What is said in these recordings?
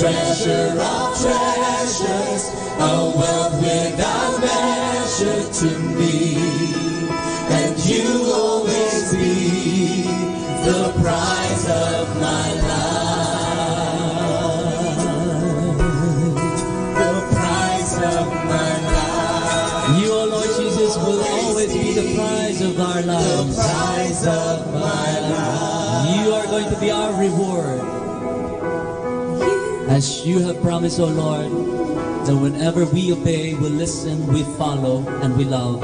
treasure of treasures, a wealth without measure to me. And you'll always be the prize of my life. The prize of my life. You, O Lord Jesus, will always be the prize of our lives. The prize of my life. You are going to be our reward. As you have promised, O Lord, that whenever we obey, we listen, we follow, and we love,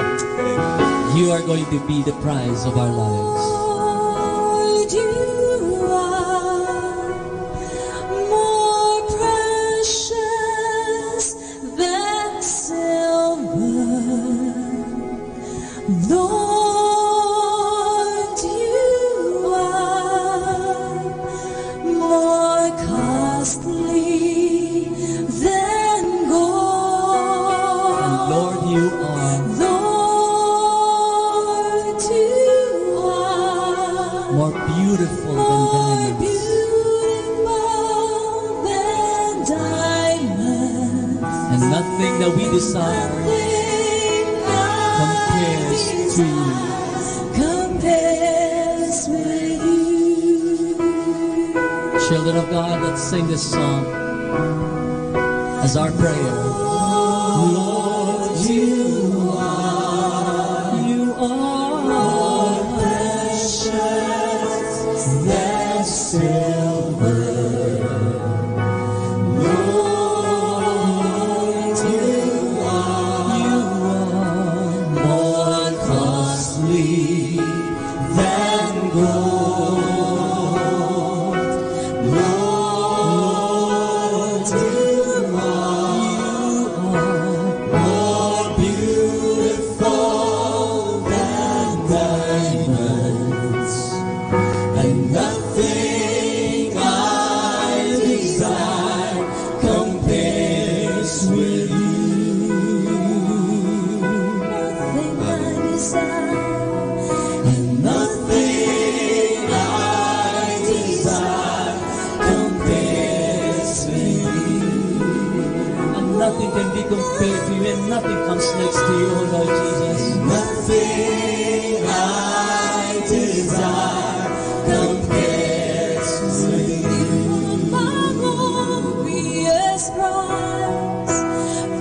you are going to be the prize of our lives. Lord, you are more precious than silver. Lord, you are more costly than gold. And Lord, you are more beautiful than diamonds. And nothing that we desire compares with you. Children of God, let's sing this song as our prayer. Lord, you are more precious than silver. Lord, you are more costly than gold. Lord, you are more beautiful than diamonds, and nothing I desire compares with you. Nothing I desire, and nothing I desire compares with you. And nothing can be compared to you, and nothing comes next to you, O Lord Jesus. Nothing I desire compares with you. My glorious prize,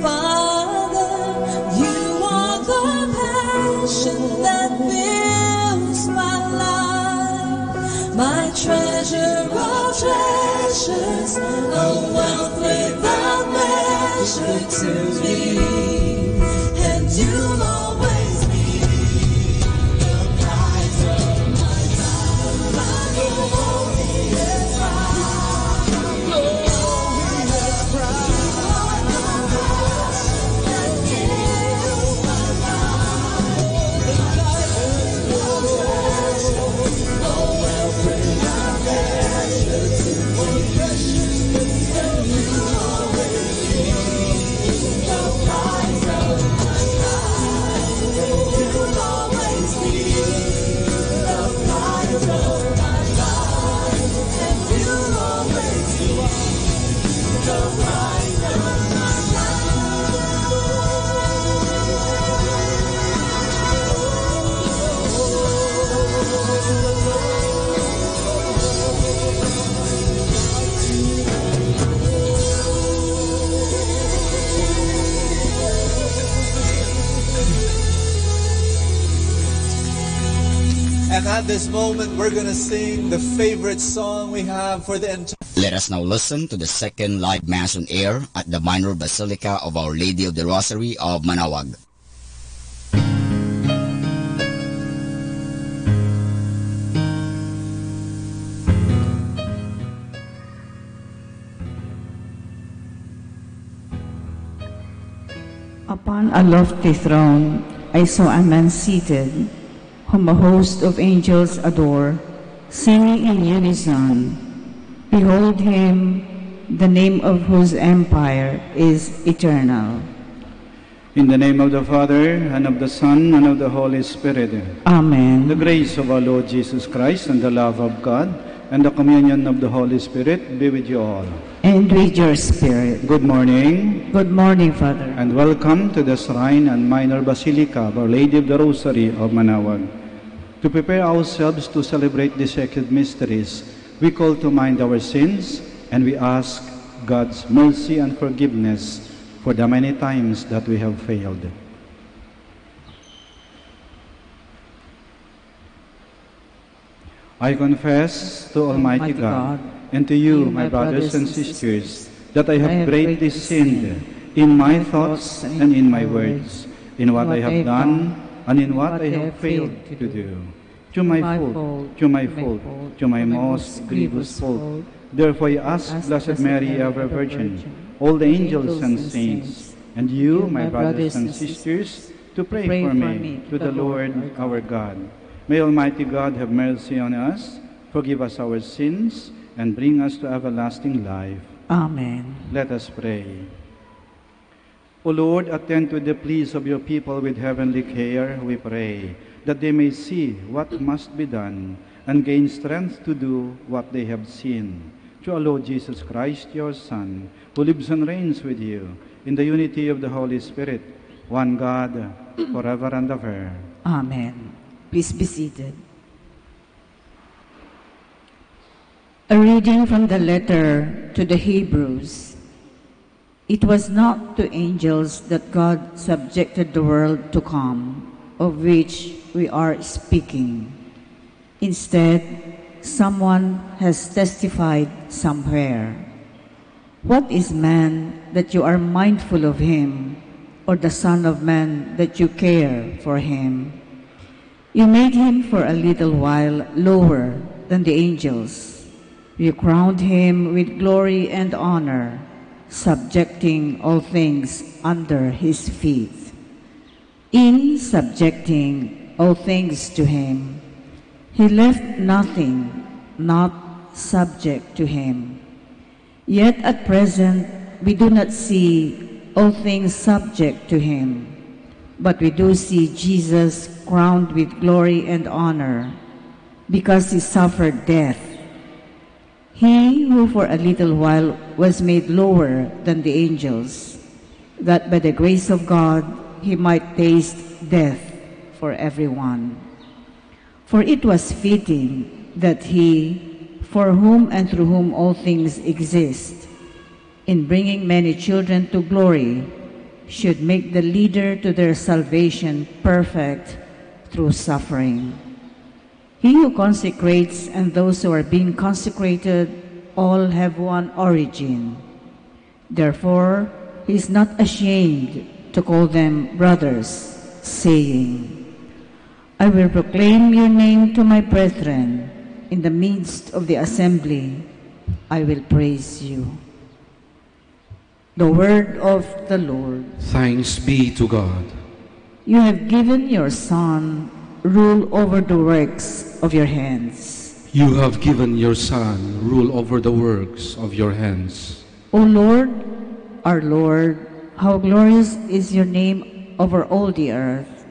Father, you are the passion that fills my life, my treasure of treasures, a wealth without measure to me, and you'll always be the prize of my life. My glorious prize, glorious prize, that fills my life, the treasure of treasures, a wealth without measure to me, and you'll always be the prize of my life. You'll always be the prize of my life, and you'll always be the prize of my And at this moment, we're going to sing the favorite song we have for the entire. Let us now listen to the second live Mass on air at the Minor Basilica of Our Lady of the Rosary of Manaoag. Upon a lofty throne I saw a man seated, whom a host of angels adore, singing in unison, "Behold him, the name of whose empire is eternal." In the name of the Father, and of the Son, and of the Holy Spirit. Amen. The grace of our Lord Jesus Christ, and the love of God, and the communion of the Holy Spirit be with you all. And with your spirit. Good morning, Good morning, Father. and welcome to the Shrine and Minor Basilica of Our Lady of the Rosary of Manaoag. To prepare ourselves to celebrate the sacred mysteries, we call to mind our sins, and we ask God's mercy and forgiveness for the many times that we have failed. I confess to Almighty God and to you, my brothers and sisters, that I have greatly sinned in my thoughts and in my words, in what I have done and in what I have failed to do. To my fault, to my fault, to my most grievous fault. Therefore I ask Blessed Mary, ever Virgin, all the angels and saints, and you, my brothers and sisters, to pray for me to the Lord our God. May Almighty God have mercy on us, forgive us our sins, and bring us to everlasting life. Amen. Let us pray. O Lord, attend to the pleas of your people with heavenly care, we pray, that they may see what must be done and gain strength to do what they have seen. Through our Lord Jesus Christ, your Son, who lives and reigns with you in the unity of the Holy Spirit, one God, forever and ever. Amen. Please be seated. A reading from the letter to the Hebrews. It was not to angels that God subjected the world to come, of which we are speaking. Instead, someone has testified somewhere. What is man that you are mindful of him, or the Son of Man that you care for him? You made him for a little while lower than the angels. You crowned him with glory and honor, subjecting all things under his feet. In subjecting all things to him, he left nothing not subject to him. Yet at present we do not see all things subject to him, but we do see Jesus crowned with glory and honor, because he suffered death. He who for a little while was made lower than the angels, that by the grace of God he might taste death for everyone. For it was fitting that he, for whom and through whom all things exist, in bringing many children to glory, should make the leader to their salvation perfect through suffering. He who consecrates and those who are being consecrated all have one origin. Therefore, he is not ashamed to call them brothers, saying, I will proclaim your name to my brethren. In the midst of the assembly, I will praise you. The word of the Lord. Thanks be to God. You have given your Son rule over the works of your hands. You have given your Son rule over the works of your hands. O Lord, our Lord, how glorious is your name over all the earth.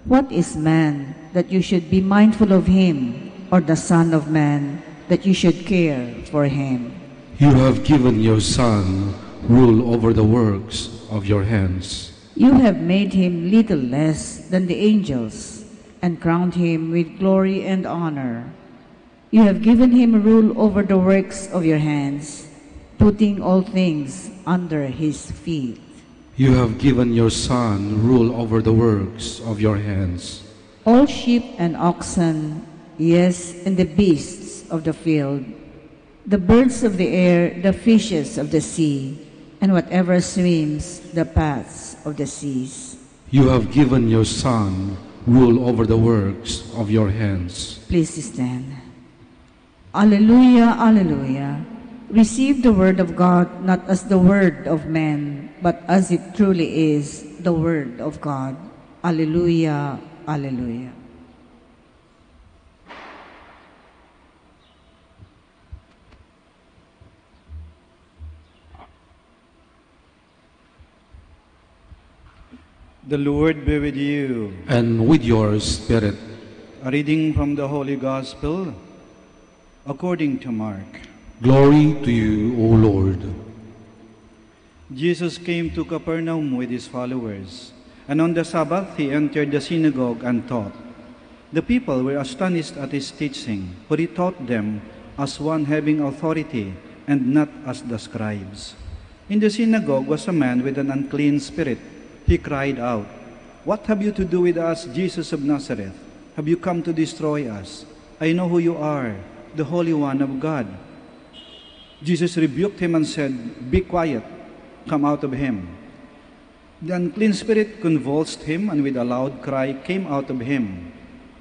What is man that you should be mindful of him, or the Son of Man that you should care for him? You have given your Son rule over the works of your hands. You have made him little less than the angels, and crowned him with glory and honor. You have given him rule over the works of your hands, putting all things under his feet. You have given your Son rule over the works of your hands. All sheep and oxen, yes, and the beasts of the field, the birds of the air, the fishes of the sea, and whatever swims the paths of the seas. You have given your Son rule over the works of your hands. Please stand. Alleluia, alleluia. Receive the word of God not as the word of men, but as it truly is, the word of God. Alleluia, alleluia. The Lord be with you. And with your spirit. A reading from the Holy Gospel according to Mark. Glory to you, O Lord. Jesus came to Capernaum with his followers, and on the Sabbath he entered the synagogue and taught. The people were astonished at his teaching, for he taught them as one having authority and not as the scribes. In the synagogue was a man with an unclean spirit. He cried out, "What have you to do with us, Jesus of Nazareth? Have you come to destroy us? I know who you are, the Holy One of God." Jesus rebuked him and said, "Be quiet, come out of him." The unclean spirit convulsed him, and with a loud cry came out of him.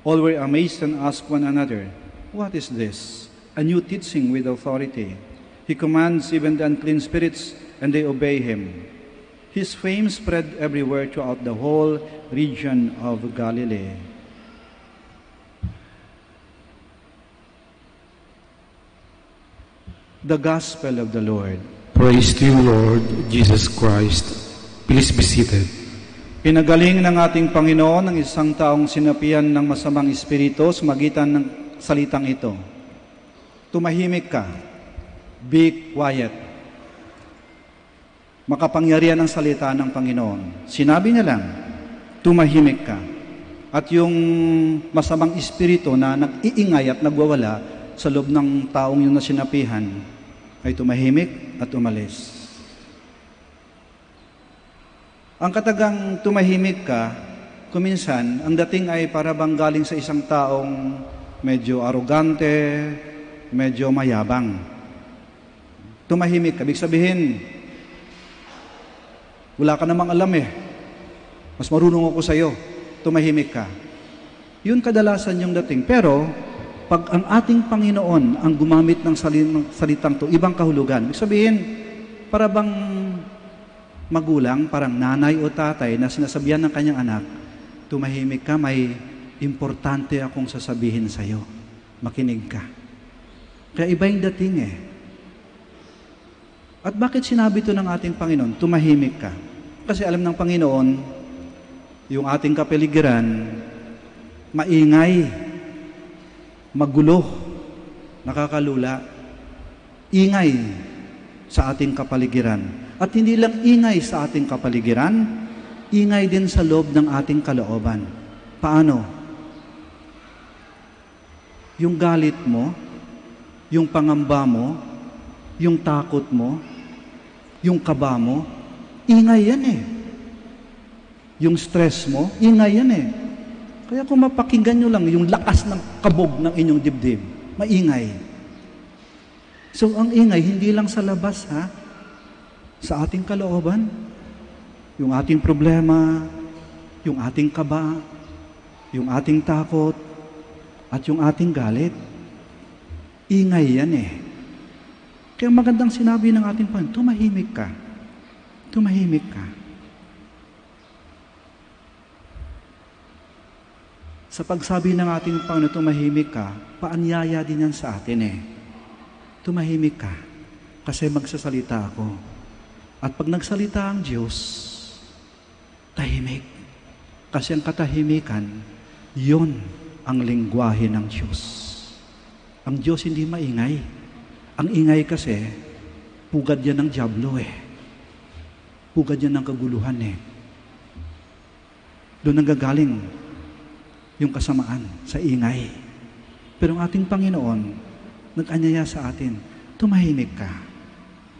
All were amazed and asked one another, "What is this? A new teaching with authority. He commands even the unclean spirits, and they obey him." His fame spread everywhere throughout the whole region of Galilee. The Gospel of the Lord. Praise to you, Lord Jesus Christ. Please be seated. Pinagaling ng ating Panginoon ang isang taong sinapian ng masamang espiritu sa magitan ng salitang ito. Tumahimik ka. Be quiet. Makapangyarihan ang salita ng Panginoon. Sinabi niya lang, tumahimik ka. At yung masamang espiritu na nag-iingay at nagwawala sa loob ng taong yun na sinapihan ay tumahimik at umalis. Ang katagang tumahimik ka, kuminsan, ang dating ay para bang galing sa isang taong medyo arogante, medyo mayabang. Tumahimik ka, ibig sabihin, wala ka namang alam eh. Mas marunong ako sa'yo. Tumahimik ka. Yun kadalasan yung dating. Pero, pag ang ating Panginoon ang gumamit ng salitang to, ibang kahulugan. Ibig sabihin, para bang magulang, parang nanay o tatay na sinasabihan ng kanyang anak, tumahimik ka, may importante akong sasabihin sa'yo. Makinig ka. Kaya iba yung dating eh. At bakit sinabi ito ng ating Panginoon, tumahimik ka? Kasi alam ng Panginoon, yung ating kapaligiran, maingay, magulo, nakakalula, ingay sa ating kapaligiran. At hindi lang ingay sa ating kapaligiran, ingay din sa loob ng ating kalooban. Paano? Yung galit mo, yung pangamba mo, yung takot mo, yung kaba mo, ingay yan eh. Yung stress mo, ingay yan eh. Kaya kung mapakinggan nyo lang yung lakas ng kabog ng inyong dibdib, maingay. So ang ingay, hindi lang sa labas ha, sa ating kalooban, yung ating problema, yung ating kaba, yung ating takot, at yung ating galit. Ingay yan eh. Kaya magandang sinabi ng ating Panginoon, tumahimik ka. Tumahimik ka. Sa pagsabi ng ating Panginoon, tumahimik ka, paanyaya din yan sa atin eh. Tumahimik ka, kasi magsasalita ako. At pag nagsalita ang Diyos, tahimik. Kasi ang katahimikan, yon ang lengguwahe ng Diyos. Ang Diyos hindi maingay. Ang ingay kasi, pugad yan ng dyablo eh. Pugad yan ng kaguluhan eh. Doon nanggagaling yung kasamaan sa ingay. Pero ang ating Panginoon, nag-anyaya sa atin, tumahimik ka.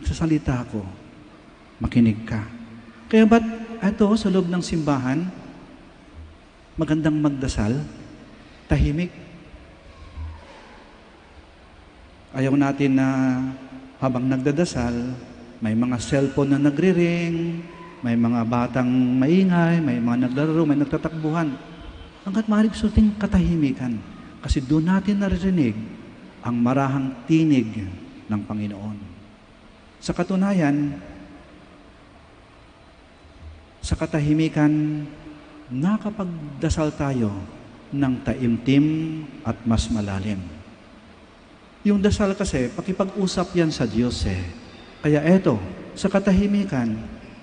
Sa salita ko, makinig ka. Kaya ba't ito, sa loob ng simbahan, magandang magdasal, tahimik. Ayaw natin na habang nagdadasal, may mga cellphone na nagre-ring, may mga batang maingay, may mga naglalaro, may nagtatakbuhan. Hanggat maaari gustuting katahimikan. Kasi doon natin naririnig ang marahang tinig ng Panginoon. Sa katunayan, sa katahimikan, nakapagdasal tayo ng taimtim at mas malalim. Yung dasal kasi, pakipag-usap yan sa Diyos eh. Kaya eto, sa katahimikan,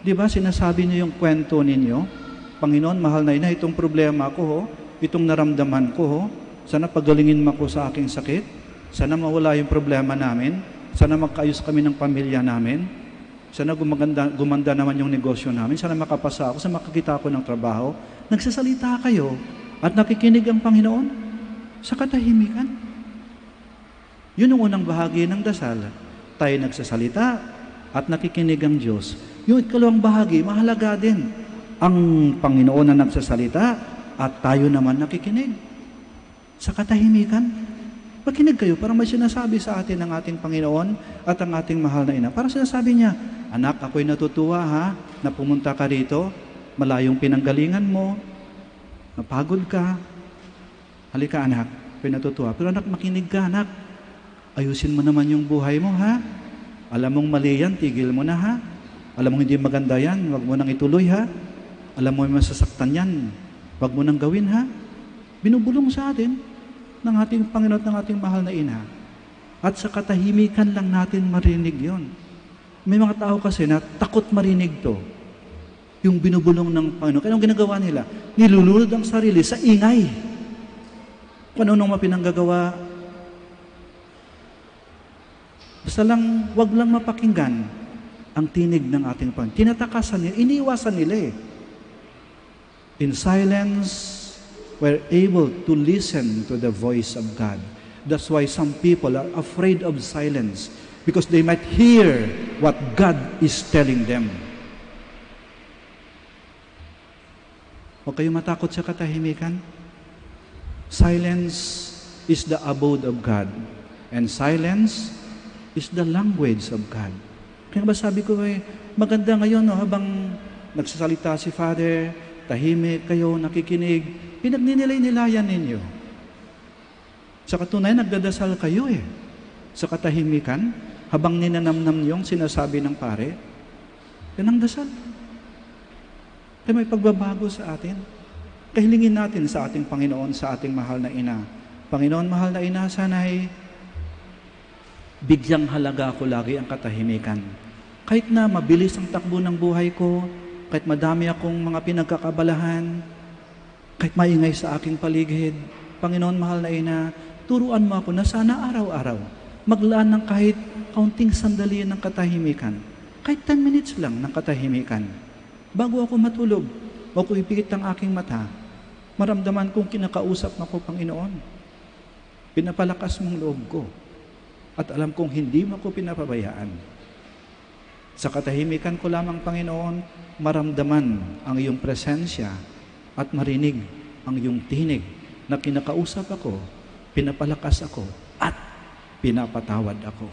di ba sinasabi niyo yung kwento ninyo, Panginoon, mahal na ina, itong problema ko, itong naramdaman ko, sana pagalingin mo ko sa aking sakit. Sana mawala yung problema namin. Sana magkaayos kami ng pamilya namin. Sana gumanda naman yung negosyo namin. Sana makapasa ako, sana makakita ako ng trabaho. Nagsasalita kayo at nakikinig ang Panginoon sa katahimikan. Yun ang unang bahagi ng dasal. Tayo nagsasalita at nakikinig ang Diyos. Yung ikalawang bahagi, mahalaga din. Ang Panginoon na nagsasalita at tayo naman nakikinig. Sa katahimikan, makinig kayo, parang may sinasabi sa atin ng ating Panginoon at ang ating mahal na ina. Parang sinasabi niya, anak, ako'y natutuwa na pumunta ka rito, malayong pinanggalingan mo, napagod ka. Halika anak, ako'y natutuwa. Pero anak, makinig ka anak. Ayusin mo naman yung buhay mo Alam mong mali yan, tigil mo na Alam mong hindi maganda yan, wag mo nang ituloy Alam mo may masasaktan yan, wag mo nang gawin Binubulong sa atin ng ating Panginoon at ng ating mahal na ina. At sa katahimikan lang natin marinig yon. May mga tao kasi na takot marinig to. Yung binubulong ng Panginoon. Kaya ang ginagawa nila, nilulunod ang sarili sa ingay. Kung ano mapinanggagawa, basta lang, wag lang mapakinggan ang tinig ng ating Panginoon. Tinatakasan nila, iniiwasan nila In silence, we're able to listen to the voice of God. That's why some people are afraid of silence because they might hear what God is telling them. Huwag kayong matakot sa katahimikan. Silence is the abode of God. And silence is the language of God. Kaya ba sabi ko maganda ngayon habang nagsasalita si Father, tahimik kayo, nakikinig, pinagninilay-nilayan ninyo. Sa katunayan, nagdadasal kayo Sa katahimikan, habang ninanamnam yung sinasabi ng pare, yan ang dasal. Kaya may pagbabago sa atin. Kahilingin natin sa ating Panginoon, sa ating mahal na ina. Panginoon, mahal na ina, sana'y bigyang halaga ko lagi ang katahimikan. Kahit na mabilis ang takbo ng buhay ko, kahit madami akong mga pinagkakabalahan, kahit maingay sa aking paligid, Panginoon, mahal na ina, turuan mo ako na sana araw-araw maglaan ng kahit kaunting sandali ng katahimikan. Kahit 10 minutes lang ng katahimikan. Bago ako matulog, bago ko ipikit ang aking mata, maramdaman kong kinakausap ako, Panginoon. Pinapalakas mong loob ko. At alam kong hindi mo ako pinapabayaan. Sa katahimikan ko lamang, Panginoon, maramdaman ang iyong presensya at marinig ang iyong tinig na kinakausap ako, pinapalakas ako, at pinapatawad ako.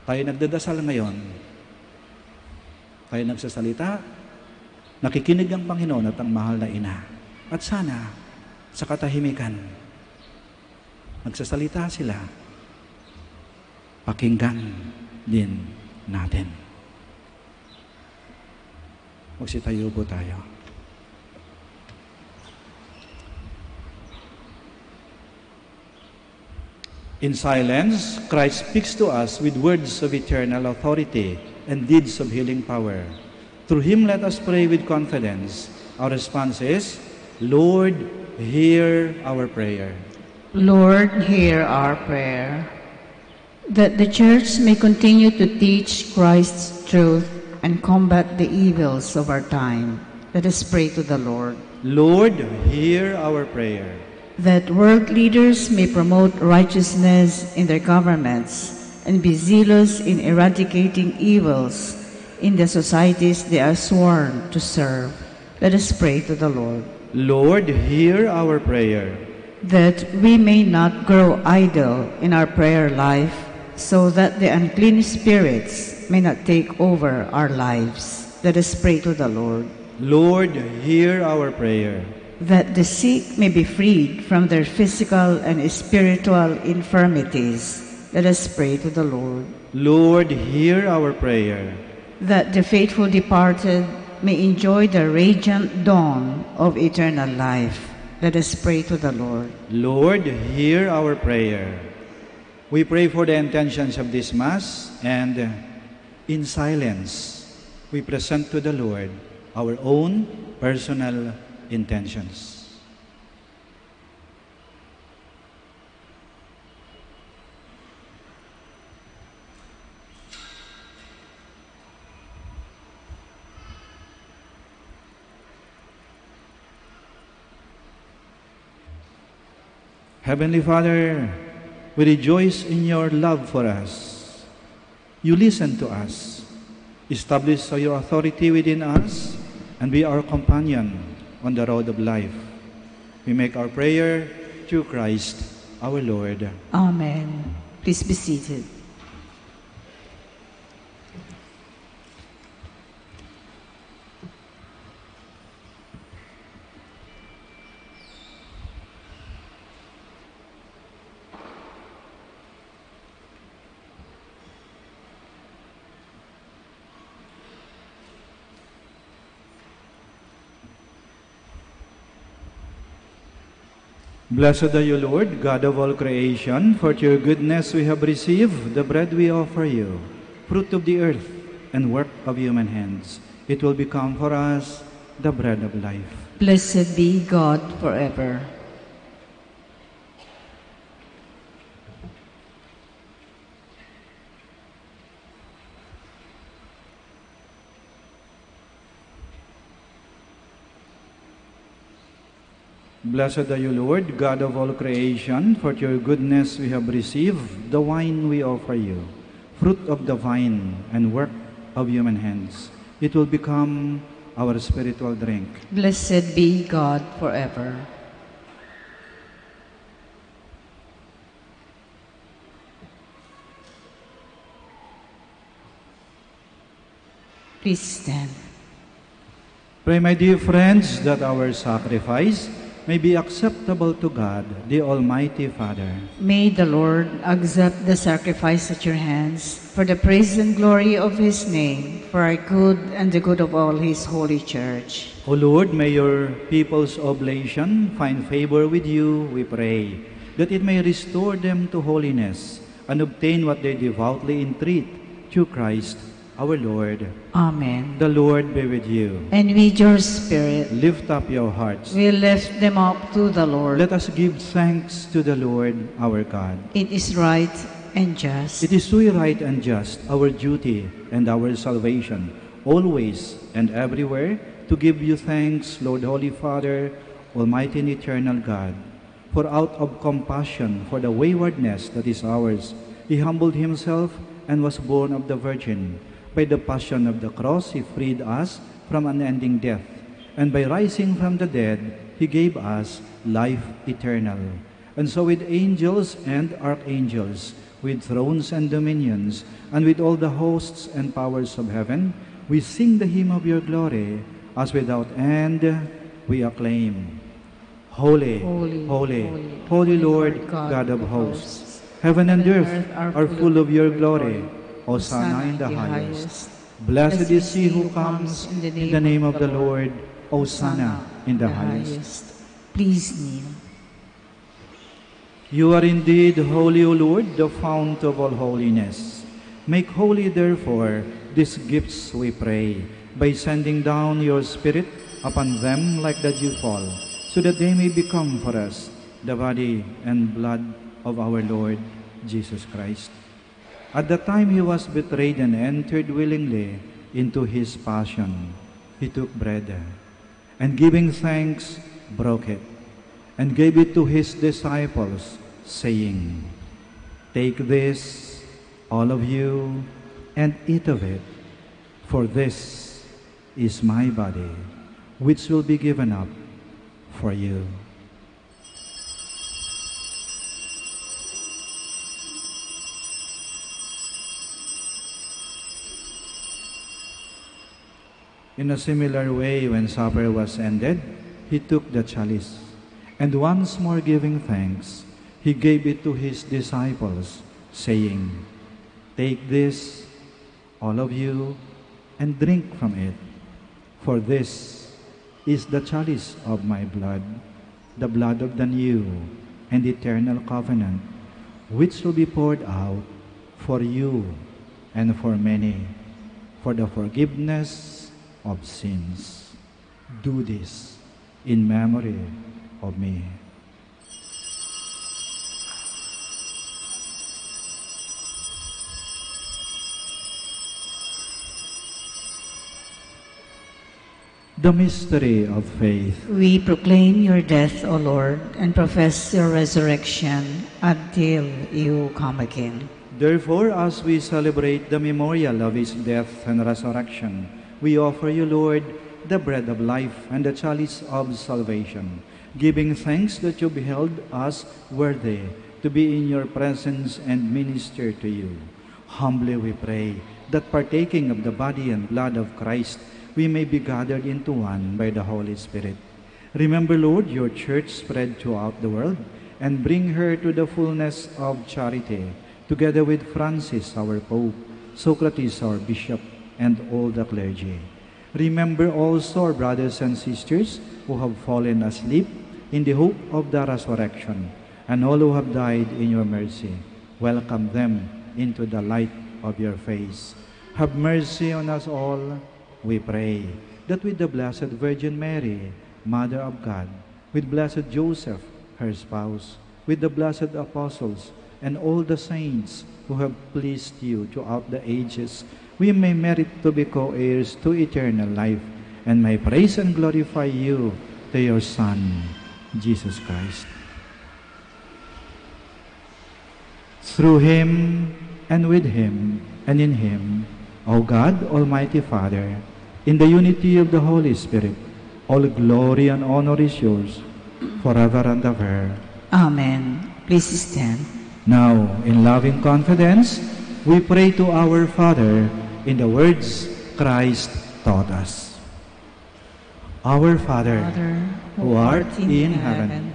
Tayo nagdadasal ngayon, tayo nagsasalita, nakikinig ang Panginoon at ang mahal na ina. At sana, sa katahimikan, nagsasalita sila, pakinggan din natin. Magsitayo po tayo. In silence, Christ speaks to us with words of eternal authority and deeds of healing power. Through Him, let us pray with confidence. Our response is, Lord, hear our prayer. Lord, hear our prayer. That the Church may continue to teach Christ's truth and combat the evils of our time, let us pray to the Lord. Lord, hear our prayer. That world leaders may promote righteousness in their governments and be zealous in eradicating evils in the societies they are sworn to serve, let us pray to the Lord. Lord, hear our prayer. That we may not grow idle in our prayer life, so that the unclean spirits may not take over our lives. Let us pray to the Lord. Lord, hear our prayer. That the sick may be freed from their physical and spiritual infirmities. Let us pray to the Lord. Lord, hear our prayer. That the faithful departed may enjoy the radiant dawn of eternal life. Let us pray to the Lord. Lord, hear our prayer. We pray for the intentions of this Mass, and in silence, we present to the Lord our own personal intentions. Heavenly Father, we rejoice in your love for us. You listen to us, establish your authority within us, and be our companion on the road of life. We make our prayer through Christ our Lord. Amen. Please be seated. Blessed are you, Lord, God of all creation, for to your goodness we have received the bread we offer you, fruit of the earth and work of human hands. It will become for us the bread of life. Blessed be God forever. Blessed are you, Lord, God of all creation, for to your goodness we have received the wine we offer you, fruit of the vine and work of human hands. It will become our spiritual drink. Blessed be God forever. Please stand. Pray, my dear friends, that our sacrifice may be acceptable to God, the Almighty Father. May the Lord accept the sacrifice at your hands for the praise and glory of his name, for our good and the good of all his holy church. O Lord, may your people's oblation find favor with you, we pray, that it may restore them to holiness and obtain what they devoutly entreat through Christ our Lord. Amen. The Lord be with you. And with your spirit, Lift up your hearts. we lift them up to the Lord. Let us give thanks to the Lord our God. It is right and just. It is truly right and just, our duty and our salvation, always and everywhere, to give you thanks, Lord, Holy Father, Almighty and eternal God. For out of compassion for the waywardness that is ours, he humbled himself and was born of the Virgin. By the passion of the cross, he freed us from unending death. And by rising from the dead, he gave us life eternal. And so with angels and archangels, with thrones and dominions, and with all the hosts and powers of heaven, we sing the hymn of your glory, as without end we acclaim. Holy, holy, holy, holy Lord, God of hosts. Heaven and earth are full of your glory. Hosanna in the highest. Blessed is he who comes in the name of the Lord. Hosanna in the highest. Please kneel. You are indeed holy, O Lord, the fount of all holiness. Make holy, therefore, these gifts, we pray, by sending down your Spirit upon them like the dewfall, so that they may become for us the body and blood of our Lord Jesus Christ. At the time he was betrayed and entered willingly into his passion, he took bread, and giving thanks, broke it, and gave it to his disciples, saying, Take this, all of you, and eat of it, for this is my body, which will be given up for you. In a similar way, when supper was ended, he took the chalice, and once more giving thanks, he gave it to his disciples, saying, Take this, all of you, and drink from it, for this is the chalice of my blood, the blood of the new and eternal covenant, which will be poured out for you and for many, for the forgiveness of sins. Do this in memory of me. The mystery of faith. We proclaim your death, O Lord, and profess your resurrection until you come again. Therefore, as we celebrate the memorial of his death and resurrection, we offer you, Lord, the bread of life and the chalice of salvation, giving thanks that you beheld us worthy to be in your presence and minister to you. Humbly we pray that partaking of the body and blood of Christ, we may be gathered into one by the Holy Spirit. Remember, Lord, your church spread throughout the world, and bring her to the fullness of charity, together with Francis, our Pope, Socrates, our Bishop, and all the clergy. Remember also our brothers and sisters who have fallen asleep in the hope of the resurrection, and all who have died in your mercy. Welcome them into the light of your face. Have mercy on us all, we pray, that with the Blessed Virgin Mary, Mother of God, with Blessed Joseph, her spouse, with the blessed apostles, and all the saints who have pleased you throughout the ages, we may merit to be co-heirs to eternal life, and may praise and glorify you to your Son, Jesus Christ. Through him, and with him, and in him, O God, Almighty Father, in the unity of the Holy Spirit, all glory and honor is yours, forever and ever. Amen. Please stand. Now, in loving confidence, we pray to our Father in the words Christ taught us. Our Father, who art in heaven,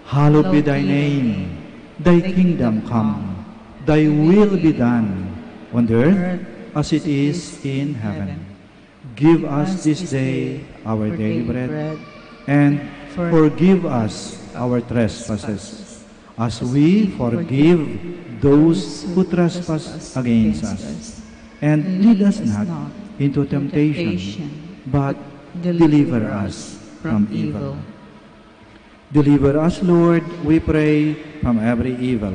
hallowed be thy name. Thy kingdom come, thy will be done, on earth as it is in heaven. Give us this day our daily bread, and forgive us our trespasses, as we forgive those who trespass against us. And lead us not into temptation, but deliver us from evil. Deliver us, Lord, we pray, from every evil.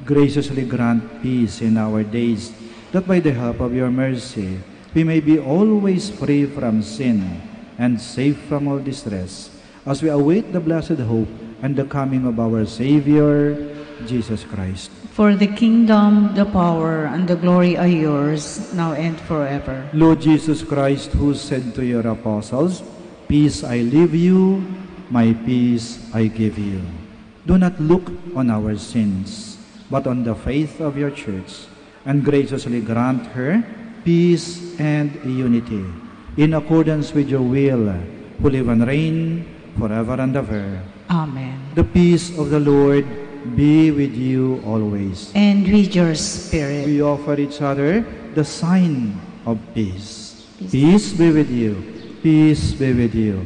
Graciously grant peace in our days, that by the help of your mercy, we may be always free from sin and safe from all distress, as we await the blessed hope and the coming of our Savior, Jesus Christ. For the kingdom, the power, and the glory are yours, now and forever. Lord Jesus Christ, who said to your apostles, "Peace I leave you, my peace I give you," do not look on our sins, but on the faith of your church, and graciously grant her peace and unity, in accordance with your will, who live and reign forever and ever. Amen. The peace of the Lord be with you always. And with your spirit. We offer each other the sign of peace. Peace be with you. Peace be with you.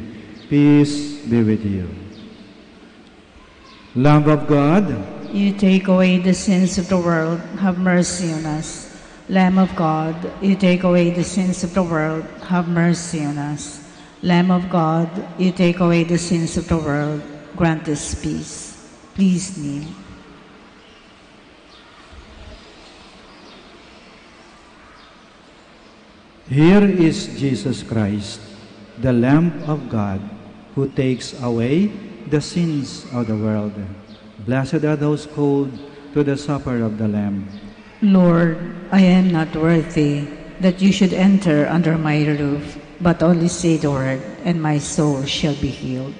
Peace be with you. Lamb of God, You take away the sins of the world, have mercy on us. Lamb of God, you take away the sins of the world, have mercy on us. Lamb of God, you take away the sins of the world, grant us peace. Please kneel. here is Jesus Christ, the Lamb of God, who takes away the sins of the world. Blessed are those called to the supper of the Lamb. Lord, I am not worthy that you should enter under my roof, but only say the word, and my soul shall be healed.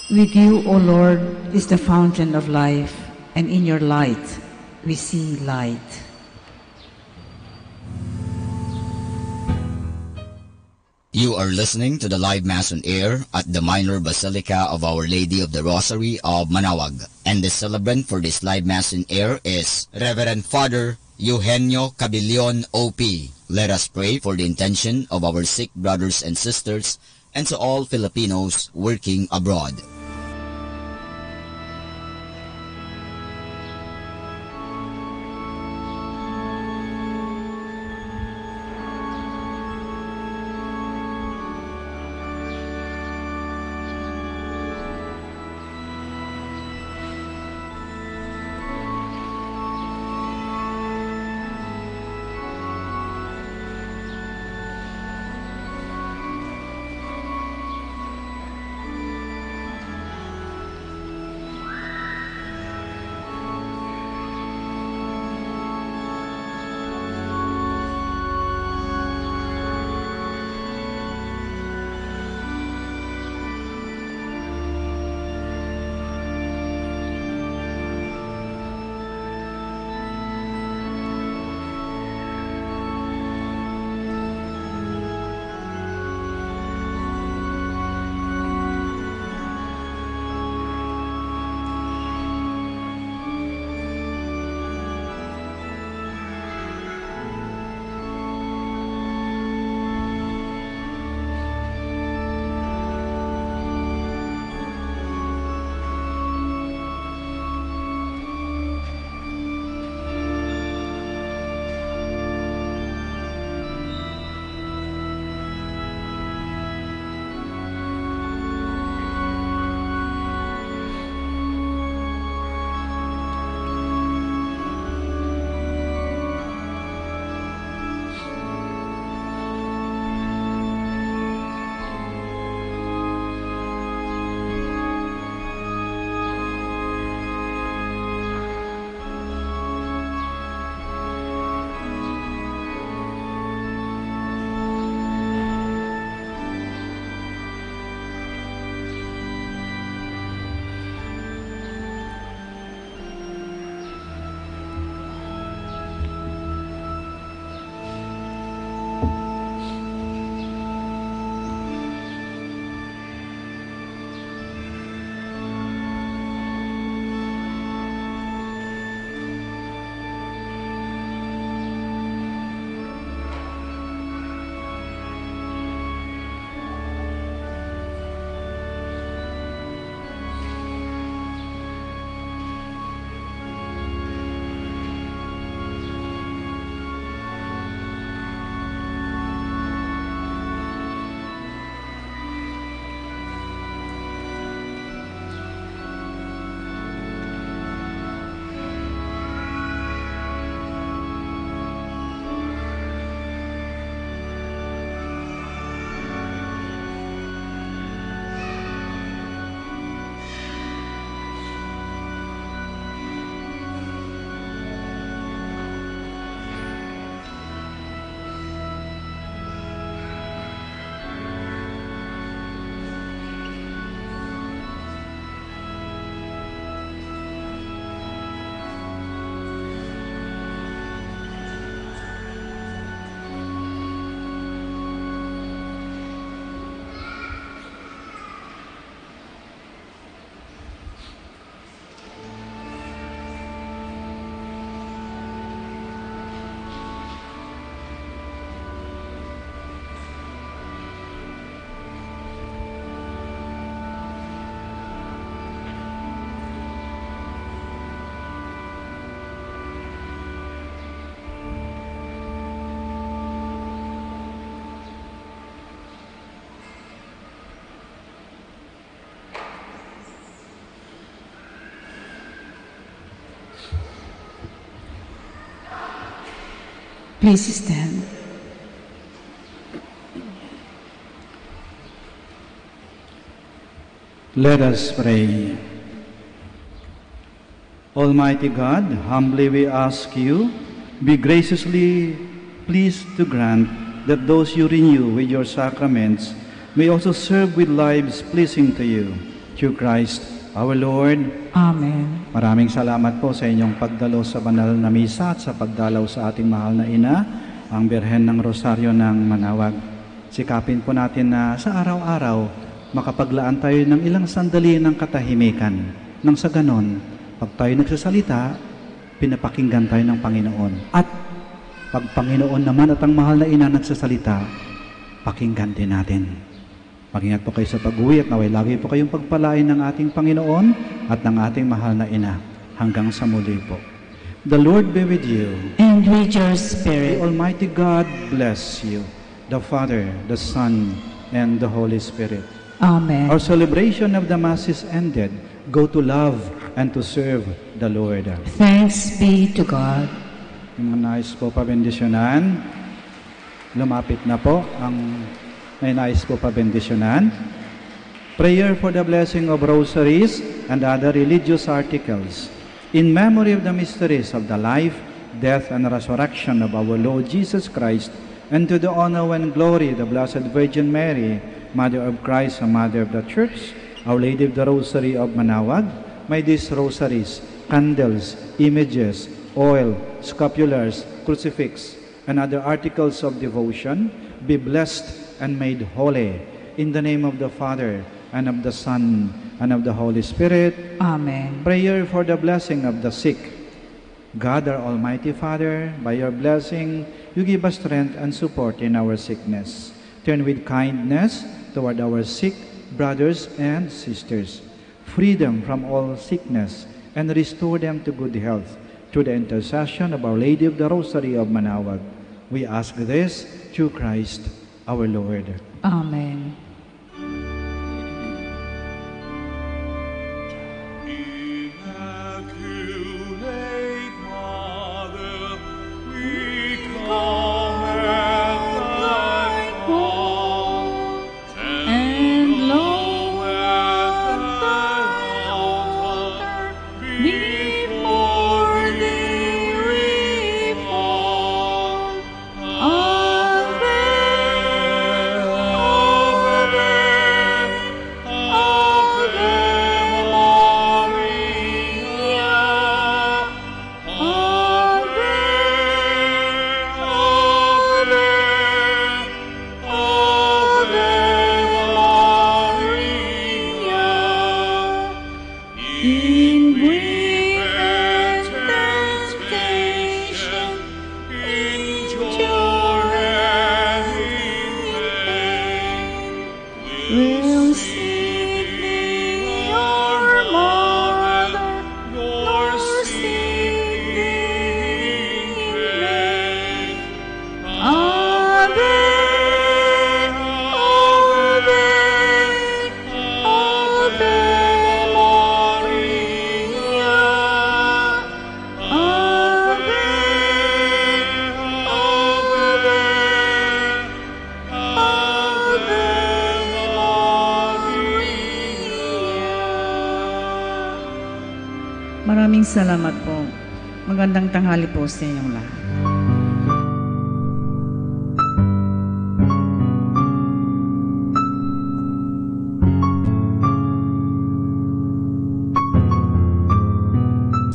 With you, O Lord, is the fountain of life, and in your light we see light. You are listening to the live Mass on air at the Minor Basilica of Our Lady of the Rosary of Manaoag. And the celebrant for this live Mass on air is Reverend Father Eugenio Cabilion, O.P. Let us pray for the intention of our sick brothers and sisters and to all Filipinos working abroad. Please stand. Let us pray. Almighty God, humbly we ask you, be graciously pleased to grant that those you renew with your sacraments may also serve with lives pleasing to you. Through Christ our Lord. Amen. Maraming salamat po sa inyong pagdalo sa banal na misa at sa pagdalaw sa ating mahal na ina, ang Birhen ng Rosaryo ng Manawag. Sikapin po natin na sa araw-araw makapaglaan tayo ng ilang sandali ng katahimikan. Nang sa ganon, pag tayo nagsasalita, pinapakinggan tayo ng Panginoon. At pag Panginoon naman at ang mahal na ina nagsasalita, pakinggan din natin. Mag-ingat po kayo sa pag-uwi at naway lagi po kayong pagpalain ng ating Panginoon at ng ating mahal na ina. Hanggang sa muli po. The Lord be with you. And with your The spirit. Almighty God bless you, the Father, the Son, and the Holy Spirit. Amen. Our celebration of the Mass is ended. Go to love and to serve the Lord. Thanks be to God. Yung mga nais po pabendisyonan, lumapit na po ang may nais po pabendisyonan. Prayer for the blessing of rosaries and other religious articles. In memory of the mysteries of the life, death, and resurrection of our Lord Jesus Christ, and to the honor and glory of the Blessed Virgin Mary, Mother of Christ and Mother of the Church, Our Lady of the Rosary of Manawag, may these rosaries, candles, images, oil, scapulars, crucifix, and other articles of devotion be blessed and made holy. In the name of the Father, and of the Son, and of the Holy Spirit. Amen. Prayer for the blessing of the sick. God, our Almighty Father, by your blessing, you give us strength and support in our sickness. Turn with kindness toward our sick brothers and sisters. Free them from all sickness and restore them to good health through the intercession of Our Lady of the Rosary of Manawag. We ask this through Christ our Lord. Amen. Maraming salamat po. Magandang tanghali po sa inyong lahat.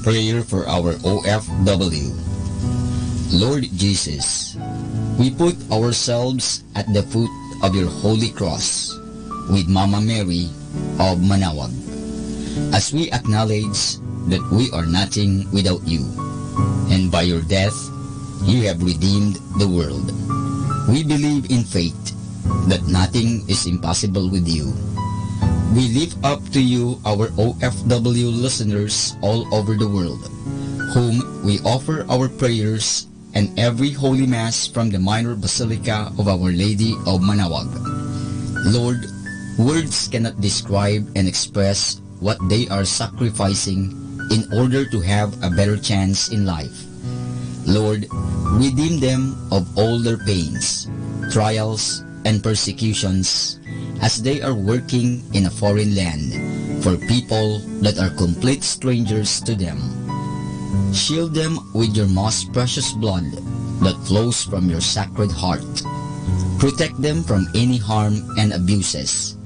Prayer for our OFW. Lord Jesus, we put ourselves at the foot of your holy cross with Mama Mary of Manawag, as we acknowledge that we are nothing without you, and by your death you have redeemed the world. We believe in faith that nothing is impossible with you. We lift up to you our OFW listeners all over the world, whom we offer our prayers and every Holy Mass from the Minor Basilica of Our Lady of Manawag. Lord, words cannot describe and express what they are sacrificing in order to have a better chance in life. Lord, Redeem them of all their pains, trials, and persecutions as they are working in a foreign land for people that are complete strangers to them. Shield them with your most precious blood that flows from your sacred heart. Protect them from any harm and abuses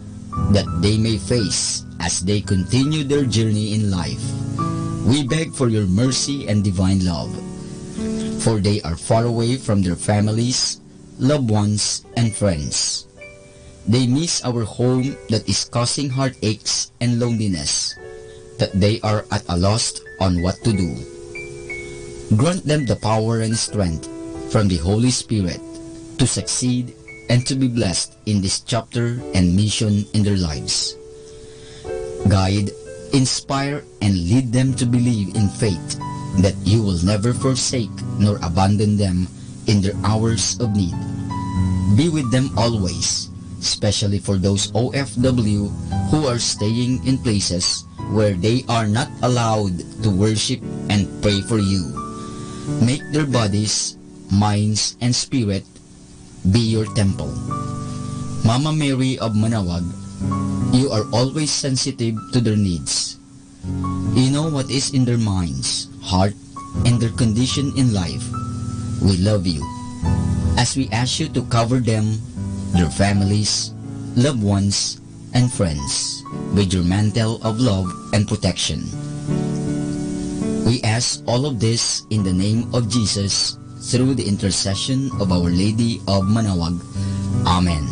that they may face as they continue their journey in life. We beg for your mercy and divine love, for they are far away from their families, loved ones, and friends. They miss our home that is causing heartaches and loneliness, that they are at a loss on what to do. Grant them the power and strength from the Holy Spirit to succeed and to be blessed in this chapter and mission in their lives. Guide, inspire, and lead them to believe in faith that you will never forsake nor abandon them in their hours of need. Be with them always, especially for those OFW who are staying in places where they are not allowed to worship and pray for you. Make their bodies, minds, and spirit be your temple. Mama Mary of Manawag, you are always sensitive to their needs. You know what is in their minds, heart, and their condition in life. We love you, as we ask you to cover them, their families, loved ones, and friends with your mantle of love and protection. We ask all of this in the name of Jesus, through the intercession of Our Lady of Manawag. Amen.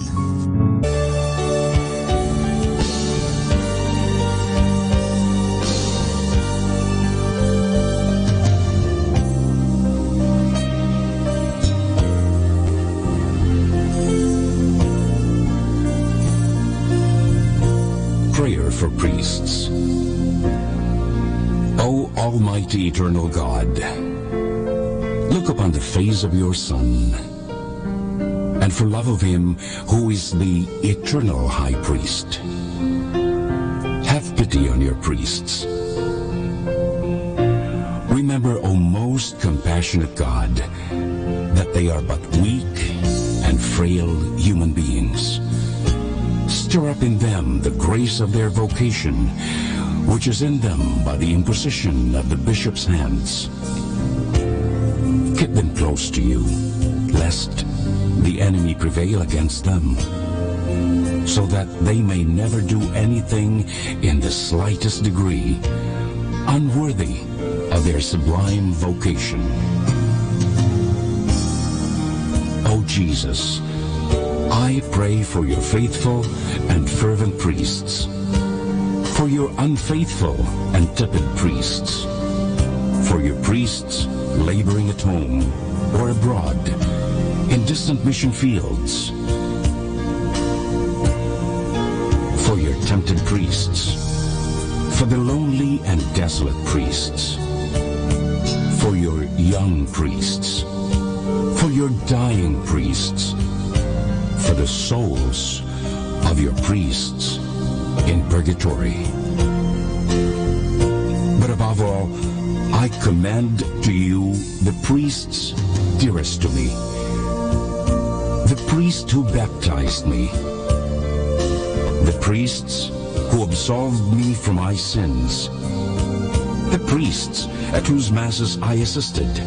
Prayer for priests. O Almighty Eternal God, look upon the face of your Son, and for love of him who is the eternal High Priest, have pity on your priests. Remember, O most compassionate God, that they are but weak and frail human beings. Stir up in them the grace of their vocation, which is in them by the imposition of the bishop's hands. Keep them close to you, lest the enemy prevail against them, so that they may never do anything in the slightest degree unworthy of their sublime vocation. O Jesus, I pray for your faithful and fervent priests, for your unfaithful and tepid priests, for your priests laboring at home or abroad in distant mission fields, for your tempted priests, for the lonely and desolate priests, for your young priests, for your dying priests, for the souls of your priests in purgatory. But above all, I commend to you the priests dearest to me, the priest who baptized me, the priests who absolved me from my sins, the priests at whose masses I assisted,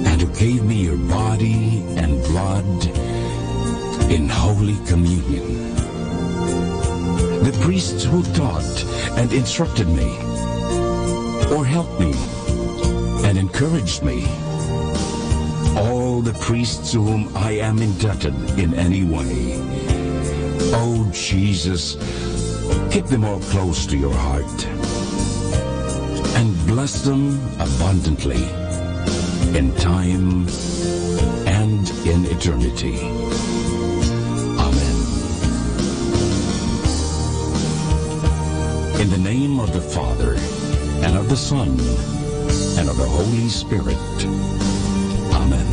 and who gave me your body and blood in Holy Communion, the priests who taught and instructed me, or helped me and encouraged me, all the priests to whom I am indebted in any way. Oh Jesus, keep them all close to your heart, and bless them abundantly in time and in eternity. Amen. In the name of the Father, and of the Son, and of the Holy Spirit. Amen.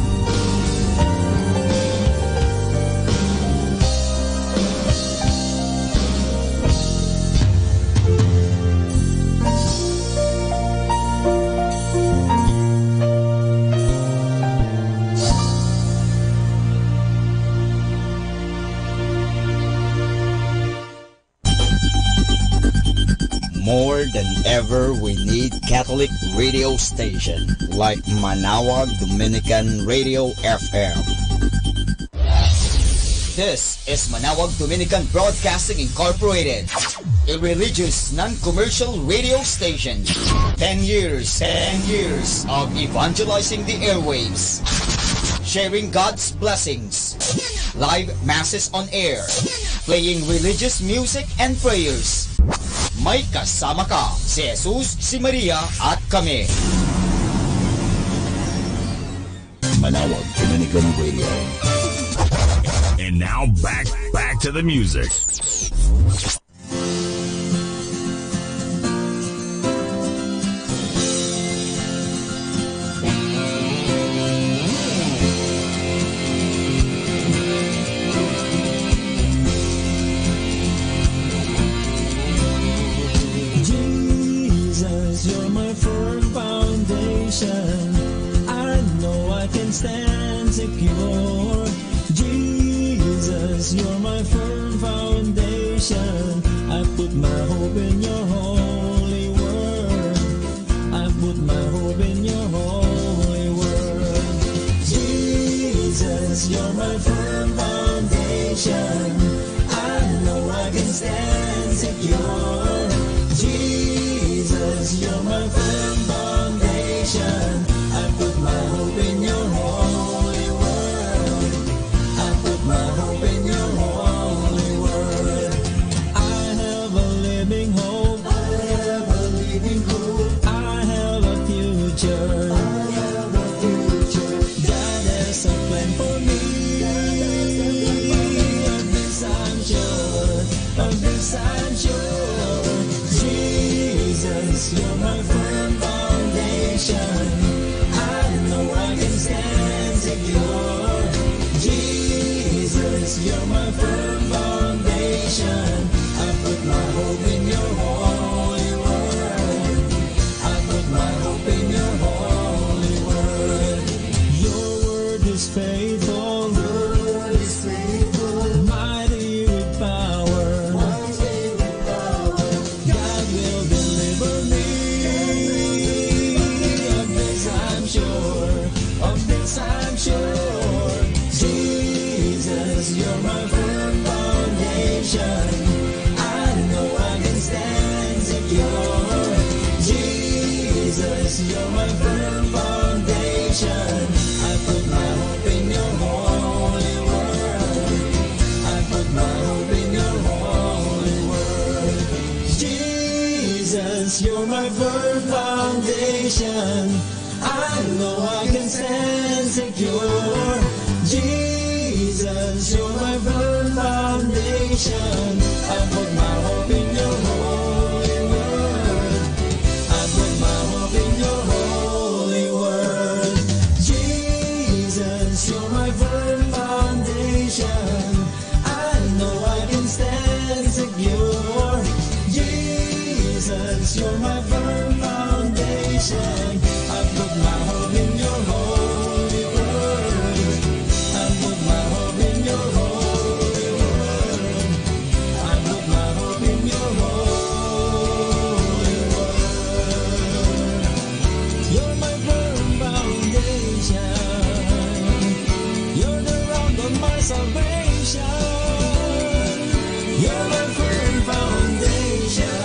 More than ever, we need Catholic radio station like Manawag Dominican Radio FM. This is Manawag Dominican Broadcasting Incorporated, a religious, non-commercial radio station. 10 years of evangelizing the airwaves, sharing God's blessings, live masses on air, playing religious music and prayers. May kasama ka, si Jesus, si Maria, at kami. Manawag Dominican Radio. And now back to the music. Jesus, you're my firm foundation. I know I can stand secure. Jesus, you're my firm foundation. I put my hope in your holy word. I put my hope in your holy word. Jesus, you're my firm foundation. I know I can stand secure. Jesus, you're my firm foundation. I put my hope in your holy word. I put my hope in your holy word. I have a living hope. I have a living hope. I have a future. I have a future. God has a plan for me. Of this I'm sure. Of this I'm sure. Jesus, you're my firm foundation. I know I can stand secure. Jesus, you're my firm foundation. I put my hope in your holy word. I put my hope in your holy word. Your word is faithful. Your word is faithful. Mighty with power. Mighty with power. God will deliver me. Of this I'm sure. Of this I'm sure. Jesus, you're my firm foundation. I know I can stand secure. Jesus, you're my firm foundation. I put my hope in your holy word. I put my hope in your holy word. Jesus, you're my firm foundation. I know I can stand secure. Jesus, you're my firm foundation. I put my hope in your holy word. I put my hope in your holy word. Jesus, you're my firm foundation. I know I can stand secure. Jesus, you're my firm foundation. I put my hope in your holy word. I put my hope in your holy word. I put my hope in your holy word. You're my firm foundation. You're the rock of my salvation. You're my firm foundation.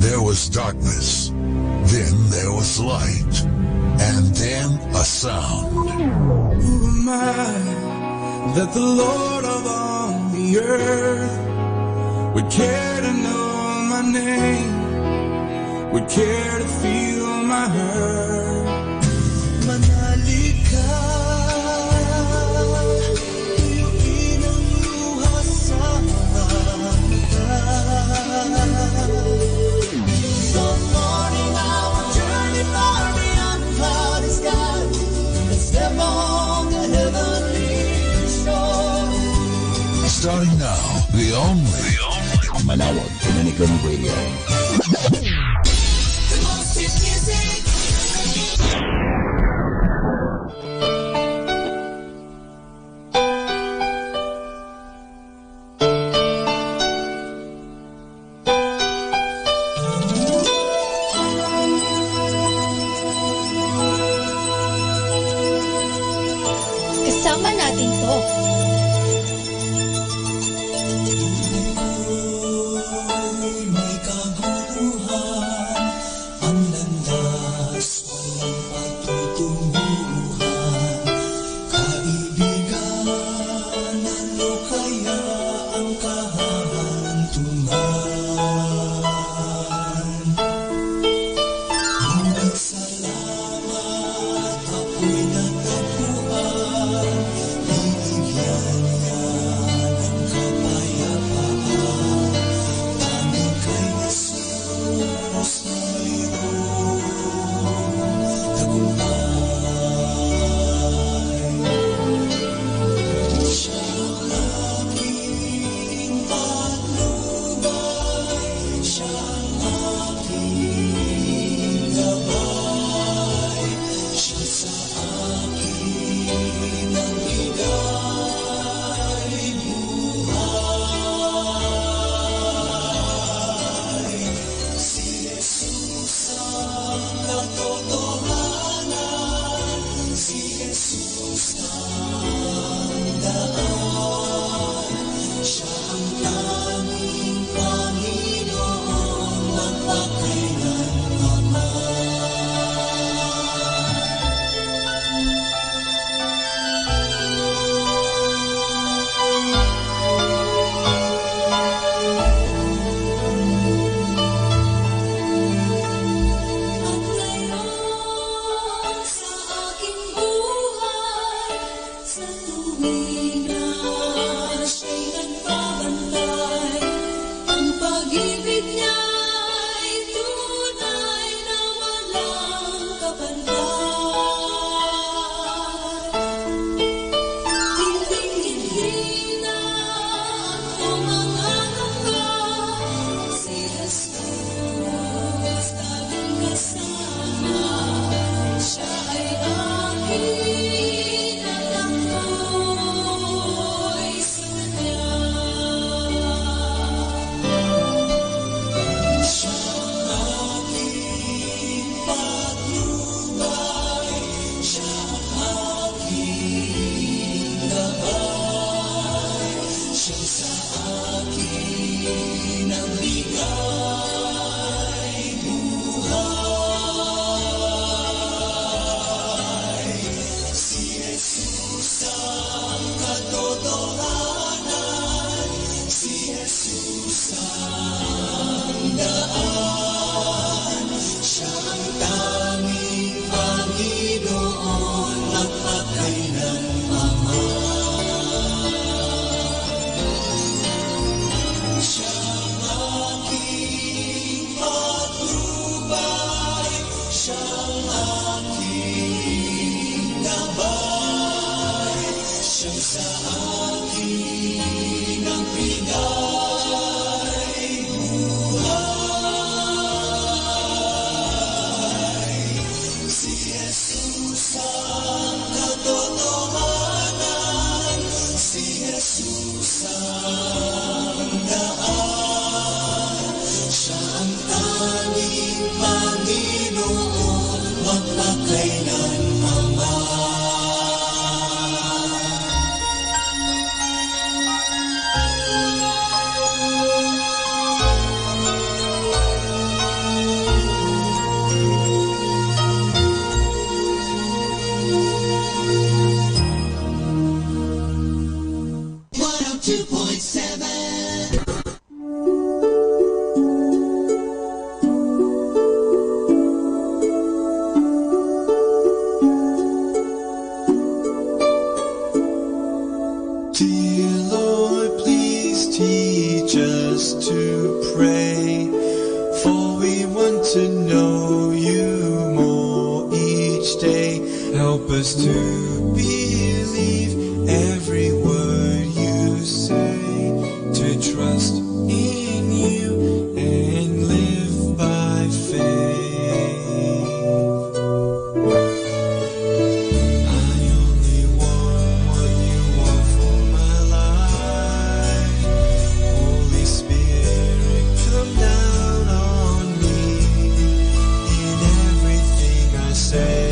there was darkness, then there was light, and then a sound. Who am I that the Lord of all the earth would care to know my name, would care to feel my hurt? Manali ka, tuyuin ang luha sa mga mata. So morning I will journey far beyond the cloudy sky and step on the heavenly shore. Starting now, the only Manawag Dominican Radio. The most hit music. Kasama natin to. May kaguluhan, ang landas, walang patutunguhan. Kaibigan, ano kaya ang kahantungan? Ngunit salamat, ako'y natagpuan. Bibigyan niya ng kapayapaan. Tanging kay Jesus mayroong tagumpay. Siya ang aking patnubay, siya ang aking gabay, siya sa akin ang bigay buhay. Si Jesus ang katotohanan, si Jesus ang daan, siya ang tanging Panginoon magpakailanman. At ngayon sa aking buhay, sa tuwing na siya'y nagbabantay, ang pag-ibig niya'y tunay na walang kapantay. Hinding-hindi na ako mangangamba, si Jesus laging kasama. Siya ay akin at ako'y sa Kanya. Siya ang aking patnubay, siya ang aking gabay, siya sa akin ang bigay buhay. Si Jesus ang katotohanan, si Jesus ang daan, siya ang tanging Panginoon magpakailanman. Siya ang aking patnubay, siya ang aking gabay, siya sa akin ang bigay buhay. us to believe every word you say, to trust in you and live by faith. I only want what you want for my life. Holy Spirit, come down on me in everything I say.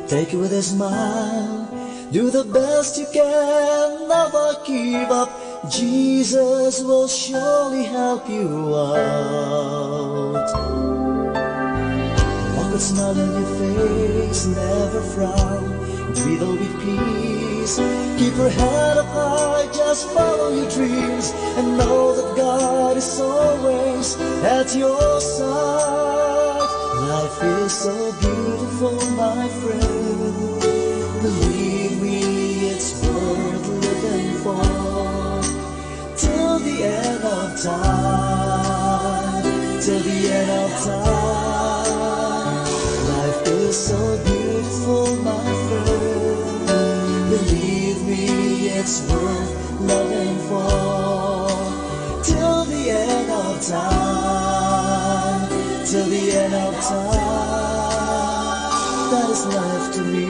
Take it with a smile, do the best you can, never give up. Jesus will surely help you out. Walk with a smile on your face, never frown, breathe all with peace. Keep your head up high, just follow your dreams, and know that God is always at your side. Life is so beautiful, my friend. Believe me, it's worth living for. Till the end of time, till the end of time. Life is so beautiful, my friend. Believe me, it's worth living for. Till the end of time, till the end of time. That is life to me.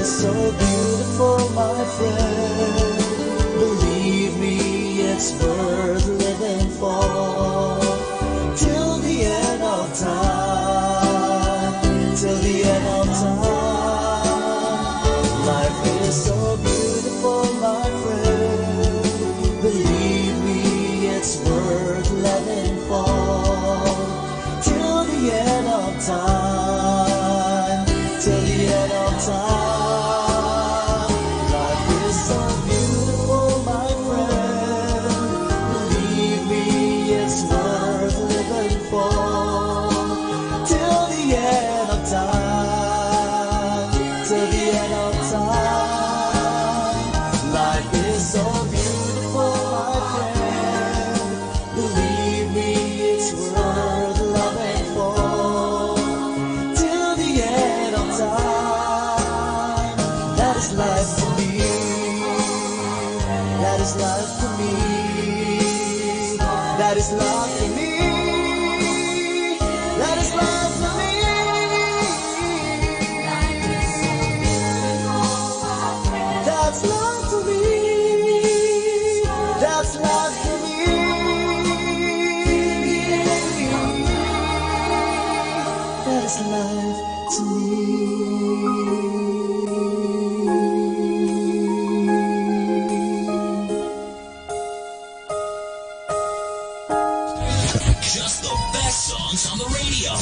is so beautiful, my friend. Believe me, it's worth living for. Till the end of time, till the end of time. Life is so beautiful, my friend. Believe me, it's worth living for. Till the end of time, till the end of time. Life is so beautiful, my friend. Believe me, it's worth living for. Till the end of time, till the end of time. Life is so beautiful, my friend. Believe me, it's worth loving for. Till the end of time. That is life for me. That is life for me. That is love for me. That is love for me. That's love for me. That's love for me. That is life to Just the best songs on the radio.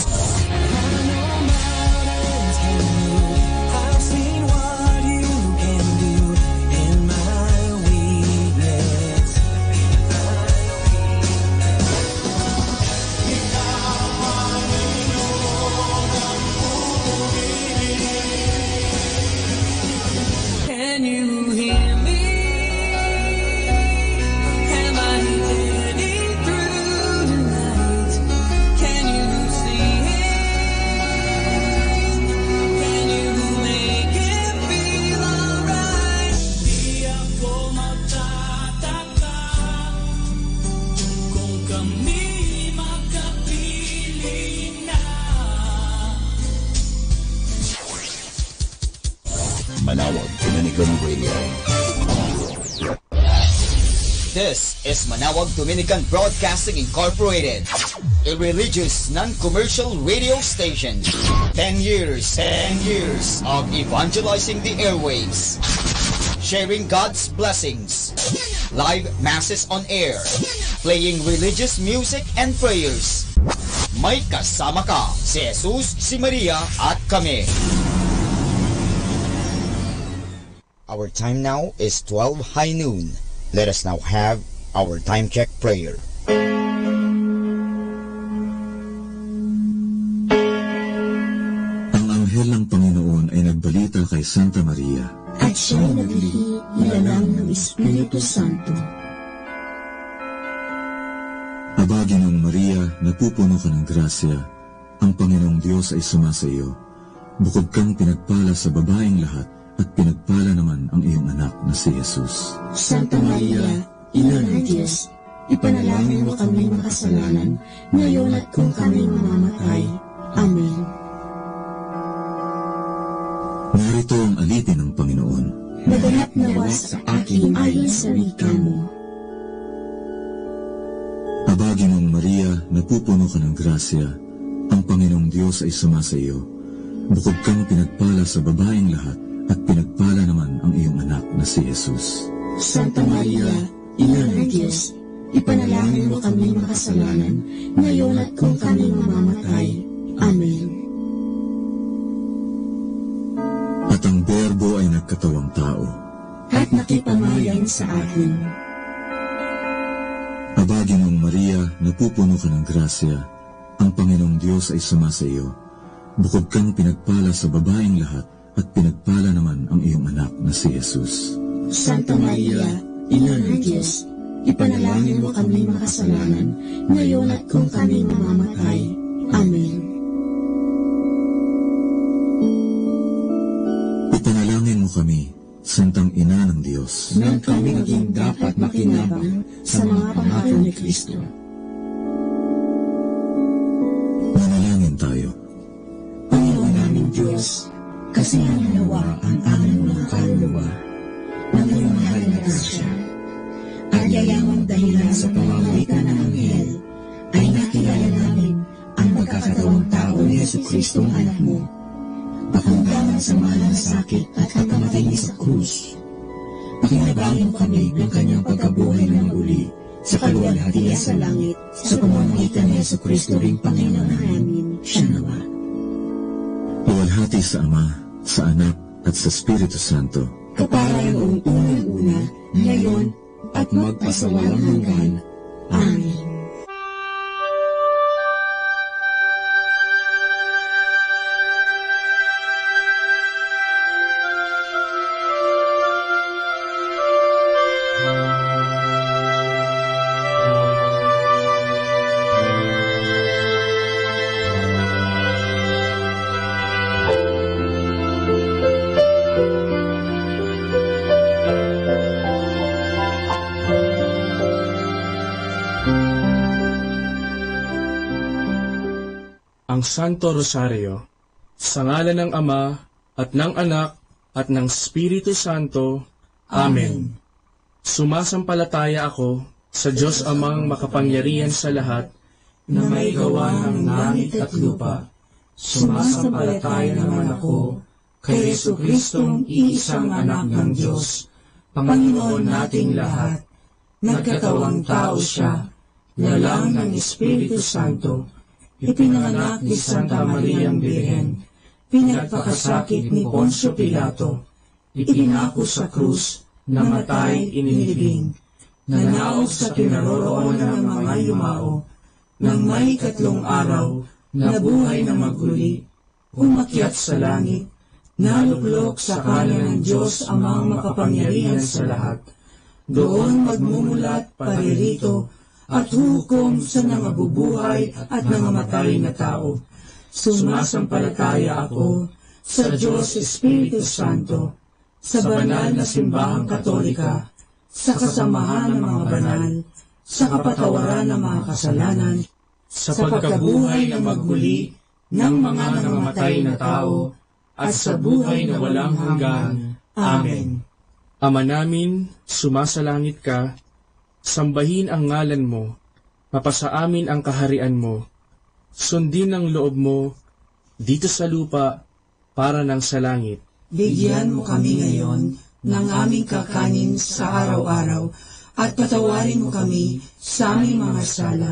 I've seen what you can do in my weakness. Can you hear me? Am I getting through tonight? Can you see him? Can you make it feel alright? Di ako magtataka kung kami magkapiling na. Manawag Dominican Radio. This is Manawag Dominican Broadcasting Incorporated, a religious non-commercial radio station. 10 years of evangelizing the airwaves, sharing God's blessings, live masses on air, playing religious music and prayers. May kasama ka, si Jesus, si Maria at kami. Our time now is 12 high noon. Let us now have our time check prayer. Ang anghel ng Panginoon ay nagbalita kay Santa Maria. At siya'y naglihi ilalang ng Espiritu Santo. Aba, Ginoong Maria, napupuno ka ng grasya. Ang Panginoong Diyos ay sumasa iyo. Bukod kang pinagpala sa babaeng lahat, at pinagpala naman ang iyong anak na si Jesus. Santa Maria, Ina ng Diyos, ipanalangin mo kami makasalanan, ngayon at kung kami mamamatay. Amen. Narito ang alipin ng Panginoon. Naganap nawa sa akin ayon sa wika mo. Aba, Ginoong Maria, napupuno ka ng grasya. Ang Panginoong Diyos ay sumasa iyo. Bukod kang pinagpala sa babaeng lahat, at pinagpala naman ang iyong anak na si Jesus. Santa Maria, Ina ng Diyos, ipanalangin mo kami makasalanan, ngayon at kung kami mamamatay. Amen. At ang Berbo ay nagkatawang tao, at nakipamayan sa atin. Aba, Ginoong Maria, napupuno ka ng grasya. Ang Panginoong Diyos ay sumasa iyo. Bukod kang pinagpala sa babaeng lahat, at pinagpala naman ang iyong anak na si Jesus. Santa Maria, Ina ng Diyos, ipanalangin mo kami makasalanan, ngayon at kung kami mamamatay. Amen. Ipanalangin mo kami, Santang Ina ng Diyos, nang kami maging dapat makinabang sa mga pangako ni Kristo. Manalangin tayo. Panginoon naming Diyos, kasi nawa ang aming sa pamamagitan ng anghel, ay nakilala namin ang pagkakatawang tao ni Jesucristo ang anak mo. Pakundangan sa mahal na sakit at pagkamatay niya sa krus. Pakinabangin mo kami ng kanyang pagkabuhay ng muli sa kaluwalhatian sa langit sa pamamagitan ni Jesucristo ring Panginoon namin. Siya nawa. Luwalhati sa Ama, sa Anak, at sa Espiritu Santo. Kapara noong unang-una, ngayon, at magpasawalang hanggan. Amen. Ang Santo Rosario, sa ngalan ng Ama, at ng Anak, at ng Espiritu Santo. Amen. Sumasampalataya ako sa Diyos Amang makapangyarihan sa lahat, na may gawa ng langit at lupa. Sumasampalataya naman ako kay Jesucristong iisang anak ng Diyos, Panginoon nating lahat. Nagkatawang tao siya, lalang ng Espiritu Santo, ipinanganak ni Santa Mariang Birhen, pinagpakasakit ni Poncio Pilato, ipinako sa krus, namatay, inilibing, nanaog sa kinaroroonan ng mga yumao, nang may 3 araw, nabuhay na maguli, umakyat sa langit, naluglok sa kanan ng Diyos Amang makapangyarihan sa lahat, doon magmumulat paririto, at hukom sa nangabubuhay at nangamatay na tao. Sumasampalataya ako sa Diyos Espiritu Santo, sa banal na simbahang katolika, sa kasamahan ng mga banal, sa kapatawaran ng mga kasalanan, sa pagkabuhay na magmuli ng mga nangamatay na tao, at sa buhay na walang hanggan. Amen. Ama namin, sumasalangit ka, sambahin ang ngalan mo, mapasa amin ang kaharian mo, sundin ang loob mo, dito sa lupa, para ng sa langit. Bigyan mo kami ngayon ng aming kakanin sa araw-araw, at patawarin mo kami sa aming mga sala,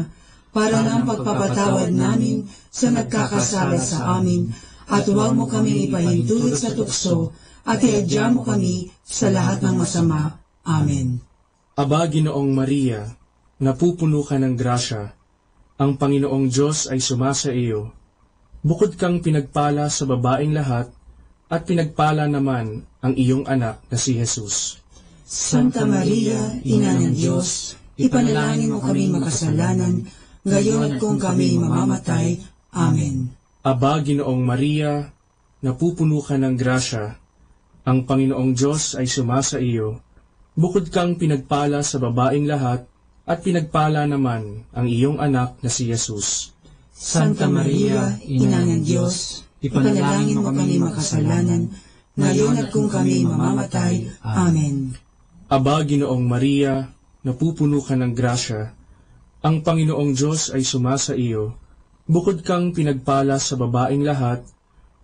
para ng pagpapatawad namin sa nagkakasala sa amin, at huwag mo kami ipahintulot sa tukso, at iadya mo kami sa lahat ng masama. Amen. Aba, Ginoong Maria, napupuno ka ng grasya, ang Panginoong Diyos ay sumasa iyo. Bukod kang pinagpala sa babaeng lahat, at pinagpala naman ang iyong anak na si Jesus. Santa Maria, Ina ng Diyos, ipanalangin mo kami makasalanan, ngayon at kung kami mamamatay. Amen. Aba, Ginoong Maria, napupuno ka ng grasya, ang Panginoong Diyos ay sumasa iyo. Bukod kang pinagpala sa babaeng lahat, at pinagpala naman ang iyong anak na si Jesus. Santa Maria, Ina ng Diyos, ipanalangin mo kami makasalanan, ngayon at kung kami mamamatay. Amen. Aba, Ginoong Maria, napupuno ka ng grasya, ang Panginoong Diyos ay sumasa iyo. Bukod kang pinagpala sa babaeng lahat,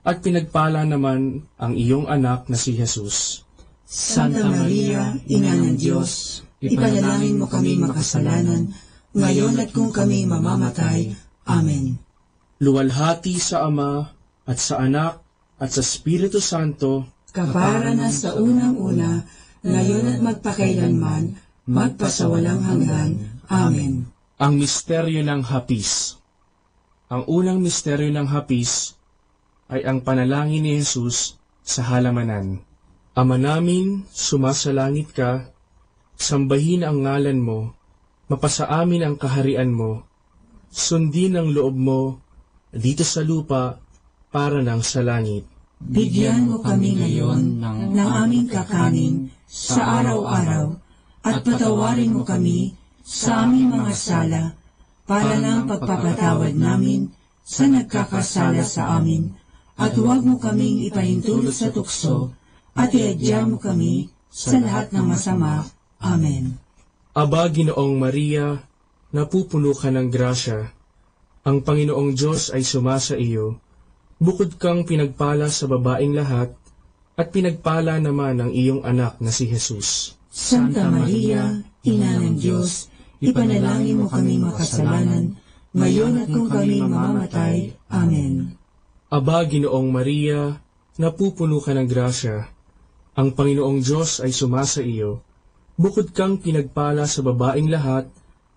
at pinagpala naman ang iyong anak na si Jesus. Santa Maria, Ina ng Diyos, ipanalangin mo kami makasalanan, ngayon at kung kami mamamatay. Amen. Luwalhati sa Ama, at sa Anak, at sa Espiritu Santo, kapara na sa unang-una, ngayon at magpakailanman, magpasawalang hanggan. Amen. Ang misteryo ng hapis. Ang unang misteryo ng hapis ay ang panalangin ni Jesus sa halamanan. Ama namin, sumasalangit ka, sambahin ang ngalan mo, mapasa amin ang kaharian mo, sundin ang loob mo, dito sa lupa, para ng sa langit. Bigyan mo kami ngayon ng aming kakanin sa araw-araw, at patawarin mo kami sa aming mga sala, para ng pagpapatawad namin sa nagkakasala sa amin, at huwag mo kaming ipahintulot sa tukso, at iadya mo kami sa lahat ng masama. Amen. Aba, Ginoong Maria, napupuno ka ng grasya. Ang Panginoong Diyos ay sumasa iyo. Bukod kang pinagpala sa babaeng lahat, at pinagpala naman ang iyong anak na si Jesus. Santa Maria, Ina ng Diyos, ipanalangin mo kami makasalanan, ngayon at kung kami mamamatay. Amen. Aba, Ginoong Maria, napupuno ka ng grasya. Ang Panginoong Diyos ay sumasa iyo. Bukod kang pinagpala sa babaeng lahat,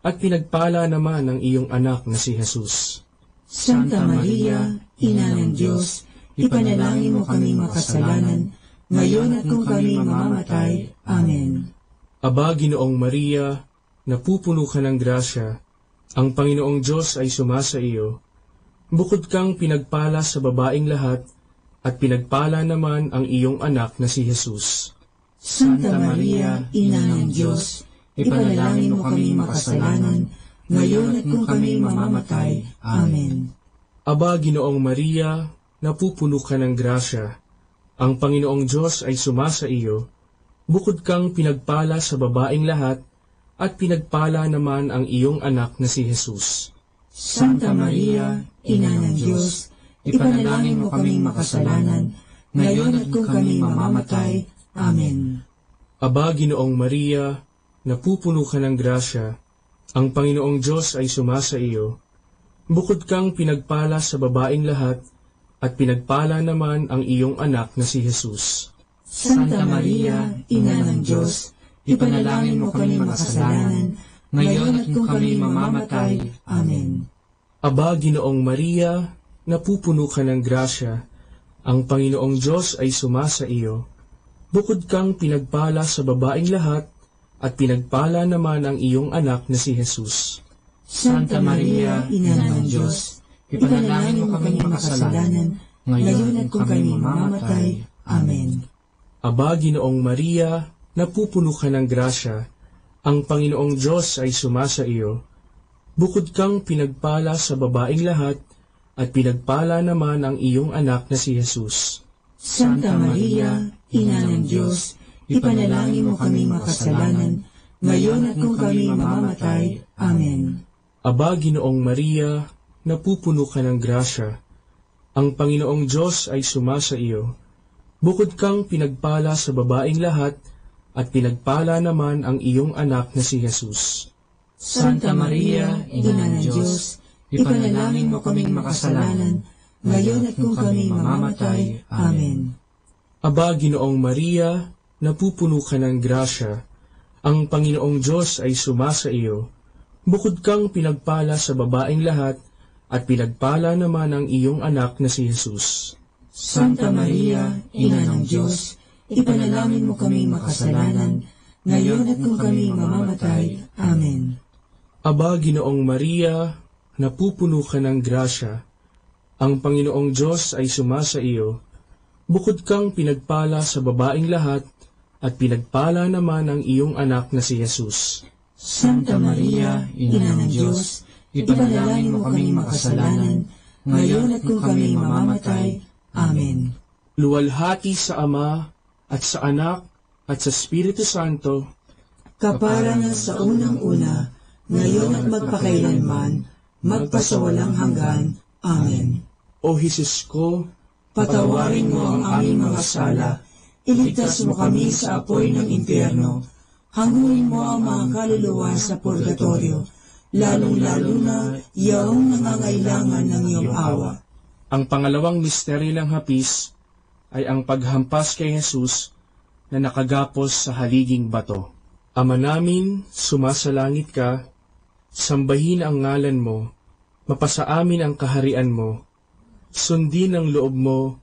at pinagpala naman ang iyong anak na si Jesus. Santa Maria, Ina ng Diyos, ipanalangin mo kami makasalanan, ngayon at kung kami mamamatay. Amen. Aba, Ginoong Maria, napupuno ka ng grasya. Ang Panginoong Diyos ay sumasa iyo. Bukod kang pinagpala sa babaeng lahat, at pinagpala naman ang iyong anak na si Jesus. Santa Maria, Ina ng Diyos, ipanalangin mo kami makasalanan, ngayon at kung kami mamamatay. Amen. Aba, Ginoong Maria, napupuno ka ng grasya. Ang Panginoong Diyos ay sumasa iyo. Bukod kang pinagpala sa babaeng lahat, at pinagpala naman ang iyong anak na si Jesus. Santa Maria, Ina ng Diyos, ipanalangin mo kaming makasalanan, ngayon at kung kami mamamatay. Amen. Aba, Ginoong Maria, napupuno ka ng grasya. Ang Panginoong Diyos ay sumasa iyo. Bukod kang pinagpala sa babaeng lahat, at pinagpala naman ang iyong anak na si Jesus. Santa Maria, Ina ng Diyos, ipanalangin mo kami makasalanan, ngayon at kung kami mamamatay. Amen. Aba, Ginoong Maria, napupuno ka ng grasya. Ang Panginoong Diyos ay sumasa iyo. Bukod kang pinagpala sa babaeng lahat, at pinagpala naman ang iyong anak na si Jesus. Santa Maria, Ina ng Diyos, ipanalangin mo kami makasalanan, ngayon at kung kami mamamatay. Amen. Aba, Ginoong Maria, napupuno ka ng grasya. Ang Panginoong Diyos ay sumasa iyo. Bukod kang pinagpala sa babaeng lahat, at pinagpala naman ang iyong anak na si Jesus. Santa Maria, Ina ng Diyos, ipanalangin mo kami makasalanan, ngayon at kung kami mamamatay. Amen. Aba, Ginoong Maria, napupuno ka ng grasya. Ang Panginoong Diyos ay sumasa iyo. Bukod kang pinagpala sa babaeng lahat, at pinagpala naman ang iyong anak na si Jesus. Santa Maria, Ina ng Diyos, ipanalangin mo kaming makasalanan, ngayon at kung kami mamamatay. Amen. Aba, Ginoong Maria, napupuno ka ng grasya. Ang Panginoong Diyos ay sumasa iyo. Bukod kang pinagpala sa babaeng lahat, at pinagpala naman ang iyong anak na si Jesus. Santa Maria, Ina ng Diyos, ipanalangin mo kaming makasalanan, ngayon at kung kami mamamatay. Amen. Aba, Ginoong Maria, napupuno ka ng grasya. Ang Panginoong Diyos ay sumasa iyo. Bukod kang pinagpala sa babaeng lahat, at pinagpala naman ang iyong anak na si Jesus. Santa Maria, Ina ng Diyos, ipanalangin mo kaming makasalanan, ngayon at kung kami mamamatay. Amen. Luwalhati sa Ama, at sa Anak, at sa Espiritu Santo, kaparangan sa unang-una, ngayon at magpakailanman, magpasawalang hanggan. Amen. O Jesus ko, patawarin mo ang aming mga sala, iligtas mo kami sa apoy ng impyerno, hanguin mo ang mga kaluluwa sa purgatorio, lalong-lalo na yaong nangangailangan ng iyong awa. Ang pangalawang misteryo ng hapis ay ang paghampas kay Jesus na nakagapos sa haliging bato. Ama namin, sumasalangit ka, sambahin ang ngalan mo, mapasa amin ang kaharian mo, sundin ang loob mo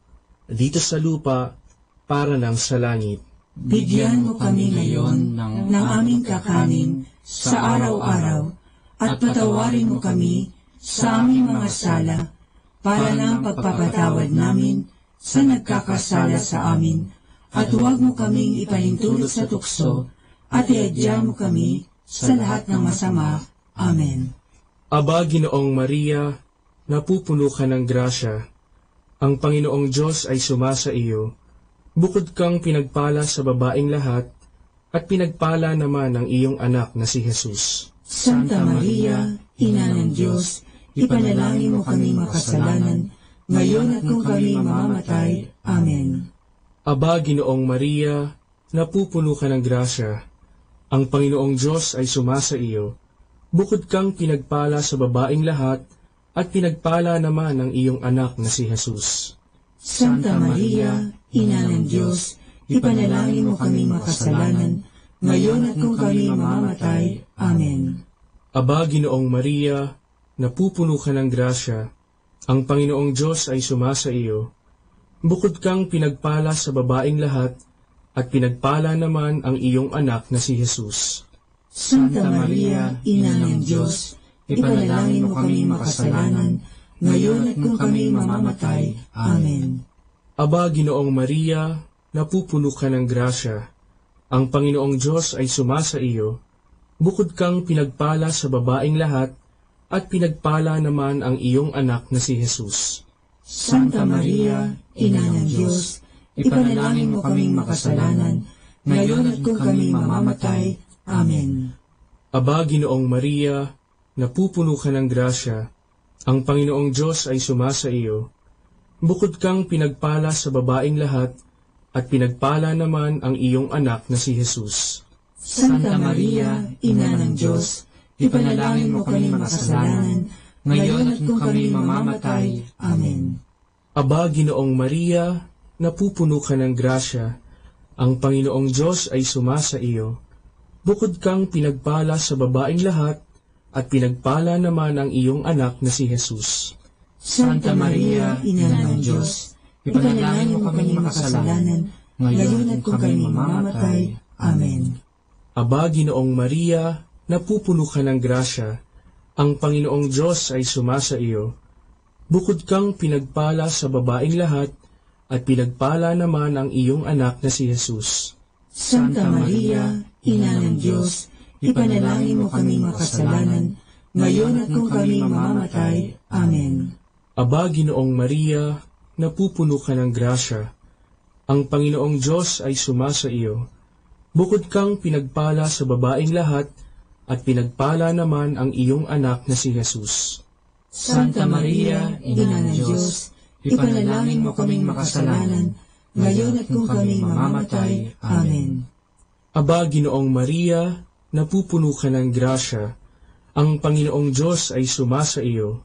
dito sa lupa para nang sa langit. Bigyan mo kami ngayon ng aming kakanin sa araw-araw, at patawarin mo kami sa aming mga sala, para ng pagpapatawad namin sa nagkakasala sa amin, at huwag mo kaming ipahintulot sa tukso, at iadya mo kami sa lahat ng masama. Amen. Aba, Ginoong Maria, napupuno ka ng grasya. Ang Panginoong Diyos ay sumasa iyo. Bukod kang pinagpala sa babaeng lahat, at pinagpala naman ang iyong anak na si Jesus. Santa Maria, Ina ng Diyos, ipanalangin mo kami makasalanan, ngayon at kung kami mamamatay. Amen. Aba, Ginoong Maria, napupuno ka ng grasya. Ang Panginoong Diyos ay sumasa iyo. Bukod kang pinagpala sa babaing lahat, at pinagpala naman ang iyong anak na si Jesus. Santa Maria, Ina ng Diyos, ipanalangin mo kami makasalanan, ngayon at kung kami mamamatay. Amen. Aba, Ginoong Maria, napupuno ka ng grasya. Ang Panginoong Diyos ay sumasa iyo. Bukod kang pinagpala sa babaing lahat, at pinagpala naman ang iyong anak na si Jesus. Santa Maria, Ina ng Diyos, ipanalangin mo kami makasalanan, ngayon at kung kami mamamatay. Amen. Aba, Ginoong Maria, napupuno ka ng grasya. Ang Panginoong Diyos ay sumasa iyo. Bukod kang pinagpala sa babaing lahat, at pinagpala naman ang iyong anak na si Jesus. Santa Maria, Ina ng Diyos, ipanalangin mo kaming makasalanan, ngayon at kung kami mamamatay. Amen. Aba, Ginoong Maria, napupuno ka ng grasya. Ang Panginoong Diyos ay sumasa iyo. Bukod kang pinagpala sa babaing lahat, at pinagpala naman ang iyong anak na si Jesus. Santa Maria, Ina ng Diyos, ipanalangin mo kami makasalanan, ngayon at kung kami mamamatay. Amen. Aba, Ginoong Maria, napupuno ka ng grasya. Ang Panginoong Diyos ay sumasa iyo. Bukod kang pinagpala sa babaing lahat, at pinagpala naman ang iyong anak na si Jesus. Santa Maria, Ina ng Diyos, ipanalangin mo kami makasalanan, ngayon at kung kami mamamatay. Amen. Aba, Ginoong Maria, napupuno ka ng grasya. Ang Panginoong Diyos ay sumasa iyo. Bukod kang pinagpala sa babaing lahat, at pinagpala naman ang iyong anak na si Jesus. Santa Maria, Ina ng Diyos, ipanalangin mo kami makasalanan, ngayon at kung kami mamamatay. Amen. Aba, Ginoong Maria, napupuno ka ng grasya. Ang Panginoong Diyos ay sumasa iyo. Bukod kang pinagpala sa babaing lahat, at pinagpala naman ang iyong anak na si Jesus. Santa Maria, Ina ng Diyos, ipanalangin mo kaming makasalanan, ngayon at kung kami mamamatay. Amen. Aba, Ginoong Maria, napupuno ka ng grasya. Ang Panginoong Diyos ay sumasa iyo.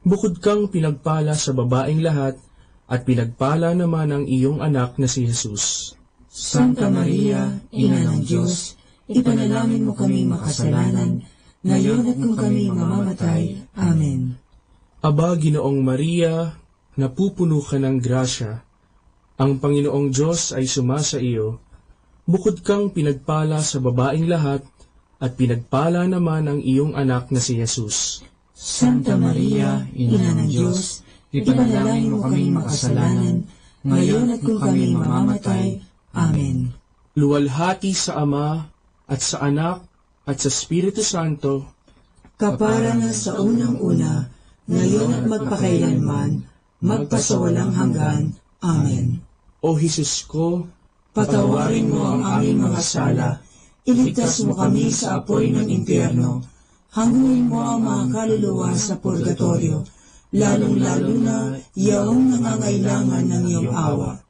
Bukod kang pinagpala sa babaing lahat, at pinagpala naman ang iyong anak na si Jesus. Santa Maria, Ina ng Diyos, ipanalangin mo kami makasalanan, ngayon at kung kami mamamatay. Amen. Aba, Ginoong Maria, napupuno ka ng grasya. Ang Panginoong Diyos ay sumasa iyo. Bukod kang pinagpala sa babaing lahat, at pinagpala naman ang iyong anak na si Jesus. Santa Maria, Ina ng Diyos, ipanalangin mo kami makasalanan, ngayon at kung kami mamamatay. Amen. Luwalhati sa Ama, at sa Anak, at sa Espiritu Santo, kapara na sa unang-una, ngayon at magpakailanman, magpasawalang hanggan. Amen. O Jesus ko, patawarin mo ang aming mga sala, iligtas mo kami sa apoy ng impyerno, hanguin mo ang mga kaluluwa sa purgatorio, lalong-lalo na yaong nangangailangan ng iyong awa.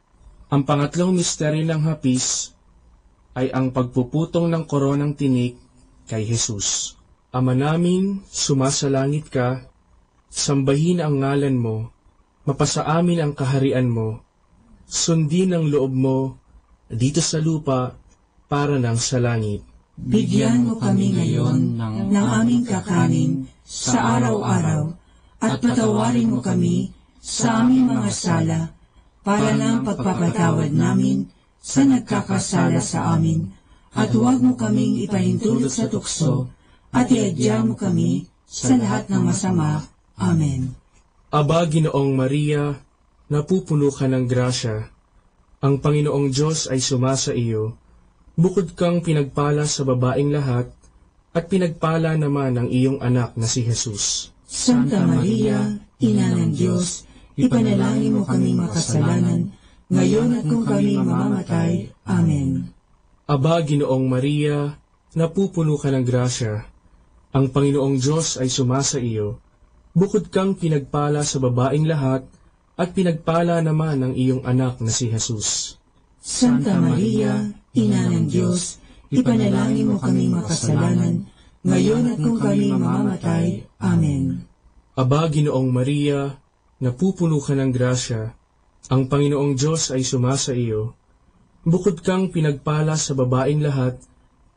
Ang pangatlong misteryo ng hapis ay ang pagpuputong ng koronang tinik kay Jesus. Ama namin, sumasalangit ka, sambahin ang ngalan mo, mapasa amin ang kaharian mo, sundin ang loob mo dito sa lupa para ng sa langit. Bigyan mo kami ngayon ng aming kakanin sa araw-araw, at patawarin mo kami sa aming mga sala, para ng pagpapatawad namin sa nagkakasala sa amin, at huwag mo kaming ipahintulot sa tukso, at iadya mo kami sa lahat ng masama. Amen. Aba, Ginoong Maria, napupuno ka ng grasya. Ang Panginoong Diyos ay sumasa iyo. Bukod kang pinagpala sa babaing lahat, at pinagpala naman ang iyong anak na si Jesus. Santa Maria, Ina ng Diyos, ipanalangin mo kami makasalanan, ngayon at kung kami mamamatay. Amen. Aba, Ginoong Maria, napupuno ka ng grasya. Ang Panginoong Diyos ay sumasa iyo. Bukod kang pinagpala sa babaing lahat, at pinagpala naman ang iyong anak na si Jesus. Santa Maria, Ina ng Diyos, ipanalangin mo kaming makasalanan, ngayon at kung kami mamamatay. Amen. Aba, Ginoong Maria, napupuno ka ng grasya. Ang Panginoong Diyos ay sumasa iyo. Bukod kang pinagpala sa babaing lahat,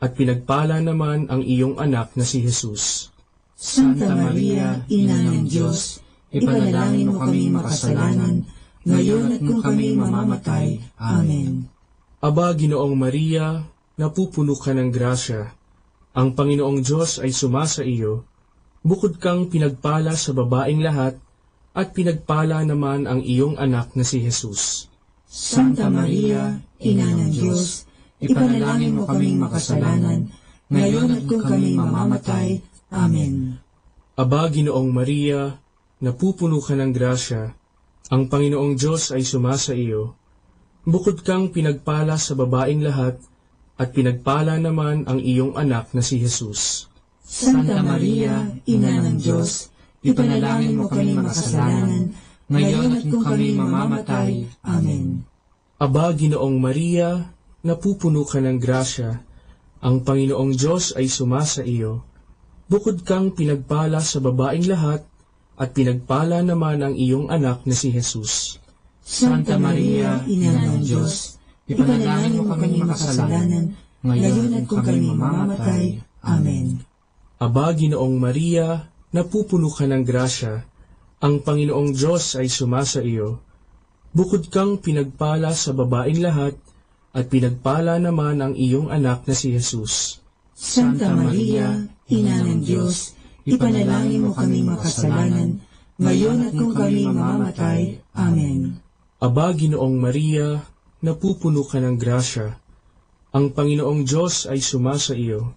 at pinagpala naman ang iyong anak na si Jesus. Santa Maria, Ina ng Diyos, ipanalangin mo kaming makasalanan, ngayon at kung kami mamamatay. Amen. Aba, Ginoong Maria, napupuno ka ng grasya. Ang Panginoong Diyos ay sumasa iyo. Bukod kang pinagpala sa babaing lahat, at pinagpala naman ang iyong anak na si Jesus. Santa Maria, Ina ng Diyos, ipanalangin mo kaming makasalanan, ngayon at kung kami mamamatay. Amen. Aba, Ginoong Maria, napupuno ka ng grasya. Ang Panginoong Diyos ay sumasa iyo. Bukod kang pinagpala sa babaing lahat, at pinagpala naman ang iyong anak na si Jesus. Santa Maria, Ina ng Diyos, ipanalangin mo kaming makasalanan, ngayon at kung kami mamamatay. Amen. Aba, Ginoong Maria, napupuno ka ng grasya. Ang Panginoong Diyos ay sumasa iyo. Bukod kang pinagpala sa babaing lahat, at pinagpala naman ang iyong anak na si Jesus. Santa Maria, Ina ng Diyos, ipanalangin mo kaming makasalanan, ngayon at kung kami mamamatay. Amen. Aba, Ginoong Maria, napupuno ka ng grasya. Ang Panginoong Diyos ay sumasa iyo. Bukod kang pinagpala sa babaing lahat, at pinagpala naman ang iyong anak na si Jesus. Santa Maria, Ina ng Diyos, ipanalangin mo kaming makasalanan, ngayon at kung kami mamamatay. Amen. Aba, Ginoong Maria, napupuno ka ng grasya. Ang Panginoong Diyos ay sumasa iyo.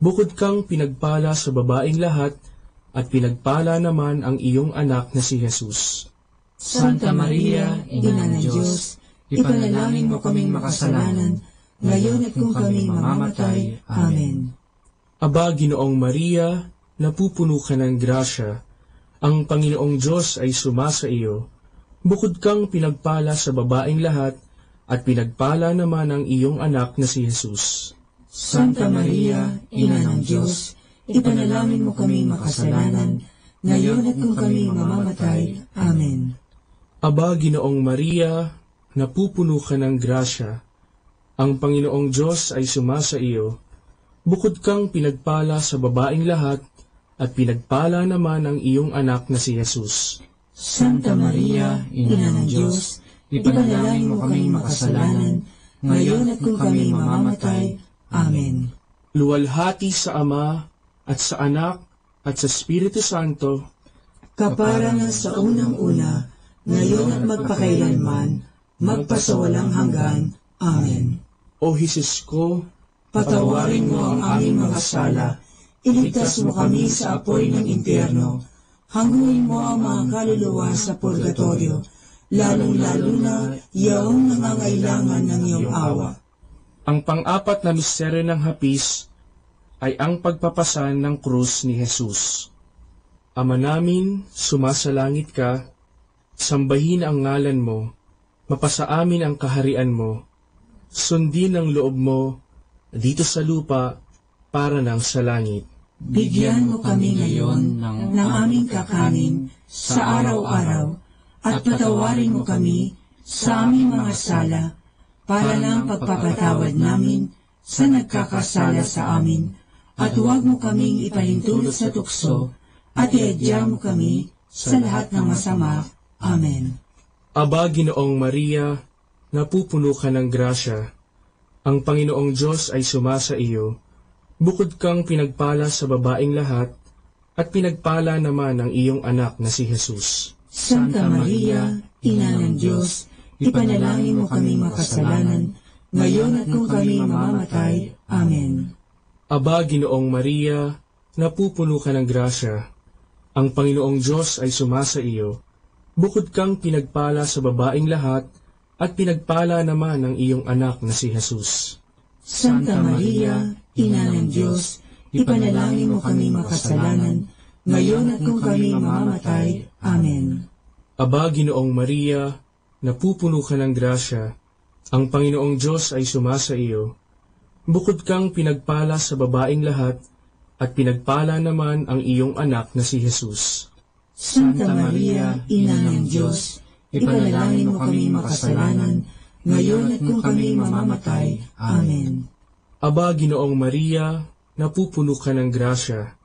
Bukod kang pinagpala sa babaing lahat, at pinagpala naman ang iyong anak na si Jesus. Santa Maria, Ina ng Diyos, ipanalangin mo kaming makasalanan, ngayon at kung kami mamamatay. Amen. Aba, Ginoong Maria, napupuno ka ng grasya. Ang Panginoong Diyos ay sumasa iyo. Bukod kang pinagpala sa babaing lahat, at pinagpala naman ang iyong anak na si Jesus. Santa Maria, Ina ng Diyos, ipanalangin mo kaming makasalanan, ngayon at kung kami mamamatay. Amen. Aba, Ginoong Maria, napupuno ka ng grasya. Ang Panginoong Diyos ay sumasa iyo. Bukod kang pinagpala sa babaing lahat, at pinagpala naman ang iyong anak na si Jesus. Santa Maria, Ina ng Diyos, ipanalangin mo kaming makasalanan, ngayon at kung kami mamamatay. Amen. Luwalhati sa Ama, at sa Anak, at sa Espiritu Santo, kaparangan sa unang-una, ngayon at magpakailanman, magpasawalang hanggan. Amen. O Jesus ko, patawarin mo ang aming mga sala, iligtas mo kami sa apoy ng impyerno, hanguin mo ang mga kaluluwa sa purgatorio, lalong-lalo na yaong nangangailangan ng iyong awa. Ang pang-apat na misteryo ng hapis ay ang pagpapasan ng krus ni Jesus. Ama namin, sumasalangit ka, sambahin ang ngalan mo, mapasa amin ang kaharian mo, sundin ang loob mo dito sa lupa para nang sa langit. Bigyan mo kami ngayon ng aming kakanin sa araw-araw, at patawarin mo kami sa aming mga sala, para ng pagpapatawad namin sa nagkakasala sa amin, at huwag mo kaming ipahintulot sa tukso, at iadya mo kami sa lahat ng masama. Amen. Aba, Ginoong Maria, napupuno ka ng grasya. Ang Panginoong Diyos ay sumasa iyo. Bukod kang pinagpala sa babaing lahat, at pinagpala naman ang iyong anak na si Jesus. Santa Maria, Ina ng Diyos, ipanalangin mo kaming makasalanan, ngayon at kung kami mamamatay. Amen. Aba, Ginoong Maria, napupuno ka ng grasya. Ang Panginoong Diyos ay sumasa iyo. Bukod kang pinagpala sa babaing lahat, at pinagpala naman ang iyong anak na si Jesus. Santa Maria, Ina ng Diyos, ipanalangin mo kami makasalanan, ngayon at kung kami mamamatay. Amen. Aba, Ginoong Maria, napupuno ka ng grasya, ang Panginoong Diyos ay sumasa iyo. Bukod kang pinagpala sa babaeng lahat, at pinagpala naman ang iyong anak na si Jesus. Santa Maria, Ina ng Diyos, ipanalangin mo kami makasalanan, ngayon at kung kami mamamatay. Amen. Aba, Ginoong Maria, napupuno ka ng grasya,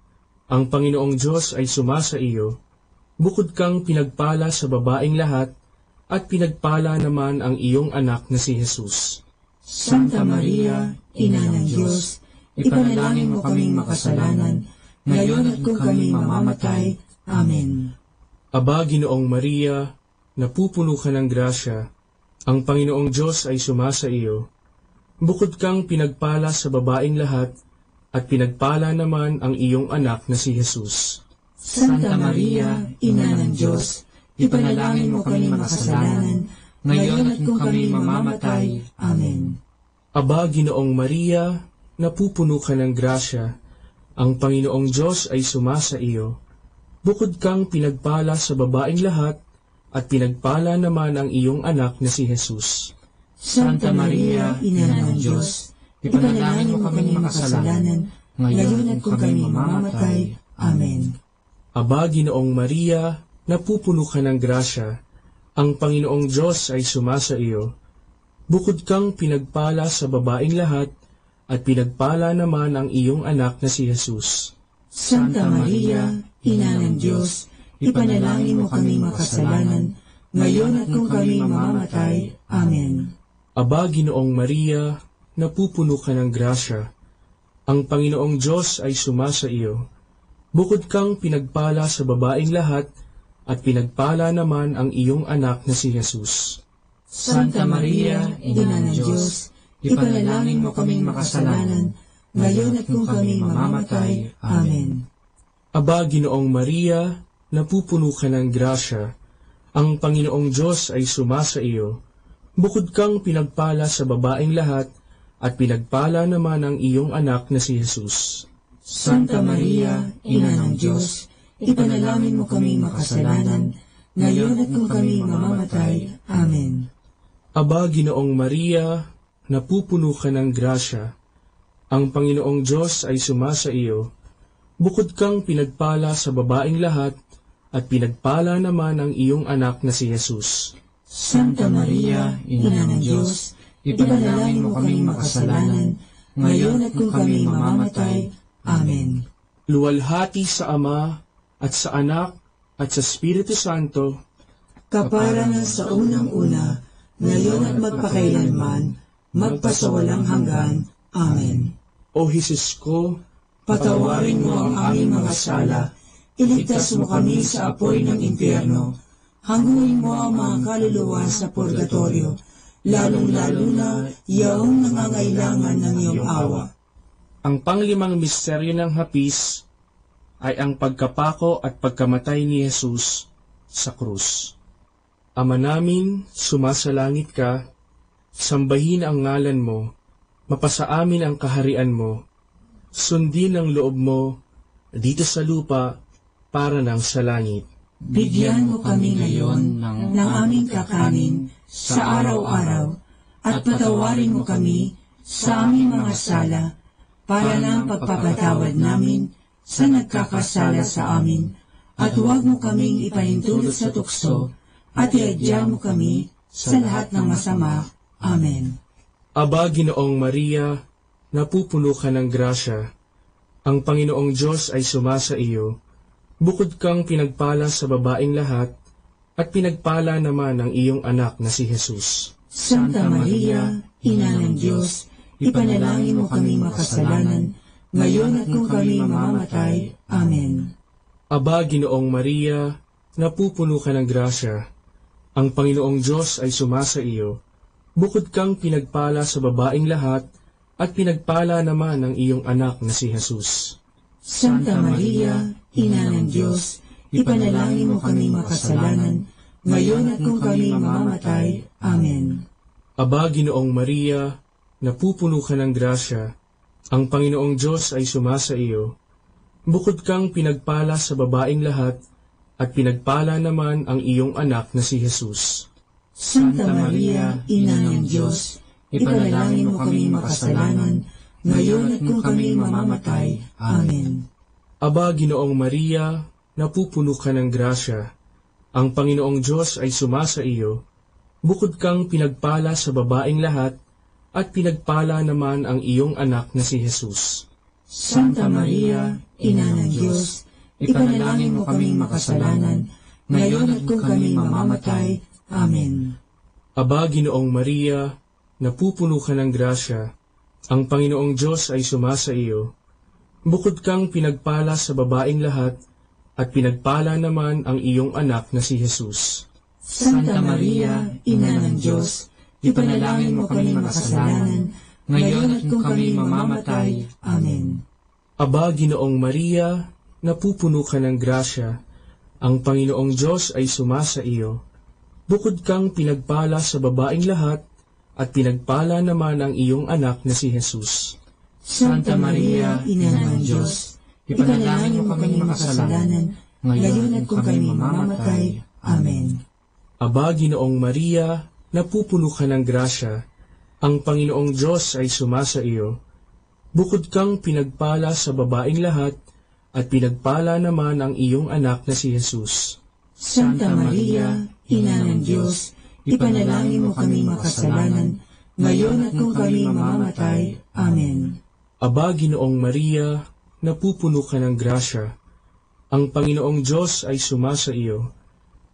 ang Panginoong Diyos ay sumasa iyo. Bukod kang pinagpala sa babaeng lahat, at pinagpala naman ang iyong anak na si Jesus. Santa Maria, Ina ng Diyos, ipanalangin mo kaming makasalanan, ngayon at kung kami mamamatay. Amen. Aba, Ginoong Maria, napupuno ka ng grasya, ang Panginoong Diyos ay sumasa iyo. Bukod kang pinagpala sa babaeng lahat, at pinagpala naman ang iyong anak na si Jesus. Santa Maria, Ina ng Diyos, ipanalangin mo kami makasalanan, ngayon at kung kami mamamatay. Amen. Aba, Ginoong Maria, napupuno ka ng grasya, ang Panginoong Diyos ay sumasa iyo. Bukod kang pinagpala sa babaeng lahat, at pinagpala naman ang iyong anak na si Jesus. Santa Maria, Ina ng Diyos, ipanalangin mo kami makasalanan, ngayon at kung kami mamamatay. Amen. Aba, Ginoong Maria, napupuno ka ng grasya, ang Panginoong Diyos ay sumasa iyo. Bukod kang pinagpala sa babaeng lahat, at pinagpala naman ang iyong anak na si Jesus. Santa Maria, Ina ng Diyos, ipanalangin mo kami makasalanan, ngayon at kung kami mamamatay. Amen. Aba, Ginoong Maria, napupuno ka ng grasya, ang Panginoong Diyos ay sumasa iyo. Bukod kang pinagpala sa babaeng lahat, at pinagpala naman ang iyong anak na si Jesus. Santa Maria, Ina ng Diyos, ipanalangin mo kaming makasalanan, ngayon at kung kami mamamatay. Amen. Aba, Ginoong Maria, napupuno ka ng grasya, ang Panginoong Diyos ay sumasa iyo. Bukod kang pinagpala sa babaeng lahat, at pinagpala naman ang iyong anak na si Jesus. Santa Maria, Ina ng Diyos, ipanalangin mo kaming makasalanan, ngayon at kung kami mamamatay. Amen. Aba, Ginoong Maria, napupuno ka ng grasya, ang Panginoong Diyos ay sumasa iyo. Bukod kang pinagpala sa babaeng lahat, at pinagpala naman ang iyong anak na si Jesus. Santa Maria, Ina ng Diyos, ipanalangin mo kaming makasalanan, ngayon at kung kami mamamatay. Amen. Luwalhati sa Ama, at sa Anak, at sa Espiritu Santo, kapara na sa unang-una, ngayon at magpakailanman, magpasawalang hanggan. Amen. O Jesus ko, patawarin mo ang aming mga sala, iligtas mo kami sa apoy ng impyerno, hanguin mo ang mga kaluluwa sa purgatorio, lalong-lalo na yaong nangangailangan ng iyong awa. Ang panglimang misteryo ng hapis ay ang pagkapako at pagkamatay ni Jesus sa krus. Ama namin, sumasalangit ka, sambahin ang ngalan mo, mapasa amin ang kaharian mo, sundin ang loob mo dito sa lupa para nang sa langit. Bigyan mo kami ngayon ng aming kakanin sa araw-araw, at patawarin mo kami sa aming mga sala, para ng pagpapatawad namin sa nagkakasala sa amin, at huwag mo kaming ipahintulot sa tukso, at iadya mo kami sa lahat ng masama. Amen. Aba, Ginoong Maria, napupuno ka ng grasya, ang Panginoong Diyos ay sumasa iyo. Bukod kang pinagpala sa babaeng lahat, at pinagpala naman ang iyong anak na si Jesus. Santa Maria, Ina ng Diyos, ipanalangin mo kami makasalanan, ngayon at kung kami mamamatay. Amen. Aba, Ginoong Maria, napupuno ka ng grasya, ang Panginoong Diyos ay sumasa iyo. Bukod kang pinagpala sa babaeng lahat, at pinagpala naman ang iyong anak na si Jesus. Santa Maria, Ina ng Diyos, ipanalangin mo kami makasalanan, ngayon at kung kami mamamatay. Amen. Aba, Ginoong Maria, napupuno ka ng grasya, ang Panginoong Diyos ay sumasa iyo. Bukod kang pinagpala sa babaeng lahat, at pinagpala naman ang iyong anak na si Jesus. Santa Maria, Ina ng Diyos, ipanalangin mo kami makasalanan, ngayon at kung kami mamamatay. Amen. Aba, Ginoong Maria, napupuno ka ng grasya, ang Panginoong Diyos ay sumasa iyo. Bukod kang pinagpala sa babaeng lahat, at pinagpala naman ang iyong anak na si Jesus. Santa Maria, Ina ng Diyos, ipanalangin mo kaming makasalanan, ngayon at kung kami mamamatay. Amen. Aba, Ginoong Maria, napupuno ka ng grasya, ang Panginoong Diyos ay sumasa iyo. Bukod kang pinagpala sa babaeng lahat, at pinagpala naman ang iyong anak na si Jesus. Santa Maria, Ina ng Diyos, ipanalangin mo kami makasalanan, ngayon at kung kami mamamatay. Amen. Aba, Ginoong Maria, napupuno ka ng grasya, ang Panginoong Diyos ay sumasa iyo. Bukod kang pinagpala sa babaeng lahat, at pinagpala naman ang iyong anak na si Jesus. Santa Maria, Ina ng Diyos, ipanalangin mo kami makasalanan, ngayon at kung kami mamamatay. Amen. Aba, Ginoong Maria, napupuno ka ng grasya, ang Panginoong Diyos ay sumasa iyo. Bukod kang pinagpala sa babaeng lahat, at pinagpala naman ang iyong anak na si Jesus. Santa Maria, Ina ng Diyos, ipanalangin mo kami makasalanan, ngayon at kung kami mamamatay. Amen. Aba, Ginoong Maria, napupuno ka ng grasya, ang Panginoong Diyos ay sumasa iyo.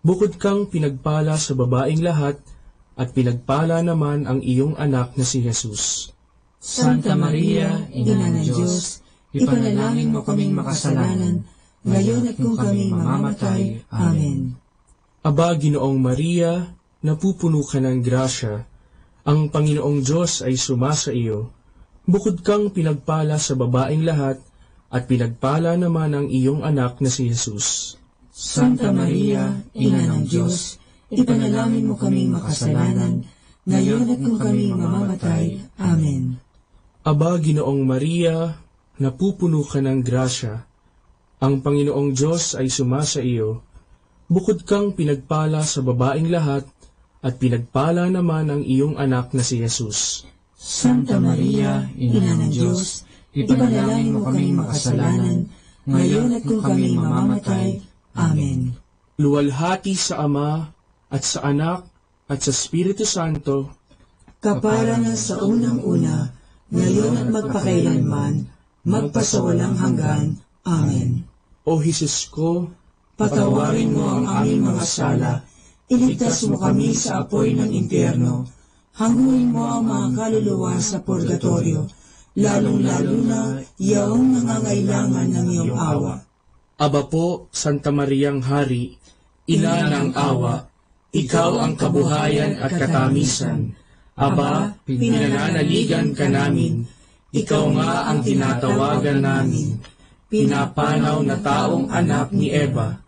Bukod kang pinagpala sa babaeng lahat, at pinagpala naman ang iyong anak na si Jesus. Santa Maria, Ina ng Diyos, ipanalangin mo kaming makasalanan, ngayon at kung kami mamamatay. Amen. Aba, Ginoong Maria, napupuno ka ng grasya, ang Panginoong Diyos ay sumasa iyo. Bukod kang pinagpala sa babaeng lahat, at pinagpala naman ang iyong anak na si Jesus. Santa Maria, Ina ng Diyos, ipanalangin mo kaming makasalanan, ngayon at kung kami mamamatay. Amen. Aba, Ginoong Maria, napupuno ka ng grasya, ang Panginoong Diyos ay sumasa iyo. Bukod kang pinagpala sa babaeng lahat, at pinagpala naman ang iyong anak na si Jesus. Santa Maria, Ina ng Diyos, ipanalangin mo kaming makasalanan, ngayon at kung kami mamamatay. Amen. Luwalhati sa Ama, at sa Anak, at sa Espiritu Santo, kapara na sa unang-una, ngayon at magpakailanman, magpasawalang hanggan. Amen. O Jesus ko, patawarin mo ang aming mga sala, iligtas mo kami sa apoy ng impyerno, hanguin mo ang mga kaluluwa sa purgatorio, lalong-lalo na yaong nangangailangan ng iyong awa. Aba po, Santa Mariang Hari, Ina ng awa, ikaw ang kabuhayan at katamisan. Aba, pinananaligan ka namin, ikaw nga ang tinatawagan namin. Pinapanaw na taong anak ni Eva,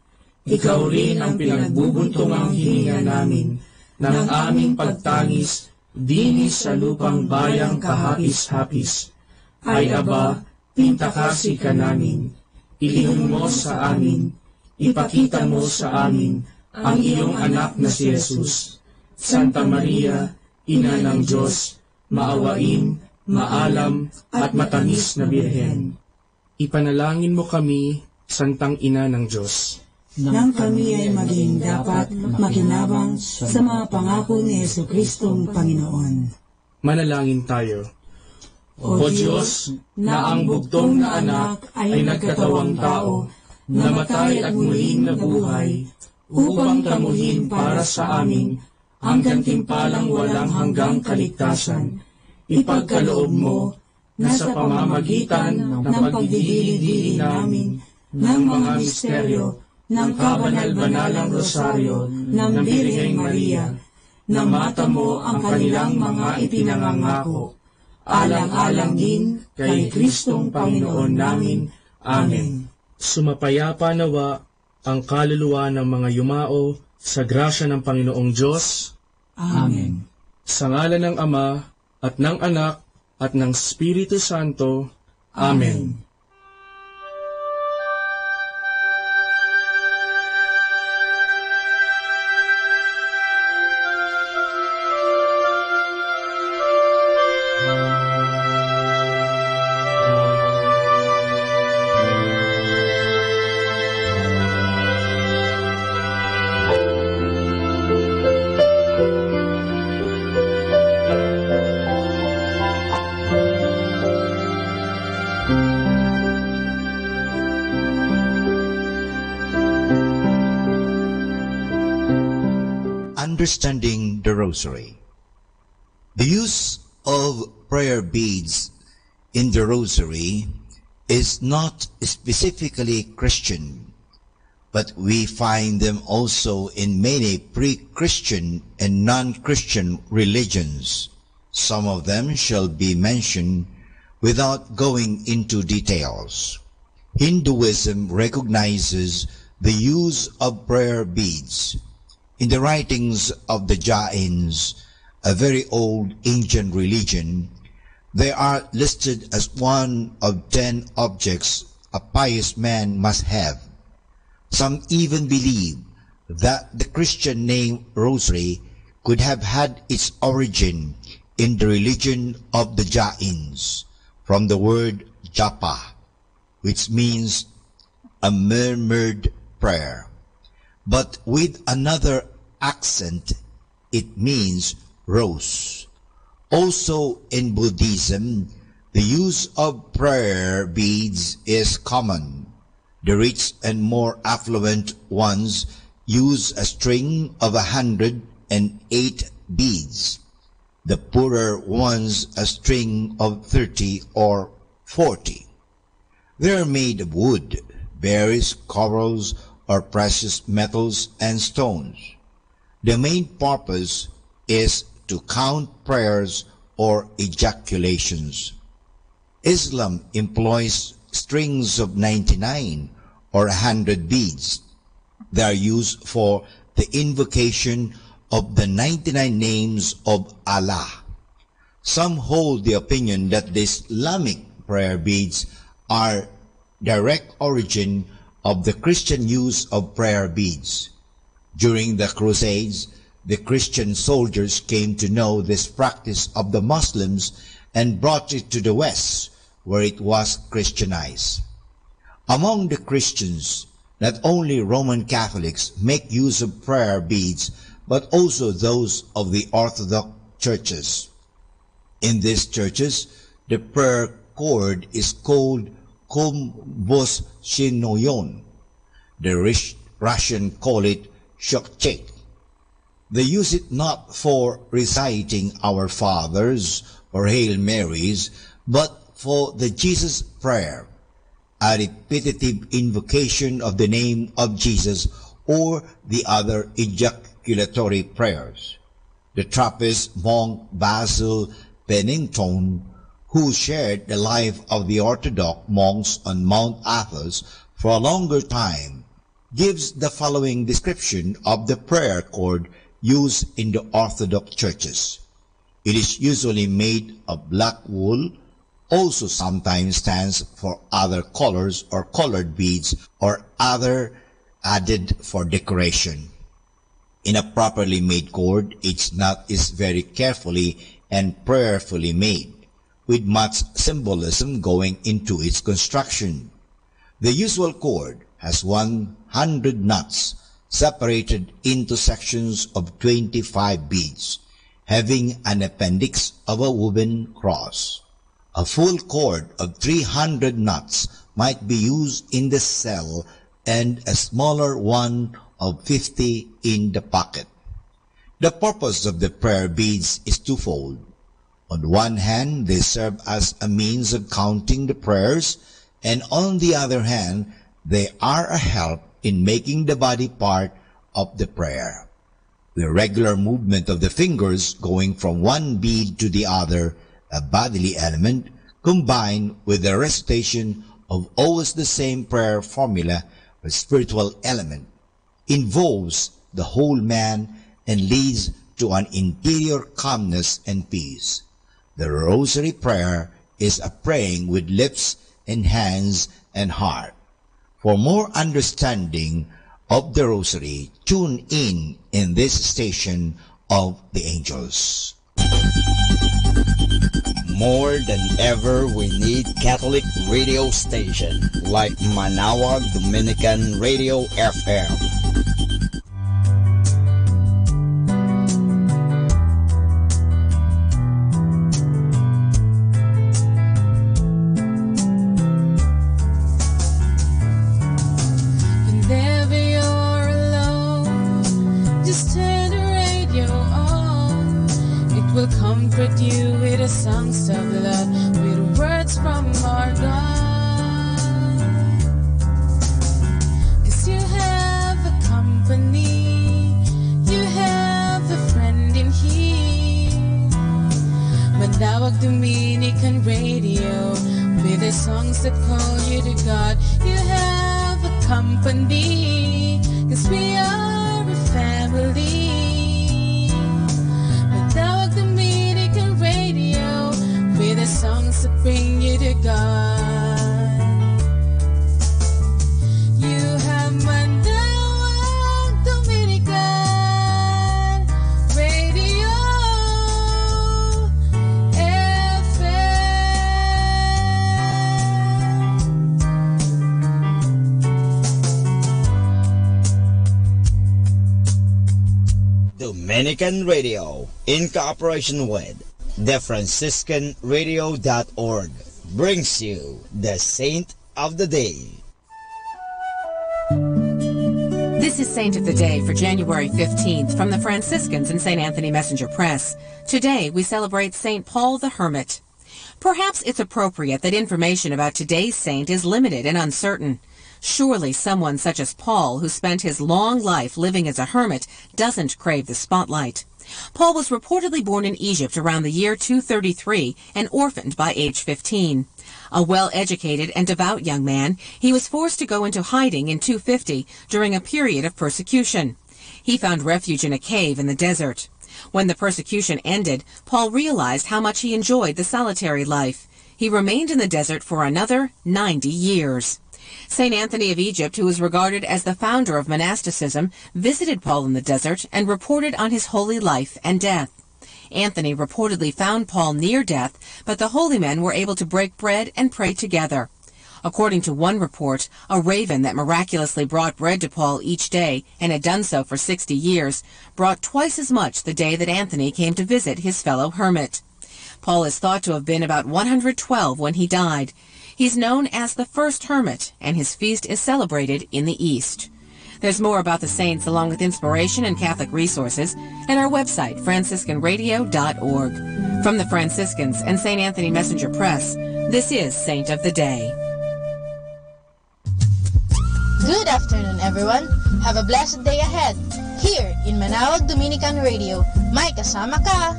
ikaw rin ang pinagbubuntungang hininga namin ng aming pagtangis dinis sa lupang bayang kahapis-hapis. Ay aba, pintakasi ka namin, ilihim mo sa amin, ipakita mo sa amin ang iyong anak na si Jesus. Santa Maria, Ina ng Diyos, maawain, maalam, at matamis na Birhen. Ipanalangin mo kami, Santang Ina ng Diyos, nang kami ay maging dapat makinabang sa mga pangako ni Jesucristong Panginoon. Manalangin tayo. O Diyos, na ang bugtong na anak ay nagkatawang tao, namatay at muling nabuhay, upang tamuhin para sa amin ang gantimpalang walang hanggang kaligtasan. Ipagkaloob mo na sa pamamagitan ng pagdidili-dili namin ng mga misteryo ng kabanal-banalang rosaryo ng Birheng Maria, na mata mo ang kanilang mga ipinangangako, alang-alang din kay Kristong Panginoon namin. Amen. Sumapayapa nawa ang kaluluwa ng mga yumao sa grasya ng Panginoong Diyos. Amen. Sa ngalan ng Ama, at ng Anak, at ng Espiritu Santo. Amen. Understanding the Rosary. The use of prayer beads in the Rosary is not specifically Christian, but we find them also in many pre-Christian and non-Christian religions. Some of them shall be mentioned without going into details. Hinduism recognizes the use of prayer beads. In the writings of the Jains, a very old ancient religion, they are listed as one of 10 objects a pious man must have. Some even believe that the Christian name Rosary could have had its origin in the religion of the Jains, from the word japa, which means a murmured prayer. But with another accent, it means rose. Also in Buddhism, the use of prayer beads is common. The rich and more affluent ones use a string of 108 beads. The poorer ones a string of 30 or 40. They are made of wood, berries, corals, or precious metals and stones. The main purpose is to count prayers or ejaculations. Islam employs strings of 99 or 100 beads. They are used for the invocation of the 99 names of Allah. Some hold the opinion that the Islamic prayer beads are direct origin of the Christian use of prayer beads. During the Crusades, the Christian soldiers came to know this practice of the Muslims and brought it to the West, where it was Christianized. Among the Christians, not only Roman Catholics make use of prayer beads, but also those of the Orthodox churches. In these churches, the prayer cord is called komboshinoyon. The Russian call it shokchek. They use it not for reciting Our Fathers or Hail Marys, but for the Jesus prayer, a repetitive invocation of the name of Jesus or the other ejaculatory prayers. The Trappist monk Basil Pennington, who shared the life of the Orthodox monks on Mount Athos for a longer time, gives the following description of the prayer cord used in the Orthodox churches. It is usually made of black wool, also sometimes stands for other colors or colored beads or other added for decoration. In a properly made cord, each knot is very carefully and prayerfully made, with much symbolism going into its construction. The usual cord has 100 knots separated into sections of 25 beads, having an appendix of a woven cross. A full cord of 300 knots might be used in the cell and a smaller one of 50 in the pocket. The purpose of the prayer beads is twofold. On one hand, they serve as a means of counting the prayers, and on the other hand, they are a help in making the body part of the prayer. The regular movement of the fingers going from one bead to the other, a bodily element, combined with the recitation of always the same prayer formula, a spiritual element, involves the whole man and leads to an interior calmness and peace. The Rosary Prayer is a praying with lips and hands and heart. For more understanding of the Rosary, tune in this station of the angels. More than ever, we need Catholic radio station like Manawag Dominican Radio FM. Whenever you're alone, just turn the radio on. It will comfort you with the songs of love, with words from our God. 'Cause you have a company, you have a friend in here. Manawag Dominican Radio, with the songs that call you to God. You have a company, 'cause we are a family. Manawag Dominican Radio, with the songs that bring you to God. You have Manawag Dominican Radio Dominican Radio, in cooperation with TheFranciscanRadio.org, brings you the Saint of the Day. This is Saint of the Day for January 15th from the Franciscans and St. Anthony Messenger Press. Today we celebrate St. Paul the Hermit. Perhaps it's appropriate that information about today's saint is limited and uncertain. Surely someone such as Paul, who spent his long life living as a hermit, doesn't crave the spotlight. Paul was reportedly born in Egypt around the year 233 and orphaned by age 15. A well-educated and devout young man, he was forced to go into hiding in 250 during a period of persecution. He found refuge in a cave in the desert. When the persecution ended, Paul realized how much he enjoyed the solitary life. He remained in the desert for another 90 years. St. Anthony of Egypt, who is regarded as the founder of monasticism, visited Paul in the desert and reported on his holy life and death. Anthony reportedly found Paul near death, but the holy men were able to break bread and pray together. According to one report, a raven that miraculously brought bread to Paul each day, and had done so for 60 years, brought twice as much the day that Anthony came to visit his fellow hermit. Paul is thought to have been about 112 when he died. He's known as the first hermit, and his feast is celebrated in the East. There's more about the saints along with inspiration and Catholic resources at our website, franciscanradio.org. From the Franciscans and St. Anthony Messenger Press, this is Saint of the Day. Good afternoon, everyone. Have a blessed day ahead. Here in Manawag Dominican Radio, may kasama ka.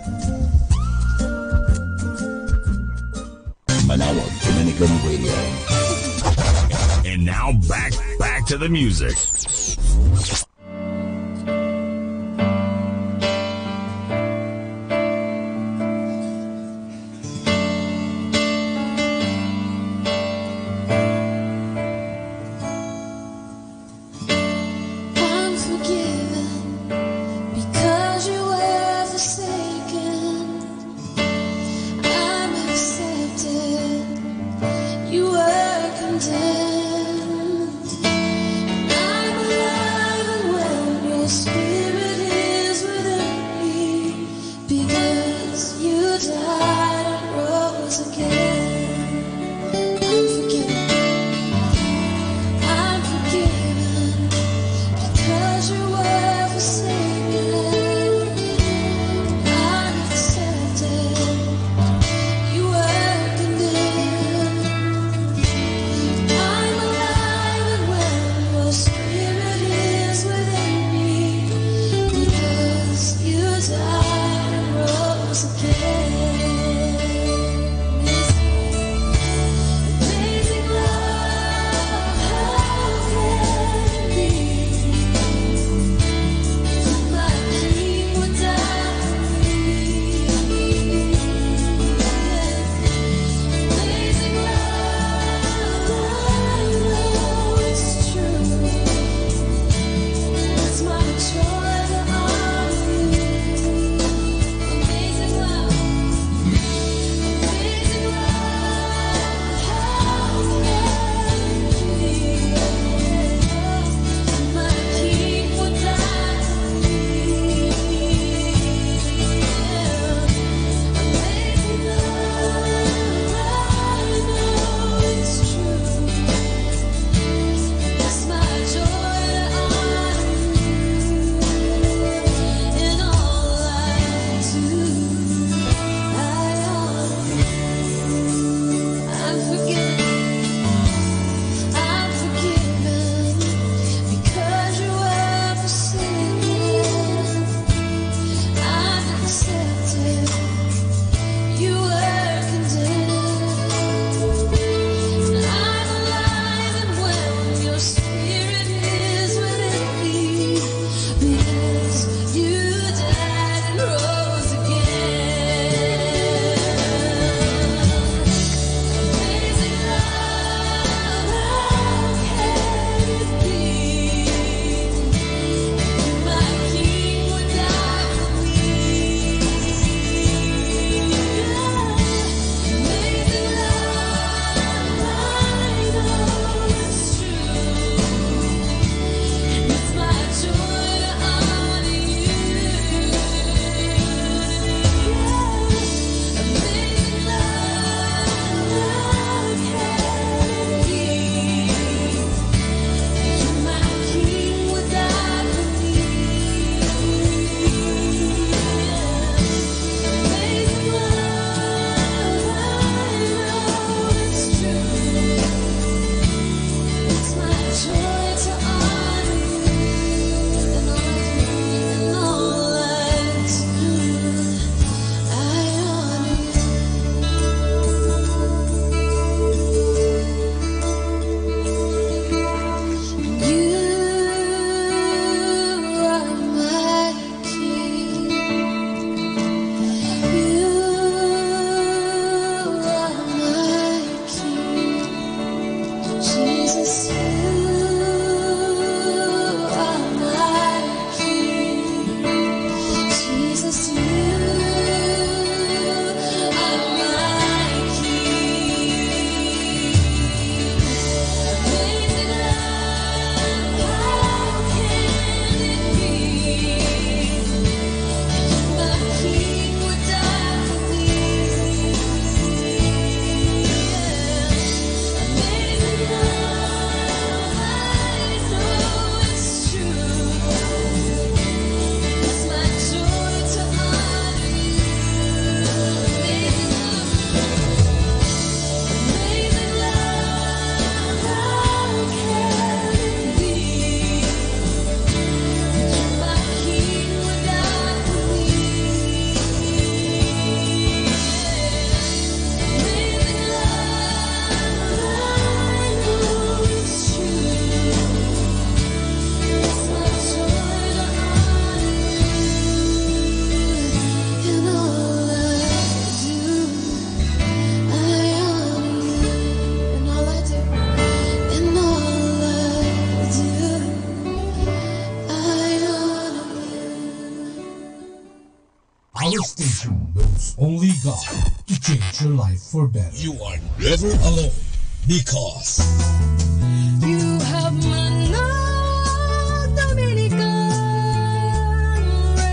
Manawag Dominican Radio. And now back to the music. I'm forgiven because you were forsaken. I'm accepted. You were condemned. I'm alive and station knows only God to change your life for better. You are never alone because You have Manawag Dominican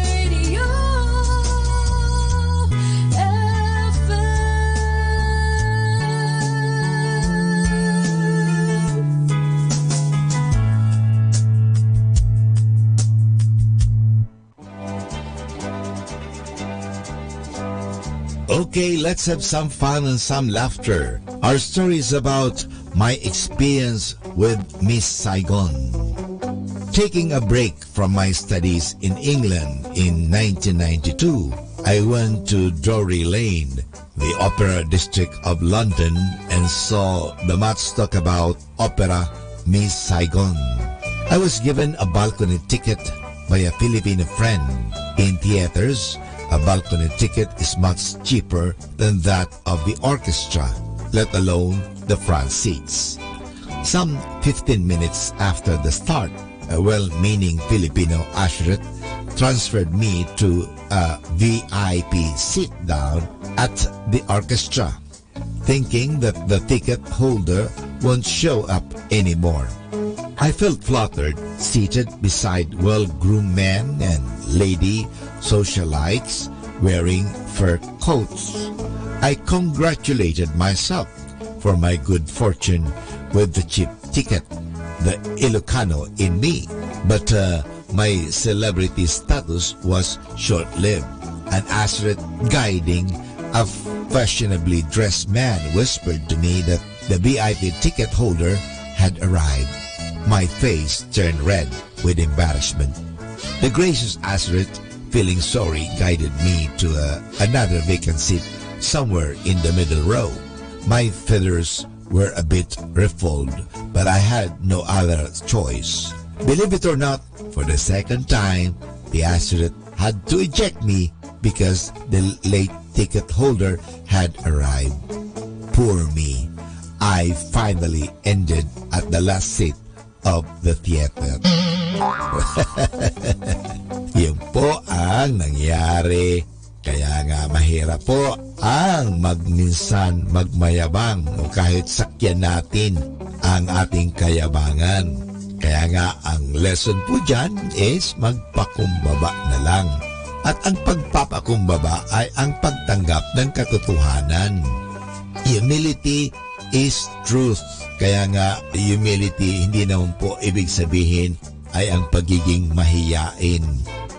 Radio Okay, let's have some fun and some laughter. Our story is about my experience with Miss Saigon. Taking a break from my studies in England in 1992, I went to Drury Lane, the opera district of London, and saw the much talked about opera Miss Saigon. I was given a balcony ticket by a Filipino friend. In theaters, a balcony ticket is much cheaper than that of the orchestra, let alone the front seats. Some 15 minutes after the start, a well-meaning Filipino usher transferred me to a VIP sit-down at the orchestra, thinking that the ticket holder won't show up anymore. I felt flattered, seated beside well-groomed men and lady socialites wearing fur coats. I congratulated myself for my good fortune with the cheap ticket, the Ilocano in me. But my celebrity status was short-lived. An asset guiding a fashionably dressed man whispered to me that the VIP ticket holder had arrived. My face turned red with embarrassment. The gracious Azret, feeling sorry, guided me to another vacant seat somewhere in the middle row. My feathers were a bit ruffled, but I had no other choice. Believe it or not, for the second time, the Azret had to eject me because the late ticket holder had arrived. Poor me. I finally ended at the last seat of the theater. Yun po ang nangyari. Kaya nga mahirap po ang minsan magmayabang o kahit sakyan natin ang ating kayabangan. Kaya nga ang lesson po dyan is magpakumbaba na lang. At ang pagpapakumbaba ay ang pagtanggap ng katotohanan. Humility is truth. Kaya nga, humility hindi naman po ibig sabihin ay ang pagiging mahiyain.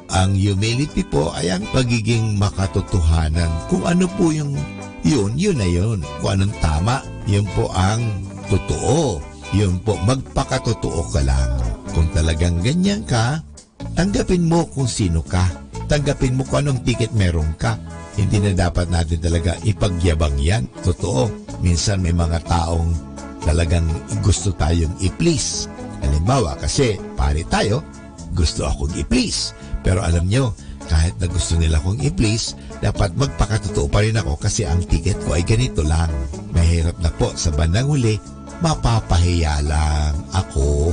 Ang humility po ay ang pagiging makatotohanan. Kung ano po yun na yun. Kung anong tama, yun po ang totoo. Yun po, magpakatotoo ka lang. Kung talagang ganyan ka, tanggapin mo kung sino ka. Tanggapin mo kung anong ticket meron ka. Hindi na dapat natin talaga ipagyabang yan. Totoo, minsan may mga taong talagang gusto tayong i-please. Halimbawa, kasi pare tayo, gusto akong i-please. Pero alam nyo, kahit na gusto nila akong i-please, dapat magpakatotoo pa rin ako kasi ang ticket ko ay ganito lang. Mahirap na po sa bandang huli, mapapahiya lang ako.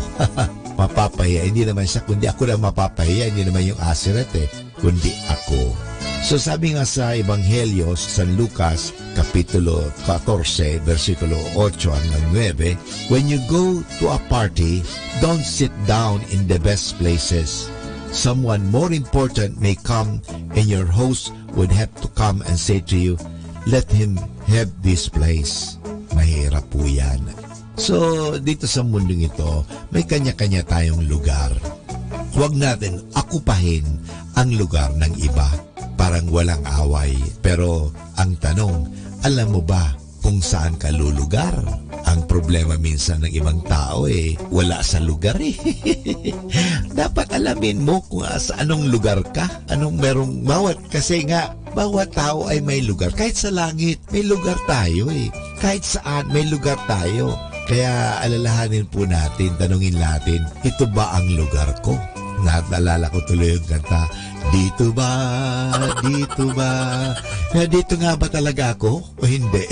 Mapapahiya, hindi naman siya, kundi ako na mapapahiya, hindi naman yung Azret kundi ako. So sabi nga sa Ebanghelyo sa San Lucas Kapitulo 14 versikulo 8 hanggang 9, when you go to a party, don't sit down in the best places. Someone more important may come and your host would have to come and say to you, let him have this place. Mahirap po yan. So dito sa mundong ito, may kanya-kanya tayong lugar. Huwag natin akupahin ang lugar ng iba. Parang walang away. Pero ang tanong, alam mo ba kung saan ka lulugar? Ang problema minsan ng ibang tao wala sa lugar Dapat alamin mo kung sa anong lugar ka, anong merong bawat, kasi nga bawat tao ay may lugar. Kahit sa langit, may lugar tayo Kahit saan, may lugar tayo. Kaya alalahanin po natin, tanungin natin, ito ba ang lugar ko? Naalala ko tuloy yung kanta, dito ba? Dito ba? Dito nga ba talaga ako? O hindi?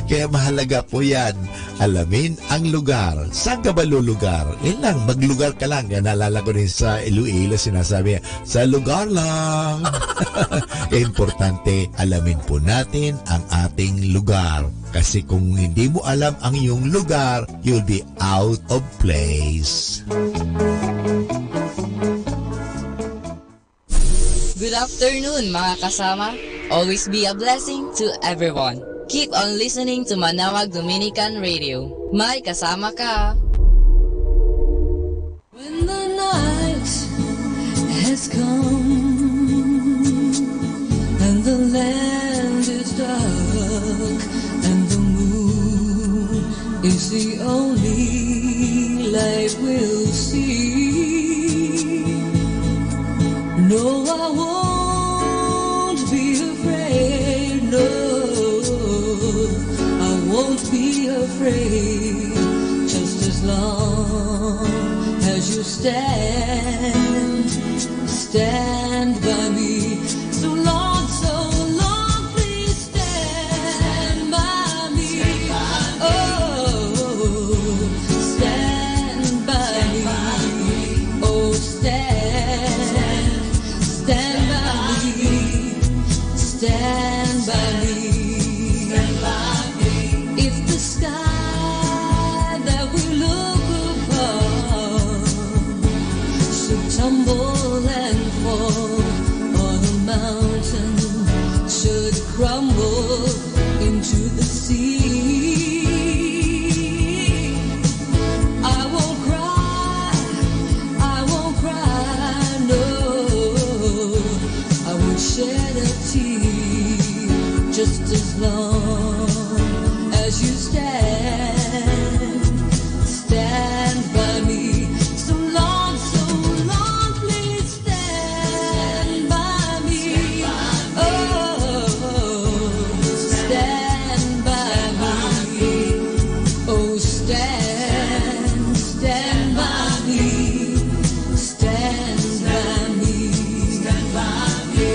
Kaya mahalaga po yan. alamin ang lugar. Saan ka ba lulugar? Yun lang, maglugar ka lang. Yan, naalala ko rin sa Iloilo, sinasabi, sa lugar lang. Importante, alamin po natin ang ating lugar. Kasi kung hindi mo alam ang iyong lugar, you'll be out of place. Good afternoon, mga kasama. Always be a blessing to everyone. Keep on listening to Manawag Dominican Radio. May kasama ka. When the night has come and the land is dark and the moon is the only light we'll see, no, I won't be afraid, no, I won't be afraid, just as long as you stand by me. So Lord, please stand by me. Oh, stand by me. Oh, stand by me. Stand by me. If the sky that we look upon should tumble and fall, or the mountain should crumble into the sea, I won't cry, no, I won't shed a tear, just as long as you stand by me. So Lord, please stand by me. Oh, stand by me. Oh, stand by me. Stand by me. Stand by me.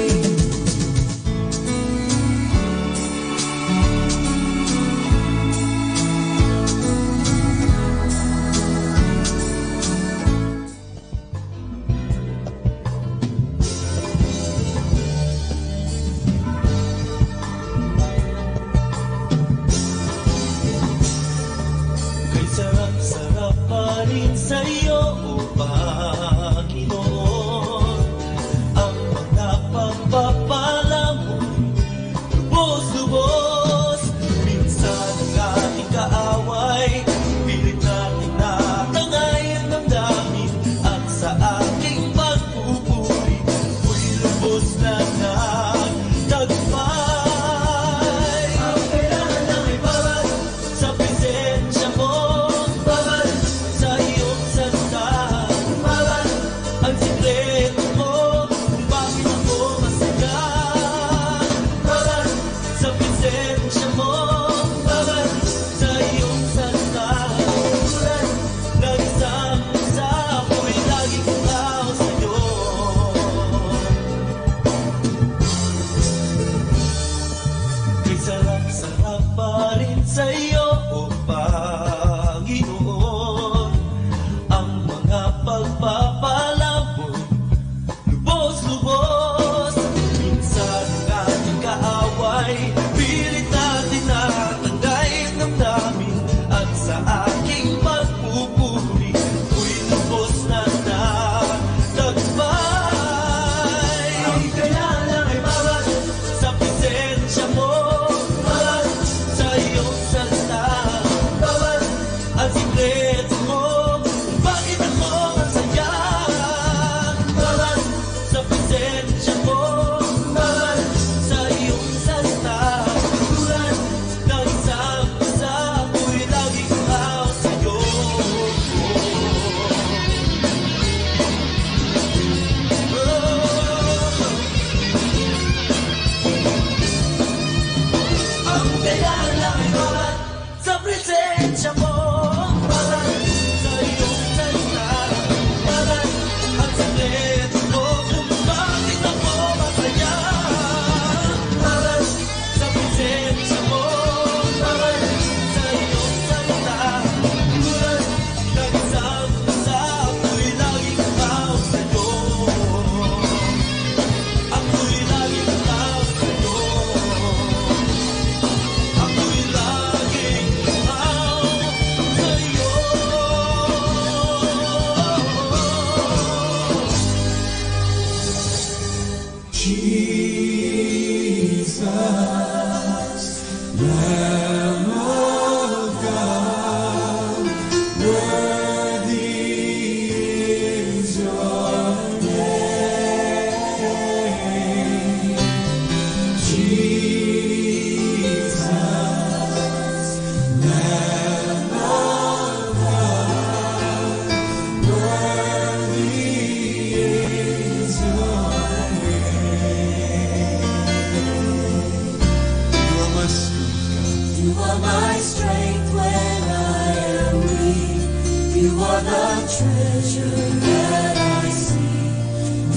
are the treasure that I see.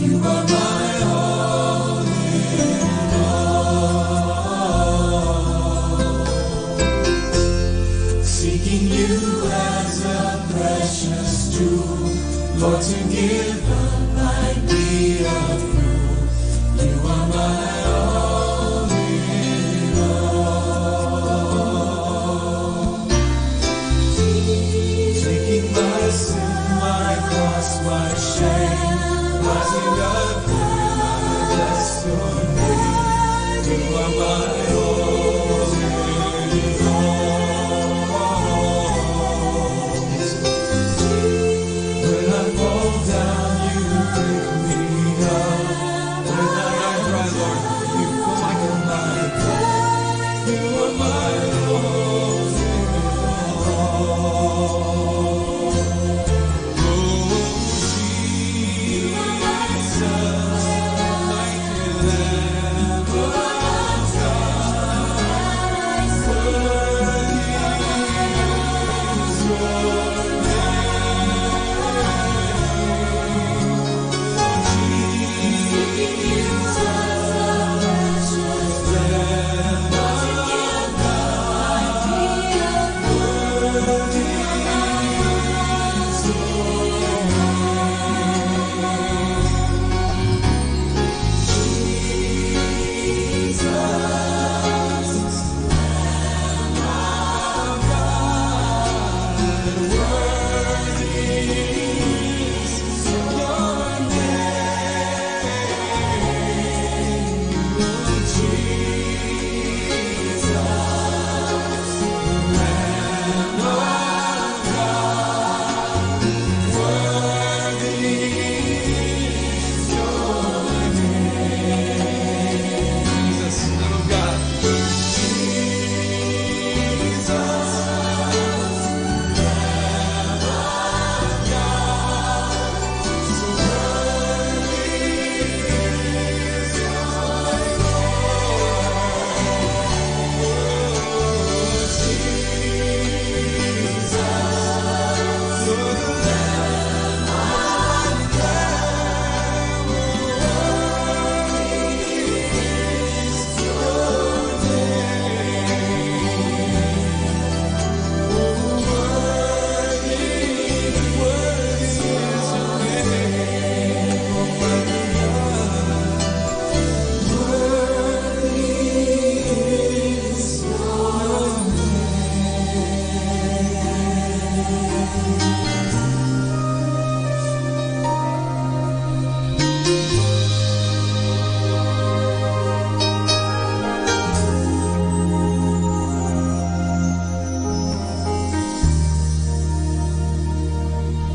You are my all in all. Seeking you as a precious jewel, Lord, to give up might be a fool. You are my all in all. Taking my sin, my cross, my shame, rising up when I bless your name. You are my all in all. When I fall down, you pick me up. When I cry, Lord, you come like a light. You are my all in all. Oh, Jesus, mighty Lamb of God, worthy is your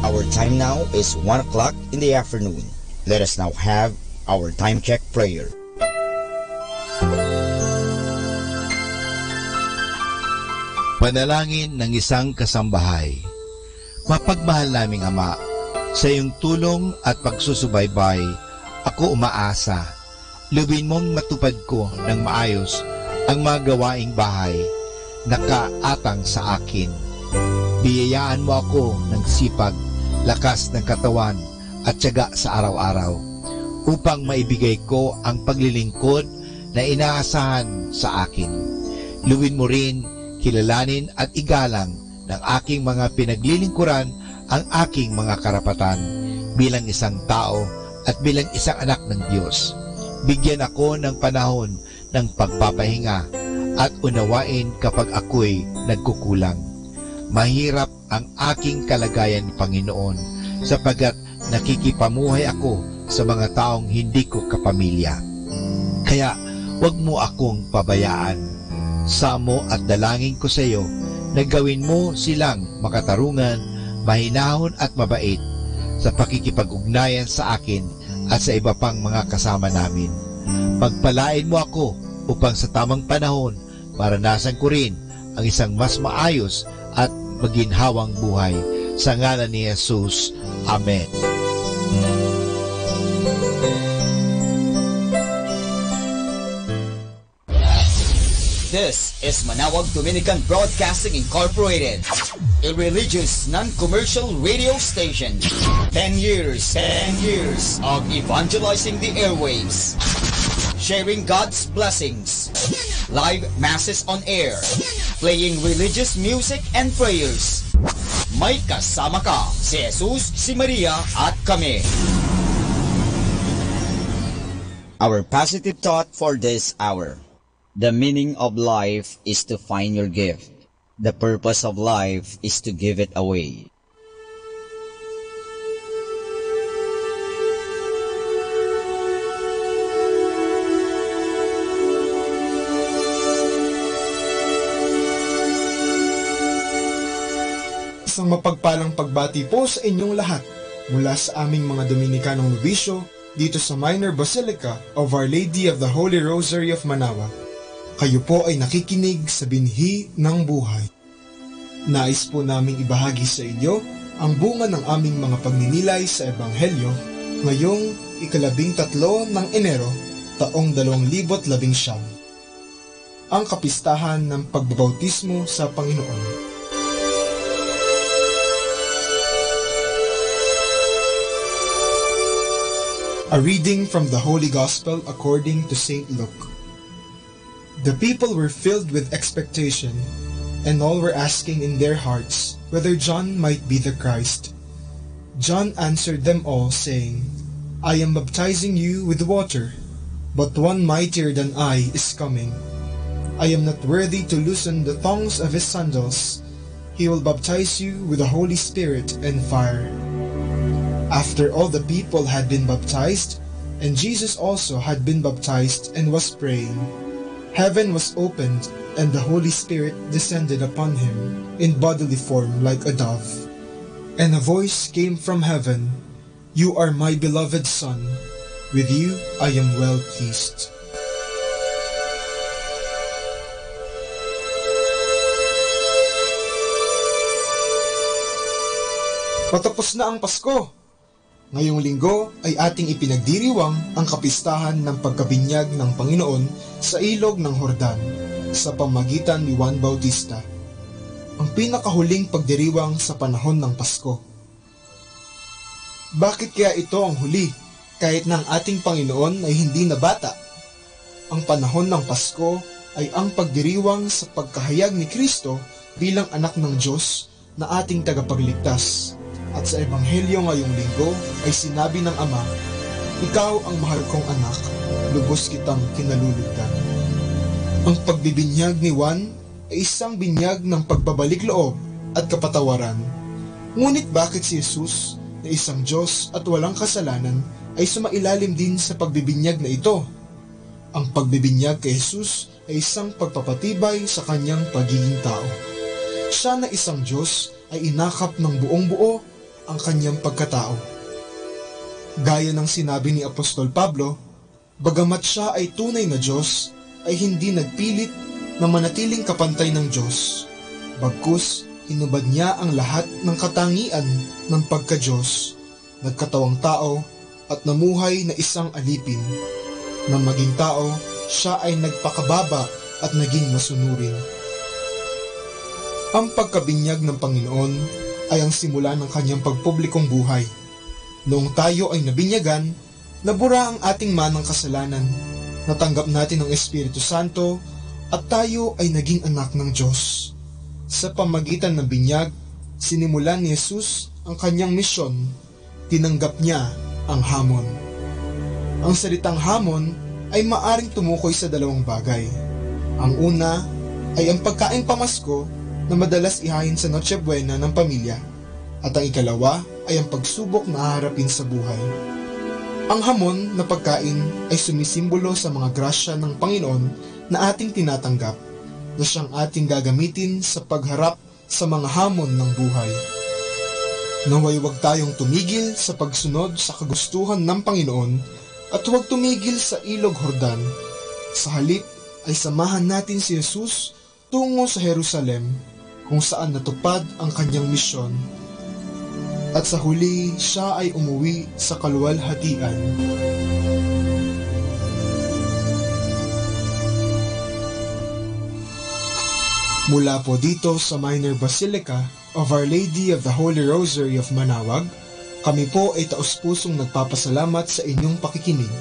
Our time now is 1 o'clock in the afternoon. Let us now have our time check prayer. Panalangin ng isang kasambahay. Mapagmahal naming Ama, sa iyong tulong at pagsusubaybay, ako umaasa. Luwin mong matupad ko ng maayos ang mga gawaing bahay na kaatang sa akin. Biyayaan mo ako ng sipag, lakas ng katawan at tiyaga sa araw-araw upang maibigay ko ang paglilingkod na inaasahan sa akin. Luwin mo rin, kilalanin at igalang ng aking mga pinaglilingkuran ang aking mga karapatan bilang isang tao at bilang isang anak ng Diyos. Bigyan ako ng panahon ng pagpapahinga at unawain kapag ako'y nagkukulang. Mahirap ang aking kalagayan, Panginoon, sapagkat nakikipamuhay ako sa mga taong hindi ko kapamilya. Kaya huwag mo akong pabayaan. Samo at dalangin ko sa iyo na gawin mo silang makatarungan, mahinahon at mabait sa pakikipag-ugnayan sa akin at sa iba pang mga kasama namin. Pagpalain mo ako upang sa tamang panahon maranasan ko rin ang isang mas maayos at maginhawang buhay. Sa ngalan ni Jesus. Amen. This is Manawag Dominican Broadcasting Incorporated, a religious, non-commercial radio station. 10 years of evangelizing the airwaves, sharing God's blessings, live masses on air, playing religious music and prayers. May kasama ka, si Jesus, si Maria, at kami. Our positive thought for this hour. The meaning of life is to find your gift. The purpose of life is to give it away. Isang mapagpalang pagbati po sa inyong lahat mula sa aming mga Dominikanong nobisyo dito sa Minor Basilica of Our Lady of the Holy Rosary of Manawag. Kayo po ay nakikinig sa binhi ng buhay. Nais po naming ibahagi sa inyo ang bunga ng aming mga pagninilay sa Ebanghelyo ngayong 13 ng Enero, taong 2019. Ang kapistahan ng pagbabautismo sa Panginoon. A reading from the Holy Gospel according to St. Luke. The people were filled with expectation, and all were asking in their hearts whether John might be the Christ. John answered them all, saying, I am baptizing you with water, but one mightier than I is coming. I am not worthy to loosen the thongs of his sandals. He will baptize you with the Holy Spirit and fire. After all the people had been baptized, and Jesus also had been baptized and was praying, heaven was opened, and the Holy Spirit descended upon him in bodily form like a dove. And a voice came from heaven, You are my beloved Son, with you I am well pleased. Patapos na ang Pasko. Ngayong linggo ay ating ipinagdiriwang ang kapistahan ng pagkabinyag ng Panginoon sa ilog ng Jordan sa pamagitan ni Juan Bautista, ang pinakahuling pagdiriwang sa panahon ng Pasko. Bakit kaya ito ang huli kahit na ang ating Panginoon ay hindi na bata? Ang panahon ng Pasko ay ang pagdiriwang sa pagkahayag ni Kristo bilang anak ng Diyos na ating tagapagligtas. At sa Ebanghelyo ngayong linggo ay sinabi ng Ama, Ikaw ang mahal kong anak, lubos kitang kinalulugdan. Ang pagbibinyag ni Juan ay isang binyag ng pagbabalik loob at kapatawaran. Ngunit bakit si Jesus, na isang Diyos at walang kasalanan, ay sumailalim din sa pagbibinyag na ito? Ang pagbibinyag kay Jesus ay isang pagpapatibay sa kanyang pagiging tao. Siya na isang Diyos ay inakap ng buong buo ang kanyang pagkatao. Gaya ng sinabi ni Apostol Pablo, bagamat siya ay tunay na Diyos, ay hindi nagpilit na manatiling kapantay ng Diyos. Bagkus, inubad niya ang lahat ng katangian ng pagka-Diyos, nagkatawang tao at namuhay na isang alipin. Nang maging tao, siya ay nagpakababa at naging masunurin. Ang pagkabinyag ng Panginoon ay ang simula ng kanyang pagpublikong buhay. Noong tayo ay nabinyagan, nabura ang ating manang kasalanan, natanggap natin ang Espiritu Santo, at tayo ay naging anak ng Diyos. Sa pamagitan ng binyag, sinimulan ni Jesus ang kanyang misyon, tinanggap niya ang hamon. Ang salitang hamon ay maaring tumukoy sa dalawang bagay. Ang una ay ang pagkain pamasko na madalas ihain sa Noche Buena ng pamilya, at ang ikalawa ay ang pagsubok na haharapin sa buhay. Ang hamon na pagkain ay sumisimbolo sa mga grasya ng Panginoon na ating tinatanggap, na siyang ating gagamitin sa pagharap sa mga hamon ng buhay. Naway huwag tayong tumigil sa pagsunod sa kagustuhan ng Panginoon at huwag tumigil sa ilog Jordan. Sa halip ay samahan natin si Jesus tungo sa Jerusalem, kung saan natupad ang kanyang misyon. At sa huli, siya ay umuwi sa kaluwalhatian. Mula po dito sa Minor Basilica of Our Lady of the Holy Rosary of Manawag, kami po ay taos-pusong nagpapasalamat sa inyong pakikinig.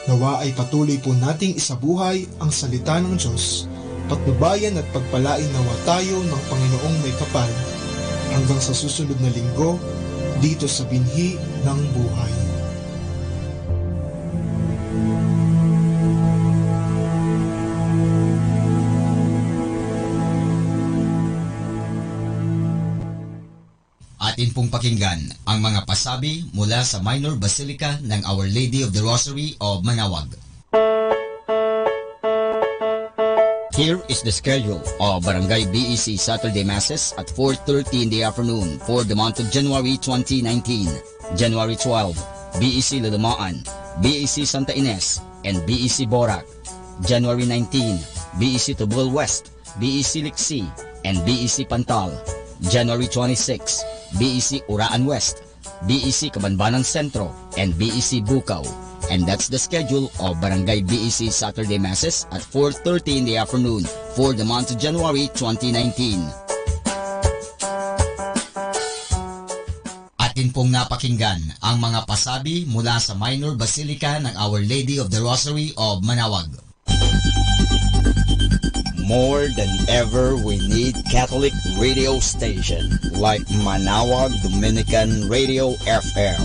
Nawa ay patuloy po nating isabuhay ang salita ng Diyos, patnubayan at pagpalain nawa tayo ng Panginoong may kapal, hanggang sa susunod na linggo, dito sa binhi ng buhay. Atin pong pakinggan ang mga pasabi mula sa Minor Basilica ng Our Lady of the Rosary of Manawag. Here is the schedule of Barangay BEC Saturday Masses at 4:30 in the afternoon for the month of January 2019. January 12, BEC Lalamaan, BEC Santa Ines, and BEC Borac. January 19, BEC Tubol West, BEC Liksi, and BEC Pantal. January 26, BEC Uraan West, BEC Cabanbanan Centro, and BEC Bukaw. And that's the schedule of Barangay BEC Saturday Masses at 4:30 in the afternoon for the month of January 2019. Atin pong napakinggan ang mga pasabi mula sa Minor Basilica ng Our Lady of the Rosary of Manawag. More than ever, we need Catholic radio station like Manawag Dominican Radio FM.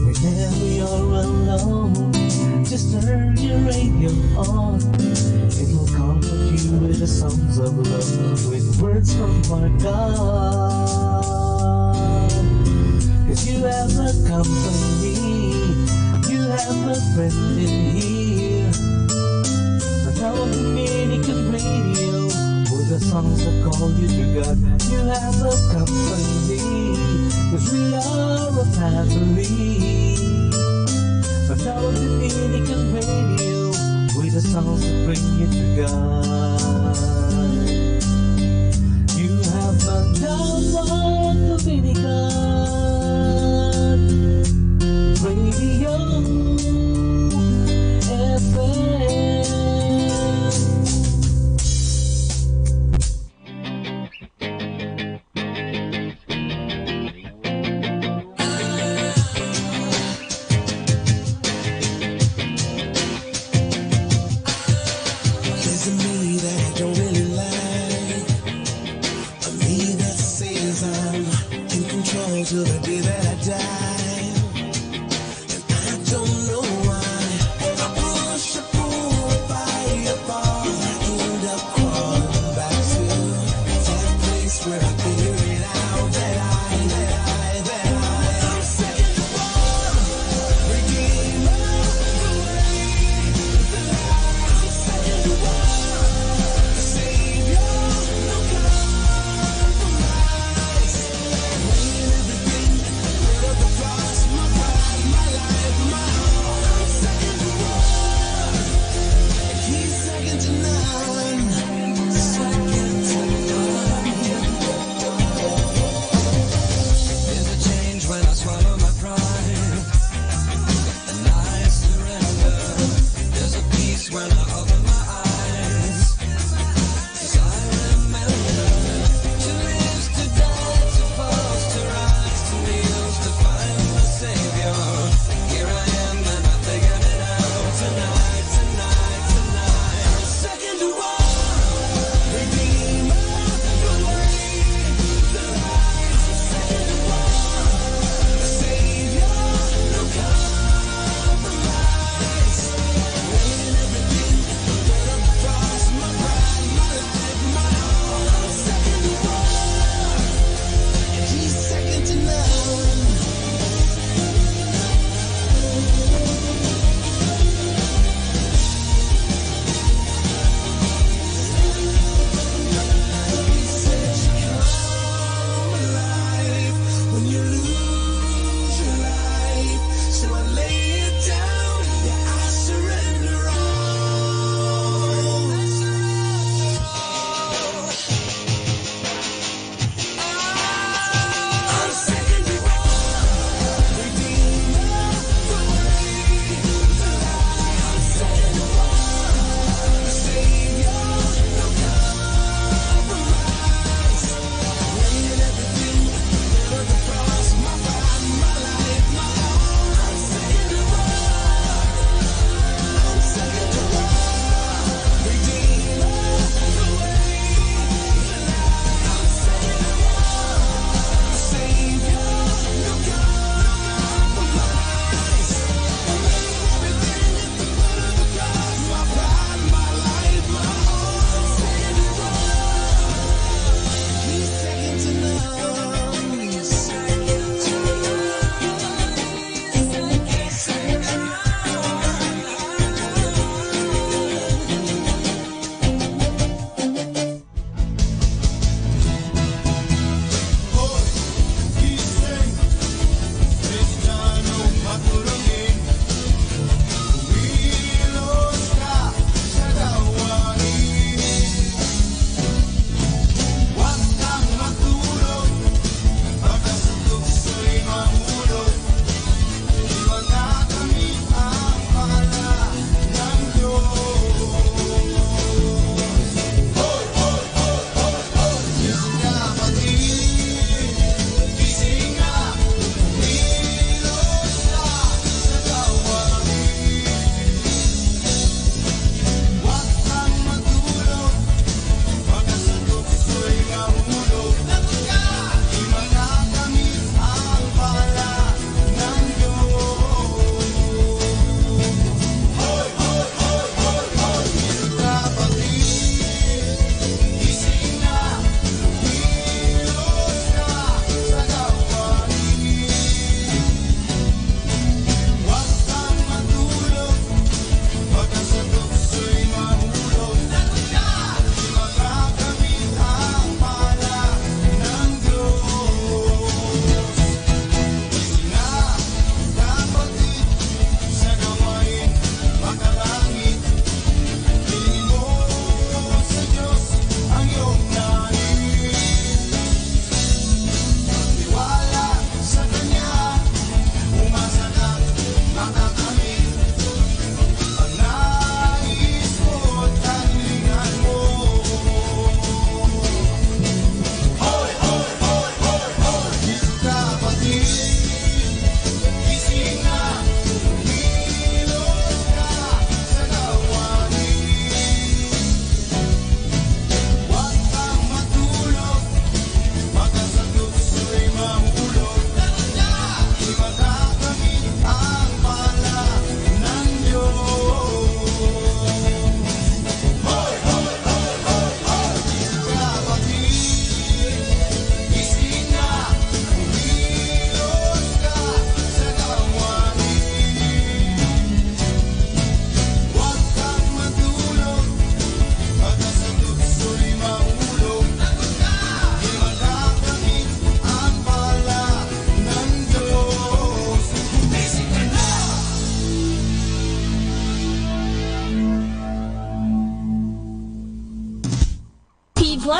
Whenever you're alone, just turn your radio on. It will comfort you with the songs of love, with words from our God. 'Cause you have a company, you have a friend in here. Manawag Dominican Radio, with the songs that call you to God. You have a company, 'cause we are a family. Manawag Dominican Radio, with the songs that bring you to God. You have Manawag Dominican Radio FM. There's a me that I don't really like.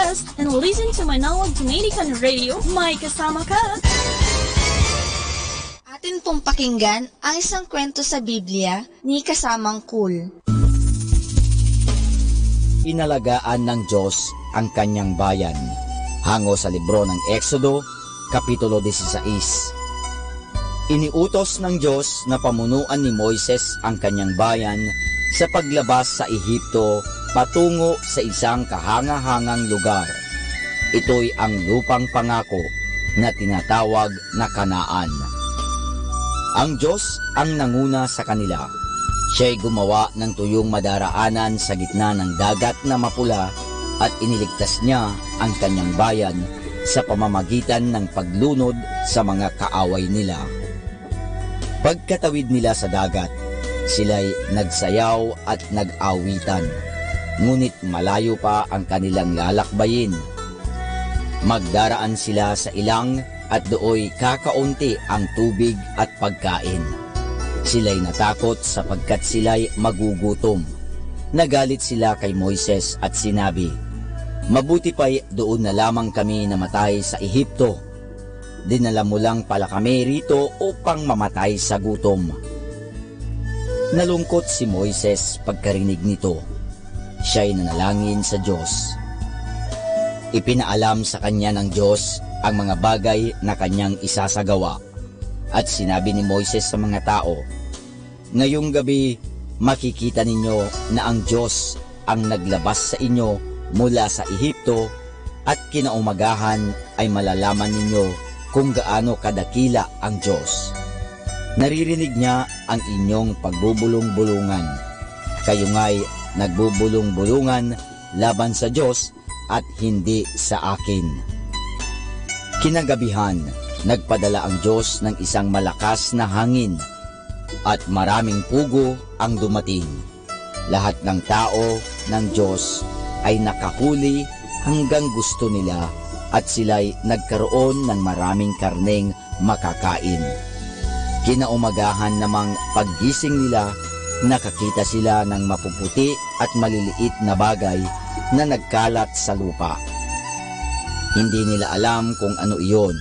podcast and listen to Manawag Dominican Radio. May kasama ka! Atin pong pakinggan ang isang kwento sa Biblia ni Kasamang Cool. Inalagaan ng Diyos ang kanyang bayan. Hango sa libro ng Exodo, Kapitulo 16. Iniutos ng Diyos na pamunuan ni Moises ang kanyang bayan sa paglabas sa Ehipto patungo sa isang kahanga-hangang lugar. Ito'y ang lupang pangako na tinatawag na Kanaan. Ang Diyos ang nanguna sa kanila. Siya'y gumawa ng tuyong madaraanan sa gitna ng dagat na mapula at iniligtas niya ang kanyang bayan sa pamamagitan ng paglunod sa mga kaaway nila. Pagkatawid nila sa dagat, sila'y nagsayaw at nag-awitan, ngunit malayo pa ang kanilang lalakbayin. Magdaraan sila sa ilang at dooy kakaunti ang tubig at pagkain. Sila'y natakot sapagkat sila'y magugutom. Nagalit sila kay Moises at sinabi, "Mabuti pa'y doon na lamang kami namatay sa Ehipto. Dinala mo lang pala kami rito upang mamatay sa gutom." Nalungkot si Moises pagkarinig nito. Siya'y nanalangin sa Diyos. Ipinaalam sa kanya ng Diyos ang mga bagay na kanyang isasagawa. At sinabi ni Moises sa mga tao, "Ngayong gabi makikita ninyo na ang Diyos ang naglabas sa inyo mula sa Ehipto at kinaumagahan ay malalaman ninyo kung gaano kadakila ang Diyos. Naririnig niya ang inyong pagbubulong-bulungan. Kayo nga'y nagbubulong-bulungan laban sa Diyos at hindi sa akin." Kinagabihan, nagpadala ang Diyos ng isang malakas na hangin at maraming pugo ang dumating. Lahat ng tao ng Diyos ay nakahuli hanggang gusto nila at sila'y nagkaroon ng maraming karneng makakain. Kinaumagahan namang paggising nila, nakakita sila ng mapuputi at maliliit na bagay na nagkalat sa lupa. Hindi nila alam kung ano iyon,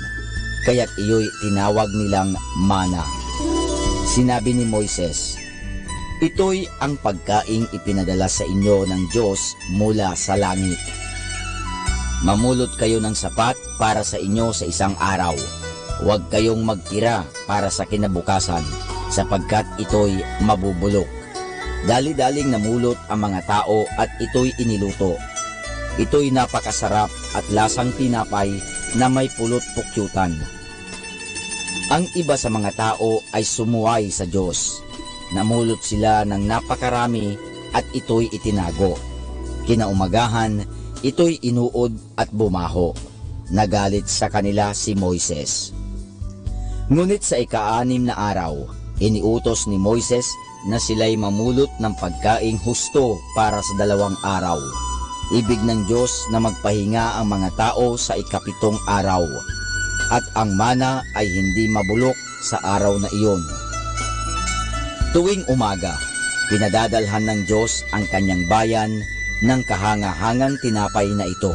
kaya't iyo'y tinawag nilang mana. Sinabi ni Moises, "Ito'y ang pagkaing ipinadala sa inyo ng Diyos mula sa langit. Mamulot kayo ng sapat para sa inyo sa isang araw. Huwag kayong magtira para sa kinabukasan, sapagkat ito'y mabubulok." Dali-daling namulot ang mga tao at ito'y iniluto. Ito'y napakasarap at lasang tinapay na may pulot-pukyutan. Ang iba sa mga tao ay sumuway sa Diyos. Namulot sila ng napakarami at ito'y itinago. Kinaumagahan, ito'y inuod at bumaho. Nagalit sa kanila si Moises. Ngunit sa ika-6 na araw, iniutos ni Moises na sila'y mamulot ng pagkaing husto para sa 2 araw. Ibig ng Diyos na magpahinga ang mga tao sa ika-7 araw, at ang mana ay hindi mabulok sa araw na iyon. Tuwing umaga, pinadadalhan ng Diyos ang kanyang bayan ng kahanga-hangang tinapay na ito,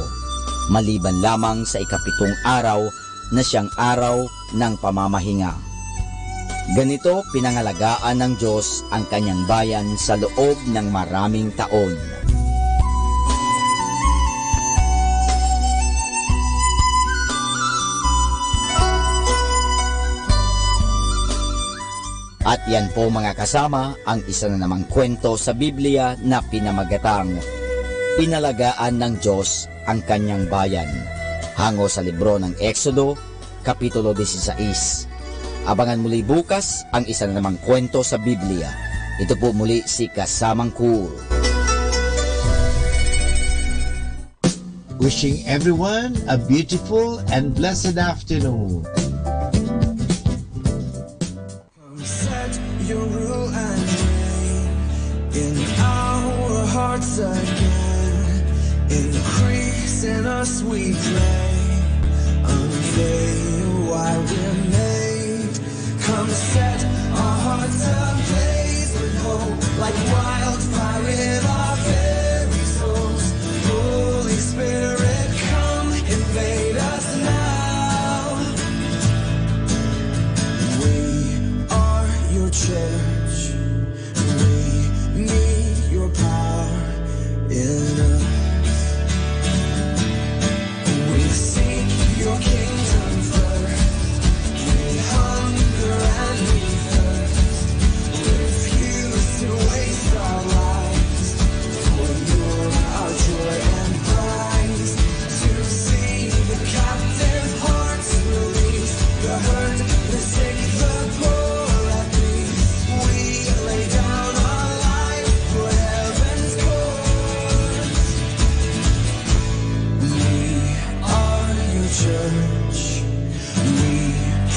maliban lamang sa ika-7 araw na siyang araw ng pamamahinga. Ganito pinangalagaan ng Diyos ang kanyang bayan sa loob ng maraming taon. At yan po mga kasama ang isa na namang kwento sa Biblia na pinamagatang Pinalagaan ng Diyos ang kanyang bayan. Hango sa libro ng Exodo, Kapitulo 16. Abangan muli bukas ang isa na namang kwento sa Biblia. Ito po muli si Kasamang Cool. Wishing everyone a beautiful and blessed afternoon. Set your rule and reign in our hearts again. Increase in us, we pray. Unveil why we're made. Come set our hearts ablaze with hope, like wildfire in our very souls. Holy Spirit, church. We need your power in us. We seek your kingdom first. We hunger and we thirst. Refuse to waste our lives, for you're our joy and prize. To see the captive hearts released, the hurt, the sick, the poor at peace. We lay down our life for heaven's cause. We are your church. We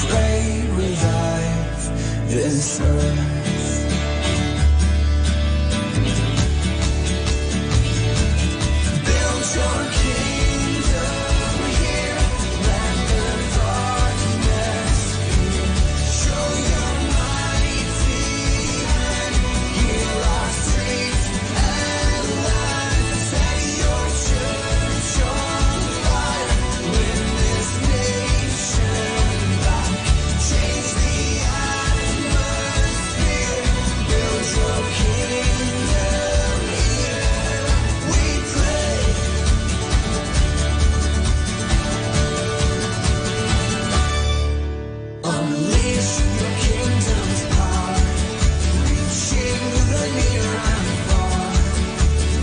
pray, revive this earth. Build your kingdom here. Let the darkness fear. Show your mighty hand. Heal our streets and lands. Set your church on fire. Win this nation back. Change the atmosphere. Build your kingdom here. We pray. Unleash your kingdom's power, reaching the near and far.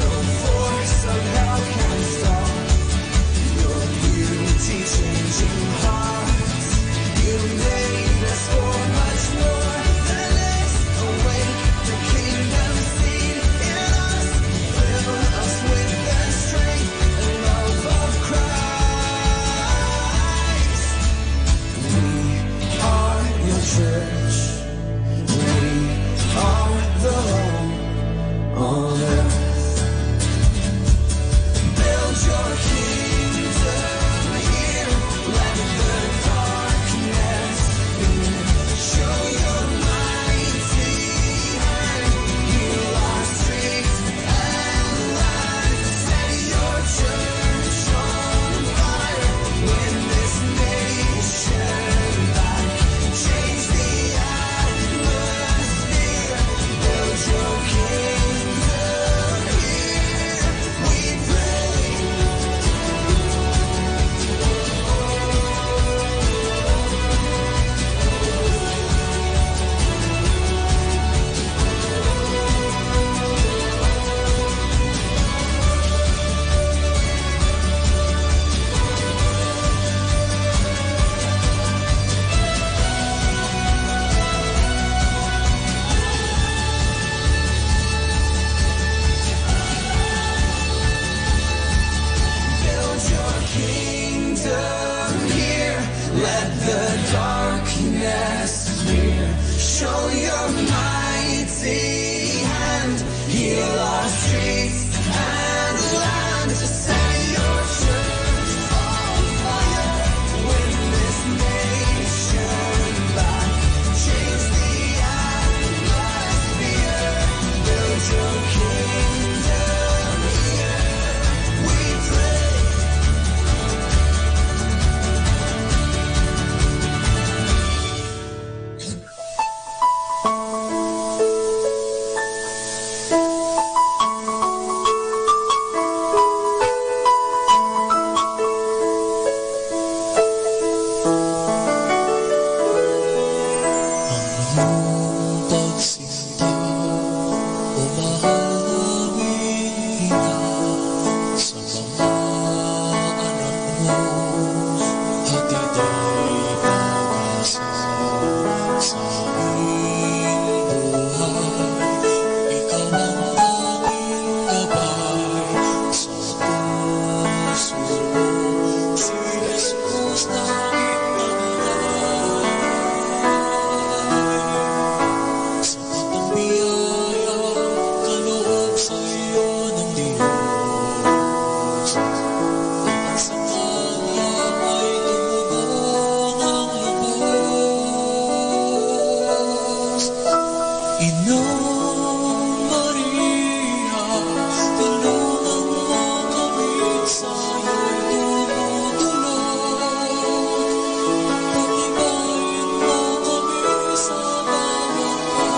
No force of hell can stop your beauty changing hearts. You made us for much more than this. Awake the kingdom seed in us. Fill us with the strength and love of Christ. We are your church. We are the home on earth. Build your kingdom here. Let the darkness fear. Show your mighty hand. Heal our streets and lands. Set your church on fire. Win this nation back. Change the atmosphere. Build your kingdom here. We pray. Build your kingdom here. Let the darkness fear. Show your mighty hand. Heal our streets and land. Set your church on fire. Win this nation back. Change the atmosphere. Build your kingdom here. We pray. Pagsinta, o mahal naming ina, sa mga anak mo, hatid ay pag-asa sa aming buhay. Ikaw ang tanging gabay sa puso mo, si Jesus naging sapat ang biyaya, kaloob sa iyo ng Diyos. At sa Kanya ay tumugon ang lubos. Inang Maria, tulungan mo kami sa iyo'y tumutulog. Patibayin mo kami sa bawat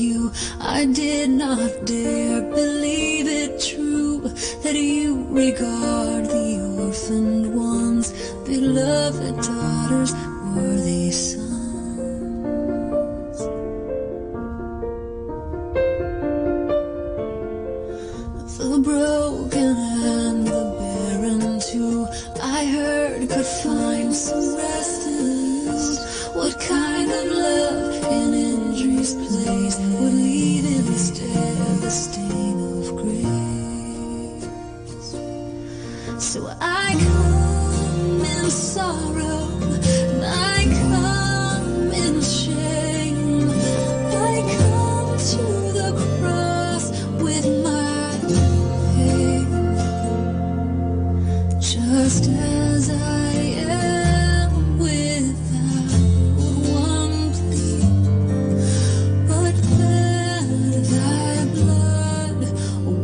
you. I did not dare believe it true that you regard the orphaned ones, beloved daughters, worthy sons. The broken and the barren too, I heard could find some rest in this. What kind of love in injury's place would leave instead the stain of grace? So I come in sorrow, and I come in shame. I come to the cross with my pain, just as I am without one plea, but that thy blood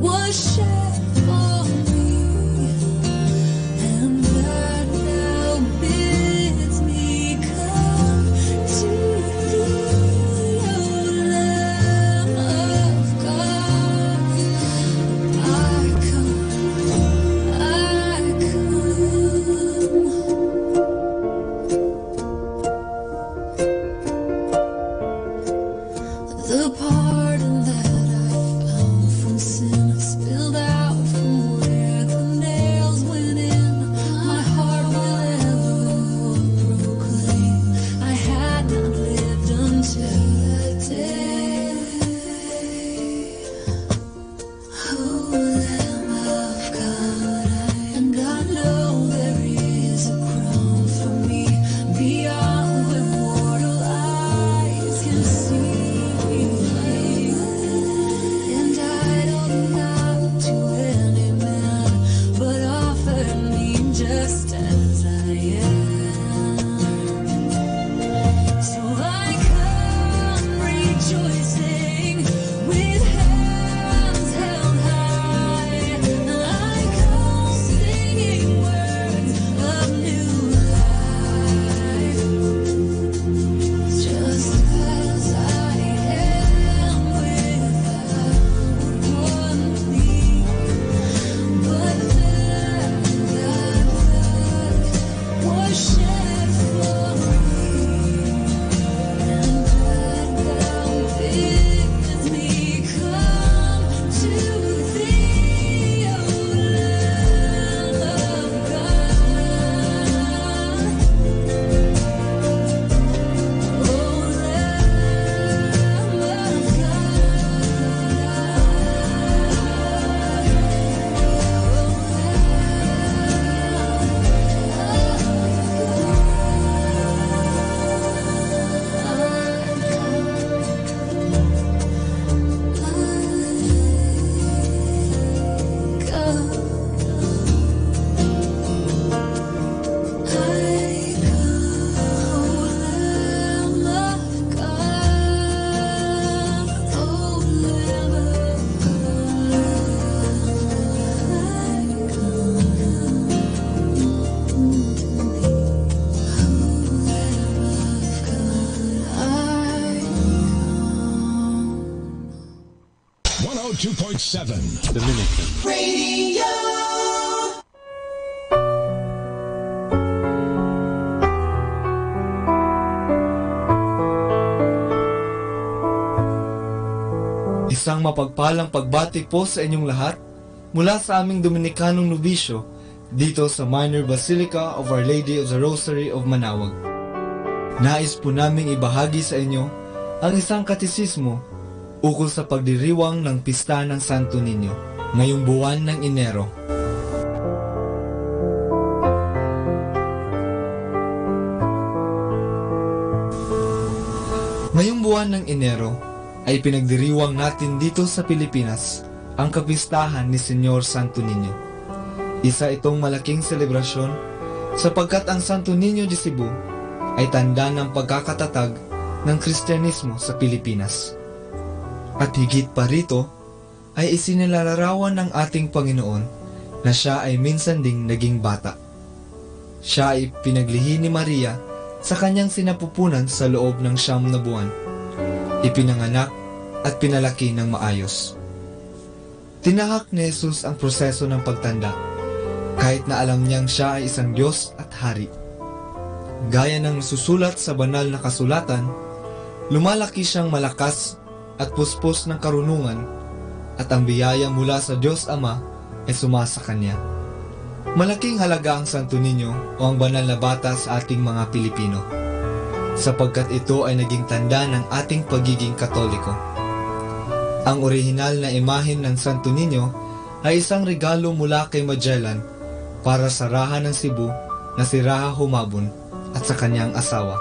was shed for me, and that now bids me come to thee, O Lamb of God. I come. The pardon that I found from sin spilled out from where the nails went in. My heart will ever proclaim I had not lived until that day. Oh, Lamb of God, and I know there is a crown for me beyond where mortal eyes can see. And I don't knock to any man, but offer me just as I am. So I come rejoicing with hands held high. I come singing words of new life, just as I am without one plea, but that thy blood was shed for me, and that thou bids me come to thee, O Lamb of God. O Lamb of Dominican Radio. Isang mapagpalang pagbati po sa inyong lahat mula sa aming Dominikanong nobisyo dito sa Minor Basilica of Our Lady of the Rosary of Manawag. Nais po naming ibahagi sa inyo ang isang katisismo ukol sa pagdiriwang ng Pista ng Santo Niño ngayong buwan ng Enero. Ngayong buwan ng Enero ay pinagdiriwang natin dito sa Pilipinas ang kapistahan ni Señor Santo Niño. Isa itong malaking selebrasyon sapagkat ang Santo Niño de Cebu ay tanda ng pagkakatatag ng Kristyanismo sa Pilipinas. At higit pa rito ay isinilalarawan ng ating Panginoon na siya ay minsan ding naging bata. Siya ay pinaglihi ni Maria sa kanyang sinapupunan sa loob ng 9 na buwan. Ipinanganak at pinalaki ng maayos. Tinahak ni Jesus ang proseso ng pagtanda, kahit na alam niyang siya ay isang Diyos at Hari. Gaya ng nasusulat sa banal na kasulatan, lumalaki siyang malakas at puspos ng karunungan, at ang biyaya mula sa Diyos Ama ay sumasa kanya. Malaking halaga ang Santo Niño o ang banal na bata sa ating mga Pilipino, sapagkat ito ay naging tanda ng ating pagiging Katoliko. Ang orihinal na imahen ng Santo Niño ay isang regalo mula kay Magellan para sa Raha ng Cebu na si Raha Humabon at sa kanyang asawa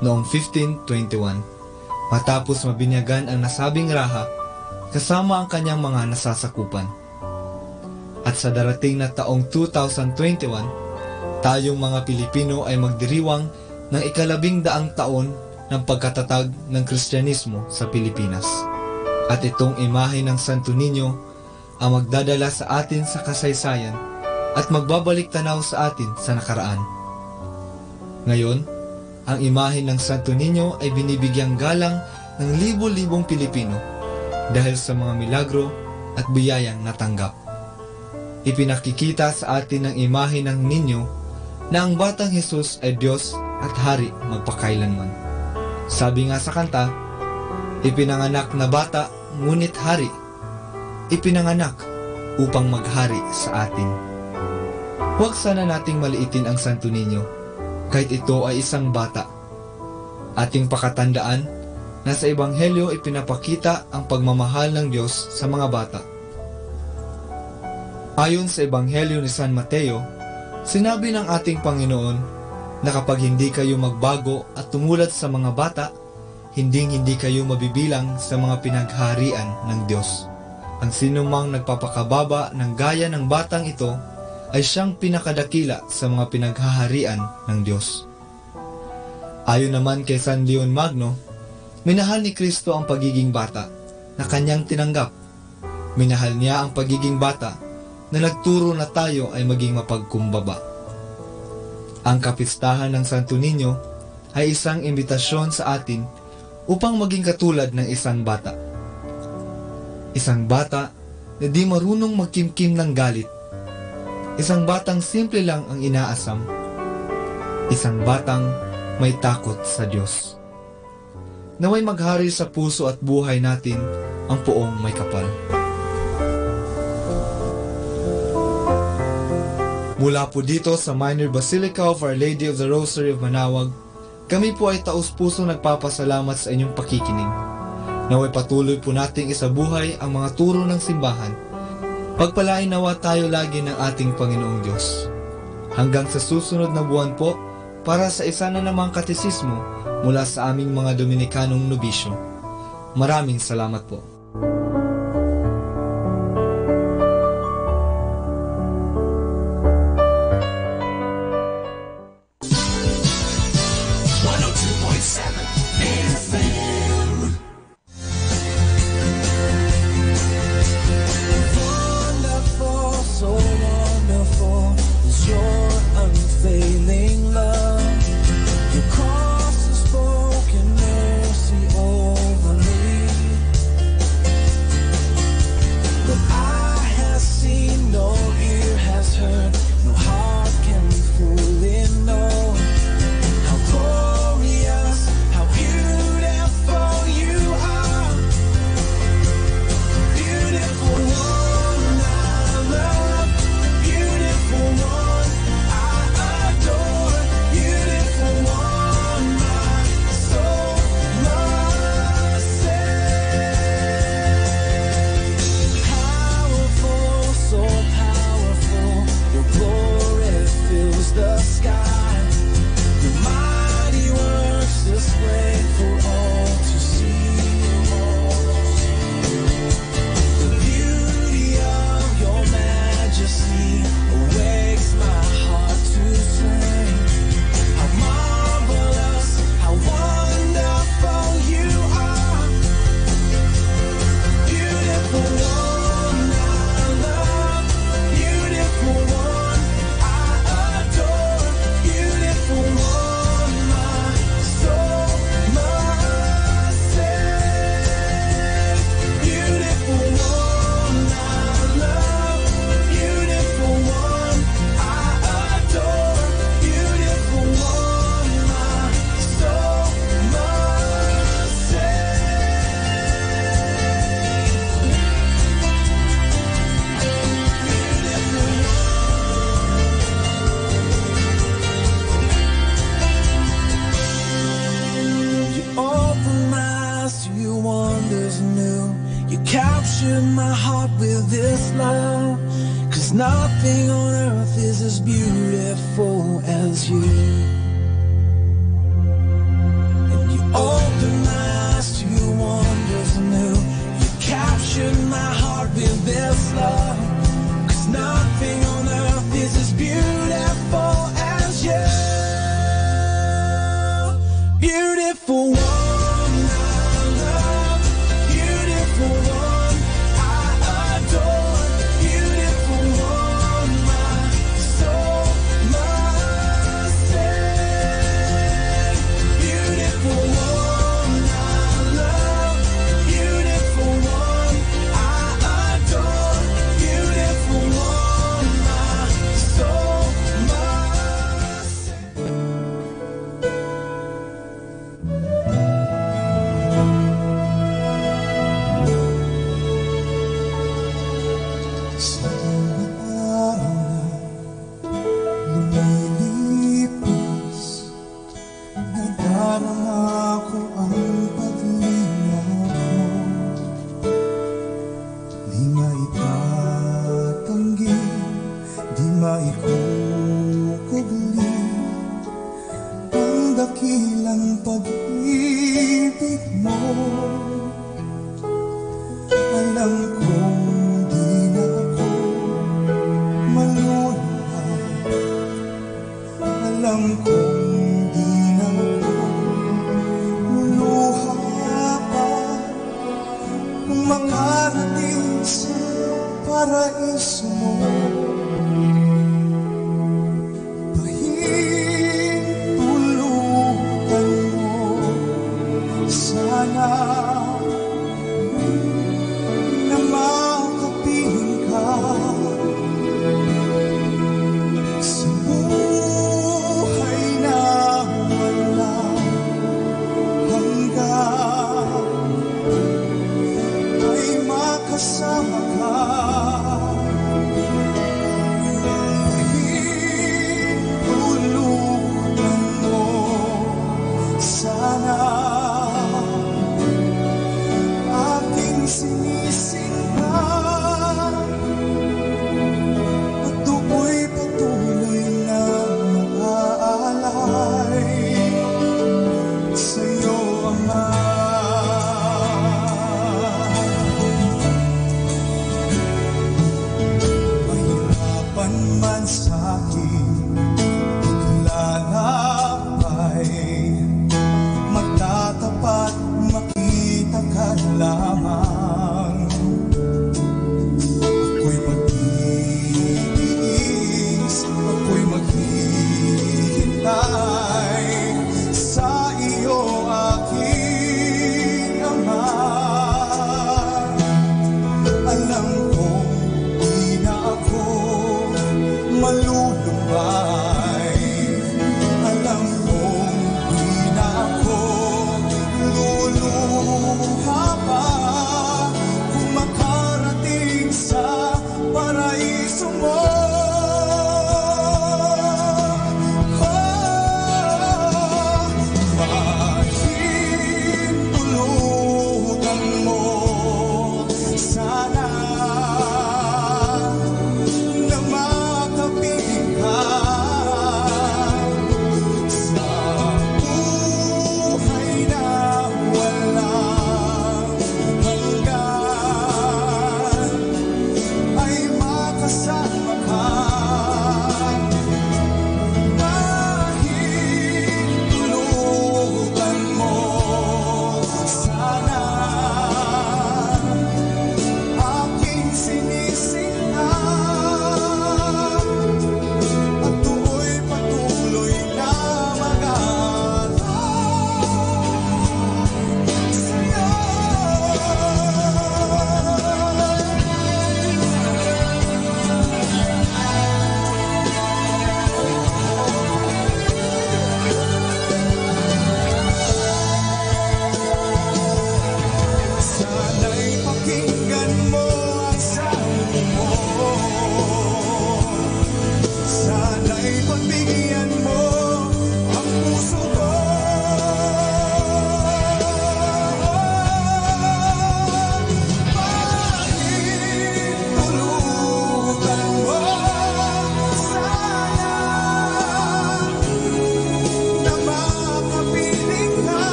noong 1521, matapos mabinyagan ang nasabing Raha kasama ang kanyang mga nasasakupan. At sa darating na taong 2021, tayong mga Pilipino ay magdiriwang ng 100 taon ng pagkatatag ng Kristyanismo sa Pilipinas. At itong imahe ng Santo Niño ang magdadala sa atin sa kasaysayan at magbabalik tanaw sa atin sa nakaraan. Ngayon, ang imahe ng Santo Niño ay binibigyang galang ng libo-libong Pilipino dahil sa mga milagro at biyayang natanggap. Ipinakikita sa atin ng imahe ng Niño na ang batang Jesus ay Diyos at Hari magpakailanman. Sabi nga sa kanta, ipinanganak na bata, ngunit hari. Ipinanganak upang maghari sa atin. Huwag sana nating maliitin ang Santo Niño, kahit ito ay isang bata. Ating pakatandaan na sa Ebanghelyo ipinapakita ang pagmamahal ng Diyos sa mga bata. Ayon sa Ebanghelyo ni San Mateo, sinabi ng ating Panginoon na kapag hindi kayo magbago at tumulad sa mga bata, hindi kayo mabibilang sa mga pinaghaharian ng Diyos. Ang sinumang nagpapakababa ng gaya ng batang ito ay siyang pinakadakila sa mga pinaghaharian ng Diyos. Ayon naman kay San Leon Magno, minahal ni Kristo ang pagiging bata na kanyang tinanggap. Minahal niya ang pagiging bata na nagturo na tayo ay maging mapagkumbaba. Ang kapistahan ng Santo Niño ay isang imbitasyon sa atin upang maging katulad ng isang bata. Isang bata na di marunong magkimkim ng galit. Isang batang simple lang ang inaasam. Isang batang may takot sa Diyos. Naway maghari sa puso at buhay natin ang Poong May Kapal. Mula po dito sa Minor Basilica of Our Lady of the Rosary of Manaoag, kami po ay taus-pusong nagpapasalamat sa inyong pakikinig. Naway patuloy po nating isabuhay ang mga turo ng simbahan. Pagpalain nawa tayo lagi ng ating Panginoong Diyos. Hanggang sa susunod na buwan po, para sa isa na namang katesismo mula sa aming mga Dominikanong nobisyo. Maraming salamat po. captured my heart with this love, 'cause nothing on earth is as beautiful as you. And you opened my eyes to your wonders anew. You captured my heart with this love, 'cause nothing on earth is as beautiful as you. Beautiful one I love, beautiful one I adore, beautiful one my soul must sing. Beautiful one I love, beautiful one I adore, beautiful one my soul must sing. Sa araw na lumilipas, nadarama ko ang paglingaw mo. Di maitatanggi, di maikukugli ang dakilang pag-ibig mo. Alam kong di na ako maluluhan, alam kong di na ako luluha pa kung makarating sa paraiso mo. Pahintulutan mo sana na makapiling ka sa buhay na walang hanggan, ay makasama ka. Pahintulutan mo sana aking sinisinta, at tuko'y patuloy na mag-aalay sa'yo, Ama. Mahirapan man sa'kin paglalakbay, magtatapat makita ka lamang.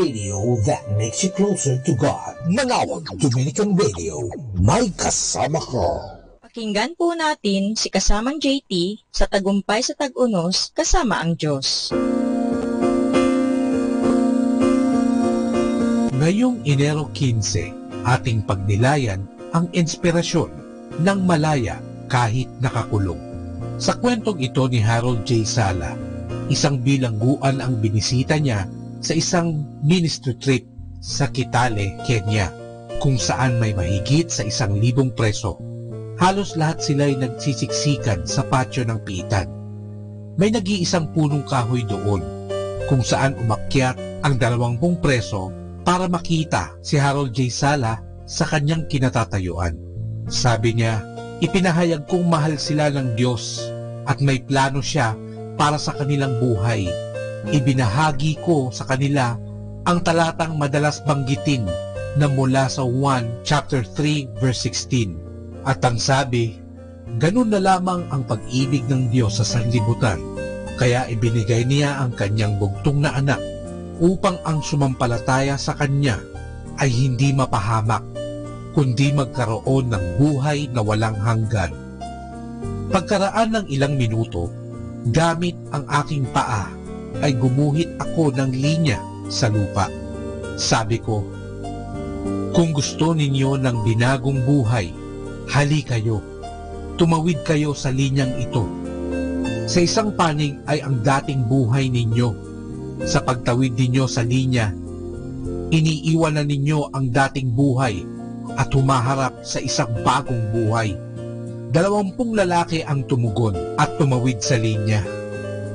radio that makes you closer to God. Manawag Dominican Radio, may kasama ka. Pakinggan po natin si kasamang JT sa Tagumpay sa Tag-Unos, Kasama ang Diyos. Ngayong Enero 15, ating pagnilayan ang inspirasyon ng malaya kahit nakakulong. Sa kwentong ito ni Harold J. Sala, isang bilangguan ang binisita niya sa isang ministry trip sa Kitale, Kenya, kung saan may mahigit sa 1,000 preso. Halos lahat sila ay nagsisiksikan sa patio ng piitan. May nag-iisang punong kahoy doon, kung saan umakyat ang 20 preso para makita si Harold J. Sala sa kanyang kinatatayuan. Sabi niya, ipinahayag kong mahal sila ng Diyos at may plano siya para sa kanilang buhay. Ibinahagi ko sa kanila ang talatang madalas banggitin na mula sa 1 chapter 3 verse 16. At ang sabi, ganun na lamang ang pag-ibig ng Diyos sa sanlibutan, kaya ibinigay niya ang kanyang bugtong na anak upang ang sumampalataya sa kanya ay hindi mapahamak, kundi magkaroon ng buhay na walang hanggan. Pagkaraan ng ilang minuto, gamit ang aking paa ay gumuhit ako ng linya sa lupa. Sabi ko, kung gusto ninyo ng binagong buhay, hali kayo, tumawid kayo sa linyang ito. Sa isang panig ay ang dating buhay ninyo. Sa pagtawid ninyo sa linya, iniiwan na ninyo ang dating buhay at humaharap sa isang bagong buhay. 20 lalaki ang tumugon at tumawid sa linya.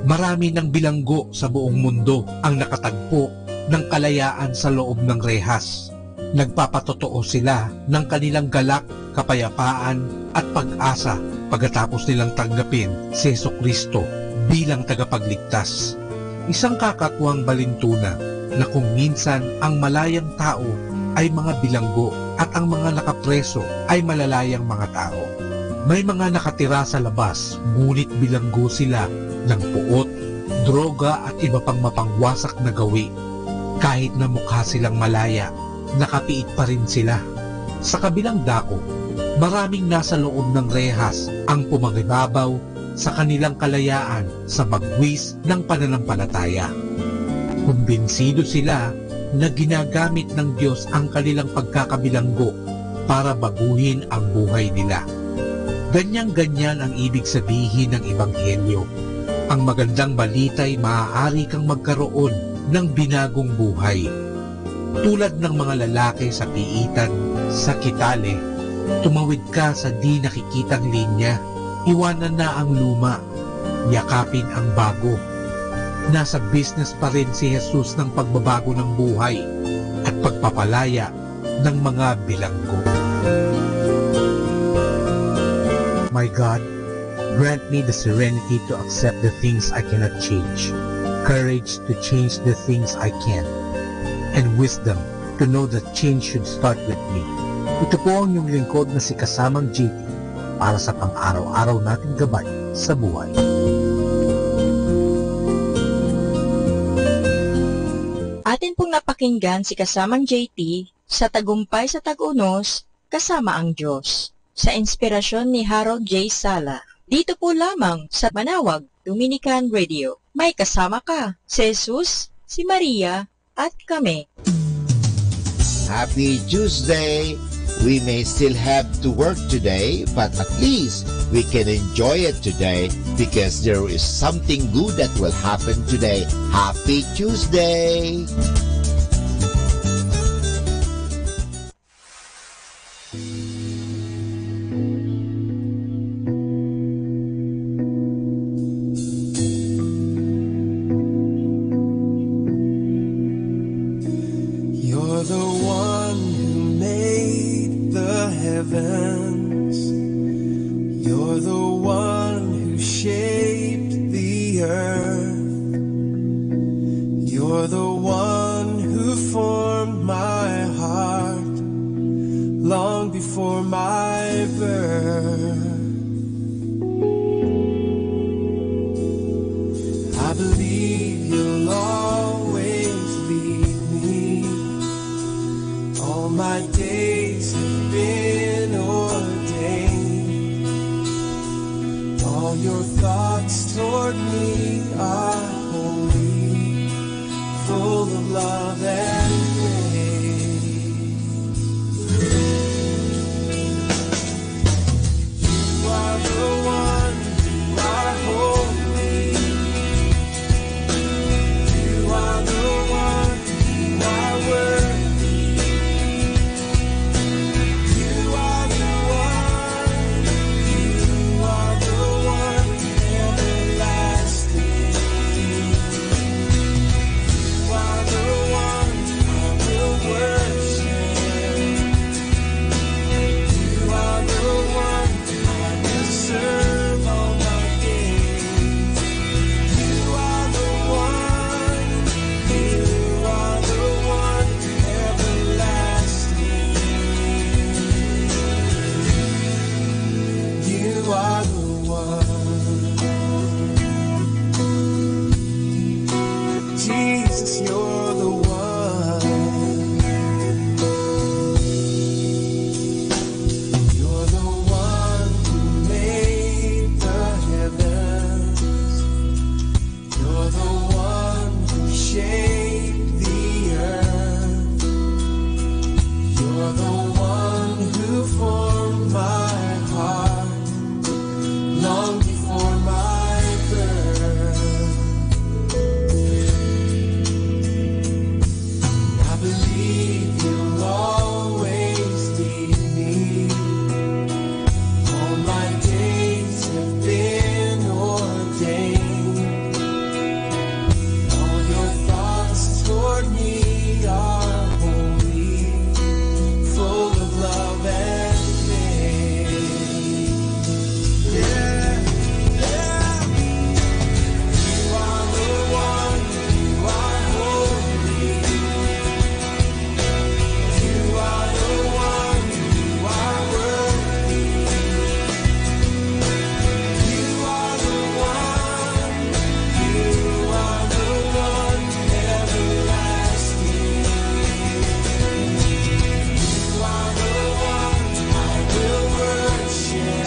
Marami ng bilanggo sa buong mundo ang nakatagpo ng kalayaan sa loob ng rehas. Nagpapatotoo sila ng kanilang galak, kapayapaan at pag-asa pagkatapos nilang tanggapin si Jesucristo bilang tagapagligtas. Isang kakatwang balintuna na kung minsan ang malayang tao ay mga bilanggo at ang mga nakapreso ay malalayang mga tao. May mga nakatira sa labas, ngunit bilanggo sila ng puot, droga at iba pang mapangwasak na gawi. Kahit na mukha silang malaya, nakapiit pa rin sila. Sa kabilang dako, maraming nasa loob ng rehas ang pumangibabaw sa kanilang kalayaan sa bagwis ng pananampalataya. Kumbinsido sila na ginagamit ng Diyos ang kanilang pagkakabilanggo para baguhin ang buhay nila. Ganyang-ganyan ang ibig sabihin ng Ebanghelyo. Ang magandang balita'y maaari kang magkaroon ng binagong buhay. Tulad ng mga lalaki sa piitan sa Kitale, tumawid ka sa di nakikitang linya, iwanan na ang luma, yakapin ang bago. Nasa business pa rin si Jesus ng pagbabago ng buhay at pagpapalaya ng mga bilanggo. My God, grant me the serenity to accept the things I cannot change, courage to change the things I can, and wisdom to know that change should start with me. Ito po ang iyong lingkod na si Kasamang JT para sa pang-araw-araw nating gabay sa buhay. Atin pong napakinggan si Kasamang JT sa Tagumpay sa Tag-Unos, Kasama ang Diyos, sa inspirasyon ni Harold J. Sala. Dito po lamang sa Manawag Dominican Radio. May kasama ka, si Jesus, si Maria, at kami. Happy Tuesday! We may still have to work today, but at least we can enjoy it today because there is something good that will happen today. Happy Tuesday! You're the one who made the heavens. You're the one who shaped the earth. You're the one who formed my heart long before my birth. I believe you'll always lead me All my days have been ordained. All your thoughts toward me are holy, full of love and grace. You are the one who are holy. You are the one who are worthy. You are the one. You are the one everlasting. You are the one I will worship. You are the one I will serve all my days. You are the one. You are the one everlasting. You are the one. Jesus, you're the one. You're the one who made the heavens. You're the one who shaped the earth. You're the one who formed my heart long before my birth. I believe you'll always lead me. All my days have been ordained. All your thoughts toward me are holy, full of love and faith. Yeah, yeah. You are the one, you are holy. You are the one, you are worthy. You are the one, you are the one everlasting. You are the one I will worship.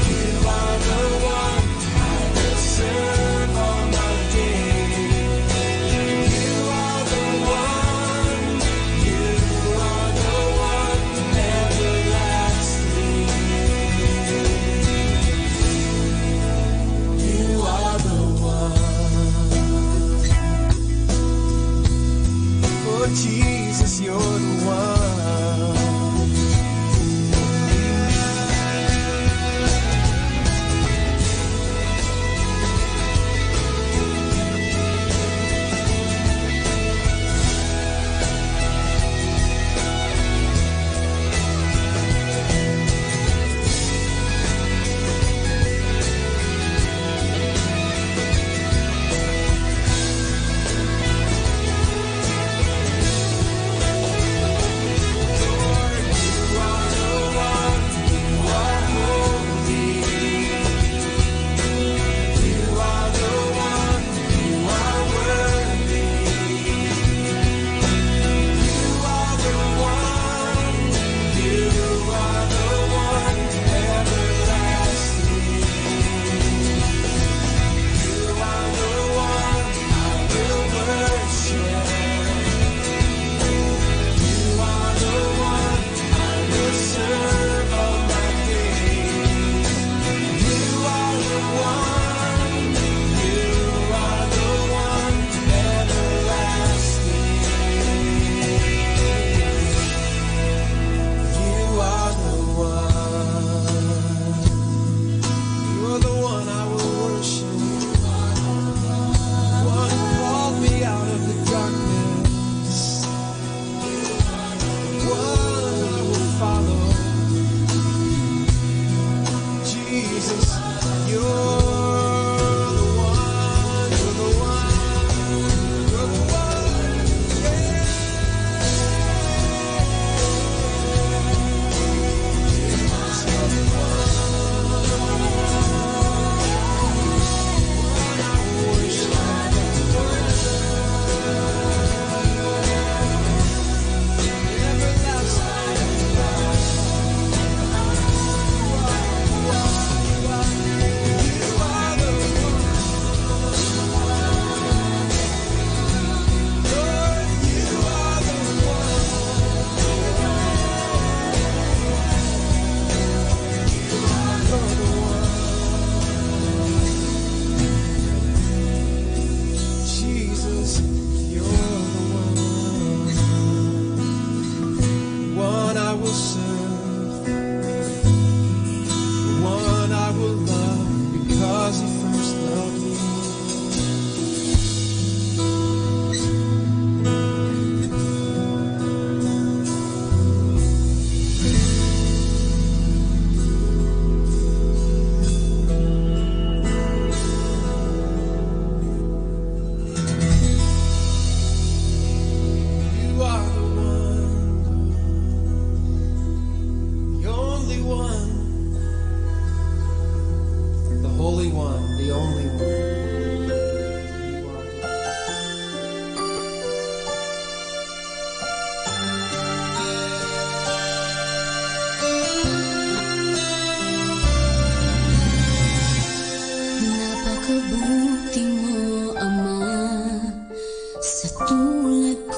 You are the one I will serve all my days. You are the one, you are the one everlasting. You are the one. Oh Jesus, you're the one.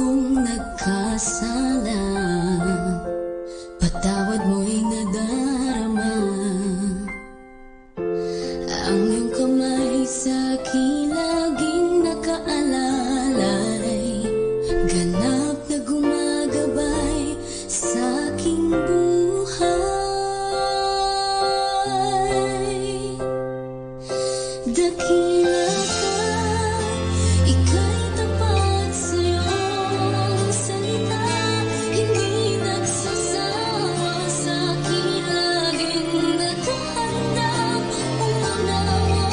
akong nagkasala, patawad mo'y nadarama. Ang iyong kamay sa'kin laging nakaalalay, ganap na gumagabay sa'king buhay. Dakila ka, ika'y tapat sa iyong salita, hindi nagsasawa sa'kin, laging naghahandang umunawa.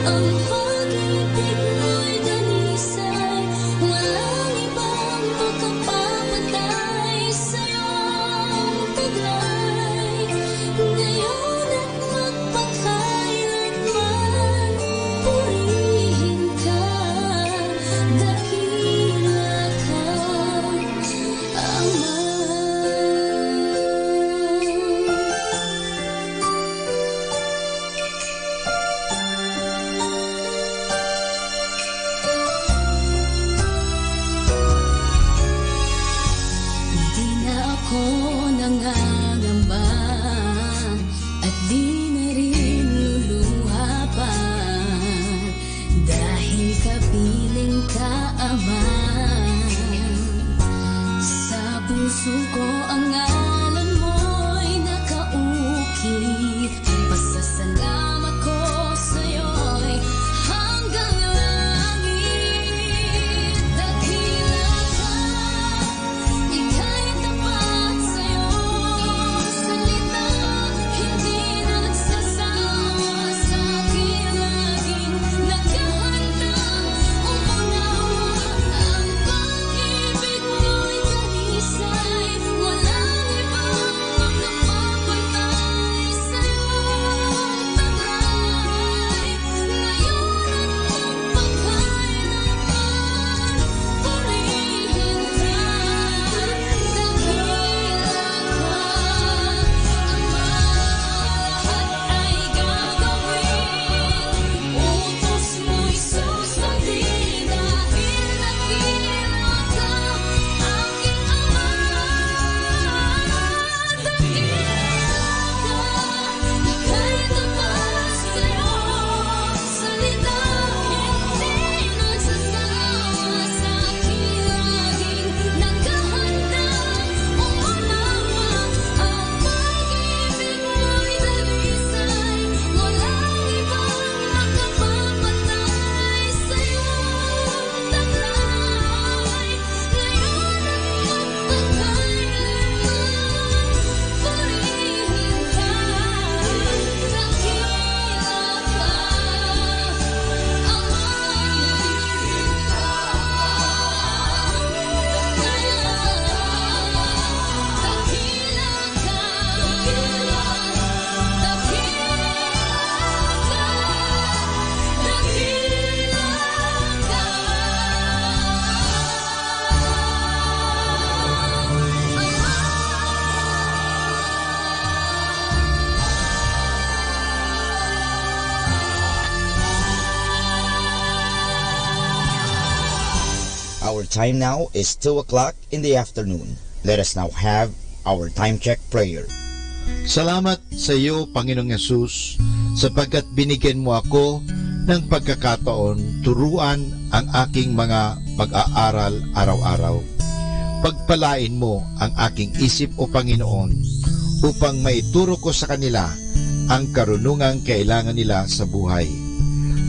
Ang pag-ibig mo'y danisay, walang ibang makapapatay sa iyong taglay. Ngayon at magpakailanman, purihin ka, dakila ka, Ama. Di na ako nangangamba at di na rin luluha pa, dahil kapiling ka, Ama. Sa puso ko ang ngalan mo'y nakaukit, pasasalamat ko sa'yo'y hanggang langit. Dakila ka, ika'y tapat sa iyong salita, hindi nagsasawa sa'kin, laging naghahandang umunawa. Ang pag-ibig mo'y danisay, walang ibang makapapatay sa iyong taglay. Ngayon at magpakailanman, purihin ka, dakila ka, Ama. Lahat ay gagawin, utos mo'y susundin, dahil dakila ka, aking Ama. Dakila ka, ika'y tapat sa iyong salita, hindi nagsasawa sa'kin, laging naghahandang umunawa. Ang pag-ibig mo'y danisay, walang ibang makapapatay sa iyong taglay. Ngayon at magpakailanman, purihin ka, dakila ka, Ama. Our time now is 2 o'clock in the afternoon. Let us now have our time check prayer. Salamat sa iyo, Panginoong Yesus, sapagkat binigyan mo ako ng pagkakataon turuan ang aking mga pag-aaral araw-araw. Pagpalain mo ang aking isip, O Panginoon, upang maituro ko sa kanila ang karunungang kailangan nila sa buhay.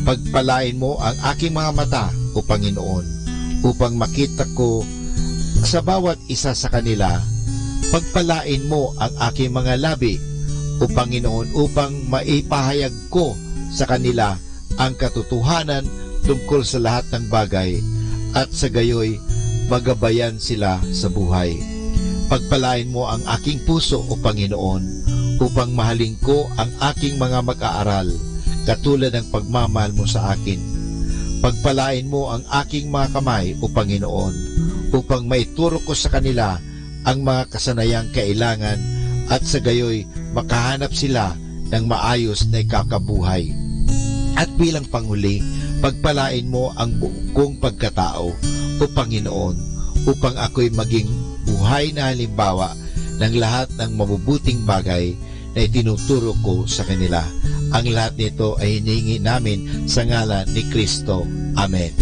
Pagpalain mo ang aking mga mata, O Panginoon, upang makita ko sa bawat isa sa kanila. Pagpalain mo ang aking mga labi, O Panginoon, upang maipahayag ko sa kanila ang katotohanan tungkol sa lahat ng bagay, at sa gayoy magabayan sila sa buhay. Pagpalain mo ang aking puso, O Panginoon, upang mahalin ko ang aking mga mag-aaral, katulad ng pagmamahal mo sa akin. Pagpalain mo ang aking mga kamay, O Panginoon, upang maituro ko sa kanila ang mga kasanayang kailangan, at sa gayoy makahanap sila ng maayos na ikakabuhay. At bilang panghuli, pagpalain mo ang buong kong pagkatao, O Panginoon, upang ako'y maging buhay na halimbawa ng lahat ng mabubuting bagay na itinuturo ko sa kanila. Ang lahat nito ay hinihingi namin sa ngalan ni Kristo. Amen.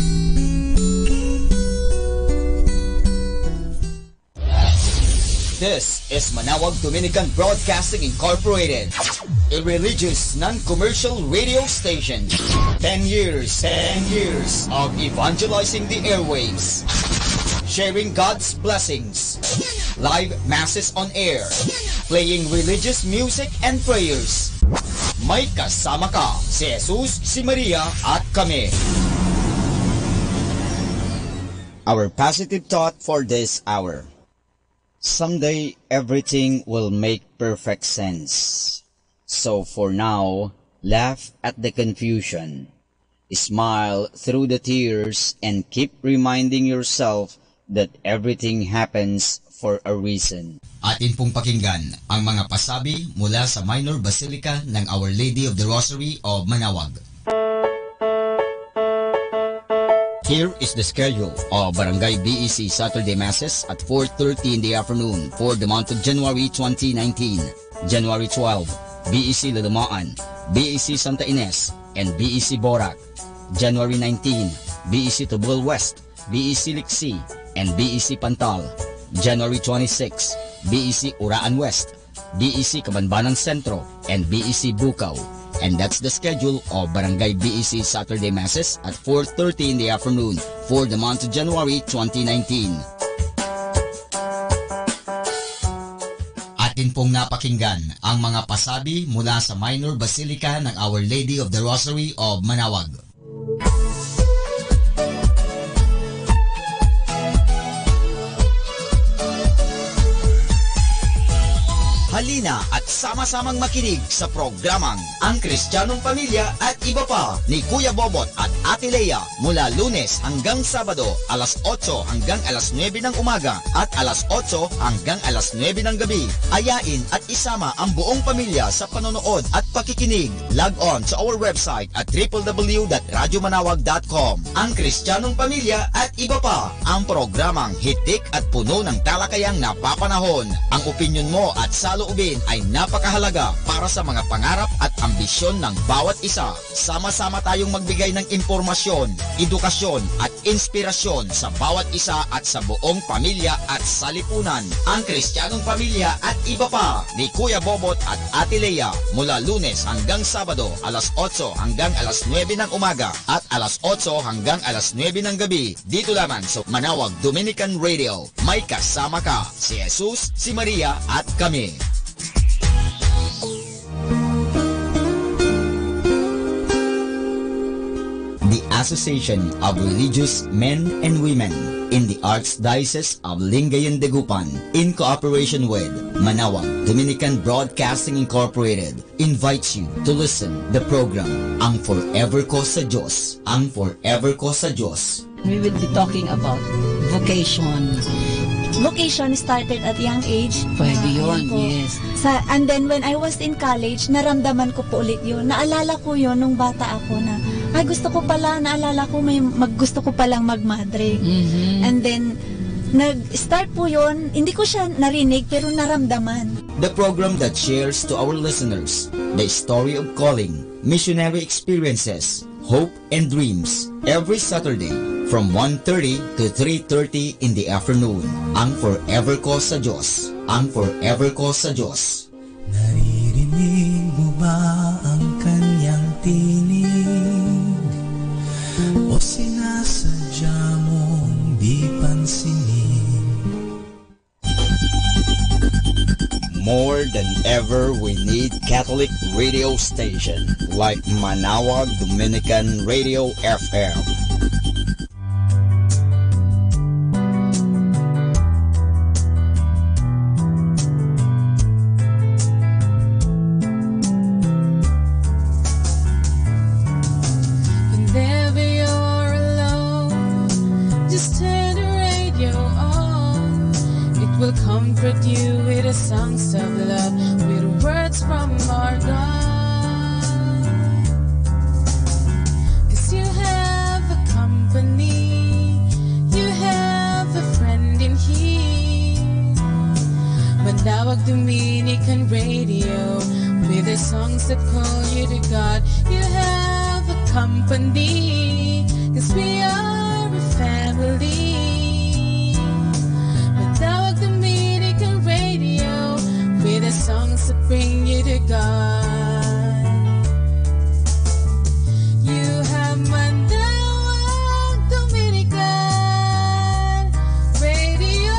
This is Manawag Dominican Broadcasting Incorporated, a religious, non-commercial radio station. 10 years of evangelizing the airwaves, sharing God's blessings, live masses on air, playing religious music and prayers. May kasama ka, si Jesus, si Maria, at kami. Our positive thought for this hour. Someday, everything will make perfect sense. So for now, laugh at the confusion. Smile through the tears and keep reminding yourself that everything happens for a reason. Atin pong pakinggan ang mga pasabi mula sa Minor Basilica ng Our Lady of the Rosary of Manawag. Here is the schedule of Barangay BEC Saturday Masses at 4:30 in the afternoon for the month of January 2019. January 12, BEC Lalamaan, BEC Santa Ines, and BEC Borac. January 19, BEC Tubol West, BEC Liksi, and BEC Pantal. January 26, BEC Uraan West, BEC Kabanbanan Sentro, and BEC Bukaw. And that's the schedule of Barangay BEC Saturday Masses at 4:30 in the afternoon for the month of January 2019. Atin pong napakinggan ang mga pasabi mula sa Minor Basilica ng Our Lady of the Rosary of Manawag. Halina at sama-samang makinig sa programang Ang Kristiyanong Pamilya at Iba Pa ni Kuya Bobot at Ate Lea mula Lunes hanggang Sabado alas 8 hanggang alas 9 ng umaga at alas 8 hanggang alas 9 ng gabi. Ayain at isama ang buong pamilya sa panonood at pakikinig. Log on sa our website at www.radyomanawag.com. Ang Kristiyanong Pamilya at Iba Pa, ang programang hitik at puno ng talakayang napapanahon. Ang opinyon mo at saloobin ay napakahalaga para sa mga pangarap at ambisyon ng bawat isa. Sama-sama tayong magbigay ng impormasyon, edukasyon at inspirasyon sa bawat isa at sa buong pamilya at salipunan. Ang Kristiyanong Pamilya at Iba Pa ni Kuya Bobot at Ate Lea mula Lunes hanggang Sabado alas 8 hanggang alas 9 ng umaga at alas 8 hanggang alas 9 ng gabi dito lamang sa Manawag Dominican Radio. May kasama ka, si Jesus, si Maria at kami. The Association of Religious Men and Women in the Archdiocese of Lingayen de Gupan, in cooperation with Manawag Dominican Broadcasting Incorporated, invites you to listen the program Ang Forever Ko sa Diyos. Ang Forever Ko sa Diyos. We will be talking about vocation. Vocation started at young age. Pwede yun, yes. And then when I was in college, naramdaman ko po ulit yun. Naalala ko yun nung bata ako na, ay gusto ko pala, naalala ko gusto ko palang magmadre. And then, nag-start po yun, hindi ko siya narinig pero naramdaman. The program that shares to our listeners the story of calling, missionary experiences, hope and dreams every Saturday from 1:30 to 3:30 in the afternoon. Ang Forever Ko sa Diyos. Ang Forever Ko sa Diyos. Naririnig mo ba ang kanyang tinig? O sinasadya mong di pansinin? More than ever, we need Catholic radio station like Manawag Dominican Radio FM. Whenever you're alone, just turn the radio on. It will comfort you with the songs of love, with words from our God. 'Cause you have a company, you have a friend Manawag Dominican Radio, with the songs that call you to God. You have a company, 'cause we are a family. Manawag Dominican Radio, with the songs that bring you to God. You have Manawag Dominican Radio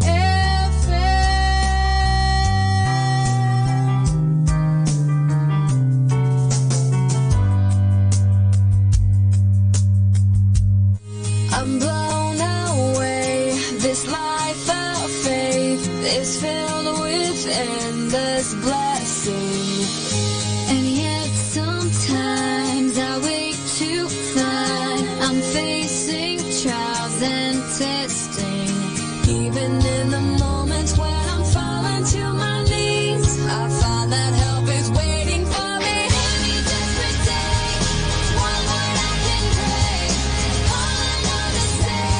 FM. I'm blown away. This life of faith is filled with endless blessing. And yet sometimes I wake to find I'm facing trials and testing. Even in the moments when I'm falling to my knees, I find that help is waiting for me. Any desperate day, one word I can pray. All I know to say,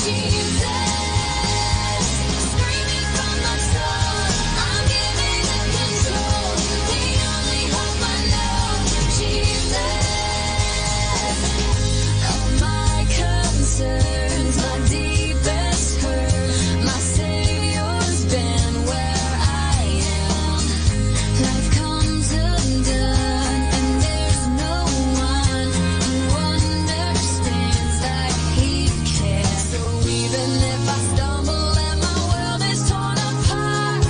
Jesus. Screaming from my soul, I'm giving up control. The only hope I know, Jesus. All my concerns, my deepest hurt, my Savior's been where I am. Life comes undone, and there's no one who understands like He cares. So even if I stumble and my world is torn apart,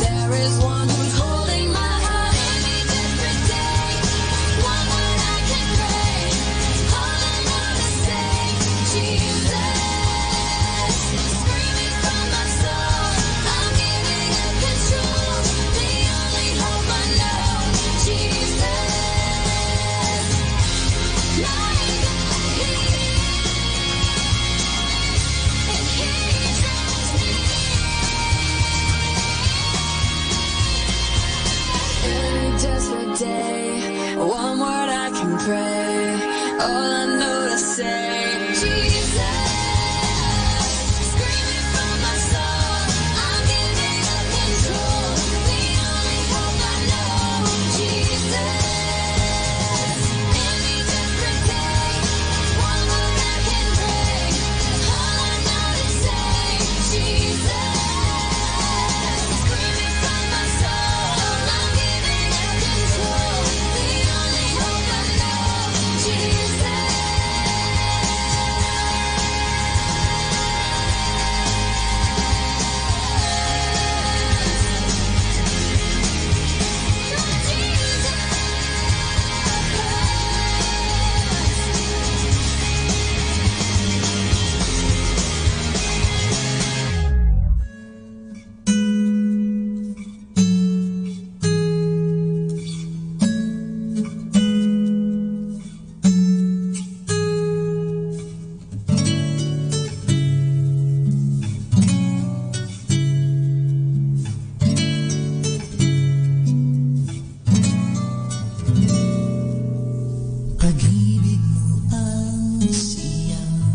there is one who's holding my heart. Any desperate day, one word I can pray. All I know to say, Jesus. Screaming from my soul, I'm giving up control. The only hope I know, Jesus. My God, He draws me. Any desperate day, one word I can pray. All I know to say, Jesus. Screaming from my soul, I'm giving up control. The only hope I know, Jesus. Any desperate day, one word I can pray. All I know to say, Jesus. Screaming from my soul, I'm giving up control. The only hope I know, Jesus. Pag-ibig mo ang siyang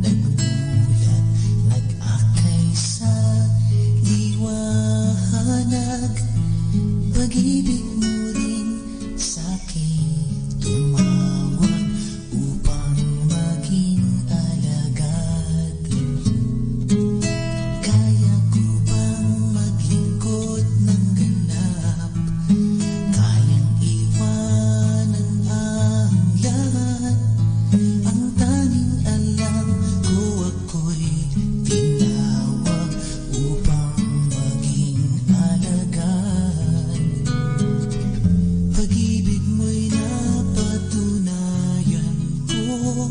nagmulat, nag-akay sa liwanag. Pag-ibig mo rin sa'kin tumawag upang maging alagad. Kaya ko bang maglingkod ng ganap? Kayang iwanan ang lahat. Ang tanging alam ko, ako'y tinawag upang maging alagad. Pag-ibig mo'y napatunayan ko,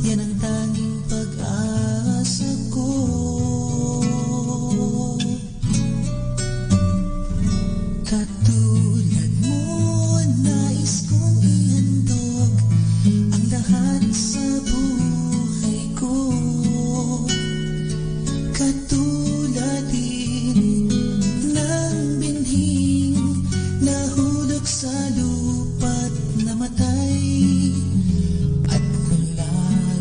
yan ang tanging pag-asa ko. Katulad mo, nais kong ihandog ang lahat sa buhay ko. Katulad din ng binhing nahulog sa lupa't namatay. At mula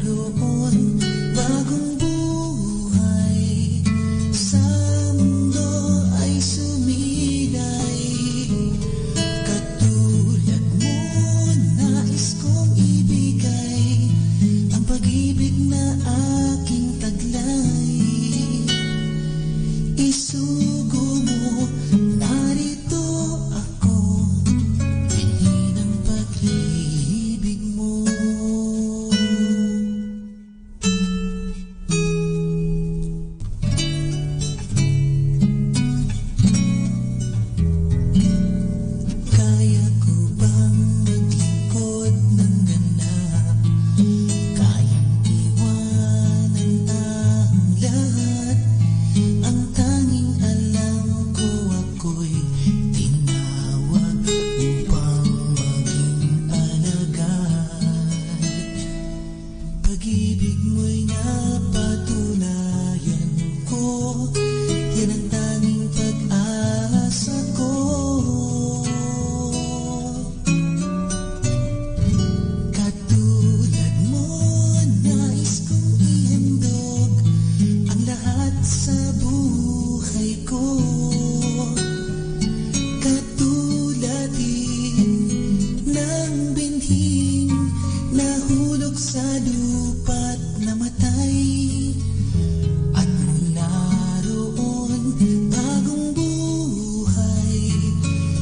roon, bagong buhay sa sa buhay ko. Katulad din ng binhing nahulog sa lupa't namatay. At naroon bagong buhay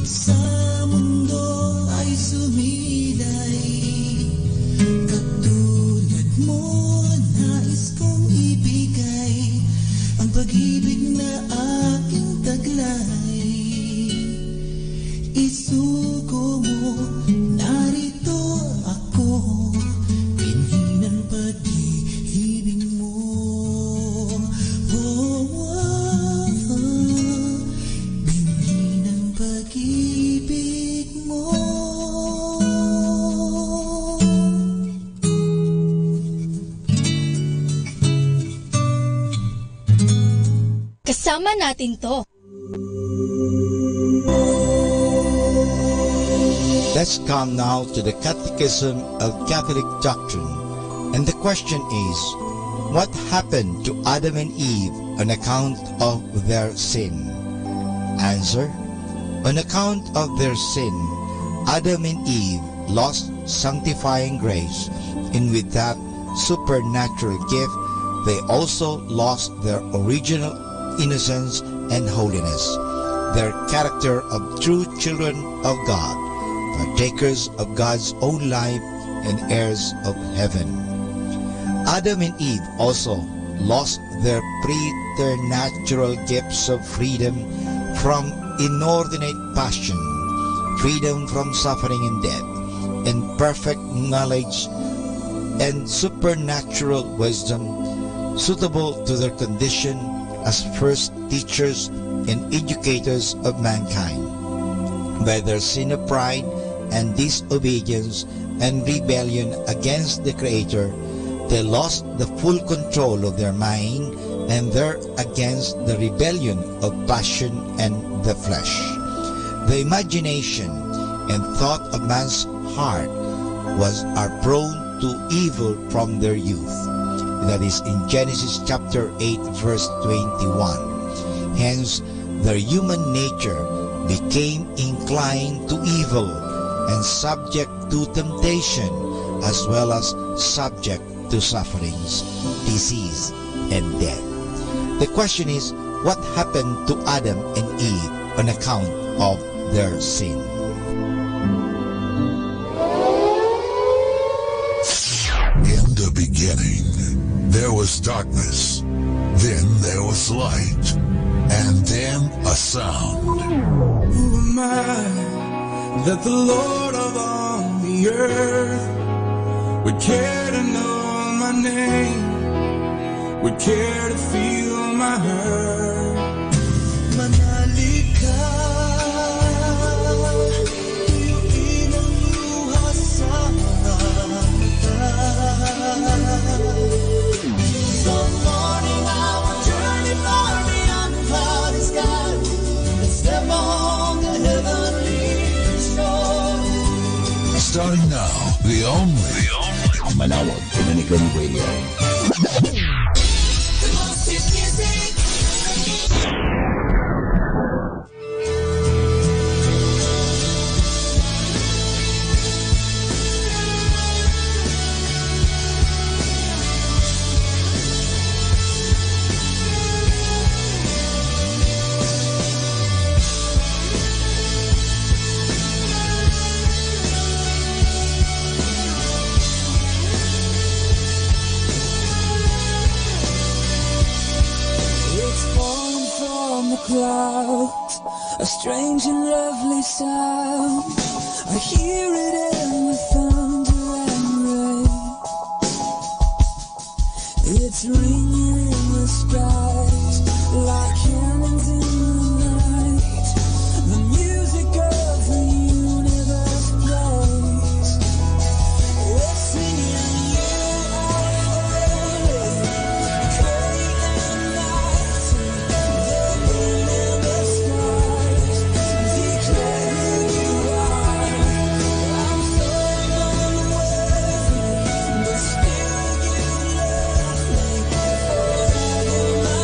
sa mundo ay sumilay. Katulad mo nais kong ibigay ang pag-ibig na aking taglay. Isugo mo, narito ako, binhi ng pag-ibig mo. Binhi ng pag-ibig mo. Kasama natin to. Let's come now to the Catechism of Catholic Doctrine. And the question is, what happened to Adam and Eve on account of their sin? Answer: on account of their sin, Adam and Eve lost sanctifying grace, and with that supernatural gift, they also lost their original innocence and holiness, their character of true children of God, partakers of God's own life and heirs of heaven. Adam and Eve also lost their preternatural gifts of freedom from inordinate passion, freedom from suffering and death, and perfect knowledge and supernatural wisdom suitable to their condition as first teachers and educators of mankind. By their sin of pride and disobedience and rebellion against the Creator, they lost the full control of their mind, and there against the rebellion of passion and the flesh. The imagination and thought of man's heart are prone to evil from their youth. That is in Genesis chapter 8 verse 21. Hence, their human nature became inclined to evil and subject to temptation, as well as subject to sufferings, disease, and death. The question is, what happened to Adam and Eve on account of their sin? In the beginning, there was darkness, then there was light, and then a sound. Who am I that the Lord of all the earth would care to know my name, would care to feel my hurt? Manali ka, tuyuin ang luha sa mga mata. Some morning I will journey far beyond the cloudy sky and step on the heavenly shore. Starting now, the only Manawag Dominican Radio. The most hit music. Clouds, a strange and lovely sound. I hear it in the thunder and rain. It's ringing in the skies like cannons in the night. The music of the universe plays. It's singing you are day and night. The moon in the skies declaring you are. I'm so unworthy, but still you love me forever, my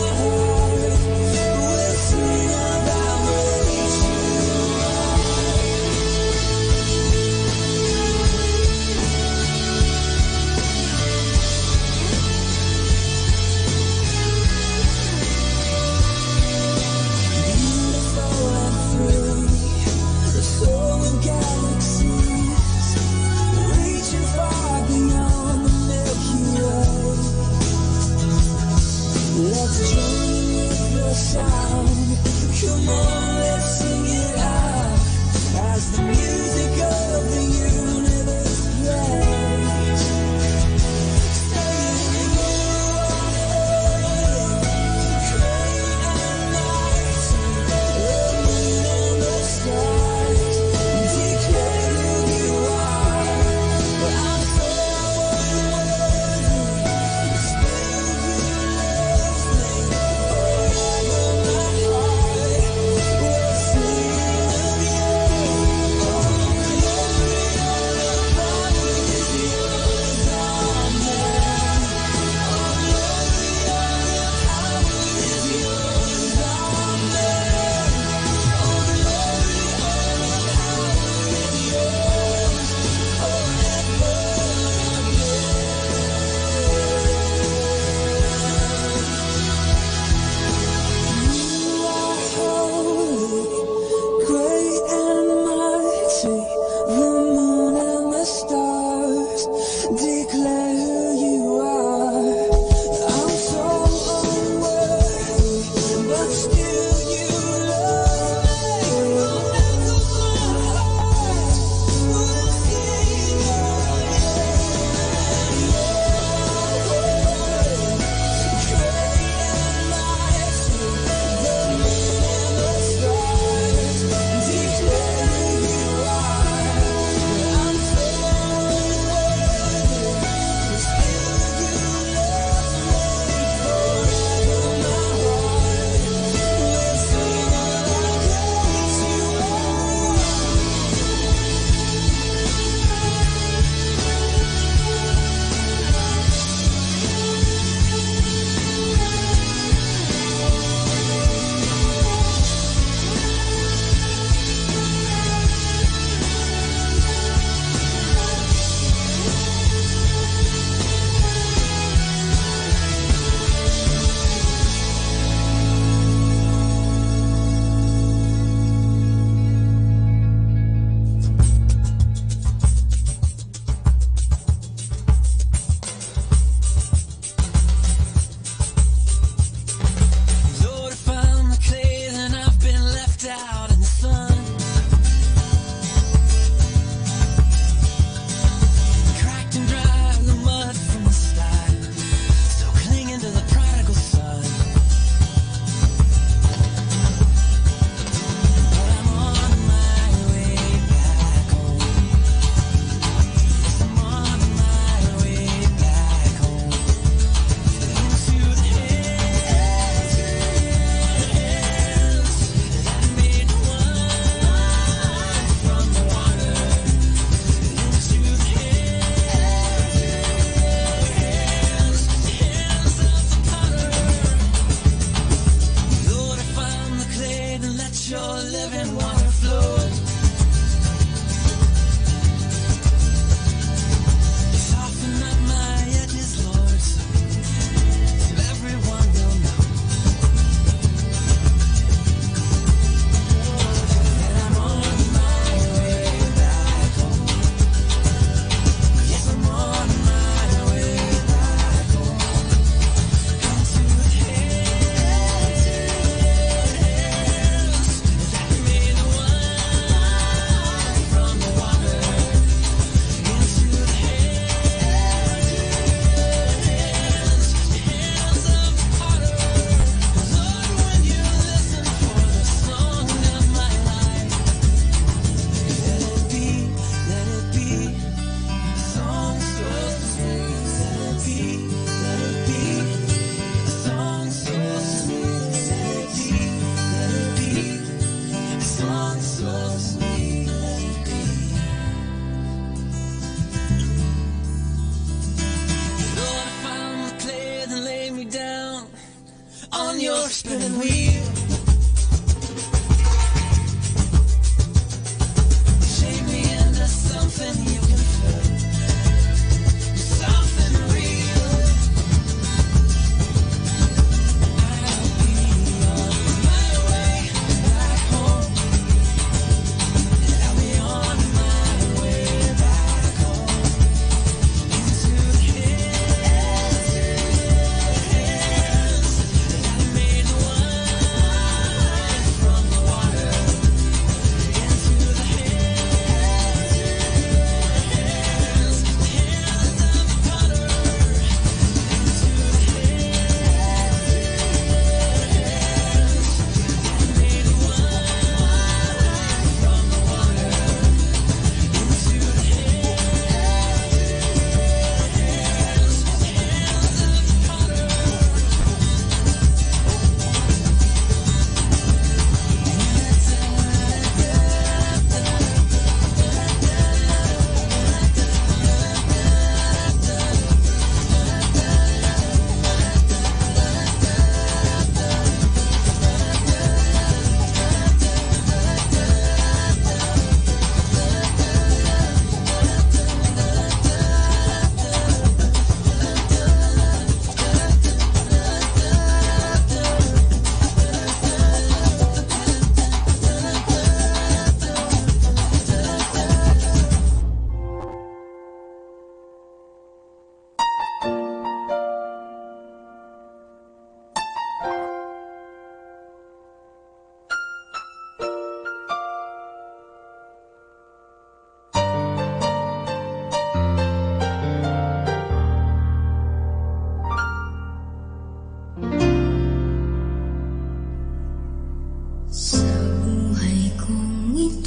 spinning wheel. Shape me into something you can feel, something real. I'll be on my way back home. I'll be on my way back home. Into the hands that made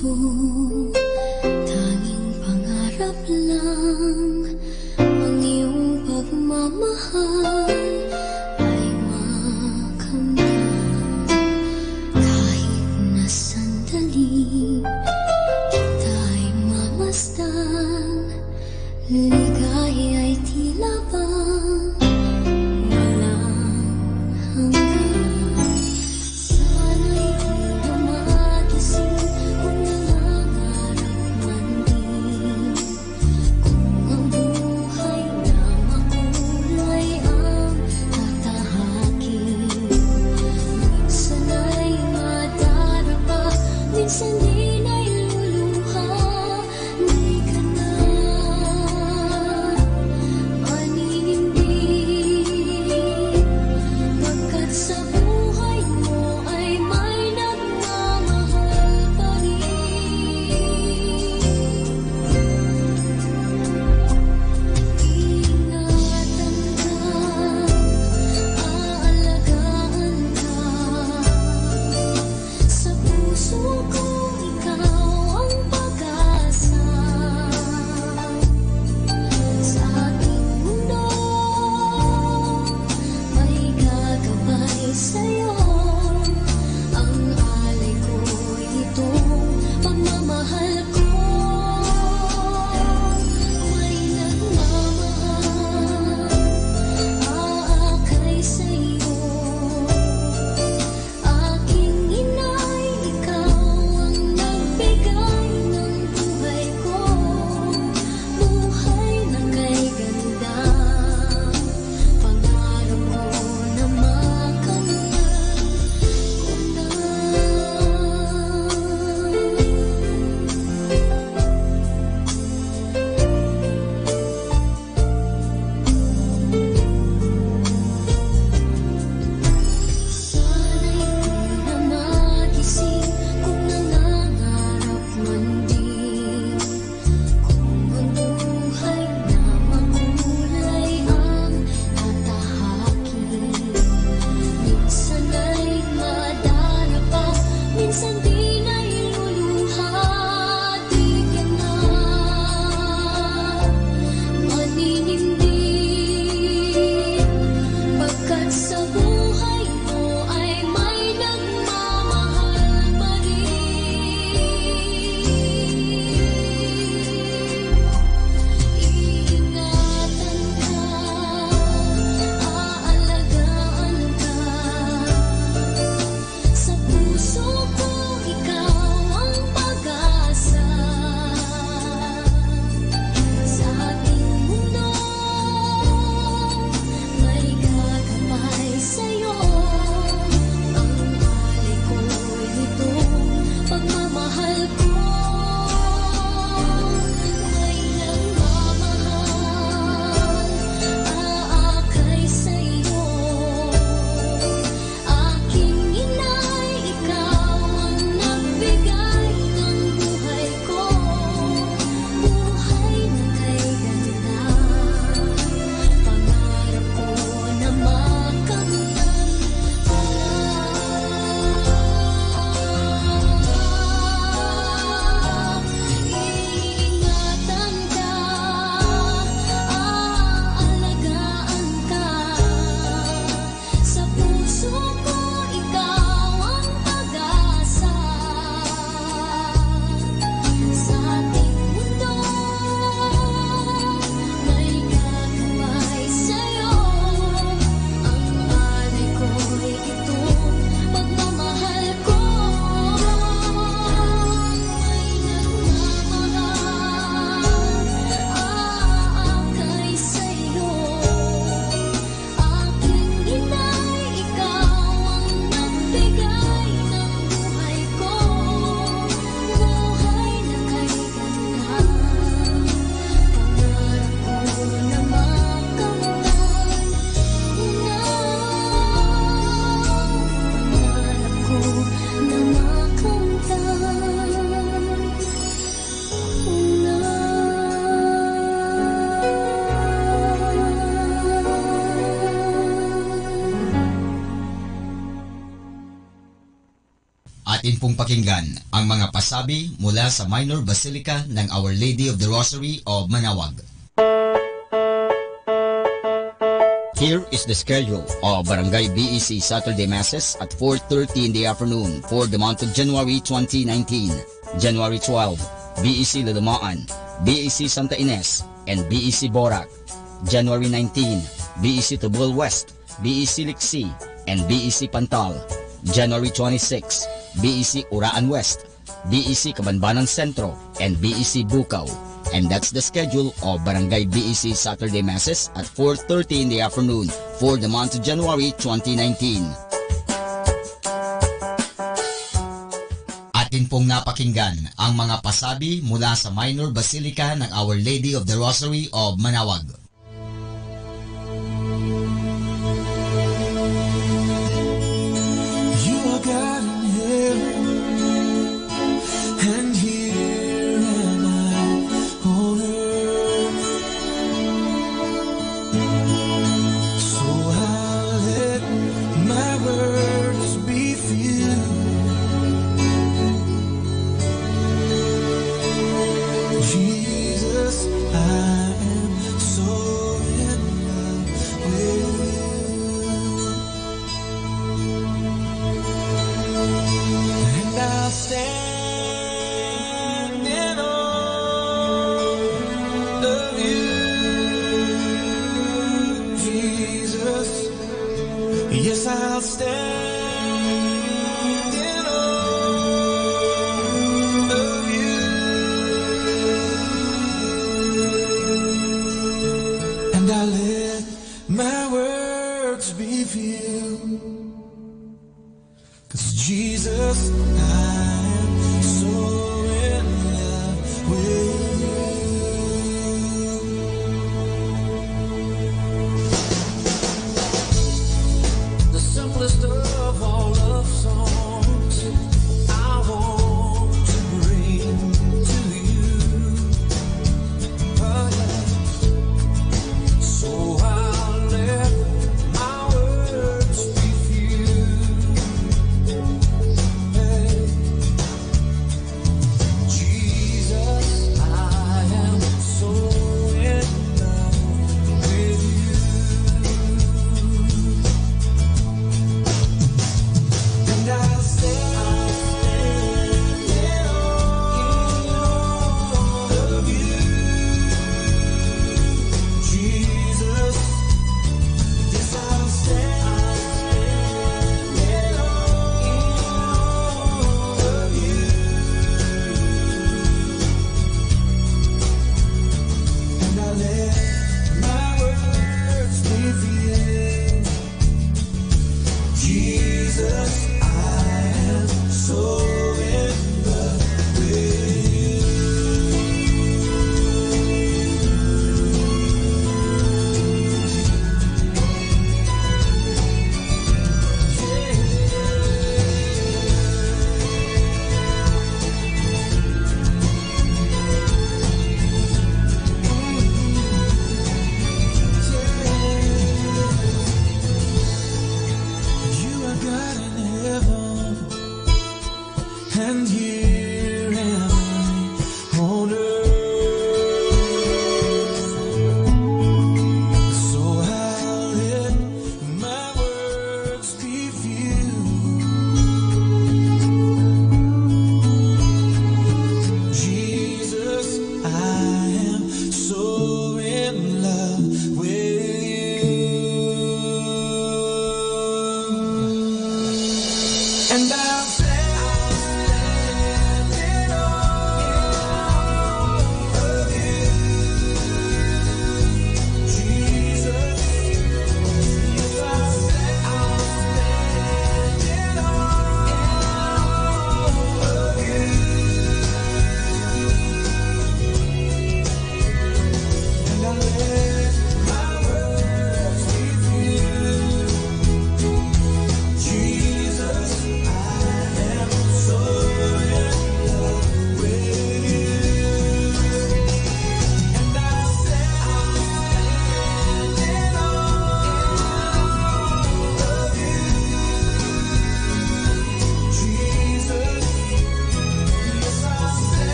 puso, tanging pangarap lang ang iyong pagmamahal ay makamtan. Kahit na sandali kita'y mamasdan, ligay ay tila bang walang hanggan. Sana'y di na magising kung nangangarap man din, kung ang buhay na makulay ang tatahakin. Minsan ay madarapa, minsan din ay luluha. Di ka na maninindig, pagkat sa buhay mo ay may nagmamahal pa rin. Ingatan ka, aalagaan ka, sa puso ko ikaw ang pag-asa. Sa ating mundo may gagabay sa Atin pong pakinggan ang mga pasabi mula sa Minor Basilica ng Our Lady of the Rosary of Manaoag. Here is the schedule of Barangay BEC Saturday Masses at 4:30 in the afternoon for the month of January 2019. January 12, BEC Lalamaan, BEC Santa Ines, and BEC Borac. January 19, BEC Tubol West, BEC Liksi, and BEC Pantal. January 26, BEC Uraan West, BEC Cabanbanan Centro, and BEC Bukaw. And that's the schedule of Barangay BEC Saturday Masses at 4:30 in the afternoon for the month of January 2019. Atin pong napakinggan ang mga pasabi mula sa Minor Basilica ng Our Lady of the Rosary of Manaoag. You are God in heaven, and here am I on earth. So I'll let my words be few. Jesus, I am so in love with you. And I'll stand in awe of you, Jesus. Yes, I'll stand in awe of you. And I let my words be few. 'Cause Jesus, I am so in love with you. The simplest of all love songs I want to bring to you. Oh, yeah. So I'll let my words be few. Jesus, I am so in love with you. And I'll stand in awe of you, Jesus. Yes, I'll stand in awe of you. And I let my words be few. Jesus, I am so in love with you. You are God in heaven, and here am I on earth. So I'll let my words be few. Jesus, I am so in love with you. And I'll stand in awe of you, Jesus. Yes, I'll stand in awe of you. And I'll let my words be few. Jesus, I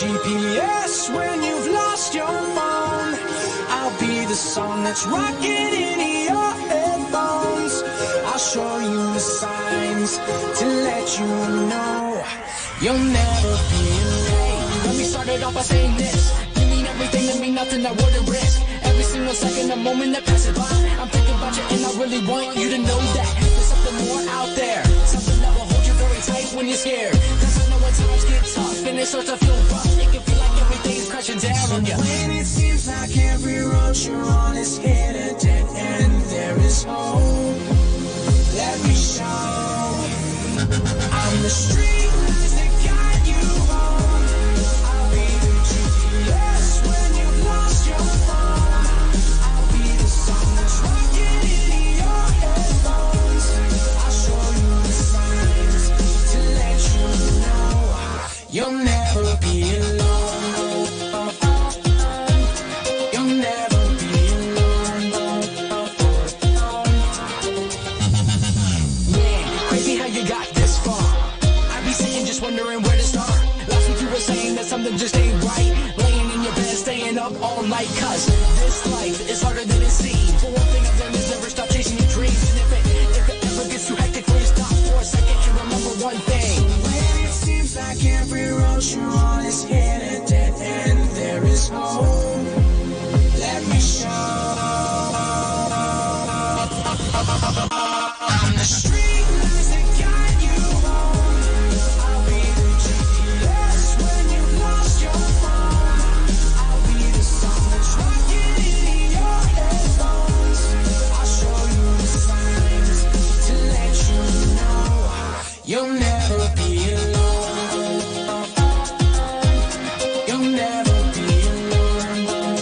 GPS when you've lost your phone. I'll be the song that's rocking in your headphones. I'll show you the signs to let you know you'll never be alone. Let me start it off by saying this: you mean everything to me, nothing I wouldn't risk. Every single second, a moment that passes by, I'm thinking about you and I really want you to know that there's something more out there, something that will hold you very tight when you're scared. Cause I know when times get tough and it starts to feel rough, it can feel like everything's crashing down on you. When it seems like every road you're on is hit a dead end, there is hope. Let me show. I'm the street lights that guide you home. I'll be the GPS when you've lost your phone. I'll be the song that's rocking in your headphones. I'll show you the signs to let you know you'll never be alone. You'll never be alone. Man, crazy how you got this far. I be sitting just wondering where to start. Last week you were saying that something just ain't right, laying in your bed, staying up all night. Cause this life is harder than it seems. But one thing I've learned is never stop chasing your dreams. And if it ever gets too hectic for you, stop for a second and remember one thing. When it seems like every road you're on is hit a dead end, there is hope. Let me show. I'm the street lights that guide you home. I'll be the GPS when you've lost your phone. I'll be the song that's rocking in your headphones. I'll show you the signs to let you know you'll never be alone. You'll never be alone.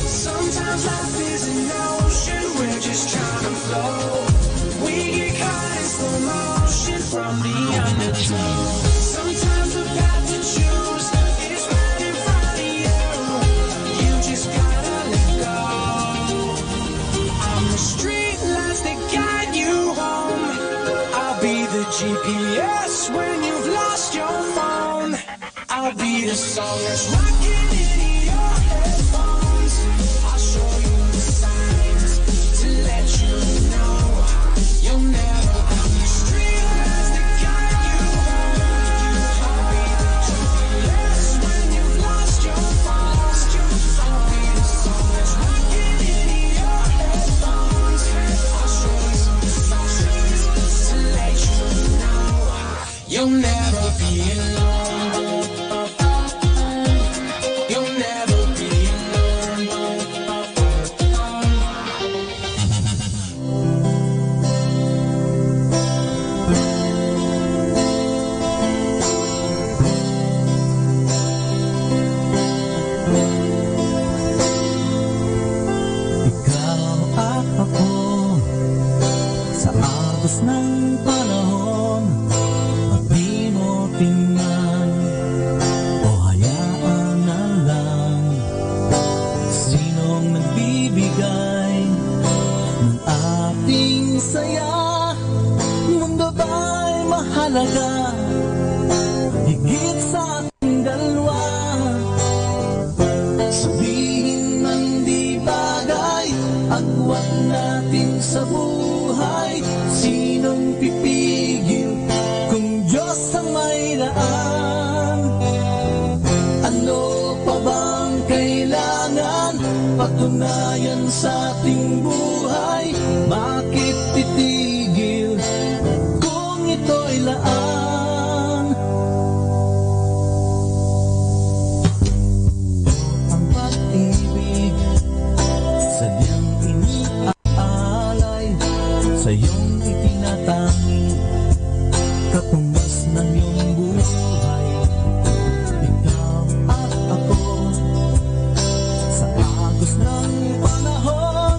Sometimes life is an ocean, we're just trying to flow. We get caught in slow motion from the undertow. Sometimes the path to choose is right in front of you. You just gotta let go. I'm the street lights that guide you home. I'll be the GPS when you've lost your phone. I'll be the song that's rocking in your headphones. I'll show you the signs to let you know you'll never. I'm the street lights that guide you home. I'll be the GPS when you've lost your phone. I'll be the song that's rocking in your headphones. I'll show you the signs to let you know you'll never be alone. You'll never be alone. Ikaw at ako sa agos ng panahon, at di mo tingnan o hayaan na lang. Sinong nagbibigay ng ating saya? Mundo ba'y mahalaga higit sa ating dalawa? Sabihin ng di bagay, agwat natin sa buhay. Sinong pipigil kung Diyos ang may daan? Ano pa bang kailangan patunayan sa ating buhay? Bakit titigil kung ito'y laan? Ang pag-ibig sadyang iniaalay sa iyong itinatangi, katumbas ng iyong buhay. Ikaw at ako sa agos ng panahon,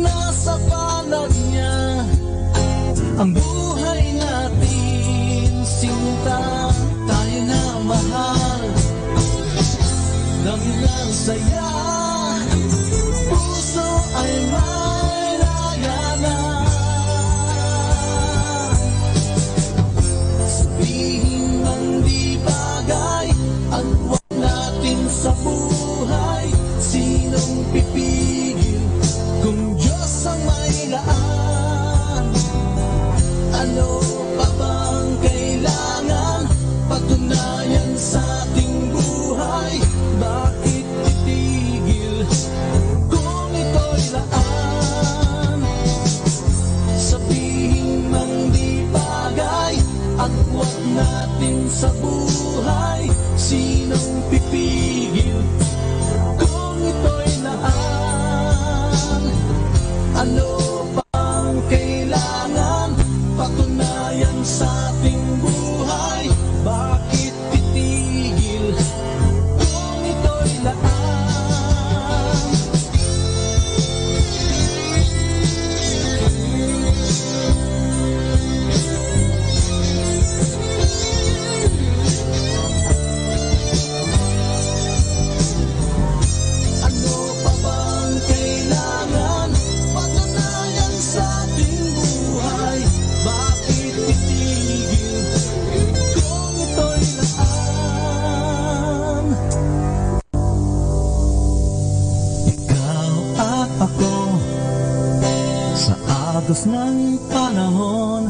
nasa palad niya ang buhay natin. Sinta tayo na mahal, dahil ang saya, puso ay may laya na. Sa sa buhay, sinong pipigil kung ito'y laan? Ano pang kailangan patunayan sa ating buhay? Bakit titigil kung ito'y laan? Agos ng panahon,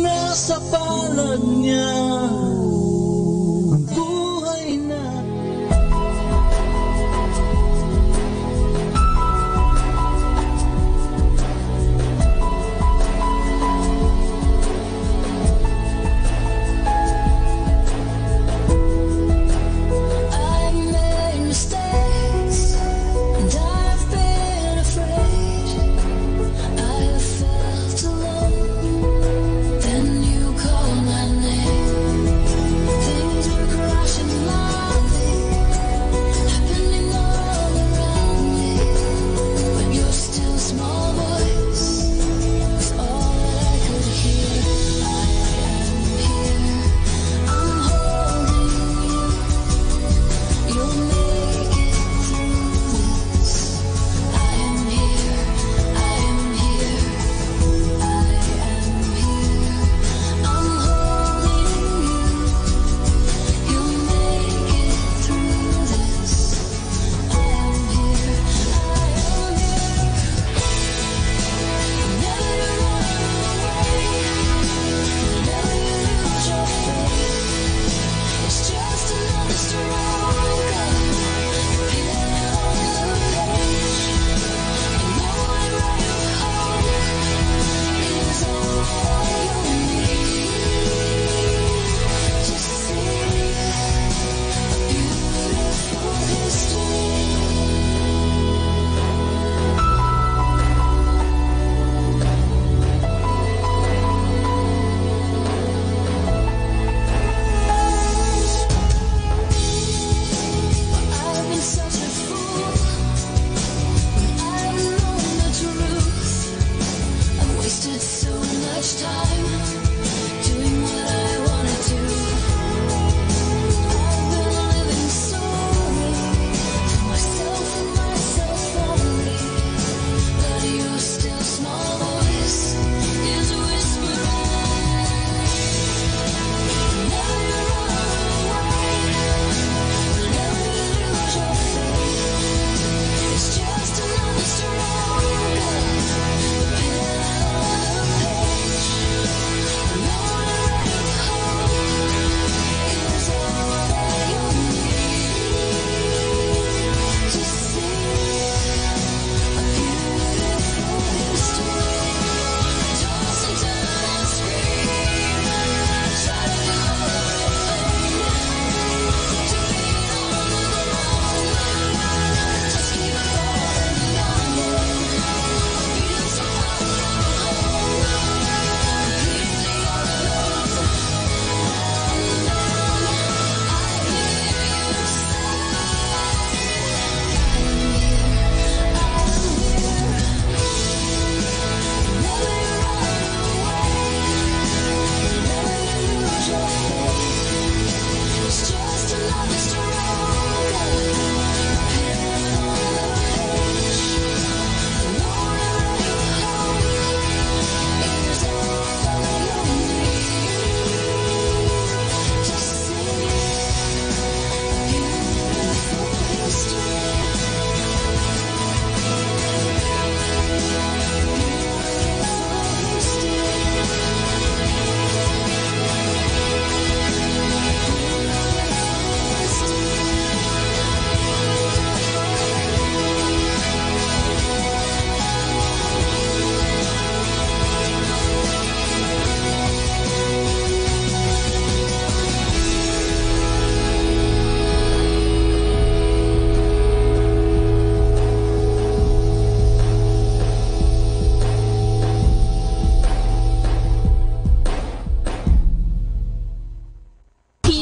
nasa palad niya ang buhay na. I made mistakes and I've been afraid. I felt alone, then you called my name.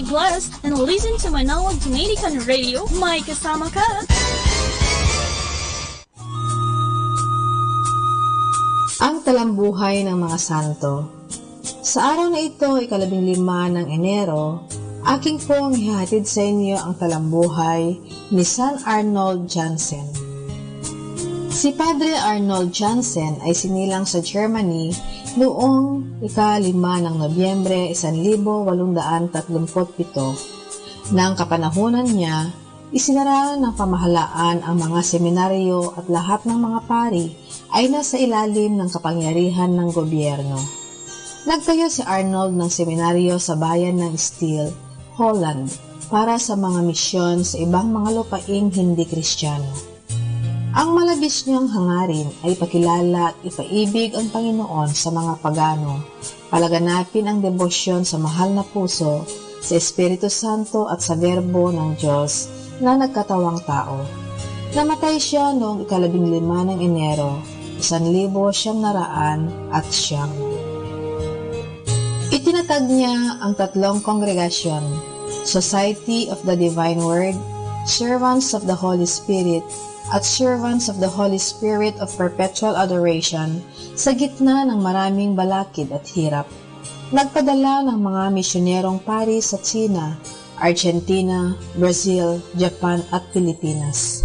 blessed and listen to Manawag Dominican Radio. May kasama ka! Ang talambuhay ng mga santo. Sa araw na ito, 15 ng Enero, aking pong ihahatid sa inyo ang talambuhay ni San Arnold Jansen. Si Padre Arnold Jansen ay sinilang sa Germany noong 5 ng Nobyembre 1837. Nang kapanahunan niya, isinara ng pamahalaan ang mga seminaryo at lahat ng mga pari ay nasa ilalim ng kapangyarihan ng gobyerno. Nagtayo si Arnold ng seminaryo sa bayan ng Still, Holland, para sa mga misyon sa ibang mga lupaing hindi Kristiyano. Ang malabis niyang hangarin ay pakilala at ipaibig ang Panginoon sa mga pagano, palaganapin ang debosyon sa mahal na puso, sa Espiritu Santo at sa Verbo ng Diyos na nagkatawang tao. Namatay siya noong 15 ng Enero, 1909. Itinatag niya ang 3 kongregasyon, Society of the Divine Word, Servants of the Holy Spirit, at Servants of the Holy Spirit of Perpetual Adoration sa gitna ng maraming balakid at hirap. Nagpadala ng mga misyonerong pari sa China, Argentina, Brazil, Japan at Pilipinas.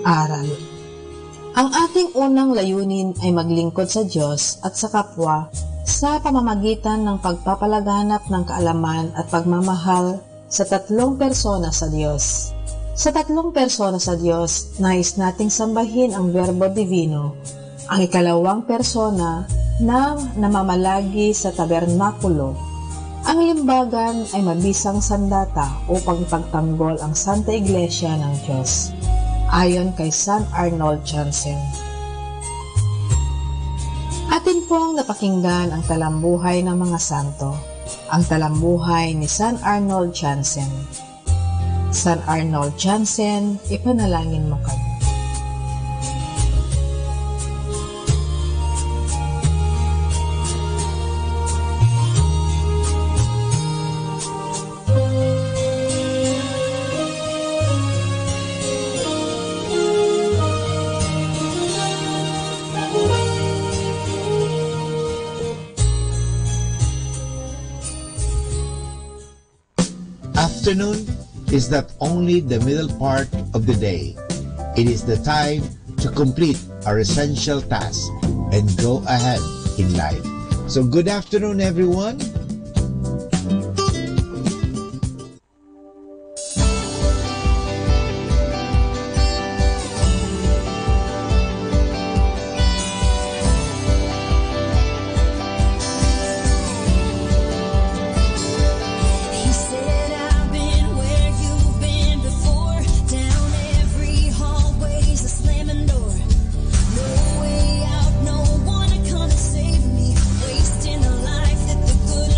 Aral. Ang ating unang layunin ay maglingkod sa Diyos at sa kapwa sa pamamagitan ng pagpapalaganap ng kaalaman at pagmamahal sa 3 persona sa Diyos. Sa 3 persona sa Diyos, nais nating sambahin ang Verbo Divino, ang 2 persona na namamalagi sa tabernakulo. Ang limbagan ay mabisang sandata upang ipagtanggol ang Santa Iglesia ng Diyos, ayon kay San Arnold Jansen. Atin pong napakinggan ang talambuhay ng mga santo, ang talambuhay ni San Arnold Jansen. San Arnold Jansen, ipanalangin mo kami. Afternoon is not only the middle part of the day. It is the time to complete our essential task and go ahead in life. So good afternoon, everyone. Good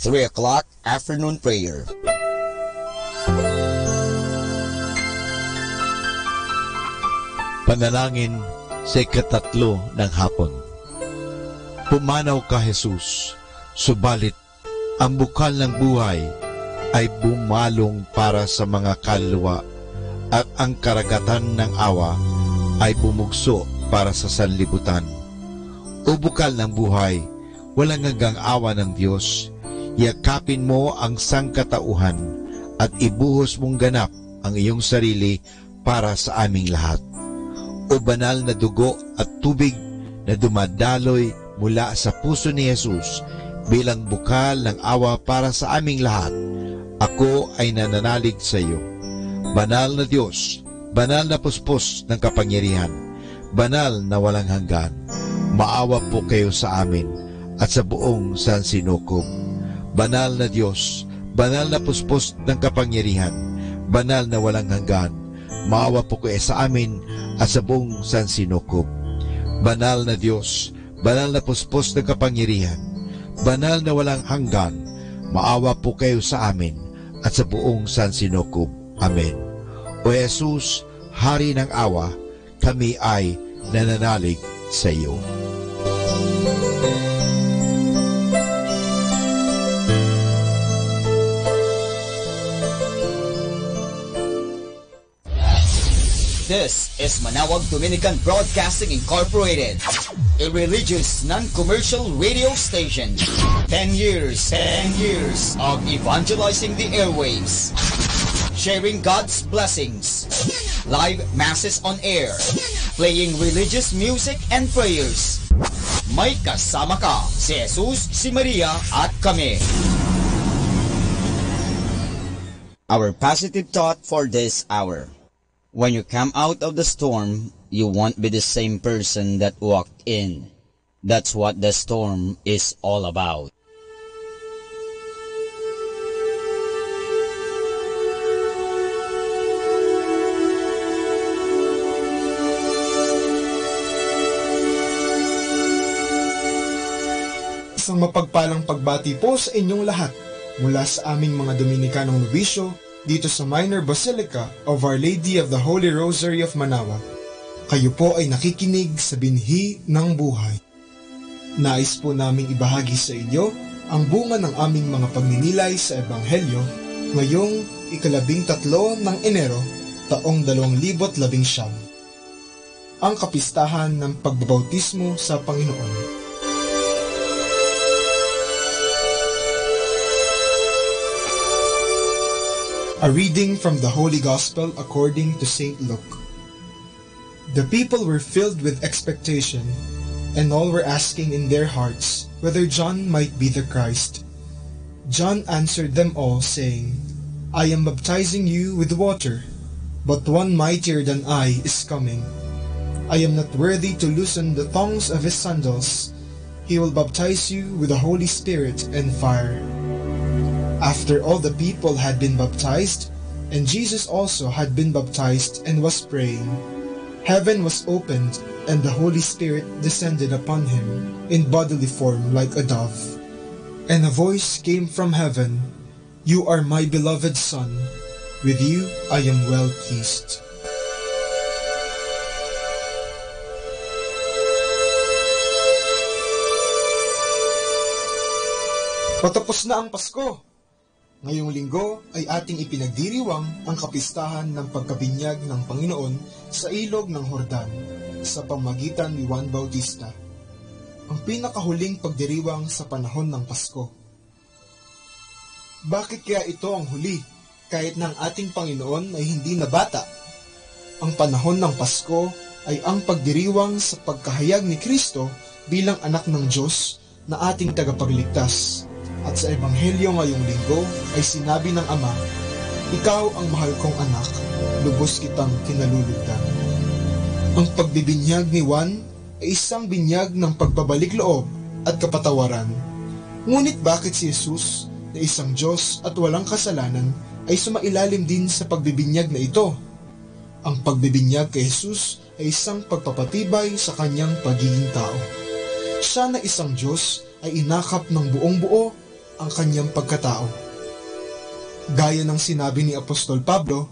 3 o'clock afternoon prayer. Panalangin sa ikatatlo ng hapon. Pumanaw ka, Jesus, subalit ang bukal ng buhay ay bumalong para sa mga kaluluwa at ang karagatan ng awa ay bumugso para sa sanlibutan. O bukal ng buhay, walang hanggang awa ng Diyos, yakapin mo ang sangkatauhan at ibuhos mong ganap ang iyong sarili para sa aming lahat. O banal na dugo at tubig na dumadaloy mula sa puso ni Jesus bilang bukal ng awa para sa aming lahat, ako ay nananalig sa iyo. Banal na Diyos, banal na puspos ng kapangyarihan, banal na walang hanggan, maawa po kayo sa amin at sa buong sansinukob. Banal na Diyos, banal na puspos ng kapangyarihan, banal na walang hanggan, maawa po kayo sa amin at sa buong sansinukob. Banal na Diyos, banal na puspos ng kapangyarihan, banal na walang hanggan, maawa po kayo sa amin at sa buong sansinukob. Amen. O Jesus, Hari ng awa, kami ay nananalig sa iyo. This is Manawag Dominican Broadcasting Incorporated, a religious non-commercial radio station. 10 years of evangelizing the airwaves, sharing God's blessings, live masses on air, playing religious music and prayers. May kasama ka, si Jesus, si Maria at kami. Our positive thought for this hour. When you come out of the storm, you won't be the same person that walked in. That's what the storm is all about. Isang mapagpalang pagbati po sa inyong lahat mula sa aming mga Dominikanong nobisyo dito sa Minor Basilica of Our Lady of the Holy Rosary of Manawag. Kayo po ay nakikinig sa binhi ng buhay. Nais po naming ibahagi sa inyo ang bunga ng aming mga pagninilay sa Ebanghelyo ngayong 13 ng Enero taong 2019. Ang kapistahan ng pagbabautismo sa Panginoon. A reading from the Holy Gospel according to St. Luke. The people were filled with expectation, and all were asking in their hearts whether John might be the Christ. John answered them all, saying, I am baptizing you with water, but one mightier than I is coming. I am not worthy to loosen the thongs of his sandals. He will baptize you with the Holy Spirit and fire. After all the people had been baptized, and Jesus also had been baptized and was praying, heaven was opened, and the Holy Spirit descended upon him in bodily form like a dove. And a voice came from heaven, You are my beloved Son, with you I am well pleased. Patapos na ang Pasko. Ngayong linggo ay ating ipinagdiriwang ang kapistahan ng pagkabinyag ng Panginoon sa ilog ng Jordan sa pamagitan ni Juan Bautista, ang pinakahuling pagdiriwang sa panahon ng Pasko. Bakit kaya ito ang huli kahit na ang ating Panginoon ay hindi na bata? Ang panahon ng Pasko ay ang pagdiriwang sa pagkahayag ni Kristo bilang anak ng Diyos na ating tagapagligtas. At sa Ebanghelyo ngayong linggo ay sinabi ng Ama, Ikaw ang mahal kong anak, lubos kitang kinalulugdan. Ang pagbibinyag ni Juan ay isang binyag ng pagbabalik loob at kapatawaran. Ngunit bakit si Jesus, na isang Diyos at walang kasalanan, ay sumailalim din sa pagbibinyag na ito? Ang pagbibinyag kay Jesus ay isang pagpapatibay sa kanyang pagiging tao. Siya na isang Diyos ay inakap ng buong buo ang kanyang pagkatao. Gaya ng sinabi ni Apostol Pablo,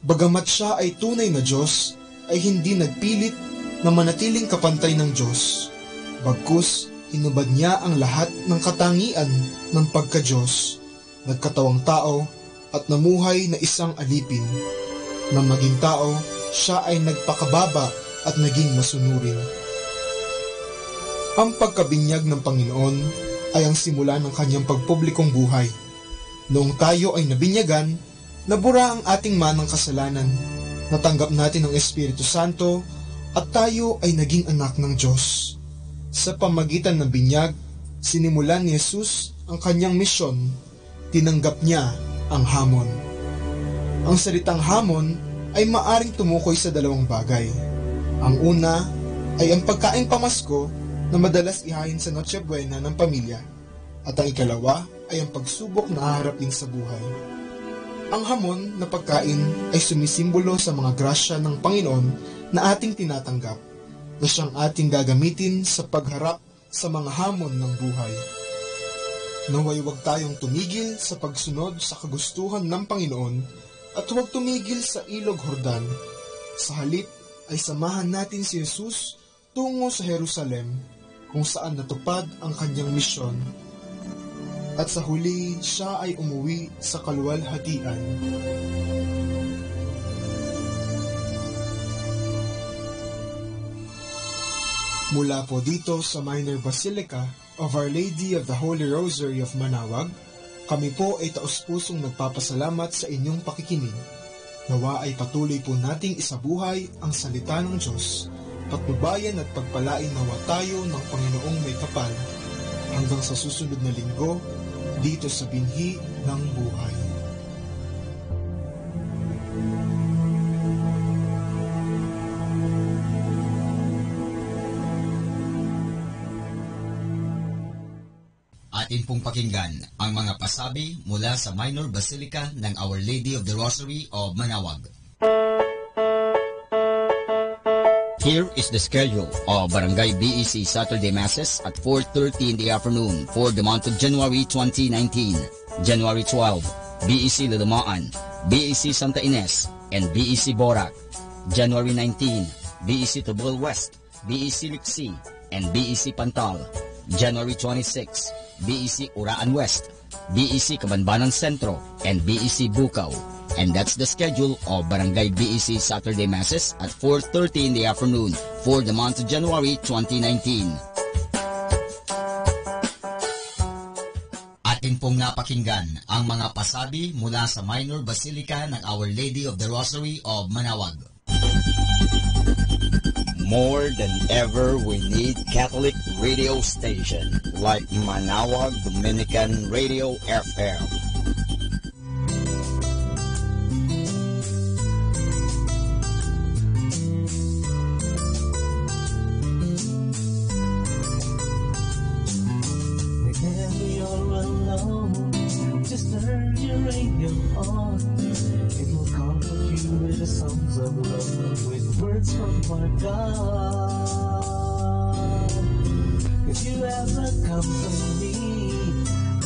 bagamat siya ay tunay na Diyos, ay hindi nagpilit na manatiling kapantay ng Diyos. Bagkus, hinubad niya ang lahat ng katangian ng pagka-Diyos, nagkatawang tao at namuhay na isang alipin. Na maging tao, siya ay nagpakababa at naging masunurin. Ang pagkabinyag ng Panginoon ay ang simula ng kanyang pagpublikong buhay. Noong tayo ay nabinyagan, nabura ang ating manang kasalanan, natanggap natin ang Espiritu Santo at tayo ay naging anak ng Diyos. Sa pamagitan ng binyag, sinimulan ni Jesus ang kanyang misyon, tinanggap niya ang hamon. Ang salitang hamon ay maaring tumukoy sa dalawang bagay. Ang una ay ang pagkaing pamasko na madalas ihain sa Noche Buena ng pamilya, at ang ikalawa ay ang pagsubok na haharapin sa buhay. Ang hamon na pagkain ay sumisimbolo sa mga grasya ng Panginoon na ating tinatanggap, na siyang ating gagamitin sa pagharap sa mga hamon ng buhay. Naway huwag tayong tumigil sa pagsunod sa kagustuhan ng Panginoon at huwag tumigil sa Ilog Jordan. Sa halip ay samahan natin si Jesus tungo sa Jerusalem, kung saan natupad ang kanyang misyon. At sa huli, siya ay umuwi sa kaluwalhatian. Mula po dito sa Minor Basilica of Our Lady of the Holy Rosary of Manawag, kami po ay taos-pusong nagpapasalamat sa inyong pakikinig. Nawa ay patuloy po nating isabuhay ang salita ng Diyos, patnubayan at pagpalain nawa tayo ng Panginoong may kapal, hanggang sa susunod na linggo, dito sa binhi ng buhay. Atin pong pakinggan ang mga pasabi mula sa Minor Basilica ng Our Lady of the Rosary of Manawag. Here is the schedule of Barangay BEC Saturday Masses at 4:30 in the afternoon for the month of January 2019. January 12, BEC Lulumaan, BEC Santa Ines, and BEC Borac. January 19, BEC Tubol West, BEC Liksi, and BEC Pantal. January 26, BEC Uraan West, BEC Kabanbanan Sentro, and BEC Bukaw. And that's the schedule of Barangay BEC Saturday Masses at 4:30 in the afternoon for the month of January 2019. Atin pong napakinggan ang mga pasabi mula sa Minor Basilica ng Our Lady of the Rosary of Manawag. More than ever, we need Catholic radio station like Manawag Dominican Radio FM. Whenever you're alone, just turn your radio on. It will comfort you with the songs of love, with words from our God. If you have a company,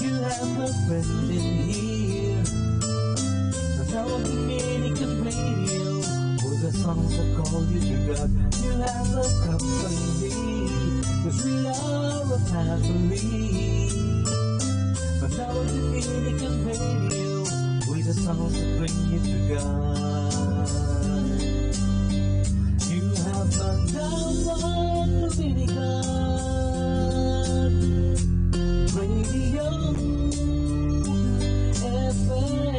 you have a friend in here. Now I'm Dominican Radio, with the songs that call you to God. You have a company, 'cause we are a family. But now I'm Dominican Radio, with the songs that bring you to God. You have a Manawag Dominican Radio FM.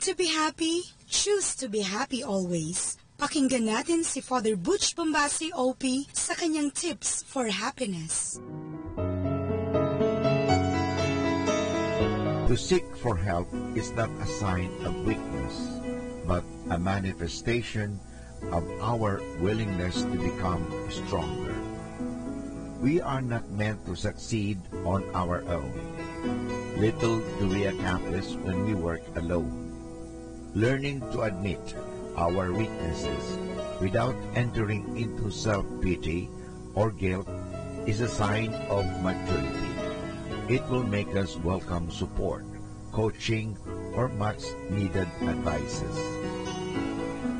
Want to be happy? Choose to be happy always. Pakinggan natin si Father Butch Bombasi OP sa kanyang tips for happiness. To seek for help is not a sign of weakness, but a manifestation of our willingness to become stronger. We are not meant to succeed on our own. Little do we accomplish when we work alone. Learning to admit our weaknesses without entering into self-pity or guilt is a sign of maturity. It will make us welcome support, coaching, or much-needed advices.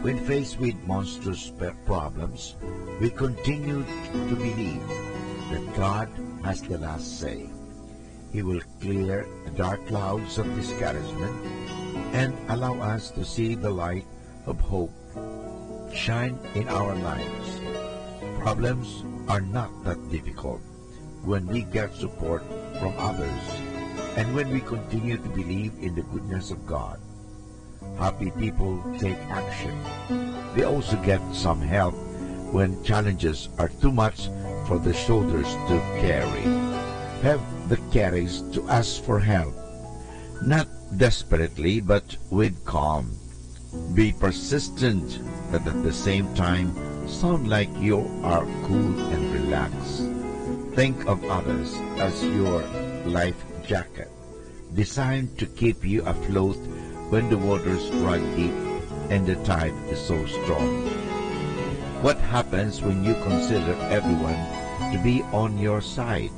When faced with monstrous problems, we continue to believe that God has the last say. He will clear the dark clouds of discouragement and allow us to see the light of hope shine in our lives. Problems are not that difficult when we get support from others and when we continue to believe in the goodness of God. Happy people take action. They also get some help when challenges are too much for the shoulders to carry. Have the courage to ask for help, not desperately but with calm. Be persistent, but at the same time sound like you are cool and relaxed. Think of others as your life jacket, designed to keep you afloat when the waters run deep and the tide is so strong. What happens when you consider everyone to be on your side?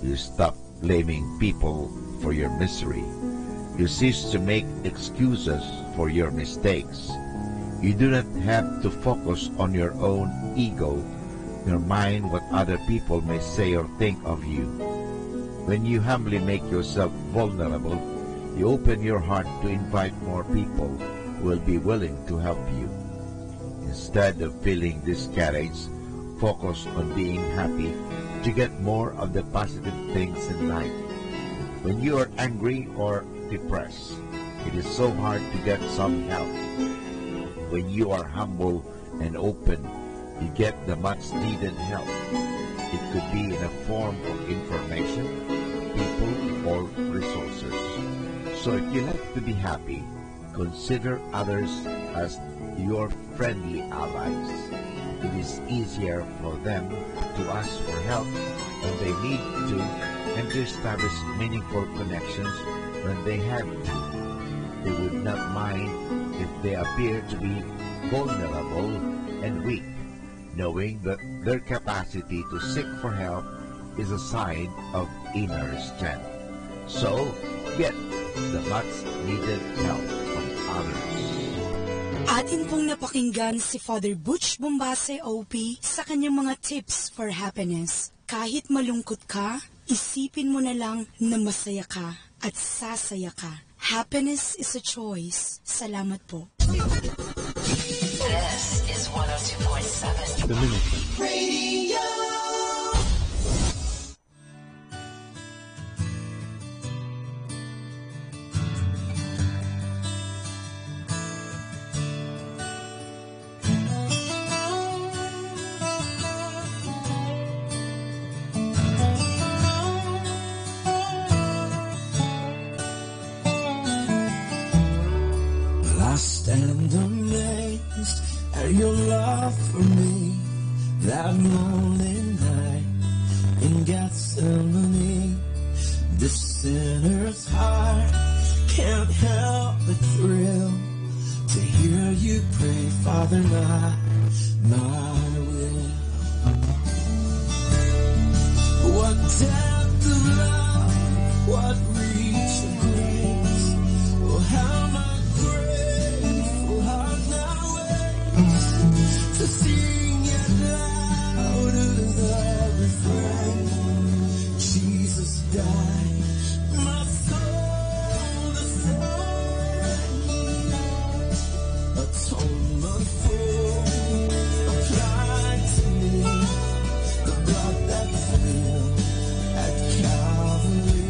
You stop blaming people for your misery. You cease to make excuses for your mistakes. You do not have to focus on your own ego, nor mind what other people may say or think of you. When you humbly make yourself vulnerable, you open your heart to invite more people who will be willing to help you. Instead of feeling discouraged, focus on being happy to get more of the positive things in life. When you are angry or depressed, it is so hard to get some help. When you are humble and open, you get the much needed help. It could be in a form of information, people, or resources. So if you like to be happy, consider others as your friendly allies. It is easier for them to ask for help when they need to and to establish meaningful connections when they have to. They would not mind if they appear to be vulnerable and weak, knowing that their capacity to seek for help is a sign of inner strength. So, get the much needed help from others. Atin pong napakinggan si Father Butch Bombase OP sa kanyang mga tips for happiness. Kahit malungkot ka, isipin mo na lang na masaya ka at sasaya ka. Happiness is a choice. Salamat po. This is 102.7 Dominican Radio. I stand amazed at your love for me. That lonely night in Gethsemane, this sinner's heart can't help but thrill to hear you pray, Father, not my will. What depth of love, what reach of grace, oh how my to sing it louder the refrain. Jesus died, my soul the same. Atonement full applied to me, the blood that filled at Calvary.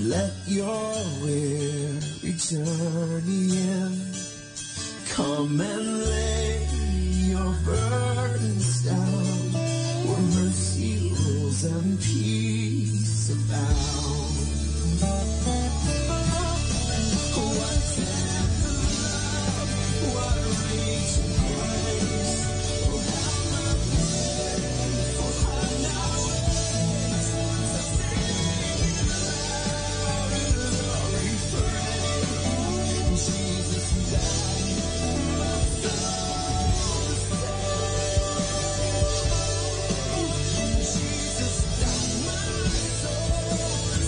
Let your weary journey end. Come and lay your burdens down, where mercy rules and peace abound. What tender love, what raging grace, oh how my faithful heart now waits to sing loud in the refrain. Jesus died, my soul to save. Jesus died, my soul to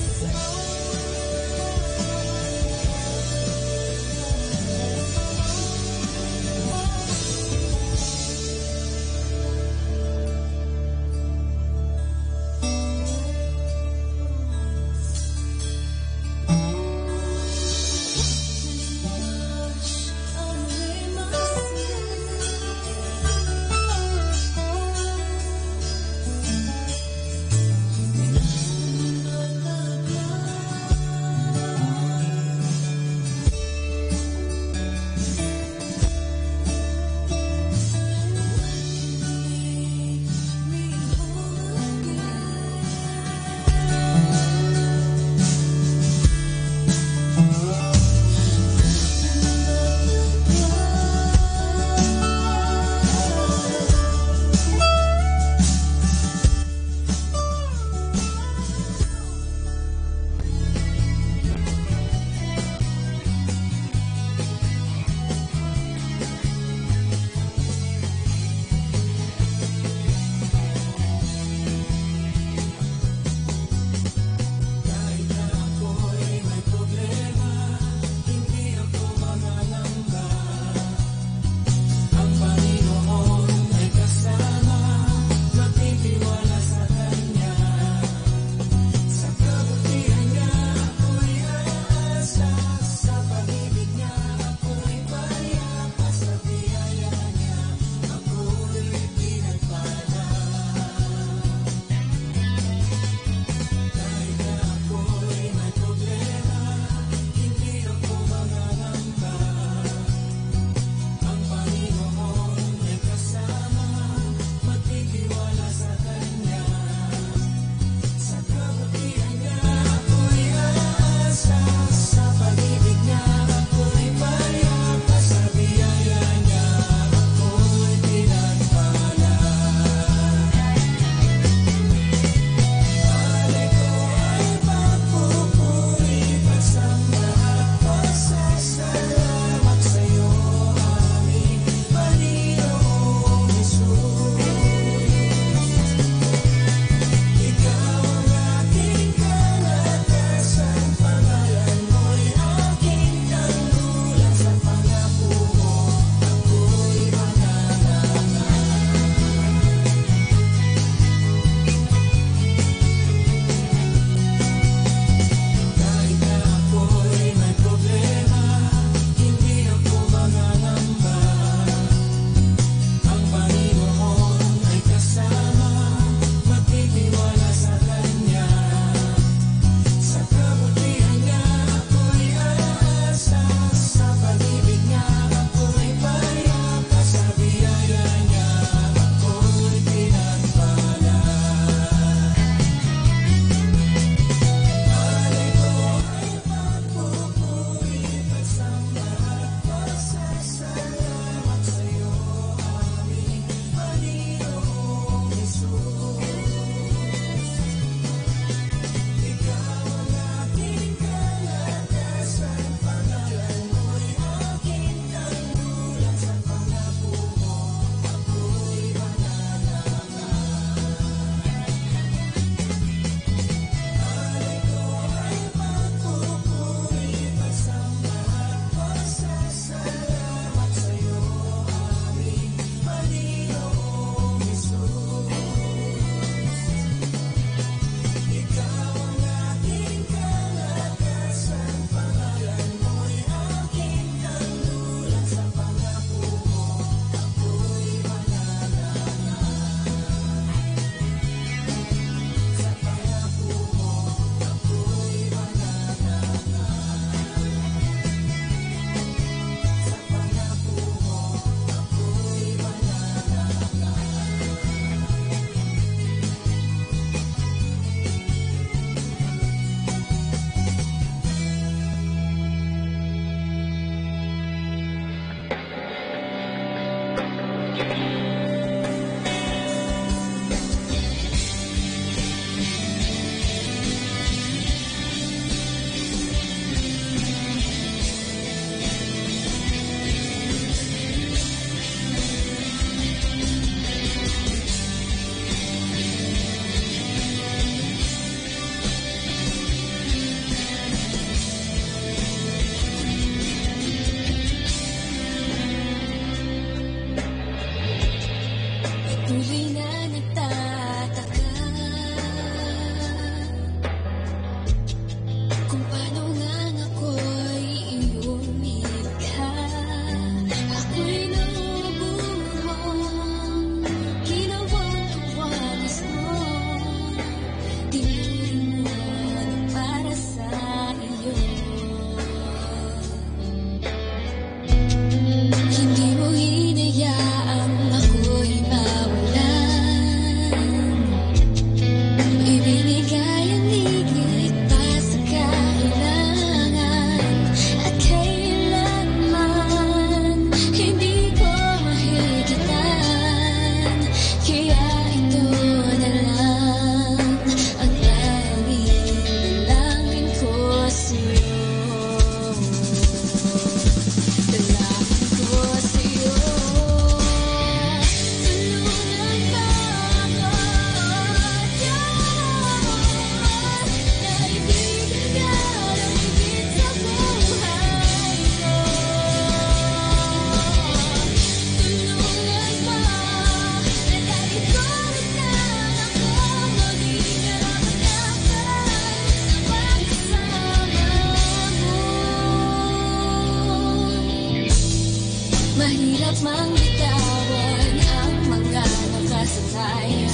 Huwag mang bitawan ang mga nakasanayan.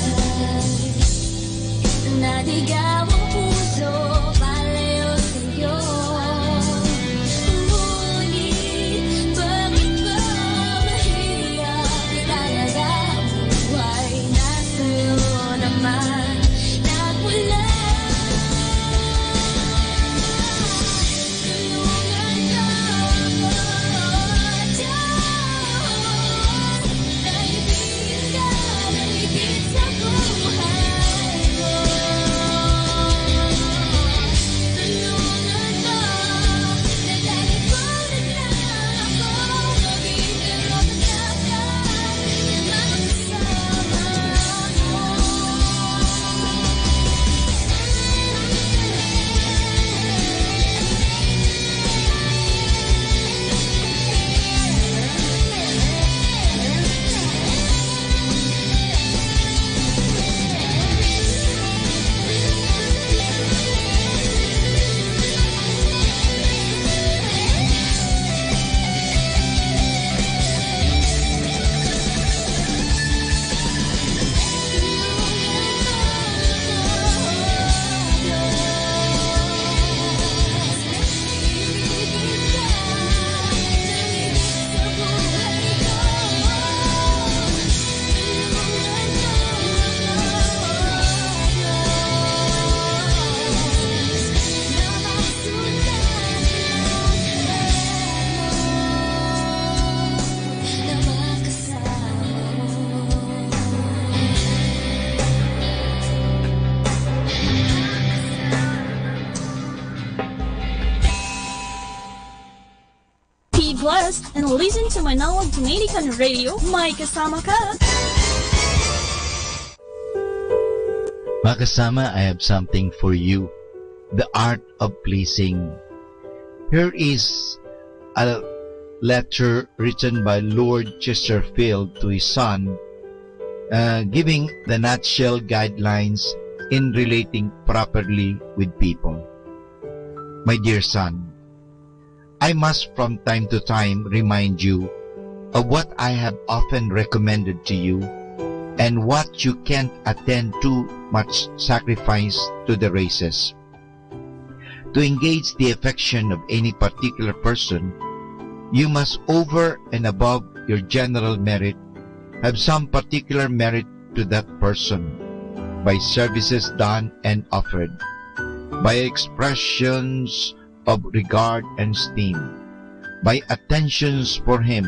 Naligaw ang puso, palayo sa'yo. Ngunit bakit ba mahirap italaga ang buhay na sa'yo naman nagmula? Be blessed and listen to Manawag Dominican Radio. May kasama ka. Mga kasama, I have something for you. The art of pleasing. Here is a letter written by Lord Chesterfield to his son, giving the nutshell guidelines in relating properly with people. My dear son, I must from time to time remind you of what I have often recommended to you and what you can't attend to much sacrifice to the races. To engage the affection of any particular person, you must over and above your general merit have some particular merit to that person by services done and offered, by expressions of regard and esteem, by attentions for him,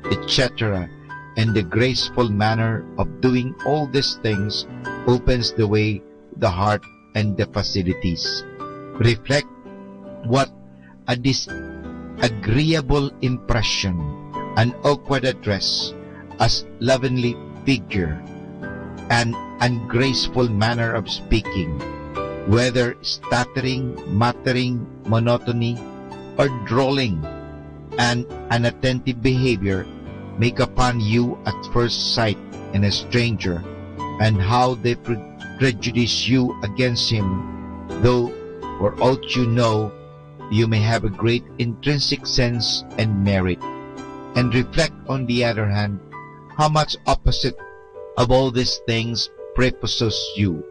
etc., and the graceful manner of doing all these things opens the way to the heart and the facilities. Reflect what a disagreeable impression, an awkward address, a slovenly figure, an ungraceful manner of speaking, whether stuttering, muttering, monotony, or drawling, and unattentive behavior make upon you at first sight in a stranger, and how they prejudice you against him, though for aught you know, you may have a great intrinsic sense and merit. And reflect, on the other hand, how much opposite of all these things prepossess you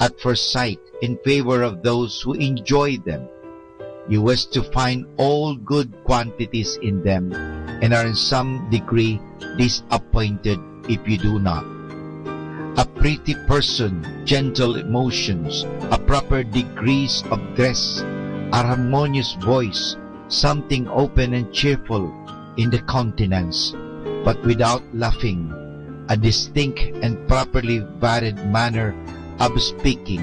at first sight in favor of those who enjoy them. You wish to find all good quantities in them, and are in some degree disappointed if you do not. A pretty person, gentle emotions, a proper degrees of dress, a harmonious voice, something open and cheerful in the countenance, but without laughing, a distinct and properly varied manner of speaking.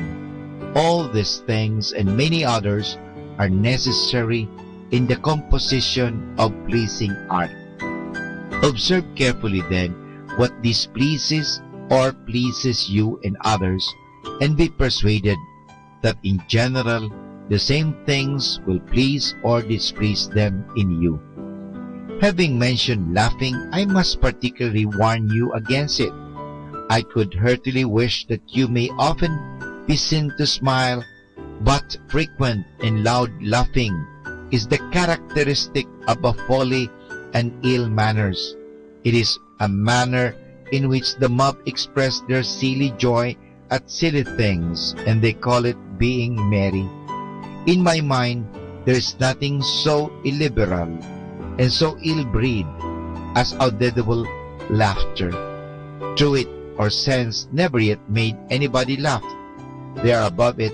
All these things and many others are necessary in the composition of pleasing art. Observe carefully then what displeases or pleases you in others, and be persuaded that in general the same things will please or displease them in you. Having mentioned laughing, I must particularly warn you against it. I could heartily wish that you may often be seen to smile, but frequent and loud laughing is the characteristic of a folly and ill manners, It is a manner in which the mob express their silly joy at silly things, and they call it being merry. In my mind, there is nothing so illiberal and so ill-bred as audible laughter. Through it, or sense never yet made anybody laugh. They are above it,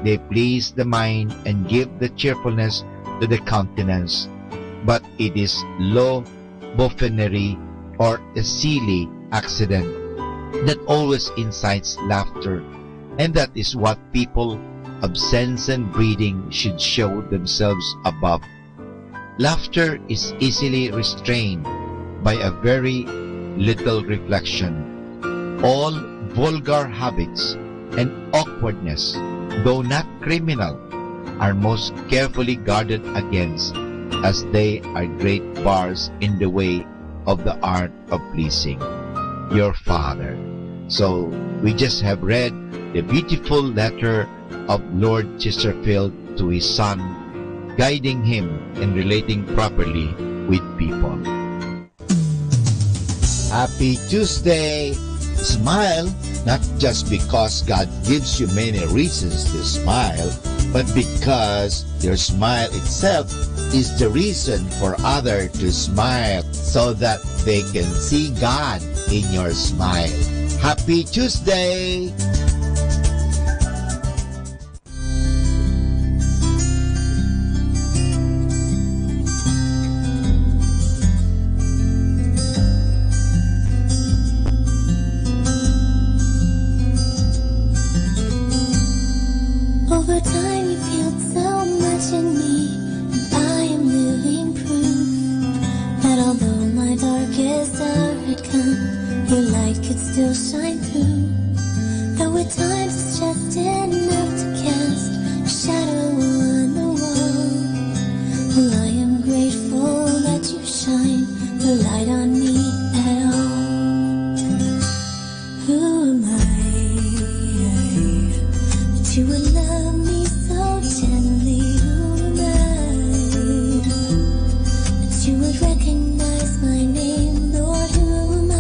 they please the mind and give the cheerfulness to the countenance. But it is low buffoonery or a silly accident that always incites laughter, and that is what people of sense and breeding should show themselves above. Laughter is easily restrained by a very little reflection. All vulgar habits and awkwardness, though not criminal, are most carefully guarded against, as they are great bars in the way of the art of pleasing your Father. So we just have read the beautiful letter of Lord Chesterfield to his son, guiding him in relating properly with people. Happy Tuesday! Smile, not just because God gives you many reasons to smile, but because your smile itself is the reason for others to smile, so that they can see God in your smile. Happy Tuesday! Over time you feel so much in me, and I am living proof that although my darkest hour had come, your light could still shine through. Though at times it's just enough to cast a shadow on the wall. Well, I am grateful that you shine the light on me at all. Who am I that you would love me so gently? Who am I that you would recognize my name, Lord? Who am I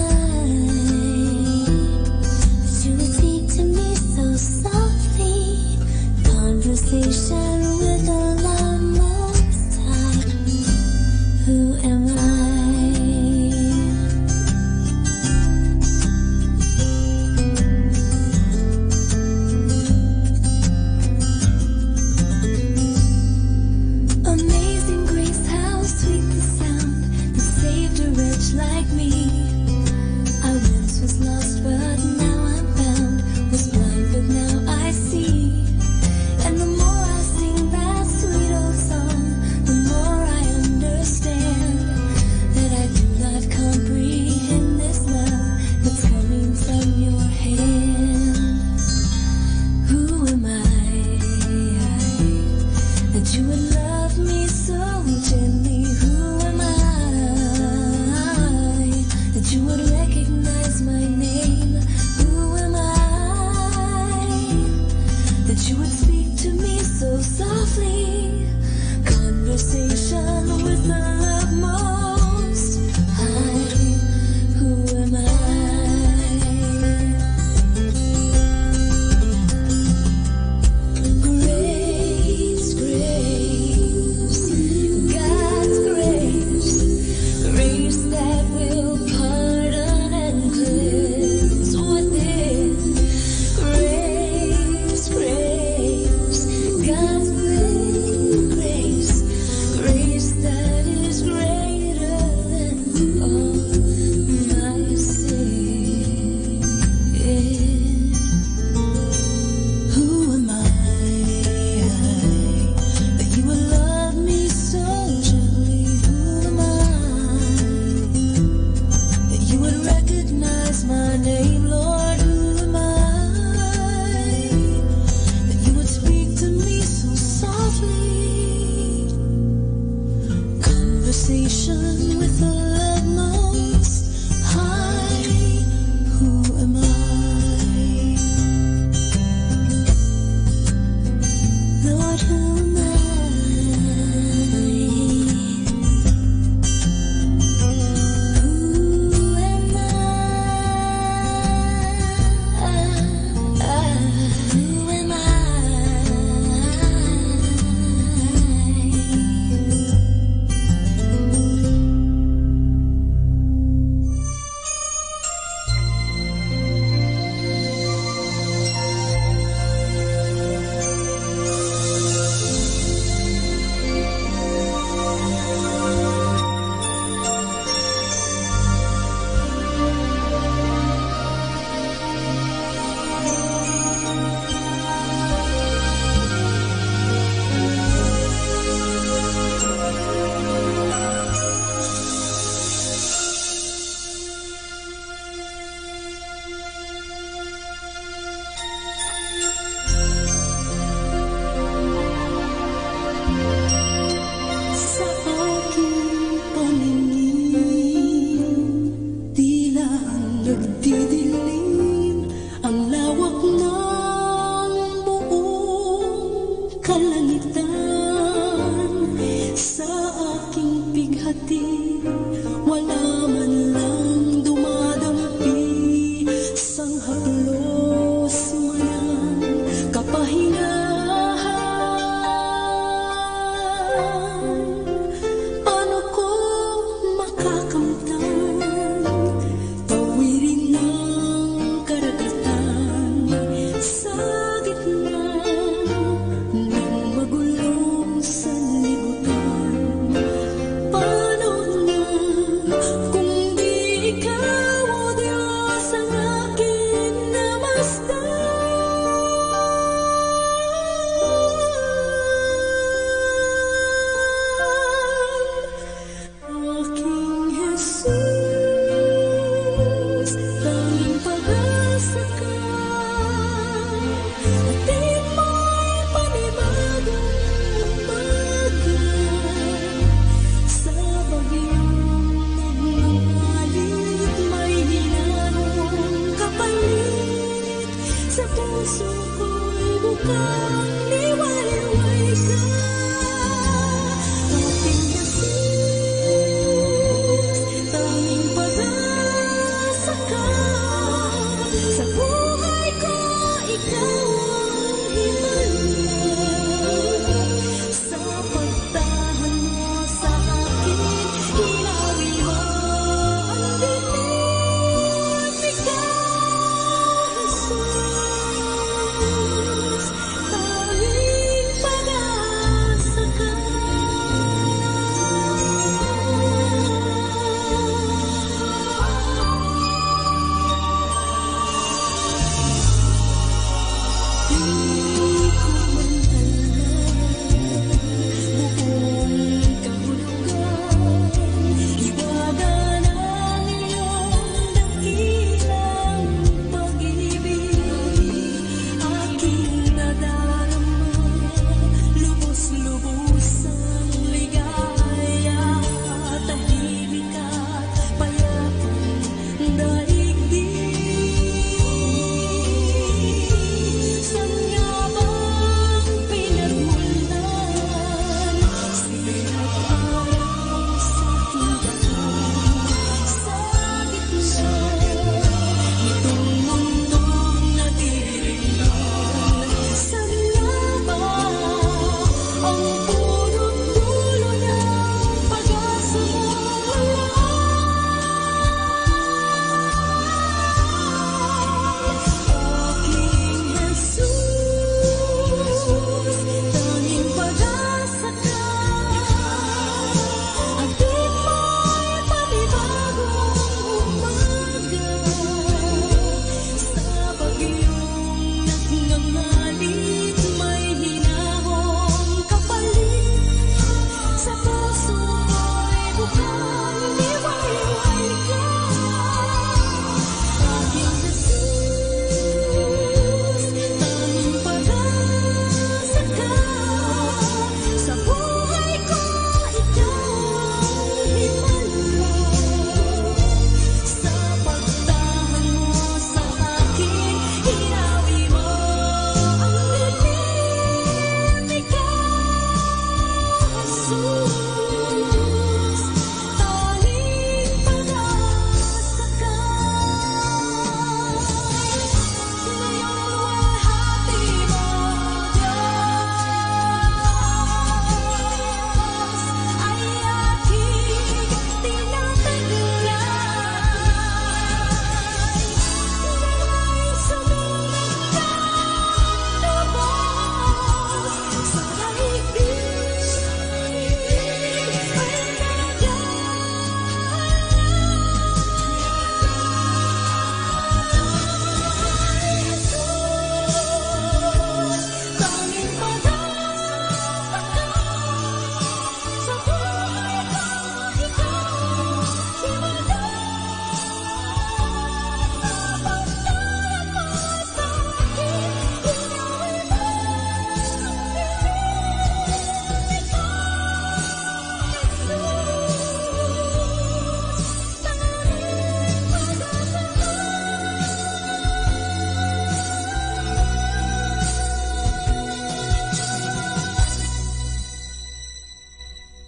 that you would speak to me so softly? Conversation with the love most high. Who am I? Amazing grace, how sweet the sound that saved a wretch like me. I once was lost, but now I'm found. Was blind, but now I see. And the more I sing that sweet old song, the more I understand that I do not comprehend this love that's coming from your hand. Who am I that you would love me so gently? Who am I that you would recognize my name? Who am I that you would speak to me so softly? Conversation with the love most high. Who am I? Grace, grace, God's grace, grace that will pardon and cleanse within. Grace, grace, God's grace, grace that is greater than all my sin. Who am I that you would love me so gently? Who am I that you would recognize my name, Lord? Who am I that you would speak to me so softly? Conversation with the love most high. Who am I? Lord, who am I? Who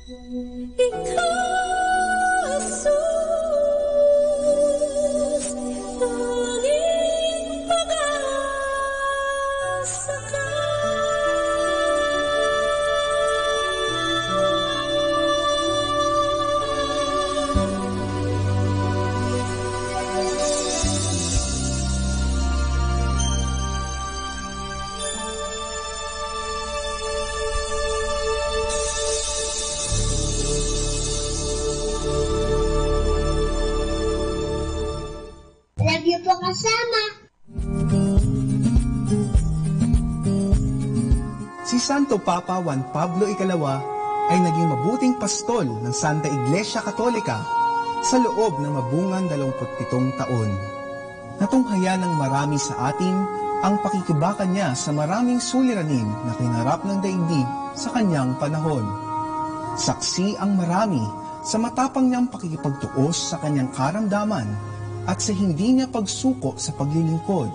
Love you po kasama. Si Santo Papa Juan Pablo Ikalawa ay naging mabuting pastol ng Santa Iglesia Katolika sa loob ng mabungang 27 taon. Natunghayan ng marami sa atin ang pakikibaka niya sa maraming suliranin na kinarap ng daigdig sa kanyang panahon. Saksi ang marami sa matapang niyang pakikipagtuos sa kanyang karamdaman at sa hindi niya pagsuko sa paglilingkod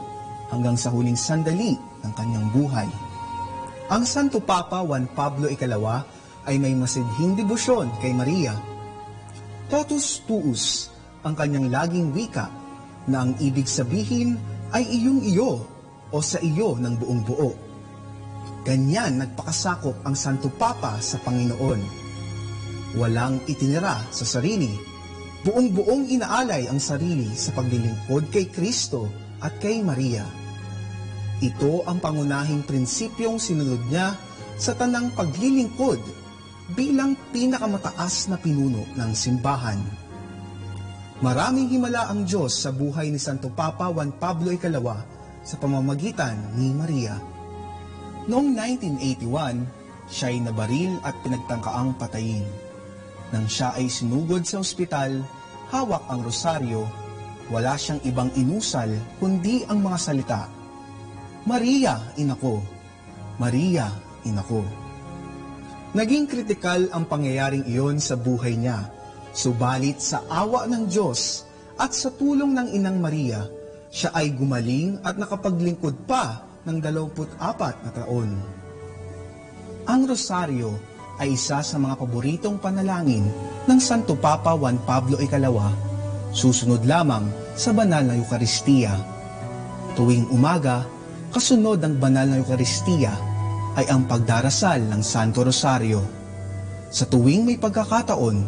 hanggang sa huling sandali ng kanyang buhay. Ang Santo Papa Juan Pablo Ikalawa ay may masidhing debosyon kay Maria. Totus tuus ang kanyang laging wika na ang ibig sabihin ay iyong iyo o sa iyo ng buong buo. Ganyan nagpakasakop ang Santo Papa sa Panginoon. Walang itinira sa sarili, buong-buong inaalay ang sarili sa paglilingkod kay Kristo at kay Maria. Ito ang pangunahing prinsipyong sinunod niya sa tanang paglilingkod bilang pinakamataas na pinuno ng simbahan. Maraming himala ang Diyos sa buhay ni Santo Papa Juan Pablo Ikalawa sa pamamagitan ni Maria. Noong 1981, siya ay nabaril at pinagtangkaang patayin. Nang siya ay sinugod sa ospital, hawak ang rosaryo, wala siyang ibang inusal kundi ang mga salita, Maria, inako! Maria, inako! Naging kritikal ang pangyayaring iyon sa buhay niya, subalit sa awa ng Diyos at sa tulong ng Inang Maria, siya ay gumaling at nakapaglingkod pa ng 24 na taon. Ang rosaryo ay isa sa mga paboritong panalangin ng Santo Papa Juan Pablo Ikalawa, susunod lamang sa banal na Eucharistia. Tuwing umaga, kasunod ng banal na Eucharistia ay ang pagdarasal ng Santo Rosario. Sa tuwing may pagkakataon,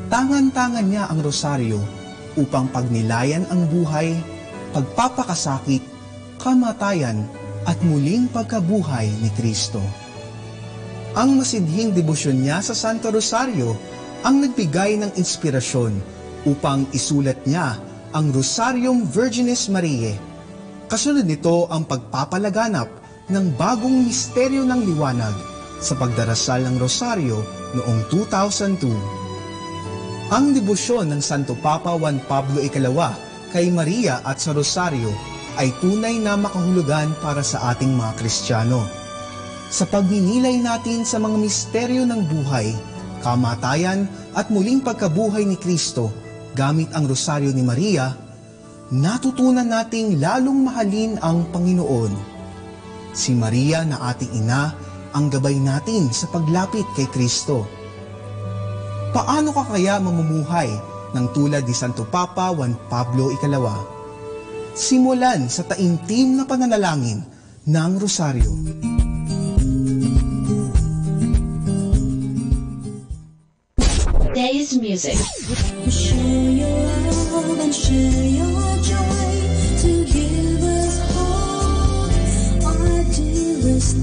tangan-tangan niya ang rosaryo upang pagnilayan ang buhay, pagpapakasakit, kamatayan at muling pagkabuhay ni Kristo. Ang masidhing debosyon niya sa Santo Rosario ang nagbigay ng inspirasyon upang isulat niya ang Rosaryong Virginis Mariae. Kasunod nito ang pagpapalaganap ng bagong misteryo ng liwanag sa pagdarasal ng Rosario noong 2002. Ang debosyon ng Santo Papa Juan Pablo Ikalawa kay Maria at sa Rosario ay tunay na makahulugan para sa ating mga Kristiyano. Sa pagninilay natin sa mga misteryo ng buhay, kamatayan at muling pagkabuhay ni Kristo gamit ang Rosaryo ni Maria, natutunan nating lalong mahalin ang Panginoon. Si Maria na ating ina ang gabay natin sa paglapit kay Kristo. Paano ka kaya mamumuhay ng tulad ni Santo Papa Juan Pablo Ikalawa? Simulan sa taimtim na pananalangin ng Rosaryo. Days Music. Share your love and share your joy to give us hope, our dearest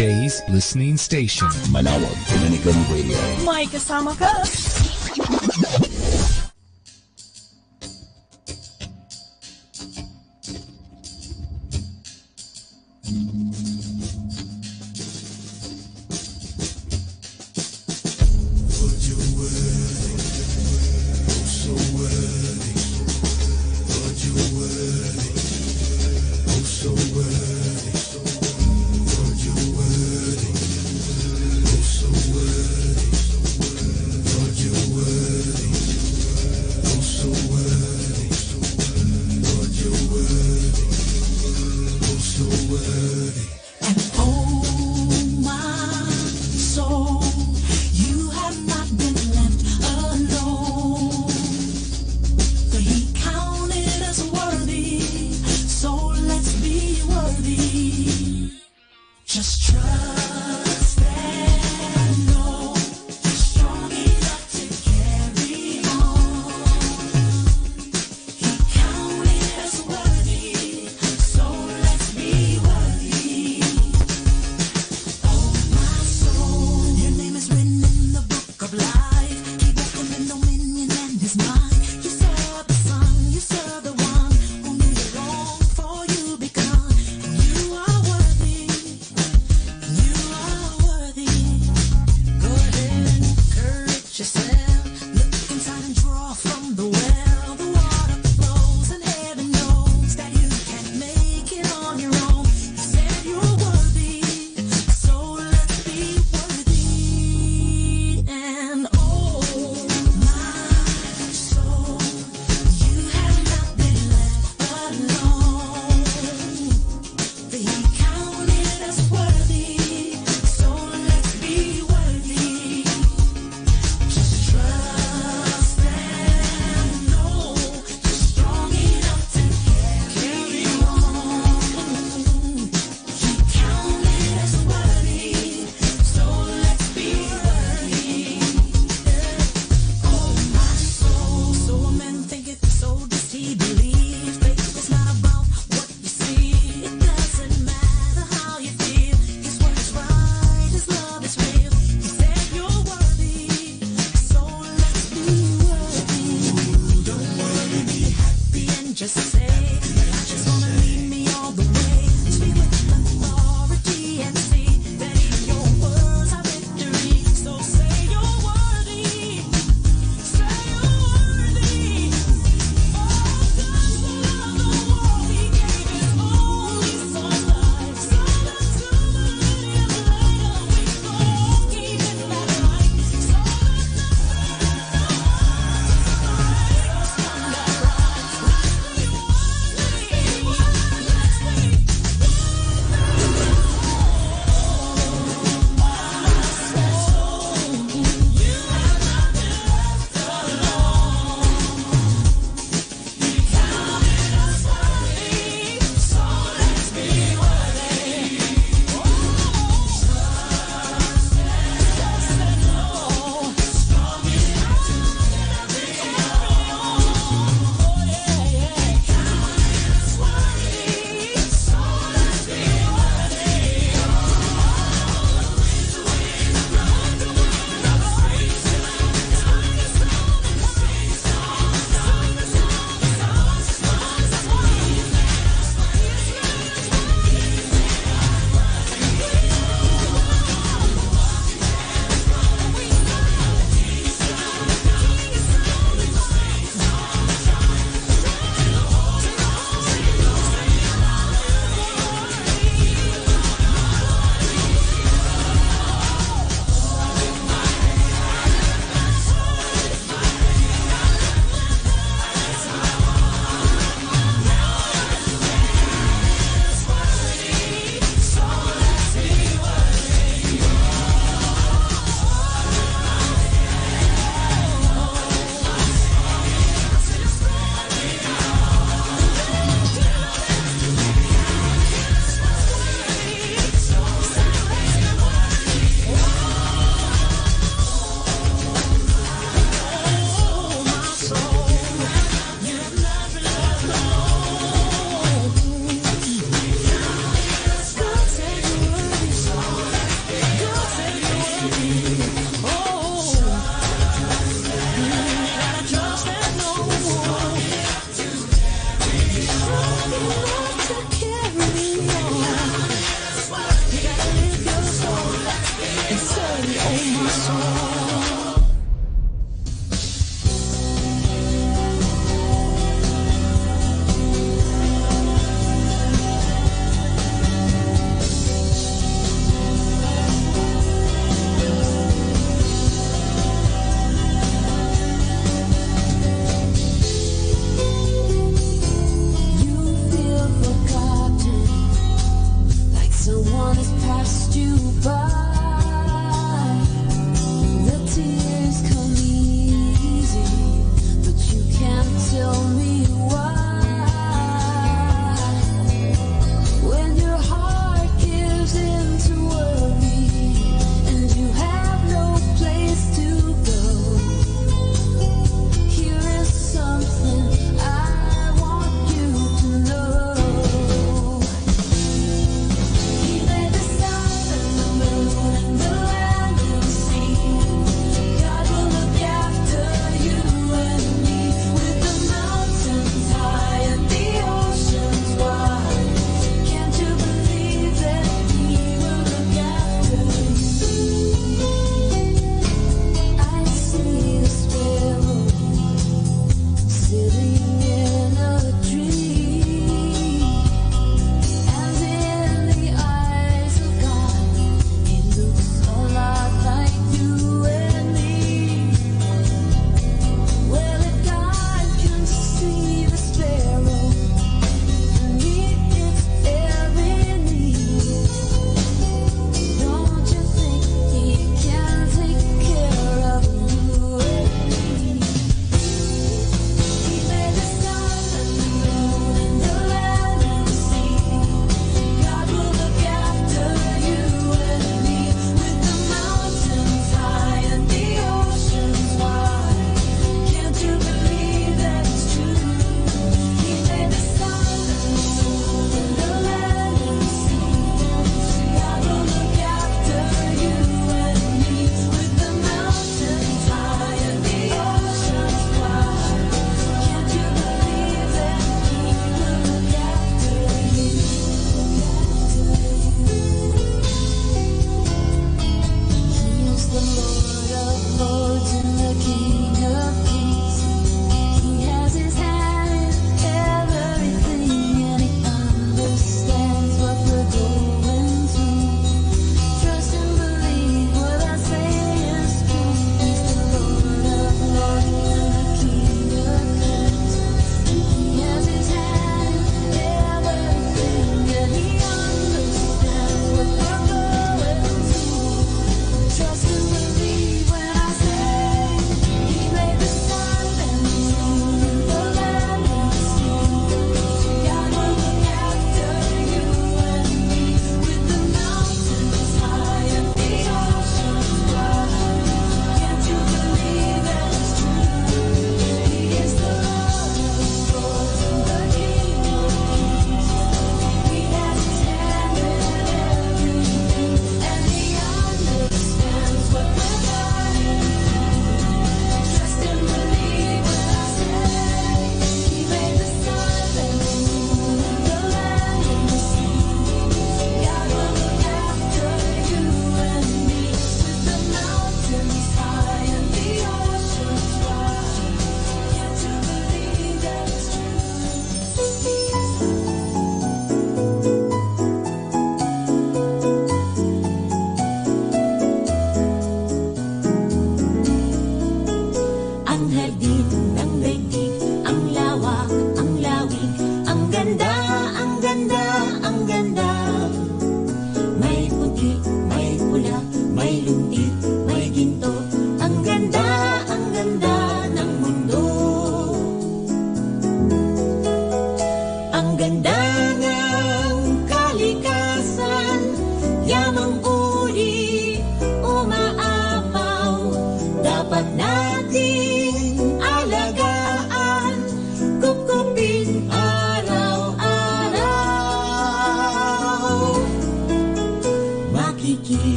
Today's listening station, Manawag Dominican Radio. May kasama ka. so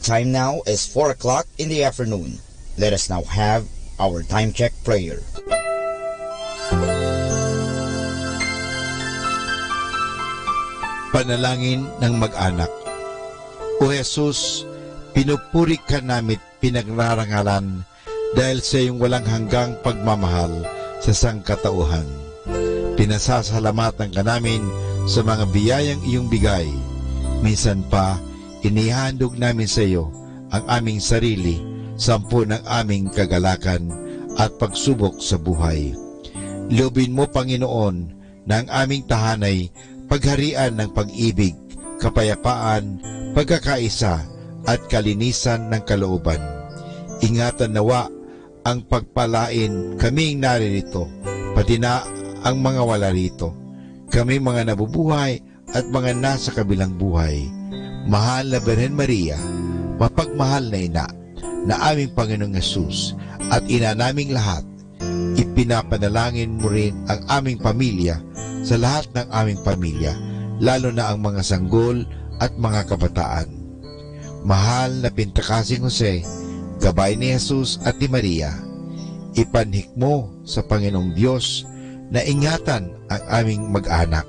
time now is 4 o'clock in the afternoon. Let us now have our time check prayer. Panalangin ng mag-anak. O Jesus, pinupuri ka namit pinagrarangalan dahil sa iyong walang hanggang pagmamahal sa sangkatauhan. Pinasasalamatan ka namin sa mga biyayang iyong bigay. Minsan pa, inihandog namin sa iyo ang aming sarili, sampu ng aming kagalakan at pagsubok sa buhay. Loobin mo, Panginoon, na ang aming tahanay pagharian ng pag-ibig, kapayapaan, pagkakaisa at kalinisan ng kalooban. Ingatan nawa ang pagpalain kaming naririto, pati na ang mga wala rito, kami mga nabubuhay at mga nasa kabilang buhay. Mahal na Birhen Maria, mapagmahal na ina, na aming Panginoong Yesus at ina naming lahat, ipinapanalangin mo rin ang aming pamilya sa lahat ng aming pamilya, lalo na ang mga sanggol at mga kabataan. Mahal na Pintakasing Jose, gabay ni Jesus at ni Maria, ipanhik mo sa Panginoong Diyos na ingatan ang aming mag-anak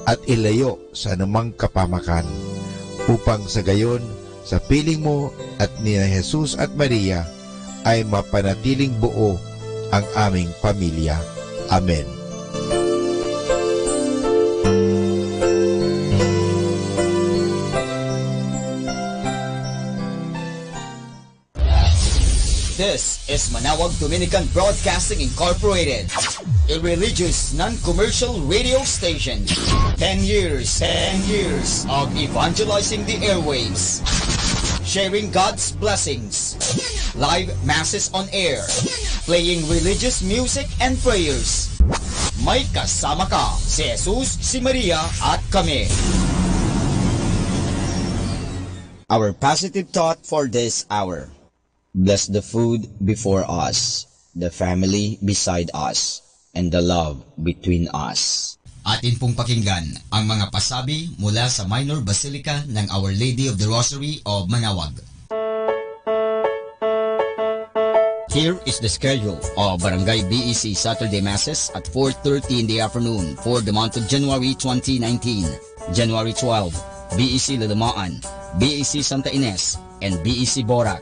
at ilayo sa anumang kapamakan, upang sa gayon, sa piling mo at ni Jesus at Maria, ay mapanatiling buo ang aming pamilya. Amen. This is Manawag Dominican Broadcasting Incorporated, a religious, non-commercial radio station. 10 years of evangelizing the airwaves, sharing God's blessings, live masses on air, playing religious music and prayers. May kasama ka, si Jesus, si Maria, at kami. Our positive thought for this hour. Bless the food before us, the family beside us, and the love between us. Atin pong pakinggan ang mga pasabi mula sa Minor Basilica ng Our Lady of the Rosary of Manawag. Here is the schedule of Barangay BEC Saturday Masses at 4:30 in the afternoon for the month of January 2019. January 12, BEC Lalamaan, BEC Santa Ines, and BEC Borac.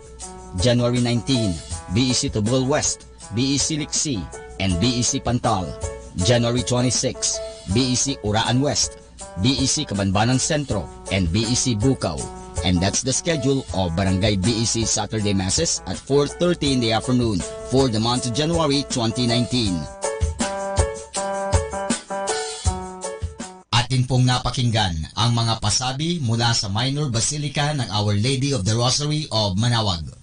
January 19, BEC Tubol West, BEC Liksi, and BEC Pantal. January 26, BEC Uraan West, BEC Kabanbanan Sentro, and BEC Bukaw. And that's the schedule of Barangay BEC Saturday Masses at 4:30 in the afternoon for the month of January 2019. Atin pong napakinggan ang mga pasabi mula sa Minor Basilica ng Our Lady of the Rosary of Manawag.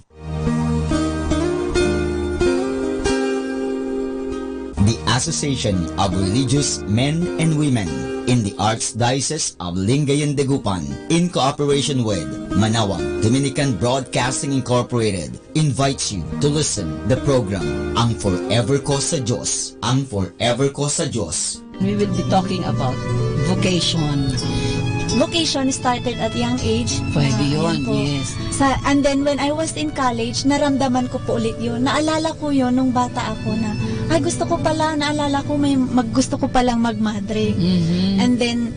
The Association of Religious Men and Women in the Archdiocese of Lingayen de Gupan, in cooperation with Manawag Dominican Broadcasting Incorporated, invites you to listen the program Ang Forever Ko sa Diyos. Ang Forever Ko sa Diyos. We will be talking about vocation. Vocation started at young age. Pwede yun, Ayan po. yes. And then when I was in college, naramdaman ko po ulit yun. Naalala ko yun nung bata ako na, ay gusto ko pala, naalala ko gusto ko palang magmadre. And then,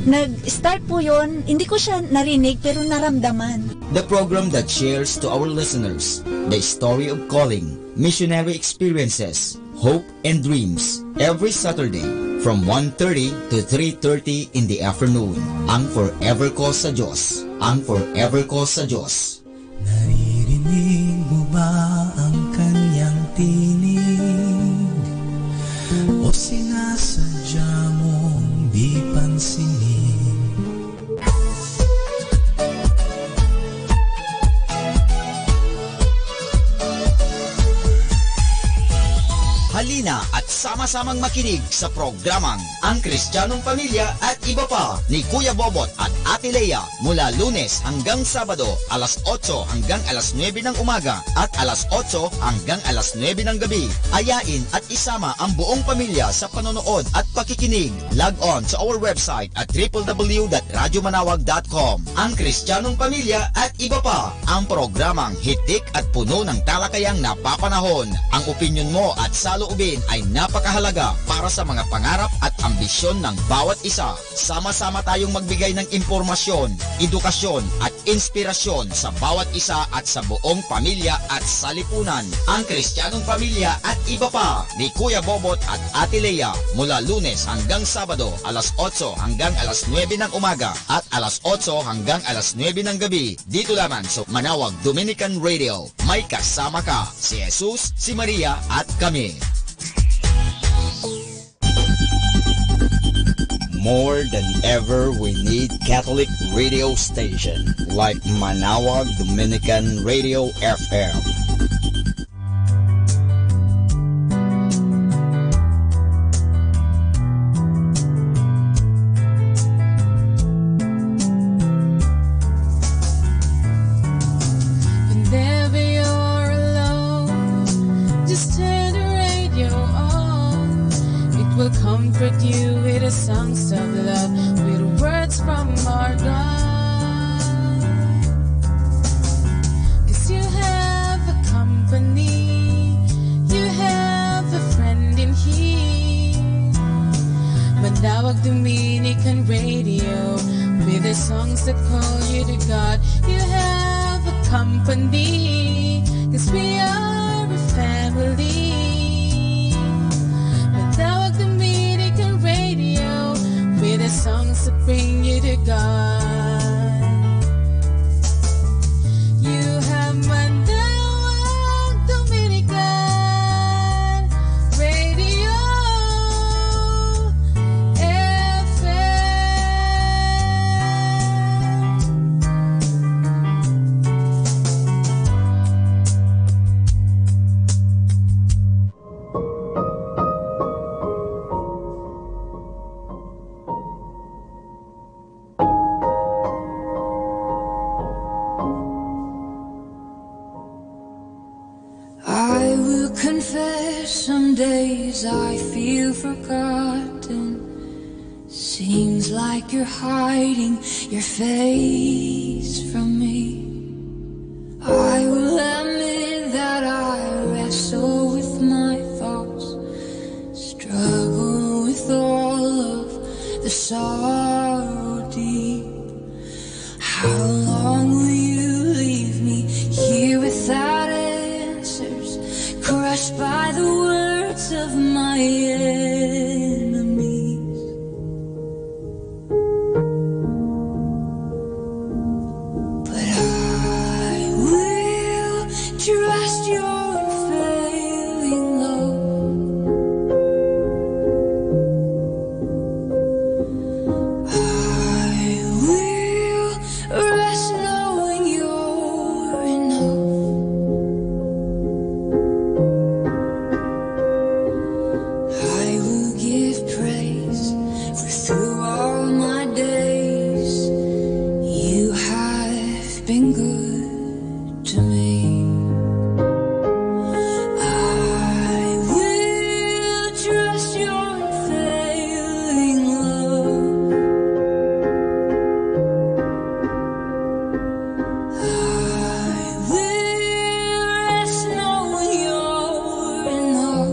nag-start po yun, hindi ko siya narinig pero naramdaman. The program that shares to our listeners the story of calling, missionary experiences, hope and dreams every Saturday from 1:30 to 3:30 in the afternoon. Ang Forever Ko sa Diyos. Ang Forever Ko sa Diyos. Naririnig mo ba ang kanyang tinig? O sinasadya mong di pansinin? Halina at Sama-samang makinig sa programang Ang Kristiyanong Pamilya at Iba Pa ni Kuya Bobot at Ate Lea mula Lunes hanggang Sabado alas 8 hanggang alas 9 ng umaga at alas 8 hanggang alas 9 ng gabi. Ayain at isama ang buong pamilya sa panonood at pakikinig. Log on sa our website at www.radyomanawag.com. Ang Kristiyanong Pamilya at Iba Pa, ang programang hitik at puno ng talakayang napapanahon. Ang opinyon mo at saloobin ay napakahalaga para sa mga pangarap at ambisyon ng bawat isa. Sama-sama tayong magbigay ng impormasyon, edukasyon at inspirasyon sa bawat isa at sa buong pamilya at salipunan. Ang Kristiyanong Pamilya at Iba Pa ni Kuya Bobot at Ate Lea mula Lunes hanggang Sabado alas 8 hanggang alas 9 ng umaga at alas 8 hanggang alas 9 ng gabi. Dito lamang sa Manawag Dominican Radio. May kasama ka, si Jesus, si Maria at kami. More than ever, we need Catholic radio station like Manawag Dominican Radio FM. Whenever you're alone, just turn the radio on. It will comfort you with the songs of love, with words from our God. 'Cause you have a company, you have a friend in here. Manawag Dominican Radio, with the songs that call you to God. You have a company, 'cause we are a family. Manawag Dominican Radio, with the songs that bring you to God. You have Manawag Dominican Radio I will confess some days I feel forgotten. Seems like you're hiding your face from me. I will admit that I wrestle with my thoughts, struggle with all of the sorrow deep. How long will you leave me here without answers, crushed by the words of my enemies? But I will trust your unfailing love. I will rest knowing you're enough. I will give praise, for through all my days you have been good to me. I will trust your unfailing love. I will rest knowing you're enough.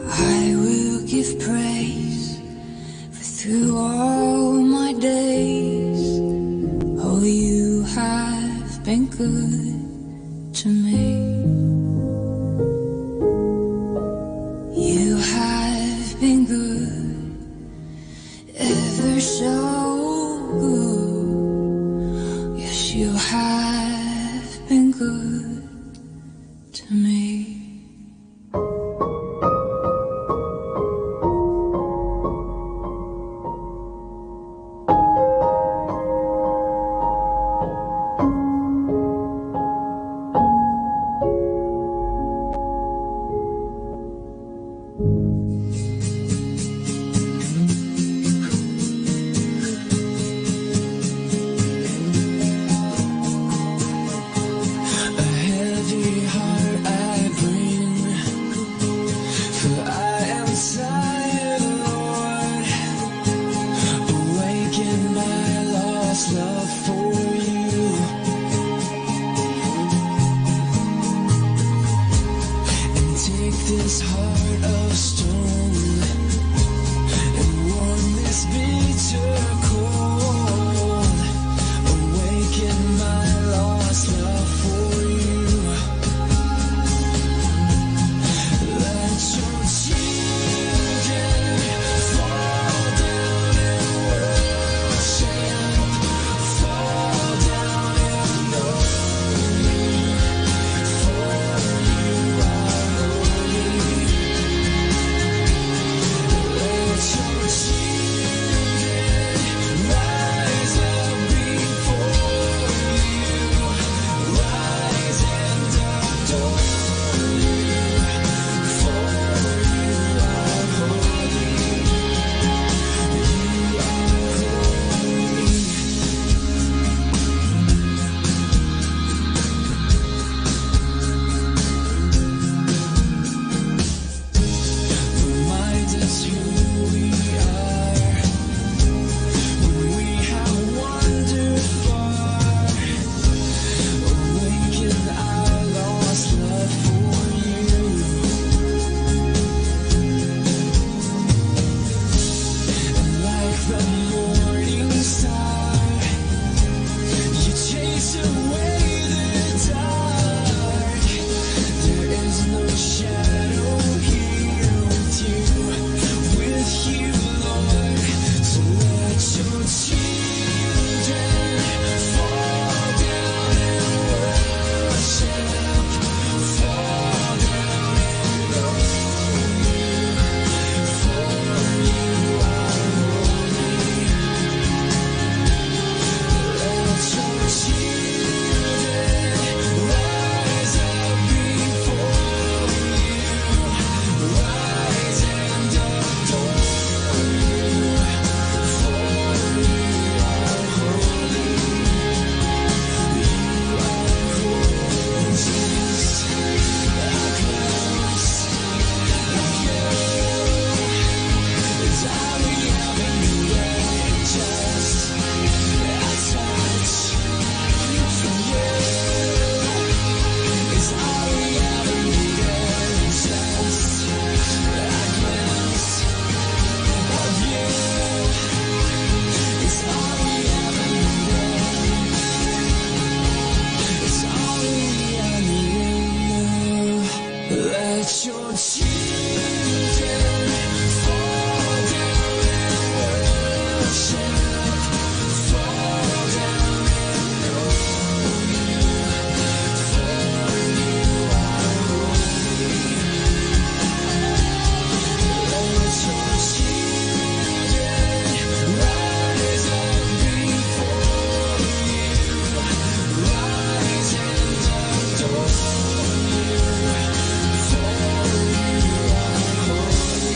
I will give praise, for through all my days, oh, you have been good to me. You have been good, ever so good. Yes, you have been good to me. heart of stone and warm this bitter cold. Awaken my lost love for you. Let your children fall down and worship, fall down and know you, for you are holy. Let your children rise up before you, rise and adore you, for you are holy. You are holy. Remind us who we are when we have wandered far. Awaken our lost love for you. And like the morning star, you chase away the dark. There is no shadow here with you, Lord. So let your children fall down and worship, fall down and know you, for you are holy. Let your children rise up before you, rise and adore you, for you are holy. You are holy, Jesus. Our close of you is all we ever needed. Just a touch from you is all we ever needed. Just a glimpse of you is all we ever needed. It's all we ever needed. Let your children fall down and worship, fall down and know you, for you are holy. Let your children rise up before you, rise and adore you, for you are holy.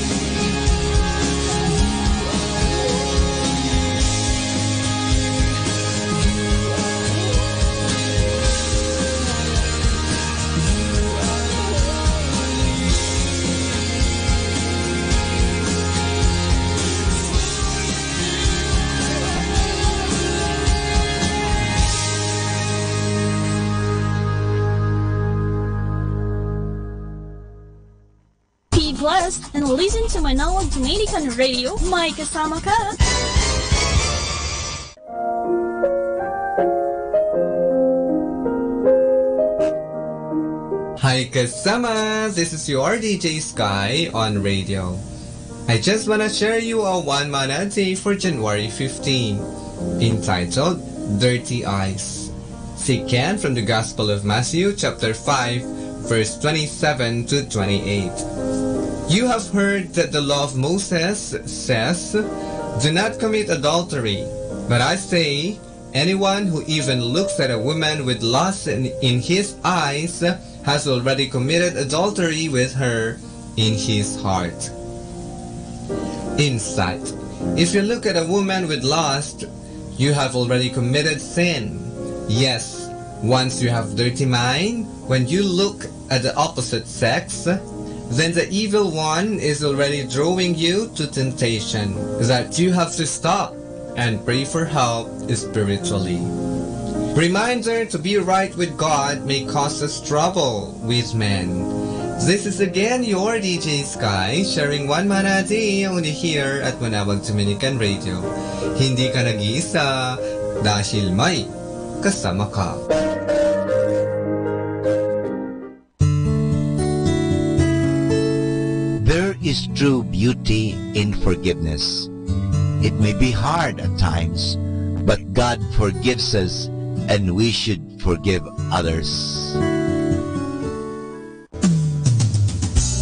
Be blessed and listen to Manawag Dominican Radio. May kasama ka. Hi kasama! This is your DJ Sky on radio. I just wanna share you a one mana day for January 15, entitled Dirty Eyes. Taken from the Gospel of Matthew chapter 5 verse 27 to 28. You have heard that the law of Moses says, "Do not commit adultery." But I say, anyone who even looks at a woman with lust in his eyes has already committed adultery with her in his heart. Insight. If you look at a woman with lust, you have already committed sin. Yes, once you have dirty mind, when you look at the opposite sex, then the evil one is already drawing you to temptation that you have to stop and pray for help spiritually. Reminder to be right with God may cause us trouble with men. This is again your DJ Sky, sharing one mana a day only here at Manawag Dominican Radio. Hindi ka nag-iisa dahil may kasama ka. There is true beauty in forgiveness. It may be hard at times, but God forgives us and we should forgive others.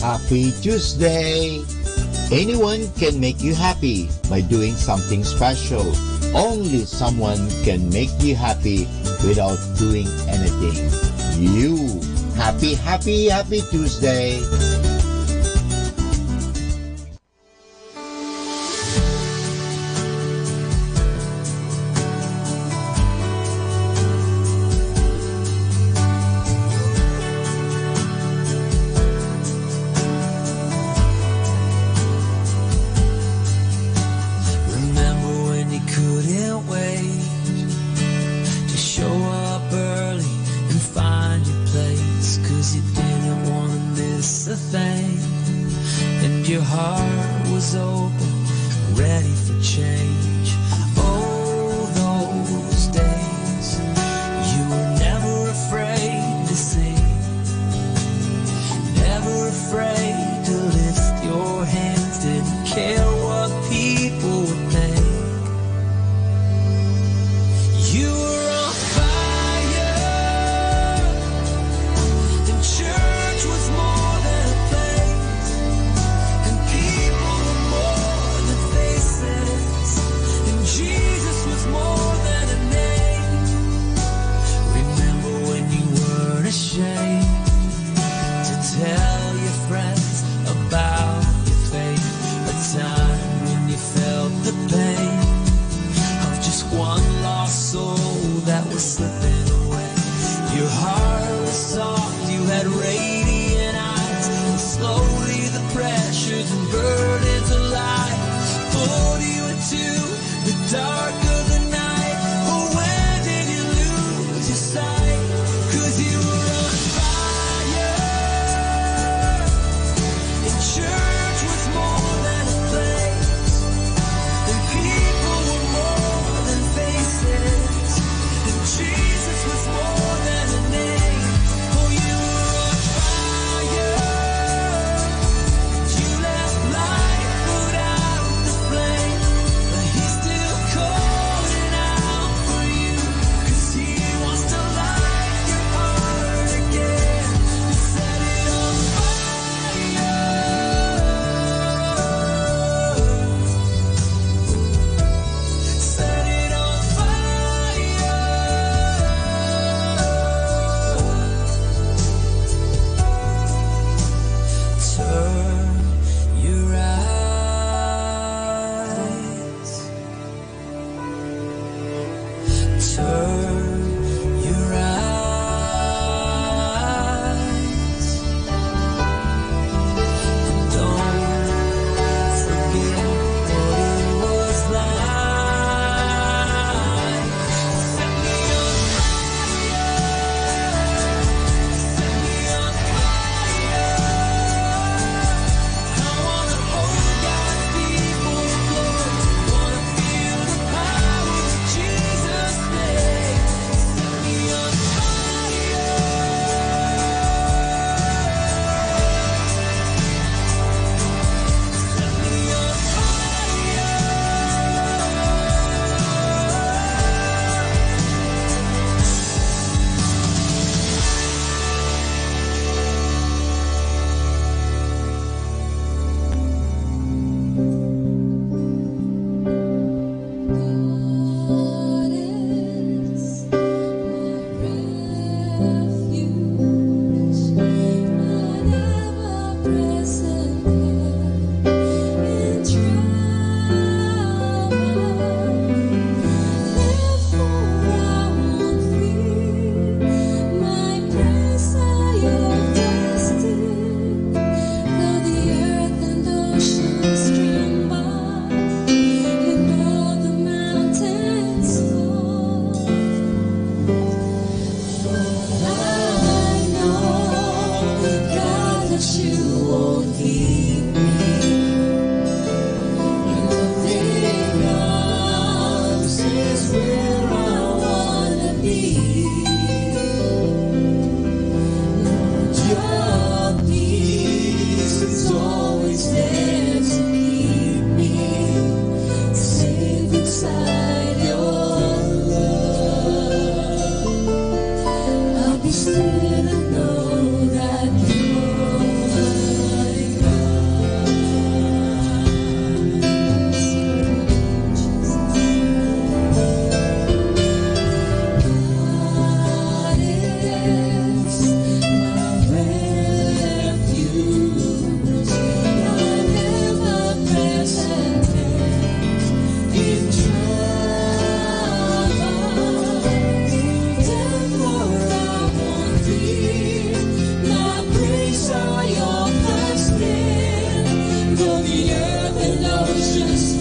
Happy Tuesday! Anyone can make you happy by doing something special. Only someone can make you happy without doing anything. You! Happy Tuesday! Jesus was more than a name.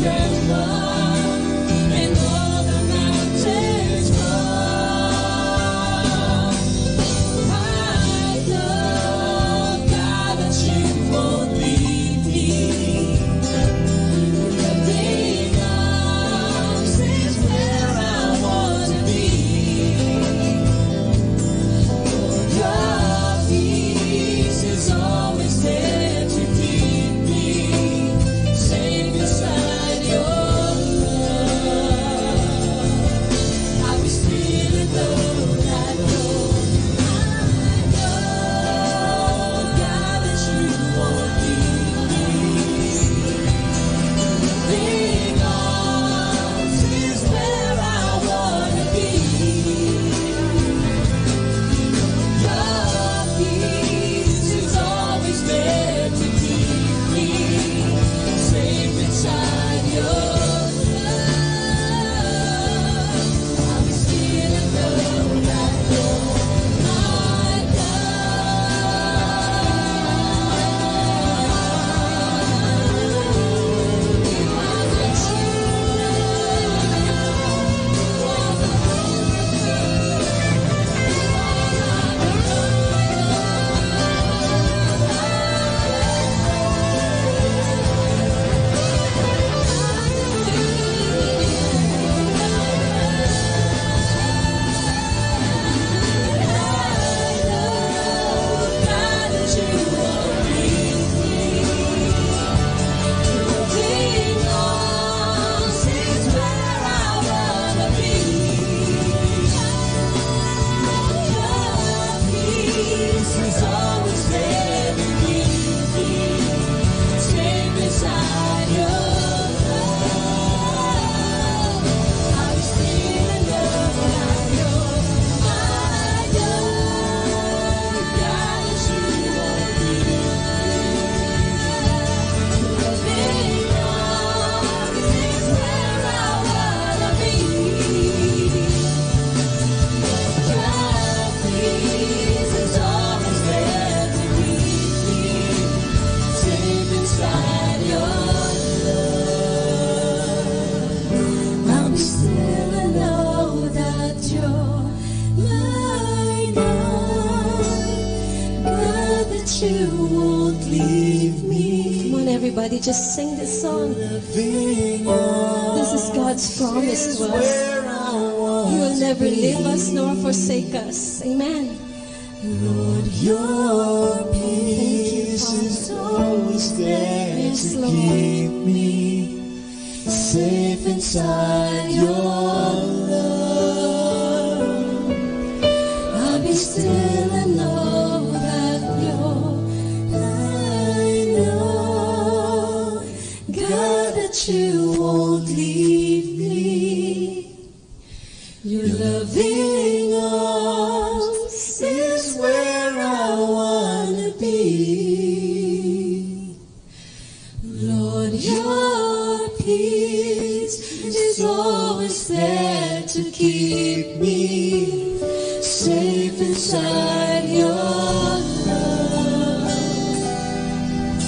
tremble and all the mountains fall. I know, God, that you won't leave me. The big arms is where I want to be. Your peace is always there to keep me safe inside your love. I'll be still and know that God, that you won't leave me. Big arms is where I wanna be. Your peace is always there to keep me safe inside your love. I'll be still and know that you're my I'll be still and know that you're mine, God, that you won't leave me. Come on, everybody, just sing this song. This is God's promise to us. He will never leave us nor forsake us. Amen. Lord, your peace is always there Yes, to Lord. keep me safe inside your love. I'll be still and know that I know, God, that you won't leave me. Your loving arms is where I wanna be. Lord, your peace is always there to keep me safe inside your love.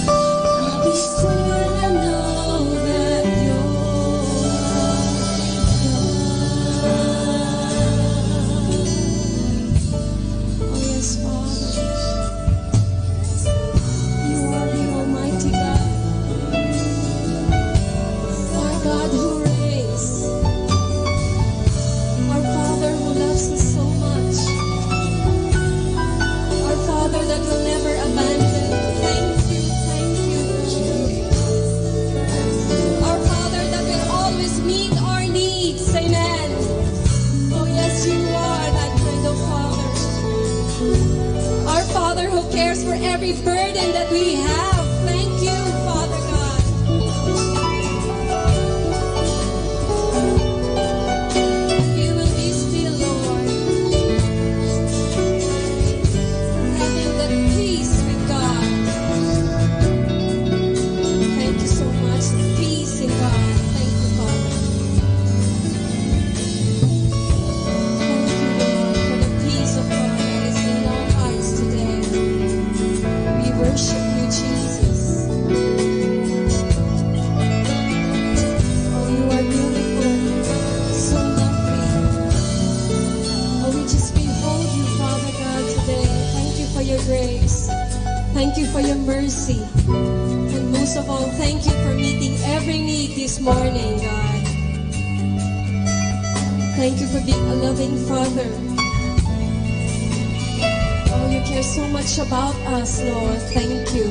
I'll be still and know that oh yes, Father, you are the Almighty God, our God who reigns, our Father who loves us so much. Oh, thank you for meeting every need this morning, God. Thank you for being a loving Father. Oh, you care so much about us, Lord. Thank you.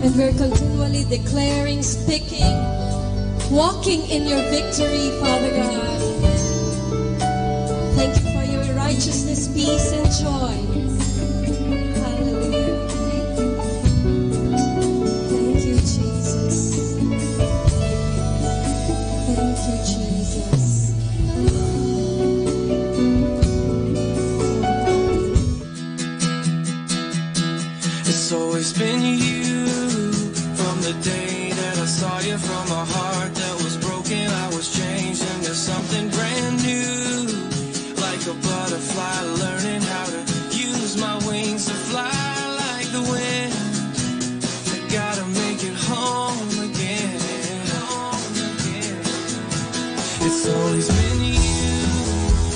And we're continually declaring, speaking, walking in your victory, Father God. Thank you for your righteousness, peace, and joy. Hallelujah. Thank you, Jesus. Thank you, Jesus. It's always been you. From the day that I saw you, from a heart that was broken, I was changed into something brand new. Like a butterfly learning how to use my wings to fly like the wind. I gotta make it home again. It's always been you.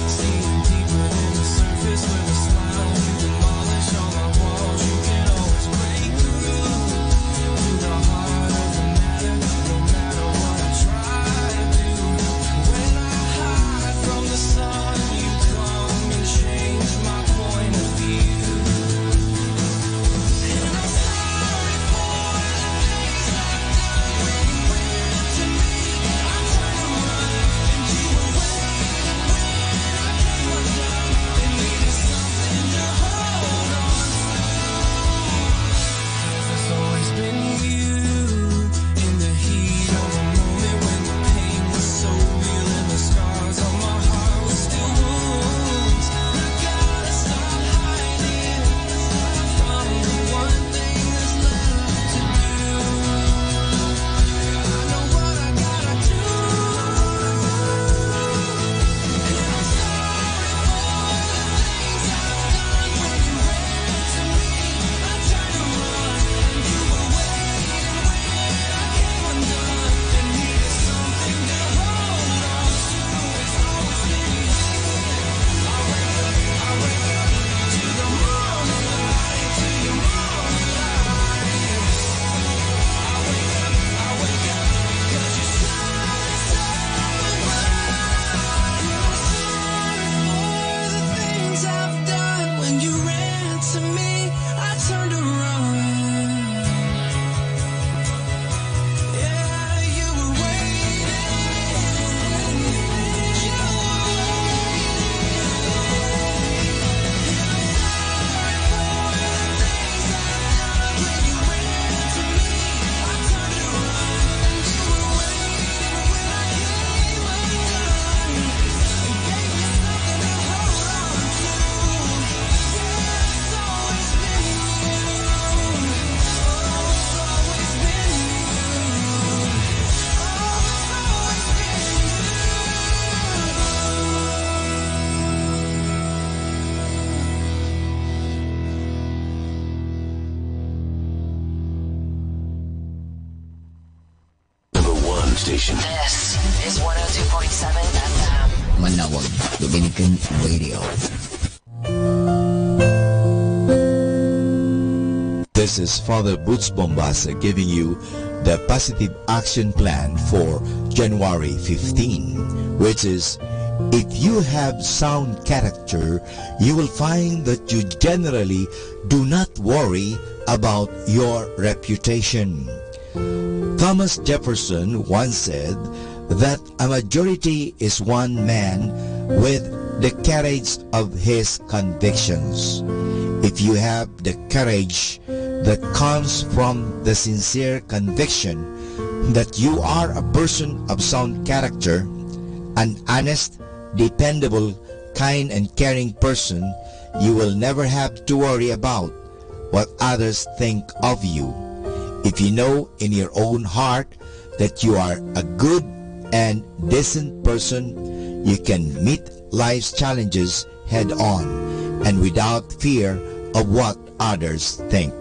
Seeing deeper than the surface with a smile. You demolish all my walls. You can always break through to the heart of the matter. No matter what I try to do. When I hide from the sun, you come and change my point of view. And I'm sorry for the things I've done. When you went to me, I tried to run, and you were waiting when I came undone. And needed something to hold on to. It's always been you. In the heat of a moment when the pain was so real and the scars on my heart were still wounds. I gotta stop hiding from the one thing that's left to do. I know what I gotta do. And I'm sorry for the things I've done. When you ran to me, I tried to run, and you were waiting when I came undone. And needed something to hold on to. It's always been you. I wake up to the morning light, to your morning light. I wake up 'cause you shine so bright. I'm sorry for the things I've done. When you ran to me, I turned to run. Yeah, you were waiting. You Number one station. This is 102.7 FM. Manawag Dominican Radio. This is Father Butch Bombasa giving you the positive action plan for January 15, which is, if you have sound character, you will find that you generally do not worry about your reputation. Thomas Jefferson once said that a majority is one man with the courage of his convictions. If you have the courage that comes from the sincere conviction that you are a person of sound character, an honest, dependable, kind and caring person, you will never have to worry about what others think of you. If you know in your own heart that you are a good and decent person, you can meet life's challenges head on and without fear of what others think.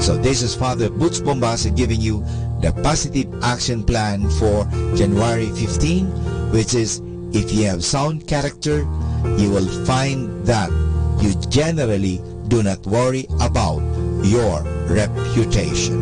So this is Father Butch Bombasa giving you the positive action plan for January 15, which is, if you have sound character, you will find that you generally do not worry about your reputation.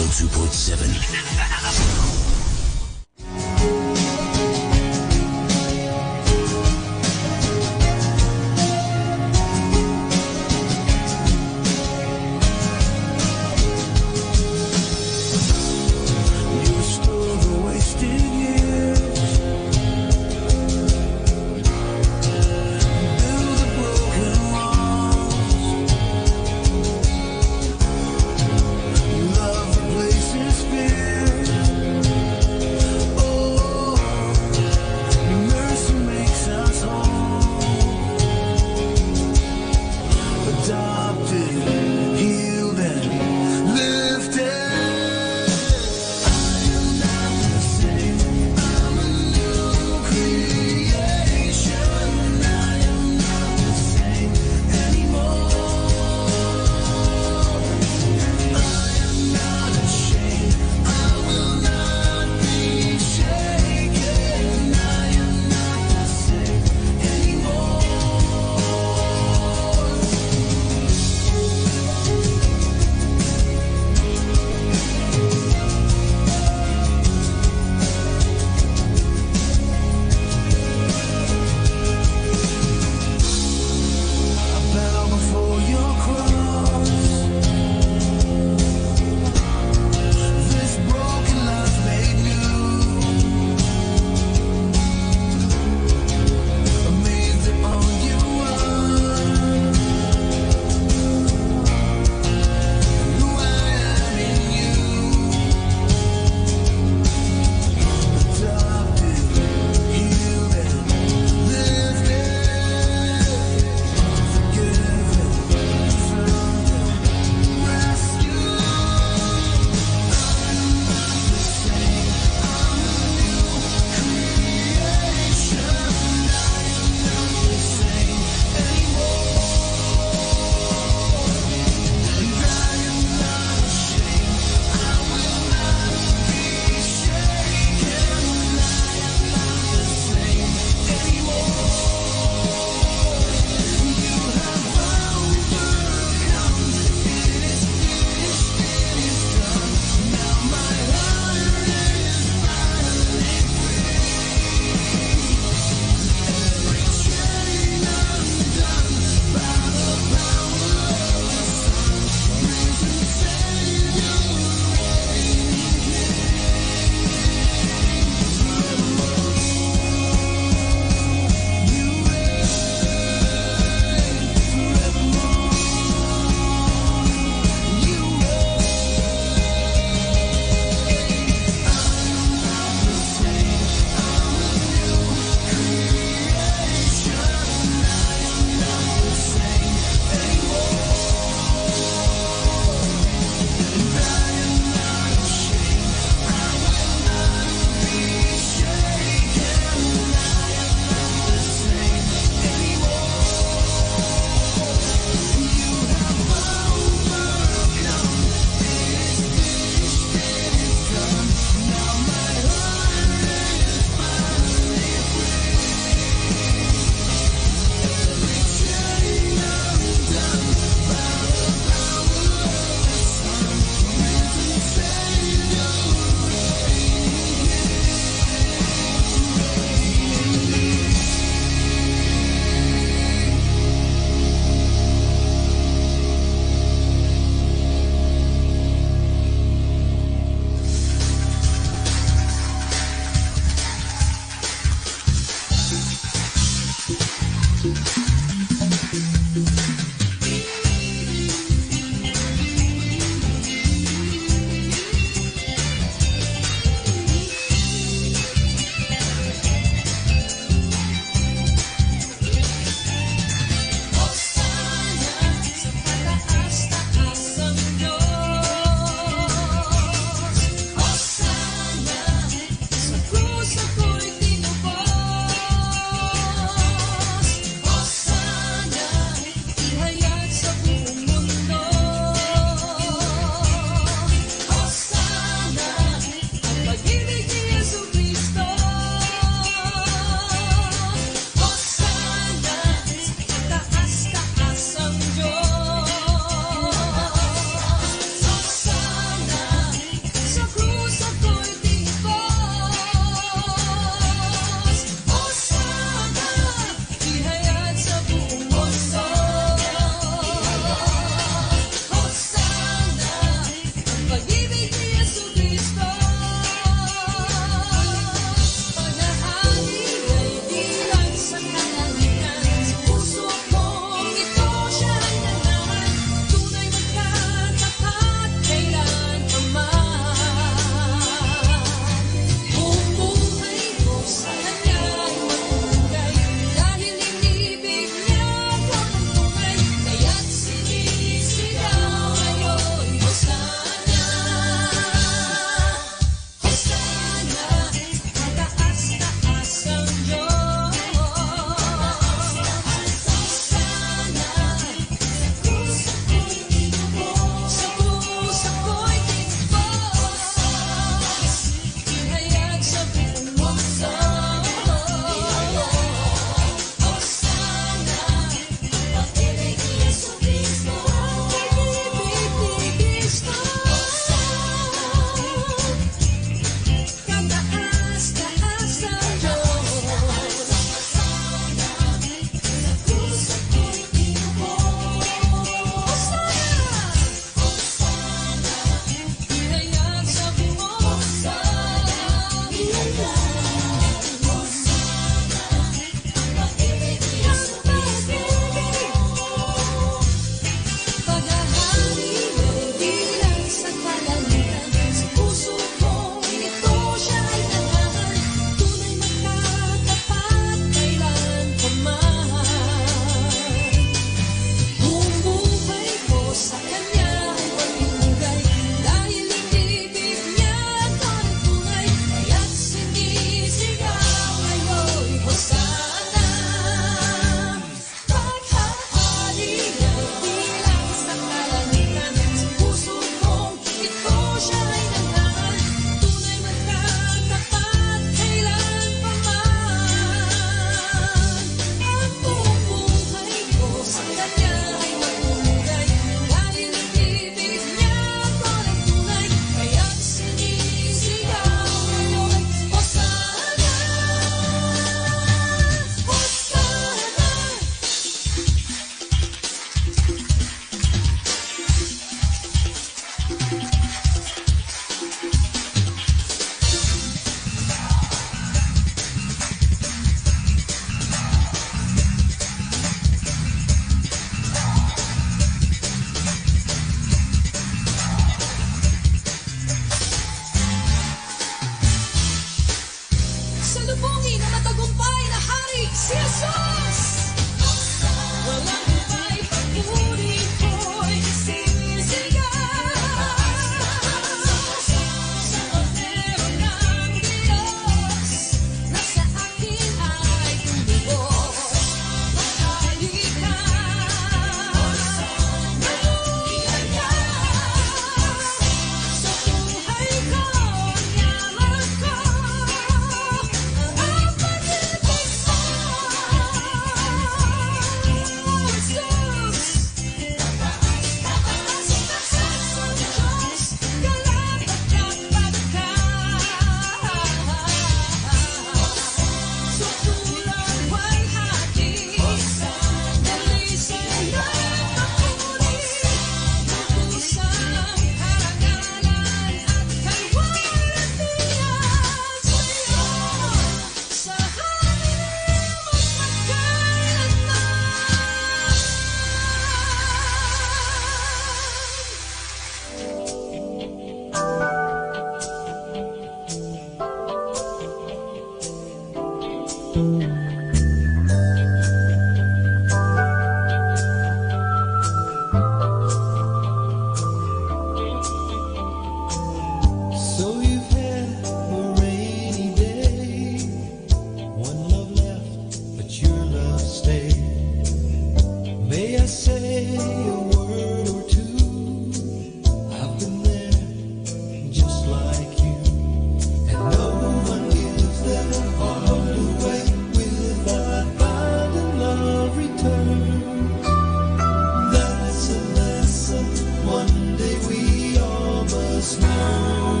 must know.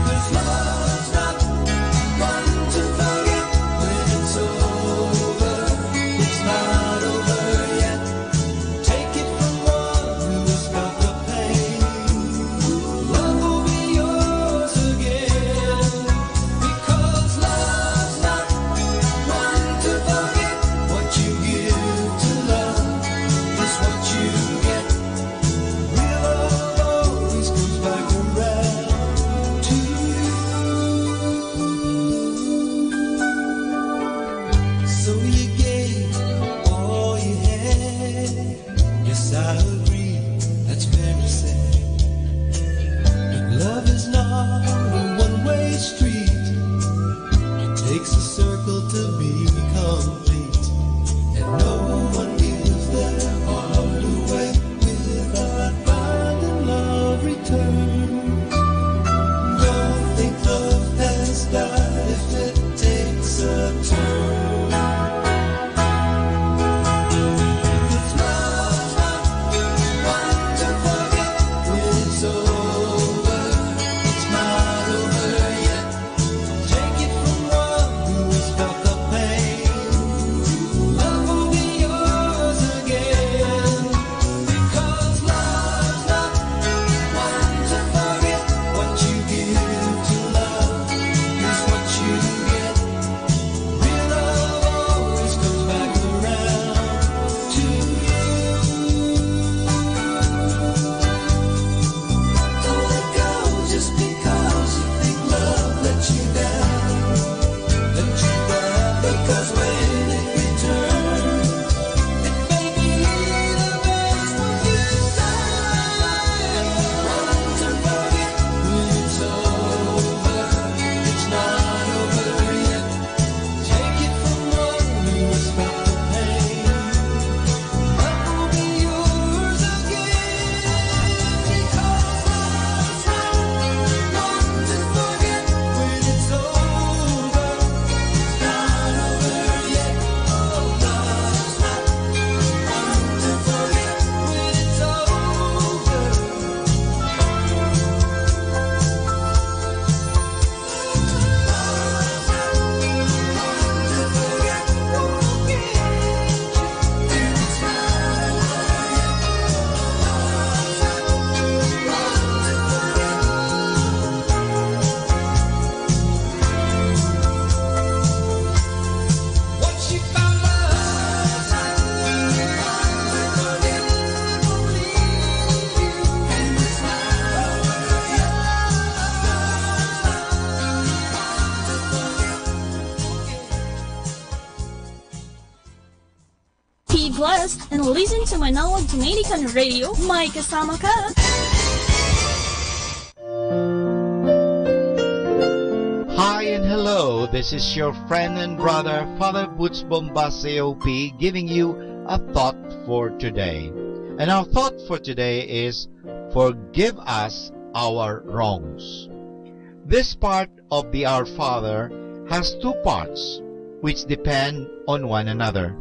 'Cause love's not one to forget when it's over. It's not over yet. Take it from one who has felt the pain. Love will be yours again. Because love's not one to forget. What you give to love is what you get. Real love always comes back around to you. So you gave all you had. Yes, I agree, that's very sad. But love is not a one-way street. It takes a circle to be complete. And no one gives their heart away without finding love returns. Don't think love has died if it takes a turn. 'Cause love's not one to forget when it's over. It's not over yet. Take it from one who has felt the pain. Love will be yours again. Because love's not one to forget. What you give to love is what you get. Real love always comes back around to you. Don't let go just because you think love let you down. Let you down because when it returns, it may be the best of your time. One to forget when it's over. It's not over yet. Take it from one who has felt the pain. Love will be yours again. Because love's not one to forget when it's over. It's not over yet. Oh, love's not one to forget when it's over. What she found love's not one to forget. Won't leave you, and it's not over yet. Be blessed and listen to Manawag Dominican Radio. May kasama ka. Hi and hello, this is your friend and brother, Father Butch Bombase OP, giving you a thought for today. And our thought for today is, forgive us our wrongs. This part of the Our Father has two parts, which depend on one another.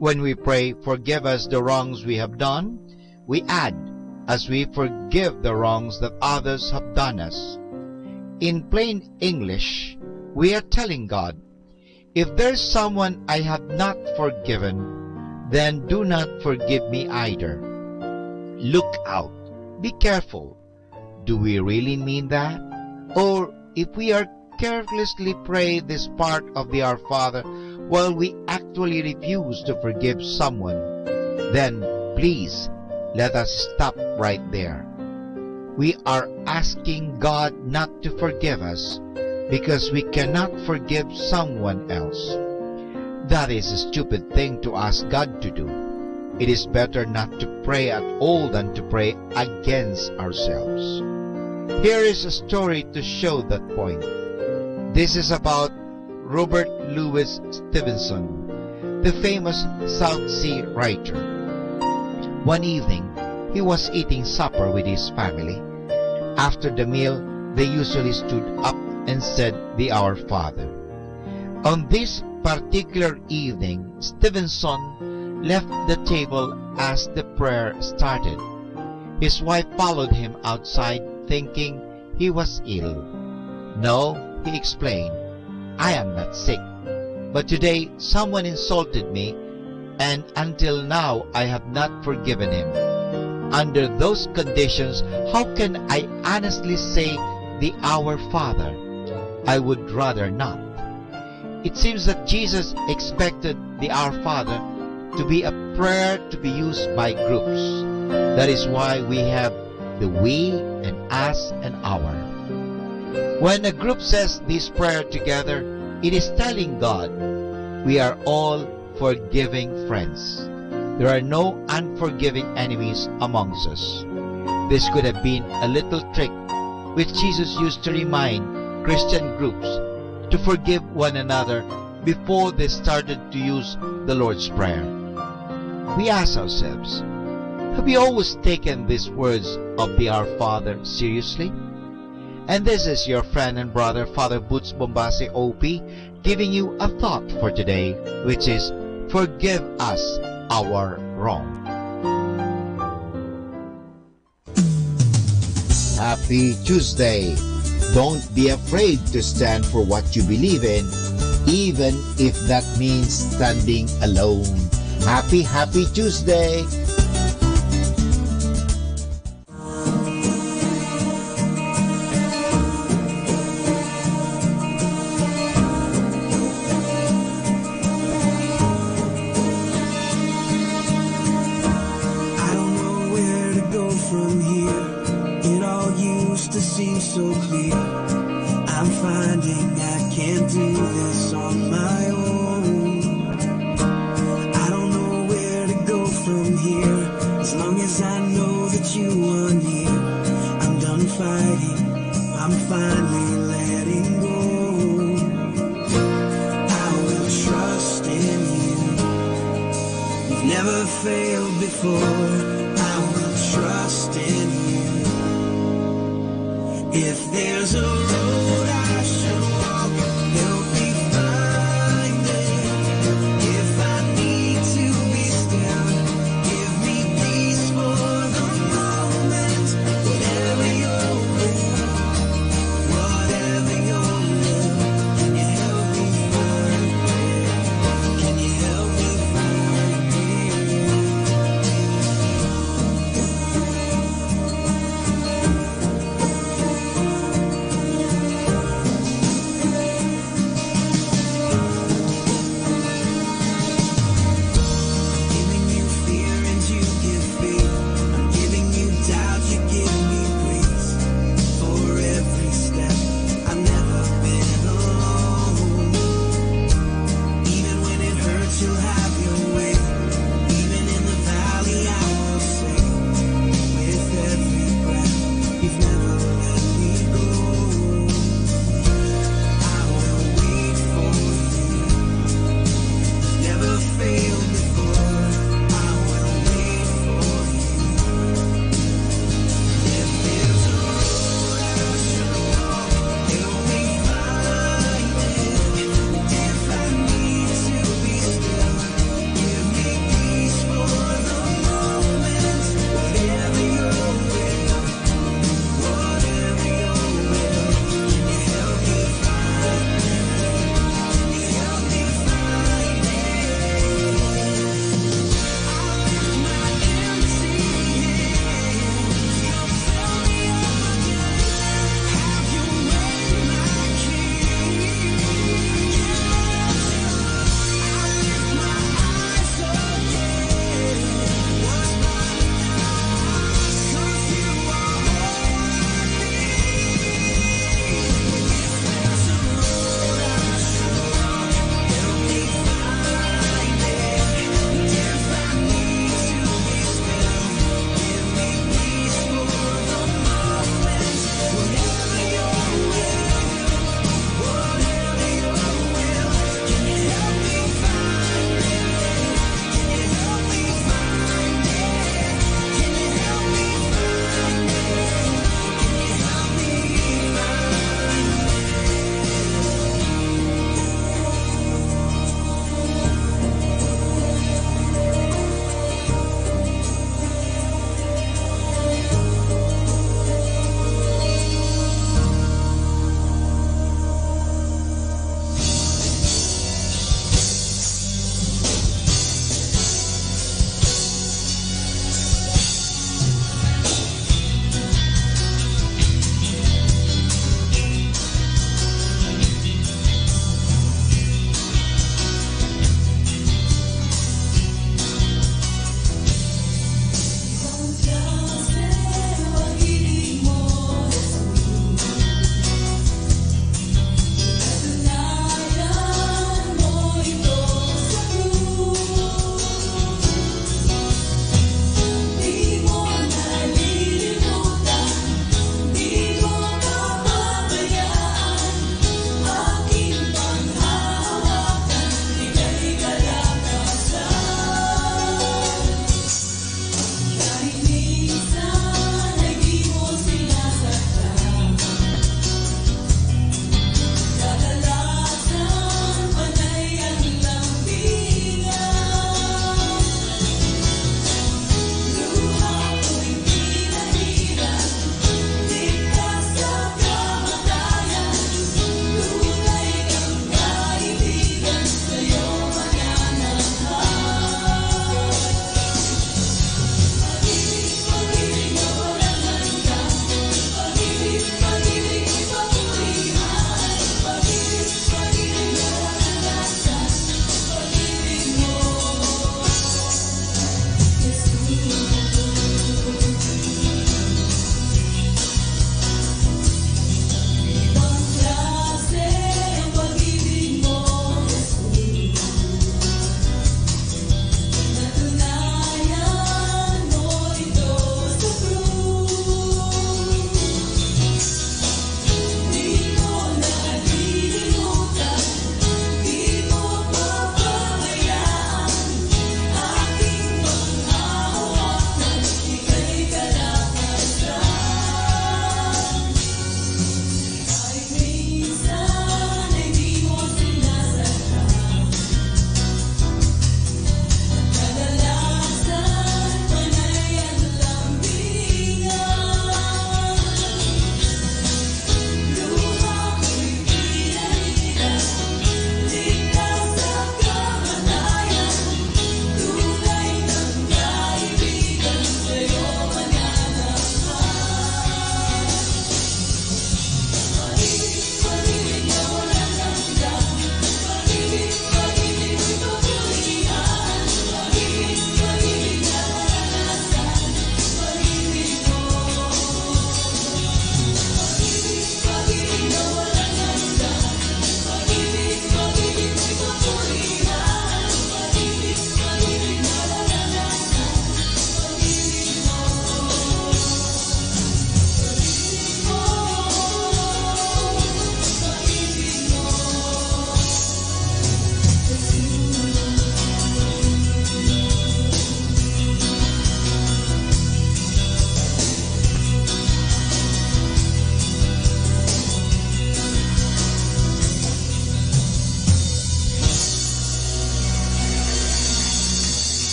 When we pray, forgive us the wrongs we have done, we add, as we forgive the wrongs that others have done us. In plain English, we are telling God, if there's someone I have not forgiven, then do not forgive me either. Look out. Be careful. Do we really mean that? Or if we are carelessly pray this part of the Our Father while we actually refuse to forgive someone, then please let us stop right there. We are asking God not to forgive us because we cannot forgive someone else. That is a stupid thing to ask God to do. It is better not to pray at all than to pray against ourselves. Here is a story to show that point. This is about Robert Louis Stevenson, the famous South Sea writer. One evening, he was eating supper with his family. After the meal, they usually stood up and said the Our Father. On this particular evening, Stevenson left the table as the prayer started. His wife followed him outside, thinking he was ill. "No," he explained, "I am not sick. But today someone insulted me, and until now I have not forgiven him. Under those conditions, how can I honestly say the Our Father? I would rather not." It seems that Jesus expected the Our Father to be a prayer to be used by groups. That is why we have the we and us and our. When a group says this prayer together, it is telling God, we are all forgiving friends. There are no unforgiving enemies amongst us. This could have been a little trick which Jesus used to remind Christian groups to forgive one another before they started to use the Lord's Prayer. We ask ourselves, have we always taken these words of the Our Father seriously? And this is your friend and brother, Father Butch Bombase OP, giving you a thought for today, which is, forgive us our wrong. Happy Tuesday! Don't be afraid to stand for what you believe in, even if that means standing alone. Happy Tuesday! So clear, I'm finding I can't do this on my own. I don't know where to go from here, as long as I know that you are near. I'm done fighting, I'm finally letting go. I will trust in you. You've never failed before. I will trust in you. If there's a road I should walk, help me find it. If I need to be still, give me peace for the moment. Whatever your will, whatever your will, can you help me find it? Can you help me find it?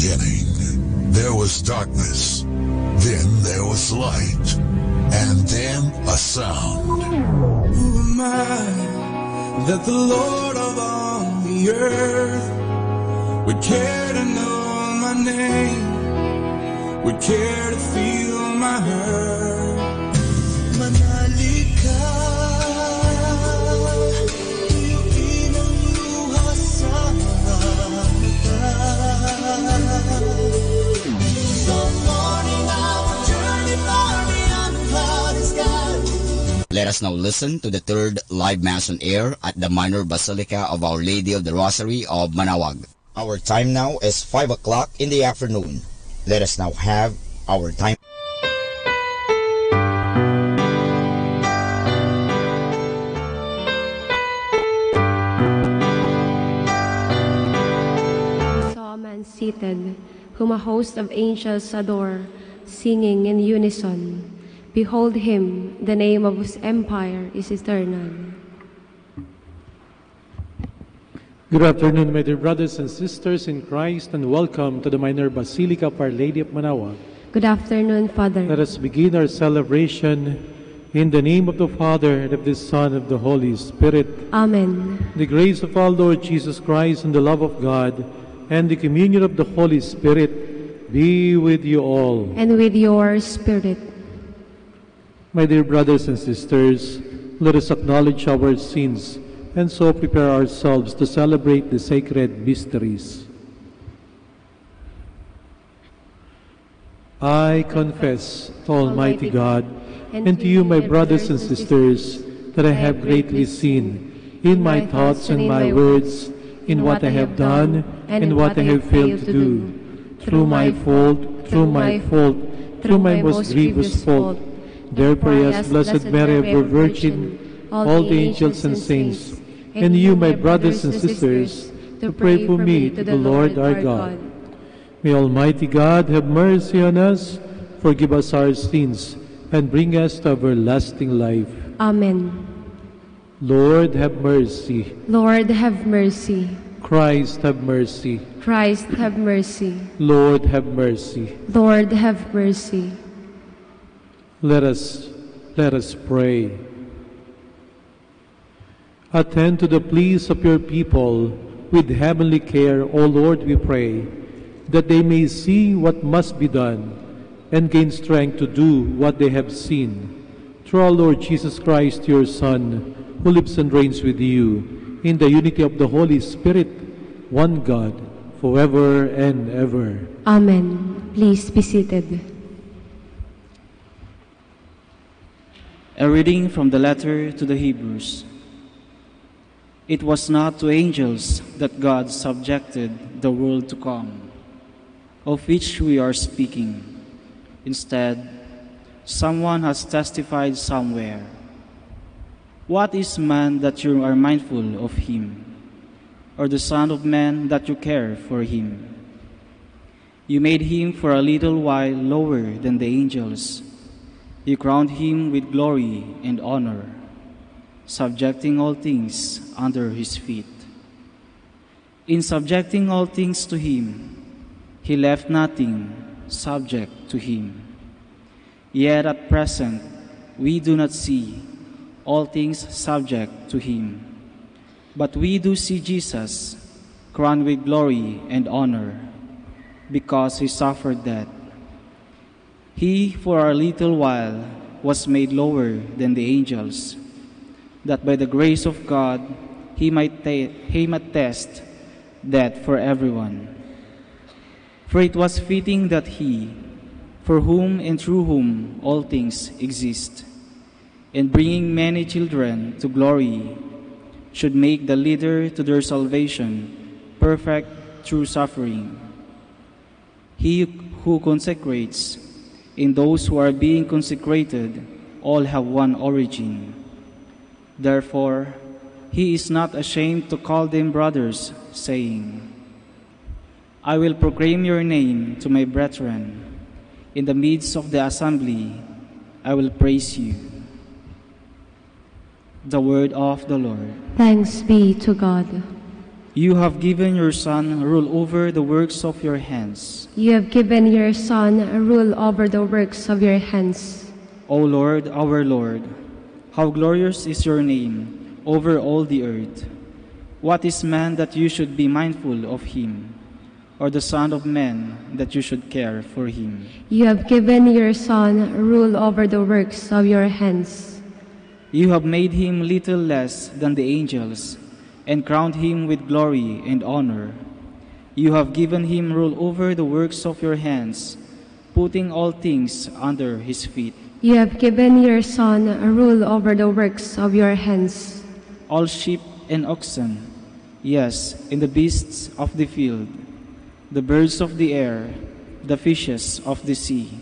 beginning, there was darkness, then there was light, and then a sound. Who am I that the Lord of all the earth would care to know my name, would care to feel my hurt? Manali ka, iluha sa mata. Some morning I will journey far beyond the cloudy sky. Let us now listen to the third live Mass on air at the Minor Basilica of Our Lady of the Rosary of Manaoag. Our time now is 5 o'clock in the afternoon. Let us now have our time. Saw a man seated, whom a host of angels adore, singing in unison, "Behold him, the name of whose empire is eternal." Good afternoon, my dear brothers and sisters in Christ, and welcome to the Minor Basilica of Our Lady of Manaoag. Good afternoon, Father. Let us begin our celebration in the name of the Father, and of the Son, and of the Holy Spirit. Amen. The grace of our Lord Jesus Christ, and the love of God, and the communion of the Holy Spirit be with you all. And with your spirit. My dear brothers and sisters, let us acknowledge our sins and so prepare ourselves to celebrate the sacred mysteries. I confess to Almighty God and to you, my brothers and sisters, that I have greatly sinned in my thoughts and my words, in what I have done and what I have failed to do, through my fault, through my most grievous fault. Therefore, yes, Blessed Mary, ever Virgin, all the angels and saints, and you, my brothers and sisters, to pray for me to the Lord our God. May Almighty God have mercy on us, forgive us our sins, and bring us to everlasting life. Amen. Lord, have mercy. Lord, have mercy. Christ, have mercy. Christ, have mercy. Lord, have mercy. Lord, have mercy. Let us pray. Attend to the pleas of your people with heavenly care, O Lord, we pray, that they may see what must be done and gain strength to do what they have seen. Through our Lord Jesus Christ, your Son, who lives and reigns with you in the unity of the Holy Spirit, one God, forever and ever. Amen. Please be seated. A reading from the letter to the Hebrews. It was not to angels that God subjected the world to come, of which we are speaking. Instead, someone has testified somewhere. What is man that you are mindful of him, or the Son of Man that you care for him? You made him for a little while lower than the angels. You crowned him with glory and honor, subjecting all things under his feet. In subjecting all things to him, he left nothing subject to him. Yet at present we do not see all things subject to him, but we do see Jesus crowned with glory and honor, because he suffered death. He for a little while was made lower than the angels, that by the grace of God he might test death for everyone. For it was fitting that he, for whom and through whom all things exist, and bringing many children to glory, should make the leader to their salvation perfect through suffering. He who consecrates, in those who are being consecrated, all have one origin. Therefore, he is not ashamed to call them brothers, saying, I will proclaim your name to my brethren. In the midst of the assembly, I will praise you. The word of the Lord. Thanks be to God. You have given your Son rule over the works of your hands. You have given your Son rule over the works of your hands. O Lord, our Lord, how glorious is your name over all the earth. What is man that you should be mindful of him, or the Son of Man that you should care for him? You have given your Son rule over the works of your hands. You have made him little less than the angels, and crowned him with glory and honor. You have given him rule over the works of your hands, putting all things under his feet. You have given your Son rule over the works of your hands. All sheep and oxen, yes, and the beasts of the field, the birds of the air, the fishes of the sea,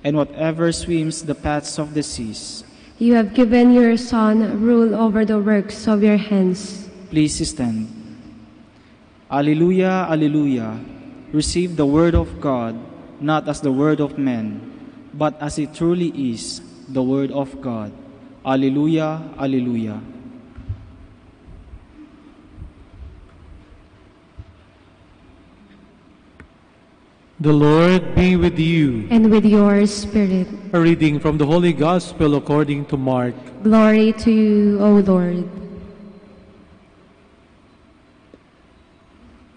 and whatever swims the paths of the seas. You have given your Son rule over the works of your hands. Please stand. Alleluia, alleluia. Receive the word of God, not as the word of men, but as it truly is, the word of God. Alleluia, alleluia. The Lord be with you. And with your spirit. A reading from the Holy Gospel according to Mark. Glory to you, O Lord.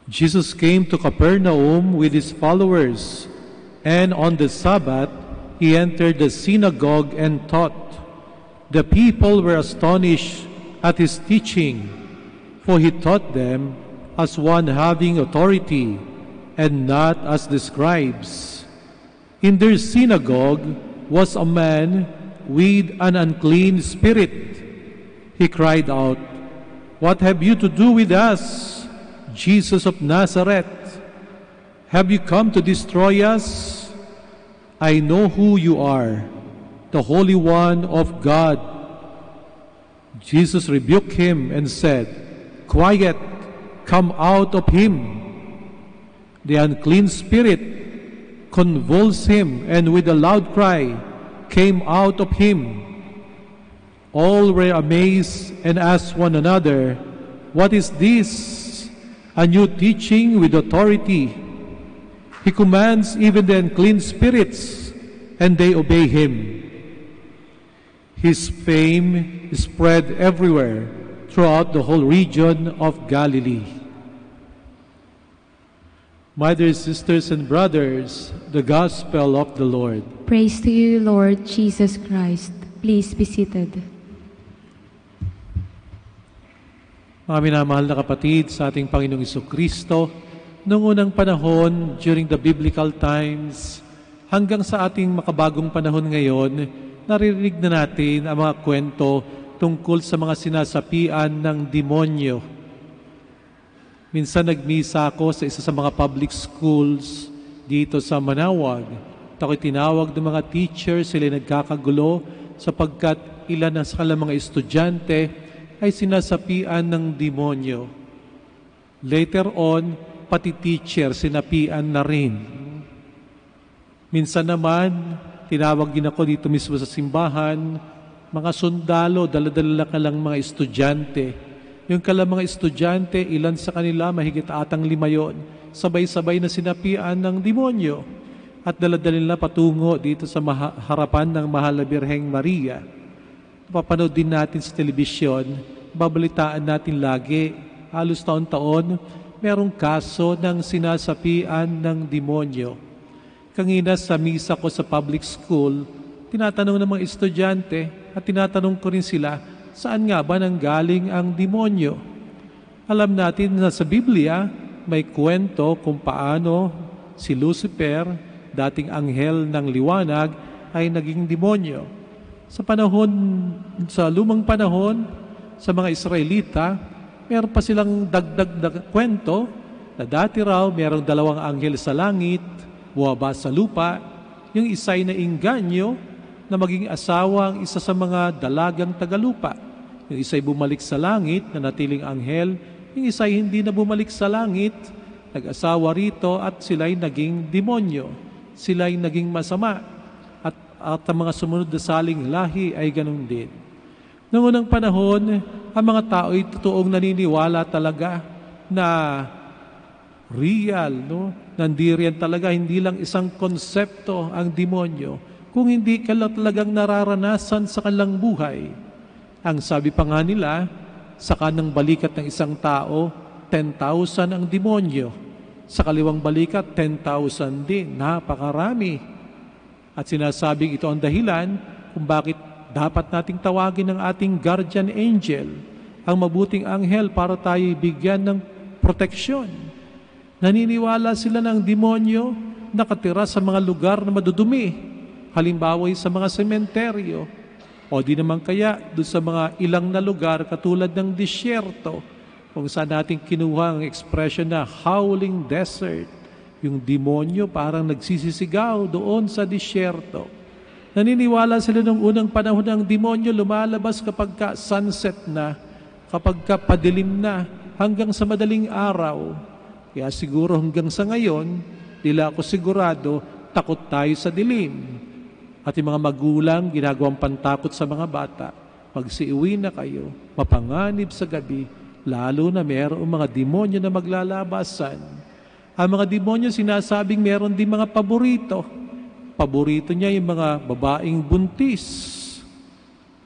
Jesus came to Capernaum with his followers, and on the Sabbath he entered the synagogue and taught. The people were astonished at his teaching, for he taught them as one having authority, and not as the scribes. In their synagogue was a man with an unclean spirit. He cried out, "What have you to do with us, Jesus of Nazareth? Have you come to destroy us? I know who you are, the Holy One of God." Jesus rebuked him and said, "Quiet, come out of him." The unclean spirit convulsed him, and with a loud cry came out of him. All were amazed and asked one another, "What is this? A new teaching with authority. He commands even the unclean spirits, and they obey him." His fame spread everywhere throughout the whole region of Galilee. My dear sisters and brothers, the Gospel of the Lord. Praise to you, Lord Jesus Christ. Please be seated. Mga minamahal na kapatid sa ating Panginoong Jesucristo, noong unang panahon, during the biblical times, hanggang sa ating makabagong panahon ngayon, naririnig na natin ang mga kwento tungkol sa mga sinasapian ng demonyo. Minsan nagmisa ako sa isa sa mga public schools dito sa Manawag. Ako'y tinawag ng mga teachers, sila nagkakagulo sapagkat ilan sa kanilang mga estudyante ay sinasapian ng demonyo. Later on, pati teacher sinapian na rin. Minsan naman, tinawag din ako dito mismo sa simbahan, mga sundalo, dala-dala ka lang mga estudyante. Yung kalang mga estudyante, ilan sa kanila, mahigit atang 5 yon, sabay-sabay na sinapian ng demonyo at dala-dala nila patungo dito sa harapan ng Mahal na Birheng Maria. Papanood din natin sa telebisyon, babalitaan natin lagi, halos taon-taon, merong kaso ng sinasapian ng demonyo. Kanina sa misa ko sa public school, tinatanong ng mga estudyante at tinatanong ko rin sila, saan nga ba nanggaling ang demonyo? Alam natin na sa Biblia, may kwento kung paano si Lucifer, dating anghel ng liwanag, ay naging demonyo. Sa lumang panahon, sa mga Israelita, meron pa silang dagdag na kwento na dati raw merong 2 anghel sa langit, buwaba sa lupa, yung isa'y nainganyo na maging asawa ang isa sa mga dalagang tagalupa. Yung isa'y bumalik sa langit na natiling anghel, yung isa'y hindi na bumalik sa langit, nag-asawa rito at sila'y naging demonyo. Sila'y naging masama. At ang mga sumunod na saling lahi ay ganun din. Noong unang panahon, ang mga tao ay totoong naniniwala talaga na real, no? Nandiriyan talaga, hindi lang isang konsepto ang demonyo, kung hindi ka talagang nararanasan sa kanilang buhay. Ang sabi pa nga nila, sa kanang balikat ng isang tao, 10,000 ang demonyo. Sa kaliwang balikat, 10,000 din. Napakarami. At sinasabing ito ang dahilan kung bakit dapat nating tawagin ng ating guardian angel, ang mabuting anghel, para tayo bigyan ng proteksyon. Naniniwala sila ng demonyo nakatira sa mga lugar na madudumi. Halimbawa sa mga sementeryo. O di naman kaya doon sa mga ilang na lugar katulad ng disyerto, kung saan natin kinuha ang expression na howling desert. Yung demonyo parang nagsisisigaw doon sa disyerto. Naniniwala sila nung unang panahon ng demonyo lumalabas kapag sunset na, kapag padilim na, hanggang sa madaling araw. Kaya siguro hanggang sa ngayon, nila ako sigurado, takot tayo sa dilim. At yung mga magulang, ginagawang pantakot sa mga bata. Pag siuwi na kayo, mapanganib sa gabi, lalo na mayroong mga demonyo na maglalabasan. Ang mga demonyo sinasabing meron din mga paborito. Paborito niya yung mga babaeng buntis.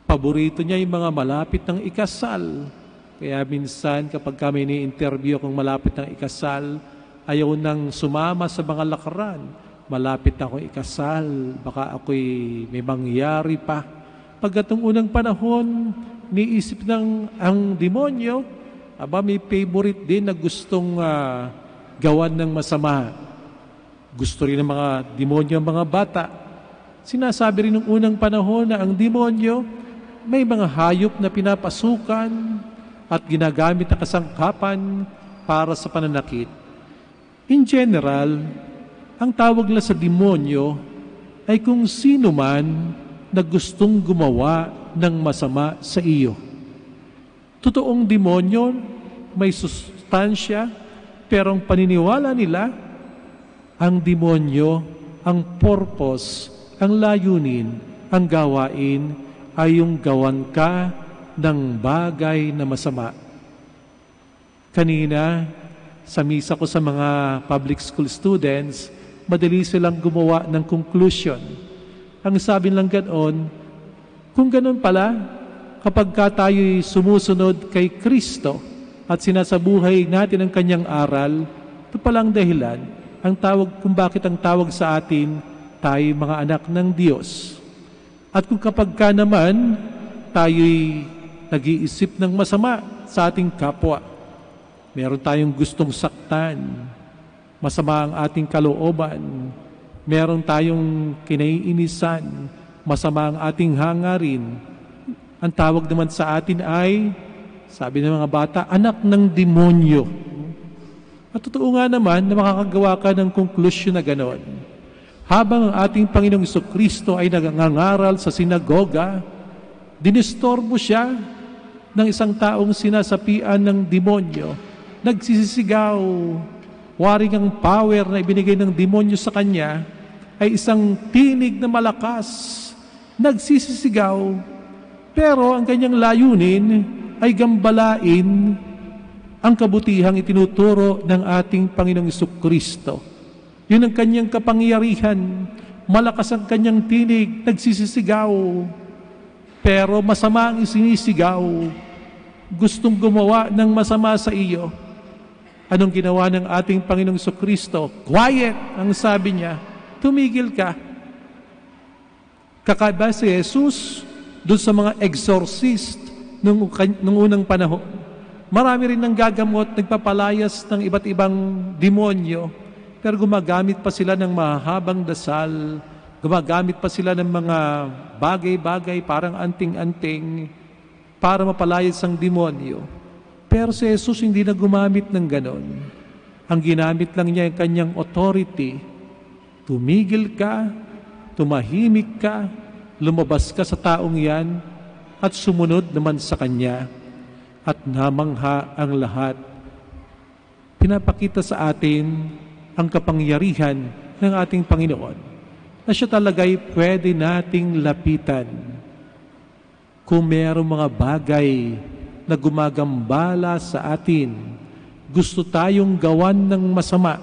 Paborito niya yung mga malapit ng ikasal. Kaya minsan kapag kami ni-interview kung malapit ng ikasal, ayaw nang sumama sa mga lakaran. Malapit na akong ikasal, baka ako'y may mangyari pa. Pagkatong unang panahon, niisip ng ang demonyo, may favorite din na gustong gawan ng masama. Gusto rin ng mga demonyo ang mga bata. Sinasabi rin ng unang panahon na ang demonyo may mga hayop na pinapasukan at ginagamit na kasangkapan para sa pananakit. In general, ang tawag nila sa demonyo ay kung sino man na gustong gumawa ng masama sa iyo. Totoong demonyo, may sustansya, pero ang paniniwala nila, ang demonyo, ang purpose, ang layunin, ang gawain ay yung gawan ka ng bagay na masama. Kanina, sa misa ko sa mga public school students, madali silang gumawa ng conclusion. Ang sabi lang ganoon, kung ganoon pala, kapag tayo'y sumusunod kay Kristo at sinasabuhay natin ang kanyang aral, ito palang dahilan, ang tawag, kung bakit ang tawag sa atin, tayo mga anak ng Diyos. At kung kapag ka naman, tayo'y nag-iisip ng masama sa ating kapwa, meron tayong gustong saktan, masama ang ating kalooban, meron tayong kinaiinisan, masama ang ating hangarin, ang tawag naman sa atin ay, sabi ng mga bata, anak ng demonyo. At totoo nga naman na makakagawa ka ng konklusyon na gano'n. Habang ang ating Panginoong Jesucristo ay nagangaral sa sinagoga, dinistorbo siya ng isang taong sinasapian ng demonyo. Nagsisisigaw, waring ang power na ibinigay ng demonyo sa kanya ay isang tinig na malakas. Nagsisisigaw, pero ang kanyang layunin ay gambalain ang kabutihang itinuturo ng ating Panginoong Jesucristo. Yun ang kanyang kapangyarihan. Malakas ang kanyang tinig, nagsisisigaw. Pero masama ang isinisigaw. Gustong gumawa ng masama sa iyo. Anong ginawa ng ating Panginoong Jesucristo? Quiet, ang sabi niya. Tumigil ka. Kakaiba si Jesus doon sa mga exorcist nung unang panahon. Marami rin nang gagamot, nagpapalayas ng iba't ibang demonyo, pero gumagamit pa sila ng mahabang dasal, gumagamit pa sila ng mga bagay-bagay parang anting-anting para mapalayas ang demonyo. Pero si Jesus hindi na gumamit ng ganon. Ang ginamit lang niya yung kanyang authority. Tumigil ka, tumahimik ka, lumabas ka sa taong yan, at sumunod naman sa kanya. At namangha ang lahat. Pinapakita sa atin ang kapangyarihan ng ating Panginoon na siya talaga'y pwede nating lapitan. Kung mayroong mga bagay na gumagambala sa atin, gusto tayong gawan ng masama,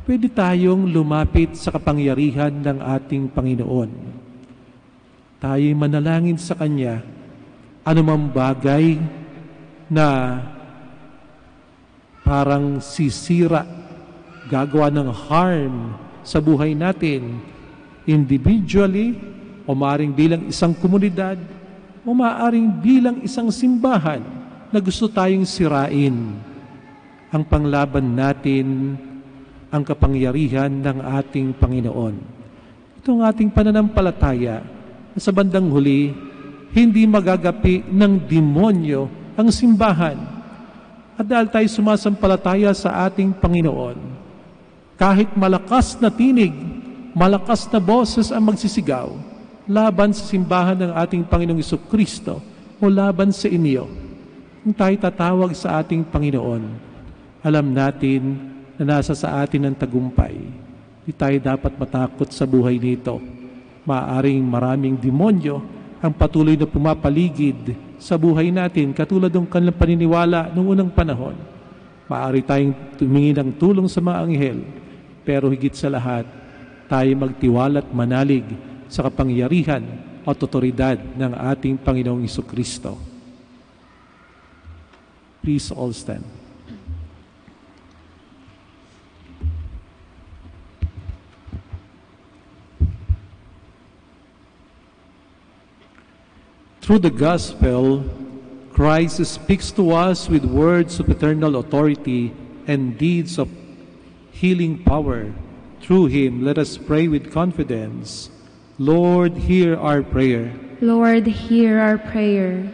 pwede tayong lumapit sa kapangyarihan ng ating Panginoon. Tayo'y manalangin sa Kanya, anumang bagay na parang sisira, gagawa ng harm sa buhay natin, individually, o maaaring bilang isang komunidad, o maaaring bilang isang simbahan na gusto tayong sirain. Ang panglaban natin, ang kapangyarihan ng ating Panginoon. Itong ating pananampalataya na sa bandang huli, hindi magagapi ng demonyo ang simbahan. At dahil tayo sumasampalataya sa ating Panginoon, kahit malakas na tinig, malakas na boses ang magsisigaw, laban sa simbahan ng ating Panginoong Jesucristo o laban sa inyo, kung tayo tatawag sa ating Panginoon, alam natin na nasa sa atin ang tagumpay. Di tayo dapat matakot sa buhay nito. Maaring maraming demonyo ang patuloy na pumapaligid sa buhay natin, katulad ng kanilang paniniwala noong unang panahon. Maaari tayong tumingin ng tulong sa mga anghel, pero higit sa lahat, tayo magtiwala at manalig sa kapangyarihan at otoridad ng ating Panginoong Jesucristo. Please all stand. Through the gospel, Christ speaks to us with words of eternal authority and deeds of healing power. Through Him, let us pray with confidence. Lord, hear our prayer. Lord, hear our prayer,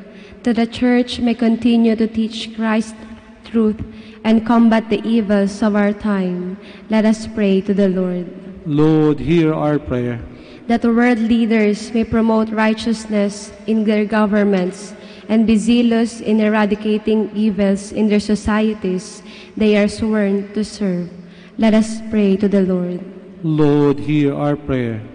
that the Church may continue to teach Christ's truth and combat the evils of our time. Let us pray to the Lord. Lord, hear our prayer. That the world leaders may promote righteousness in their governments and be zealous in eradicating evils in their societies they are sworn to serve. Let us pray to the Lord. Lord, hear our prayer.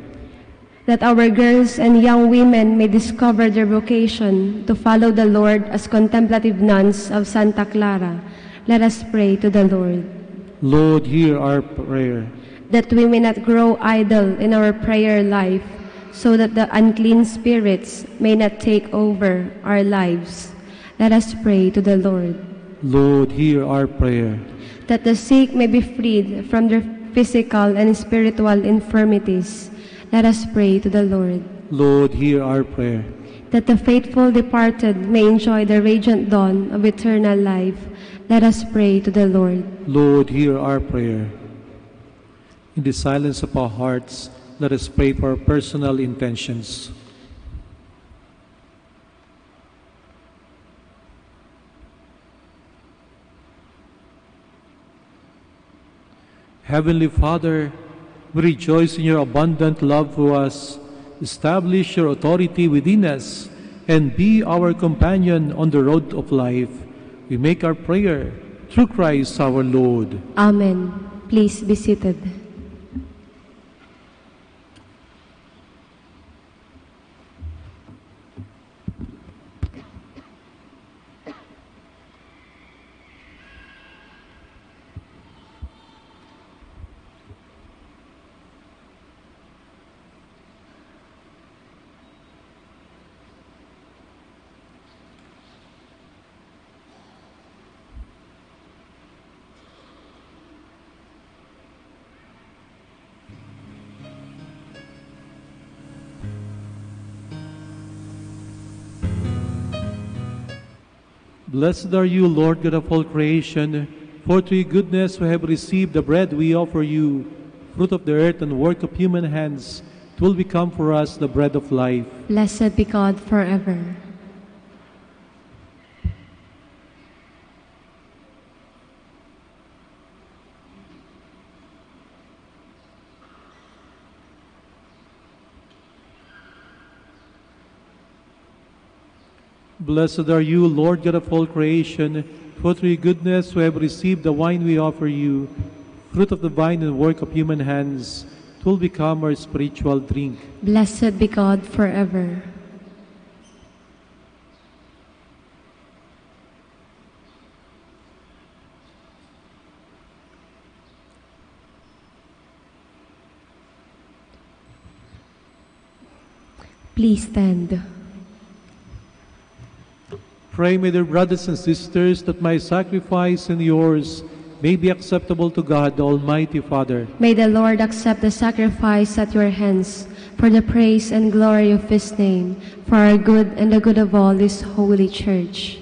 That our girls and young women may discover their vocation to follow the Lord as contemplative nuns of Santa Clara. Let us pray to the Lord. Lord, hear our prayer. That we may not grow idle in our prayer life, so that the unclean spirits may not take over our lives. Let us pray to the Lord. Lord, hear our prayer. That the sick may be freed from their physical and spiritual infirmities. Let us pray to the Lord. Lord, hear our prayer. That the faithful departed may enjoy the radiant dawn of eternal life. Let us pray to the Lord. Lord, hear our prayer. In the silence of our hearts, let us pray for our personal intentions. Heavenly Father, we rejoice in your abundant love for us. Establish your authority within us and be our companion on the road of life. We make our prayer through Christ our Lord. Amen. Please be seated. Blessed are you, Lord God of all creation, for through your goodness we have received the bread we offer you, fruit of the earth and work of human hands. It will become for us the bread of life. Blessed be God forever. Blessed are you, Lord God of all creation, for through your goodness we have received the wine we offer you, fruit of the vine and work of human hands. It will become our spiritual drink. Blessed be God forever. Please stand. Pray, my dear brothers and sisters, that my sacrifice and yours may be acceptable to God, the Almighty Father. May the Lord accept the sacrifice at your hands for the praise and glory of his name, for our good and the good of all this holy church.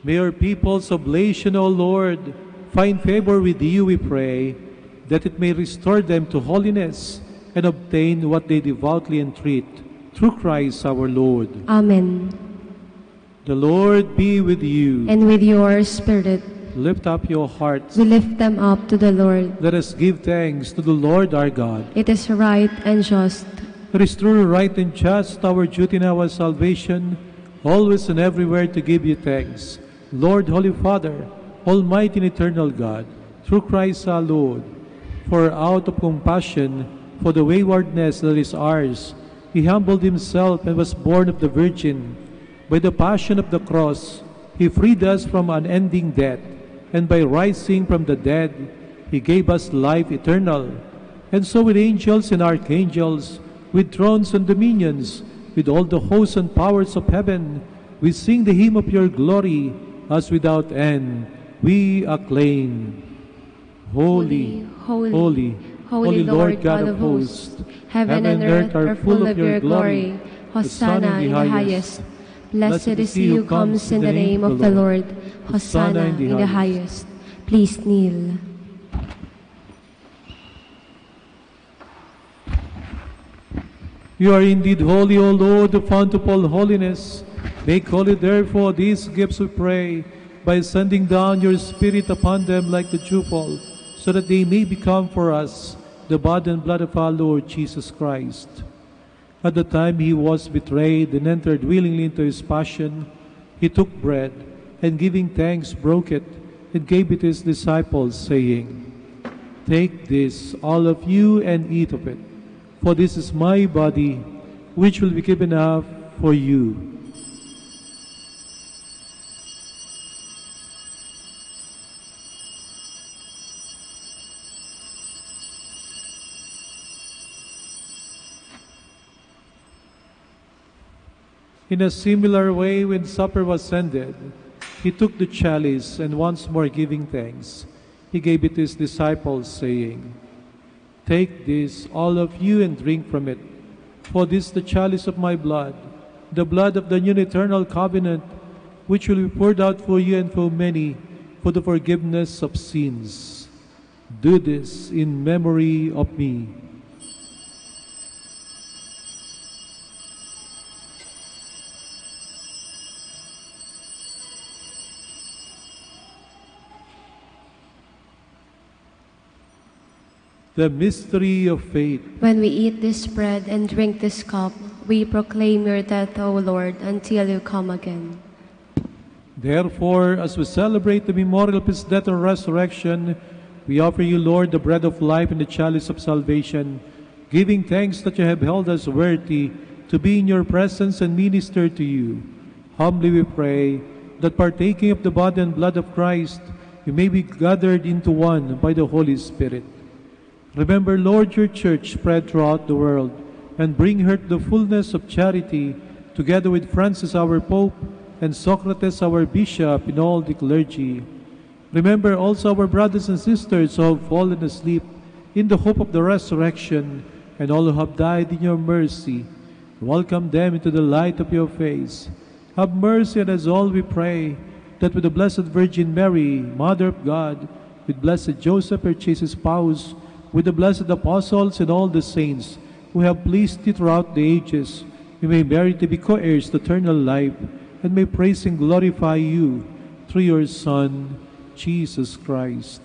May our people's oblation, O Lord, find favor with you, we pray, that it may restore them to holiness and obtain what they devoutly entreat, through Christ our Lord. Amen. The Lord be with you. And with your spirit. Lift up your hearts. We lift them up to the Lord. Let us give thanks to the Lord our God. It is right and just. It is true, right, and just, our duty and our salvation, always and everywhere to give you thanks. Lord, Holy Father, Almighty and eternal God, through Christ our Lord, for out of compassion for the waywardness that is ours, he humbled himself and was born of the Virgin. By the passion of the cross, he freed us from unending death, and by rising from the dead, he gave us life eternal. And so with angels and archangels, with thrones and dominions, with all the hosts and powers of heaven, we sing the hymn of your glory, as without end we acclaim. Holy, holy, holy, holy Lord God of hosts, heaven and earth are full of your glory. Hosanna in the highest. Blessed is he who comes in the name of the Lord. Hosanna in the highest. Please kneel. You are indeed holy, O Lord, the fount of all holiness. Make holy, therefore, these gifts, we pray, by sending down your Spirit upon them like the dewfall, so that they may become for us the body and blood of our Lord Jesus Christ. At the time he was betrayed and entered willingly into his passion, he took bread, and giving thanks, broke it, and gave it to his disciples, saying, Take this, all of you, and eat of it, for this is my body, which will be given up for you. In a similar way, when supper was ended, he took the chalice, and once more giving thanks, he gave it to his disciples, saying, Take this, all of you, and drink from it, for this is the chalice of my blood, the blood of the new and eternal covenant, which will be poured out for you and for many for the forgiveness of sins. Do this in memory of me. The mystery of faith. When we eat this bread and drink this cup, we proclaim your death, O Lord, until you come again. Therefore, as we celebrate the memorial of his death and resurrection, we offer you, Lord, the bread of life and the chalice of salvation, giving thanks that you have held us worthy to be in your presence and minister to you. Humbly we pray that partaking of the body and blood of Christ, we may be gathered into one by the Holy Spirit. Remember, Lord, your church spread throughout the world, and bring her to the fullness of charity, together with Francis our Pope, and Socrates our Bishop, and all the clergy. Remember also our brothers and sisters who have fallen asleep in the hope of the resurrection, and all who have died in your mercy. Welcome them into the light of your face. Have mercy on us all, we pray, that with the Blessed Virgin Mary, Mother of God, with Blessed Joseph, her chaste spouse, with the blessed apostles and all the saints who have pleased you throughout the ages, we may merit to be co-heirs to eternal life, and may praise and glorify you through your Son, Jesus Christ.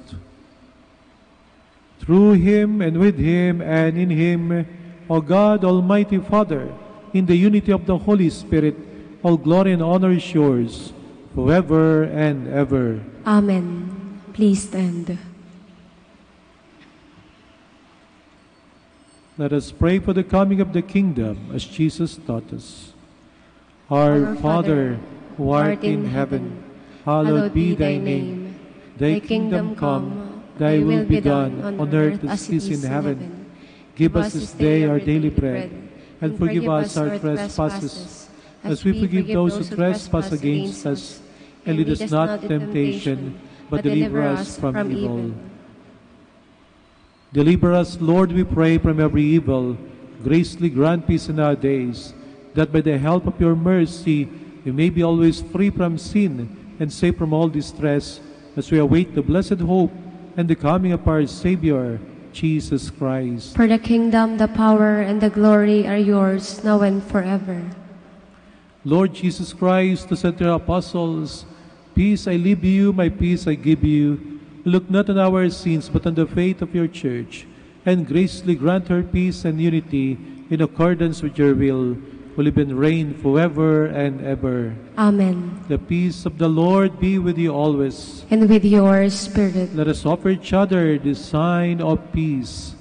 Through him, and with him, and in him, O God, Almighty Father, in the unity of the Holy Spirit, all glory and honor is yours, forever and ever. Amen. Please stand. Let us pray for the coming of the kingdom, as Jesus taught us. Our Father, who art in heaven, hallowed be thy name. Thy kingdom come, thy will be done, on earth as it is in heaven. Give us this day our daily bread, and forgive us our trespasses, as we forgive those who trespass against us. And lead us not into temptation, but deliver us from evil. Deliver us, Lord, we pray, from every evil. Graciously grant peace in our days, that by the help of your mercy we may be always free from sin and safe from all distress, as we await the blessed hope and the coming of our Savior, Jesus Christ. For the kingdom, the power, and the glory are yours, now and forever. Lord Jesus Christ, who said to your apostles, "Peace I leave you, my peace I give you," look not on our sins, but on the faith of your church, and graciously grant her peace and unity in accordance with your will, who live and reign forever and ever. Amen. The peace of the Lord be with you always. And with your spirit. Let us offer each other the sign of peace.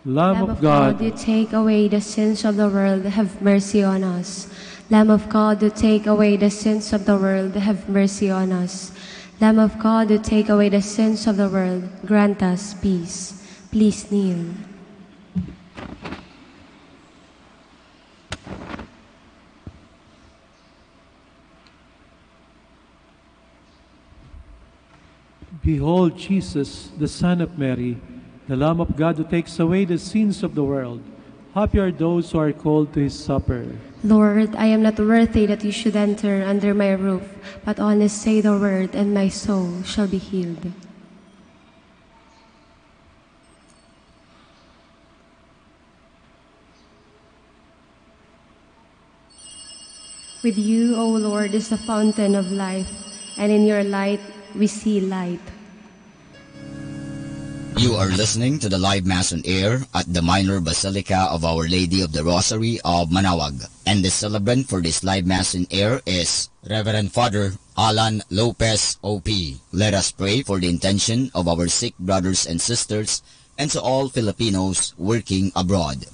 Lamb of God, you take away the sins of the world, have mercy on us. Lamb of God, you take away the sins of the world, have mercy on us. Lamb of God, you take away the sins of the world, grant us peace. Please kneel. Behold Jesus, the Son of Mary, the Lamb of God who takes away the sins of the world. Happy are those who are called to his supper. Lord, I am not worthy that you should enter under my roof, but only say the word, and my soul shall be healed. With you, O Lord, is the fountain of life, and in your light we see light. You are listening to the live Mass on air at the Minor Basilica of Our Lady of the Rosary of Manaoag. And the celebrant for this live Mass on air is Reverend Father Alan Lopez, O.P. Let us pray for the intention of our sick brothers and sisters and to all Filipinos working abroad.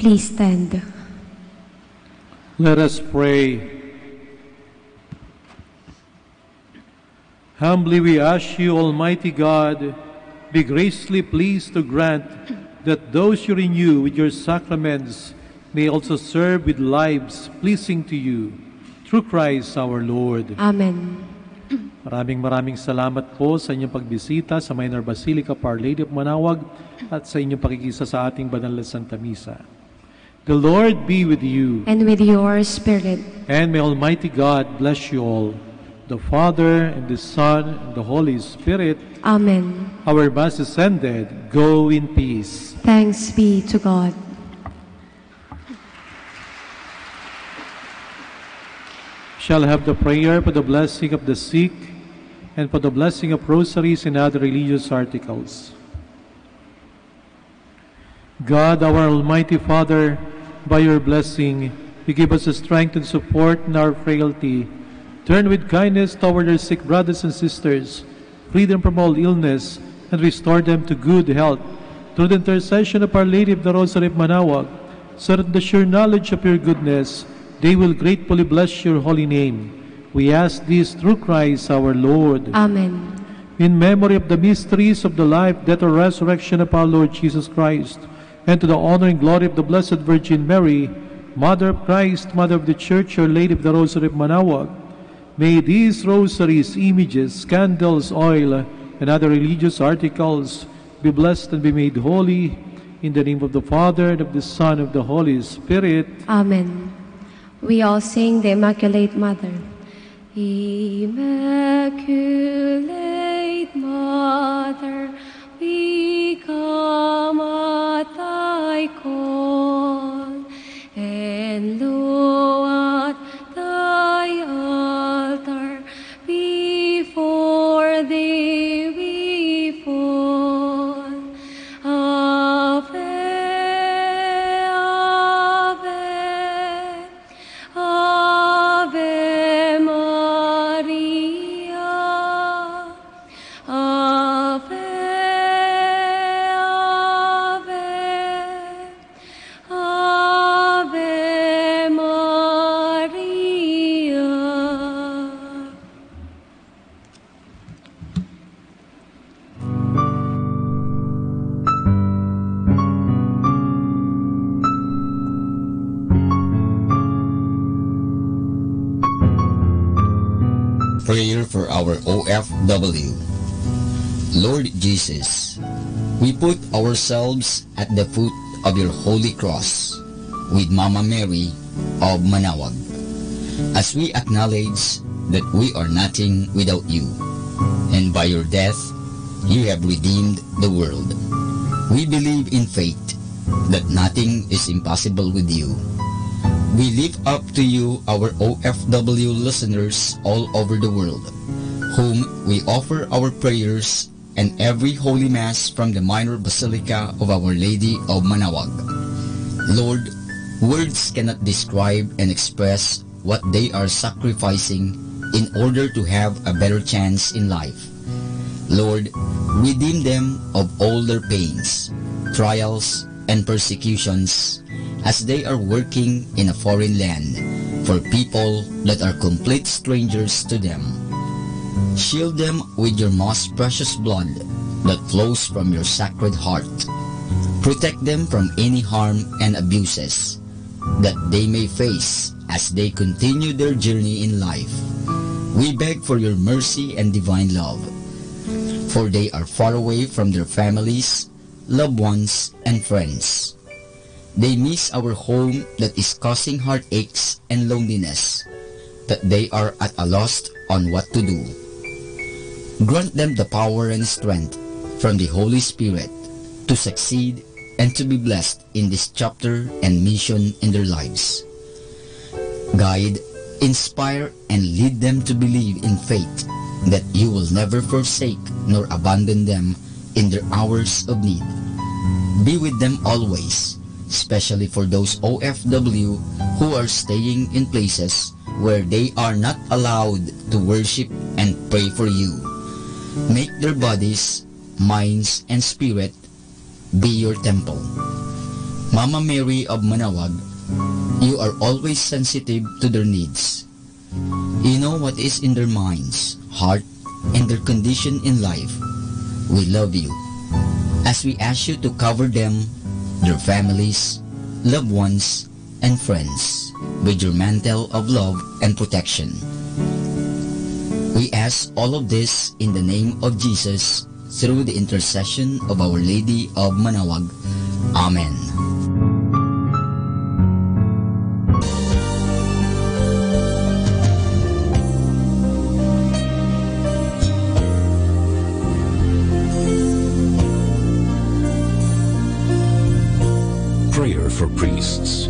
Please stand. Let us pray. Humbly we ask you, Almighty God, be graciously pleased to grant that those you renew with your sacraments may also serve with lives pleasing to you, through Christ our Lord. Amen. Maraming salamat po sa inyong pagbisita sa Minor Basilica of Our Lady of Manawag at sa inyong pakikisa sa ating banal na Santa Misa. The Lord be with you. And with your spirit. And may Almighty God bless you all, the Father, and the Son, and the Holy Spirit. Amen. Our Mass is ended. Go in peace. Thanks be to God. Shall have the prayer for the blessing of the sick and for the blessing of rosaries and other religious articles. God, our Almighty Father, by your blessing, you give us the strength and support in our frailty. Turn with kindness toward our sick brothers and sisters, free them from all illness, and restore them to good health. Through the intercession of Our Lady of the Rosary of Manawag, so that in the sure knowledge of your goodness, they will gratefully bless your holy name. We ask this through Christ our Lord. Amen. In memory of the mysteries of the life, death, and resurrection of our Lord Jesus Christ, and to the honor and glory of the Blessed Virgin Mary, Mother of Christ, Mother of the Church, Our Lady of the Rosary of Manawag, may these rosaries, images, candles, oil, and other religious articles be blessed and be made holy in the name of the Father, and of the Son, and of the Holy Spirit. Amen. We all sing the Immaculate Mother. Immaculate Mother, we come at thy call, and lo, at thy altar, before thee we fall. Ave, Ave, Ave Maria, Ave, Ave, Ave Maria. Prayer for our OFW. Lord Jesus, we put ourselves at the foot of your holy cross with Mama Mary of Manawag, as we acknowledge that we are nothing without you, and by your death you have redeemed the world. We believe in faith that nothing is impossible with you. We lift up to you our OFW listeners all over the world, whom we offer our prayers and every Holy Mass from the Minor Basilica of Our Lady of Manawag. Lord, words cannot describe and express what they are sacrificing in order to have a better chance in life. Lord, redeem them of all their pains, trials, and persecutions as they are working in a foreign land for people that are complete strangers to them. Shield them with your most precious blood that flows from your sacred heart. Protect them from any harm and abuses that they may face as they continue their journey in life. We beg for your mercy and divine love, for they are far away from their families, loved ones, and friends. They miss our home that is causing heartaches and loneliness, that they are at a loss on what to do. Grant them the power and strength from the Holy Spirit to succeed and to be blessed in this chapter and mission in their lives. Guide, inspire, and lead them to believe in faith that you will never forsake nor abandon them in their hours of need. Be with them always, especially for those OFW who are staying in places where they are not allowed to worship and pray for you. Make their bodies, minds, and spirit be your temple. Mama Mary of Manawag, you are always sensitive to their needs. You know what is in their minds, heart, and their condition in life. We love you. As we ask you to cover them, their families, loved ones, and friends with your mantle of love and protection. We ask all of this in the name of Jesus through the intercession of Our Lady of Manawag. Amen. Prayer for priests.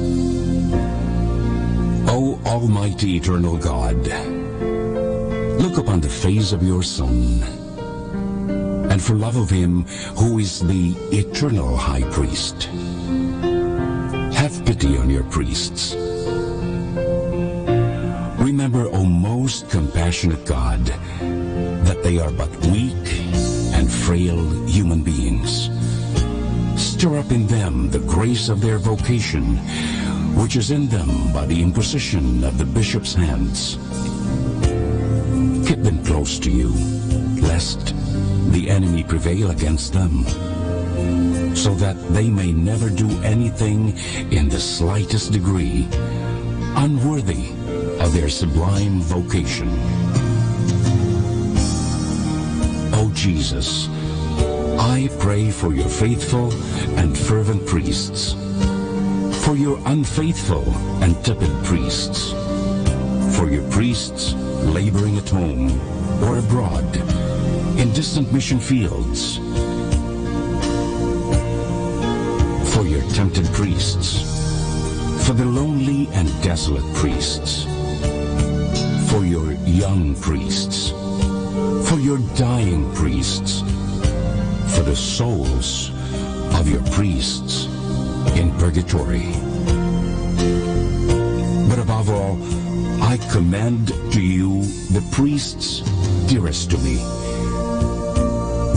O Almighty Eternal God, look upon the face of your Son, and for love of him who is the eternal High Priest, have pity on your priests. Remember, O most compassionate God, that they are but weak and frail human beings. Stir up in them the grace of their vocation, which is in them by the imposition of the bishop's hands. Keep them close to you, lest the enemy prevail against them, so that they may never do anything in the slightest degree unworthy of their sublime vocation. O Jesus, I pray for your faithful and fervent priests, for your unfaithful and tepid priests, for your priests laboring at home or abroad, in distant mission fields, for your tempted priests, for the lonely and desolate priests, for your young priests, for your dying priests, for the souls of your priests in purgatory. But above all, I commend to you the priests dearest to me,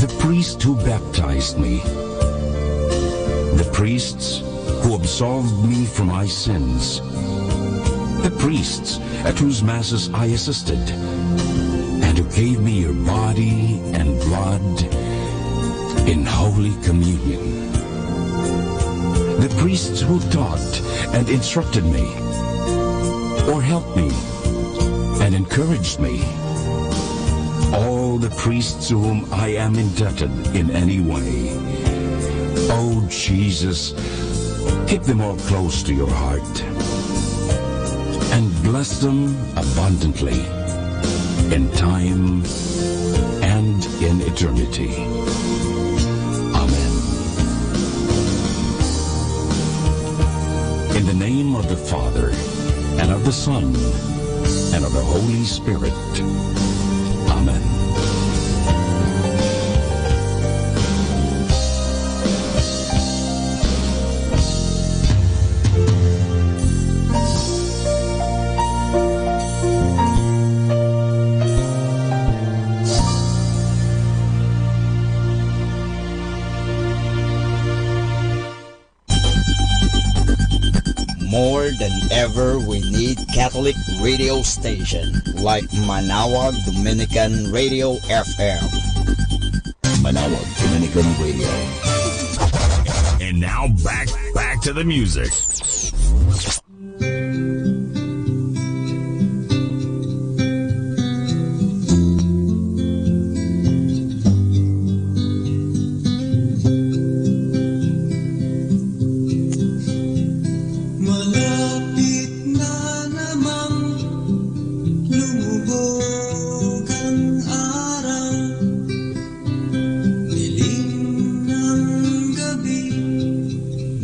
the priest who baptized me, the priests who absolved me from my sins, the priests at whose masses I assisted, and who gave me your body and blood in Holy Communion, the priests who taught and instructed me, or helped me and encouraged me, all the priests to whom I am indebted in any way. Oh Jesus, keep them all close to your heart, and bless them abundantly in time and in eternity. In the name of the Father, and of the Son, and of the Holy Spirit. Amen. More than ever, we need Catholic radio station like Manawag Dominican Radio FM. Manawag Dominican Radio. And now back to the music.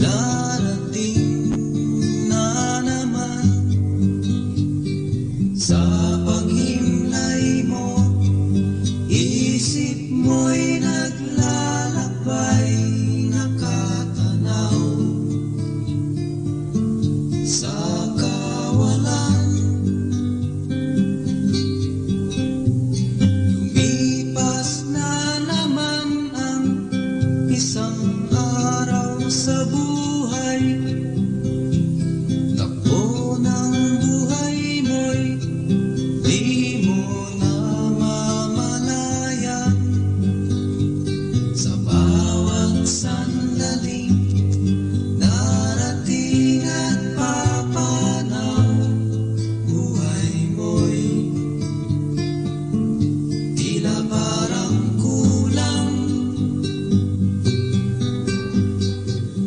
Darating sandaling darating at papanaw, buhay mo'y tila parang kulang.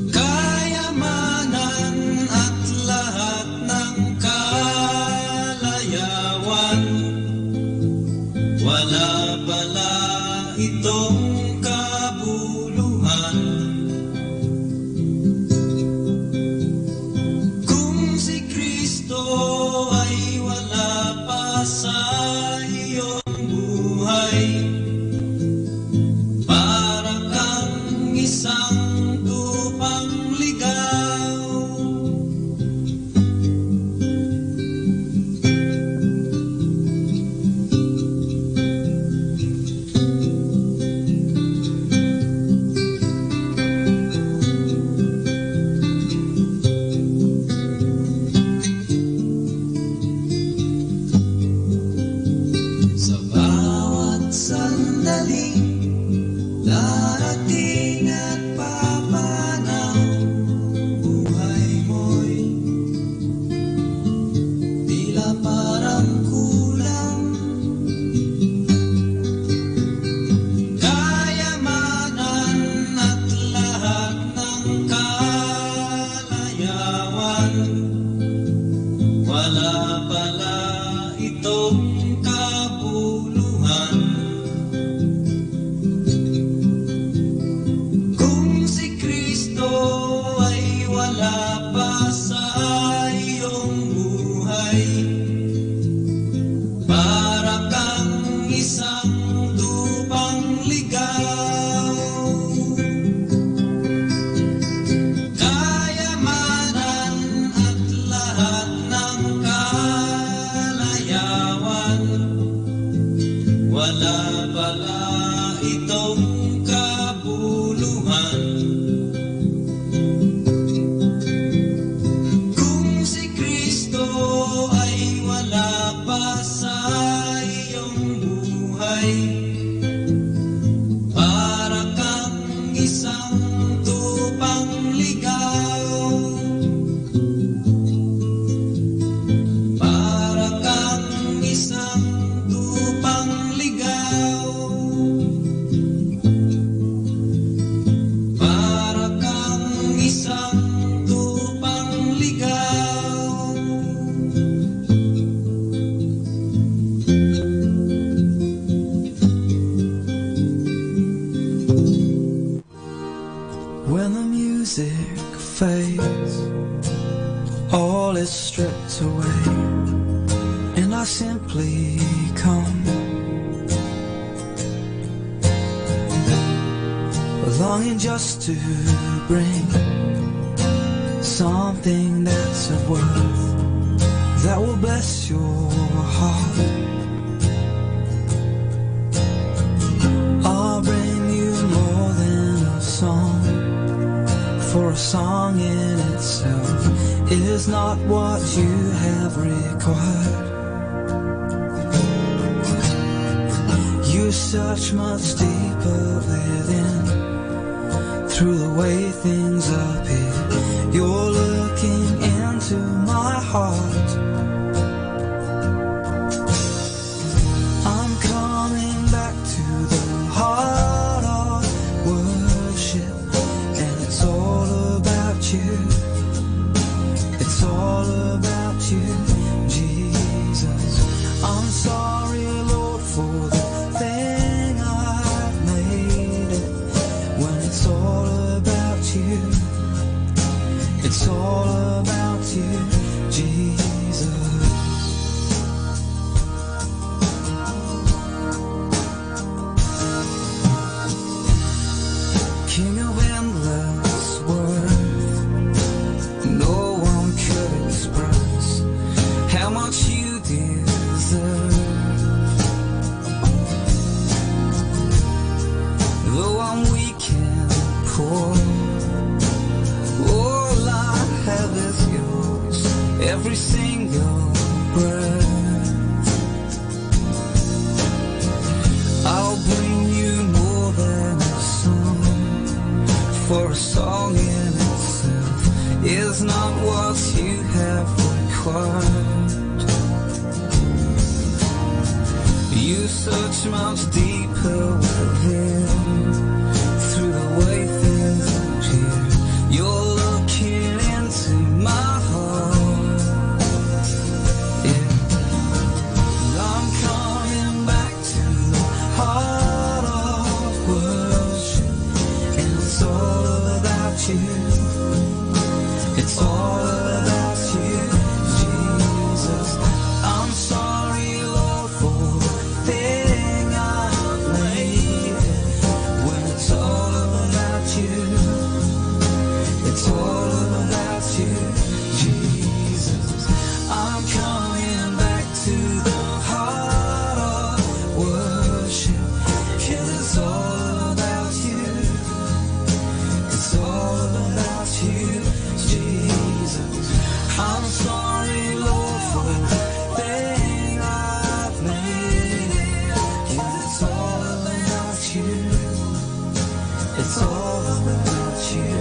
Kayamanan at lahat ng kalayawan, wala pala itong kabuluhan. Kung si Kristo ay wala pa sa iyong buhay, para kang isang tupang ligaw. Sa bawat sandaling darating at papanaw, buhay mo'y tila parang kulang. Kayamanan at lahat ng kalayawan, wala pala itong kabuluhan. Kung si Kristo ay wala pa sa iyong buhay, para kang isang tupang ligaw. Kayamanan at lahat ng kalayawan, wala pala itong kabuluhan. Kung si Kristo ay wala pa sa iyong buhay, para kang isang tupang ligaw. Para kang isang tupang ligaw. Para kang isang tupang ligaw. When the music fades, all is stripped away, and I simply come, longing just to bring something that's of worth, that will bless your heart. I'll bring you more than a song, for a song in itself is not what you have required. You search much deeper within, through the way things appear. You're looking into my heart. I'm coming back to the heart of worship, and it's all about you. It's all about you, Jesus. I'm sorry, Lord, for the thing I've made it, when it's all about you. It's all about you, Jesus. King of endless worth, no one could express how much you deserve. Though I'm weak and poor, all I have is yours, every single breath. I'll bring you more than a song, for a song in itself is not what you have required. You search much deeper within, through the way things appear. You're looking into my heart, yeah. And I'm coming back to the heart of worship, and it's all about you. It's all about you, Jesus. I'm sorry, Lord, for the thing I've made. When it's all about you, it's all about you, Jesus. I'm coming back to the heart of worship, 'cause it's all about you. It's all about you, Jesus. I'm sorry, Lord, for the thing I've made. 'Cause it's all about you. It's all about you,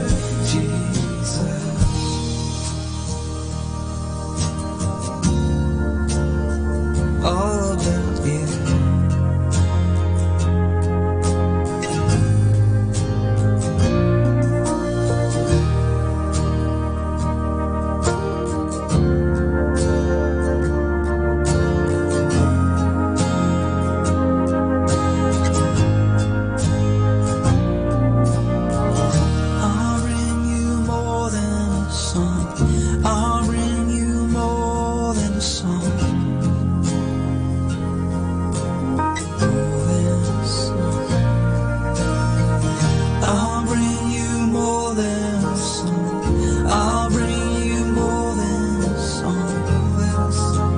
Jesus. All about you. I'll bring you more than a song. I'll bring you more than a song. More than a song. I'll bring you more than a song. I'll bring you more than a song. More than a song.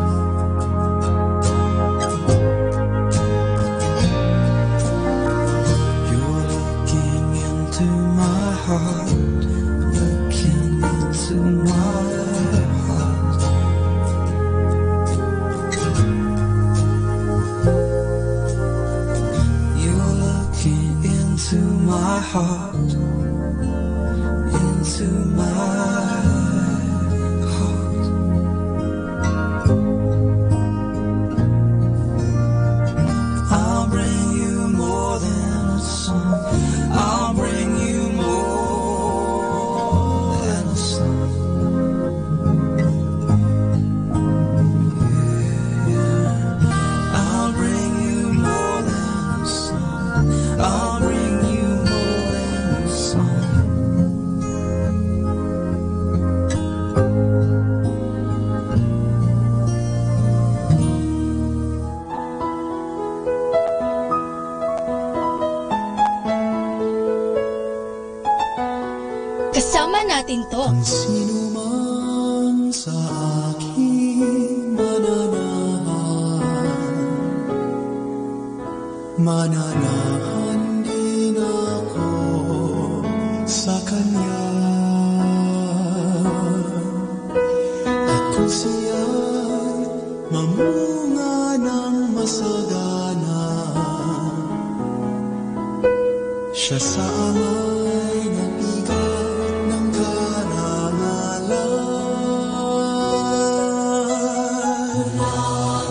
You're looking into my heart, looking into my heart. You're looking into my heart, into my heart. I'll bring you more than a song. I'll bring you more than a song. Yeah. I'll bring you more than a song. I'll bring you more than a song. Kasama natin to. Ang sino man sa aking mananahan din ako sa Kanya. At kung siya'y mamunga ng masagana, siya sa amay nagbigay ng karangalan.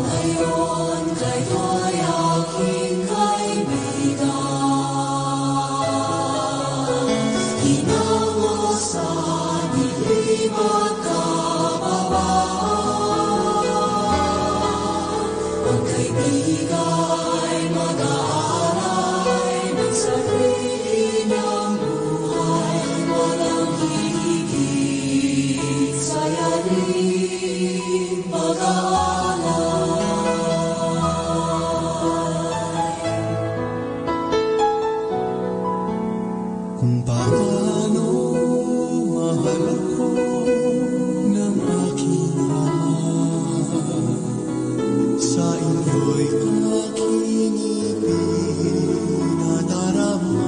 Ngayon kayo'y aking kaibigan, hinango sa dilim at kababaan. Ang kaibigay mag-aaral ng sarili niyang buhay, walang hihigit sa yaring pag-aalay. Kung paano mahal ako ng aking Ama, sa inyo'y aking ipinadarama.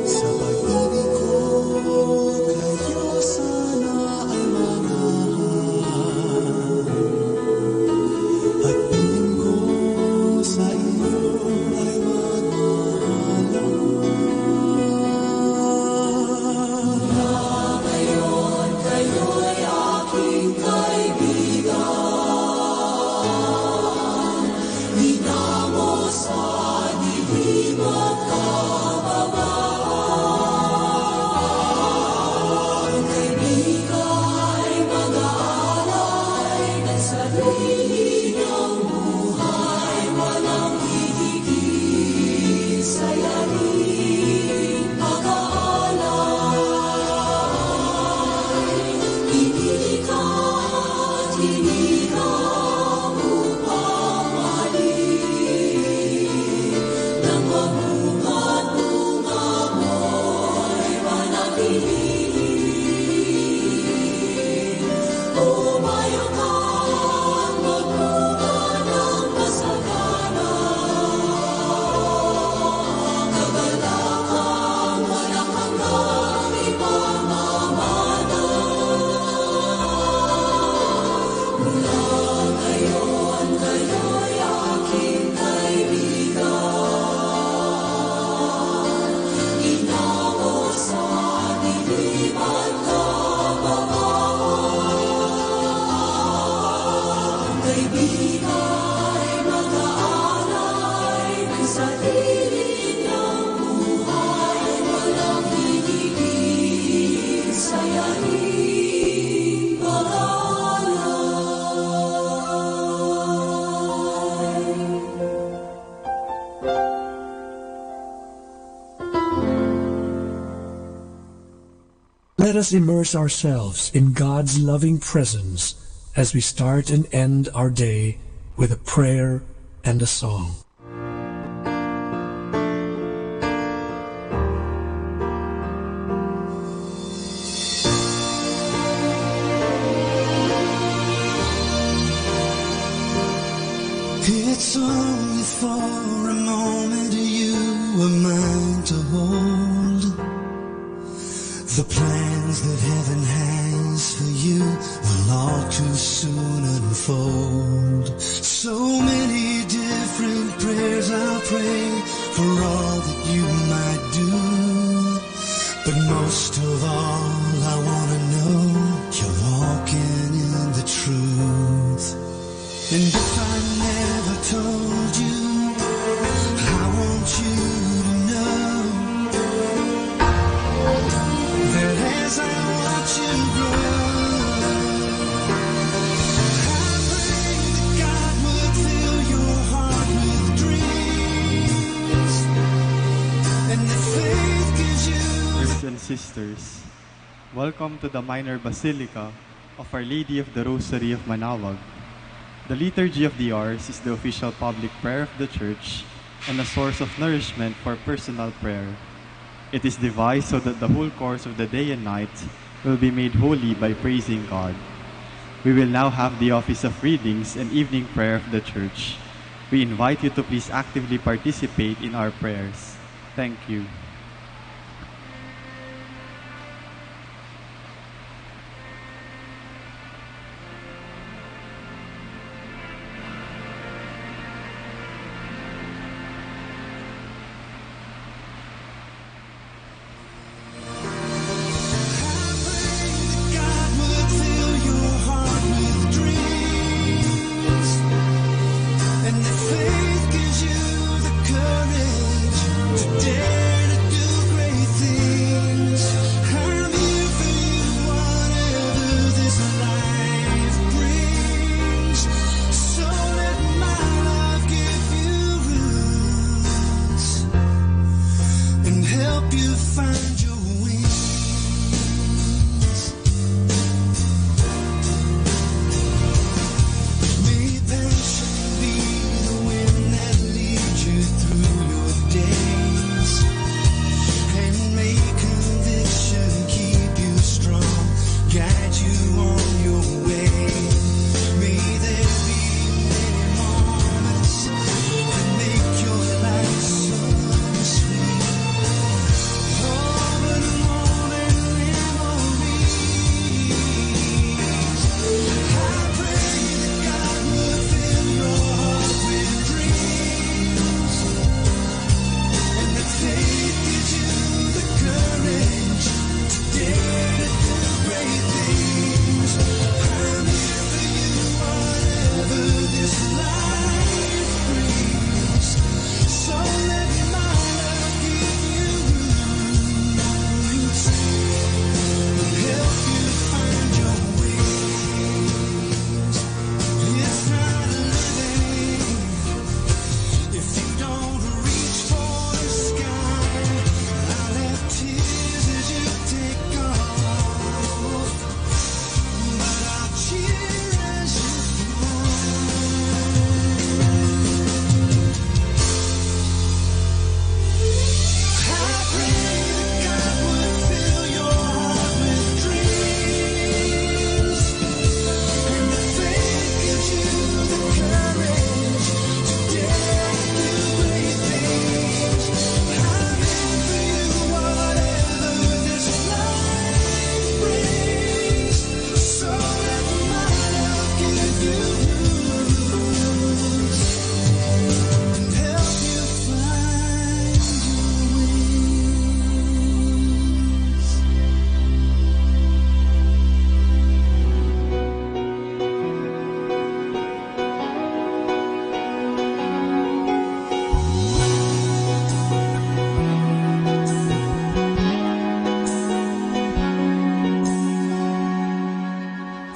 Sa pag-ibig ko kayo sana ay manahan, at piling ko sa inyo ay magmahalan. Let us immerse ourselves in God's loving presence as we start and end our day with a prayer and a song. It's only for a moment you are mine to hold. The plans that heaven has for you will all too soon unfold. So many different prayers I'll pray for all that you might do. But most of all I want to know you're walking in the truth. And if I never told you, I want you to know that as I watch you grow, I pray that God would fill your heart with dreams, and that faith gives you. Brothers and sisters, welcome to the Minor Basilica of Our Lady of the Rosary of Manaoag. The Liturgy of the Hours is the official public prayer of the Church and a source of nourishment for personal prayer. It is devised so that the whole course of the day and night will be made holy by praising God. We will now have the office of readings and evening prayer of the Church. We invite you to please actively participate in our prayers. Thank you. God would fill your heart with dreams, and that faith gives you the courage to dare to do great things. I'm here for you, whatever this life brings. So let my love give you roots and help you find your wings. May passion be the wind that leads you through your days, and may conviction keep you strong, guide you on your way. May there be many moments that make your life so sweet. Oh, but morning memories. I pray that God would fill your heart with dreams, and that faith gives you the courage to dare to do great things. I'm here for you, whatever this life brings. So let my love give you roots and help you find your wings. It's not living if you don't reach for the sky. I'll have tears as you take off, but I'll cheer as you fly. I pray that God would fill your heart with dreams, and that faith gives you the courage to dare to do great things. I'm here for you, whatever this life brings. So let my love give you roots and help you find your wings.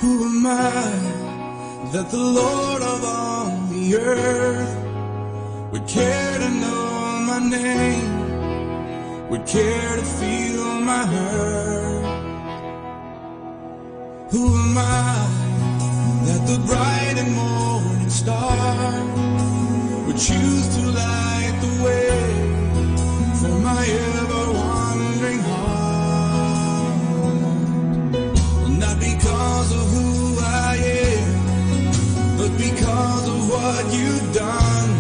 Who am I that the Lord of all the earth would care to know my name, would care to feel my hurt? Who am I that the bright and morning star would choose to light the way for my ever-wandering heart? Not because of who I am, but because of what you've done.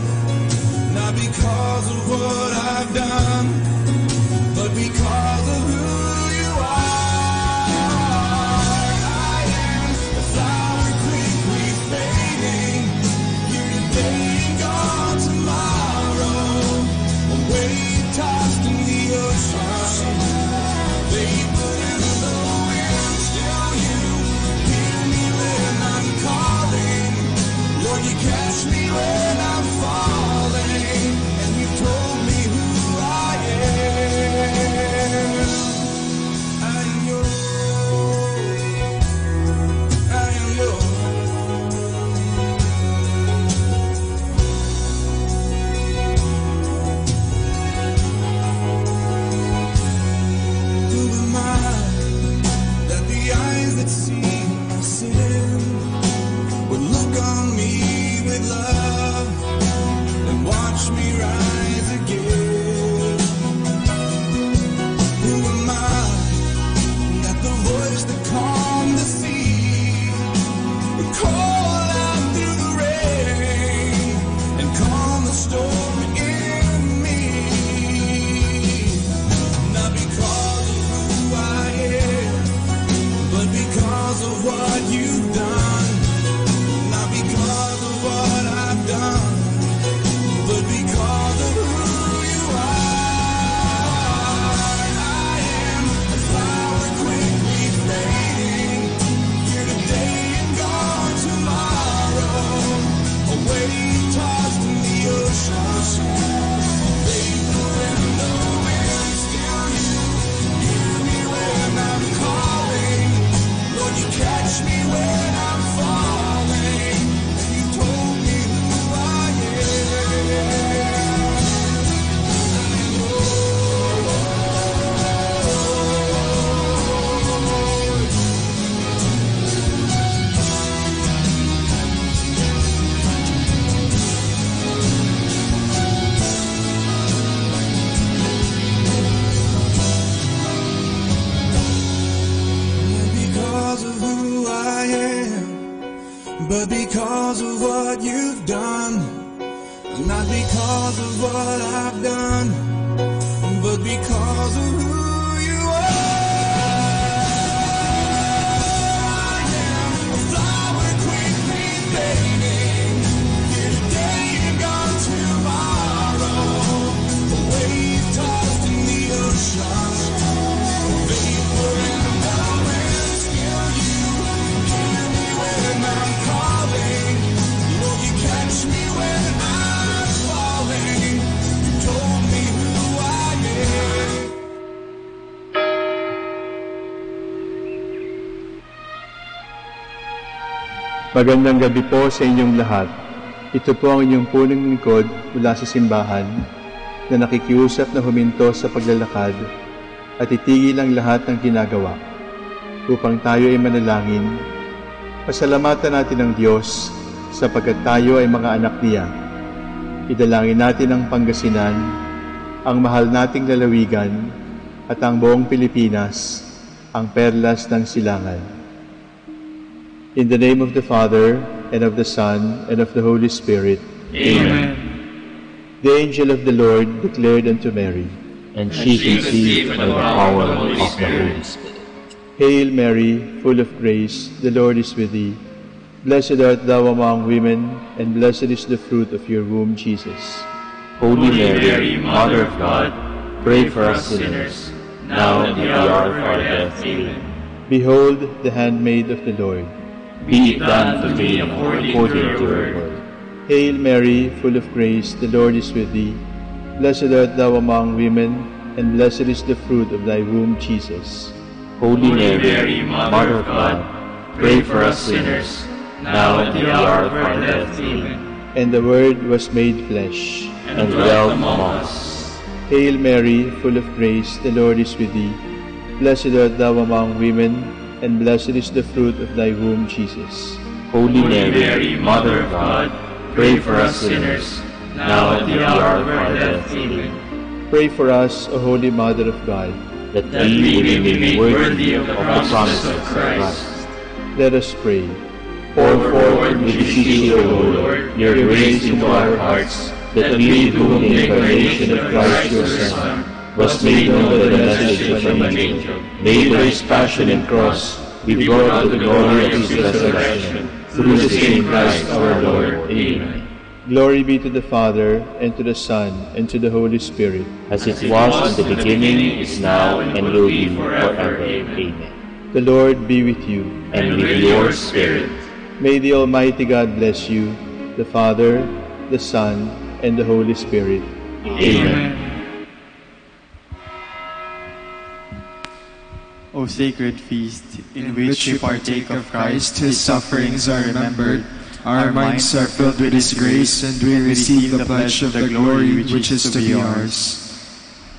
Not because of what I've done, but because of who you are. I am a flower quickly fading, here today and gone tomorrow. A wave tossed in the ocean, vapor in the wind. Still you hear me when I'm calling. Lord, you catch me when I'm falling, and you told me who I am. I am yours. I am yours. Who am I that the eyes that see my sin would look on me with love and watch me rise again? Who am I that the voice that calmed the sea would call out through the rain and calm the storm in me? Not because of who I am, but because of what you've done. Not because of what I've done, but because of who you are. I am a flower quickly fading, here today and gone tomorrow. A wave tossed in the ocean, a vapor in the wind. Still you hear me when I'm calling. Lord, you catch me when I'm falling, and you told me who I am. Not because of who I am, but because of what you've done. Not because of what I've done, but because of who you are. I am a flower quickly fading, here today and gone tomorrow. A wave tossed in the ocean, a vapor in the wind. Still you hear me when I'm calling. Lord, you catch me when I'm falling. You told me who I am. Magandang gabi po sa inyong lahat. Ito po ang inyong punong lingkod mula sa simbahan na nakikiusap na huminto sa paglalakad at itigil ang lahat ng ginagawa upang tayo ay manalangin. Pasalamatan natin ang Diyos sapagkat tayo ay mga anak niya. Idalangin natin ang Pangasinan, ang mahal nating lalawigan at ang buong Pilipinas, ang perlas ng silangan. In the name of the Father, and of the Son, and of the Holy Spirit. Amen. The angel of the Lord declared unto Mary, And she conceived by the power of the Holy Spirit. Hail Mary, full of grace, the Lord is with thee. Blessed art thou among women, and blessed is the fruit of your womb, Jesus. Holy Mary, Mother of God, pray for us sinners, now and at the hour of our death. Amen. Behold the handmaid of the Lord. Be it done to me according to your word. Hail Mary, full of grace, the Lord is with thee. Blessed art thou among women, and blessed is the fruit of thy womb, Jesus. Holy Mary, Mother of God, pray for us sinners, now and at the hour of our death. Amen. And the Word was made flesh, and dwelt among us. Hail Mary, full of grace, the Lord is with thee. Blessed art thou among women, and blessed is the fruit of thy womb, Jesus. Holy Mary, Mother of God, pray for us sinners, now at the hour of our death. Amen. Pray for us, O Holy Mother of God, that we may be made worthy of the promise of Christ. Let us pray. Pour forth, we beseech you, O Lord, your grace into our hearts, that we, to whom the incarnation of Christ your Son was made known by the message from an angel, made by his passion and cross, be brought to the glory of his resurrection, through the same Christ our Lord. Amen. Glory be to the Father, and to the Son, and to the Holy Spirit. As it was in the beginning, is now, and will be forever. Amen. The Lord be with you. And with your spirit. May the Almighty God bless you, the Father, the Son, and the Holy Spirit. Amen. O sacred feast, in which we partake of Christ, his sufferings are remembered, our minds are filled with his grace, and we receive the pledge of the glory which is to be ours.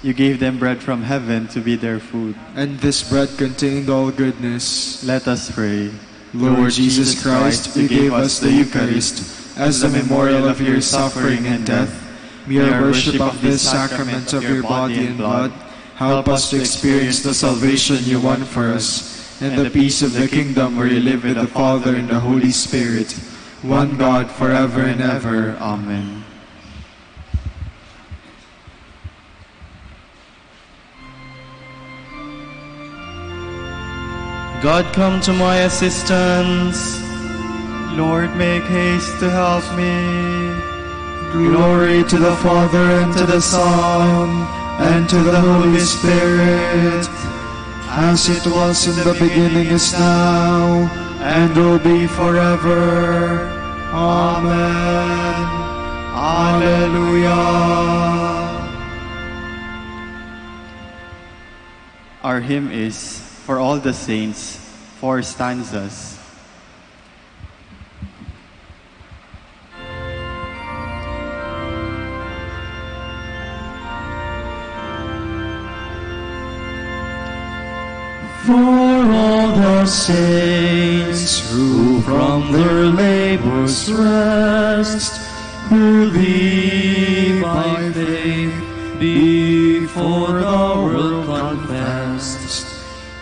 You gave them bread from heaven to be their food, and this bread contained all goodness. Let us pray. Lord Jesus Christ, you gave us the Eucharist as a memorial of your suffering and death. May our worship of this sacrament of your body and blood help us to experience the salvation you won for us, and the peace of the kingdom where you live with the Father and the Holy Spirit, one God forever and ever. Amen. God, come to my assistance. Lord, make haste to help me. Glory to the Father, and to the Son, and to the Holy Spirit, as it was in the beginning, is now, and will be forever. Amen. Alleluia. Our hymn is For All the Saints, 4 stanzas. For all the saints who from their labors rest, who live by faith before the world confessed,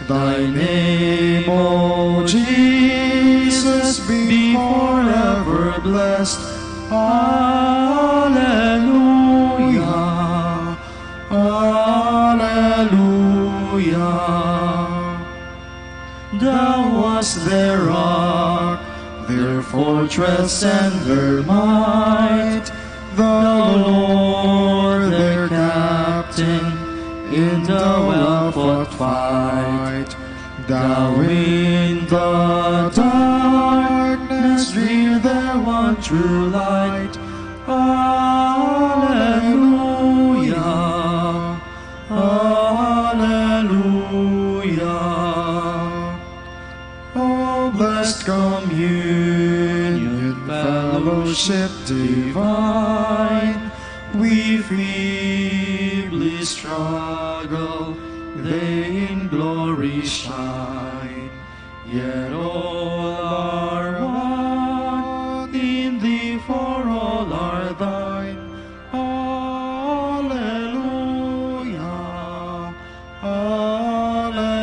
thy name, O Jesus, be forever blessed. Alleluia, alleluia. Thou wast their rock, their fortress and their might, the Lord their captain in the well-fought fight. Thou in the darkness rear their one true light. Alleluia, alleluia. O blessed communion, fellowship divine, we feebly struggle, they in glory shine. Yet all are one in thee, for all are thine. Alleluia, alleluia.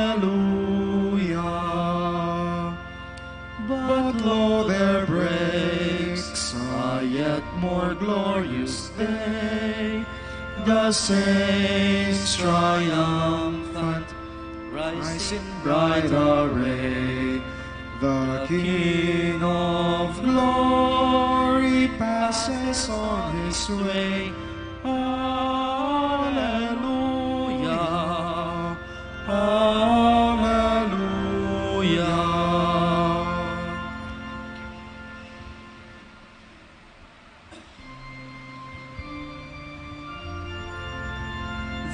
But lo, there breaks a yet more glorious day, the saints triumphant rise in bright array. The King of glory passes on his way. Alleluia, alleluia.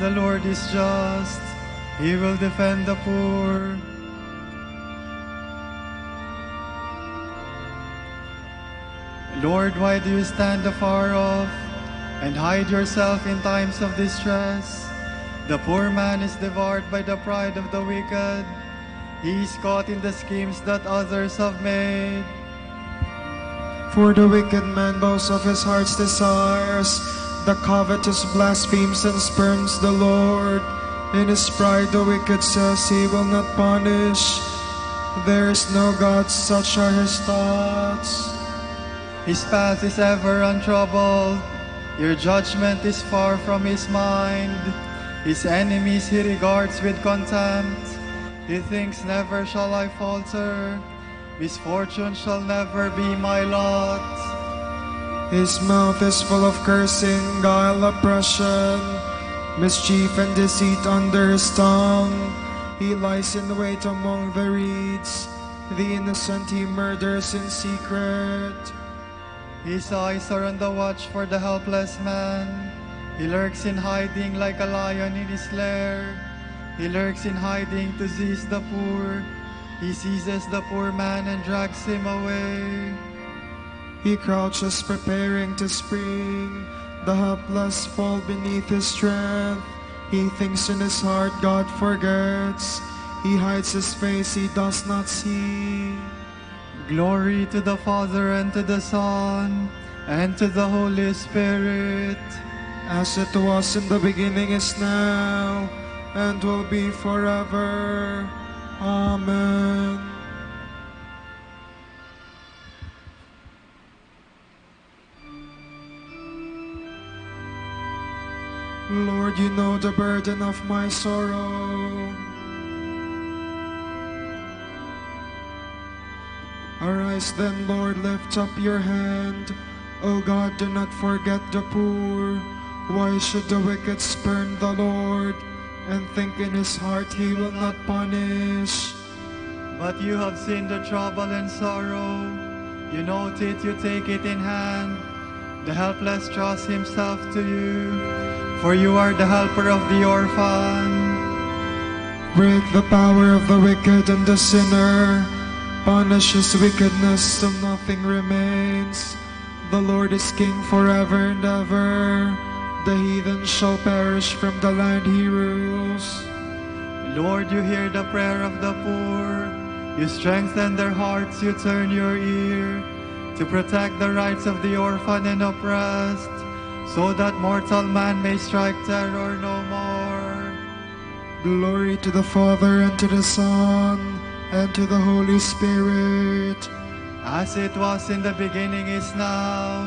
The Lord is just, He will defend the poor. Lord, why do you stand afar off and hide yourself in times of distress? The poor man is devoured by the pride of the wicked. He is caught in the schemes that others have made. For the wicked man boasts of his heart's desires. The covetous blasphemes and spurns the Lord. In his pride the wicked says he will not punish. There is no God, such are his thoughts. His path is ever untroubled. Your judgment is far from his mind. His enemies he regards with contempt. He thinks, never shall I falter. Misfortune shall never be my lot. His mouth is full of cursing, guile, oppression, mischief and deceit under his tongue. He lies in wait among the reeds. The innocent he murders in secret. His eyes are on the watch for the helpless man. He lurks in hiding like a lion in his lair. He lurks in hiding to seize the poor. He seizes the poor man and drags him away. He crouches preparing to spring. The helpless fall beneath his strength. He thinks in his heart God forgets. He hides his face, he does not see. Glory to the Father and to the Son and to the Holy Spirit. As it was in the beginning, is now, and will be forever. Amen. Lord, you know the burden of my sorrow. Arise then, Lord, lift up your hand. O God, do not forget the poor. Why should the wicked spurn the Lord, and think in his heart he will not punish? But you have seen the trouble and sorrow. You note it, you take it in hand. The helpless trusts himself to you, for you are the helper of the orphan. Break the power of the wicked and the sinner. Punish his wickedness till nothing remains. The Lord is king forever and ever. The heathen shall perish from the land he rules. Lord, you hear the prayer of the poor. You strengthen their hearts, you turn your ear to protect the rights of the orphan and oppressed, so that mortal man may strike terror no more. Glory to the Father and to the Son and to the Holy Spirit. As it was in the beginning, is now,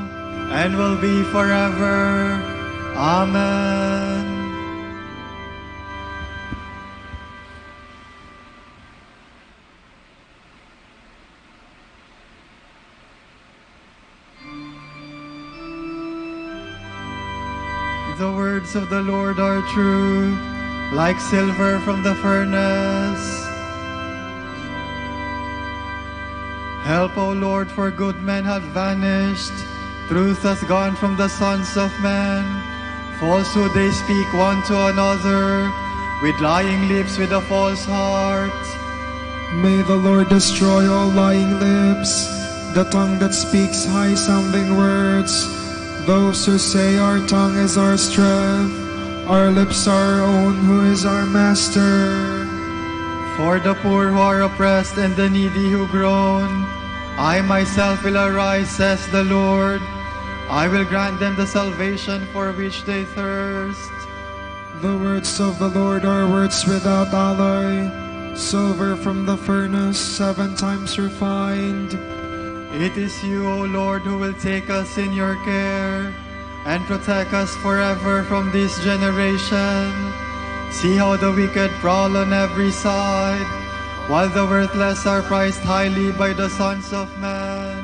and will be forever. Amen. The words of the Lord are true, like silver from the furnace. Help, O Lord, for good men have vanished. Truth has gone from the sons of men. Falsehood they speak one to another, with lying lips, with a false heart. May the Lord destroy all lying lips, the tongue that speaks high-sounding words. Those who say our tongue is our strength, our lips are our own, who is our master. For the poor who are oppressed and the needy who groan, I myself will arise, says the Lord. I will grant them the salvation for which they thirst. The words of the Lord are words without alloy, silver from the furnace, 7 times refined. It is you, O Lord, who will take us in your care and protect us forever from this generation. See how the wicked prowl on every side, while the worthless are prized highly by the sons of men.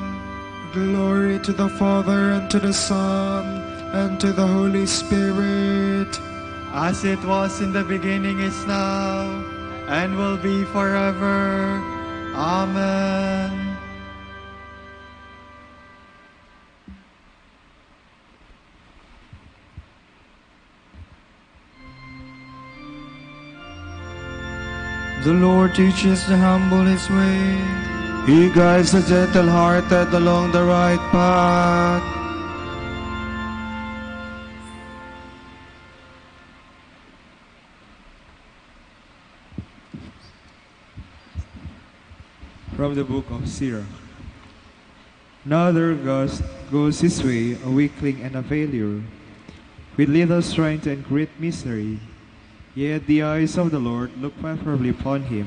Glory to the Father and to the Son and to the Holy Spirit. As it was in the beginning, is now, and will be forever. Amen. The Lord teaches the humble his way. He guides the gentle-hearted along the right path. From the book of Sirach. Another goes his way, a weakling and a failure, with little strength and great misery. Yet the eyes of the Lord look favorably upon him.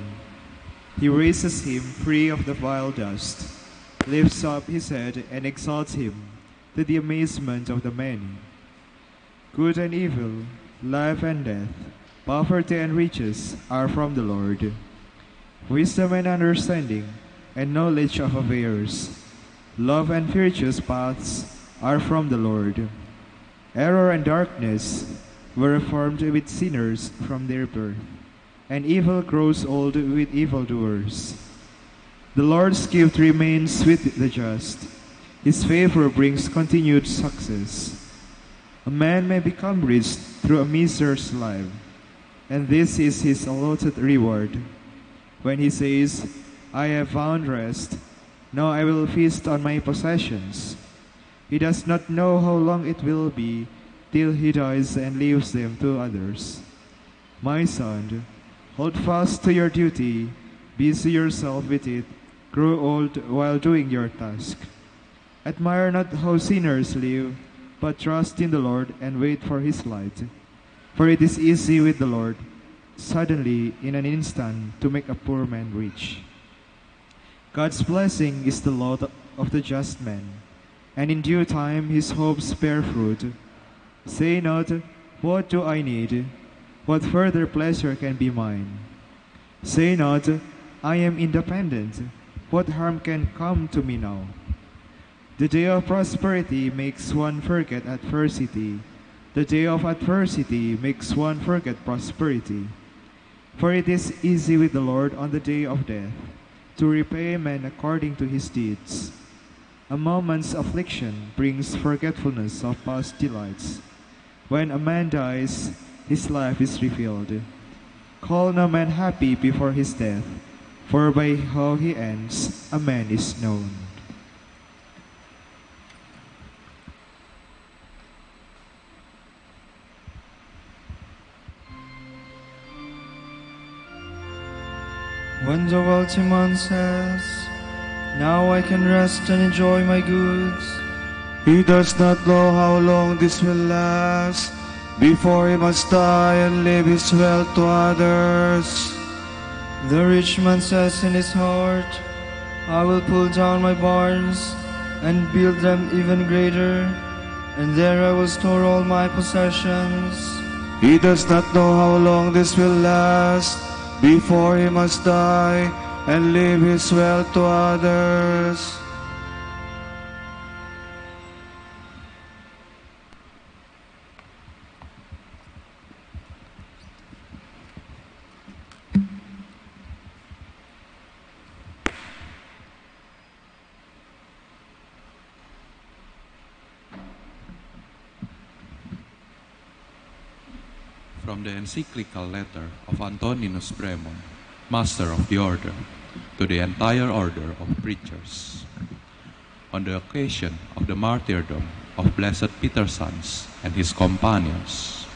He raises him free of the vile dust, lifts up his head and exalts him, to the amazement of the many. Good and evil, life and death, poverty and riches are from the Lord. Wisdom and understanding, and knowledge of affairs, love and virtuous paths are from the Lord. Error and darkness were formed with sinners from their birth, and evil grows old with evildoers. The Lord's gift remains with the just. His favor brings continued success. A man may become rich through a miser's life, and this is his allotted reward. When he says, I have found rest, now I will feast on my possessions. He does not know how long it will be till he dies and leaves them to others. My son, hold fast to your duty, busy yourself with it, grow old while doing your task. Admire not how sinners live, but trust in the Lord and wait for his light. For it is easy with the Lord, suddenly, in an instant, to make a poor man rich. God's blessing is the lot of the just man, and in due time his hopes bear fruit. Say not, what do I need? What further pleasure can be mine? Say not, I am independent. What harm can come to me now? The day of prosperity makes one forget adversity. The day of adversity makes one forget prosperity. For it is easy with the Lord on the day of death to repay man according to his deeds. A moment's affliction brings forgetfulness of past delights. When a man dies, his life is refilled. Call no man happy before his death, for by how he ends a man is known. When the wealthy man says, now I can rest and enjoy my goods, he does not know how long this will last, before he must die and leave his wealth to others. The rich man says in his heart, I will pull down my barns and build them even greater, and there I will store all my possessions. He does not know how long this will last, before he must die and leave his wealth to others. From the encyclical letter of Antoninus Bremon, Master of the Order, to the entire order of preachers. On the occasion of the martyrdom of Blessed Peter Sons and his companions,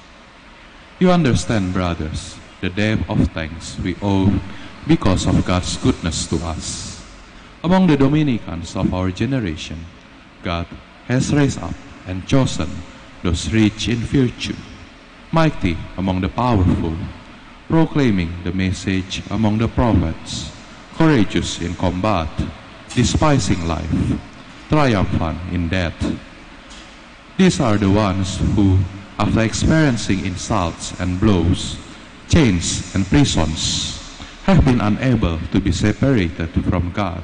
you understand, brothers, the debt of thanks we owe because of God's goodness to us. Among the Dominicans of our generation, God has raised up and chosen those rich in virtue, mighty among the powerful, proclaiming the message among the prophets, courageous in combat, despising life, triumphant in death. These are the ones who, after experiencing insults and blows, chains and prisons, have been unable to be separated from God,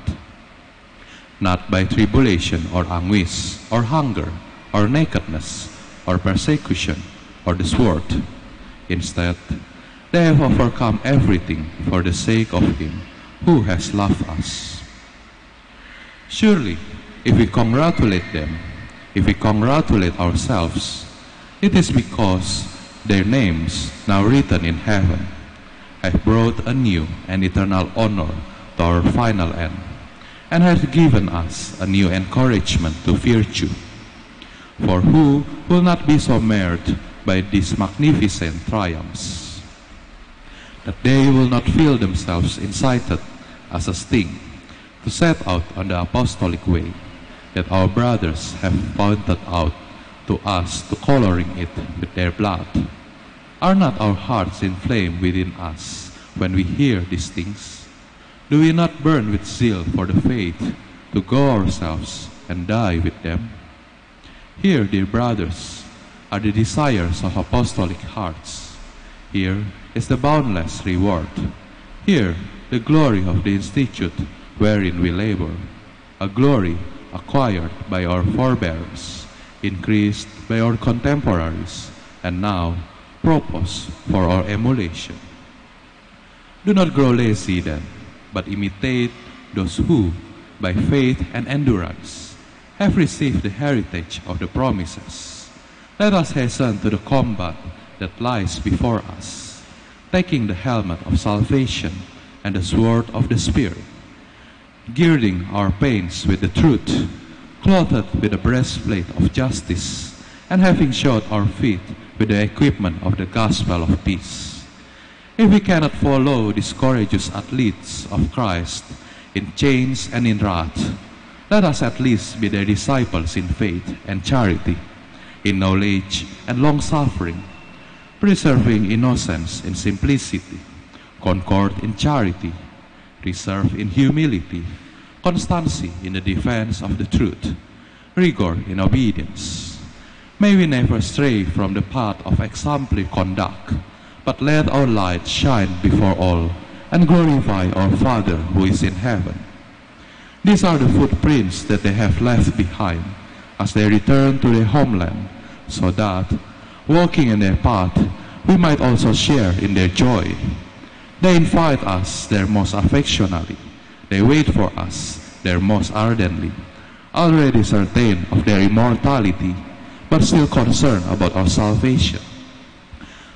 not by tribulation or anguish, or hunger, or nakedness, or persecution, or the sword. Instead, they have overcome everything for the sake of Him who has loved us. Surely, if we congratulate them, if we congratulate ourselves, it is because their names, now written in heaven, have brought a new and eternal honor to our final end, and have given us a new encouragement to virtue. For who will not be so marred by these magnificent triumphs, that they will not feel themselves incited as a sting to set out on the apostolic way that our brothers have pointed out to us to coloring it with their blood. Are not our hearts inflamed within us when we hear these things? Do we not burn with zeal for the faith to go ourselves and die with them? Here, dear brothers, are the desires of apostolic hearts. Here is the boundless reward. Here, the glory of the institute wherein we labor, a glory acquired by our forebears, increased by our contemporaries, and now proposed for our emulation. Do not grow lazy then, but imitate those who, by faith and endurance, have received the heritage of the promises. Let us hasten to the combat that lies before us, taking the helmet of salvation and the sword of the Spirit, girding our pains with the truth, clothed with the breastplate of justice, and having shod our feet with the equipment of the gospel of peace. If we cannot follow these courageous athletes of Christ in chains and in wrath, let us at least be their disciples in faith and charity, in knowledge and long-suffering, preserving innocence in simplicity, concord in charity, reserve in humility, constancy in the defense of the truth, rigor in obedience. May we never stray from the path of exemplary conduct, but let our light shine before all and glorify our Father who is in heaven. These are the footprints that they have left behind as they return to their homeland, so that, walking in their path, we might also share in their joy. They invite us there most affectionately. They wait for us there most ardently, already certain of their immortality, but still concerned about our salvation.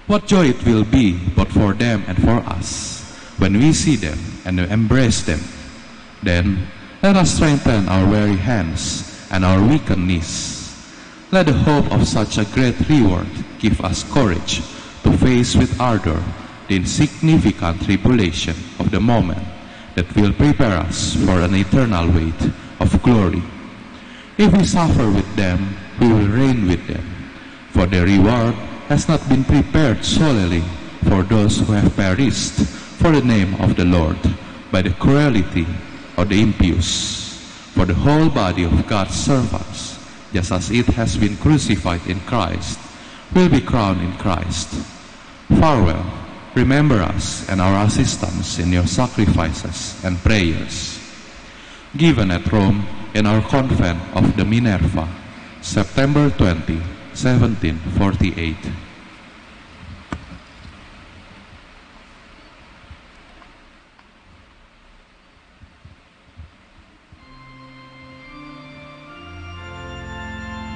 What joy it will be both for them and for us when we see them and embrace them. Then let us strengthen our weary hands and our weakened knees. Let the hope of such a great reward give us courage to face with ardor the insignificant tribulation of the moment that will prepare us for an eternal weight of glory. If we suffer with them, we will reign with them, for the reward has not been prepared solely for those who have perished for the name of the Lord by the cruelty of the impious, for the whole body of God's servants, just as it has been crucified in Christ, will be crowned in Christ. Farewell. Remember us and our assistance in your sacrifices and prayers. Given at Rome in our convent of the Minerva, September 20, 1748.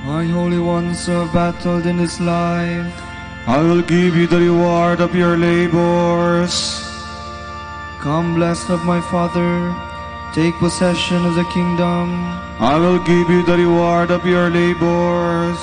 My holy ones who have battled in this life, I will give you the reward of your labors. come blessed of my Father, take possession of the kingdom. I will give you the reward of your labors.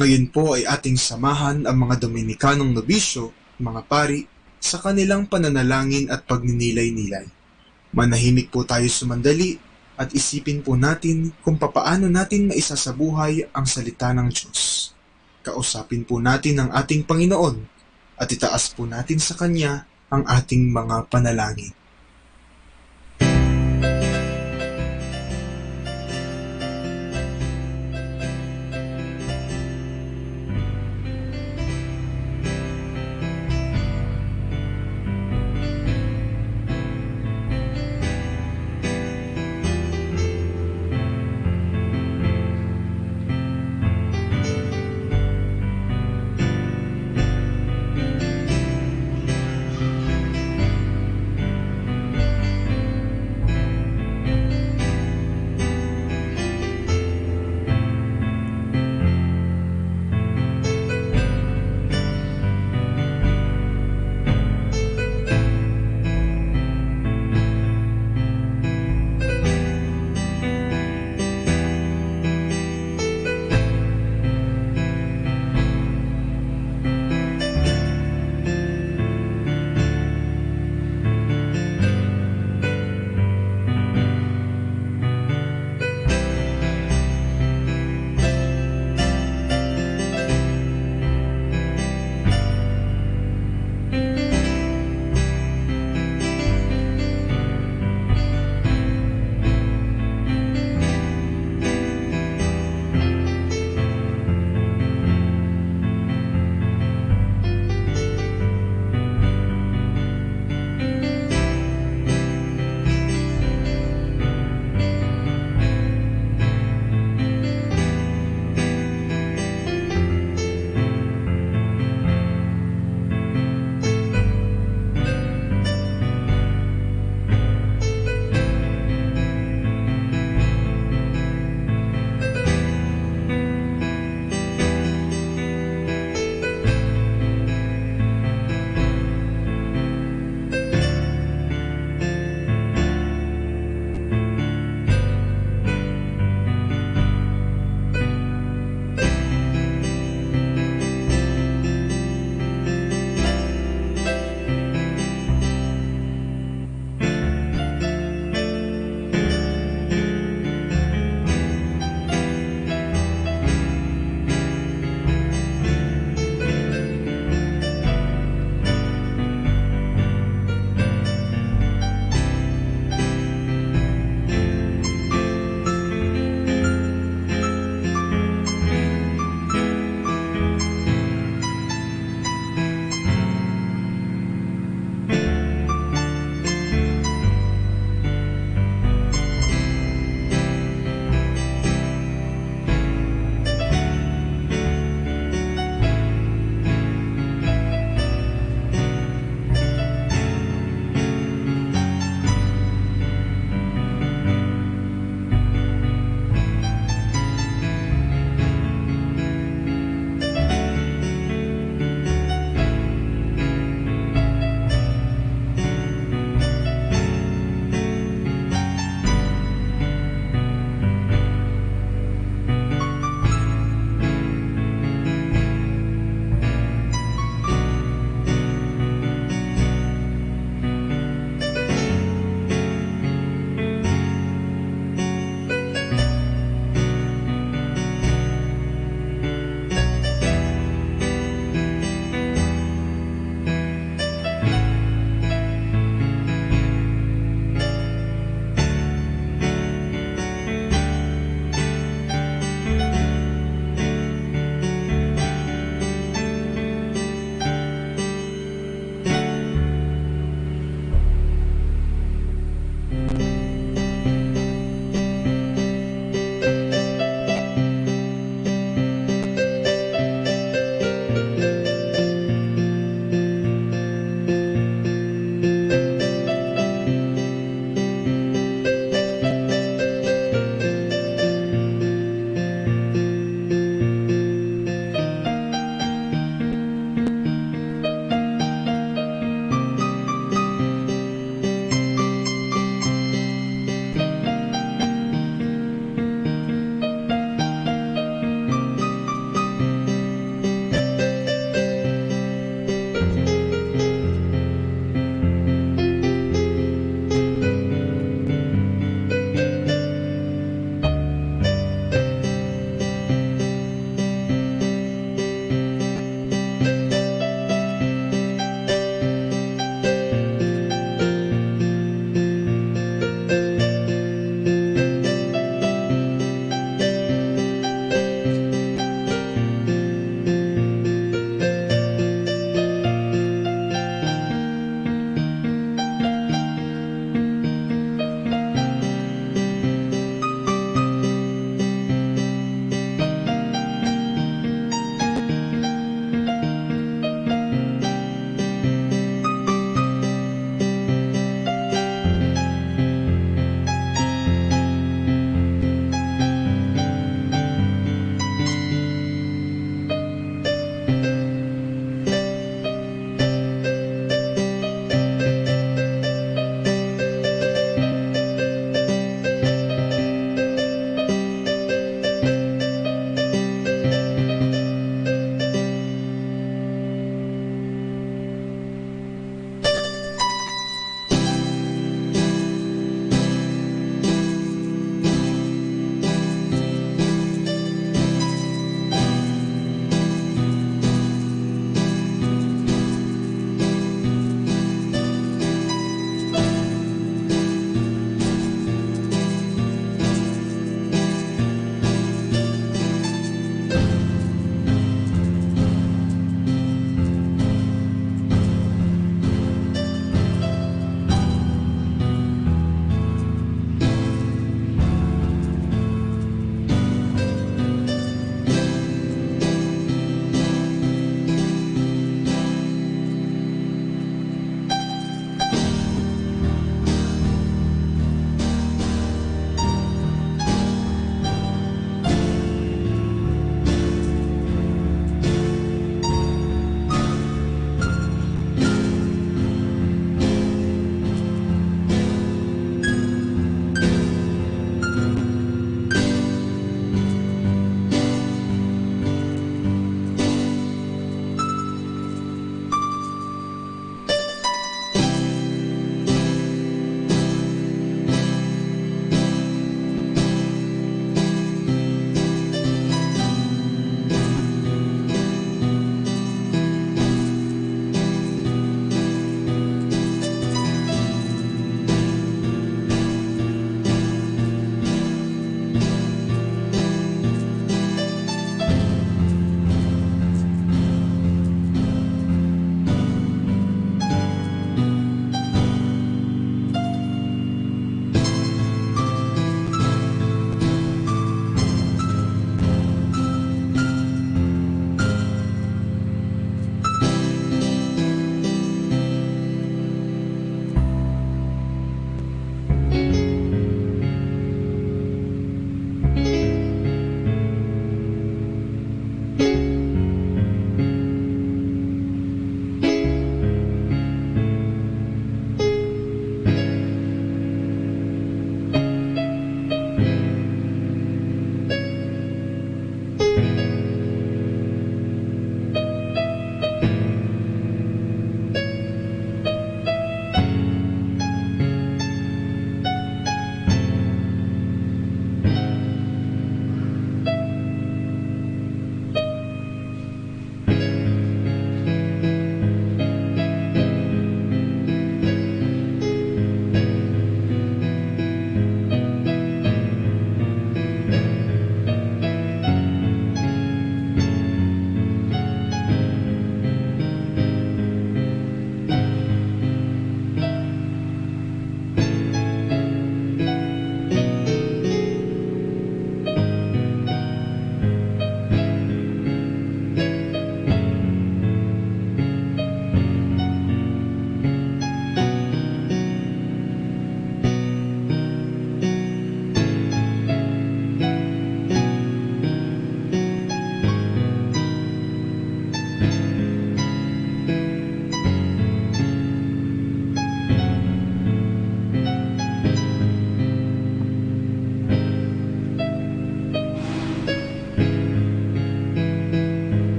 Ngayon po ay ating samahan ang mga Dominikanong nobisyo, mga pari, sa kanilang pananalangin at pagninilay-nilay. Manahimik po tayo sumandali at isipin po natin kung papaano natin maisasabuhay ang salita ng Diyos. Kausapin po natin ang ating Panginoon at itaas po natin sa Kanya ang ating mga panalangin.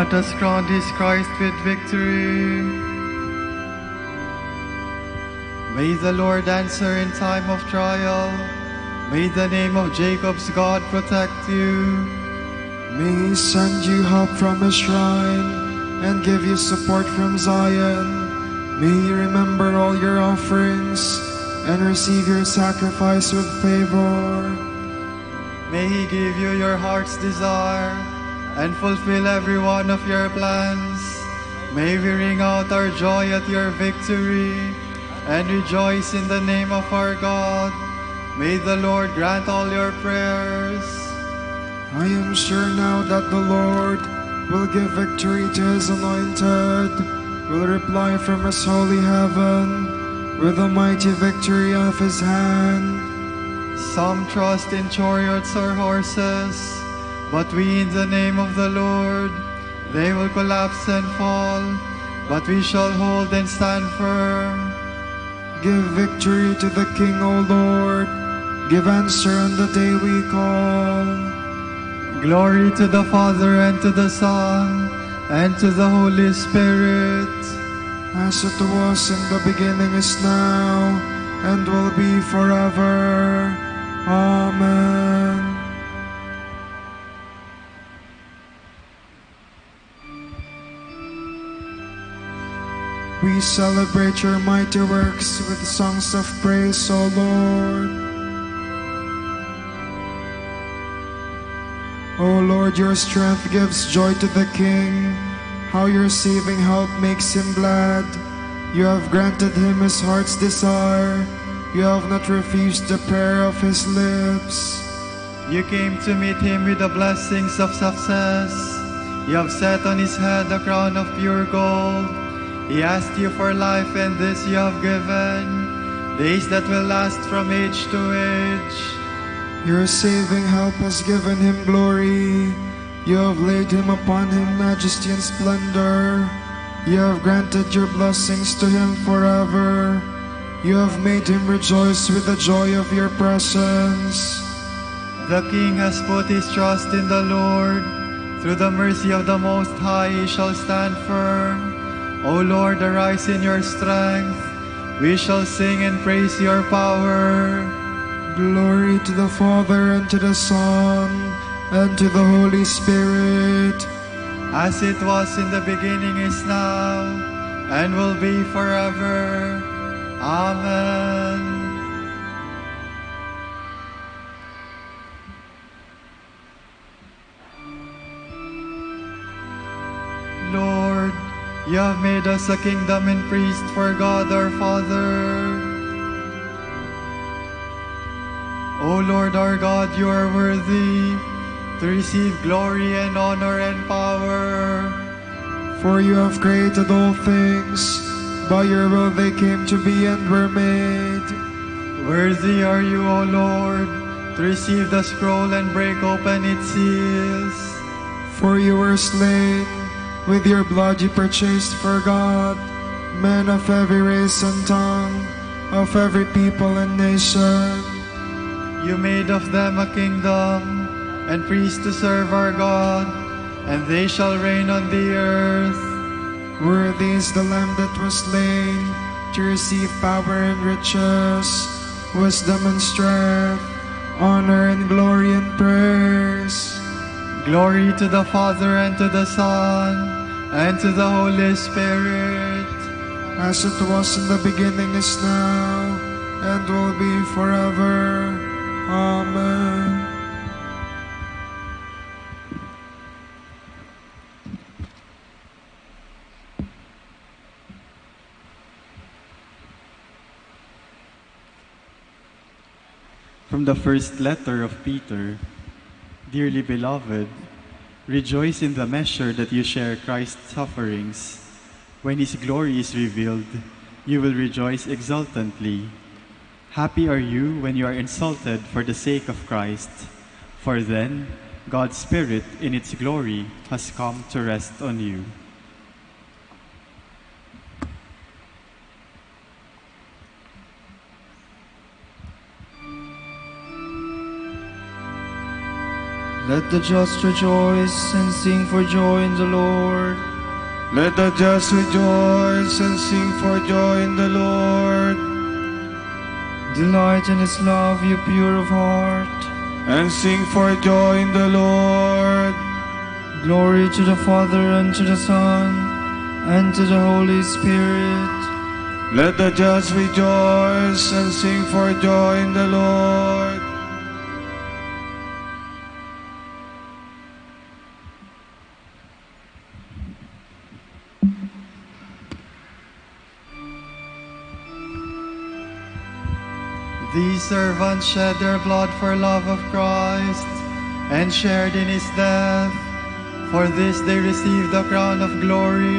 God has crowned his Christ with victory. May the Lord answer in time of trial. May the name of Jacob's God protect you. May he send you help from his shrine and give you support from Zion. May he remember all your offerings and receive your sacrifice with favor. May he give you your heart's desire and fulfill every one of your plans. May we ring out our joy at your victory and rejoice in the name of our God. May the Lord grant all your prayers. I am sure now that the Lord will give victory to his anointed, will reply from his holy heaven with the mighty victory of his hand. Some trust in chariots or horses, but we in the name of the Lord, they will collapse and fall, but we shall hold and stand firm. Give victory to the King, O Lord. Give answer on the day we call. Glory to the Father, and to the Son, and to the Holy Spirit. As it was in the beginning, is now, and will be forever. Amen. We celebrate your mighty works with songs of praise, O Lord. O Lord, your strength gives joy to the King. How your saving help makes him glad. You have granted him his heart's desire. You have not refused the prayer of his lips. You came to meet him with the blessings of success. You have set on his head a crown of pure gold. He asked you for life, and this you have given, days that will last from age to age. Your saving help has given him glory. You have laid him upon him majesty and splendor. You have granted your blessings to him forever. You have made him rejoice with the joy of your presence. The King has put his trust in the Lord. Through the mercy of the Most High he shall stand firm. O Lord, arise in your strength. We shall sing and praise your power. Glory to the Father, and to the Son, and to the Holy Spirit. As it was in the beginning, is now, and will be forever. Amen. Lord, you have made us a kingdom and priest for God our Father. O Lord our God, you are worthy to receive glory and honor and power. For you have created all things. By your will they came to be and were made. Worthy are you, O Lord, to receive the scroll and break open its seals. For you were slain. With your blood you purchased for God men of every race and tongue, of every people and nation. You made of them a kingdom and priests to serve our God, and they shall reign on the earth. Worthy is the Lamb that was slain to receive power and riches, wisdom and strength, honor and glory and praise. Glory to the Father, and to the Son, and to the Holy Spirit. As it was in the beginning, is now, and will be forever. Amen. From the first letter of Peter, dearly beloved, rejoice in the measure that you share Christ's sufferings. When his glory is revealed, you will rejoice exultantly. Happy are you when you are insulted for the sake of Christ, for then God's Spirit in its glory has come to rest on you. Let the just rejoice and sing for joy in the Lord. Let the just rejoice and sing for joy in the Lord. Delight in his love, you pure of heart, and sing for joy in the Lord. Glory to the Father, and to the Son, and to the Holy Spirit. Let the just rejoice and sing for joy in the Lord. These servants shed their blood for love of Christ and shared in his death. For this they received the crown of glory.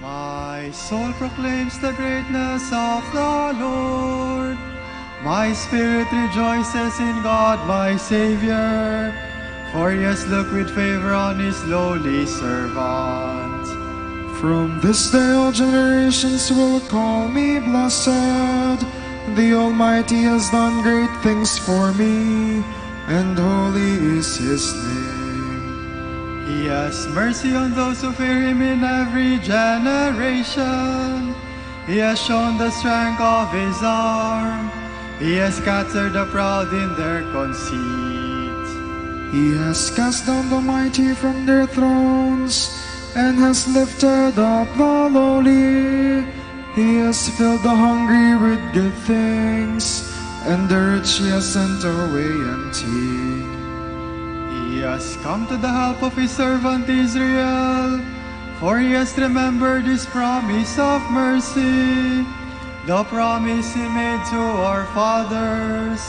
My soul proclaims the greatness of the Lord. My spirit rejoices in God my Savior, for he has looked with favor on his lowly servant. From this day all generations will call me blessed. The Almighty has done great things for me, and holy is his name. He has mercy on those who fear him in every generation. He has shown the strength of his arm. He has scattered the proud in their conceit. He has cast down the mighty from their thrones, and has lifted up the lowly. He has filled the hungry with good things, and the rich he has sent away empty. He has come to the help of his servant Israel, for he has remembered his promise of mercy, the promise he made to our fathers,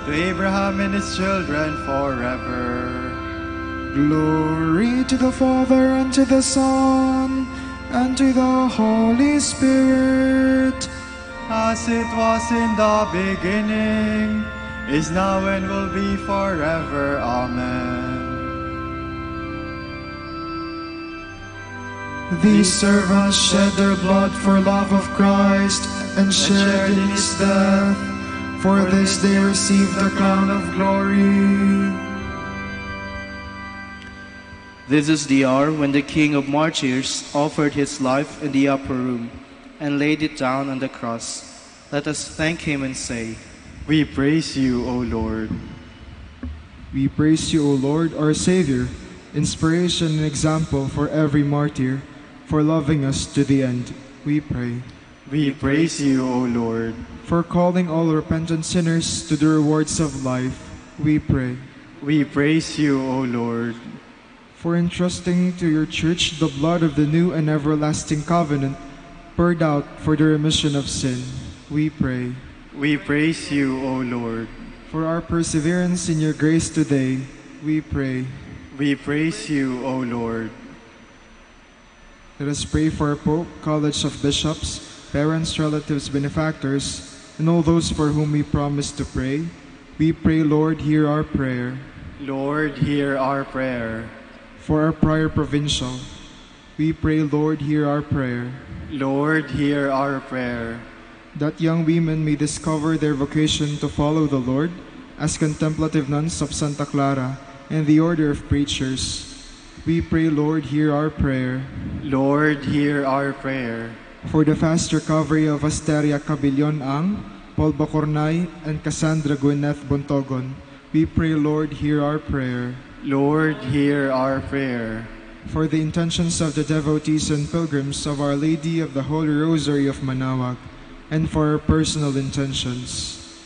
to Abraham and his children forever. Glory to the Father, and to the Son, and to the Holy Spirit, as it was in the beginning, is now, and will be forever. Amen. These servants shed their blood for love of Christ, and shared in his death. For this they received the crown of glory. This is the hour when the King of Martyrs offered his life in the upper room and laid it down on the cross. Let us thank him and say, We praise you, O Lord. We praise you, O Lord, our Savior, inspiration and example for every martyr, for loving us to the end. We pray. We praise you, O Lord. For calling all repentant sinners to the rewards of life, we pray. We praise you, O Lord. For entrusting to your church the blood of the new and everlasting covenant, poured out for the remission of sin, we pray. We praise you, O Lord. For our perseverance in your grace today, we pray. We praise you, O Lord. Let us pray for our Pope, College of Bishops, parents, relatives, benefactors, and all those for whom we promise to pray. We pray, Lord, hear our prayer. Lord, hear our prayer. For our prior provincial, we pray, Lord, hear our prayer. Lord, hear our prayer. That young women may discover their vocation to follow the Lord as contemplative nuns of Santa Clara and the Order of Preachers. We pray, Lord, hear our prayer. Lord, hear our prayer. For the fast recovery of Asteria Cabillon Ang, Paul Bacornay, and Cassandra Gwyneth Bontogon, we pray, Lord, hear our prayer. Lord, hear our prayer. For the intentions of the devotees and pilgrims of Our Lady of the Holy Rosary of Manaoag, and for our personal intentions,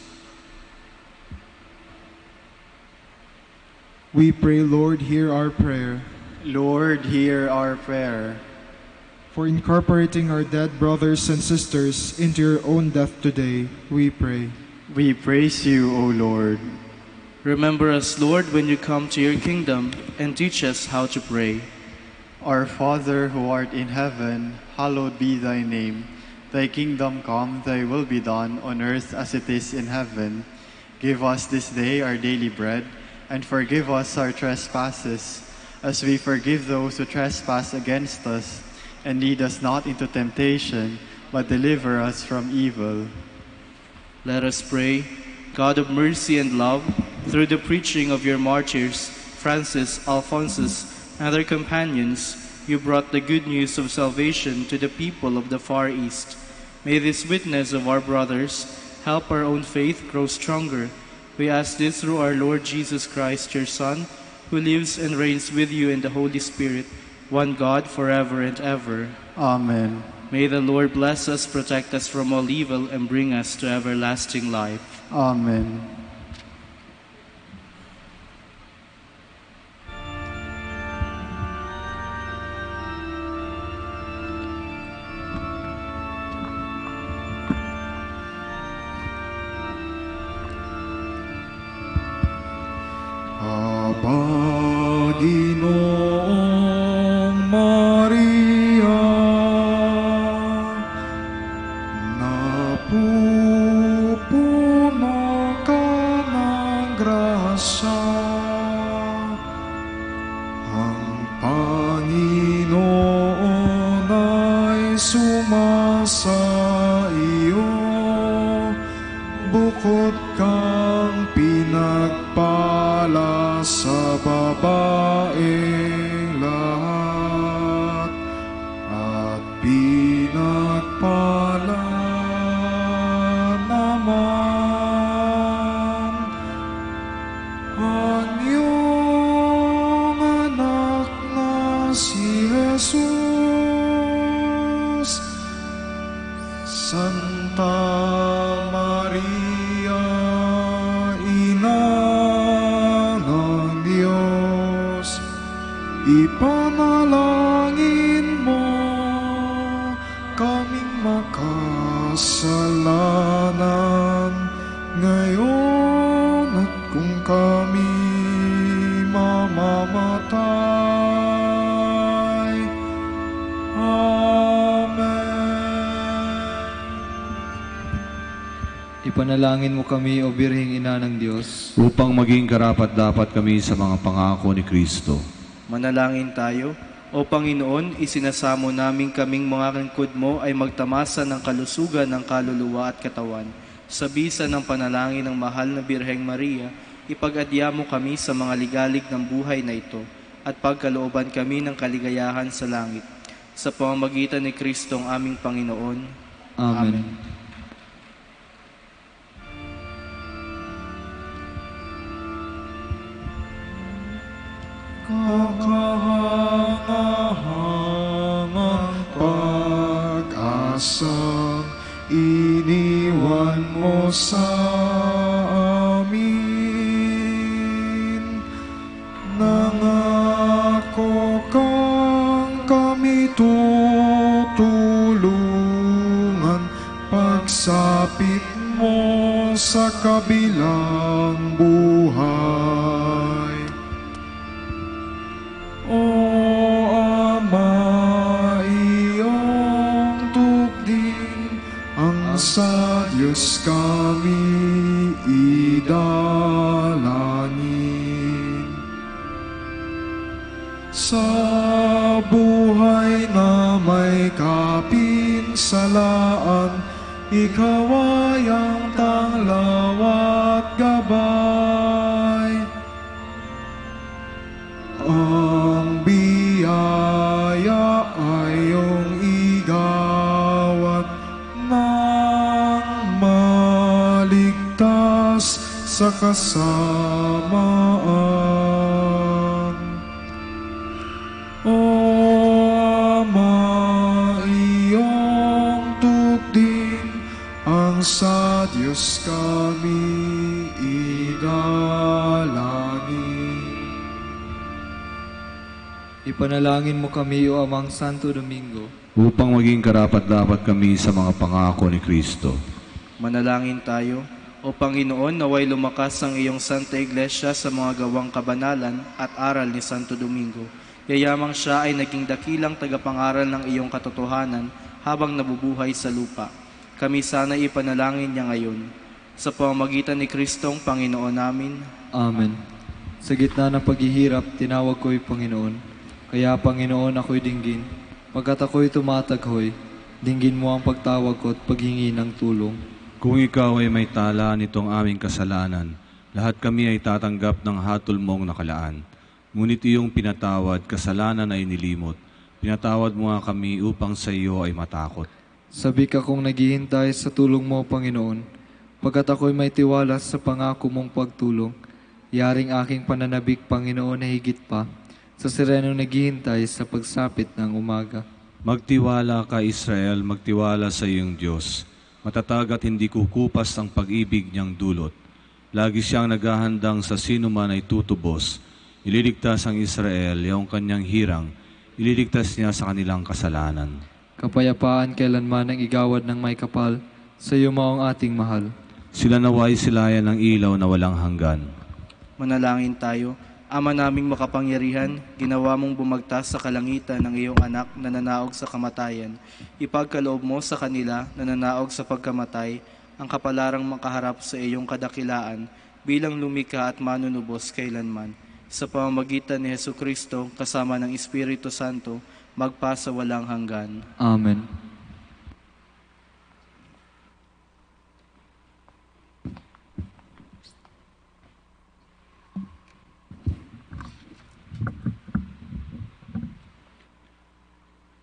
we pray, Lord, hear our prayer. Lord, hear our prayer. For incorporating our dead brothers and sisters into your own death today, we pray. We praise you, O Lord. Remember us, Lord, when you come to your kingdom, and teach us how to pray. Our Father, who art in heaven, hallowed be thy name. Thy kingdom come, thy will be done, on earth as it is in heaven. Give us this day our daily bread, and forgive us our trespasses, as we forgive those who trespass against us. and lead us not into temptation, but deliver us from evil. Let us pray. God of mercy and love, through the preaching of your martyrs, Francis, Alphonsus, and their companions, you brought the good news of salvation to the people of the Far East. May this witness of our brothers help our own faith grow stronger. We ask this through our Lord Jesus Christ, your Son, who lives and reigns with you in the Holy Spirit, one God, forever and ever. Amen. May the Lord bless us, protect us from all evil, and bring us to everlasting life. Amen. Panginoong Maria, napupuno ka ng grasya, ang Panginoon ay sumasa iyo, bukod kang pinagpala sa babaeng lahat, at pinagpala naman ang iyong anak na si Jesus. Santa Maria, Ina ng Diyos, ipanalangin mo kaming makasalanan ngayon at kung kami mamamatay. Ipanalangin mo kami, O Birheng Ina ng Diyos, upang maging karapat-dapat kami sa mga pangako ni Kristo. Manalangin tayo. O Panginoon, isinasamo namin kaming mga lingkod mo ay magtamasa ng kalusugan ng kaluluwa at katawan. Sa bisa ng panalangin ng mahal na Birheng Maria, ipag-adya mo kami sa mga ligalig ng buhay na ito at pagkalooban kami ng kaligayahan sa langit. Sa pamamagitan ni Kristong aming Panginoon. Amen. Kakahangang pag-asang iniwan mo sa amin. Nangako kang kami tutulungan pagsapit mo sa kabilang buhay. O Ama, iyong tugdin ang sa Diyos kami idalangin. Sa buhay na may kapinsalaan, ikaw ay ang tanglaw at gabay. Ang biyaya ay iyong igawat nang maligtas sa kasamaan. O Ama, iyong tugdin ang sa Diyos kami idalangin. Ipanalangin mo kami, O Amang Santo Domingo, upang maging karapat-dapat kami sa mga pangako ni Kristo. Manalangin tayo. O Panginoon, naway lumakas ang iyong Santa Iglesia sa mga gawang kabanalan at aral ni Santo Domingo. Yayamang siya ay naging dakilang tagapangaral ng iyong katotohanan habang nabubuhay sa lupa. Kami sana ipanalangin niya ngayon. Sa pamamagitan ni Kristong Panginoon namin. Amen. Sa gitna ng paghihirap, tinawag ko'y Panginoon. Kaya Panginoon, ako'y dinggin. Pagkat ako'y tumataghoy, dinggin mo ang pagtawag ko at paghingi ng tulong. Kung ikaw ay may tala nitong aming kasalanan, lahat kami ay tatanggap ng hatol mong nakalaan. Ngunit iyong pinatawad, kasalanan ay nilimot. Pinatawad mo nga kami upang sa iyo ay matakot. Sabi ka kung naghihintay sa tulong mo, Panginoon. Pagkat ako'y may tiwala sa pangako mong pagtulong, yaring aking pananabik, Panginoon, na higit pa sa sirenong naghihintay sa pagsapit ng umaga. Magtiwala ka, Israel, magtiwala sa iyong Diyos. Matatag at hindi kukupas ang pag-ibig niyang dulot. Lagi siyang naghahandang sa sino man ay tutubos. Ililigtas ang Israel, yung kanyang hirang. Ililigtas niya sa kanilang kasalanan. Kapayapaan kailanman ang igawad ng may kapal, sa iyo maong ating mahal. Sila naway silayan ng ilaw na walang hanggan. Manalangin tayo. Ama naming makapangyarihan, ginawa mong bumagtas sa kalangitan ng iyong anak na nanaog sa kamatayan. Ipagkaloob mo sa kanila na nanaog sa pagkamatay, ang kapalarang makaharap sa iyong kadakilaan bilang lumikha at manunubos kailanman. Sa pamamagitan ni Jesucristo, kasama ng Espiritu Santo, magpasa walang hanggan. Amen.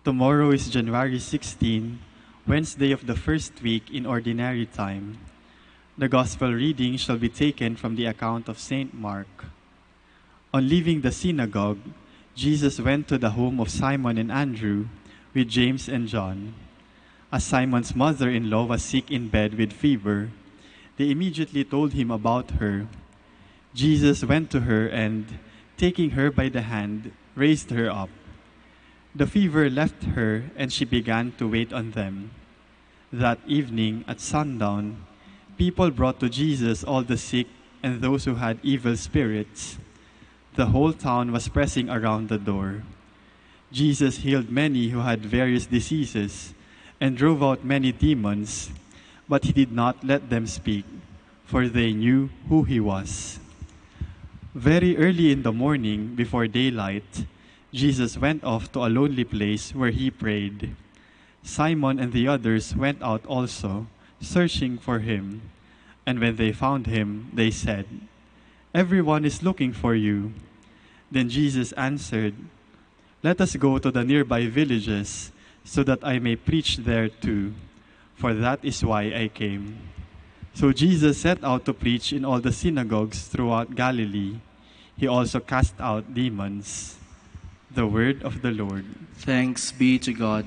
Tomorrow is January 16, Wednesday of the first week in Ordinary Time. The Gospel reading shall be taken from the account of St. Mark. On leaving the synagogue, Jesus went to the home of Simon and Andrew with James and John. As Simon's mother-in-law was sick in bed with fever, they immediately told him about her. Jesus went to her and, taking her by the hand, raised her up. The fever left her, and she began to wait on them. That evening, at sundown, people brought to Jesus all the sick and those who had evil spirits. The whole town was pressing around the door. Jesus healed many who had various diseases and drove out many demons, but he did not let them speak, for they knew who he was. Very early in the morning, before daylight, Jesus went off to a lonely place where he prayed. Simon and the others went out also, searching for him. And when they found him, they said, "Everyone is looking for you." Then Jesus answered, "Let us go to the nearby villages, so that I may preach there too, for that is why I came." So Jesus set out to preach in all the synagogues throughout Galilee. He also cast out demons. The word of the Lord. Thanks be to God.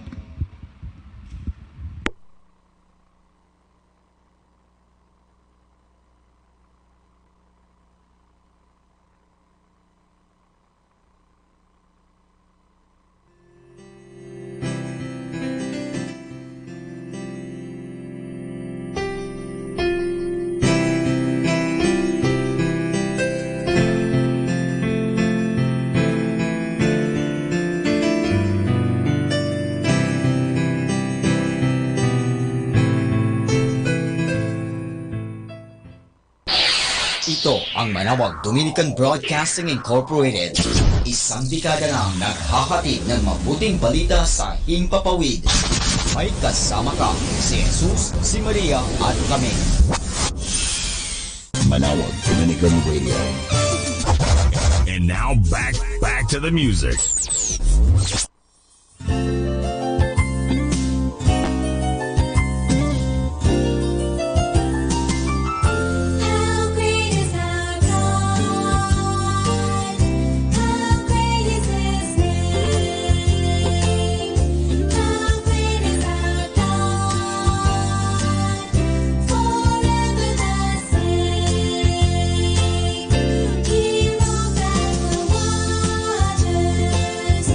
Ito ang Manawag Dominican Broadcasting Incorporated, isang dekada nang naghahatid ng mabuting balita sa himpapawid. May kasama ka, si Jesus, si Maria at kami. Manawag Dominican Radio. And now back to the music. He looked at the waters.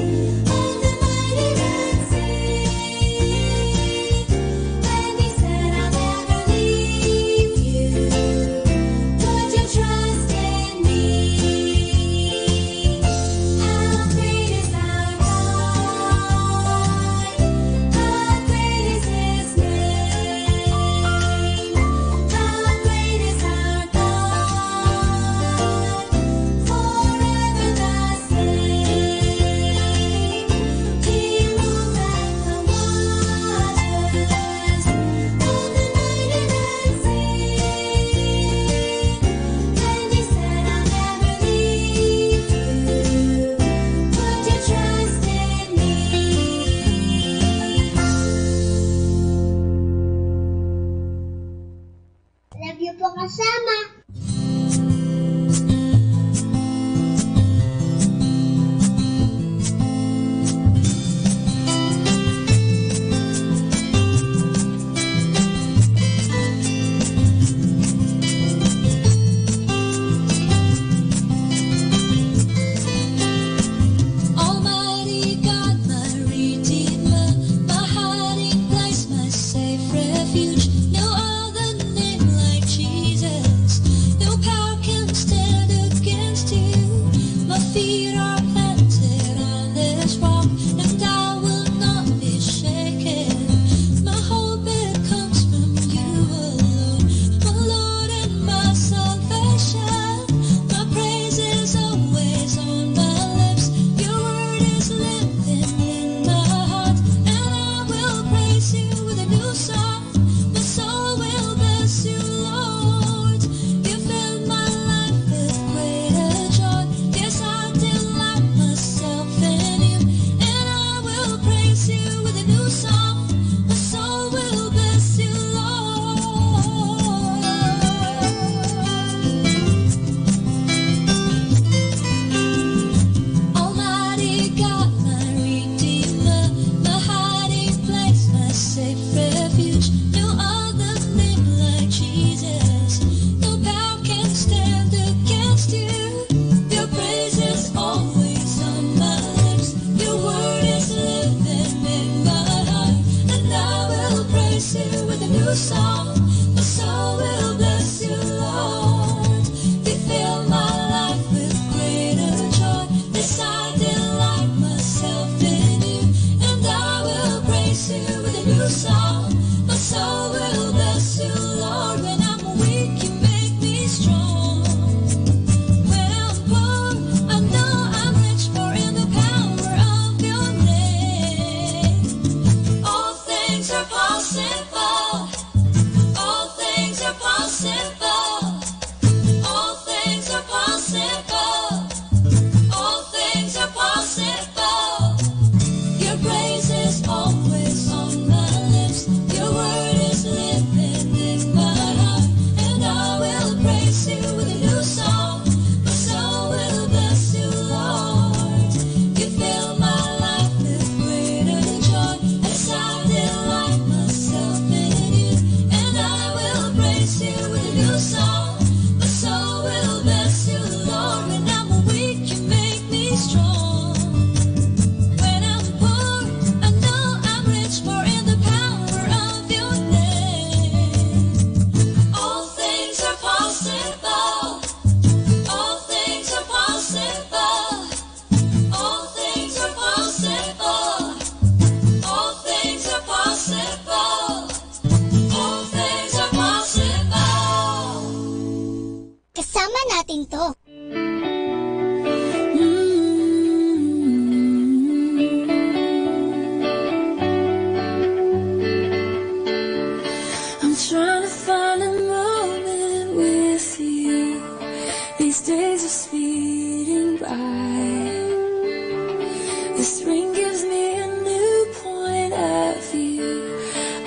This ring gives me a new point of view.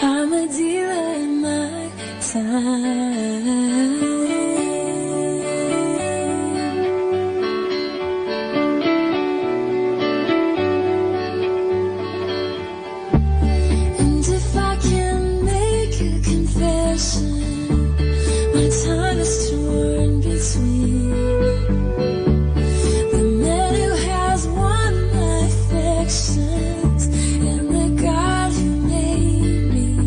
I'm a dealer in my time. And if I can make a confession, my time is torn between the man who has won my affections and the God who made me.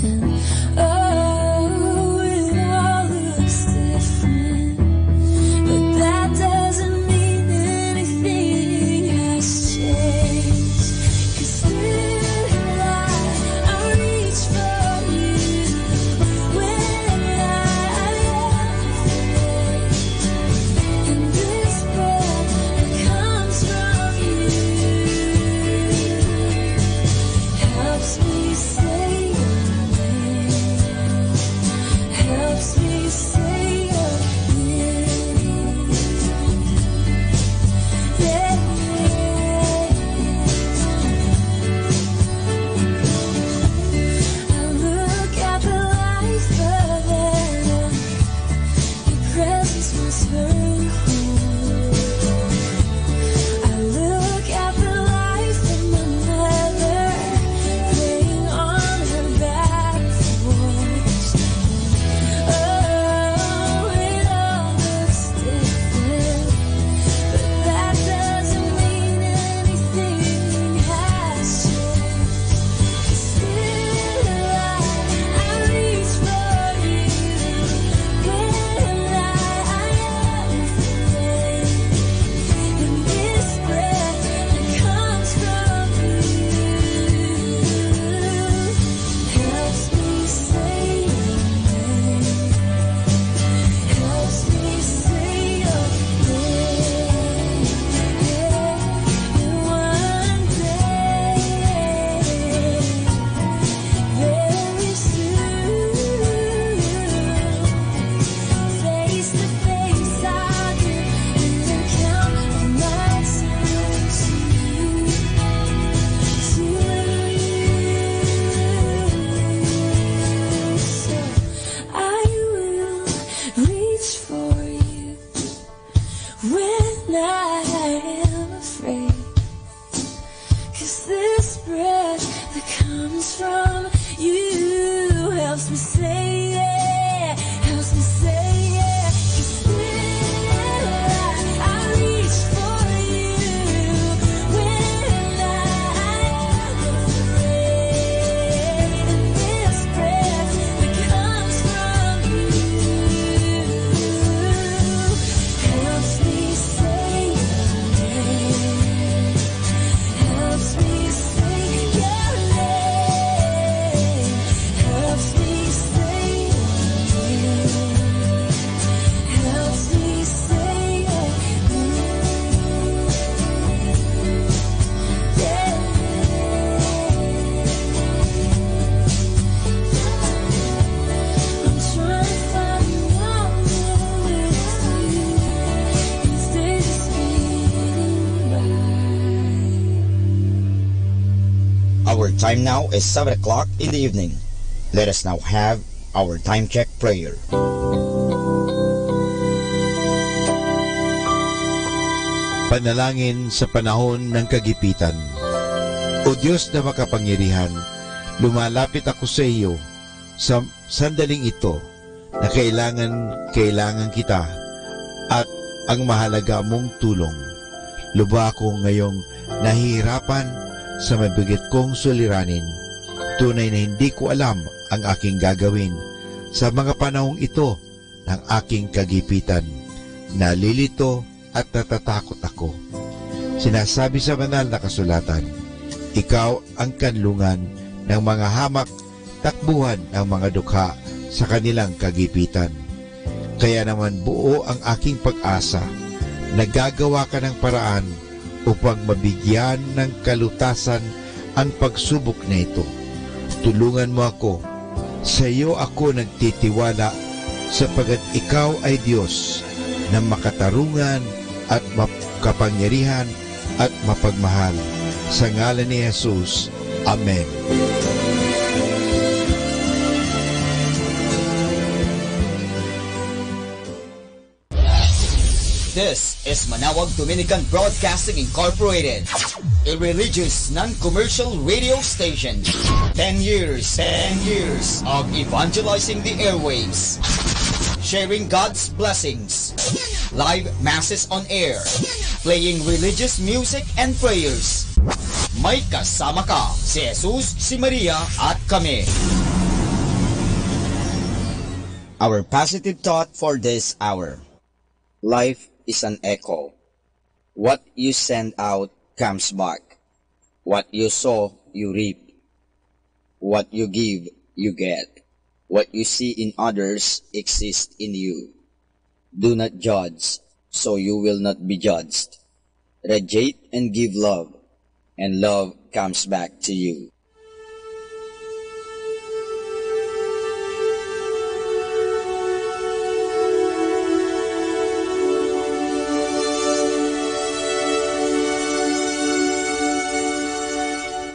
And oh, it all looks different, but that doesn't mean anything has changed. 'Cause still I reach for you when I am afraid. And this breath that comes from you helps me say your name, helps me say your name. Yeah. I look at the life of Anna, your presence must burn home. I look at the life of my mother, praying on her back porch. Oh, it all looks different, but that doesn't mean anything has changed. 'Cause still I reach for you when I am afraid. And this breath that comes from you helps me say your name, helps me say your name. And one day, very soon, face to face, I'll give an account of my time to you. So I will reach for you when I am afraid. 'Cause this breath that comes from you helps me say yeah, helps me say yeah. 'Cause still I reach for you when I am afraid. And this breath that comes from you helps me say your name, helps me say your name, helps me say your name, helps me say your I'm trying to find one with you instead of speeding by. Our time now is 7 o'clock in the evening. Let us now have our time check prayer. Panalangin sa panahon ng kagipitan. O Diyos na makapangyarihan, lumalapit ako sa iyo sa sandaling ito na kailangan kita at ang mahalaga mong tulong. Luba ako ngayong nahihirapan sa mabigat kong suliranin. Tunay na hindi ko alam ang aking gagawin sa mga panahong ito ng aking kagipitan. Nalilito at natatakot ako. Sinasabi sa banal na kasulatan, ikaw ang kanlungan ng mga hamak, takbuhan ng mga dukha sa kanilang kagipitan. Kaya naman buo ang aking pag-asa na gagawa ka ng paraan upang mabigyan ng kalutasan ang pagsubok na ito. Tulungan mo ako. Sa iyo ako nagtitiwala sapagat ikaw ay Diyos na makatarungan at makapangyarihan at mapagmahal. Sa ngalan ni Jesus. Amen. This is Manawag Dominican Broadcasting Incorporated, a religious, non-commercial radio station. 10 years of evangelizing the airwaves, sharing God's blessings, live masses on air, playing religious music and prayers. May kasama ka, si Jesus, si Maria, at kami. Our positive thought for this hour. Life is an echo. What you send out comes back. What you sow, you reap. What you give, you get. What you see in others exists in you. Do not judge, so you will not be judged. Radiate and give love, and love comes back to you.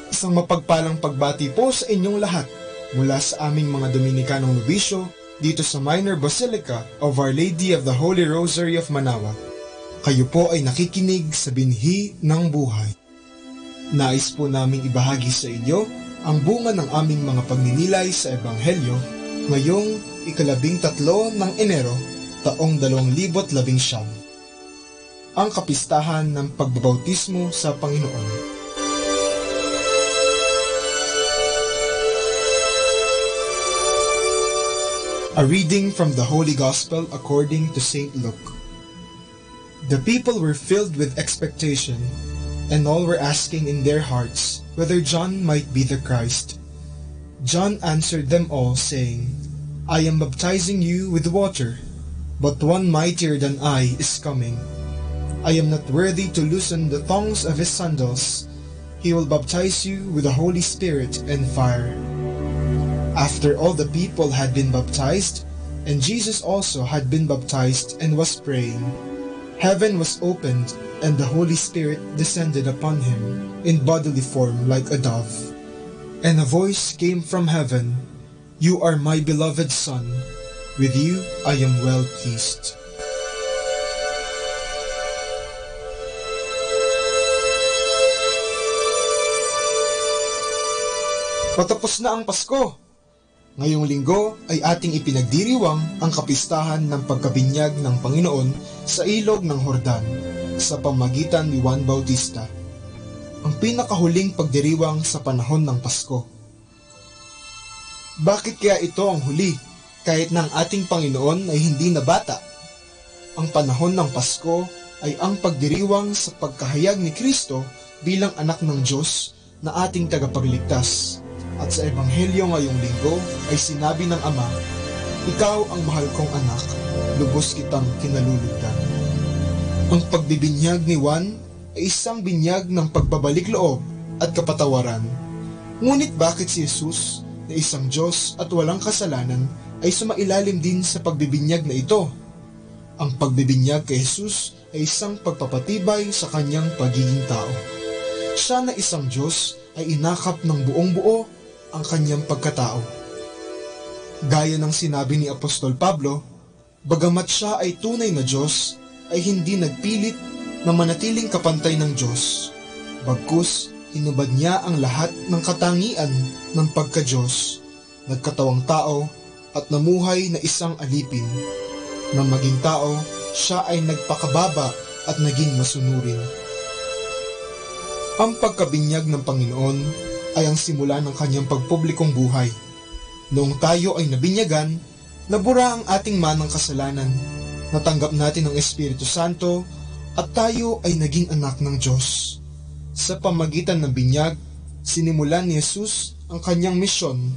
Isang mapagpalang pagbati po sa inyong lahat mula sa aming mga Dominikanong nobisyo dito sa Minor Basilica of Our Lady of the Holy Rosary of Manawag. Kayo po ay nakikinig sa binhi ng buhay. Nais po naming ibahagi sa inyo ang bunga ng aming mga pagninilay sa Ebanghelyo ngayong 13 ng Enero taong 2019. Ang kapistahan ng pagbabautismo sa Panginoon. A reading from the Holy Gospel according to St. Luke. The people were filled with expectation, and all were asking in their hearts whether John might be the Christ. John answered them all, saying, I am baptizing you with water, but one mightier than I is coming. I am not worthy to loosen the thongs of his sandals. He will baptize you with the Holy Spirit and fire. After all the people had been baptized, and Jesus also had been baptized and was praying, heaven was opened, and the Holy Spirit descended upon him in bodily form like a dove. And a voice came from heaven, You are my beloved Son, with you I am well pleased. Patapos na ang Pasko. Ngayong linggo ay ating ipinagdiriwang ang kapistahan ng pagkabinyag ng Panginoon sa ilog ng Jordan sa pamagitan ni Juan Bautista, ang pinakahuling pagdiriwang sa panahon ng Pasko. Bakit kaya ito ang huli kahit na ang ating Panginoon ay hindi na bata? Ang panahon ng Pasko ay ang pagdiriwang sa pagkahayag ni Kristo bilang anak ng Diyos na ating tagapagligtas. At sa Ebanghelyo ngayong linggo ay sinabi ng Ama, Ikaw ang mahal kong anak, lubos kitang kinalulugdan. Ang pagbibinyag ni Juan ay isang binyag ng pagbabalik loob at kapatawaran. Ngunit bakit si Jesus, na isang Diyos at walang kasalanan, ay sumailalim din sa pagbibinyag na ito? Ang pagbibinyag kay Jesus ay isang pagpapatibay sa kanyang pagiging tao. Siya na isang Diyos ay inakap ng buong buo ang kanyang pagkatao. Gaya ng sinabi ni Apostol Pablo, bagamat siya ay tunay na Diyos, ay hindi nagpilit na manatiling kapantay ng Diyos. Bagkus, hinubad niya ang lahat ng katangian ng pagka-Diyos, nagkatawang tao at namuhay na isang alipin. Nang maging tao, siya ay nagpakababa at naging masunurin. Ang pagkabinyag ng Panginoon ay ang simula ng kanyang pagpublikong buhay. Noong tayo ay nabinyagan, nabura ang ating manang kasalanan, natanggap natin ang Espiritu Santo, at tayo ay naging anak ng Diyos. Sa pamagitan ng binyag, sinimulan ni Jesus ang kanyang misyon,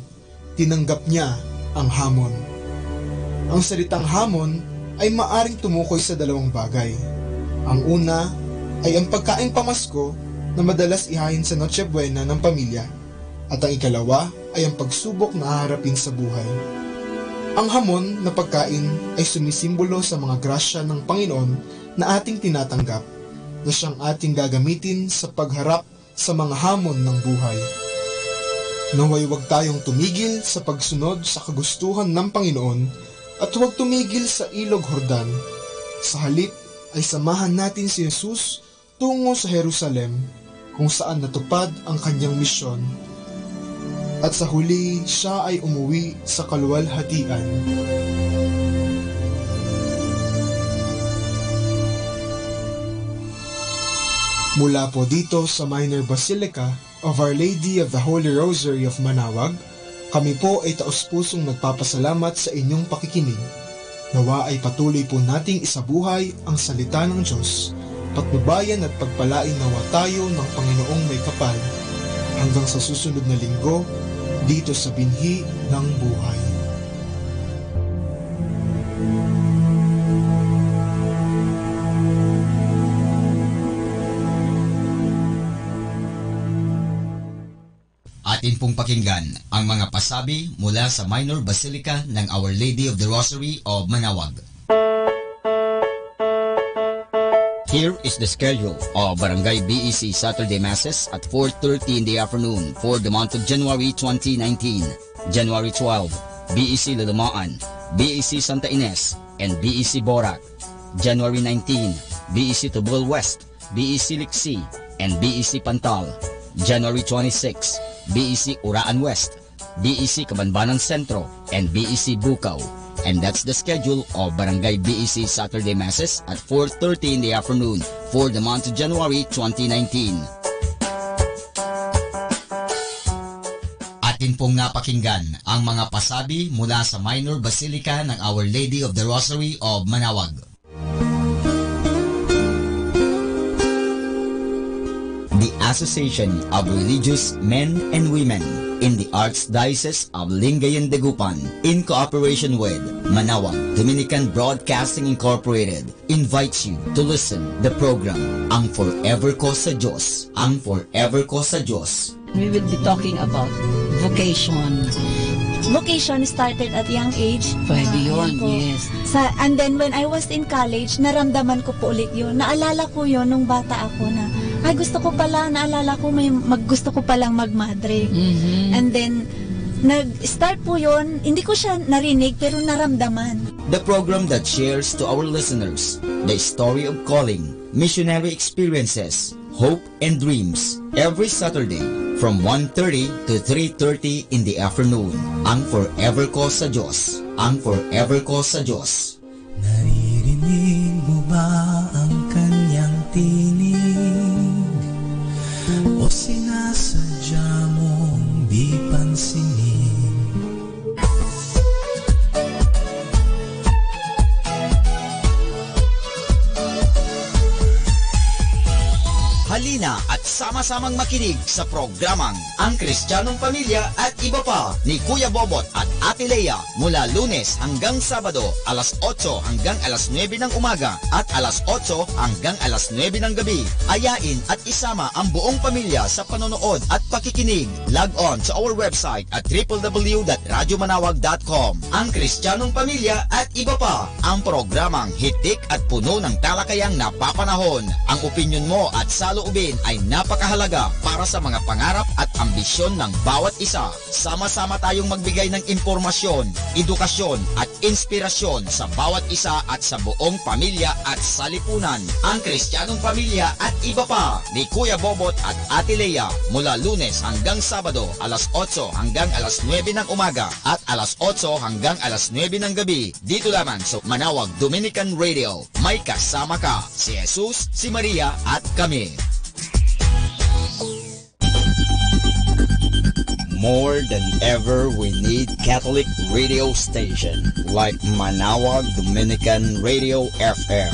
tinanggap niya ang hamon. Ang salitang hamon ay maaring tumukoy sa dalawang bagay. Ang una ay ang pagkaing pamasko na madalas ihain sa Noche Buena ng pamilya, at ang ikalawa ay ang pagsubok na haharapin sa buhay. Ang hamon na pagkain ay sumisimbolo sa mga grasya ng Panginoon na ating tinatanggap, na siyang ating gagamitin sa pagharap sa mga hamon ng buhay. Naway huwag tayong tumigil sa pagsunod sa kagustuhan ng Panginoon at huwag tumigil sa Ilog Jordan. Sa halip ay samahan natin si Jesus tungo sa Jerusalem kung saan natupad ang kanyang misyon. At sa huli, siya ay umuwi sa kaluwalhatian. Mula po dito sa Minor Basilica of Our Lady of the Holy Rosary of Manawag, kami po ay taos-pusong nagpapasalamat sa inyong pakikinig. Nawa ay patuloy po nating isabuhay ang salita ng Diyos, patnubayan at pagpalain nawa tayo ng Panginoong may kapal, hanggang sa susunod na linggo, dito sa binhi ng buhay. Atin pong pakinggan ang mga pasabi mula sa Minor Basilica ng Our Lady of the Rosary of Manawag. Here is the schedule of Barangay BEC Saturday Masses at 4:30 in the afternoon for the month of January 2019. January 12, BEC Lalamaan, BEC Santa Ines, and BEC Borac. January 19, BEC Tubol West, BEC Liksi, and BEC Pantal. January 26, BEC Uraan West, BEC Cabanbanan Centro, and BEC Bukaw. And that's the schedule of Barangay BEC Saturday Masses at 4:30 in the afternoon for the month of January 2019. Atin pong napakinggan ang mga pasabi mula sa Minor Basilica ng Our Lady of the Rosary of Manawag. The Association of Religious Men and Women in the Archdiocese of Lingayen de Gupan, in cooperation with Manawag Dominican Broadcasting Incorporated, invites you to listen the program Ang Forever Ko sa Diyos. Ang Forever Ko sa Diyos. We will be talking about vocation. Vocation started at young age. Pwede yun, yes. And then when I was in college, naramdaman ko po ulit yun. Naalala ko yun nung bata ako na, ay gusto ko pala, naalala ko gusto ko palang magmadre. And then, nag-start po yun, hindi ko siya narinig pero naramdaman. The program that shares to our listeners the story of calling, missionary experiences, hope and dreams every Saturday from 1:30 to 3:30 in the afternoon. Ang Forever Ko sa Diyos. Ang Forever Ko sa Diyos. Naririnig mo ba ang kanyang tinig? O sinasadya mong di pansinin? Halina at sama-samang makinig sa programang Ang Kristiyanong Pamilya at Iba Pa ni Kuya Bobot at Ate Lea mula Lunes hanggang Sabado alas 8 hanggang alas 9 ng umaga at alas 8 hanggang alas 9 ng gabi. Ayain at isama ang buong pamilya sa panonood at pakikinig. Log on sa our website at www.radyomanawag.com. Ang Kristiyanong Pamilya at Iba Pa, ang programang hitik at puno ng talakayang napapanahon. Ang opinyon mo at saloobin ay napakahalaga para sa mga pangarap at ambisyon ng bawat isa. Sama-sama tayong magbigay ng impormasyon, edukasyon at inspirasyon sa bawat isa at sa buong pamilya at salipunan. Ang Kristiyanong Pamilya at Iba Pa ni Kuya Bobot at Ate Lea mula Lunes hanggang Sabado alas 8 hanggang alas 9 ng umaga at alas 8 hanggang alas 9 ng gabi dito lamang sa Manawag Dominican Radio. May kasama ka, si Jesus, si Maria at kami. More than ever, we need Catholic radio station like Manawag Dominican Radio FM.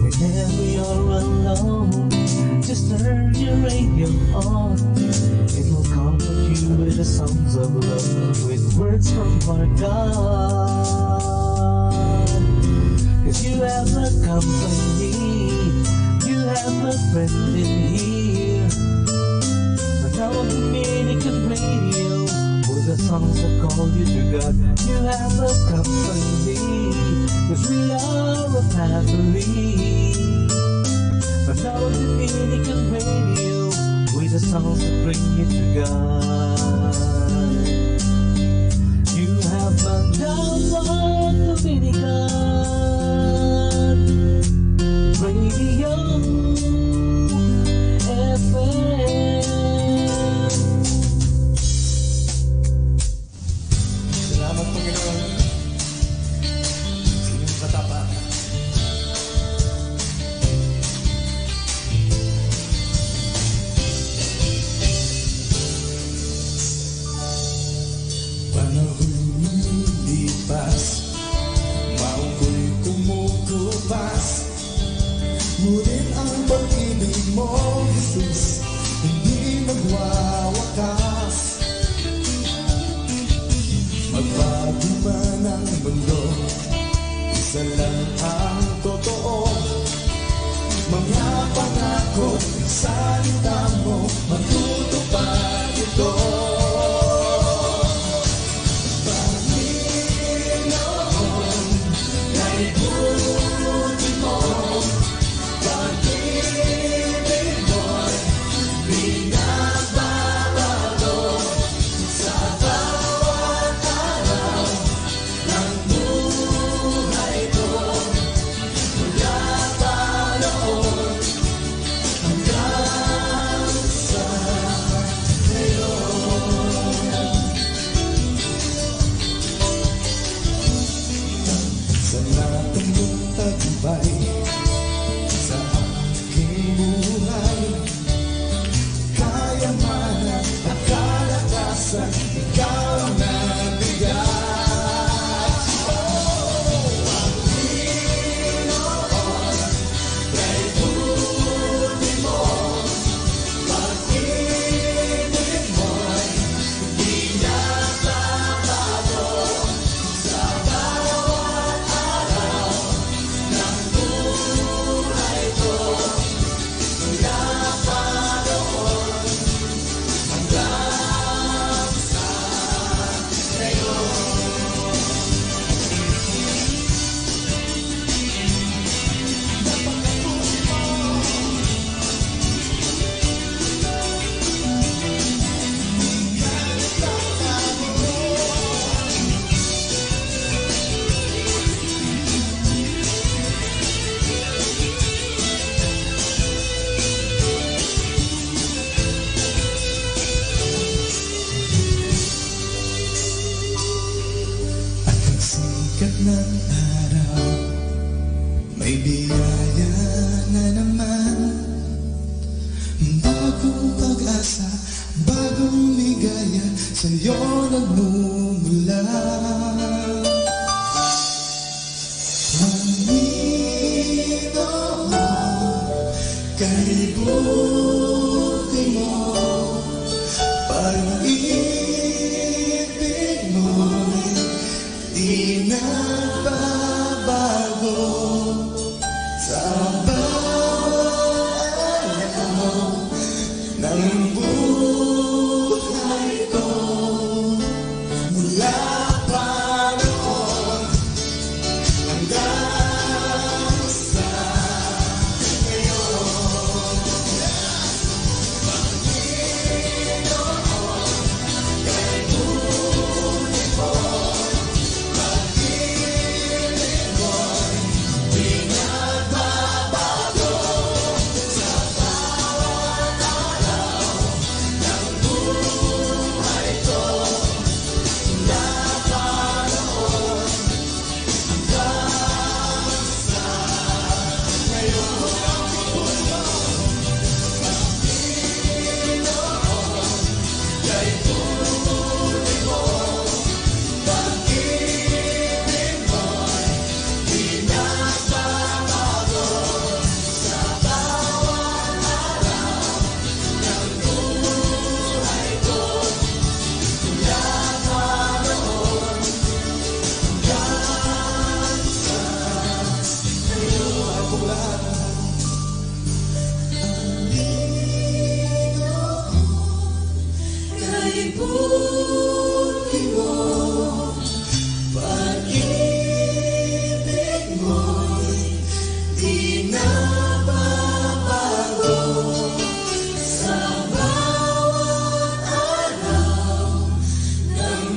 Whenever you're alone, just turn your radio on. It will comfort you with the songs of love, with words from our God. 'Cause you have a company, you have a friend in here. our Dominican radio, with the songs that call you to God. You have a company, 'cause we are a family. But our Dominican radio, with the songs that bring you to God. You have found out what Dominican Radio FM. Salamat Panginoon sa inyong katapatan. Panahon lumipas, maungko'y kumukupas, ngunit ang pag-ibig mo, Jesus, hindi magwawakas. Magbago man ang mundo, isa lang ang totoo. Mga pangako ng salita mo, matutupad ito. Panginoon, naibuti mo, pag-ibig mo'y pinagbabago sa bawat araw ng buhay ko. Mula pa noon hanggang sa ngayon. Sa lahat ng tagumpay sa aking buhay, kayamanan at kalakasan, ikaw ang nabigay. Panginoon, naibuti mo, pag-ibig mo'y pinagbabago sa bawat araw ng buhay ko. Mula pa noon hanggang sa ngayon. Napakabuti mo. At ang sikat ng araw, may biyaya na naman. Bagong pag-asa, bagong ligaya, sa'yo nagmumula. Panginoon, kaibuti mo, pag-ibig mo'y di nagbabago sa bawat araw ng buhay ko. Mula pa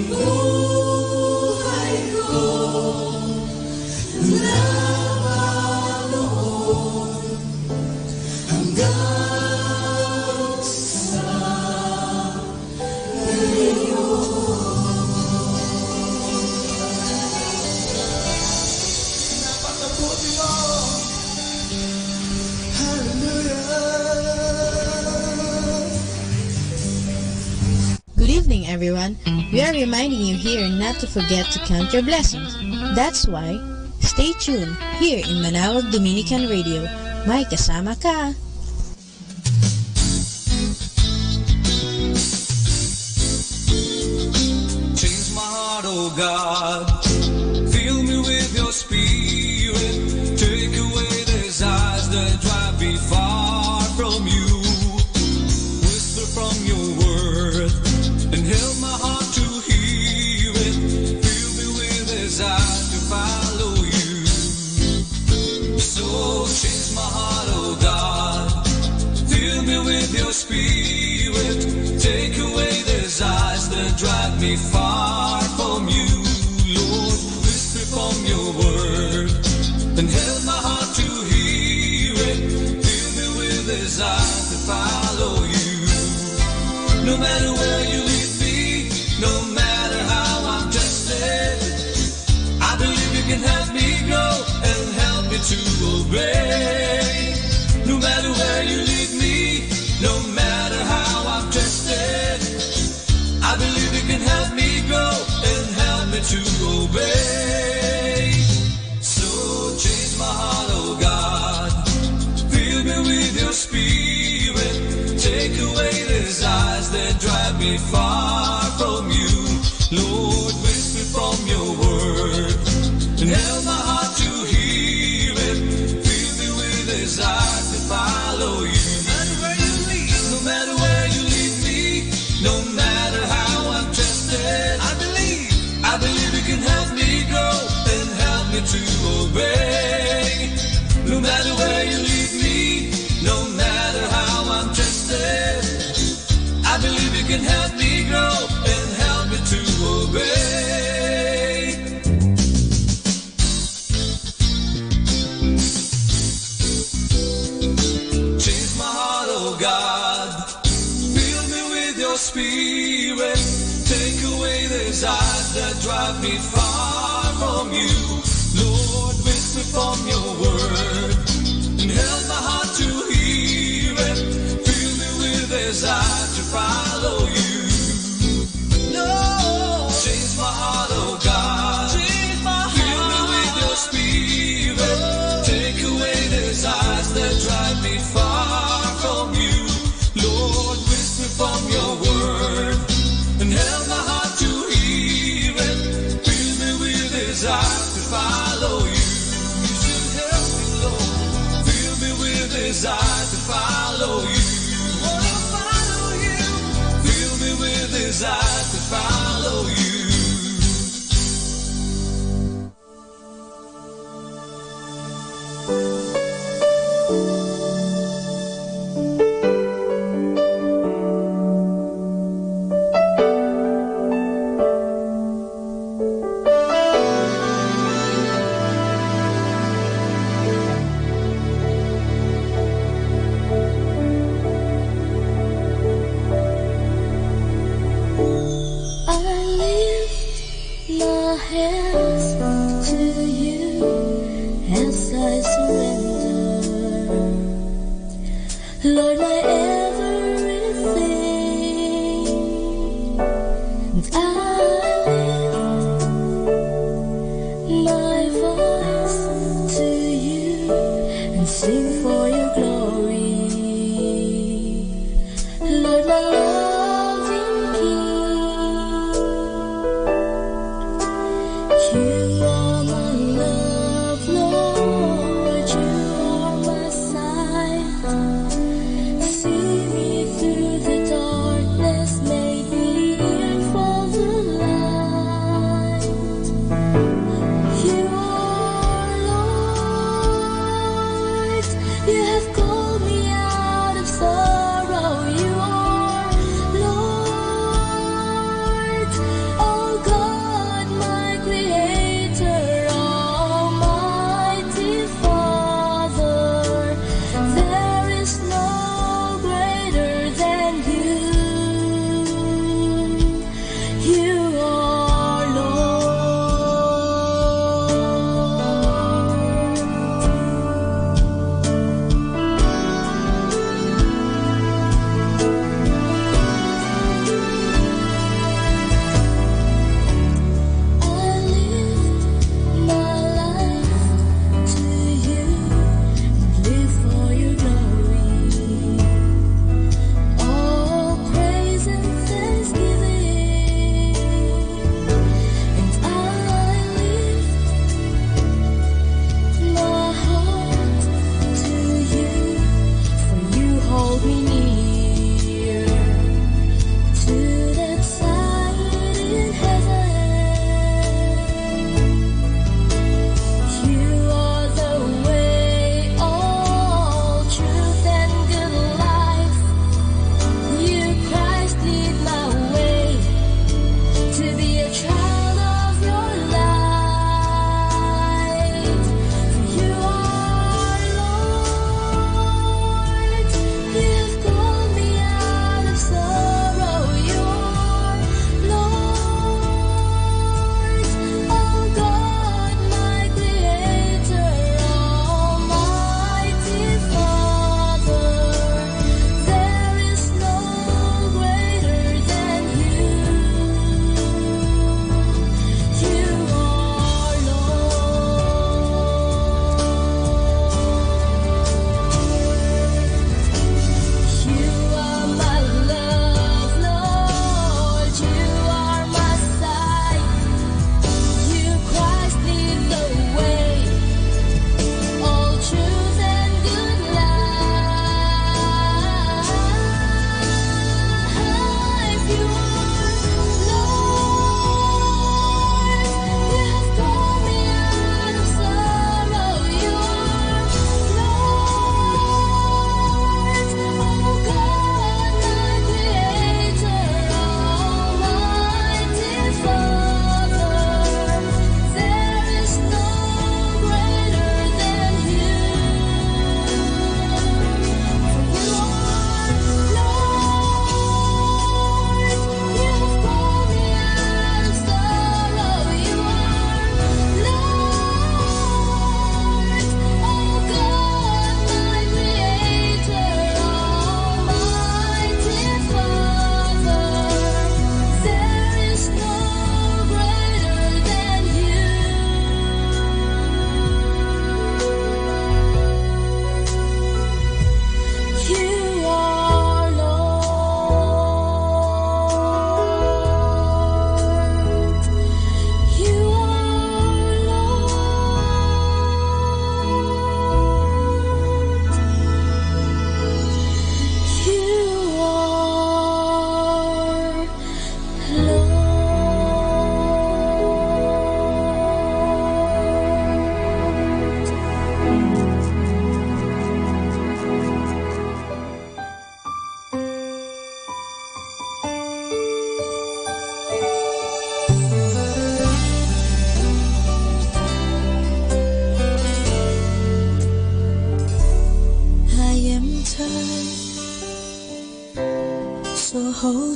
buhay ko, lumalaon hanggang sa Good evening, everyone. We are reminding you here not to forget to count your blessings. That's why, stay tuned here in Manawag Dominican Radio. May kasama ka! Change my heart, oh God. Fill me with your spirit. Take away these eyes that drive me far from you. Whisper from your word and help my heart to hear it. Fill me with desire to follow you. So change my heart, oh God. Fill me with your spirit. Take away these eyes that drive me far from you. Lord, whisper from your word and help my heart to hear it. Fill me with desire to follow you. No matter where you lead me, no matter how I'm tested, I believe you can help me grow and help me to obey. No matter where you lead me, no matter how I'm tested, I believe you can help me grow and help me to obey. So change my heart, oh God. Fill me with your spirit. Take away these eyes that drive me far from you. Lord, whisper from your word and help my heart to hear it. Fill me with desire to follow you. No matter where you lead me, no matter how I'm tested, I believe you can help me grow and help me to obey. No matter where you lead me, no matter how I'm tested, I believe you can help me grow and help me to obey. Change my heart, oh God. Fill me with your spirit. Take away these eyes that drive me far from you. Lord, whisper from your word and help my heart to hear it. Fill me with desire to follow you. No, change my heart, oh God. Fill me with your spirit. Take away these eyes that drive me far from you. Lord, whisper from your word and help my heart to hear it. Fill me with desire to follow you. You should help me, Lord. Fill me with desire to follow you. Wanna follow you. Fill me with desire to follow you. Oh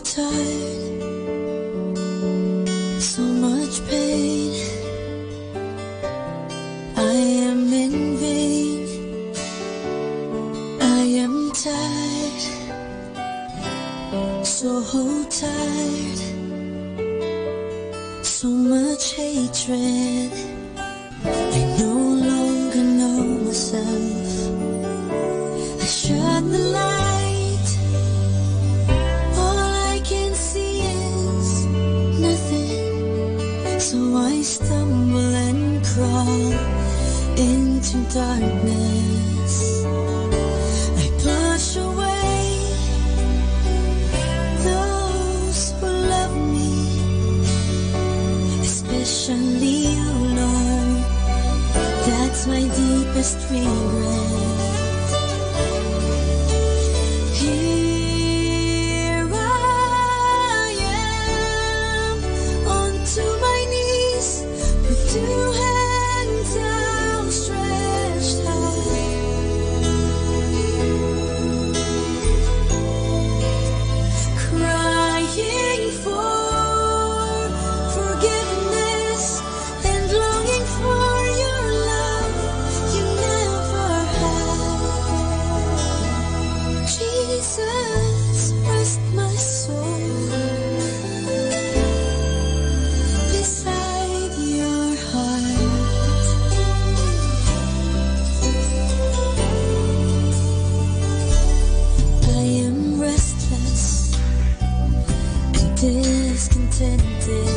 tired, so much pain. I am in vain, I am tired, so tired, so much hatred. I no longer know myself. I shut the light, all I can see is nothing. So I stumble and crawl into darkness. I push away those who love me, especially you, Lord. That's my deepest regret. Here I am, onto my knees, with two hands outstretched high. Crying for forgiveness and longing for your love you never had. Jesus, rest my soul beside your heart. I am restless and discontented.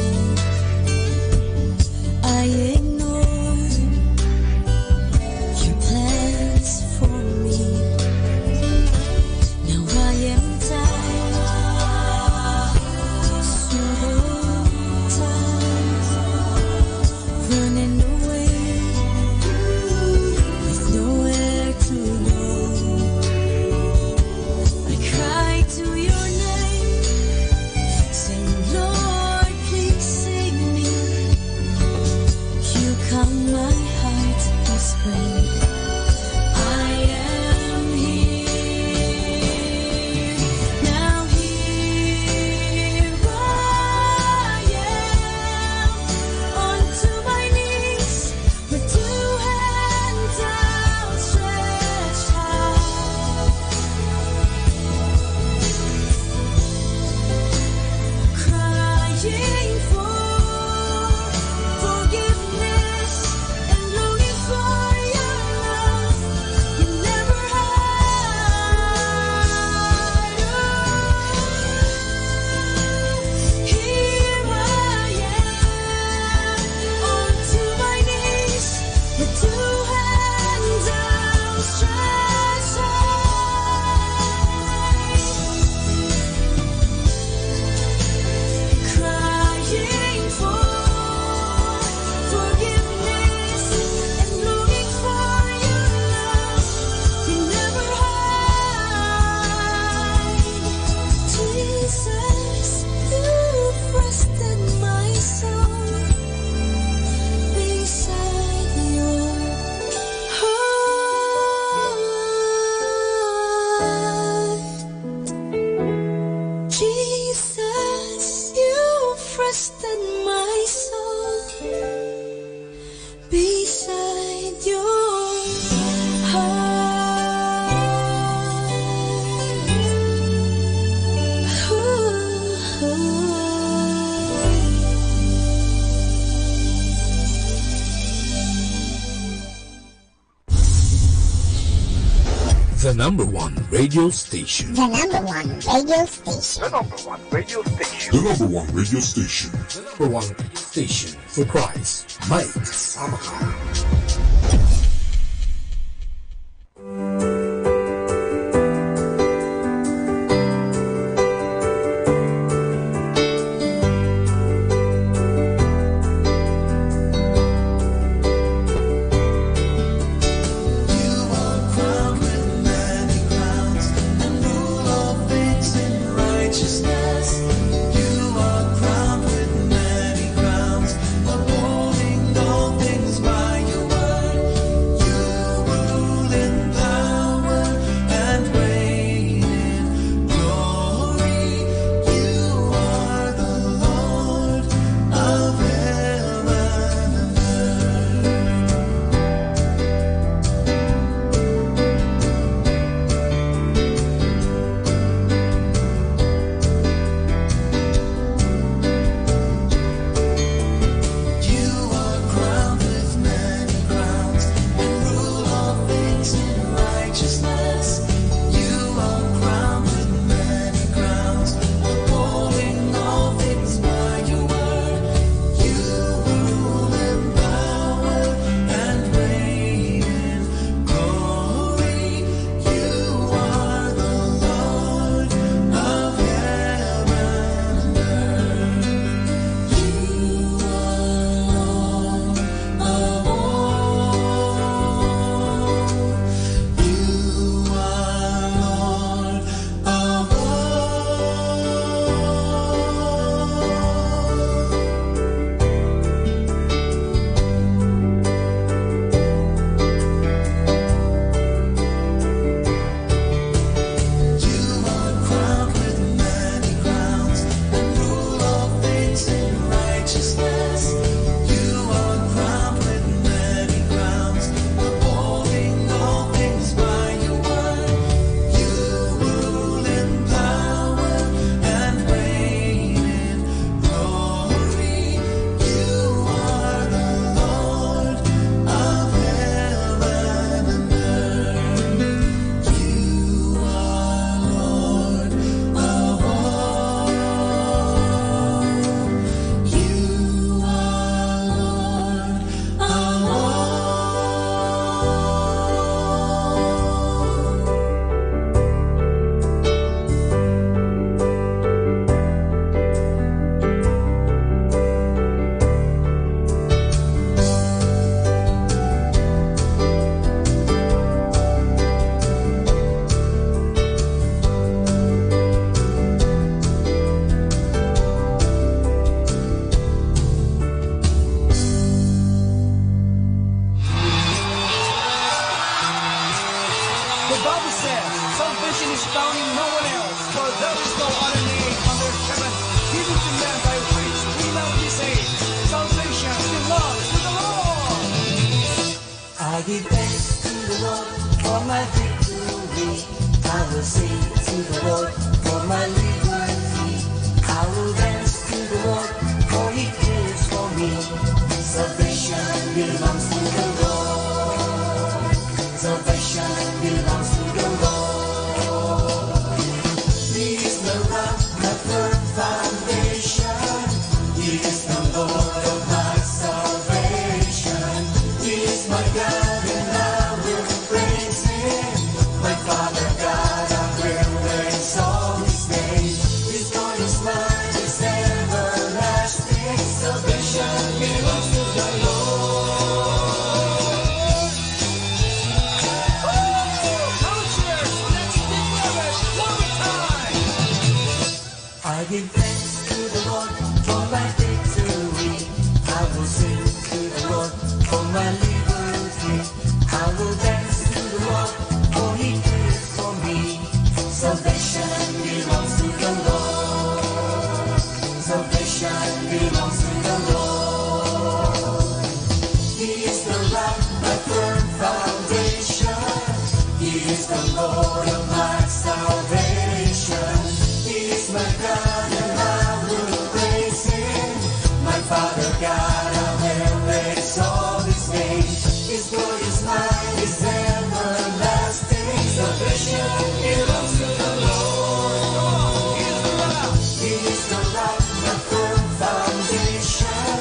I ignore your plans for me. Now I am tired, so tired, running away with nowhere to go. I cry to your name, saying, Lord, please save me. You calm my heart whispering, I am here. Now here I am, onto my knees, with two hands outstretched high. Crying for forgiveness and longing for your love you never had. Here I am, onto my knees, with two hands outstretched high. Crying for forgiveness and longing for your love you never had. Jesus, you've rested my soul beside your heart. Jesus, you've rested my soul beside your The number one radio station. The number one radio station. The number one radio station. The number one radio station. The number one radio station for Christ. Mike Samaka. Crowned with many crowns and rule all things in righteousness. You are crowned with many crowns, upholding all things by your found in no one else, for there is no other name under heaven given to men by which we now be saved. Salvation belongs to the Lord. I give thanks to the Lord for my victory. I will sing to the Lord for my liberty. I will dance to the Lord for He cares for me. Salvation belongs to the Lord. Salvation belongs to the Lord. He is the rock, the firm foundation. He is the Lord of my salvation. He is my God and I will praise Him. My Father God, I will exalt His name. His God is mine, is everlasting. Salvation belongs to the Lord. I give thanks to the Lord for my victory. I will sing to the Lord for my liberty. I will dance to the Lord for He cares for me. Salvation belongs to the Lord. Salvation belongs to the Lord. He is the rock, my firm foundation. He is the Lord of my salvation. He is my God and I will praise Him. My Father God, I will exalt His name. His glory is mine, is everlasting. Salvation belongs to the Lord. He is the rock, my firm foundation.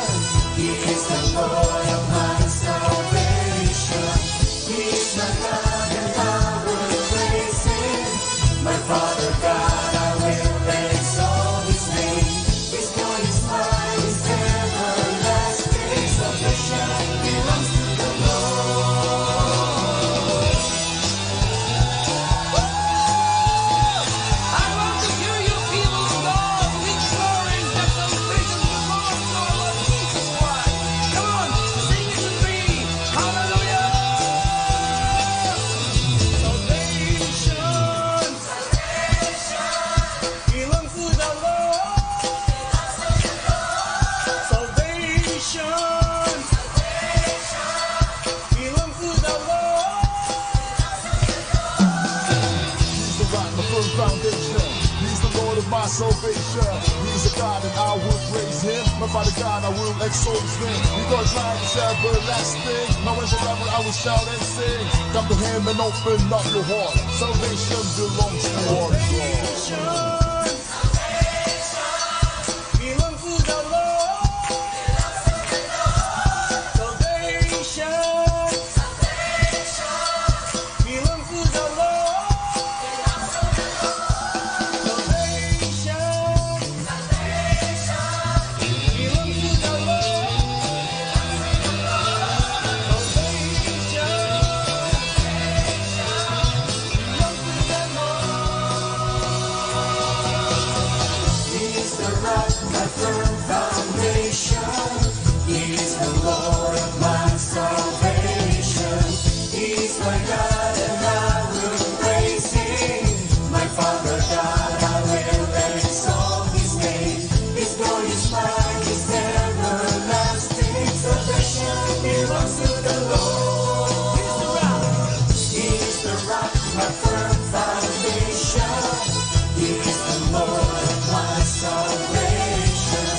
He is the Lord of my salvation. He is my God and I will praise Him. My Father God, I will exalt His name. His glory is mine, is everlasting. Salvation belongs to the Lord. I want to hear you people song with glory and exaltation belongs to our Lord Jesus Christ. Come on, sing it with me. Hallelujah! Salvation belongs to the Lord. Salvation belongs to the Lord. He's the rock, my firm foundation. He's the Lord of my salvation. He's a God and I will praise Him. My Father God, I will exalt His name. Because life is everlasting. Now and forever I will shout and sing. Come to Him and open up your heart. Salvation belongs to our God. Belongs to the Lord. Salvation belongs to the Lord. Salvation belongs to the He is the rock, my firm foundation. He is the Lord of my salvation. He is my God and I will praise Him. My Father God, I will exalt His name. His glory is mine, is everlasting. Salvation belongs to the Lord. He is the rock, my firm foundation. He is the Lord of my salvation.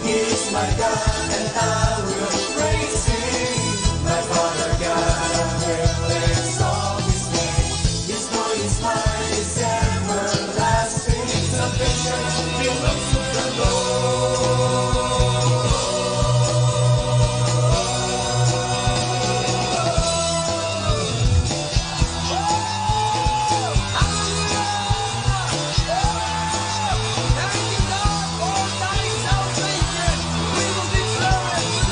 He is my God and I will praise Him. My Father God, I will exalt His name. His glory is mine, is everlasting. Salvation belongs to the Lord. Thank you, God, for thy salvation. We will declare it.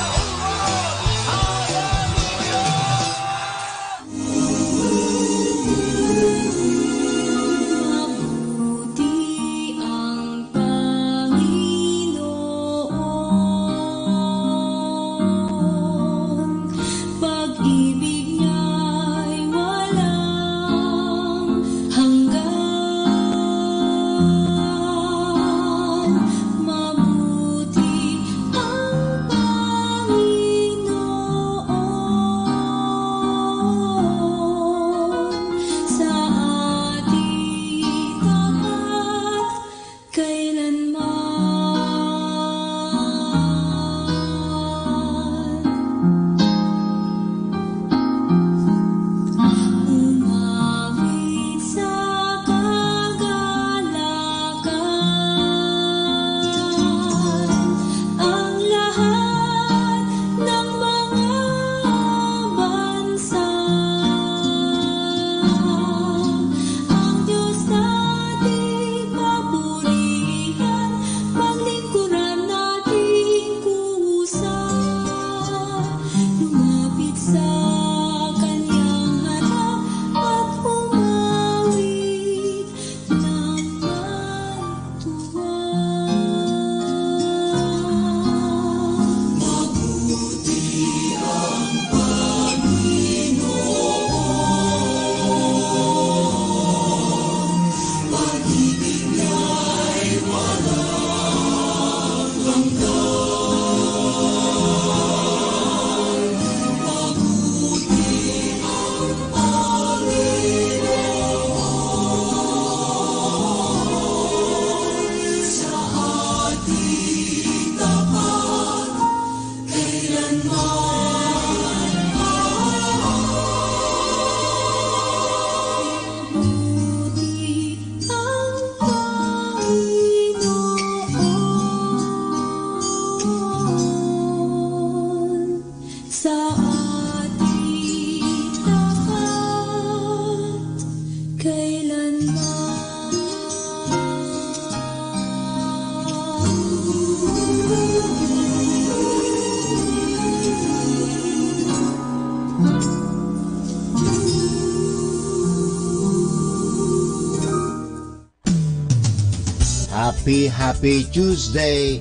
Happy, happy Tuesday!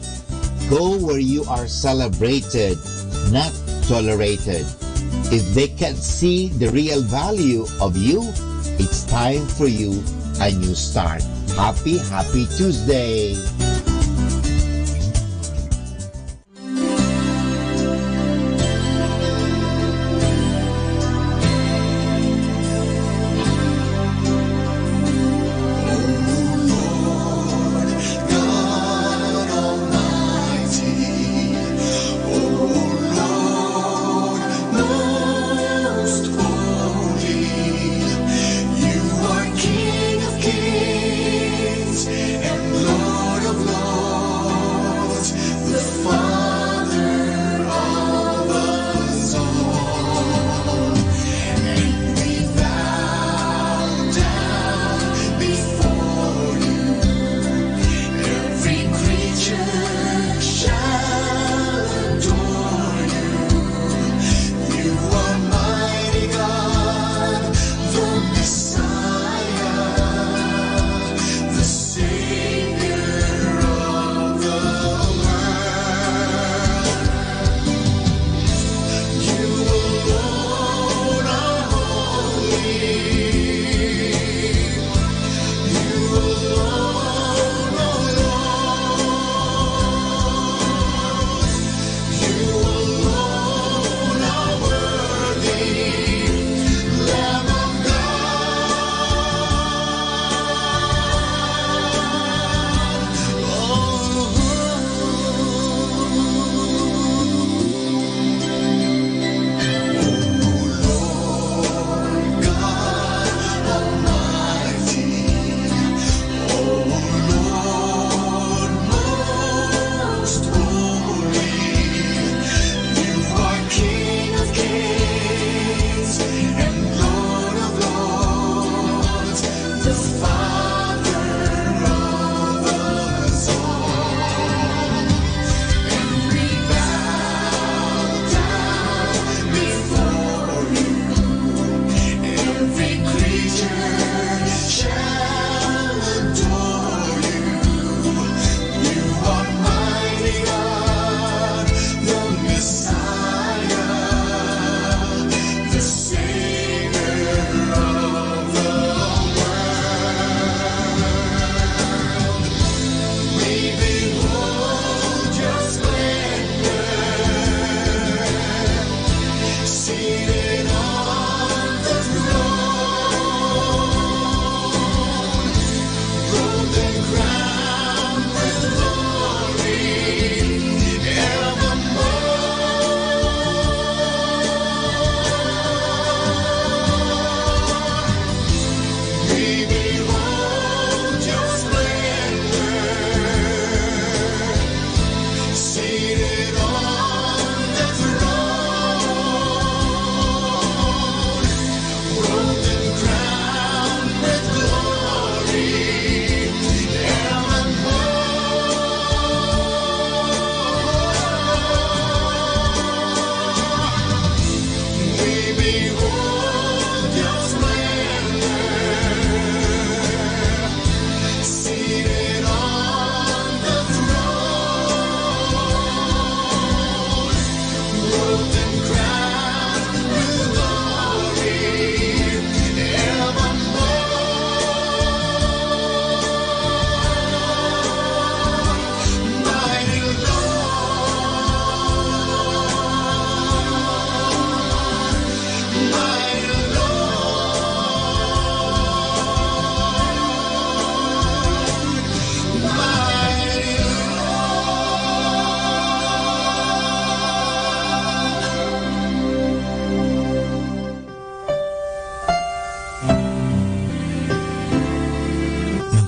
Go where you are celebrated, not tolerated. If they can't see the real value of you, it's time for you a new start. Happy, happy Tuesday!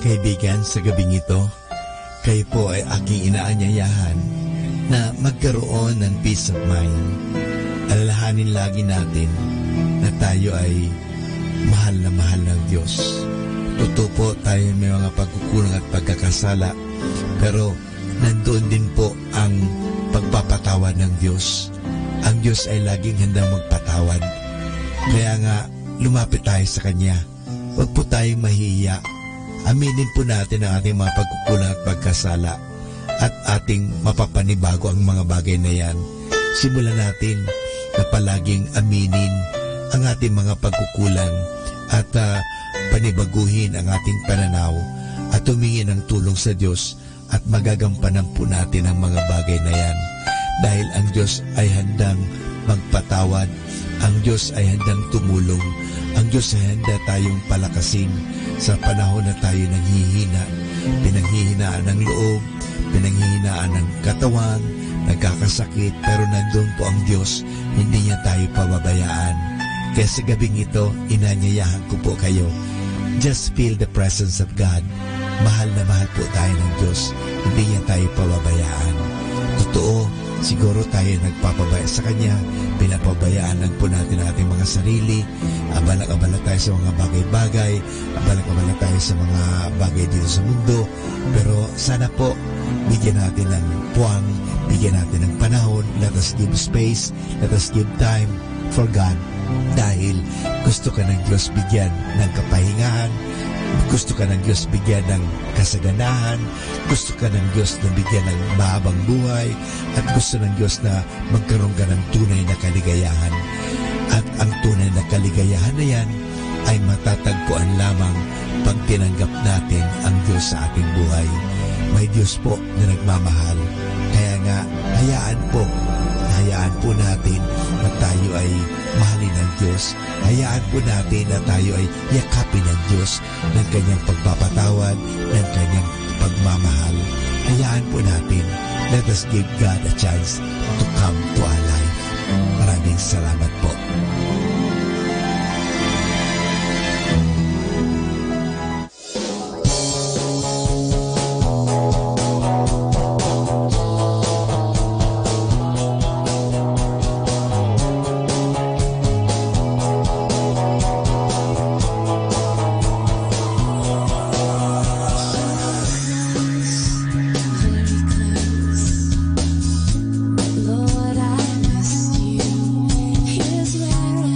kaibigan, sa gabing ito, kayo po ay aking inaanyayahan na magkaroon ng peace of mind. Alalahanin lagi natin na tayo ay mahal na mahal ng Diyos. Totoo po tayo may mga pagkukulang at pagkakasala, pero nandoon din po ang pagpapatawad ng Diyos. Ang Diyos ay laging handang magpatawad. Kaya nga, lumapit tayo sa Kanya. Huwag po tayong mahihiya Aminin po natin ang ating mga pagkukulang at pagkasala at ating mapapanibago ang mga bagay na yan. Simulan natin na palaging aminin ang ating mga pagkukulang at panibaguhin ang ating pananaw at humingi ng tulong sa Diyos at magagampanan po natin ang mga bagay na yan. Dahil ang Diyos ay handang magpatawad, ang Diyos ay handang tumulong, ang Diyos ay handa tayong palakasin sa panahon na tayo nanghihina, pinanghihinaan ng loob, pinanghihinaan ng katawan, nagkakasakit, pero nandun po ang Diyos, hindi niya tayo pababayaan. Kaya sa gabing ito, inanyayahan ko po kayo, just feel the presence of God. Mahal na mahal po tayo ng Diyos, hindi niya tayo pababayaan. Totoo, siguro tayo nagpapabaya sa Kanya, pinapabayaan lang po natin ang ating mga sarili, abala-abala tayo sa mga bagay-bagay, abala-abala tayo sa mga bagay dito sa mundo, pero sana po, bigyan natin ng puwang, bigyan natin ng panahon, let us give space, let us give time for God, dahil gusto ka ng Diyos bigyan ng kapahingahan, gusto ka ng Diyos bigyan ng kasaganahan, gusto ka ng Diyos na bigyan ng mahabang buhay, at gusto ng Diyos na magkaroon ka ng tunay na kaligayahan. At ang tunay na kaligayahan na yan ay matatagpuan lamang pag tinanggap natin ang Diyos sa ating buhay. May Diyos po na nagmamahal. Kaya nga, hayaan po natin na tayo ay mahalin ng Diyos. Hayaan po natin na tayo ay yakapin ng Diyos ng kanyang pagpapatawad, ng kanyang pagmamahal. Hayaan po natin. Let us give God a chance to come to our life. Maraming salamat po. Lord, I miss you. Here's where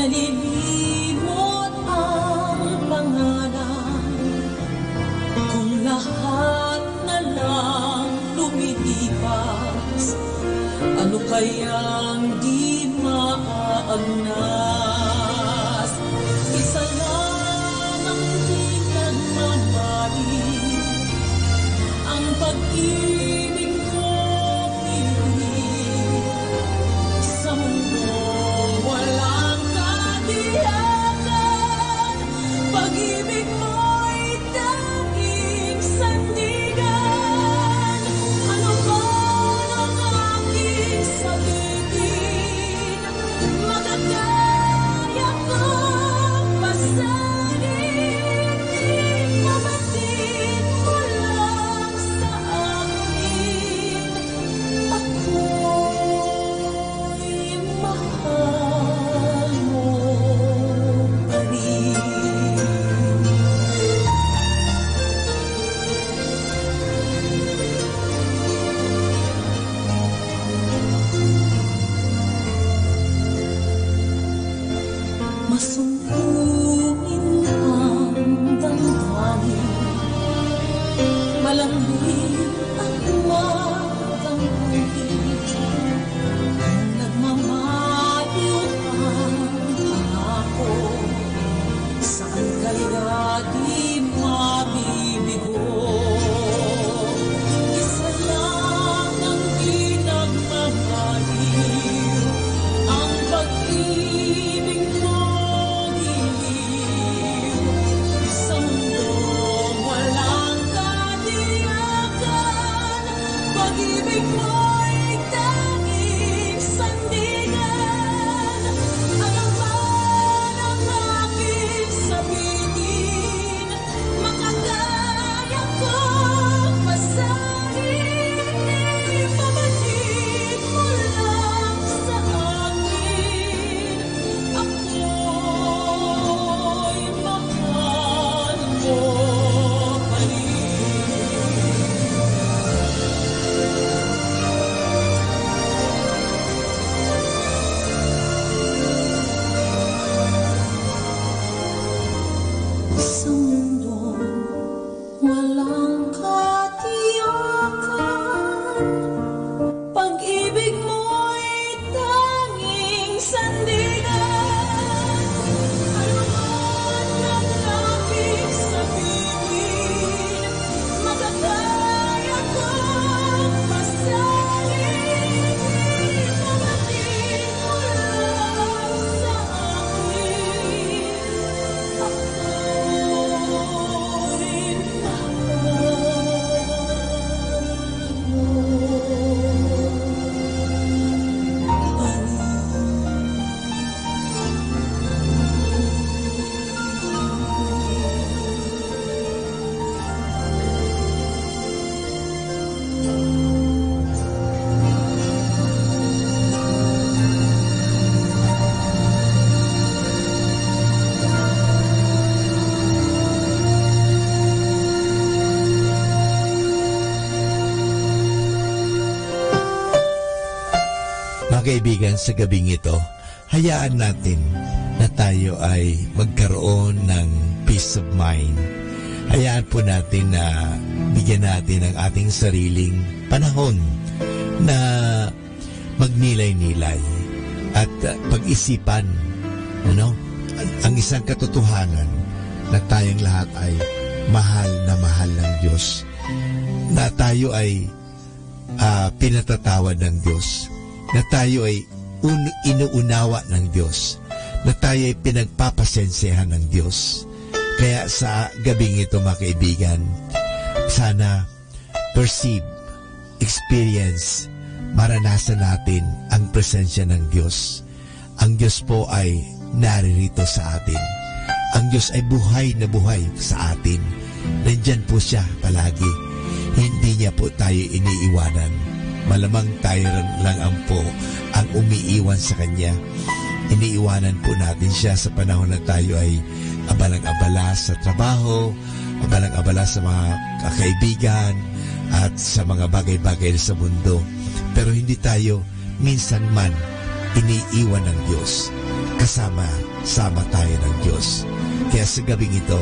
nalilimot ang pangalan, kung lahat na lang lumilipas, ano kayang di maaagnas? Isa lang ang di nagmamahal, ang pag-ibig mong pilit. Sa mundo walang katiyakan, pag-ibig mo'y tanging sandigan. Ano man ang aking sabihin, magagaya kong pasanin. Ipabatid mo lang sa akin, ako'y mahal mo pa rin. Masumpungin ang damdamin, malambing at maganggulit, kung nagmamayo ang pangako, saan kaya di mabibigo? Isa lang ang di nagmamahal, ang pag-ibig mong giliw. Sa mundo walang katiyakan, pag-ibig mo'y tanging sandigan. Ano man ang aking sabihin, makakaya kong pasanin. Ipabatid mo lang sa akin, ako'y mahal mo pa rin. Sa mundo walang katiyakan, pag-ibig mo'y tanging sandigan. Ano man ang aking sabihin, magagaya kong pasanin. Ipabatid mo lang sa akin, ako'y Mga kaibigan, sa gabing ito, hayaan natin na tayo ay magkaroon ng peace of mind. Hayaan po natin na bigyan natin ang ating sariling panahon na magnilay-nilay at pag-isipan, ang isang katotohanan na tayong lahat ay mahal ng Diyos, na tayo ay pinatatawad ng Diyos, na tayo ay inuunawa ng Diyos, na tayo ay pinagpapasensehan ng Diyos. Kaya sa gabing ito, mga kaibigan, sana perceive, experience, maranasan natin ang presensya ng Diyos. Ang Diyos po ay naririto sa atin. Ang Diyos ay buhay na buhay sa atin. Nandyan po siya palagi. Hindi niya po tayo iniiwanan. Malamang tayo lang ang umiiwan sa Kanya. Iniiwanan po natin siya sa panahon na tayo ay abalang-abala sa trabaho, abalang-abala sa mga kaibigan, at sa mga bagay-bagay sa mundo. Pero hindi tayo minsan man iniiwan ng Diyos. Kasama sama tayo ng Diyos. Kaya sa gabing ito,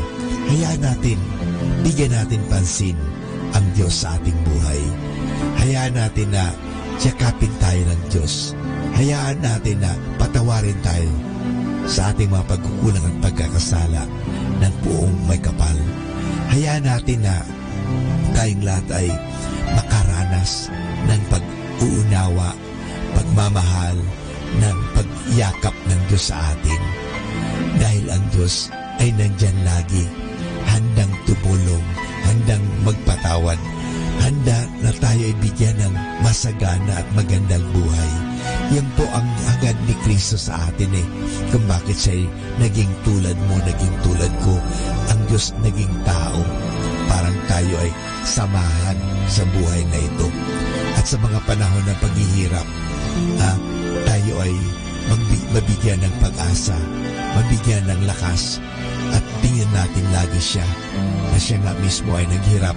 hayaan natin, bigyan natin pansin ang Diyos sa ating buhay. Hayaan natin na yakapin tayo ng Diyos. Hayaan natin na patawarin tayo sa ating mga pagkukulang at pagkakasala ng buong may kapal. Hayaan natin na tayong lahat ay makaranas ng pag-uunawa, pagmamahal, ng pagyakap ng Diyos sa atin. Dahil ang Diyos ay nandyan lagi, handang tumulong, handang magpatawad, handa na tayo ay bigyan ng masagana at magandang buhay. Yan po ang hangad ni Kristo sa atin kung bakit siya naging tulad mo, naging tulad ko. Ang Diyos naging tao, parang tayo ay samahan sa buhay na ito. At sa mga panahon ng paghihirap, tayo ay mabigyan ng pag-asa, mabigyan ng lakas, at tingnan natin lagi siya na siya nga mismo ay naghirap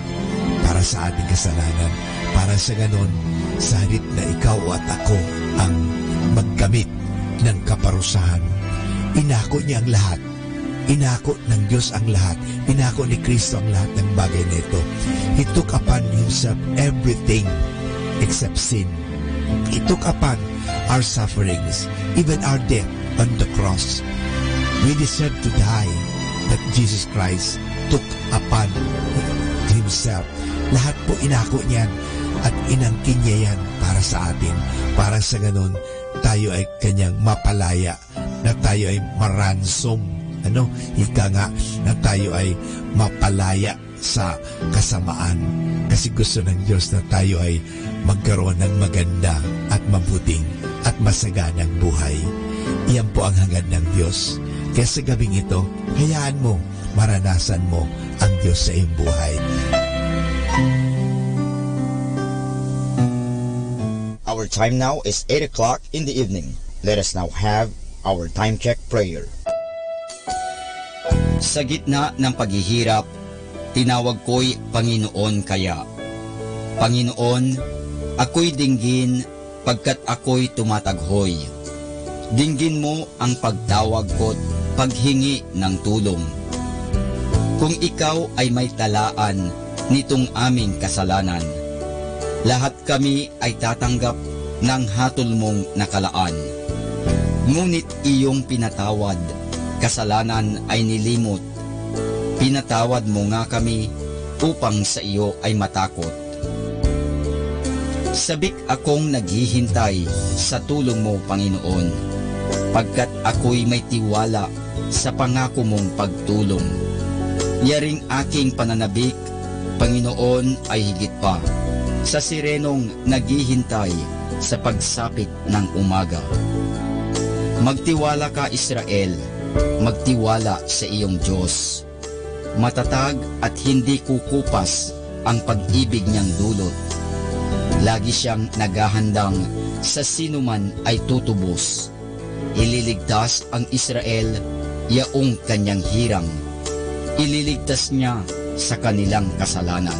para sa ating kasalanan. Para sa ganon, sa halip na ikaw at ako ang magkamit ng kaparusahan, inako niya ang lahat. Inako ng Diyos ang lahat. Inako ni Kristo ang lahat ng bagay na ito. He took upon Himself everything except sin. He took upon our sufferings, even our death on the cross. We deserve to die, but Jesus Christ took upon Himself. Lahat po inako niyan at inangkin niya yan para sa atin. Para sa ganun, tayo ay kanyang mapalaya, na tayo ay maransom. Ika nga, na tayo ay mapalaya sa kasamaan. Kasi gusto ng Diyos na tayo ay magkaroon ng maganda at mabuting at masaganang buhay. Iyan po ang hangad ng Diyos. Kaya sa gabing ito, hayaan mo, maranasan mo ang Diyos sa iyong buhay. Our time now is 8 o'clock in the evening. Let us now have our time check prayer. Sa gitna ng paghihirap, tinawag ko'y Panginoon kaya. Panginoon, ako'y dinggin pagkat ako'y tumataghoy. Dinggin mo ang pagtawag ko't paghingi ng tulong. Kung ikaw ay may talaan nitong aming kasalanan, lahat kami ay tatanggap ng hatol mong nakalaan. Ngunit iyong pinatawad, kasalanan ay nilimot. Pinatawad mo nga kami upang sa iyo ay matakot. Sabik akong naghihintay sa tulong mo, Panginoon, pagkat ako'y may tiwala sa pangako mong pagtulong. Yaring aking pananabik, Panginoon, ay higit pa sa sirenong naghihintay sa pagsapit ng umaga. Magtiwala ka, Israel, magtiwala sa iyong Diyos. Matatag at hindi kukupas ang pag-ibig niyang dulot. Lagi siyang naghahandang sa sinuman ay tutubos. Ililigtas ang Israel, yaong kanyang hirang. Ililigtas niya sa kanilang kasalanan.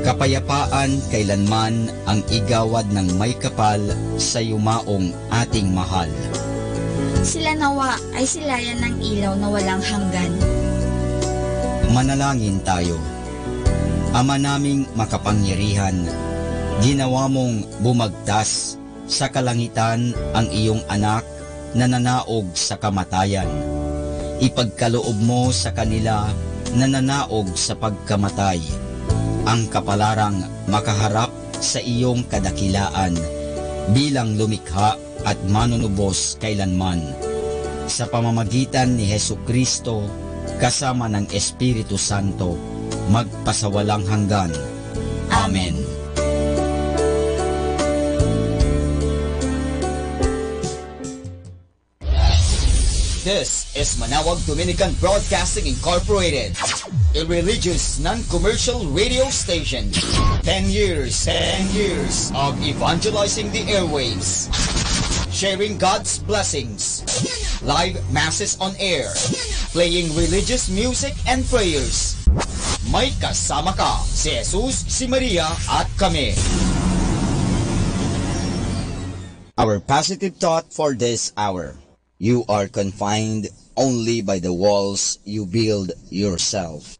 Kapayapaan kailanman ang igawad ng may kapal sa yumaong ating mahal. Sila nawa ay silayan ng ilaw na walang hanggan. Manalangin tayo. Ama naming makapangyarihan, ginawa mong bumagtas sa kalangitan ang iyong anak na nanaog sa kamatayan. Ipagkaloob mo sa kanila na nanaog sa pagkamatay ang kapalarang makaharap sa iyong kadakilaan bilang lumikha at manunubos kailanman. Sa pamamagitan ni Hesukristo kasama ng Espiritu Santo, magpasawalang hanggan. Amen. This is Manawag Dominican Broadcasting Incorporated, a religious, non-commercial radio station. 10 years of evangelizing the airwaves, sharing God's blessings, live masses on air, playing religious music and prayers, May kasama ka, si Jesus, si Maria at kami. Our positive thought for this hour. You are confined only by the walls you build yourself.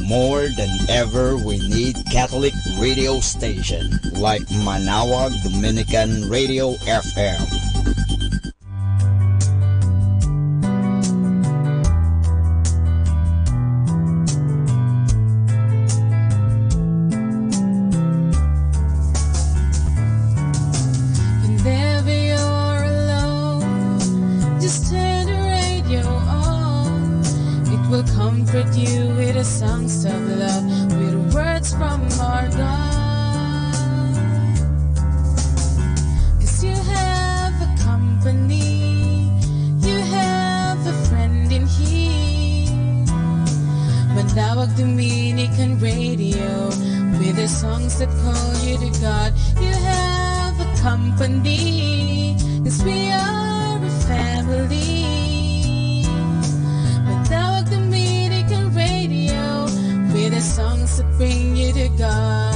More than ever, we need Catholic radio station like Manawag Dominican Radio FM. Whenever you're alone, just turn the radio on. It will comfort you with the songs of love, with words from our God. 'Cause you have a company, you have a friend in here. Manawag Dominican Radio, with the songs that call you to God. You have a company, 'cause we are a family. Manawag Dominican Radio, with the songs that bring you to God.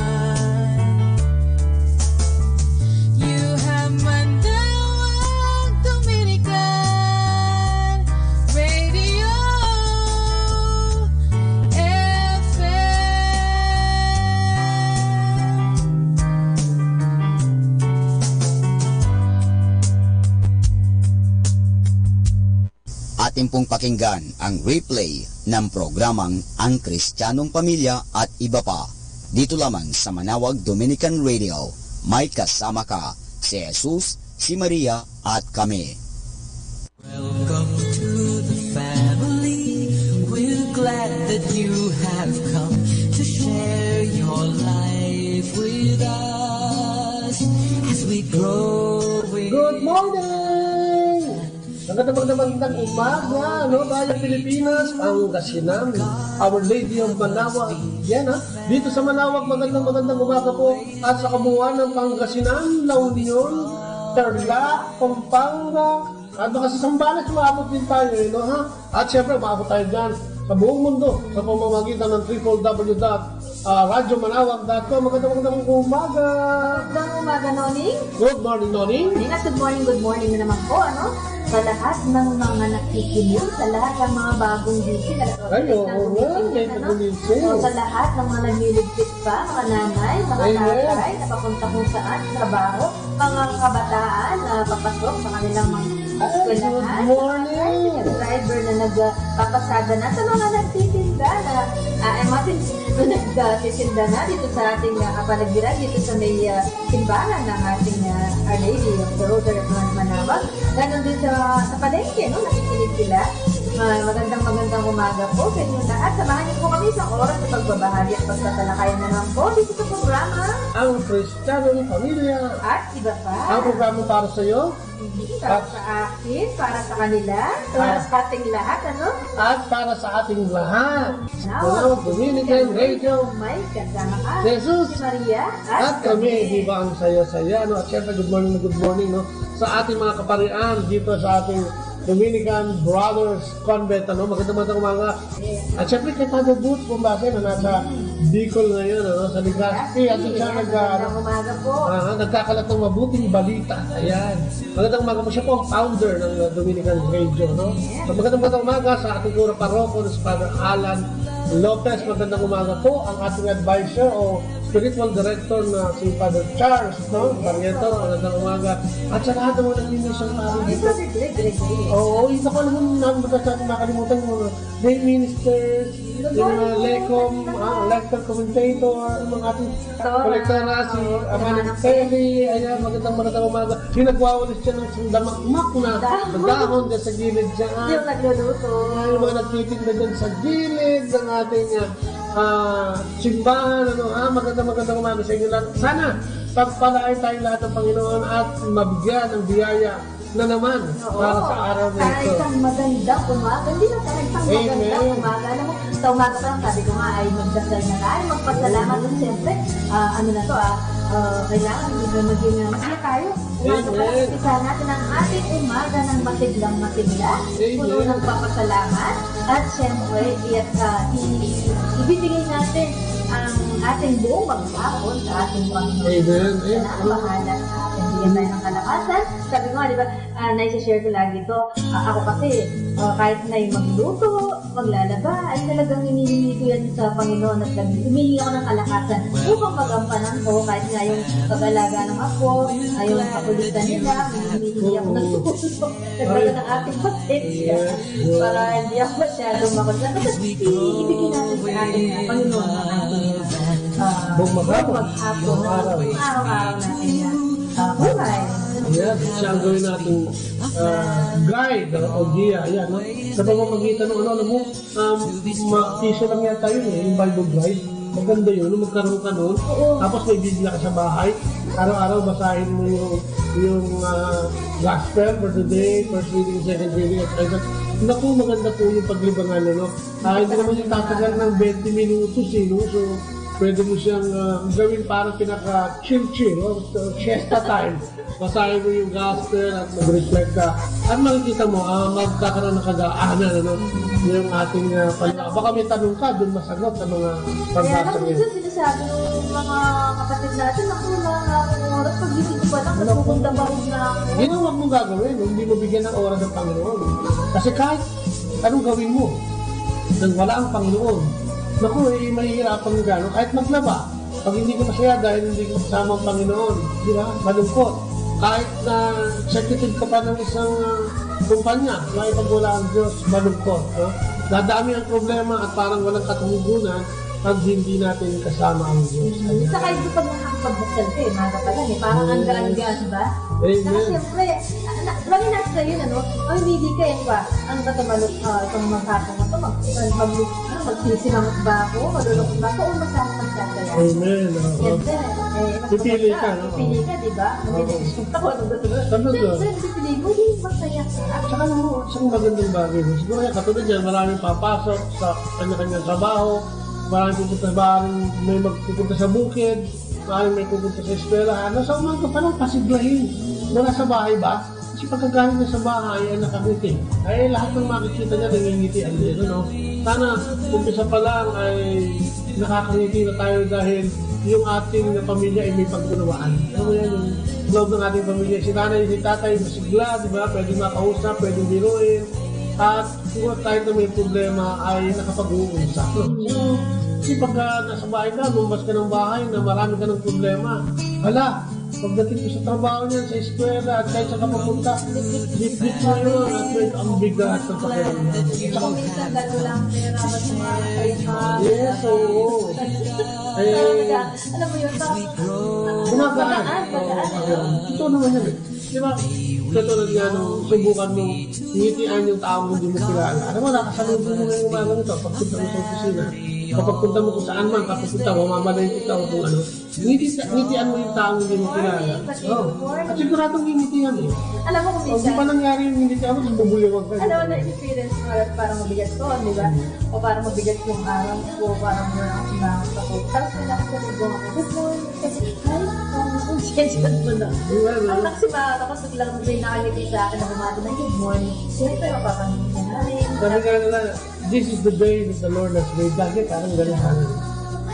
You have Manawag Dominican Radio Atin pong pakinggan ang replay ng programang Ang Kristiyanong Pamilya at iba pa. Dito lamang sa Manawag Dominican Radio. May kasama ka, si Jesus, si Maria at kami. Welcome to the family. We're glad that you have come to share your life with us as we grow. Good morning! Magandang umaga, no? Bayan Pilipinas, Pangasinan, Our Lady of Manawag. Yan, ha? Dito sa Manawag, magandang umaga po. At sa kabuuan ng Pangasinan, La Union, Tarlac, Pampanga, at baka sa Sambales, maabot din tayo, no, ha? At syempre, maabot tayo dyan sa buong mundo sa pamamagitan ng www.radyomanawag.com. Magandang umaga. Magandang umaga, Noning. Good morning, Noning. Good morning na naman po, ano? Sa lahat ng mga nakikinig, sa lahat ng mga bagong gising, sa lahat ng mga nagliligpit pa, mga nanay, mga tatay, na papunta kung saan, trabaho, mga kabataan na papasok sa kanilang mga eskwelahan, mga driver na nagpapasada na, sa mga nagtitinda na nagtitinda na dito sa ating kapaligiran, dito sa may simbahan ng ating Our Lady of the Rosary of Manawag. Ganon din sa palengke, no? Nakikinig sila. Magandang umaga po sa inyo lahat. Samahan niyo po kami sa oras sa pagbabahagi at pagtatalakayan naman po dito sa programa Ang Kristiyanong Pamilya at iba pa. Ang programa para sa iyo, hindi para sa akin, para sa kanila, para sa ating lahat, ano? At para sa ating lahat. Manawag Dominican Radio, may kasama ka, Jesus, si Maria, at kami. Di ba ang saya-saya, no? At syempre, good morning, no? Sa ating mga kaparian dito sa ating Dominican Brothers Convent, ano? Magandang umaga. At syempre, kay Father Boots Pumbase na nasa Bicol ngayon, ano? Sa Legazpi. At siya nagkakalat ng mabuting balita. Ayan. Magandang umaga po. Siya po ang founder ng Dominican Radio, no? So, magandang umaga sa ating Kura Paroko, si Father Alan Lopez. Magandang umaga po. Ang ating advisor o spiritual director na si Father Charles, no? Barrientos, magandang umaga. At sa lahat ng mga nag-mission namin dito. Oo, isa ko naman namin makalimutan yung mga lay ministers, yung mga LECOM, lector commentator, yung mga ating kolektora, si Amanik Telly, ayan, magandang umaga. Yung nagwawalis siya ng damakmak na dahon dyan sa gilid dyan. Yung nagluluto. Yung mga nagtitinda dyan sa gilid ng ating simbahan, ano, magandang umaga sa inyo lahat. Sana pagpalain tayo lahat ng Panginoon at mabigyan ng biyaya na naman para sa araw na ito. Isang magandang umaga. Hindi na isang magandang umaga. Alam mo, sa umaga pa lang, sabi ko nga ay magdasal na tayo, magpasalamat. At siyempre, kailangan maging masaya tayo. Umaga pa lang, umpisa natin ang ating umaga ng masiglang-masigla, puno ng papasalamat. At siyempre, ibibigay natin ang ating buong maghapon sa ating Panginoon. Siya na ang bahala sa atin. Bigyan tayo ng kalakasan. Sabi ko nga, di ba, naisashare ko lagi ito. Ako kasi, kahit na yung magluto, maglalaba, ay talagang hinihingi ko yan sa Panginoon at humihingi ako ng kalakasan upang magampanan ko kahit nga yung pag-alaga ng ako, ay yung kapulitan nila, hinihingi ako ng tulong. Nagbaga ng ating pasensya para hindi ako masyadong makulat. Tapos, ibigay natin sa ating Panginoon ang ating maghapon, araw-araw natin yan. Buhay. Yan, siya ang gawin natin guide o guia. Yan, no? Sa pamamagitan ng piso lang yata yun yung Bible guide. Maganda yun, magkaroon ka nun. Tapos may biblia ka sa bahay. Araw-araw basahin mo yung gospel for the day, first reading, second reading, etc. Naku, maganda po yung paglibangan, no? Hindi naman yung tatagal ng 20 minutos, no? So, pwede mo siyang gawin parang pinaka-chill-chill, no? Siesta time. Basahin mo yung gospel at mag-reflect ka. At makikita mo, magkakaroon ng kagaanan, ano? Yung ating panahon. Baka may tanong ka, doon masagot sa mga pagbasa niya. Kaya sinasabi ng mga kapatid natin, naku, mga oras pag-isip ko pa lang, nagpupunta bahog na ako. Yun ang huwag mong gagawin, hindi mo bigyan ng oras ng Panginoon. Kasi kahit anong gawin mo, nang wala ang Panginoon, naku, mahihirapan mo gano'n. Kahit maglaba, pag hindi ko masaya dahil hindi ko kasama ang Panginoon, di ba? Malungkot. Kahit na executive ka pa ng isang kumpanya, kahit pag wala ang Diyos, malungkot. No? Dadami ang problema at parang walang katugunan pag hindi natin kasama ang Diyos. Saka ito pag nakakapagbuksan ka maga pa lang parang ang gaan-gaan, ba? Saka siyempre, lagi natin sa yun, hindi ka yan ba? Ano ba ito itong maghapon ito? Magsisimamot ba ako? Malulungkot ba ako? O masama magsasaya? Amen. Siyempre, pipili ka, no? Pipili ka, di ba? Mag-i-expect ako. Siyempre, pipili mo, hindi masaya ka. Saka isang magandang bagay. Siguro kaya katulad yan, maraming papasok sa kanya-kanyang trabaho, maraming may magpupunta sa bukid, maraming may pupunta sa eskwelahan. Nasa umaga pa lang, pasiglahin. Wala sa bahay ba? Kasi pagkagaling na sa bahay ay nakangiti. Ay lahat ng makikita niya nangingiti ang dito, no? Sana umpisa pa lang ay nakakangiti na tayo dahil yung ating pamilya ay may paggunawaan. Ano yan yung loob ng ating pamilya? Si nanay, si tatay, masigla, di ba? Pwede makausap, pwede biruin. At kung tayo na may problema ay nakapag-uusap. No? Kasi pagka nasa bahay ka, lumabas ka ng bahay na marami ka ng problema, hala, pagdating ko sa trabaho niyan, sa eskwela, at kahit sa kapapunta, bit-bit mo yun, at may ang bigat ng pakiramdam. Kung minsan gano'n lang, pinaraman sa mga kaihan. Yes, oo. Alam mo yun, gumagaan. Ito naman yan. Di ba? Katulad nga nung subukan mo, ngitian yung taong hindi mo kilala. Alam mo, nakasalubong mo ngayong umaga nito, pagpunta mo sa opisina. Kapag punta mo kung saan man, kapag punta, mamamalayin kita o kung ano. Ngitian mo yung taong hindi mo kilala. At siguradong ngitian eh. Alam mo kung minsan. Hindi pa nangyari yung ngitian mo, tapos bubuliwag ka. Alam mo na experience mo, parang mabigat ko, di ba? O parang mabigat yung araw ko, parang muna ako sinangat ako. Tapos pinakasalubong ako, good morning. Kasi, hi, ang sensyon mo na. Ang naksimahat ako, biglang may nakangiti sa akin na bumati na good morning. Siyempre, mapapangiti na rin. Sabi nga nila, this is the day that the Lord has made. Dahil parang ganun sa akin.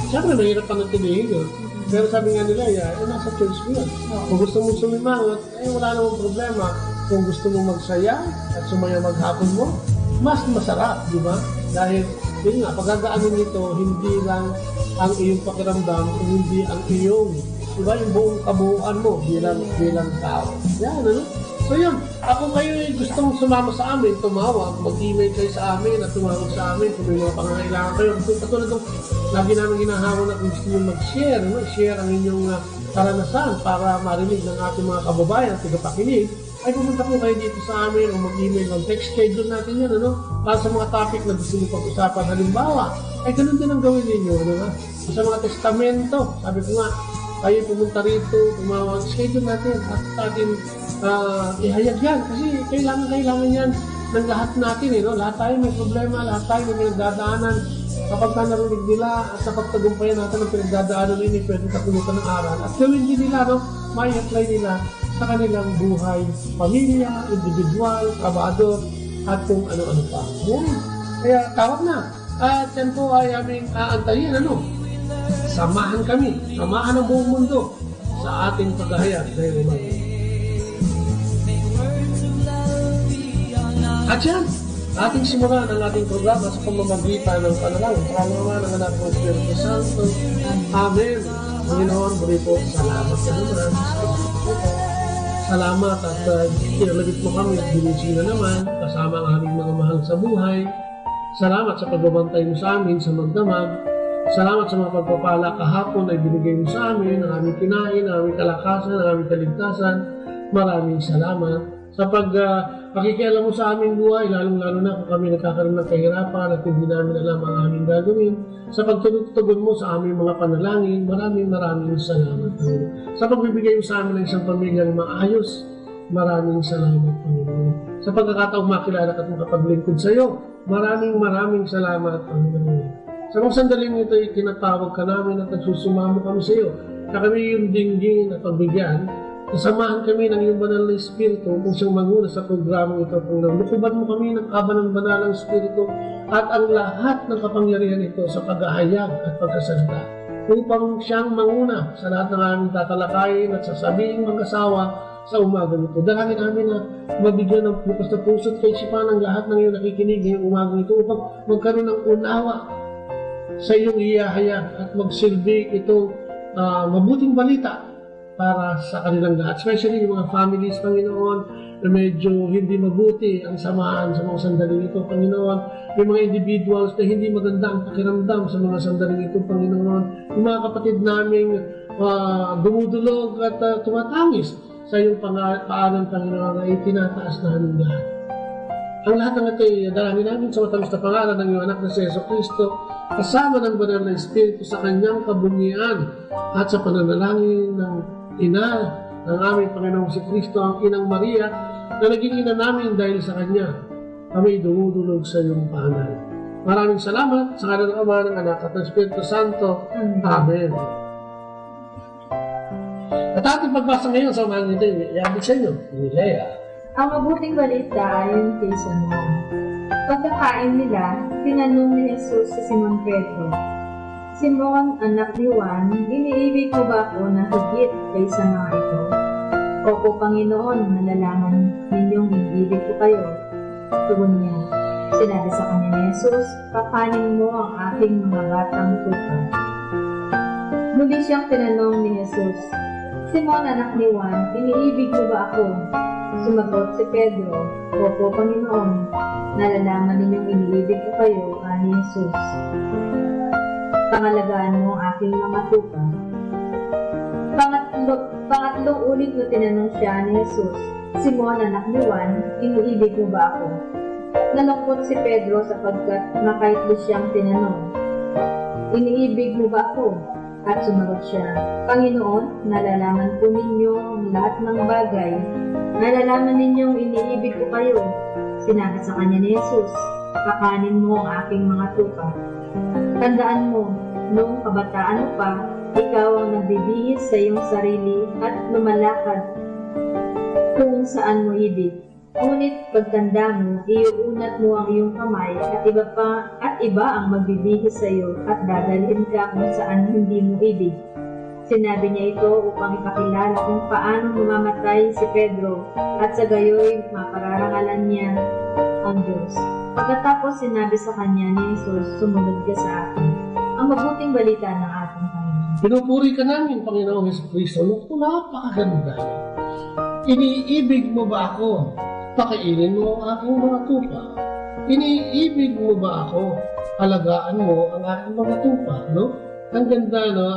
Siyempre, mahirap pa natilihin yun. Pero sabi nga nila, nasa church ko yun. Kung gusto mong sumimangot, wala namang problema. Kung gusto mong magsaya at sumaya maghapon mo, mas masarap, di ba? Dahil, yun nga, pagkagaanin nito, hindi lang ang iyong pakiramdam, hindi ang iyong, di ba, yung buong kabuuan mo bilang tao. Yan, ano? So yun, ako kayo gustong sumama sa amin, tumawag, mag-email kayo sa amin at tumawag sa amin kung may mga pangangailangan kayo. Katulad ng lagi namin ginahawa na kung gusto nyo mag-share, share ang inyong karanasan para marinig ng ating mga kababayan at tagapakinig, ay pumunta po kayo dito sa amin o mag-email ng text schedule natin yan, para sa mga topic na gusto nyo pag-usapan. Halimbawa, ay ganun din ang gawin ninyo, sa mga testamento, sabi ko nga, kayo pumunta rito, tumawag, schedule natin at atin ihayag yan kasi kailangan yan ng lahat natin, no? Lahat tayo may problema, lahat tayo may pinagdadaanan. Kapag ka narinig nila at napagtagumpayan natin ang pinagdadaanan nila, pwede kapulutan ng aral. At gawin din nila, no? May apply nila sa kanilang buhay, pamilya, individual, trabador, at kung ano-ano pa. Yan. Kaya tawag na. At yan po ay aming aantayin, ano? Samahan kami, samahan ang buong mundo sa ating paghahayag dahil umaga. At yan, ating simulan ang ating programa sa pamamagitan ng panalangin. Sa naman ang anak ng Espiritu Santo. Amen. Panginoon, muli po, salamat sa naman. Salamat at kinalabit mo kami at binusin na naman kasama ang aming mga mahal sa buhay. Salamat sa pagbabantay mo sa amin sa magdamag. Salamat sa mga pagpapala kahapon ay binigay mo sa amin, ang aming kinain, ang aming kalakasan, ang aming kaligtasan. Maraming salamat sa pakikialam mo sa aming buhay, lalong-lalo na kung kami nagkakaroon ng kahirapan at hindi namin alam ang aming gagawin. Sa pagtugon mo sa aming mga panalangin, maraming salamat, Panginoon. Sa pagbibigay mo sa amin ng isang pamilyang maayos, maraming salamat, Panginoon. Sa pagkakataong makilala at makapaglingkod sa iyo, maraming salamat, Panginoon. Sa mga sandaling ito, itinatawag ka namin at nagsusumamo kami sa iyo. Na kami yung dinggin at pagbigyan, kasamahan kami ng iyong banal na Espiritu kung siyang manguna sa programang ito. Panginoon, lukuban mo kami ng kaban ng banal ng Espiritu at ang lahat ng kapangyarihan ito sa paghahayag at pagkasalita upang siyang manguna sa lahat ng aming tatalakayin at sasabihin mag-asawa sa umaga nito. Dalangin namin na mabigyan ng bukas na puso at kaisipan ng lahat ng iyong nakikinig ngayong umaga nito upang magkaroon ng unawa sa iyong iyahayag at magsilbi ito mabuting balita para sa kanilang lahat. Especially yung mga families, Panginoon, na medyo hindi mabuti ang samaan sa mga sandaling ito, Panginoon. Yung mga individuals na hindi maganda ang pakiramdam sa mga sandaling ito, Panginoon. Yung mga kapatid naming dumudulog at tumatangis sa iyong paanan, Panginoon, ay tinataas namin lahat. Ang lahat ng ito ay dalangin namin sa matamis na pangalan ng iyong anak na si Jesucristo, kasama ng banal na Espiritu sa kanyang kabunyian at sa pananalangin ng Ina ng aming Panginoong si Kristo, ang Inang Maria, na naging ina namin dahil sa Kanya. Kami dumudulog sa iyong paanan. Maraming salamat sa ngalan ng Ama, ng Anak at ng Espiritu Santo. Amen. At ating pagbasa ngayon sa umagang ito, iabot sa inyo, ni Lea. Ang mabuting balita ayon kay Simon. Pagkakain nila, tinanong ni Jesus si Simon Pedro, Simon, anak ni Juan, iniibig mo ba ako na higit kaysa mga ito? Opo, Panginoon, nalalaman ninyong iniibig ko kayo. Tugon niya. Sinabi sa kanya ni Jesus, kakanin mo ang aking mga batang tupa. Muli siyang tinanong ni Jesus, Simon, anak ni Juan, iniibig mo ba ako? Sumagot si Pedro, Opo, Panginoon, nalalaman ninyong iniibig ko kayo, ani Jesus. Pangalagaan mo ang aking mga tupa. Pangatlong ulit na tinanong siya ni Jesus, Simon, anak ni Juan, iniibig mo ba ako? Nalungkot si Pedro sapagkat makaitlo siyang tinanong, iniibig mo ba ako? At sumagot siya, Panginoon, nalalaman po ninyo ang lahat ng bagay. Nalalaman ninyong iniibig ko kayo. Sinabi sa kanya ni Jesus, kakanin mo ang aking mga tupa. Tandaan mo, noong kabataan mo pa, ikaw ang nagbibihis sa iyong sarili at lumalakad kung saan mo ibig. Ngunit pagtanda mo, iuunat mo ang iyong kamay at iba ang magbibihis sa iyo at dadalhin ka kung saan hindi mo ibig. Sinabi niya ito upang ipakilala kung paano mamamatay si Pedro at sa gayoy mapararangalan niya ang Diyos. Pagkatapos sinabi sa kanya ni Jesus, sumunod ka sa akin. Ang mabuting balita ng ating Panginoon. Pinupuri ka namin, Panginoong Jesucristo. Napakaganda. Iniibig mo ba ako? Pakainin mo ang aking mga tupa. Iniibig mo ba ako? Alagaan mo ang aking mga tupa, no? Ang ganda, no?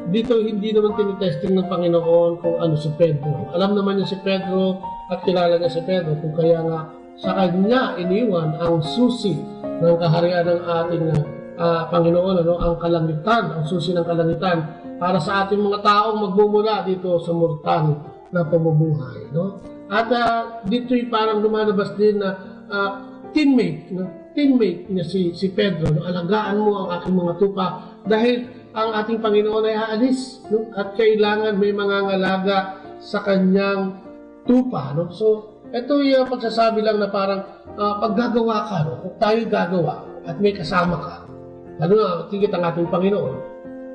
Dito hindi naman tinitesting ng Panginoon kung ano si Pedro. Alam naman niya si Pedro at kilala niya si Pedro kung kaya nga sa kanya iniwan ang susi ng kaharian ng ating Panginoon, ano? Ang kalangitan, ang susi ng kalangitan para sa ating mga taong magmumula dito sa mortal na pamumuhay, no? At dito'y parang lumalabas din na teammate, no? Teammate niya si Pedro, no? Alagaan mo ang aking mga tupa dahil ang ating Panginoon ay aalis, no? At kailangan may mangangalaga sa kanyang tupa, no? So, ito yung pagsasabi lang na parang pag gagawa ka, no? Kung tayo gagawa at may kasama ka, lalo na tigit ang ating Panginoon,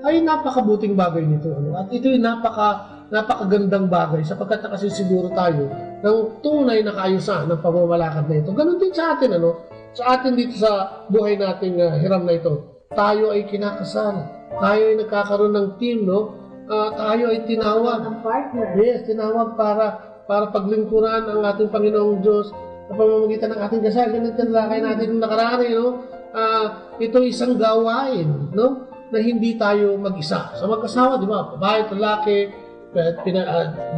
ay napakabuting bagay nito, no? At ito yung napakagandang bagay sapagkat nakasisiguro tayo ng tunay na kaayusan ng pamamalakad na ito. Ganon din sa atin, ano? Sa atin dito sa buhay nating hiram na ito, tayo ay kinakasal. Tayo ay nagkakaroon ng team, no? Tayo ay tinawag. Ng partner. Yes, tinawag para paglingkuran ang ating Panginoong Diyos sa pamamagitan ng ating kasal. Ganun tinalakay natin yung nakaraan, no? Ito isang gawain, no? Na hindi tayo mag-isa. Sa mag-asawa, di ba? Babae, lalaki,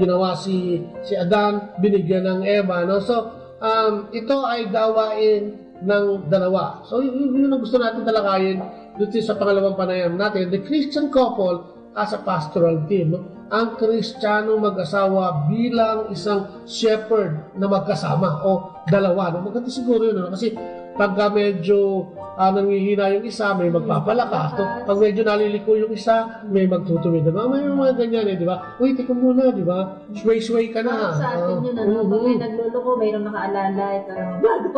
ginawa si Adan, binigyan ng Eva, no? So, ito ay gawain ng dalawa. So, yun ang gusto natin talakayin dito sa pangalawang panayam natin. The Christian couple as a pastoral team. No? Ang Kristiyanong mag-asawa bilang isang shepherd na magkasama o dalawa. No? Maganda siguro yun. No? Kasi pagka medyo nangihina yung isa, may magpapalakas. No? Pag medyo naliliko yung isa, may magtutumid. No? May mga ganyan di ba? Uy, teka muna, di ba? Sway-sway ka na. Sa atin yun, ano? Pag may nagluloko, mayroong nakaalala, parang bago.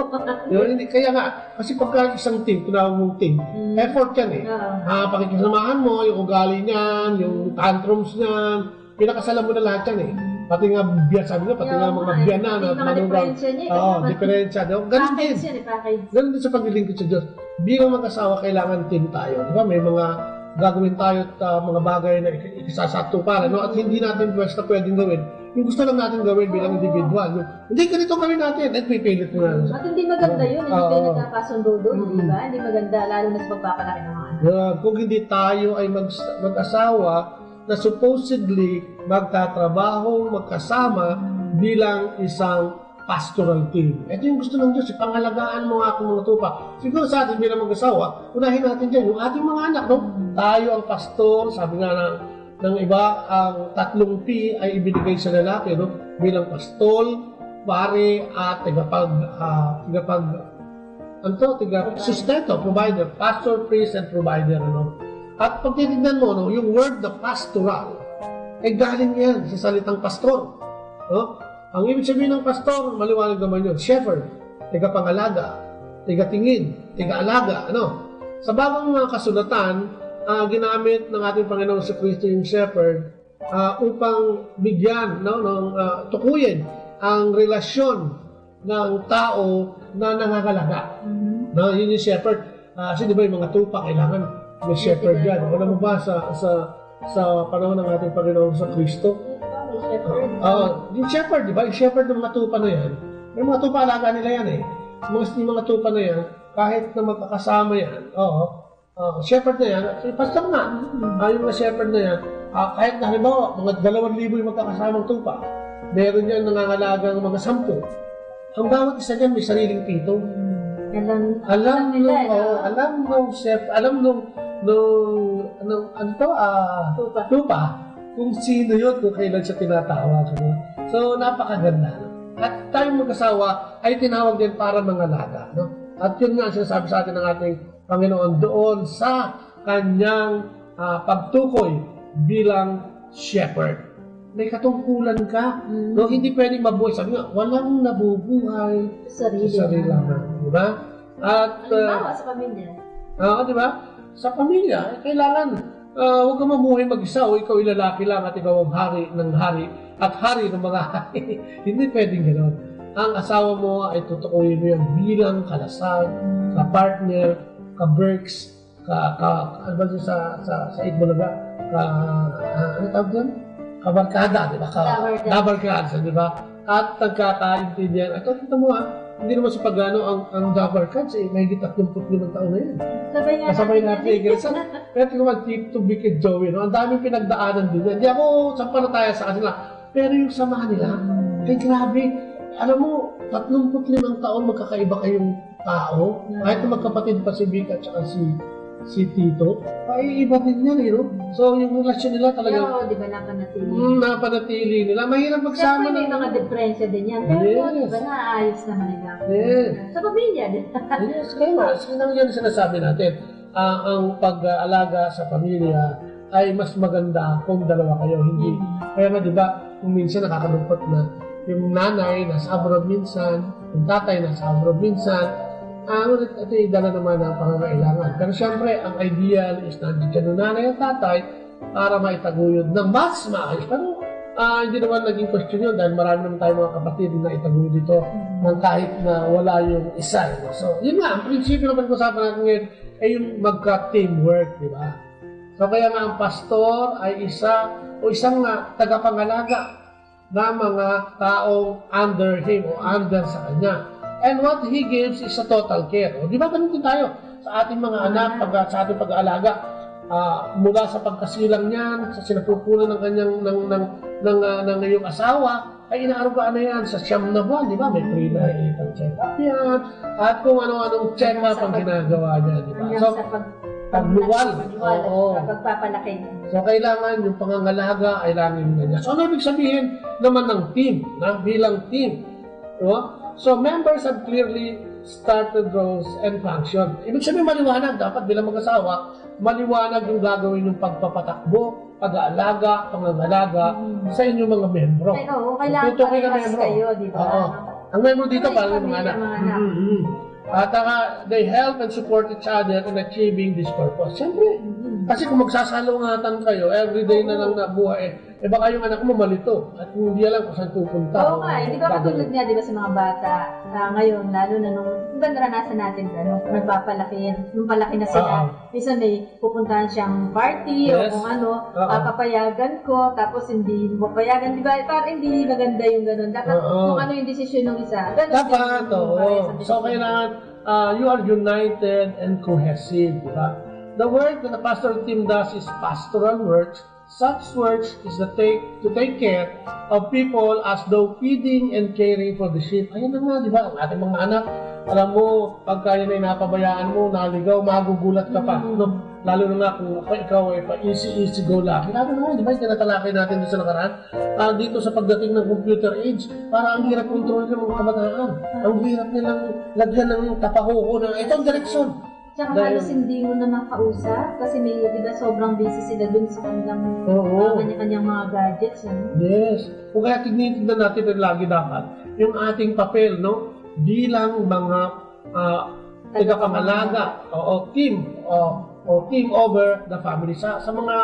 Kaya nga, kasi pagka isang team, tinawag mong team, effort yan eh. Pakikisamahan mo, yung ugali niyan, yung tantrums niyan, pinakasalan mo na lahat yan eh. Pati nga sabi nga, pati nga mga biyanan at diferensya niya. Diferensya. Ganun din. Ganun din sa paglilingkod sa Diyos. Bilang mag-asawa, kailangan team tayo. Diba? May mga gagawin tayo at mga bagay na ikisasatuparan. No? At hindi natin basta pwedeng gawin. Yung gusto lang natin gawin bilang individual. No? Hindi ganito gawin natin. At pipilit mo na. At hindi maganda yun. Hindi kayo nagkakasundo doon. Diba? Hindi maganda. Lalo na sa pagpapalaki ng mga anak. Kung hindi tayo ay mag-asawa na supposedly magtatrabaho, magkasama bilang isang pastoral team. Ito yung gusto ng Diyos, pangalagaan mo ang aking mga tupa. Siguro sa atin bilang mag-asawa, unahin natin dyan yung ating mga anak, no? Tayo ang pastor, sabi nga ng iba, ang 3 P ay ibinigay sa lalaki, no? Bilang pastol, pare, at sustento, provider, pastor, priest, and provider, no? At pag titignan mo, no, yung word na pastoral, ay galing yan sa salitang pastor. No? Ang ibig sabihin ng pastor, maliwanag naman yun, shepherd, tiga-pangalaga, tiga-tingin, tiga-alaga. Ano? Sa bagong mga kasulatan, ginamit ng ating Panginoon sa Kristo yung shepherd upang bigyan, no, tukuyin ang relasyon ng tao na nangangalaga. No, yun yung shepherd. Kasi di ba yung mga tupa kailangan may shepherd yan. Alam mo ba sa panahon ng ating Panginoon sa Kristo? Yung shepherd, di ba? Yung shepherd ng mga tupa na yan, may mga tupa alaga nila yan eh. Yung mga tupa na yan, kahit na magkakasama yan, shepherd na yan, pastor nga, yung mga shepherd na yan, kahit na halimbawa, mga 2,000 yung magkakasamang tupa, meron yan nangangalagang mga 10. Ang bawat isa dyan may sariling pito. Alam nung tupa, kung sino yun, kung kailan siya tinatawag. So, napakaganda. No? At tayong mag-asawa ay tinawag din para mangalaga. No? At yun nga sinasabi sa atin ng ating Panginoon doon sa kanyang pagtukoy bilang shepherd. May katungkulan ka. No? Hindi pwedeng mabuhay. Sabi nga, walang nabubuhay sa sarili lang. Diba? At sa pamilya. Di ba? Sa pamilya, kailangan huwag ka mamuhay mag-isa o ikaw ilalaki lang at ikaw ang hari ng hari at hari ng mga hari. Hindi pwedeng gano'n. Ang asawa mo ay tutukuyin mo yan bilang kalasag, ka-partner, ka-berks, ano ba sa Itbulaga? Ano tawag doon? Kabarkada, di ba? Kabarkada, di ba? At nagkakaintindihan. At ito mo hindi naman sa pagano ang Dabber Cats may 35 taon na yan. Kasabay natin. Kaya tingnan tip to big kid Joey. No? Ang daming pinagdaanan din. Hindi ako sampalataya sa kanila. Pero yung samahan nila, ay grabe. Alam mo, 35 taon magkakaiba kayong tao. Kahit na magkapatid pa si Vic at saka si Tito, ay iba din yan, no? So, yung relasyon nila talaga... Oo, di ba napanatili? Napanatili nila. Mahirap magsama. Siyempre, may mga diferensya din yan. Pero, di ba, naayos naman nila. Yes. Sa pamilya, di ba? Yes, kaya nga. Sinang yan sinasabi natin. Ang pag-alaga sa pamilya ay mas maganda kung dalawa kayo. Hindi. Kaya nga, di ba, kung minsan nakakalungkot na yung nanay nasa abroad minsan, yung tatay nasa abroad minsan, ito yung dala naman ng pangangailangan. Pero siyempre, ang ideal is nandiyan yung nanay at tatay para maitaguyod ng mas maayos. Pero hindi naman naging question yun dahil marami naman tayong mga kapatid na itaguyod dito ng kahit na wala yung isa. So, yun nga, ang prinsipyo naman usapan natin ngayon ay yung magka-teamwork, di ba? So, kaya nga ang pastor ay isang tagapangalaga na mga taong under him o under sa kanya. And what he gives is a total care. O, di ba ganun din tayo sa ating mga anak, sa ating pag-aalaga, mula sa pagkasilang niyan, sa sinapupunan ng kanyang ng iyong asawa, ay inaarugaan na yan sa 9 na buwan, di ba? May pre-natal check-up yan, at kung ano-anong check-up ang ginagawa niya, di ba? So, pagluwal. Oo. Pagpapalaki. So, kailangan yung pangangalaga ay langin ganyan. So, ano ibig sabihin naman ng team, bilang team? No? So, members have clearly started roles and function. Ibig sabihin maliwanag, dapat bilang mag-asawa, maliwanag yung gagawin yung pagpapatakbo, pag-aalaga, pangangalaga sa inyong mga membro. Ay, oo, kailangan parehas kayo, di ba? Oo. Ang membro dito, parang yung mga anak. At they help and support each other in achieving this purpose. Siyempre, kasi kung magsasalungatan kayo, everyday na lang na buhay, baka yung anak mo malito at hindi alam kung saan pupunta. Oo nga, hindi ba katulad nga, di ba, sa mga bata, ngayon, lalo na nung, di ba naranasan natin, nung palaki na sila, minsan may pupuntahan siyang party, o kung ano, papayagan ko, tapos hindi papayagan, di ba, parang hindi maganda yung gano'n. Dapat kung ano yung desisyon ng isa. Dapat, so kailangan, you are united and cohesive, di ba? The work that the pastoral team does is pastoral work. Such work is to take care of people as though feeding and caring for the sheep. Ayun na nga, di ba? Ang ating mga anak, alam mo, pagka yun ay napabayaan mo, naligaw, magugulat ka pa. No? Lalo na nga kung ikaw ay pa-easy go lucky. Lalo na nga, di ba? Tinatalakay natin doon sa nakaraan. Dito sa pagdating ng computer age, para ang hirap kontrol ng mga kabataan. Ang hirap nilang lagyan ng tapahuho na itong direksyon. Tsaka halos hindi mo na makausap kasi may, di ba, sobrang busy sila dun sa kanilang kanya-kanyang mga gadgets. Yes. Kung kaya tignan natin na lagi dapat yung ating papel, no? Bilang mga tagapangalaga o team over the family sa mga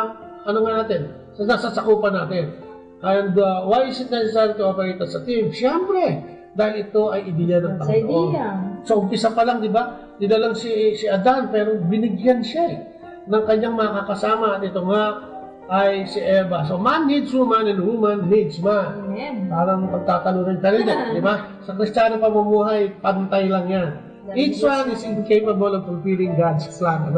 ano nga natin, sa nasasakupan natin. And why is it necessary to operate as a team? Siyempre, dahil ito ay ideya ng Panginoon. So, umpisa pa lang, di ba? Di na lang si Adan, pero binigyan siya ng kanyang mga kakasama. At ito nga ay si Eva. So, man needs woman and woman needs man. Amen. Parang pagtatalunan ka rin, di ba? Sa Kristiyano pamumuhay, pantay lang yan. Each one is incapable of fulfilling God's plan.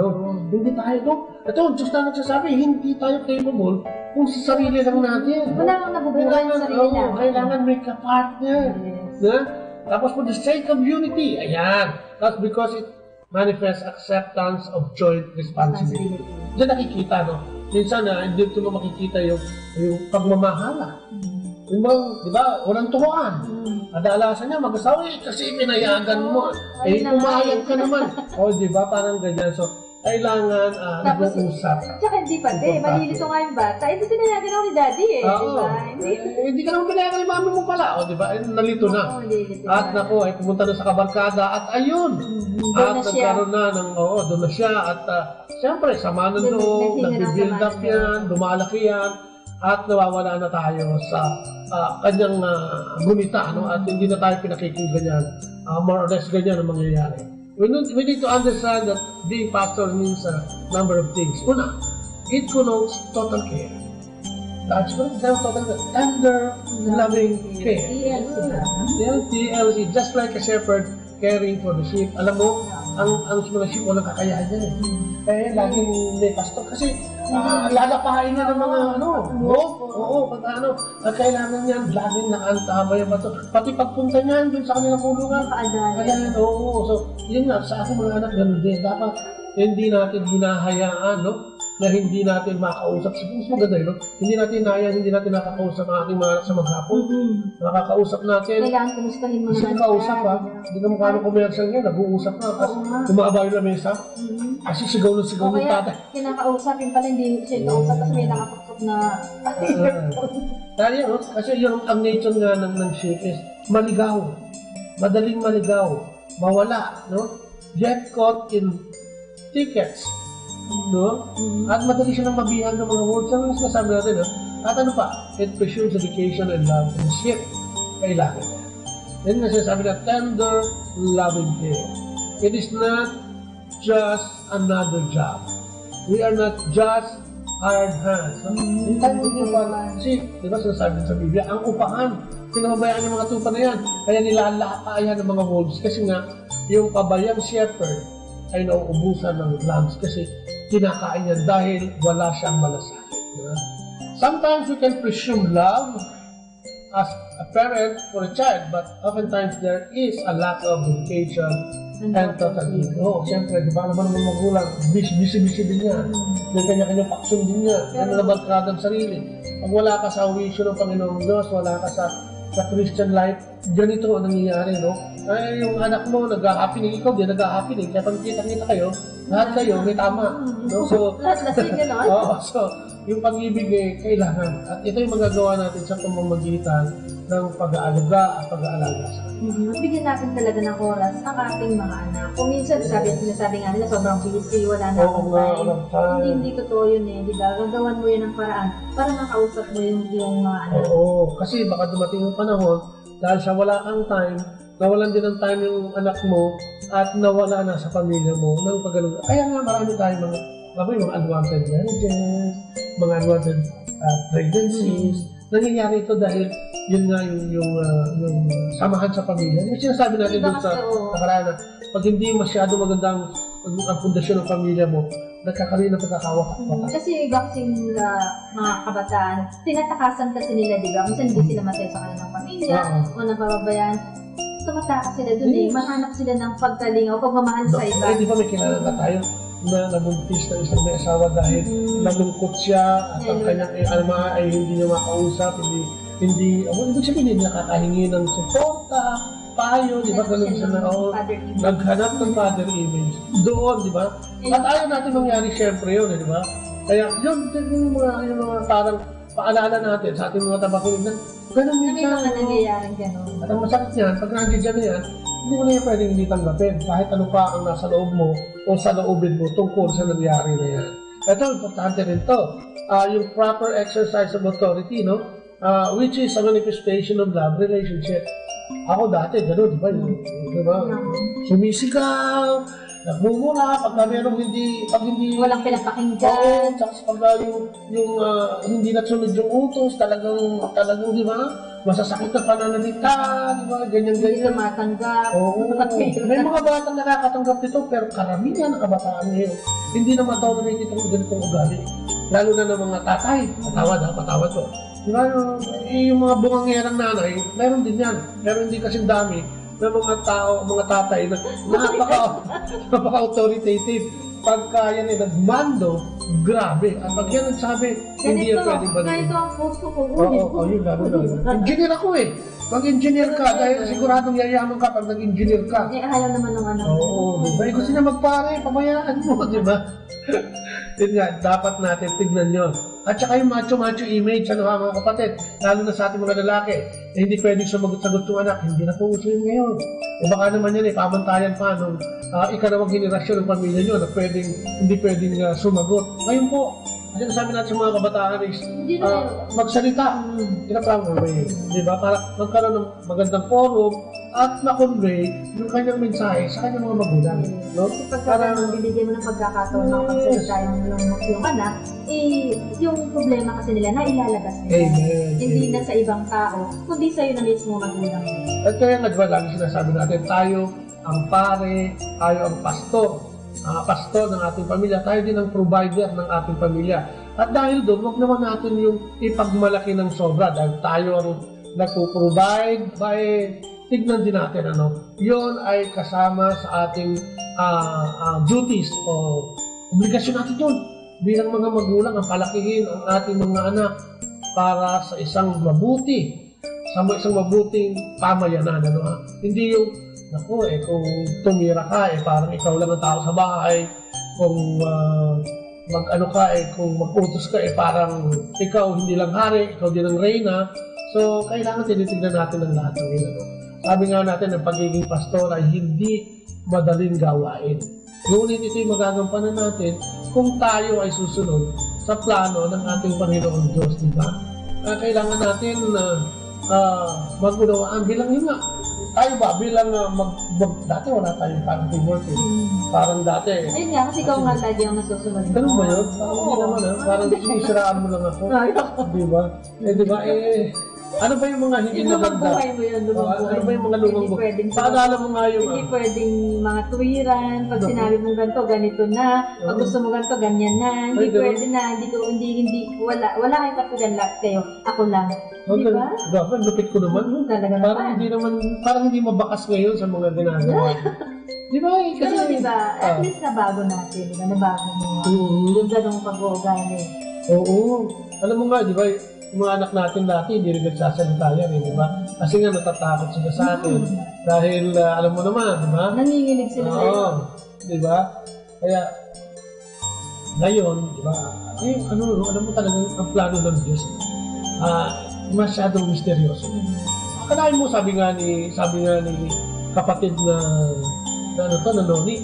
Hindi tayo, no? Ito, ang Diyos na nagsasabi, hindi tayo capable kung sa sarili lang natin. Wala kang nabubuhay sa sarili lang. Kailangan may kapartner. Tapos for the sake of unity, ayan. That's because it manifests acceptance of joint responsibility. Diyan nakikita, no? Minsan hindi ito makikita yung pagmamahala. Yung bang, di ba, walang turuan. Kadalasan niya, mag-asawa, kasi pinayagan mo. Pumayag ka naman. Di ba, parang ganyan. So, kailangan nag-uusap. Tsaka hindi pati, malilito nga yung bata. Hindi pinayagan ako ni Daddy diba? Hindi ka naman pinayagan ni mami mo pala. Diba? Nalito na. At naku, ay pumunta na sa kabarkada. At ayun. At nagkaroon na ng, doon na siya. At siyempre, sama ng loob, nag-build up yan, lumalaki yan. At nawawala na tayo sa kanyang gunita. At hindi na tayo pinakikinggan yan. More or less ganyan ang mangyayari. We need to understand that being pastor means a number of things. Una, it connotes total care. That's what total care. Tender, loving care. TLC, just like a shepherd caring for the sheep. Alam mo, ang mga sheep walang kakayahan yan eh. Laging may pastor. Kasi lalapahain na ng mga kailangan niyan, laging nakaantabay ba ito. Pati pagpunta niyan dun sa kanilang kulungan. So, yun nga, sa aking mga anak, ganun din. Dapat hindi natin hinahayaan, no? Na hindi natin makausap. Mas maganda, no? Hindi natin hinahayaan, hindi natin nakakausap ang ating mga anak sa maghapon. Nakakausap natin. Kailangan kumustahin mo naman. Kausap, ha? Hindi ka mukha ng commercial niya, nag-uusap na. Tapos umaabaw yung lamesa. Kasi sigaw ng tatay. Kinakausap, yung pala hindi siya kausap kasi may nakapagpap na... Kaya, no? Kasi yun, ang nature nga ng ship is maligaw. Madaling maligaw. Mawala, no? Get caught in tickets. No? At madali siya nang mabihan ng mga words. Ano yung sinasabi natin, no? At ano pa? It pursues education and love and ship. Kailangan niya. Then nga sinasabi na tender, loving care. It is not just another job. We are not just hired hands. Kasi, di ba sinasabi sa Biblia, ang upahan, pinababayaan yung mga tupa na yan. Kaya nilalakayan ng mga wolves. Kasi nga, yung pabayang shepherd ay nauubusan ng lambs kasi kinakain niya dahil wala siyang malasakit. Sometimes we can presume love as a parent for a child, but oftentimes there is a lack of dedication and total need. Siyempre, di ba naman ng magulang, busy din niya. May kanya-kanya paksyon din niya. Nalabarkada ang sarili. Pag wala ka sa wisyo ng Panginoong Diyos, wala ka sa Christian life, ganito ang nangyayari, no? Ay, yung anak mo, nag-happening, ikaw din, nag-happening. Kaya pag kita-kita kayo, lahat kayo, may tama. No? So, lasing gano'n? So, yung pag-ibig kailangan. At ito yung magagawa natin sa pamamagitan ng pag-aalaga at pag-aalaga sa Bigyan natin talaga ng oras ang ating mga anak. Kung minsan, sinasabi nga nila, sobrang busy, wala na akong time. Hindi totoo yun di ba? Gagawan mo yun ng paraan para makausap mo yung mga anak. Oo, kasi baka dumating yung panahon, dahil sa wala kang time, nawalan din ng time yung anak mo at nawala na sa pamilya mo ng paggalang. Kaya nga marami tayong mga unwanted marriages, mga unwanted pregnancies. Nangyayari ito dahil yun nga yung samahan sa pamilya. Yung sinasabi natin doon sa nakaraan na pag hindi masyado magandang ang pundasyon ng pamilya mo, nagkakaroon ng pagkakawatak. Kasi vaccine mga kabataan, tinatakasan kasi nila, di ba? Minsan hindi sila matay sa kanilang pamilya o napababayaan. Tumatakas sila doon mahanap sila ng pagkalingaw, pagmamahal sa iba. Di ba may kilala na tayo na nabuntis ng isang may asawa dahil nalungkot siya at ang kanyang alma ay hindi niya makausap, hindi ibig sabihin hindi nakakahingi ng suporta, payo, di ba? Ganun siya na, naghanap ng father image. Doon, di ba? At ayaw natin mangyari siyempre yun, di ba? Kaya yun, yung mga parang paalala natin sa ating mga tabakunin na ganun minsan. May mga nangyayaring ganun. At ang masakit niyan, pag nandiyan na yan, hindi mo na yan pwedeng hindi tanggapin. Kahit ano pa ang nasa loob mo o sa loobin mo tungkol sa nangyari na yan. Ito, importante rin to. Yung proper exercise of authority, no? Which is a manifestation of love relationship. Ako dati, gano'n, di ba? Diba? Sumisigaw, nagmumura, pag merong pag hindi... Walang pinapakinggan. Tapos pag yung hindi nasunod yung utos, talagang, di ba? Masasakit na pananalita, di ba? Ganyan. Hindi na matanggap. May mga batang nakakatanggap nito, pero karamihan ng kabataan ngayon, hindi naman daw na ganitong ugali. Lalo na ng mga tatay, patawad ko. Diba, yung mga bungangerang nanay, meron din yan. Pero hindi kasing dami ng mga tao, mga tatay na napaka-authoritative. Pagka yan ay nagmando, grabe. At pag yan nagsabi, hindi yan pwedeng balikin. Ganito ang puso ko. Yun, gano'n. Engineer ako Mag-engineer ka dahil siguradong yayaman ka pag nag-engineer ka. Ayaw naman ng anak. Diba? Gusto na magpare, pabayaan mo, diba? Yun nga, dapat natin tignan yun. At saka yung macho-macho image, mga kapatid, lalo na sa ating mga lalaki, hindi pwedeng sumagot-sagot yung anak, hindi na po uso yun ngayon. Baka naman yan pamantayan pa nung ikalawang generasyon ng pamilya nyo na hindi pwedeng sumagot. Ngayon po, kasi sabi natin sa mga kabataan is magsalita. Di ba? Para magkaroon ng magandang forum at ma-convey yung kanyang mensahe sa kanyang mga magulang. No? Para bibigyan mo ng pagkakataon na magsalita yung anak, yung problema kasi nila na ilalabas nila. Amen. Hindi na sa ibang tao, kundi sa'yo na mismo magulang. At kaya nga, diba, lagi sinasabi natin, tayo ang pare, tayo ang pastor ng ating pamilya, tayo din ang provider ng ating pamilya. At dahil doon, huwag naman natin yung ipagmalaki ng sobra dahil tayo ang nagpo-provide by tignan din natin, yun ay kasama sa ating duties o obligasyon natin yun. Bilang mga magulang, ang palakihin ang ating mga anak para sa isang mabuting pamayanan. Hindi yung, kung tumira ka, parang ikaw lang ang tao sa bahay. Kung kung mag-utos ka, parang ikaw hindi lang hari, ikaw din ang reyna. So, kailangan tinitignan natin ang lahat ng ito. Sabi nga natin, ang pagiging pastor ay hindi madaling gawain. Ngunit ito'y magagampanan natin kung tayo ay susunod sa plano ng ating Panginoon Diyos, di ba? Kailangan natin mag-unawaan bilang yun nga. Tayo ba, bilang dati wala tayong parang teamwork. Parang dati. Ayun nga, kasi ikaw nga lagi ang nasusunod. Ganun ba yun? Parang hindi naman parang sinisiraan mo lang ako. Di ba? Di ba? Ano ba yung mga hindi maganda? Buhay mo yun, ano ba yung mga lumang buhay? Paalala mo nga yung... Hindi pwedeng mga tuwiran. Pag sinabi mo ganito, ganito na. Pag gusto mo ganito, ganyan na. Hindi pwede na. Wala kayong katugan lahat kayo. Ako lang. Di ba? Dapat, lupit ko naman. Parang hindi mabakas ngayon sa mga ginagawa. Di ba? Pero di ba, at least nabago natin. Nabago mo. Yung ganong pag-uugali. Oo. Alam mo nga, di ba? Yung mga anak natin dati, hindi rin nagsasalita yan, di ba? Kasi nga natatakot sila sa atin. Dahil, alam mo naman, di ba? Nanginginig sila sa iyo. Di ba? Kaya, ngayon, di ba? Alam mo talaga ang plano ng Diyos. Masyadong misteryoso. Akalain mo, sabi nga ni kapatid na Noni,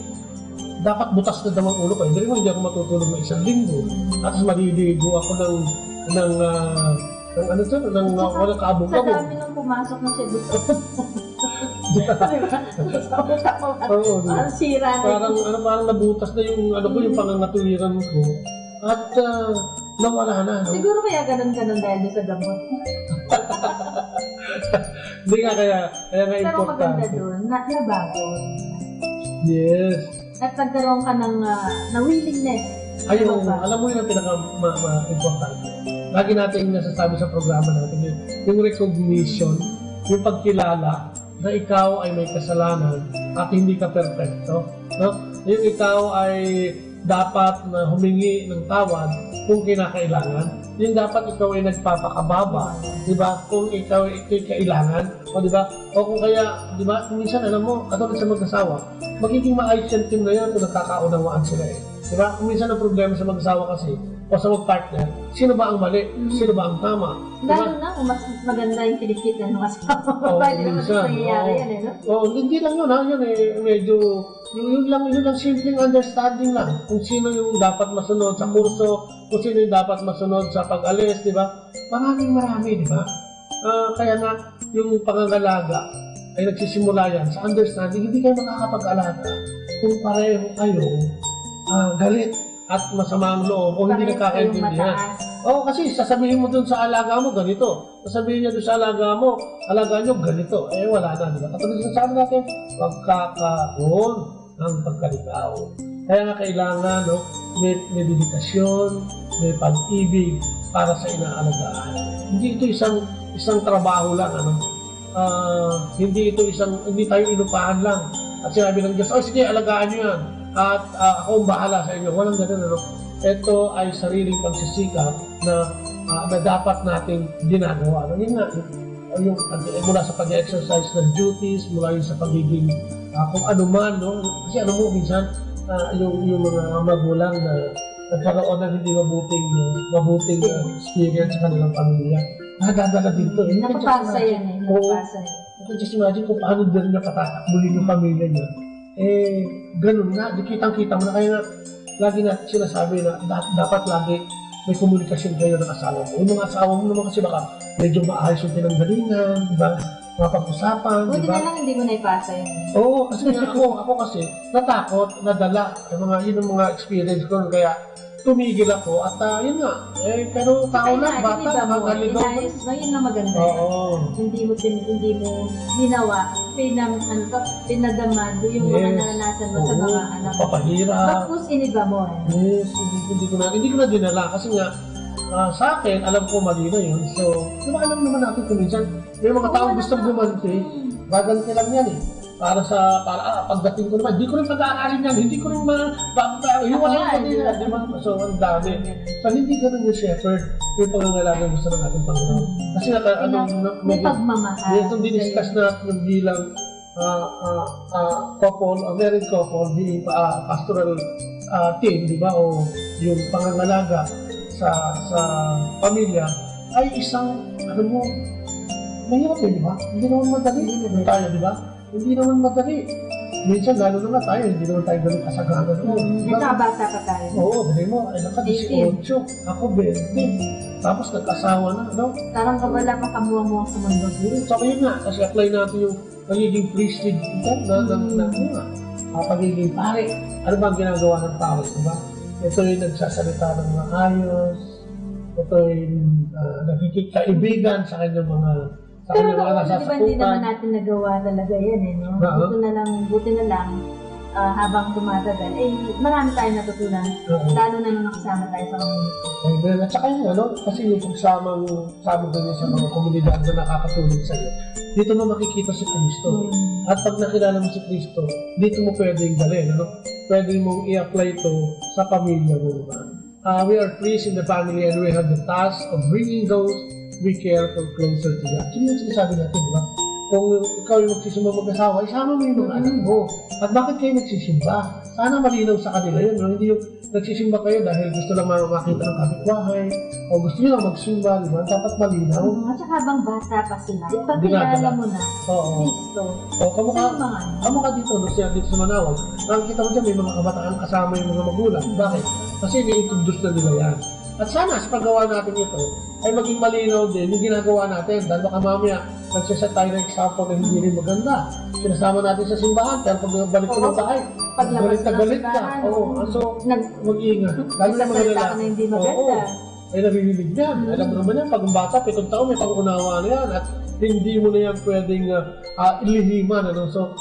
dapat butas na daw ang ulo ko. Hindi mo, hindi ako matutulog ng 1 linggo. At maliligo ako ng walang kaabog-abog. Sa dami nang pumasok na siya dito. Parang sira na. Parang nabutas na yung pangangatuwiran ko. At nawala na. Siguro kaya ganun dahil sa gamot. Hindi nga kaya nga importante. Pero maganda doon, nabago. Yes. At nagkaroon ka ng willingness. Ayun, alam mo yun ang pinaka-importante. Lagi natin nasasabi sa programa natin yung recognition, yung pagkilala na ikaw ay may kasalanan at hindi ka perfecto. No? Yung ikaw ay dapat na humingi ng tawad kung kinakailangan. Yung dapat ikaw ay nagpapakababa, di ba? Kung ikaw ay kailangan, o di ba? O kung kaya, di ba? Kung minsan, alam mo, katulad sa mag-asawa, magiging maayos yung team na yan kung nagkakaunawaan sila eh. Di ba? Kung minsan ang problema sa mag-asawa kasi, o sa mag-partner, sino ba ang mali? Sino ba ang tama? Lalo na kung mas maganda yung kinikita ng asawa. Pwede naman sa nangyayari yan eh, no? Hindi lang yun ha, yun eh, medyo, yun lang simpleng understanding lang kung sino yung dapat masunod sa kurso, kung sino yung dapat masunod sa pag-alis, di ba? Marami, di ba? Kaya nga, yung pangangalaga ay nagsisimula yan sa understanding, hindi kayo makakapag-alaga kung pareho kayo galit at masama ang loob o hindi nakakaintindihan. Kasi sasabihin mo dun sa alaga mo ganito. Sasabihin niya dun sa alaga nyo ganito. Wala na, di ba? Katulad sa sabi natin, pagkakaroon ng pagkalitaw. Kaya nga kailangan, may dedikasyon, may pag-ibig para sa inaalagaan. Hindi ito isang trabaho lang, hindi tayo inupahan lang. At sinabi ng Diyos, sige, alagaan nyo yan. At ako ang bahala sa inyo. Walang ganun, Ito ay sariling pagsisikap na dapat nating ginagawa. Yun nga, mula sa pag-exercise ng duties, mula yun sa pagiging kung ano man, Kasi minsan, yung mga magulang na nagkaroon ng hindi mabuting experience sa kanilang pamilya. Nakadadala dito. Napapasa yan eh. Napapasa yan. Just imagine kung paano din niya patatakbulin yung pamilya niya. Ganun nga, kitang-kita mo na. Kaya lagi natin sinasabi na dapat lagi may komunikasyon kayo ng asawa mo. Yung mga asawa mo naman kasi baka medyo maayos yung pinanggalingan, diba? Mapag-usapan, diba? Buti na lang hindi mo naipasa yun. Oo, kasi ako kasi natakot, nadala. Yun ang mga experience ko. Kaya tumigil ako at yun nga. Pero tao lang, bata, magaligaw. Yun na maganda. Oo. Hindi mo ginawa, pinadamado yung mga naranasan mo sa mga anak. Papahirap. Tapos iniba mo. Yes, hindi ko na dinala kasi nga sa akin, alam ko mali na yun. So, alam naman natin kung minsan, may mga taong gustong gumanti. gaganti lang yan eh. Para pagdating ko naman, hindi ko rin pag-aaralin yan, hindi ko rin hiwalay ko din yan, di ba? So, ang dami. So, hindi ganun yung shepherd, yung pangangalaga gusto ng ating Panginoon. Kasi may pagmamahal. Itong diniscuss natin bilang couple, a married couple, being pastoral team, di ba? O yung pangangalaga sa pamilya, ay isang, mahirap eh, di ba? Hindi naman madali. Tayo, di ba? Hindi naman madali. Minsan, lalo naman tayo, hindi naman tayo ganun kasagana. Nagkabata pa tayo. Oo, ganun mo. Ay, naka-18. Ako, 20. Tapos, nag-asawa na, no? Parang wala pa kamuha-muha sa mundo. So, yun nga. Kasi apply natin yung pagiging priesthood na pagiging pare. Ano ba ang ginagawa ng pare, di ba? Ito yung nagsasalita ng mga ayos. Ito yung nagkikaibigan sa kanyang mga pero hindi naman natin nagawa talaga yan eh, no? Buti na lang, habang dumadagal, marami tayong natutunan, lalo na nung nakasama tayo sa community. At saka yun, kasi yung pagsama ganyan sa mga komunidad na nakakatulog sa iyo, dito mo makikita si Kristo. At pag nakilala mo si Kristo, dito mo pwedeng dalhin, pwede mong i-apply ito sa pamilya mo. We are priests in the family and we have the task of bringing those we care for closer to God. Sino yung sinasabi natin, di ba? Kung ikaw yung magsisimba mag-asawa, isama mo yung mga anak mo. At bakit kayo nagsisimba? Sana malinaw sa kanila yun. Hindi yung nagsisimba kayo dahil gusto lang makita ng kapitbahay o gusto nyo lang magsimba, di ba? Dapat malinaw. At saka habang bata pa sila, ipagkilala mo na. Kristo. Kamukha dito, dito sa Manawag. Nakikita mo dyan, may mga kabataan kasama yung mga magulang. Bakit? Kasi ni-introduce na nila yan. At sana sa paggawa natin ito ay maging malinaw din yung ginagawa natin. Dahil baka mamaya nagsiset tayo ng example na hindi rin maganda. Sinasama natin sa simbahan, pero pag balik ko ng bahay, galit ka. So, mag-iingat. Nagsasalita ka na hindi maganda. Ay naririnig yan. Alam mo naman yan, pag ang bata, 7 taon, may pag-unawa na yan. At hindi mo na yan pwedeng ilihiman. So,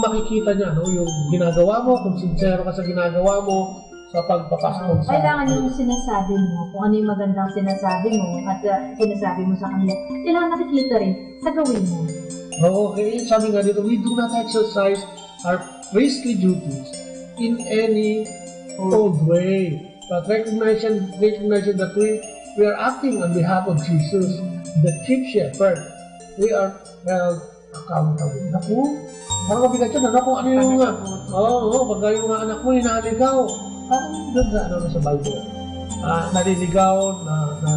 makikita niya yung ginagawa mo, kung sincero ka sa ginagawa mo, sa pagpapasok sa... Kailangan yung sinasabi mo, kung ano yung magandang sinasabi mo at sinasabi mo sa kanila, kailangan nakikita rin sa gawin mo. Okay, sabi nga dito, we do not exercise our priestly duties in any old way, but recognition that we are acting on behalf of Jesus, the chief shepherd. We are held accountable. Naku, parang mabigat yun, kung ano yung pagka yung mga anak mo, hinaligaw. Parang doon sa Bible. Naliligaw, na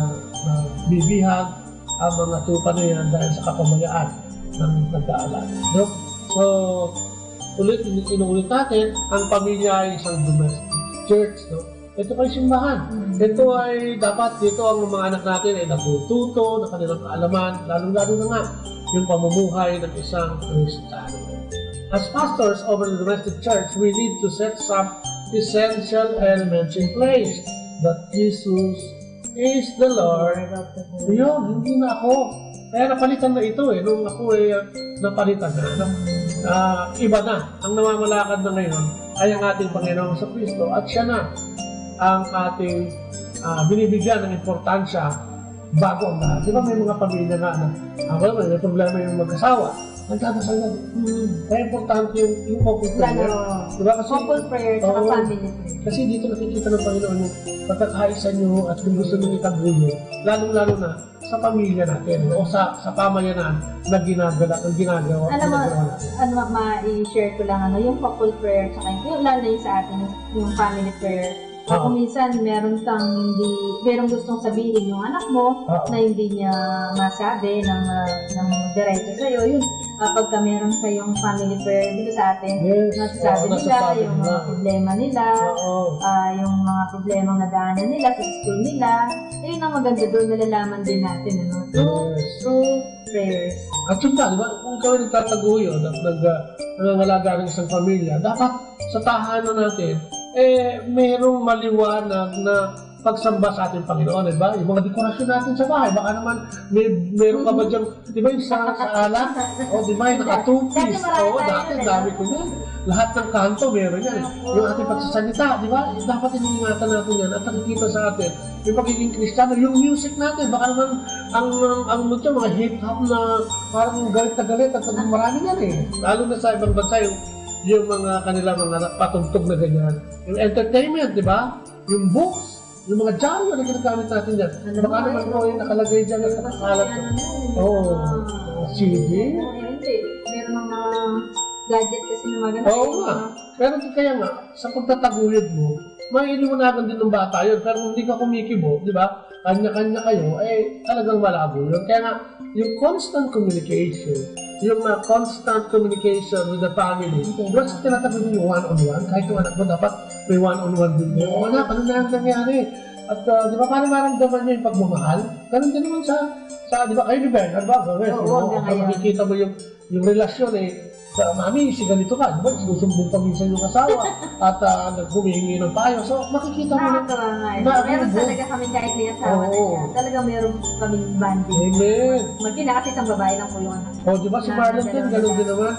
bibihag ang mga tupa na yan dahil sa kapabayaan ng nag-aaral. No? So, inuulit natin, ang pamilya ay isang domestic church. No? Ito ay simbahan. Ito ay dapat dito ang mga anak natin ay natututo na kanilang kaalaman, lalo-lalo na nga yung pamumuhay ng isang Kristiyano. As pastors over the domestic church, we need to set some essential elements in place. That Jesus is the Lord. Yun, hindi na ako. Kaya napalitan na ito nung ako napalitan na. Iba na. Ang namamalakad na ngayon ay ang ating Panginoon sa Kristo at siya na ang ating binibigyan ng importansya bago ang lahat. Di ba may mga pamilya na may problema yung mag-asawa. Nagdadasal na din. Kaya importante yung couple prayer. Diba? Kasi, couple prayer at family prayer. Kasi dito nakikita ng Panginoon yung pagkakaisa nyo at kung gusto nyo itagulo, lalong-lalo na sa pamilya natin o sa pamayanan na ginagawa. Alam mo, ma-share ko lang yung couple prayer at yung lalo na yung sa atin, yung family prayer. Kung minsan merong gustong sabihin yung anak mo na hindi niya masabi ng diretso sa'yo, yun, pagka meron kayong family prayer dito sa atin, nasasabi nila yung mga problema nila, yung mga problema na daanan nila sa school nila, yun ang maganda doon, nalalaman din natin, through prayers. At yun ba, kung ikaw ay nagtataguyo, nangangalaga ng isang pamilya, dapat sa tahanan natin, mayroong maliwanag na pagsamba sa ating Panginoon, diba? Yung mga dekorasyon natin sa bahay, baka naman mayroon ka ba dyan, di ba yung sa ala? Di ba yung naka-two-piece? Dati, dami ko yan. Lahat ng kanto, meron yan. Yung ating pagsasalita, di ba? Dapat iniingatan natin yan at nakikita sa atin yung pagiging Kristiyano, yung music natin, baka naman ang mga hip-hop na parang galit na galit at marami yan eh. Lalo na sa ibang bansa, yung mga kanila mga patugtog na ganyan. Yung entertainment, di ba? Yung books, yung mga dyaryo na ginagamit natin yan. Baka naman po yung nakalagay dyan yung nakakalap. CD? Hindi. Meron mga gadget kasi na mga ganun. Oo nga. Pero kaya nga, sa pagtataguyod mo, may iliwanagan din ng bata yun. Pero kung hindi ka kumikibo, di ba? Kanya-kanya kayo, talagang malabo yun. Kaya nga, yung constant communication, yung constant communication with the family, diba sa tinatagod yung one-on-one, kahit yung anak mo dapat may one-on-one din mo. O anak, ano na ang nangyari? At di ba, paano maramdaman niyo yung pagmamahal? Ganun din naman sa di ba, kayo ni Ben, ano ba? Makikita mo yung relasyon sa mami, si ganito ka, di ba? Sinusumbong pa minsan yung asawa at naghumihingi ng payo. So, makikita mo na. Meron talaga kami kahit may asawa na siya. Talagang meron kaming banding. Amen. Magkina kasi isang babae lang po yung anak. Di ba si Marlon din, gano'n din naman.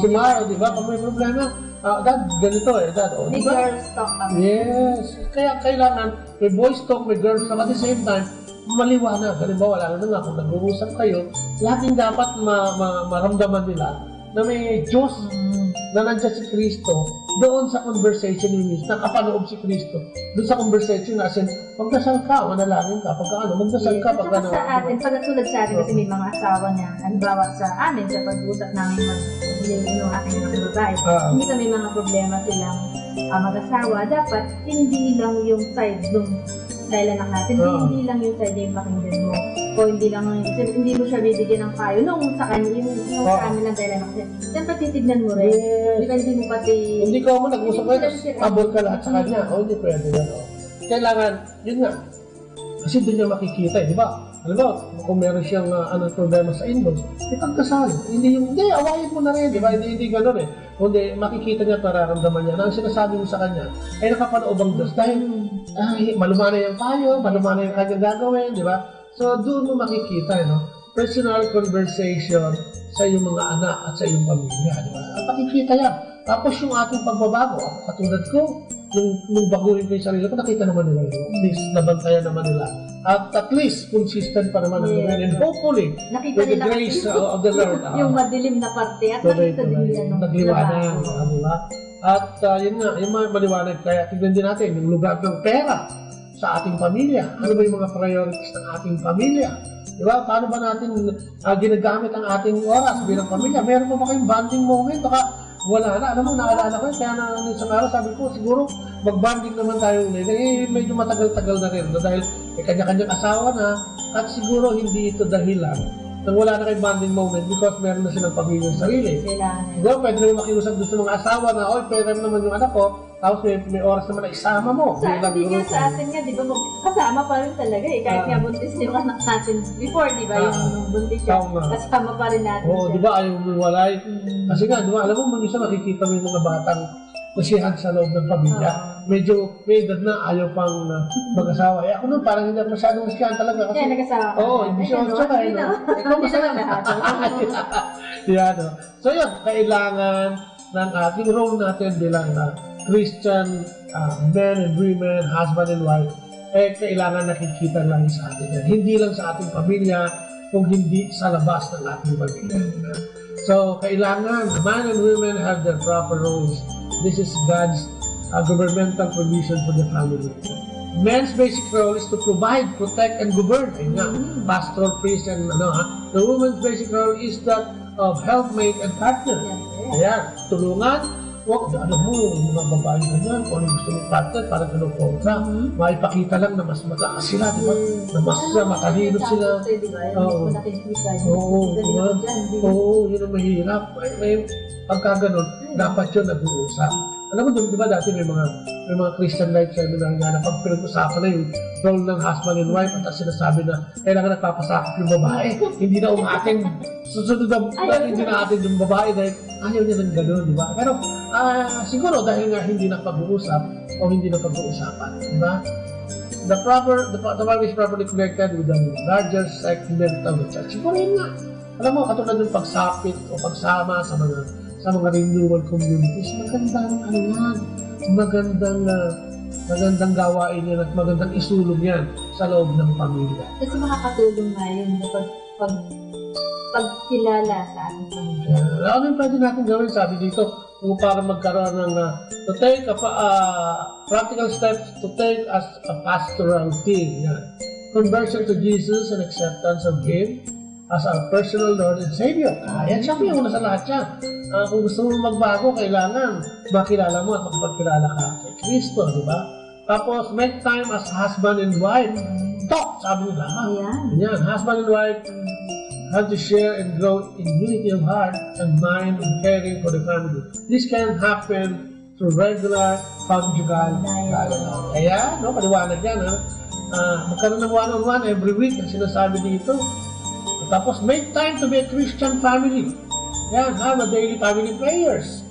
Si Maro, di ba? Kung may problema, dad, ganito dad. May girls talk kami. Yes. Kaya kailangan, may boys talk, may girls talk. At the same time, maliwanag. Halimbawa, wala na nga, kung nag-uusap kayo, laging dapat maramdaman nila na may Diyos na nandiyan si Kristo doon sa conversation ninyo, nakapanood si Kristo doon sa conversation na asin, magdasal ka, manalangin ka, magdasal ka, pag ano. Sa atin, pagkatulad sa atin, kasi may mga asawa niya, halimbawa sa amin, sa pag-uusap namin yung aking mga babae, hindi kami mga problema silang mag-asawa, dapat hindi lang yung side nung dahil anak natin, hindi lang yung side yung pakinggan mo. O hindi mo siya bibigyan ng payo nung sa kanya, yung sa amin lang dahil anak natin. Siyempre titignan mo rin. Hindi mo pati... Hindi ko mo nag-usap kayo, tabol ka lahat sa kanya. Hindi pwede yan. Kailangan, yun nga, kasi doon niya makikita, di ba? Alam mo, kung meron siyang problema sa inbox, ipagkasal. Hindi, awayin mo na rin, di ba? Hindi gano'n eh. Kundi makikita niya, pararamdaman niya na ang sinasabi mo sa kanya ay nakapanood ang Diyos dahil malumana yung payo, malumana yung kanyang gagawin, di ba? So, doon mo makikita, personal conversation sa iyong mga anak at sa iyong pamilya, di ba? At makikita yan. Tapos yung ating pagbabago, katulad ko, nung baguhin ko yung sarili ko, nakita naman nila yun. At least, nabantayan naman nila. At least, consistent pa naman ang gawin. And hopefully, with the grace of the Lord. Yung madilim na parte, at nakita din yan. Nagliwanag, di ba? At yun nga, yung maliwanag, kaya tignan din natin, yung lugar ng pera sa ating pamilya. Ano ba yung mga priorities ng ating pamilya? Di ba? Paano ba natin ginagamit ang ating oras bilang pamilya? Meron pa ba kayong bonding moment? Baka wala na. Alam mo, naalala ko yun. Kaya na isang araw, sabi ko, siguro mag-bonding naman tayo ulit. Medyo matagal-tagal na rin. Dahil may kanya-kanyang asawa na at siguro hindi ito dahilan nang wala na kayong bonding moment because meron na silang pamilyang sarili. Diba? Pwede naman makiusap doon sa mga asawa na, pwede naman yung anak ko, tapos may oras naman na isama mo. Sa atin nga, di ba, kasama pa rin talaga eh. Kahit nga buntis yung anak natin before, di ba, yung buntis siya, kasama pa rin natin siya. Di ba, ayaw mo walay. Kasi nga, di ba, alam mo, minsan makikita mo yung mga batang kusihan sa loob ng pamilya. Medyo may edad na, ayaw pang mag-asawa. Ako nun, parang hindi ako masyadong kusihan talaga. Kaya nag-asawa. Hindi siya magsaka. Ikaw masaya. So yun, kailangan ng ating role natin bilang Christian men and women, husband and wife, kailangan nakikita lang sa atin yan. Hindi lang sa ating pamilya, kung hindi sa labas ng ating pamilya. So, kailangan, men and women have their proper roles. This is God's governmental provision for the family. Men's basic role is to provide, protect, and govern. Pastoral, priest, and the woman's basic role is that of helpmate and partner. Ayan, tulungan. Huwag, alam mo, yung mga babae ganyan, kung anong gusto ng partner, parang kinukontra. Maipakita lang na mas mataas sila, di ba? Na mas matalino sila. Oo, yun ang mahirap. May pagkaganon, dapat yun nag-uusap. Alam mo, di ba dati may mga Christian life seminar nga na pag pinag-usapan na yung role ng husband and wife at sinasabi na kailangan nagpapasakop yung babae. Hindi na umating susunod na hindi na atin yung babae dahil ayaw niya ng gano'n, di ba? Pero siguro dahil nga hindi na pag-uusap o hindi na pag-uusapan, di ba? The family is properly connected with the larger segment of the church. Siguro yun nga. Alam mo, katulad ng pagsapit o pagsama sa mga renewal communities, magandang magandang magandang gawain yan at magandang isulong yan sa loob ng pamilya. Kasi makakatulong nga yun pagkilala sa ating pamilya. Ano yung pwede natin gawin? Sabi dito, kung para magkaroon ng to take practical steps to take as a pastoral team. Yan. Conversion to Jesus and acceptance of Him as our personal Lord and Savior. Yan siya yung una sa lahat yan. Kung gusto mo magbago, kailangan makilala mo at makapagkilala ka kay Kristo, di ba? Tapos, make time as husband and wife. Talk, sabi nila. Yan, husband and wife have to share and grow in unity of heart and mind in caring for the family. This can happen through regular conjugal dialogue. Kaya, paliwanag yan, magkaroon ng one-on-one every week ang sinasabi dito. Tapos, make time to be a Christian family. Yan, have a daily family prayers.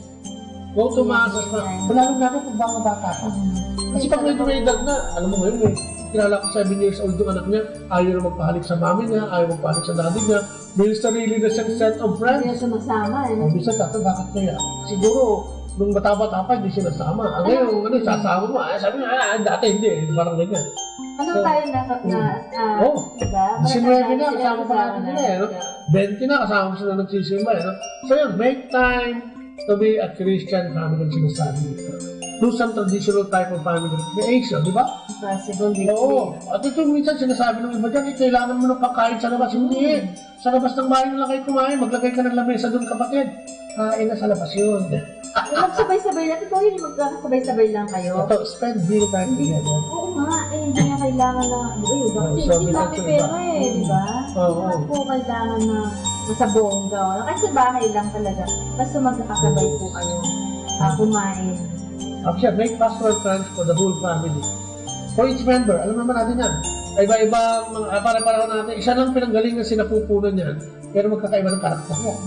Go to masses na. Lalo na kung mga bata ka. Kasi pag may edad na, alam mo ngayon kilala ko 7 years old yung anak niya, ayaw na magpahalik sa mami niya, ayaw magpahalik sa daddy niya, may sarili na siyang set of friends. Kaya sumasama, Bisa tato, bakit kaya? Siguro, nung bata-bata pa, hindi siya nasama. Ngayon, sasama mo, sabi niya, dati hindi, parang ganyan. Anong tayo diba? 19 na, kasama pa natin nila, 20 na, kasama sila nagsisimba, So yun, make time to be a Christian family, sinasabi dito. Do some traditional type of family recreation, di ba? Possible, Oo. At ito minsan sinasabi ng iba dyan, kailangan mo ng pagkain sa labas. Hindi. Sa labas ng bahay na lang kayo kumain, maglagay ka ng lamesa doon, kapatid. Kain na sa labas yun. Magsabay-sabay lang. Ikaw yun, magkakasabay-sabay lang kayo. Ito, spend meal time together. Oo nga, hindi na kailangan na, hindi kami pera di ba? Oo. Hindi po kailangan na nasa bongga. Kasi sa bahay lang talaga. Basta magkakasabay po kayo kumain. Actually, make pastoral plans for the whole family. For each member, alam naman natin yan. Iba-iba, para-para natin. Isa lang pinanggalingan sinapupunan yan, pero magkakaiba ng karakter yan.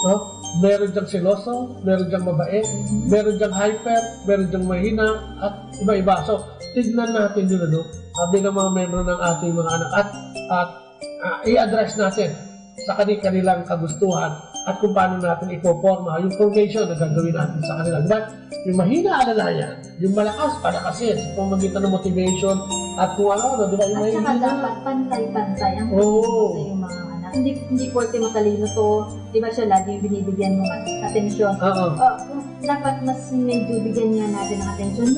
No? Meron diyang seloso, meron diyang mabait, meron diyang hyper, meron diyang mahina, at iba-iba. So, tignan natin yun, bilang mga membro ng ating mga anak, at i-address natin sa kanilang kagustuhan at kung paano natin ipoporma yung formation na gagawin natin sa kanila. Diba? Yung mahina, alalayan. Yung malakas, palakasin. Sa pamagitan ng motivation at kung ano, diba? Yung at saka dapat pantay-pantay ang sa yung mga anak. Hindi porke matalino to, diba siya lagi yung binibigyan mo atensyon. Dapat mas medyo bigyan nga natin ng atensyon.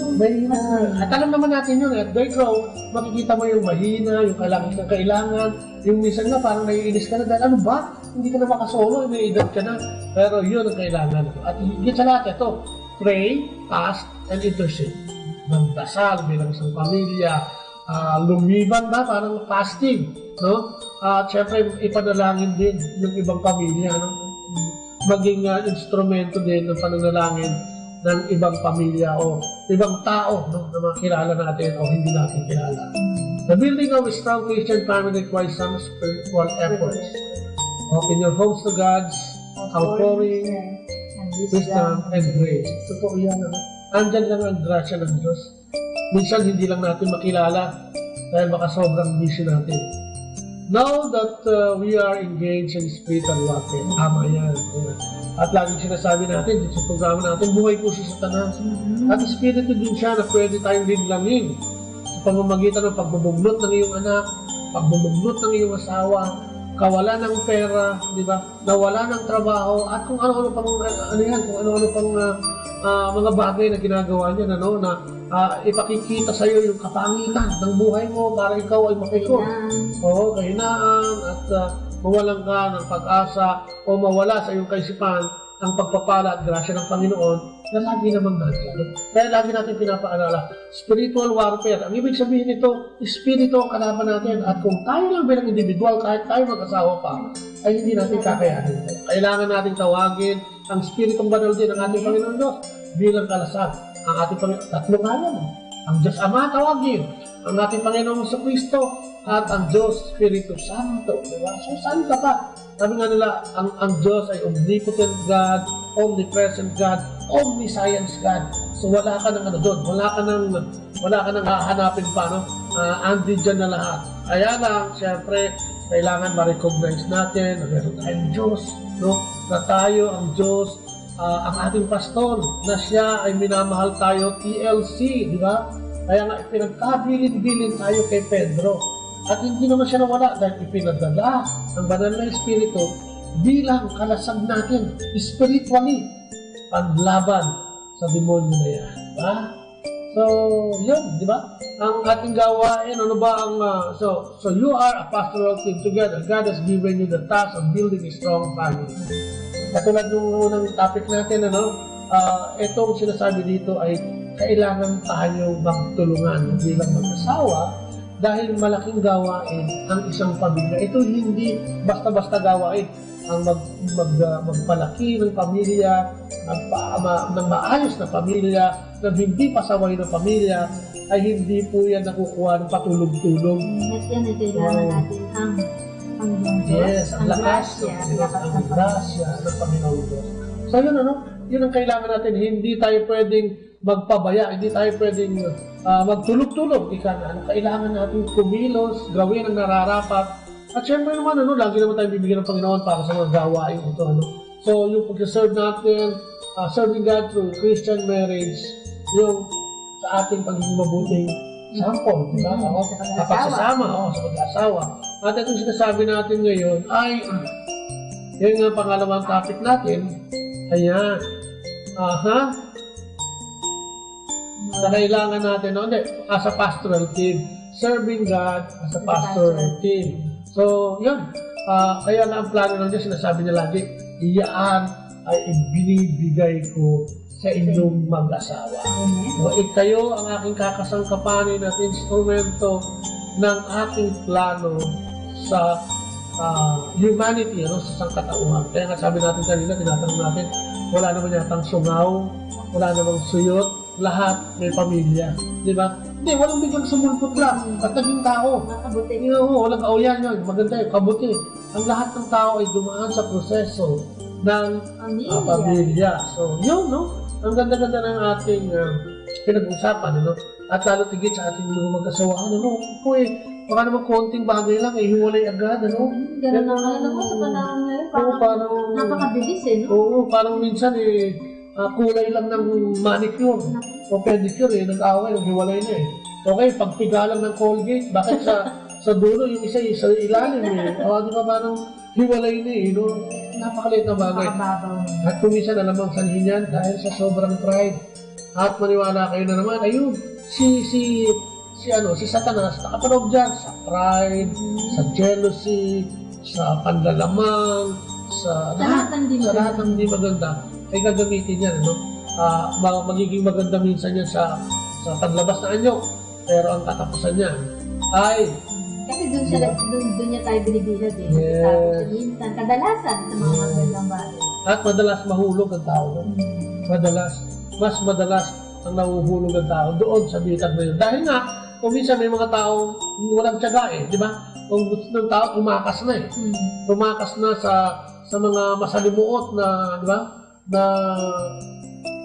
At alam naman natin yun, at they grow, makikita mo yung mahina, yung kailangan, yung minsan na parang naiinis ka na dahil ano ba? Hindi ka na makasolo, may edad ka na. Pero yun ang kailangan. At higit sa lahat, ito, pray, fast, and intercede. Magdasal bilang isang pamilya, lumiban ba, parang fasting, no? At syempre, ipanalangin din yung ibang pamilya, no? Maging instrumento din ng pananalangin ng ibang pamilya o ibang tao, no? Na makilala natin o hindi natin kilala. The building of a strong Christian family requires some spiritual efforts. Open your homes to God's outpouring, wisdom, and grace. Totoo yan. Andyan lang ang grasya ng Diyos. Minsan hindi lang natin makilala dahil baka sobrang busy natin. Know that we are engaged in spiritual warfare. Tama yan. At laging sinasabi natin sa programa natin, buhay po si Satanas. At espiritu din siya na pwede tayong lidlangin sa pamamagitan ng pagbubugnot ng iyong anak, pagbubugnot ng iyong asawa, kawalan ng pera, di ba? Nawala ng trabaho, at kung ano-ano pang mga bagay na ginagawa niya, na ipakikita sa iyo yung kapangitan ng buhay mo para ikaw ay makikot. Oo, kahinaan, at mawalan ka ng pag-asa o mawala sa iyong kaisipan ang pagpapala at grasya ng Panginoon na lagi naman natin. Kaya lagi natin pinapaalala, spiritual warfare. Ang ibig sabihin nito, espiritu ang kalaban natin. At kung tayo lang bilang individual, kahit tayo mag-asawa pa, ay hindi natin kakayanin. Kailangan natin tawagin ang spiritong banal din ng ating Panginoon Diyos bilang kalasag. Ang ating Panginoon, tatlong ngalan. Ang Diyos Ama tawagin, ang ating Panginoon sa Kristo, at ang Diyos Espiritu Santo. Diba? So, saan ka pa? Sabi nga nila, ang Diyos ay omnipotent God, omnipresent God, omniscience God. So wala ka ng doon, wala ka nang hahanapin pa, no? Andi dyan na lahat. Kaya lang, siyempre, kailangan ma-recognize natin na meron tayong Diyos, no? Na tayo ang Diyos, ang ating pastor, na siya ay minamahal tayo, TLC, di ba? Kaya nga, pinagkabilin-bilin tayo kay Pedro. At hindi naman siya nawala dahil ipinadala ng banal na Espiritu bilang kalasag natin, spiritually, paglaban sa demonyo na yan. Diba? So, yun, di ba? Ang ating gawain, ano ba ang, so you are a pastoral team together. God has given you the task of building a strong family. Katulad ng unang topic natin, itong sinasabi dito ay kailangan tayong magtulungan bilang mag-asawa dahil malaking gawain ang isang pamilya. Ito hindi basta-basta gawain. Ang magpalaki ng pamilya, ng maayos na pamilya, ng hindi pasaway na pamilya, ay hindi po yan nakukuha ng patulog-tulog. Yes, yan ay kailangan natin ang yes, ang lakas, ang grasya ng Panginoon Diyos. So yun ang kailangan natin. Hindi tayo pwedeng magpabaya, hindi tayo pwedeng magtulog-tulog. Kailangan natin kumilos, gawin ang nararapat. At syempre naman, lagi naman tayo bibigyan ng Panginoon para sa mga gawain ito. So, yung pag-serve natin, serving God through Christian marriage, yung sa ating pagiging mabuting sample, diba? Sa pagsasama, sa mag-asawa. At itong sinasabi natin ngayon ay, yun nga pangalawang topic natin, ayan, na kailangan natin, as a pastoral team, serving God as a pastoral team. So, yun. Kaya nga ang plano ng Diyos, sinasabi niya lagi, iyaan ay ibinibigay ko sa inyong mag-asawa. So, kayo ang aking kakasangkapanin at instrumento ng aking plano sa humanity, sa sangkatauhan. Kaya nga sabi natin kanina, tinatanong natin, wala naman yatang sungaw, wala namang suyot, lahat may pamilya. Di ba? Hindi, walang biglang sumulpot lang. At naging tao. Kabuti. Walang kauyan yun. Maganda yun. Kabuti. Ang lahat ng tao ay dumaan sa proseso ng pamilya. So, yun, ang ganda-ganda ng ating pinag-usapan, At lalo tigit sa ating mga mag-asawa, baka naman konting bagay lang, hiwalay agad, Ganun na mo sa panahon ngayon. Parang napakabilis, Oo, parang minsan, kulay lang ng manicure o pedicure, nag-away, hiwalay na Okay, pagpigalan ng Colgate, bakit sa dulo yung isa sa ilalim di ba parang hiwalay na napakaliit na bagay. At kung minsan alam ang sanhin yan dahil sa sobrang pride. At maniwala kayo na naman, ayun, si Satanas nakatunog dyan sa pride, sa jealousy, sa panlalamang, sa lahat ng di maganda. Ay gagamitin yan, magiging maganda minsan yan sa paglabas na anyo. Pero ang katapusan niya ay... Kasi doon niya tayo binibilad Tapos minsan, kadalasan sa mga magandang bagay. At madalas mahulog ang tao. Mas madalas ang nahuhulog ang tao doon sa bitag na yun. Dahil nga, kung minsan may mga tao walang tiyaga di ba? Kung gusto ng tao, tumakas na Tumakas na sa mga masalimuot na, di ba? Na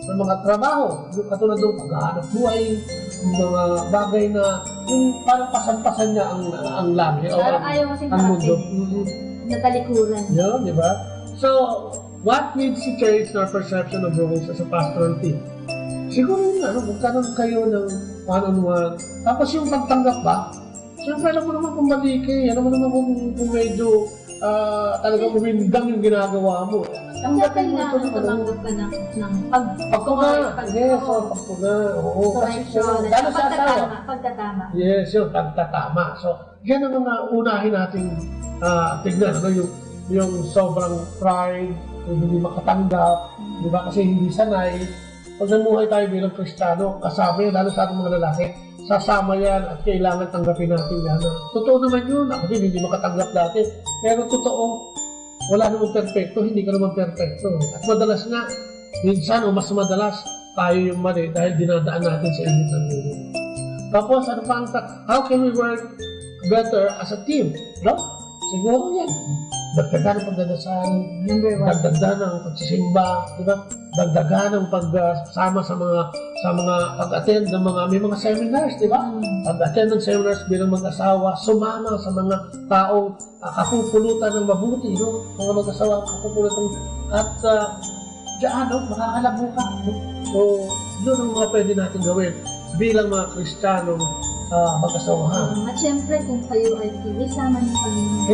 sa mga trabaho, katulad ng paghahanap buhay, mga bagay na yung parang pasan-pasan niya ang langit o ang mundo. Natalikuran. Yun, di ba? So, what needs to change in our perception of roles as a pastoral team? Siguro yun magkaroon kayo ng one-on-one. Tapos yung pagtanggap ba? Siyempre, alam mo naman kung mali alam mo naman kung medyo talagang umindang yung ginagawa mo. Ang kailangan tumanggap ka ng pagpuga. Yes, pagpuga. Oo, kasi lalo sa asawa. Pagtatama. Yes, yung pagtatama. So, yan ang mga unahin natin tignan. Yung sobrang pride, yung hindi makatanggap, di ba? Kasi hindi sanay. Pag namuhay tayo bilang Kristiyano, kasama yan, lalo sa ating mga lalaki, sasama yan at kailangan tanggapin natin yan. Totoo naman yun. Ako din, hindi makatanggap dati. Pero totoo, wala naman perfecto, hindi ka naman perfecto. At madalas nga, minsan o mas madalas, tayo yung mali dahil dinadaan natin sa init ng ulo. Tapos, how can we work better as a team? Siguro yan. Dagdagan ng pagdadasal, dagdagan ng pagsisimba, diba? Dagdagan ng pagsama sa mga pag-attend ng may mga seminars, diba? Pag-attend ng seminars bilang mag-asawa, sumama sa mga taong kapupulutan ng mabuti, mga mag-asawa kapupulutan at diyan, makakalabo ka. So, yun ang mga pwede natin gawin. bilang mga Kristiyanong mag-asawahan. At syempre, kung kayo ay pinisama ng Panginoon.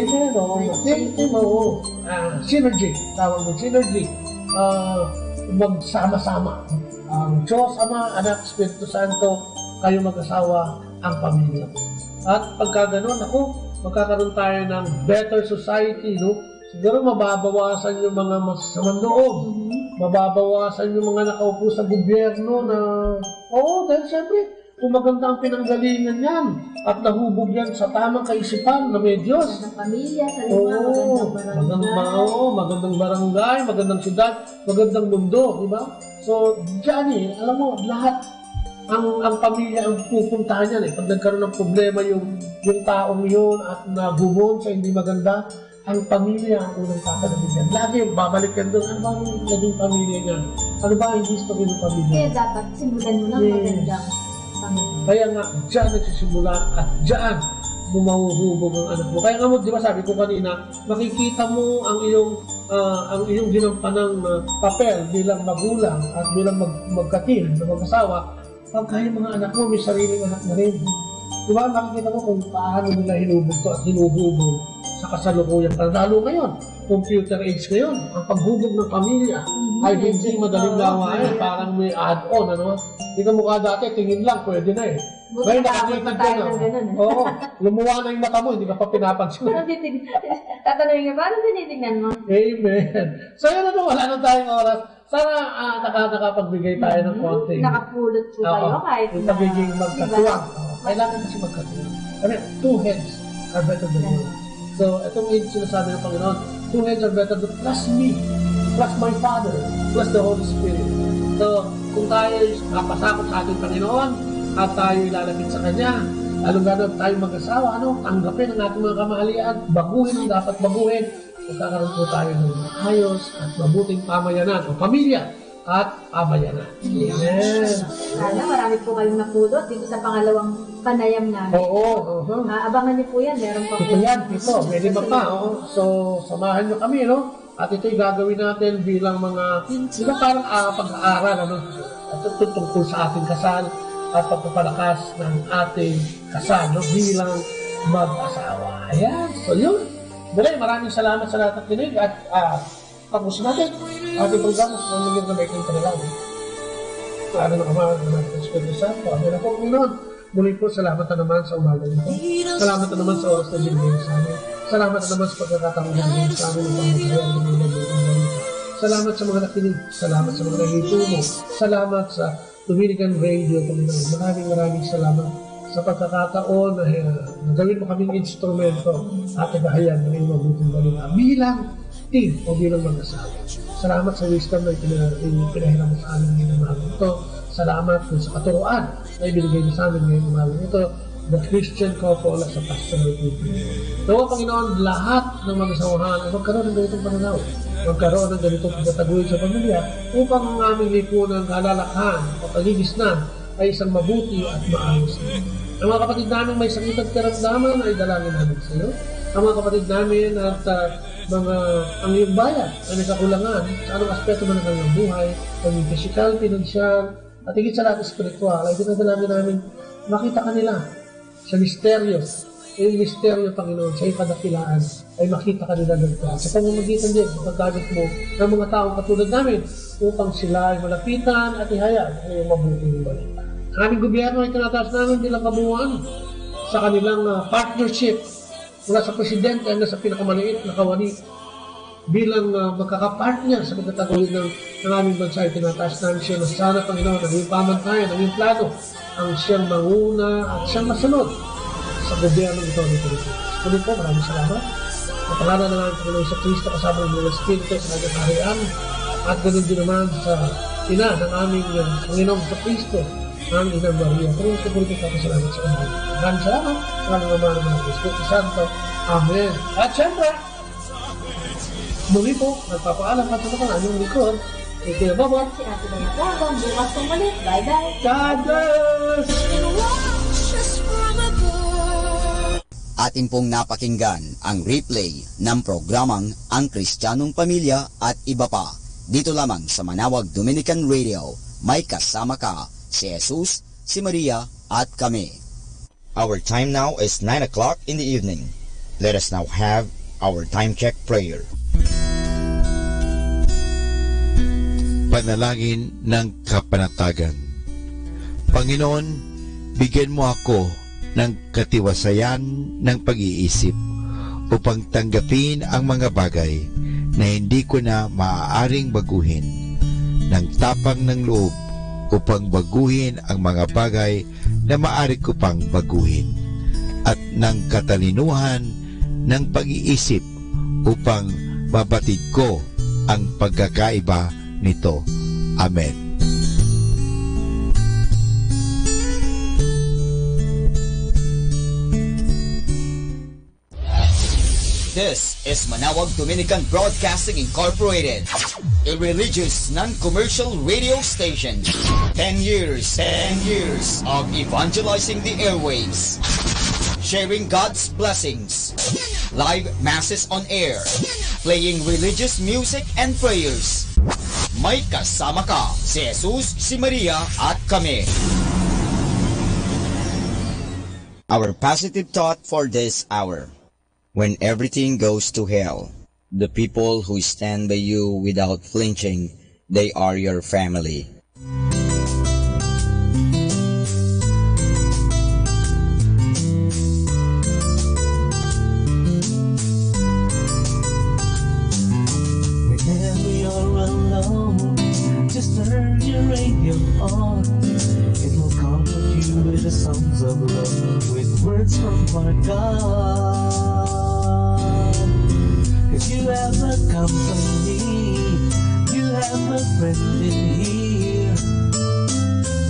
Synergy, tawag mo, synergy. Magsama-sama. Ang Diyos, Ama, Anak, Espiritu Santo, kayo mag-asawa, ang pamilya. At pagka ganun, magkakaroon tayo ng better society, no? Siguro mababawasan yung mga masasamang loob. Mababawasan yung mga nakaupo sa gobyerno na, dahil syempre, kung maganda ang pinanggalingan yan at nahubog yan sa tamang kaisipan na may Diyos. Magandang pamilya, sa magandang barangay, magandang syudad, magandang mundo, di ba? So, diyan alam mo, lahat ang pamilya ang pupuntahan yan Pag nagkaroon ng problema yung taong yun at nagumon sa hindi maganda, ang pamilya ang unang tatanungin yan. Lagi yung babalik yan doon. Ano ba ang naging pamilya niyan? Ano ba ang history ng pamilya? Kaya dapat simulan mo ng magandang pamilya. Kaya nga, dyan nagsisimula at dyan mahuhubog ang anak mo. Kaya nga mo, di ba sabi ko kanina, makikita mo ang iyong ginampanang papel bilang magulang at bilang magkatil na mag-asawa, pagka yung mga anak mo, may sariling anak na rin. Di ba, makikita mo kung paano nila hinubog to at hinuhubog sa kasalukuyang panalo ngayon. Computer age ngayon, ang paghubog ng pamilya ay hindi madaling gawain. Parang may add-on, Hindi ka mukha dati, tingin lang, pwede na Ngayon nakatitig ka na. Oo, lumuha na yung mata mo, hindi ka pa pinapansin. Tatanungin ka, paano tinitignan mo? Amen. So yun wala na tayong oras. Sana nakapagbigay tayo ng konti. Nakapulot po kayo kahit yung pagiging magkatuwang. Kailangan kasi magkatuwang. Kasi two heads are better than one. So, itong sinasabi ng Panginoon, two heads are better than plus me, plus my Father, plus the Holy Spirit. So, kung tayo kapasakot sa ating Panginoon, at tayo ilalapit sa Kanya, lalong gano'n tayo mag-asawa, tanggapin ang ating mga kamahalian, baguhin ang dapat baguhin, magkakaroon po tayo ng ayos at mabuting pamayanan o pamilya at pamayanan. Amen. Sana marami po kayong napulot dito sa pangalawang panayam namin. Oo. Abangan niyo po yan. Meron pa po. Ito yan. May lima pa. So, samahan niyo kami, At ito'y gagawin natin bilang mga, di ba parang pag-aaral, At tungkol sa ating kasal at pagpapalakas ng ating kasal, bilang mag-asawa. Ayan. So, yun. Muli, maraming salamat sa lahat ng kinig at tapos natin ating programa sa pamilya na may kintalalaw. Ano na kamahal na natin sa Espiritu Santo. Amen ako, Panginoon. Muli po, salamat na naman sa umaga nito. Salamat na naman sa oras na binigay sa amin. Salamat na naman sa pagkakataon namin sa amin ng pamilya ng mga balita. Salamat sa mga nakinig. Salamat sa mga nakitungo. Salamat sa Dominican Radio, Panginoon. Maraming salamat sa pagkakataon na gawin mo kaming instrumento at ibahayan ng iyong mabuting balita bilang team o bilang mag-asawa. Salamat sa wisdom na pinahiram mo sa amin ngayong umaga ito. Salamat sa katuruan na ibinigay mo sa amin ngayong umaga ito. The Christian couple sa pastoral people. Nawa, Panginoon, lahat ng mag-asawahan ay magkaroon ng ganitong pananaw. Magkaroon ng ganitong pagkataguhin sa pamilya upang ang aming lipunan, kalalakhan o pagigisnan ay isang mabuti at maayos. Ang mga kapatid namin may sakit at karamdaman ay dalangin namin sa iyo. Ang mga kapatid namin at ang iyong bayan ay nagkakulangan sa anong aspeto man ng kanilang buhay, paging physical, pinansyal, at higit sa lahat spiritual, ay dinadalangin namin makita kanila sa misteryo. Yung misteryo, Panginoon, sa ikadakilaan ay makita kanila ng Diyos. Sa pamamagitan din, sa paggamit mo ng mga taong katulad namin upang sila ay malapitan at ihayag ang iyong mabuting balita. Ang aming gobyerno ay tinataas namin bilang kabuuan sa kanilang partnership mula sa presidente hanggang sa pinakamaliit na kawani bilang magkakapartner sa pagtataguyod ng aming bansa ay tinataas namin siya na sana, Panginoon, ang iyong pamantayan, ang iyong plano, ang siyang manguna at siyang masunod sa gobyerno ito ng Pilipinas. Kulit po, maraming salamat. Ang pangalan ng aming Panginoon sa Kristo kasama ng mga Espiritu sa kanyang kaharian at ganoon din naman sa ina ng aming Panginoon sa Kristo, ang Inang Maria. Pero sa kulit ko salamat sa inyo. Maraming salamat. Maraming naman ng mga Espiritu Santo. Amen. At syempre, muli po, nagpapaalam at sa mga aming likod. Ito yung babot. Si Ate Banatagang, bukas kong ulit. Bye-bye. God bless! Atin pong napakinggan ang replay ng programang Ang Kristiyanong Pamilya at iba pa. Dito lamang sa Manawag Dominican Radio, may kasama ka, si Jesus si Maria at kami. Our time now is 9 o'clock in the evening. Let us now have our time check prayer. Panalangin ng kapanatagan. Panginoon, bigyan mo ako ng katiwasayan ng pag-iisip upang tanggapin ang mga bagay na hindi ko na maaaring baguhin, ng tapang ng loob upang baguhin ang mga bagay na maaari ko pang baguhin, at ng katalinuhan ng pag-iisip upang mabatid ko ang pagkakaiba nito. Amen. This is Manawag Dominican Broadcasting Incorporated, a religious, non-commercial radio station. 10 years of evangelizing the airwaves, sharing God's blessings, live masses on air, playing religious music and prayers. May kasama ka, si Jesus, si Maria at kami. Our positive thought for this hour. When everything goes to hell, the people who stand by you without flinching, they are your family. Whenever you're alone, just turn your radio on. It will comfort you with the songs of love, with words from our God. You have a company, you have a friend in here.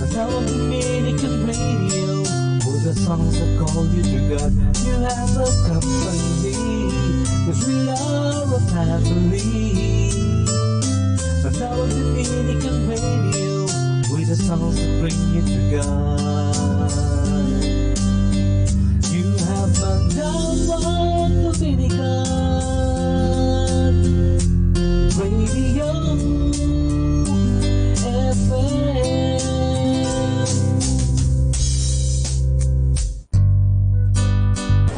Manawag Dominican Radio, with the songs that call you to God. You have a company, cause we are a family. Manawag Dominican Radio, with the songs that bring you to God. You have Manawag Dominican Radio FM.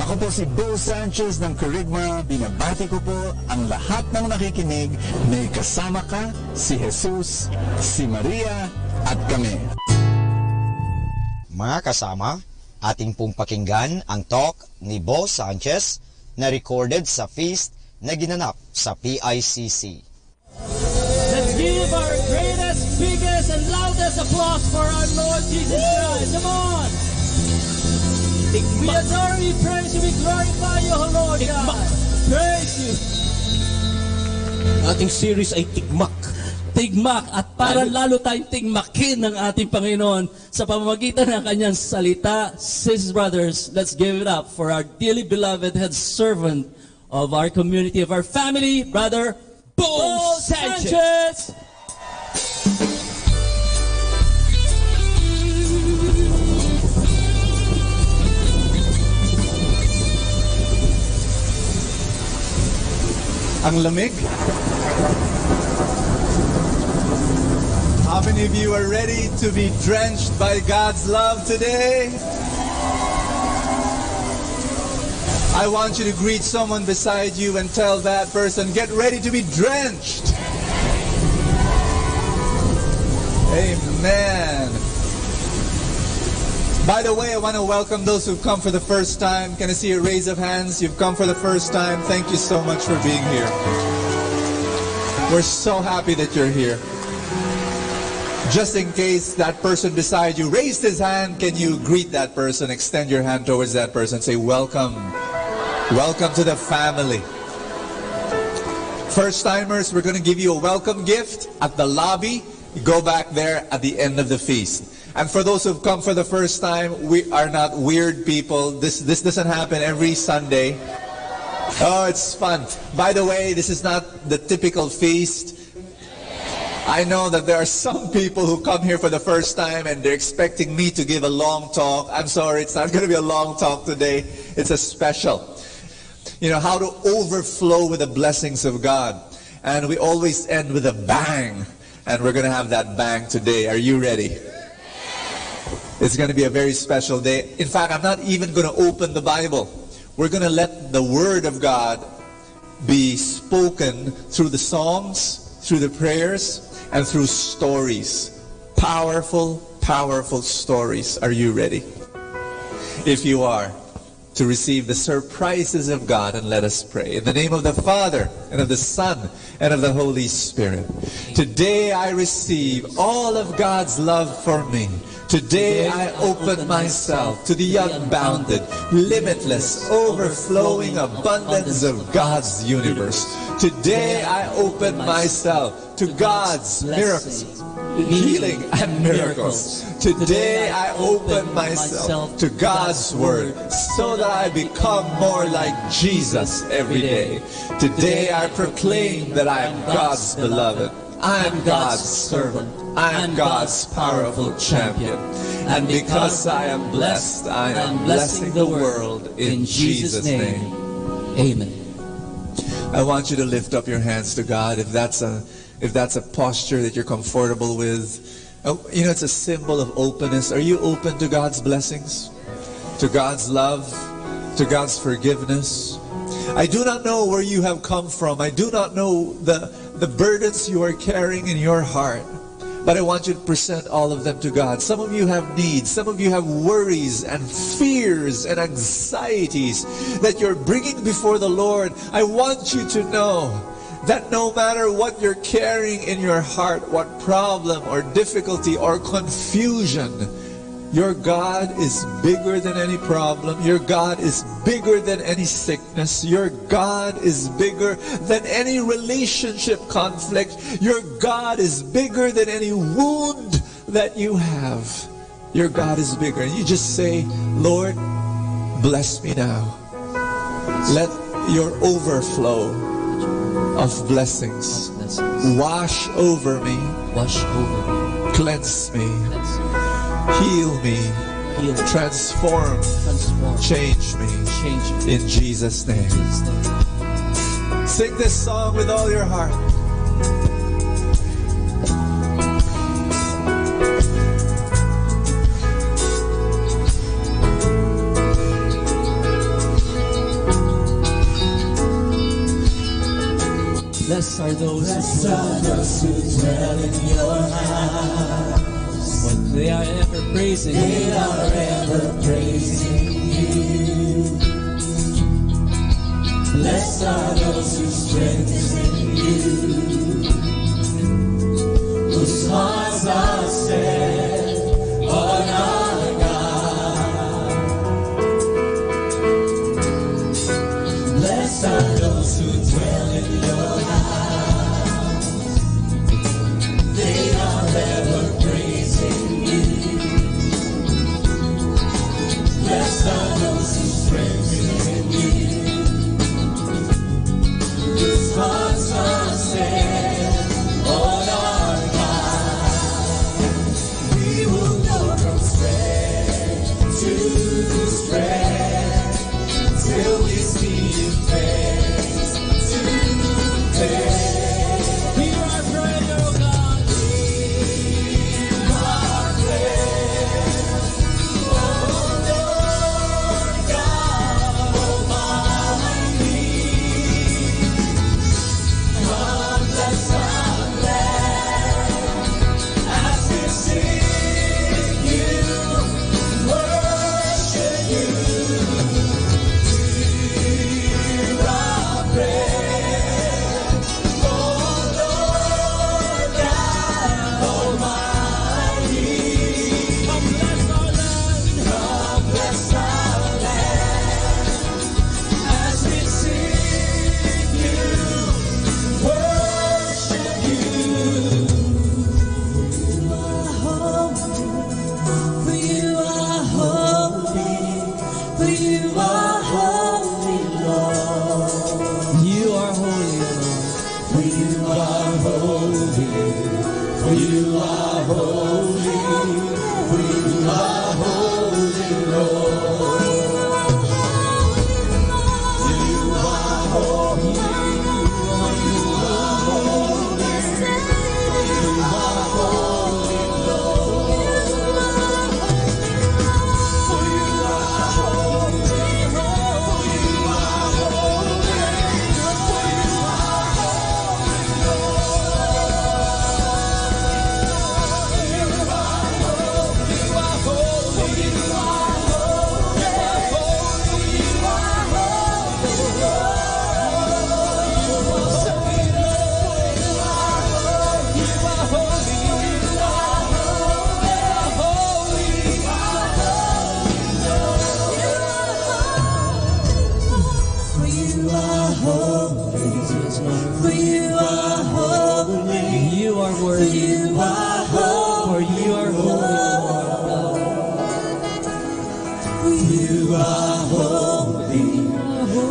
Ako po si Bo Sanchez ng Kerygma. Binabati ko po ang lahat ng nakikinig. May kasama ka, si Jesus, si Maria at kami. Mga kasama, ating pong pakinggan ang talk ni Bo Sanchez na recorded sa feast na ginanap sa PICC. Let's give our greatest, biggest, and loudest applause for our Lord Jesus Christ. Come on! We adore you, praise you, we glorify you, O Lord God. Praise you. Ating series ay Tigmak. Tigmak, at para lalo tayong tigmakin ng ating Panginoon sa pamamagitan ng kanyang salita. Sisters, brothers, let's give it up for our dearly beloved head servant of our community, of our family, Brother Bo Sanchez. Ang lamig. How many of you are ready to be drenched by God's love today? I want you to greet someone beside you and tell that person, get ready to be drenched. Amen. By the way, I want to welcome those who've come for the first time. Can I see a raise of hands? You've come for the first time. Thank you so much for being here. We're so happy that you're here. Just in case that person beside you raised his hand, can you greet that person? Extend your hand towards that person. Say, welcome. Welcome to the family. First-timers, we're going to give you a welcome gift at the lobby. Go back there at the end of the feast. And for those who've come for the first time, we are not weird people. This doesn't happen every Sunday. Oh, it's fun. By the way, this is not the typical feast. I know that there are some people who come here for the first time and they're expecting me to give a long talk. I'm sorry, it's not going to be a long talk today. It's a special. You know, how to overflow with the blessings of God. And we always end with a bang. And we're going to have that bang today. Are you ready? It's going to be a very special day. In fact, I'm not even going to open the Bible. We're going to let the Word of God be spoken through the songs, through the prayers, and through stories. Powerful, powerful stories. Are you ready? If you are, to receive the surprises of God, and let us pray. In the name of the Father, and of the Son, and of the Holy Spirit. Today I receive all of God's love for me. Today I open myself to the unbounded, limitless, overflowing abundance of God's universe. Today I open myself to God's miracles, healing and miracles. Today I open myself to God's Word so that I become more like Jesus every day. Today I proclaim that I am God's beloved. I am God's servant. I am God's powerful champion. And because I am blessed, I am blessing the world in Jesus' name. Amen. I want you to lift up your hands to God if that's a posture that you're comfortable with. You know, it's a symbol of openness. Are you open to God's blessings? To God's love? To God's forgiveness? I do not know where you have come from. I do not know the burdens you are carrying in your heart. But I want you to present all of them to God. Some of you have needs. Some of you have worries and fears and anxieties that you're bringing before the Lord. I want you to know that no matter what you're carrying in your heart, what problem or difficulty or confusion, your God is bigger than any problem. Your God is bigger than any sickness. Your God is bigger than any relationship conflict. Your God is bigger than any wound that you have. Your God is bigger. And you just say, Lord, bless me now. Let your overflow of blessings wash over me. Wash over me. Cleanse me. Heal me. Transform. Change me. In Jesus' name. Sing this song with all your heart. Blessed are those who dwell in your house. But they are ever praising you. They are ever praising you. Blessed are those who strengthen you, whose hearts are set on our God. Blessed are those who dwell in your house. They are ever praising you. Blessed are those who strengthen you, whose hearts are set on our God. you are holy. For you are holy. You are worthy. For you are holy. For you are holy.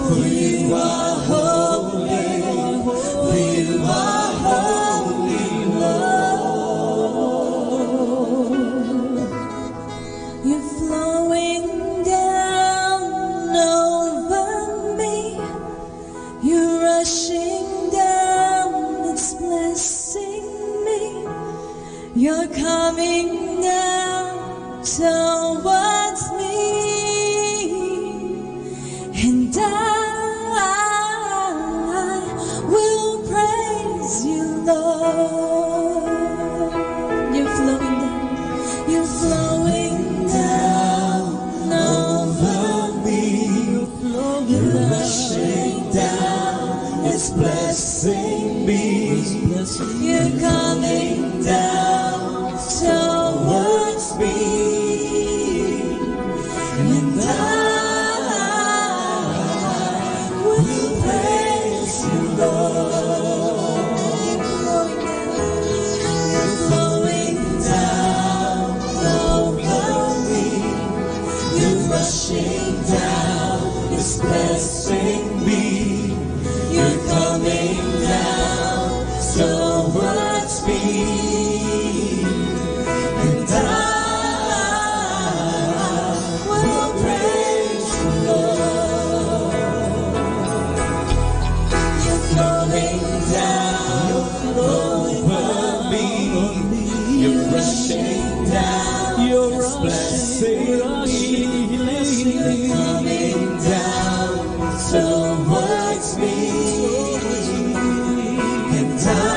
For you are holy. For you are holy. For you are holy, Lord. You're flowing down over me. You're rushing down. It's blessing me. You're coming down towards me. And I will praise you, Lord. You're flowing down. You're flowing down over me. You're rushing down. It's blessing me. You're coming down towards me. And I will praise you, Lord. You're flowing down over me. You're rushing down. It's blessing me. You're coming down towards me. And I will praise you, Lord. You're flowing down over me. You're rushing down. You're blessing me. You're coming down towards me. And I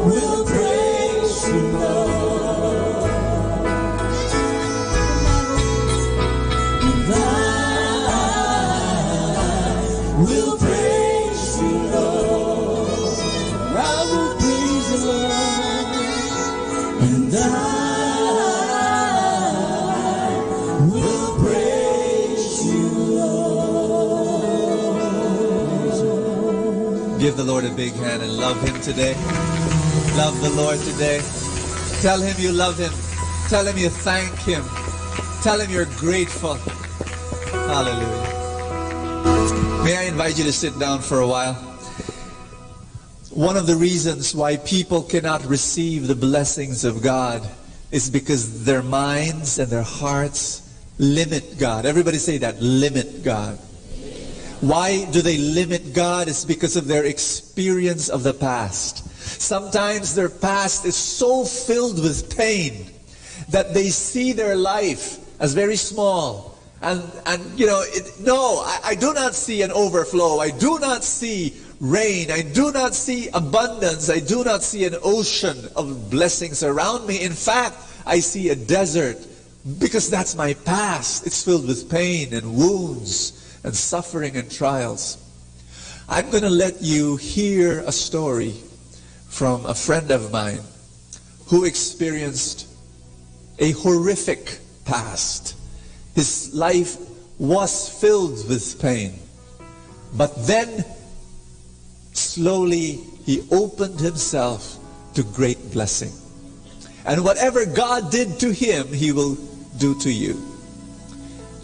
will praise you, Lord. And I will praise you, Lord. I will praise you, Lord. And I will praise you, Lord. Give the Lord a big hand and love Him today. Love the Lord today. Tell Him you love Him. Tell Him you thank Him. Tell Him you're grateful. Hallelujah. May I invite you to sit down for a while? One of the reasons why people cannot receive the blessings of God is because their minds and their hearts limit God. Everybody say that, limit God. Why do they limit God? It's because of their experience of the past. Sometimes their past is so filled with pain that they see their life as very small. And you know, I do not see an overflow. I do not see rain. I do not see abundance. I do not see an ocean of blessings around me. In fact, I see a desert because that's my past. It's filled with pain and wounds and suffering and trials. I'm going to let you hear a story from a friend of mine who experienced a horrific past. His life was filled with pain. But then, slowly, he opened himself to great blessing. And whatever God did to him, He will do to you.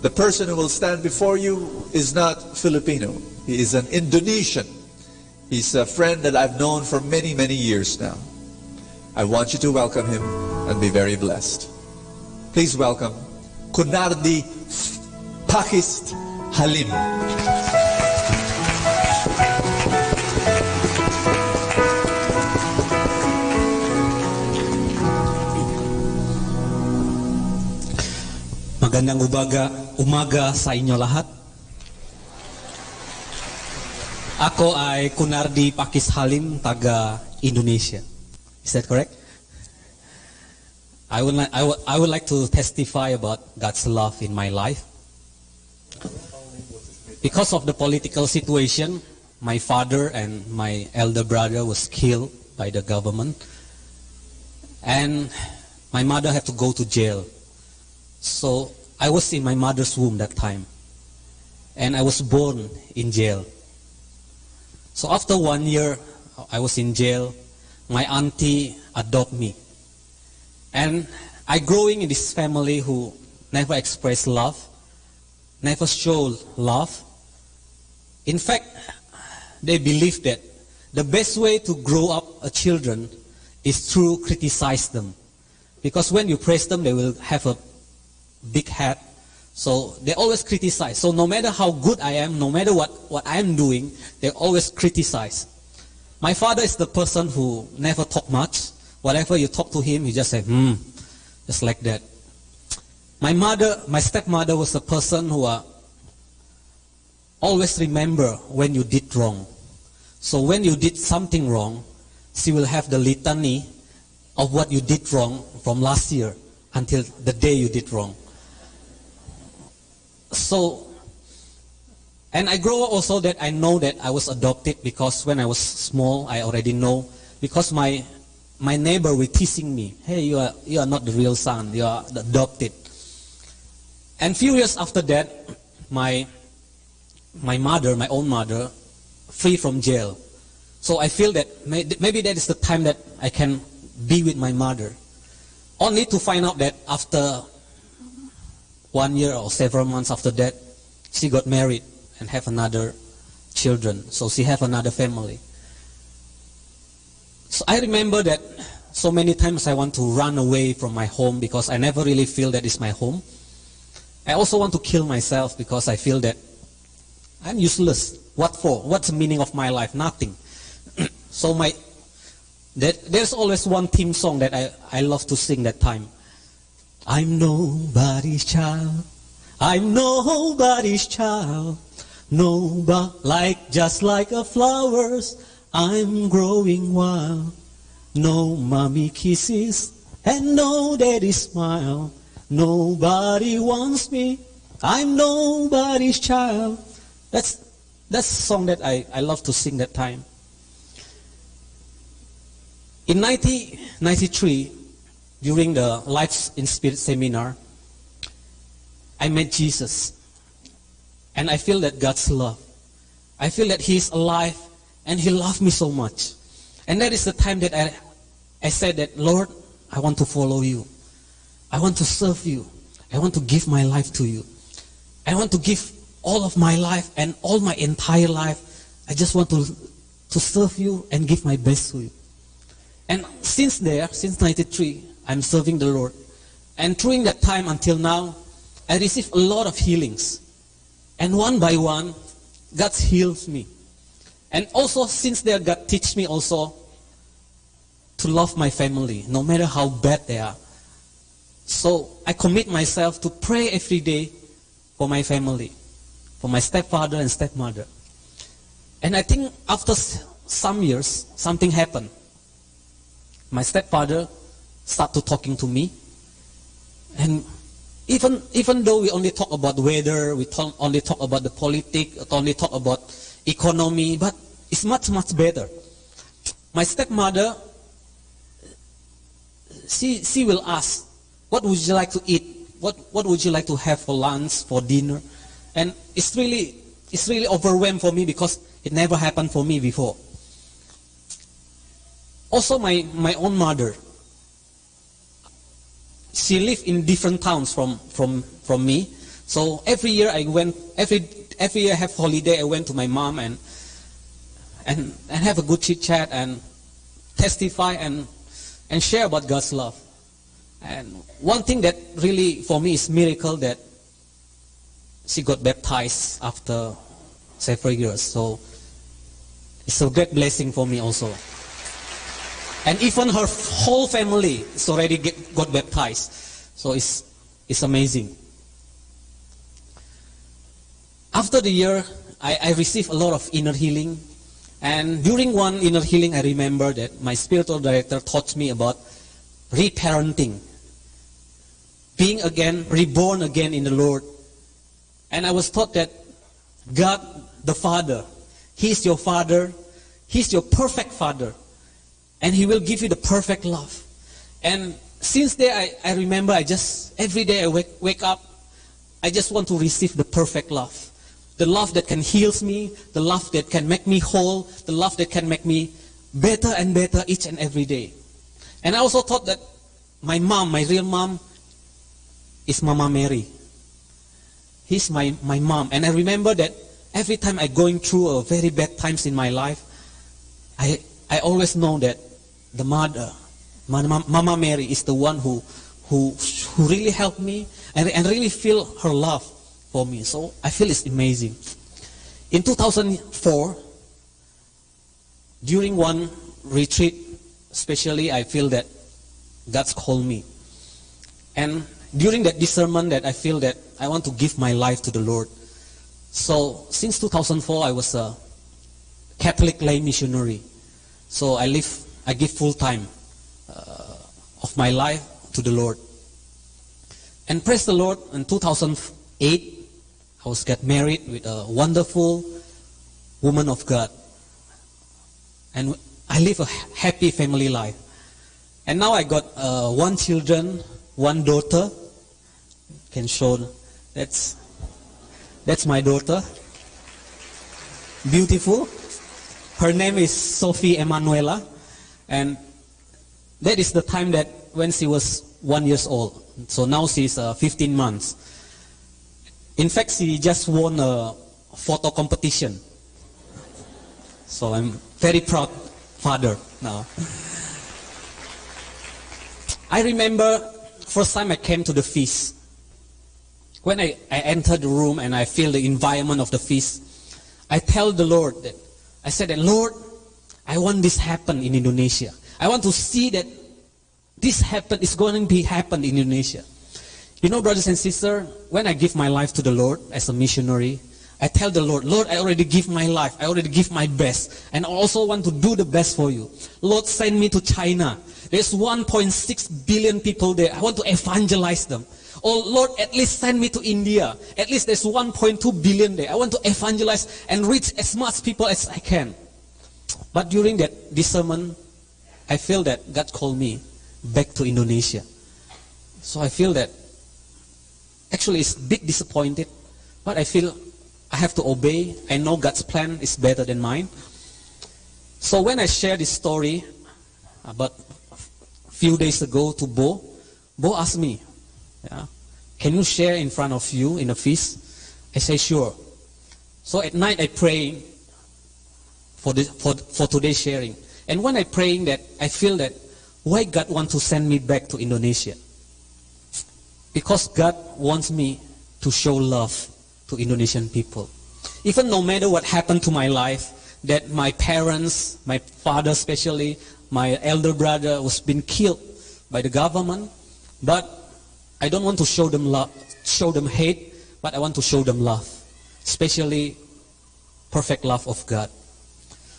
The person who will stand before you is not Filipino. He is an Indonesian. He's a friend that I've known for many, many years now. I want you to welcome him and be very blessed. Please welcome Kunardi Pakis Halim. Magandang umaga sa inyo lahat. Ako ay Kunardi Pakis Halim, taga Indonesia. Is that correct? I would like to testify about God's love in my life. Because of the political situation, my father and my elder brother was killed by the government. And my mother had to go to jail. So I was in my mother's womb that time. and I was born in jail. So after 1 year, I was in jail. My auntie adopted me. And I growing in this family who never expressed love, never showed love. In fact, they believe that the best way to grow up a children is through criticize them. Because when you praise them, they will have a big head. So they always criticize. So no matter how good I am, no matter what I am doing, they always criticize. My father is the person who never talk much. Whatever you talk to him, he just say, just like that. My mother, my stepmother was a person who always remember when you did wrong. So when you did something wrong, she will have the litany of what you did wrong from last year until the day you did wrong. So, and I grow up also that I know that I was adopted because when I was small, I already know. Because my neighbor were teasing me, hey, you are not the real son, you are the adopted. And few years after that, my mother, my own mother, free from jail. So I feel that maybe that is the time that I can be with my mother. Only to find out that after 1 year or several months after that, she got married and have another children. So she have another family. So I remember that so many times I want to run away from my home because I never really feel that it's my home. I also want to kill myself because I feel that I'm useless. What for? What's the meaning of my life? Nothing. So there's always one theme song that I love to sing that time. I'm nobody's child. I'm nobody's child. Nobody just like a flowers. I'm growing wild. No mommy kisses and no daddy smile. Nobody wants me. I'm nobody's child. That's the song that I love to sing that time. In 1993, during the Life in Spirit seminar, I met Jesus. And I feel that God's love. I feel that He is alive and He loved me so much. And that is the time that I said that, Lord, I want to follow you. I want to serve you. I want to give my life to you. I want to give all of my life and all my entire life. I just want to serve you and give my best to you. And since 93, I'm serving the Lord. And during that time until now, I received a lot of healings. And one by one, God heals me. And also since there, God teaches me also to love my family, no matter how bad they are. So I commit myself to pray every day for my family, for my stepfather and stepmother. And I think after some years, something happened. My stepfather started talking to me. And even though we only talk about weather, we only talk about the politics, only talk about economy, but it's much, much better. My stepmother, she will ask, what would you like to eat? What would you like to have for lunch, for dinner? And it's really overwhelmed for me because it never happened for me before. Also my own mother, she lived in different towns from me. So every year I went, every year I have holiday, I went to my mom and have a good chit chat and testify and share about God's love. And one thing that really for me is miracle that she got baptized after several years. So it's a great blessing for me also. And even her whole family is already got baptized. So it's amazing. After the year, I received a lot of inner healing. And during one inner healing, I remember that my spiritual director taught me about reparenting. Being again, reborn again in the Lord. And I was taught that God, the Father, He is your Father. He is your perfect Father. And He will give you the perfect love. And since there, I remember every day I wake up, I just want to receive the perfect love. the love that can heal me, the love that can make me whole, the love that can make me better and better each and every day. And I also thought that my mom, my real mom, is Mama Mary. He's my mom. And I remember that every time I'm going through a very bad times in my life, I always know that the mother, Mama Mary, is the one who really helped me and really feel her love for me. So I feel it's amazing. In 2004, during one retreat, especially, I feel that God's called me. And during that discernment that I feel that I want to give my life to the Lord. So since 2004, I was a Catholic lay missionary. So I give full time of my life to the Lord. And praise the Lord, in 2008, I was get married with a wonderful woman of God. And I live a happy family life. And now I got one children, one daughter. Can show, that's my daughter. Beautiful. Her name is Sophie Emanuela. And that is the time that when she was 1 year old. So now she's 15 months. In fact, she just won a photo competition. So I'm very proud father now. I remember first time I came to the feast. When I entered the room and I feel the environment of the feast, I tell the Lord that, I said that, Lord, I want this happen in Indonesia. I want to see that this happen is going to be happen in Indonesia. You know, brothers and sisters, when I give my life to the Lord as a missionary, I tell the Lord, Lord, I already give my life. I already give my best. And I also want to do the best for you. Lord, send me to China. There's 1.6 billion people there. I want to evangelize them. Oh, Lord, at least send me to India. At least there's 1.2 billion there. I want to evangelize and reach as much people as I can. But during this sermon, I feel that God called me back to Indonesia. So I feel that actually it's a bit disappointed. But I feel I have to obey. I know God's plan is better than mine. So when I share this story about a few days ago to Bo asked me, can you share in front of you in a feast? I say, sure. So at night I pray for today's sharing. And when I praying that, I feel that why God want to send me back to Indonesia? Because God wants me to show love to Indonesian people. Even no matter what happened to my life, that my parents, my father especially, my elder brother was been killed by the government, but I don't want to show them love, show them hate, but I want to show them love, especially perfect love of God.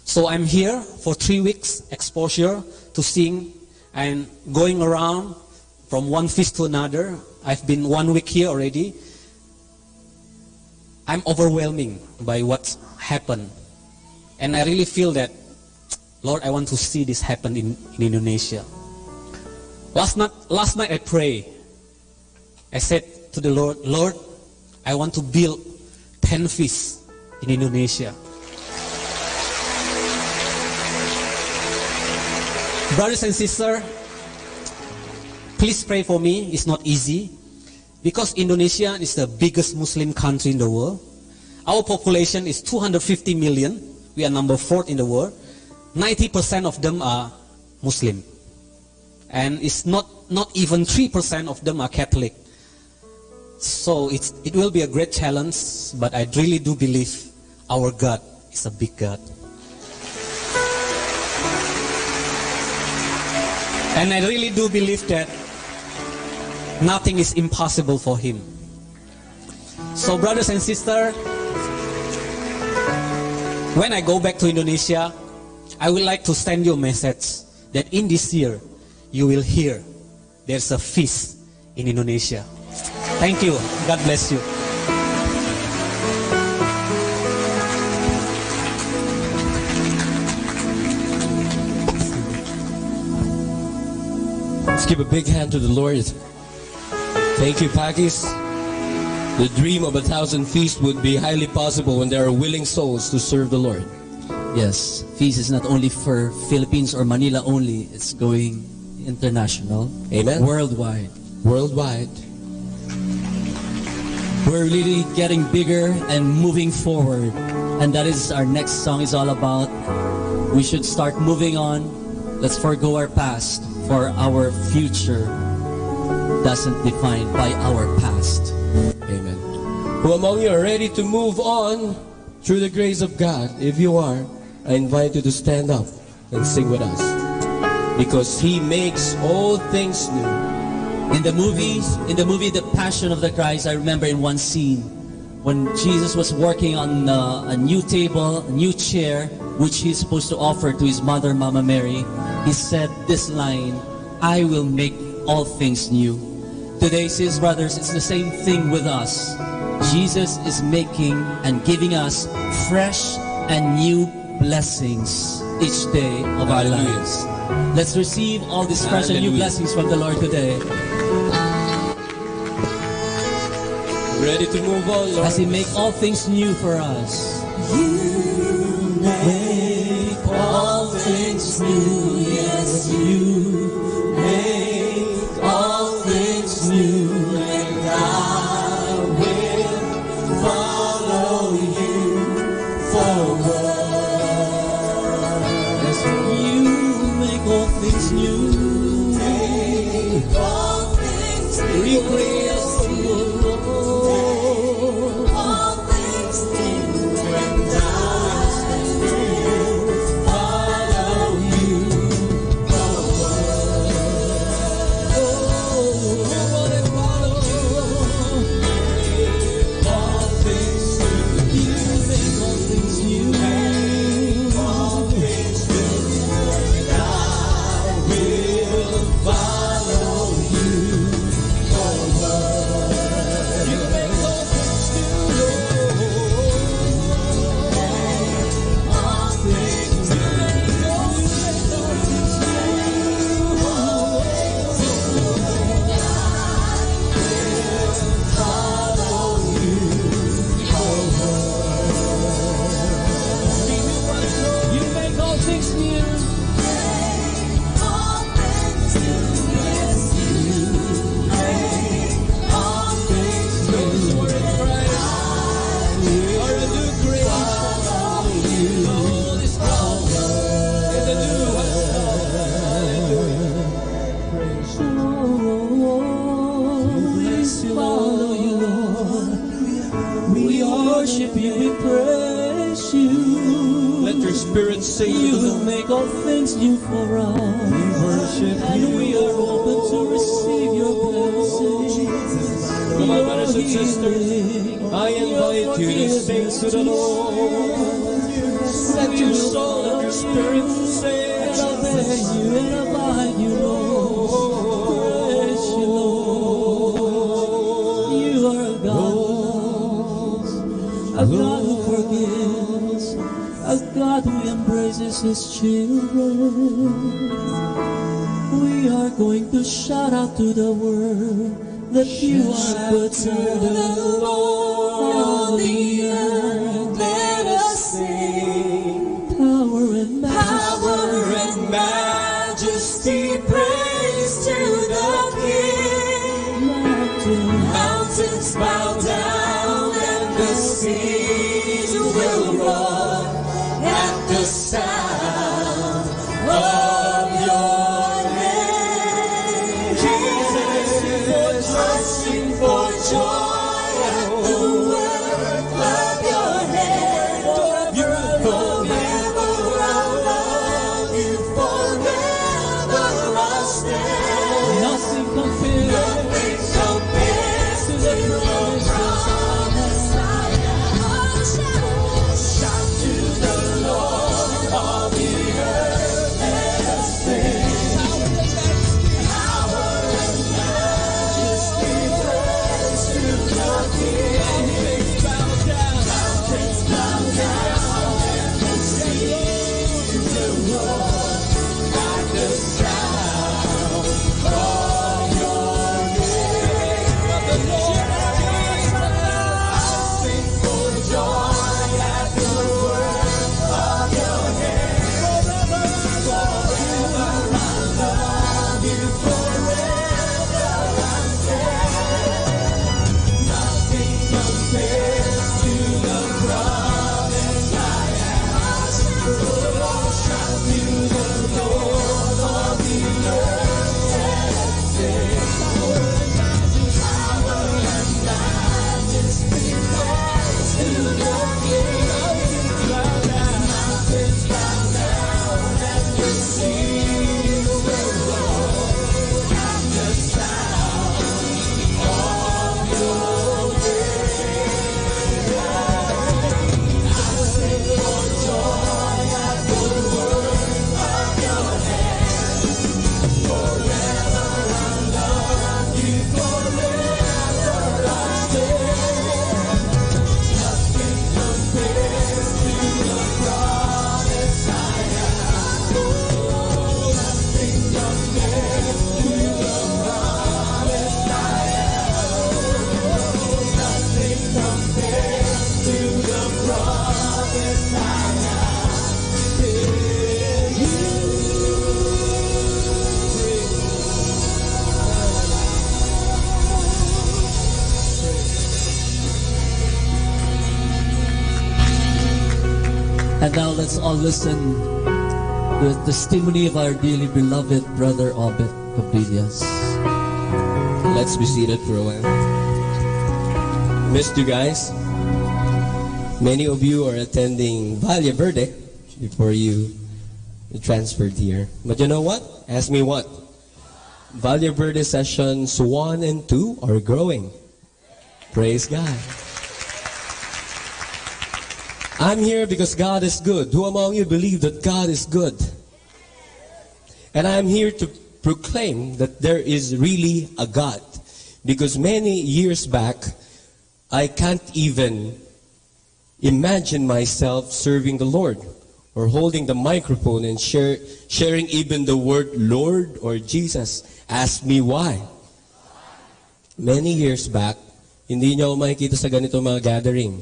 So I'm here for 3 weeks exposure to sing and going around from one feast to another. I've been 1 week here already. I'm overwhelming by what happened. And I really feel that, Lord, I want to see this happen in Indonesia. Last night I prayed. I said to the Lord, Lord, I want to build 10 feasts in Indonesia. Brothers and sisters, please pray for me. It's not easy because Indonesia is the biggest Muslim country in the world. Our population is 250 million. We are number 4 in the world. 90% of them are Muslim. And it's not even 3% of them are Catholic. So it will be a great challenge, but I really do believe our God is a big God. And I really do believe that nothing is impossible for Him. So brothers and sisters, when I go back to Indonesia, I would like to send you a message that in this year, you will hear there's a feast in Indonesia. Thank you. God bless you. Let's give a big hand to the Lord. Thank you, Pakis. The dream of 1,000 feasts would be highly possible when there are willing souls to serve the Lord. Yes, feast is not only for Philippines or Manila only. It's going international. Amen. Worldwide. Worldwide. We're really getting bigger and moving forward. And that is our next song is all about. We should start moving on. Let's forgo our past, for our future doesn't define by our past. Amen. Who among you are ready to move on through the grace of God? If you are, I invite you to stand up and sing with us. Because He makes all things new. In the movie The Passion of the Christ, I remember in one scene when Jesus was working on a new table, a new chair, which He's supposed to offer to His mother, Mama Mary. He said this line, "I will make all things new." Today, sis brothers, it's the same thing with us. Jesus is making and giving us fresh and new blessings each day of our lives. Let's receive all these fresh and new blessings from the Lord today. Ready to move on, Lord. As He make all things new for us. You make all things new, yes, you make all things new, and I will follow you forward. Yes, you make all things new. Make all things new. Recreate us, all things new, and I will follow you forward. All things new, you make all things new. Make all things new, and I will follow you forward. You make all things new, all things new. you make all things new. All things new, yes, you make all things new. You're a new creation. All is forward. In the new Bless you, follow you, Lord. We worship you, we praise you. Let your spirit sing You to the will Lord. make all things new for us. We worship And you. we are open to receive your blessings. Come on, brothers and sisters. I invite you to sing to the Lord. Let your soul and your spirit sing. And obey you and abide you, Lord. Praise you, Lord. You are a God who forgives, a God who embraces His children. We are going to shout out to the world that you are good to the Lord. The earth, let us sing. power and Power and majesty, praise to the King. Mountains bow down and the seas will roar at the sound of your name. Jesus, I sing for joy at the work of your hand. Forever I'll love you, forever I'll stand. nothing compares. Nothing compares to the promise I have. Shout to the Lord, all And now let's all listen to the testimony of our dearly beloved brother Obed Cabillas. Let's be seated for a while. Missed you guys. Many of you are attending Valle Verde before you transferred here. But you know what? Ask me what? Valle Verde sessions 1 and 2 are growing. Praise God. I'm here because God is good. Who among you believe that God is good? And I'm here to proclaim that there is really a God. Because many years back, I can't even imagine myself serving the Lord or holding the microphone and sharing even the word Lord or Jesus. Ask me why. Many years back, hindi niyo ako makikita sa ganito mga gathering.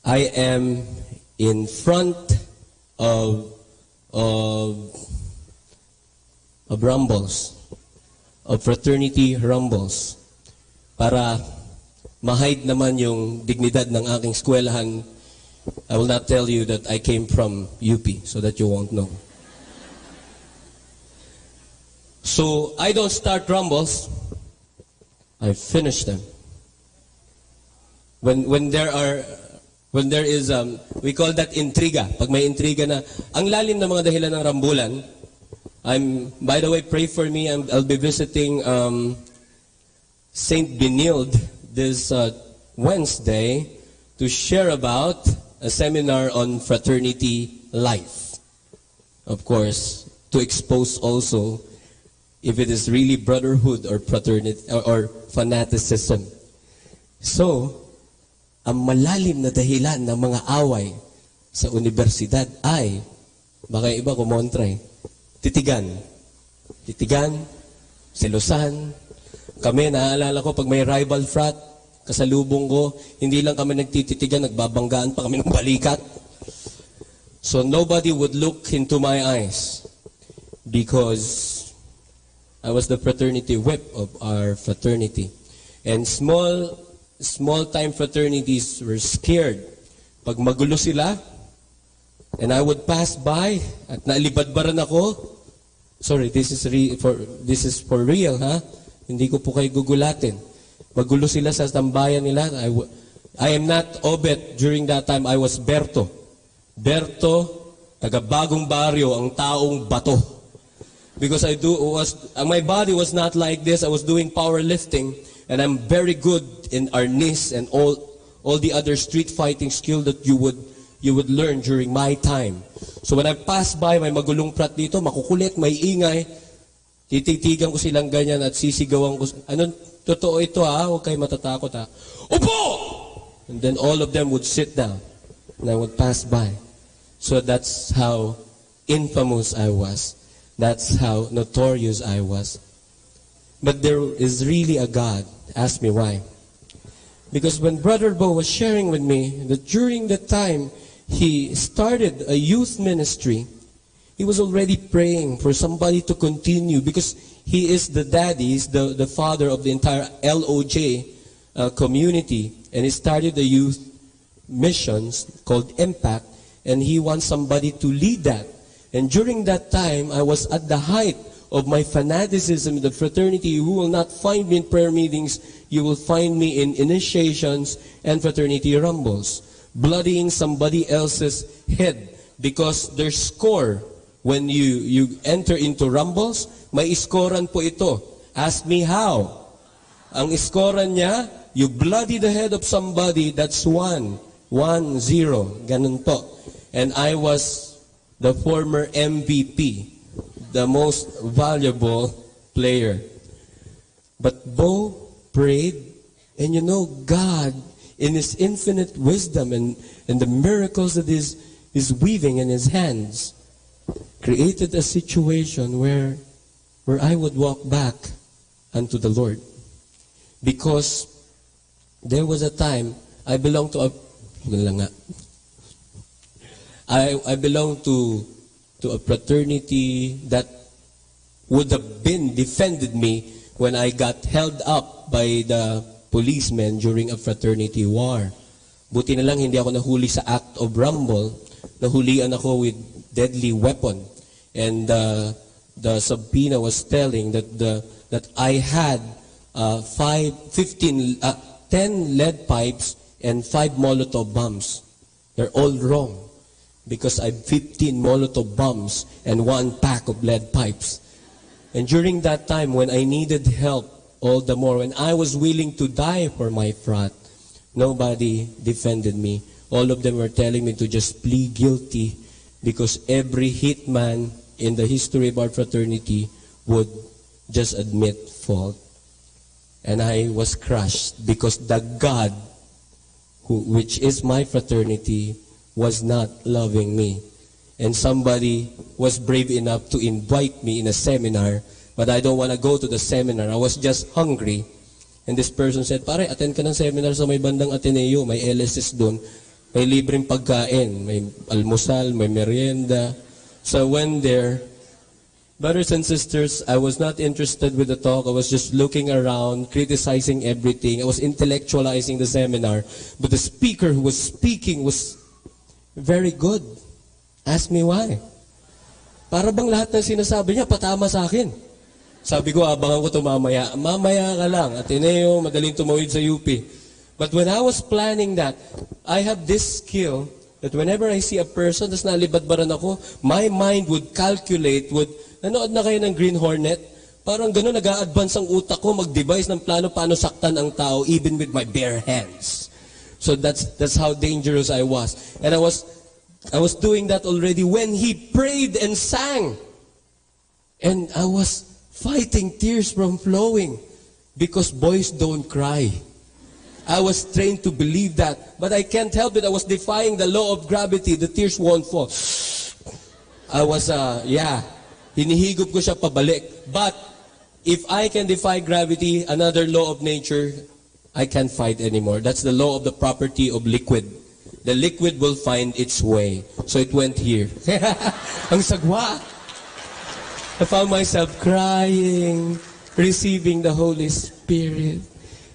I am in front of rumbles, of fraternity rumbles, para ma-hide naman yung dignidad ng aking eskwelahan. I will not tell you that I came from UP so that you won't know. So I don't start rumbles, I finish them. When there is, we call that intriga. Pag may intriga na, ang lalim ng mga dahilan ng rambulan, by the way, pray for me, I'll be visiting St. Benilde this Wednesday to share about a seminar on fraternity life. Of course, to expose also if it is really brotherhood or fraternity or fanaticism. So, ang malalim na dahilan ng mga away sa universidad ay, baka iba kumontre, titigan. Titigan, selosan. Kami, naaalala ko, pag may rival frat, kasalubong ko, hindi lang kami nagtititigan, nagbabanggaan pa kami ng balikat. So nobody would look into my eyes because I was the fraternity whip of our fraternity. And small-time fraternities were scared. Pag magulo sila, and I would pass by, at nalibadbaran ako, sorry, this is for real, ha? Hindi ko po kayo gugulatin. Magulo sila sa tambayan nila. I am not Obed during that time. I was Berto. Berto, taga-bagong baryo, ang taong bato. Because my body was not like this. I was doing powerlifting, and I'm very good in arnis and all the other street fighting skill that you would learn during my time. So when I pass by, may magulong prat dito, makukulit, may ingay, tititigan ko silang ganyan at sisigawan ko, totoo ito ha, huwag kayo matatakot ha. Upo! And then all of them would sit down, and I would pass by. So that's how infamous I was. That's how notorious I was. But there is really a God. Ask me why. Because when Brother Bo was sharing with me that during the time he started a youth ministry, he was already praying for somebody to continue because he is the daddy, he's the father of the entire LOJ community, and he started the youth missions called Impact, and he wants somebody to lead that. And during that time, I was at the height of my fanaticism in the fraternity. You will not find me in prayer meetings. You will find me in initiations and fraternity rumbles, bloodying somebody else's head because their score, when you enter into rumbles, may iskoran po ito. Ask me how. Ang iskoran niya, you bloody the head of somebody, that's 1-0. Ganun po. And I was the former MVP, the most valuable player. But Bo prayed, and you know, God, in His infinite wisdom and the miracles that is weaving in His hands, created a situation where I would walk back unto the Lord. Because there was a time, I belonged to a lang nga. I belong to a fraternity that would have been defended me when I got held up by the policemen during a fraternity war. Buti na lang hindi ako nahuli sa act of rumble. Nahulian ako with deadly weapon. And the subpoena was telling that I had 10 lead pipes and 5 Molotov bombs. They're all wrong because I have 15 Molotov bombs and 1 pack of lead pipes. And during that time when I needed help all the more, when I was willing to die for my frat, nobody defended me. All of them were telling me to just plead guilty because every hitman in the history of our fraternity would just admit fault. And I was crushed because the God, which is my fraternity, was not loving me. And somebody was brave enough to invite me in a seminar, but I don't want to go to the seminar. I was just hungry. And this person said, pare, attend ka ng seminar sa may bandang Ateneo, may LSS doon, may libreng pagkain, may almusal, may merienda. So I went there. Brothers and sisters, I was not interested with the talk. I was just looking around, criticizing everything. I was intellectualizing the seminar. But the speaker who was speaking was very good. Ask me why. Para bang lahat ng sinasabi niya patama sa akin. Sabi ko, abangan ko ito mamaya. Mamaya ka lang. Ateneo, madaling tumawid sa UP. But when I was planning that, I have this skill that whenever I see a person, tas nalibadbaran ako, my mind would calculate, nanood na kayo ng Green Hornet? Parang gano'n, nag-a-advance ang utak ko, mag-devise ng plano paano saktan ang tao, even with my bare hands. So that's how dangerous I was. And I was doing that already when he prayed and sang. And I was fighting tears from flowing because boys don't cry. I was trained to believe that, but I can't help it. I was defying the law of gravity. The tears won't fall. I was, hinihigop ko siya pabalik. But if I can defy gravity, another law of nature, I can't fight anymore. That's the law of the property of liquid. The liquid will find its way. So it went here. Ang sagwa. I found myself crying, receiving the Holy Spirit.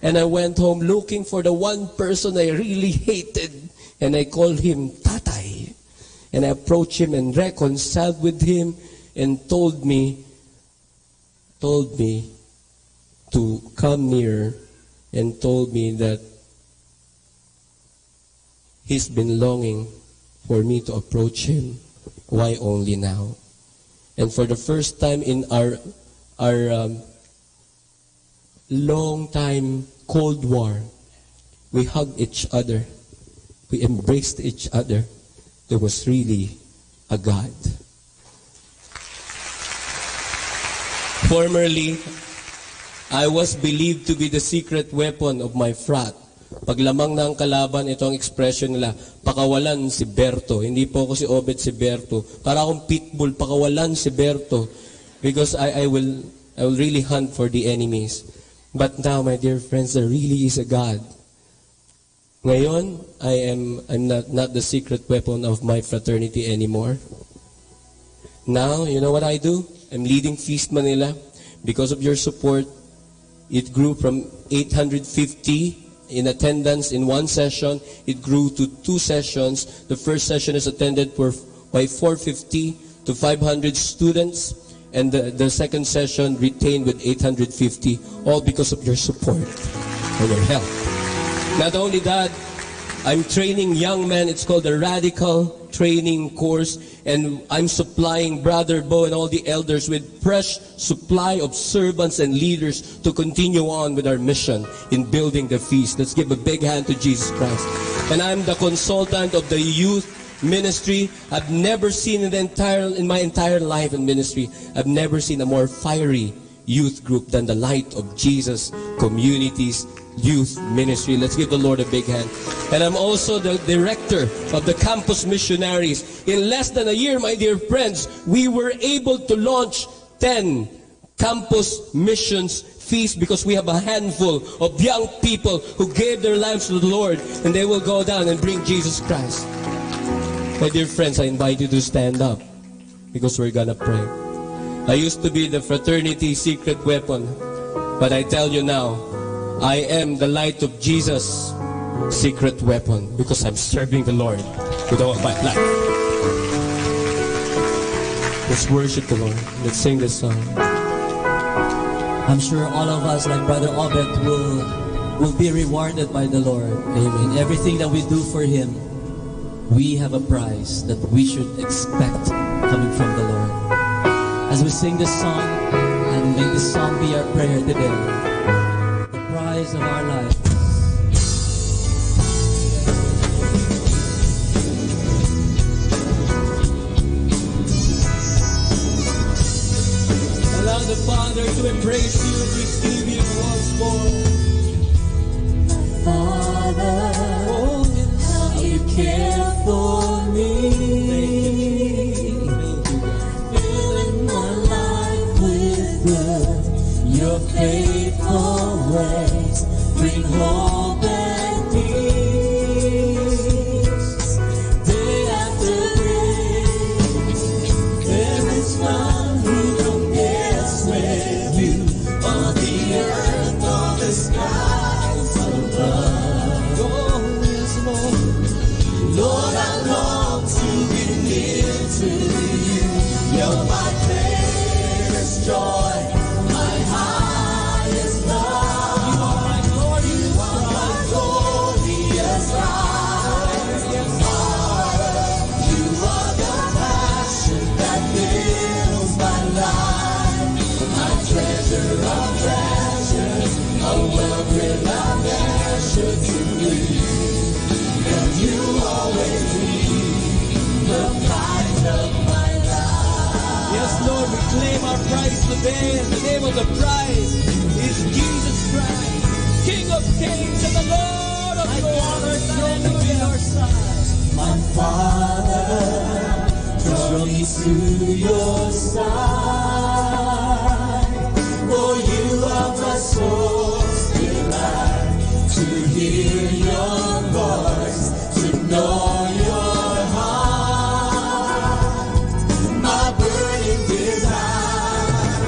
And I went home looking for the one person I really hated. And I called him Tatay. And I approached him and reconciled with him and told me to come near and told me that he's been longing for me to approach him. Why only now? And for the first time in our long time Cold War, we hugged each other. We embraced each other. There was really a God. Formerly, I was believed to be the secret weapon of my frat. Paglamang na ang kalaban, ito ang expression nila, pakawalan si Berto. Hindi po ako si Obet si Berto. Para akong pitbull, pakawalan si Berto. Because I will really hunt for the enemies. But now, my dear friends, there really is a God. Ngayon, I'm not the secret weapon of my fraternity anymore. Now, you know what I do? I'm leading Feast Manila. Because of your support, it grew from 850 in attendance in one session. It grew to 2 sessions. The first session is attended by 450 to 500 students. And the second session retained with 850, all because of your support and your help. Not only that, I'm training young men. It's called the Radical Training Course. And I'm supplying Brother Bo and all the elders with fresh supply of servants and leaders to continue on with our mission in building the feast. Let's give a big hand to Jesus Christ. And I'm the consultant of the youth ministry. I've never seen in my entire life in ministry, I've never seen a more fiery youth group than the Light of Jesus Communities Youth Ministry. Let's give the Lord a big hand. And I'm also the director of the Campus Missionaries. In less than a year, my dear friends, we were able to launch 10 campus missions feast because we have a handful of young people who gave their lives to the Lord, and they will go down and bring Jesus Christ. My dear friends, I invite you to stand up because we're gonna pray. I used to be the fraternity secret weapon, but I tell you now, I am the light of Jesus' secret weapon because I'm serving the Lord with all my life. Let's worship the Lord. Let's sing this song. I'm sure all of us, like Brother Obed, will be rewarded by the Lord. Amen. Everything that we do for Him, we have a prize that we should expect coming from the Lord. As we sing this song, and may this song be our prayer today, the prize of our life. Allow the Father to embrace you and receive you once more. Father, how you care for me, filling my life with good. Your faithful ways bring hope and peace. Day after day, there is none who compares with you. On the earth, on the skies above. Oh, yes, Lord. Lord, I long to be near to you. You're my greatest joy, my highest love. You are my glorious life. Father, you are the passion that fills my life. My treasure of treasures, a world without measure to me. And you always be the prize of my life. Yes, Lord, we claim our prize today, and the name of the prize is Jesus Christ, King of Kings and the Lord of Lords. Hallelujah. My Father, draw me to your side. For you are my soul's delight. To hear your voice, to know your heart. My burning desire,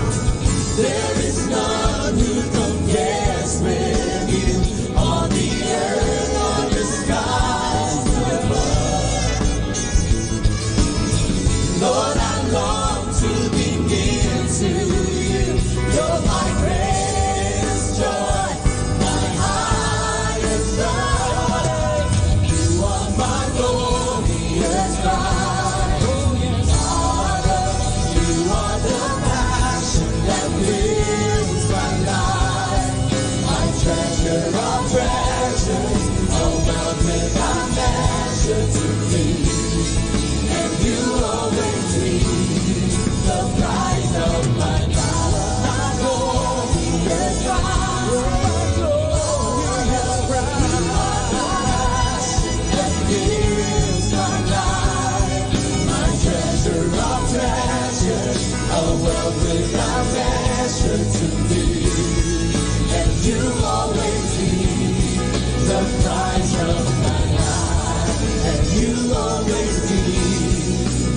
there is none who compares with you. On the earth, on the skies above. Lord, I long to be near to you. You're my greatest joy, my highest love. You are my glorious life. Father, you are the passion that fills my life. My treasure of treasures, a wealth without measure to me. And you always be the prize of my life. My glorious life, my glorious life. That fills my life. My treasure of treasures, a wealth without measure to me. And you always be the prize of my life. And you always be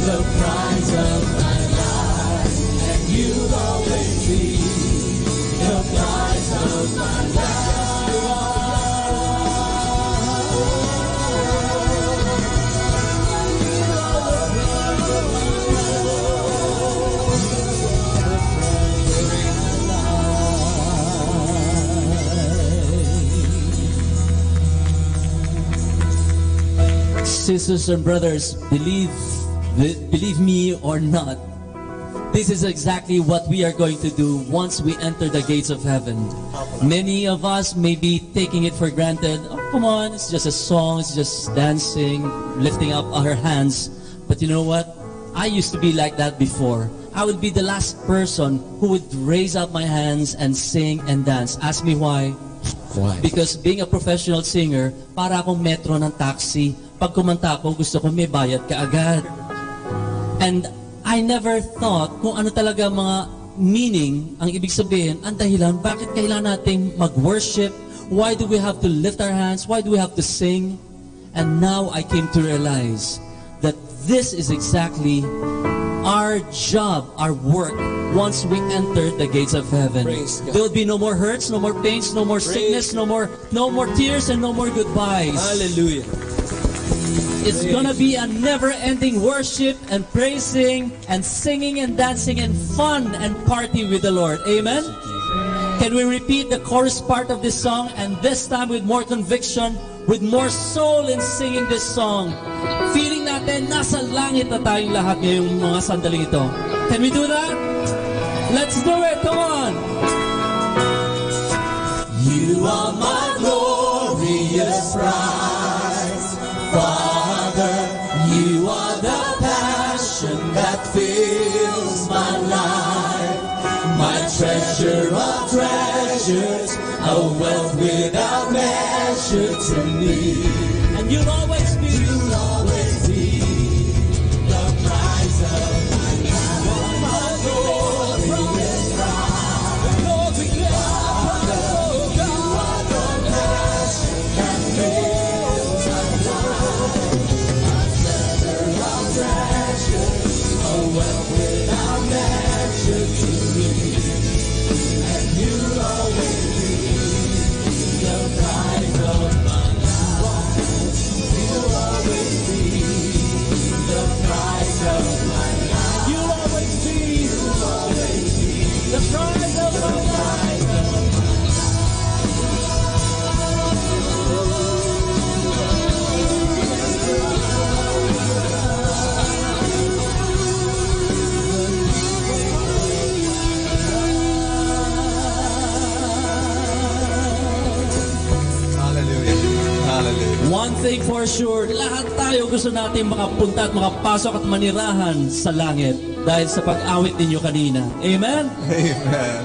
the prize of my life. And you always be the prize of my Sisters and brothers, believe me or not, this is exactly what we are going to do once we enter the gates of heaven. Many of us may be taking it for granted. Oh, come on, it's just a song, it's just dancing, lifting up our hands. But you know what? I used to be like that before. I would be the last person who would raise up my hands and sing and dance. Ask me why? Why? Because being a professional singer, para akong metro ng taxi. Pag kumanta ako, gusto ko may bayad ka agad. And I never thought kung ano talaga mga meaning, ang ibig sabihin, ang dahilan, bakit kailangan nating mag-worship? Why do we have to lift our hands? Why do we have to sing? And now I came to realize that this is exactly our job, our work, once we enter the gates of heaven. There will be no more hurts, no more pains, no more sickness, no more tears, and no more goodbyes. Hallelujah. It's gonna be a never-ending worship and praising and singing and dancing and fun and party with the Lord. Amen? Can we repeat the chorus part of this song, and this time with more conviction, with more soul in singing this song? Feeling natin nasa langit na tayong lahat ngayong mga sandaling ito. Can we do that? Let's do it. Come on. You are my glorious prize, Father. You are the passion that fills my life, my treasure of treasures, a wealth without measure to me. And you'll always be the prize of my life. My glorious prize, Father. You are the passion that fills my life, my treasure of treasures, a wealth without measure to me. And you'll always be the prize of my life. You'll always be the prize of my life. You'll always be the prize of my life. Hallelujah. One thing for sure, lahat tayo gusto natin makapunta at makapasok at manirahan sa langit dahil sa pag-awit ninyo kanina. Amen? Amen.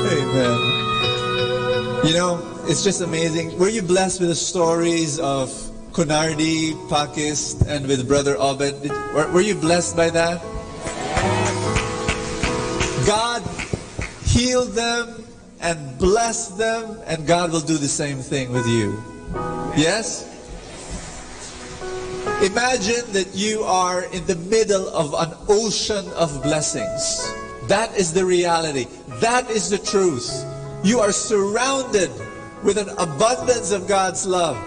Amen. You know, it's just amazing. Were you blessed with the stories of Kunardi, Pakis, and with Brother Obed? Were you blessed by that? God healed them and blessed them, and God will do the same thing with you. Yes? Imagine that you are in the middle of an ocean of blessings. That is the reality. That is the truth. You are surrounded with an abundance of God's love.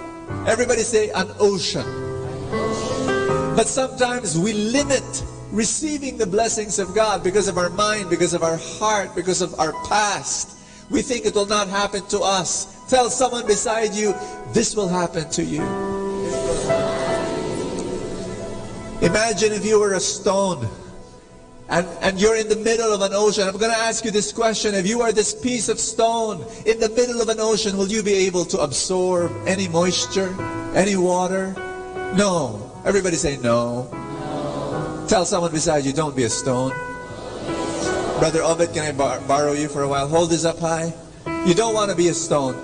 Everybody say an ocean. But sometimes we limit receiving the blessings of God because of our mind, because of our heart, because of our past. We think it will not happen to us. Tell someone beside you, this will happen to you. Imagine if you were a stone and you're in the middle of an ocean. I'm going to ask you this question. If you are this piece of stone in the middle of an ocean, will you be able to absorb any moisture, any water? No. Everybody say no. Tell someone beside you, don't be a stone. Brother Obed, can I borrow you for a while? Hold this up high. You don't want to be a stone.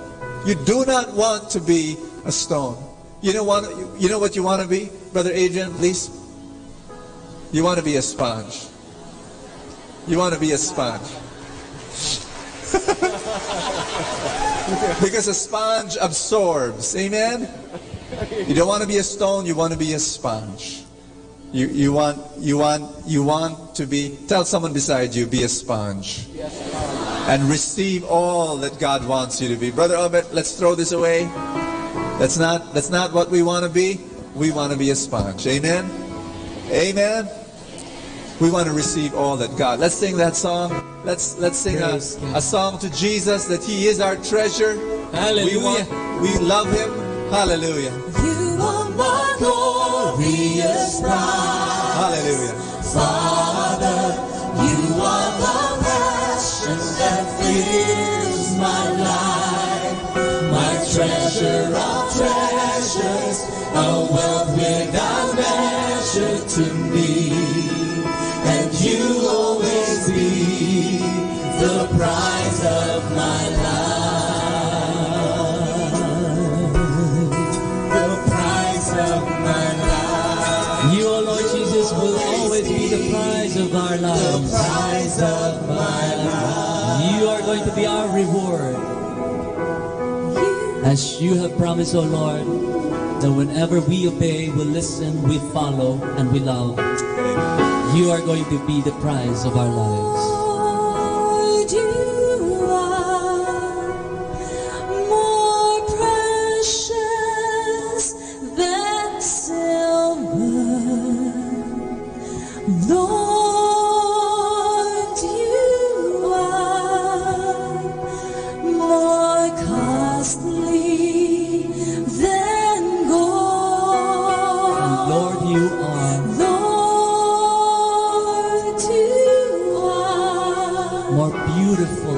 You do not want to be a stone. You know what you want to be? Brother Adrian, please. You want to be a sponge. You want to be a sponge. Because a sponge absorbs. Amen? You don't want to be a stone, you want to be a sponge. You want to be, tell someone beside you, be a sponge. And receive all that God wants you to be. Brother Obed, let's throw this away. That's not what we want to be. We want to be a sponge. Amen? Amen? We want to receive all that God. Let's sing that song. Let's sing a song to Jesus that He is our treasure. Hallelujah. We love Him. Hallelujah. You are my glorious prize. Hallelujah. Father, you are the passion that fills my life, my treasure of treasures, a wealth without measure to me. And you always be the prize of my life, the prize of my life. You, O Lord Jesus, will always be the prize of our our lives. The prize of my life. You are going to be our reward. As you have promised, O Lord, that whenever we obey, we listen, we follow, and we love, you are going to be the prize of our lives. Lord, you are more precious than silver. Lord, you are more costly than gold. And Lord, you are Lord, you are more beautiful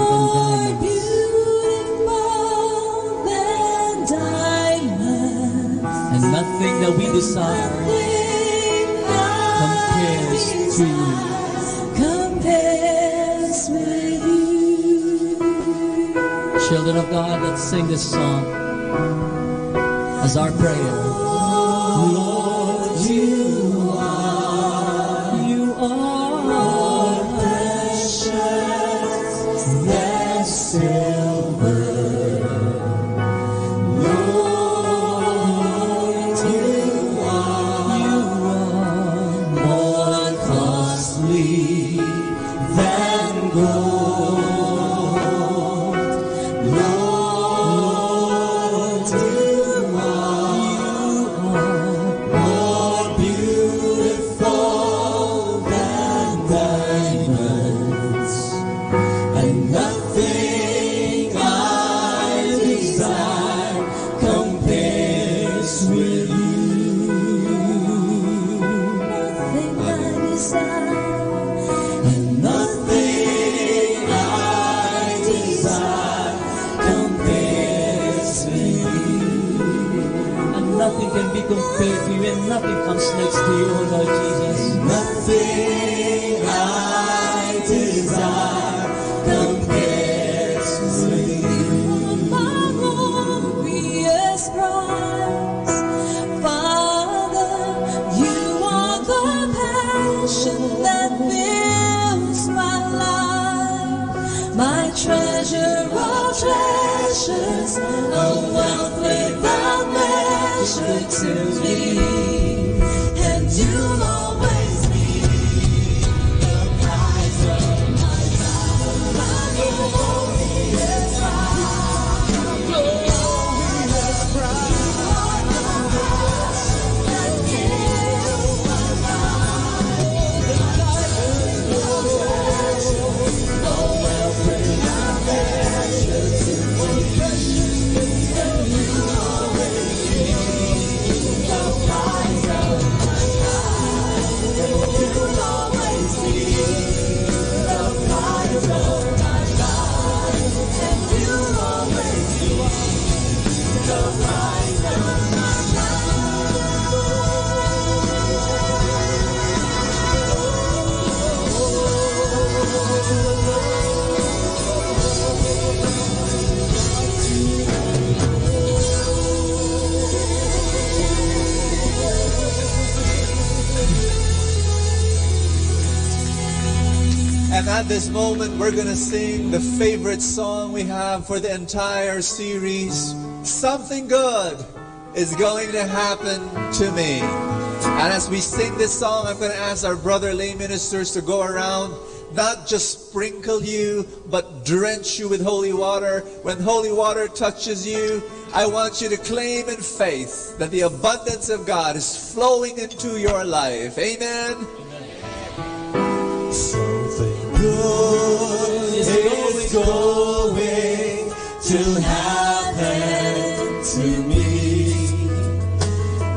than diamonds. than diamonds. And nothing that we desire compares to you. Compares with you. Children of God, let's sing this song as our prayer. Lord, you are more precious than silver. Lord, you are more costly than gold. Lord, you are more beautiful than diamonds, and nothing I desire compares with you. Nothing I desire, and nothing I desire compares with you. And nothing can be compared to you, and nothing comes next to you, O Lord Jesus. Nothing I desire compares with you. My glorious prize, Father, you are the passion that fills my life, my treasure of treasures, a wealth without measure to me, and you'll always be the prize of my life. My glorious prize, glorious prize. You are the passion that fills my life, the diamond of treasures, a wealth without measure to me, and you'll always be the prize of my life. You'll always be the prize of my life, and you'll always be the prize of my And at this moment, we're going to sing the favorite song we have for the entire series. Something good is going to happen to me. And as we sing this song, I'm going to ask our brother lay ministers to go around, not just sprinkle you, but drench you with holy water. When holy water touches you, I want you to claim in faith that the abundance of God is flowing into your life. Amen. Something good is going to happen to me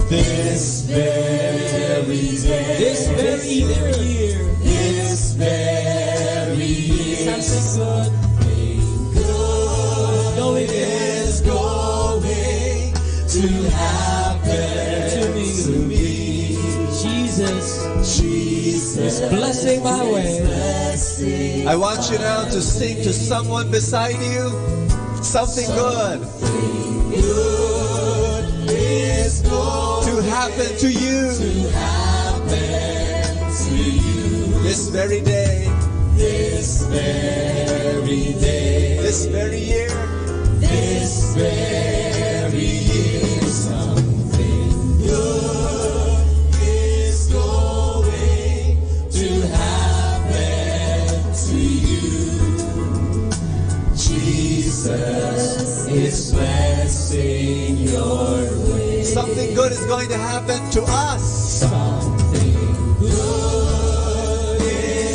this very day, This very year, this very year. something good Is going to happen to me. to me. Jesus Jesus is blessing my way. I want you now to sing to someone beside you. Something good is going to happen to you to happen to you. this this very day, this very day, this very year, this very year, something good is going to happen to you. Jesus is blessing your way. Something good is going to happen to us. Something good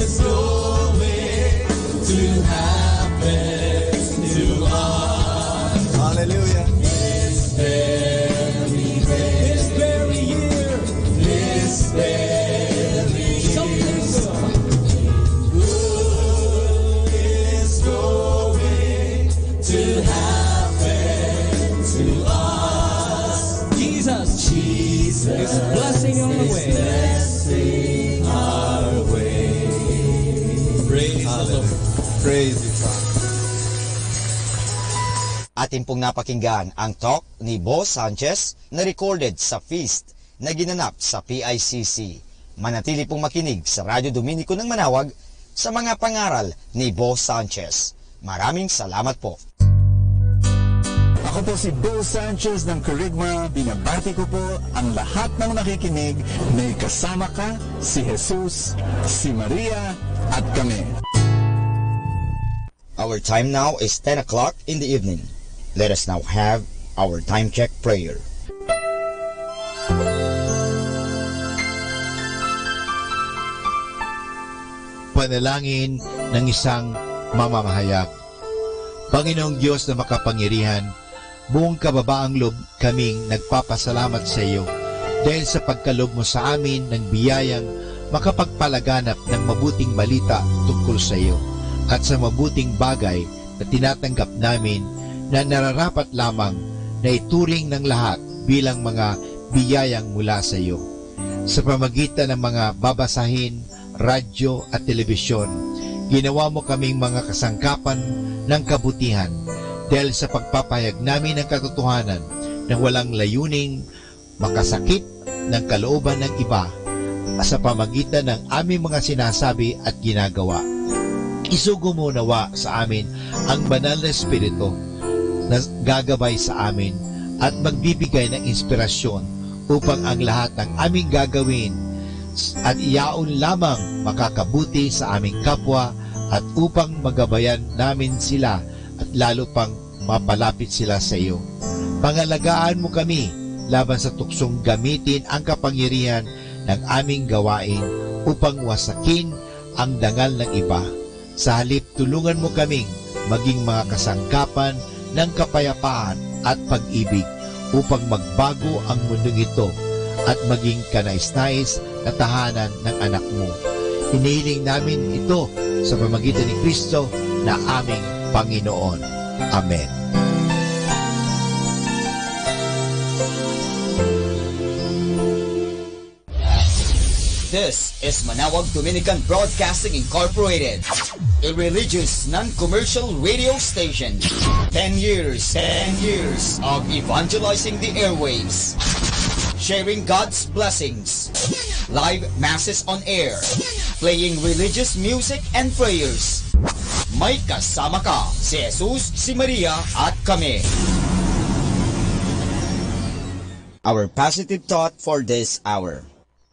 is going to happen to us. Hallelujah. This very day, this very year, this very year, something good is going to happen to us. Jesus is blessing our way. Blessing our way. Praise the Lord. Praise you, Father. Atin pong napakinggan ang talk ni Bo Sanchez na recorded sa feast na ginanap sa PICC. Manatili pong makinig sa Radyo Dominico ng Manawag sa mga pangaral ni Bo Sanchez. Maraming salamat po. Ako po si Bo Sanchez ng Kerygma. Binabati ko po ang lahat ng nakikinig. May kasama ka, si Jesus, si Maria, at kami. Our time now is 10 o'clock in the evening. Let us now have our time check prayer. Panalangin ng isang mamamahayag. Panginoong Diyos na makapangyarihan, buong kababaang loob kaming nagpapasalamat sa iyo dahil sa pagkalob mo sa amin ng biyayang makapagpalaganap ng mabuting balita tungkol sa iyo at sa mabuting bagay na tinatanggap namin na nararapat lamang na ituring ng lahat bilang mga biyayang mula sa iyo. Sa pamagitan ng mga babasahin, radyo at telebisyon, ginawa mo kaming mga kasangkapan ng kabutihan dahil sa pagpapahayag namin ng katotohanan na walang layuning makasakit ng kalooban ng iba sa pamagitan ng aming mga sinasabi at ginagawa. Isugo mo nawa sa amin ang banal na Espiritu na gagabay sa amin at magbibigay ng inspirasyon upang ang lahat ng aming gagawin at iyaon lamang makakabuti sa aming kapwa at upang magabayan namin sila at lalo pang mapalapit sila sa iyo. Pangalagaan mo kami laban sa tuksong gamitin ang kapangyarihan ng aming gawain upang wasakin ang dangal ng iba. Sa halip, tulungan mo kaming maging mga kasangkapan ng kapayapaan at pag-ibig upang magbago ang mundong ito at maging kanais-nais na tahanan ng anak mo. Hinihiling namin ito sa pamamagitan ni Kristo na aming Panginoon. Amen. This is Manawag Dominican Broadcasting Incorporated, a religious, non-commercial radio station. 10 years of evangelizing the airwaves, sharing God's blessings, live masses on air, playing religious music and prayers. May kasama ka, si Jesus, si Maria, at kami. Our positive thought for this hour.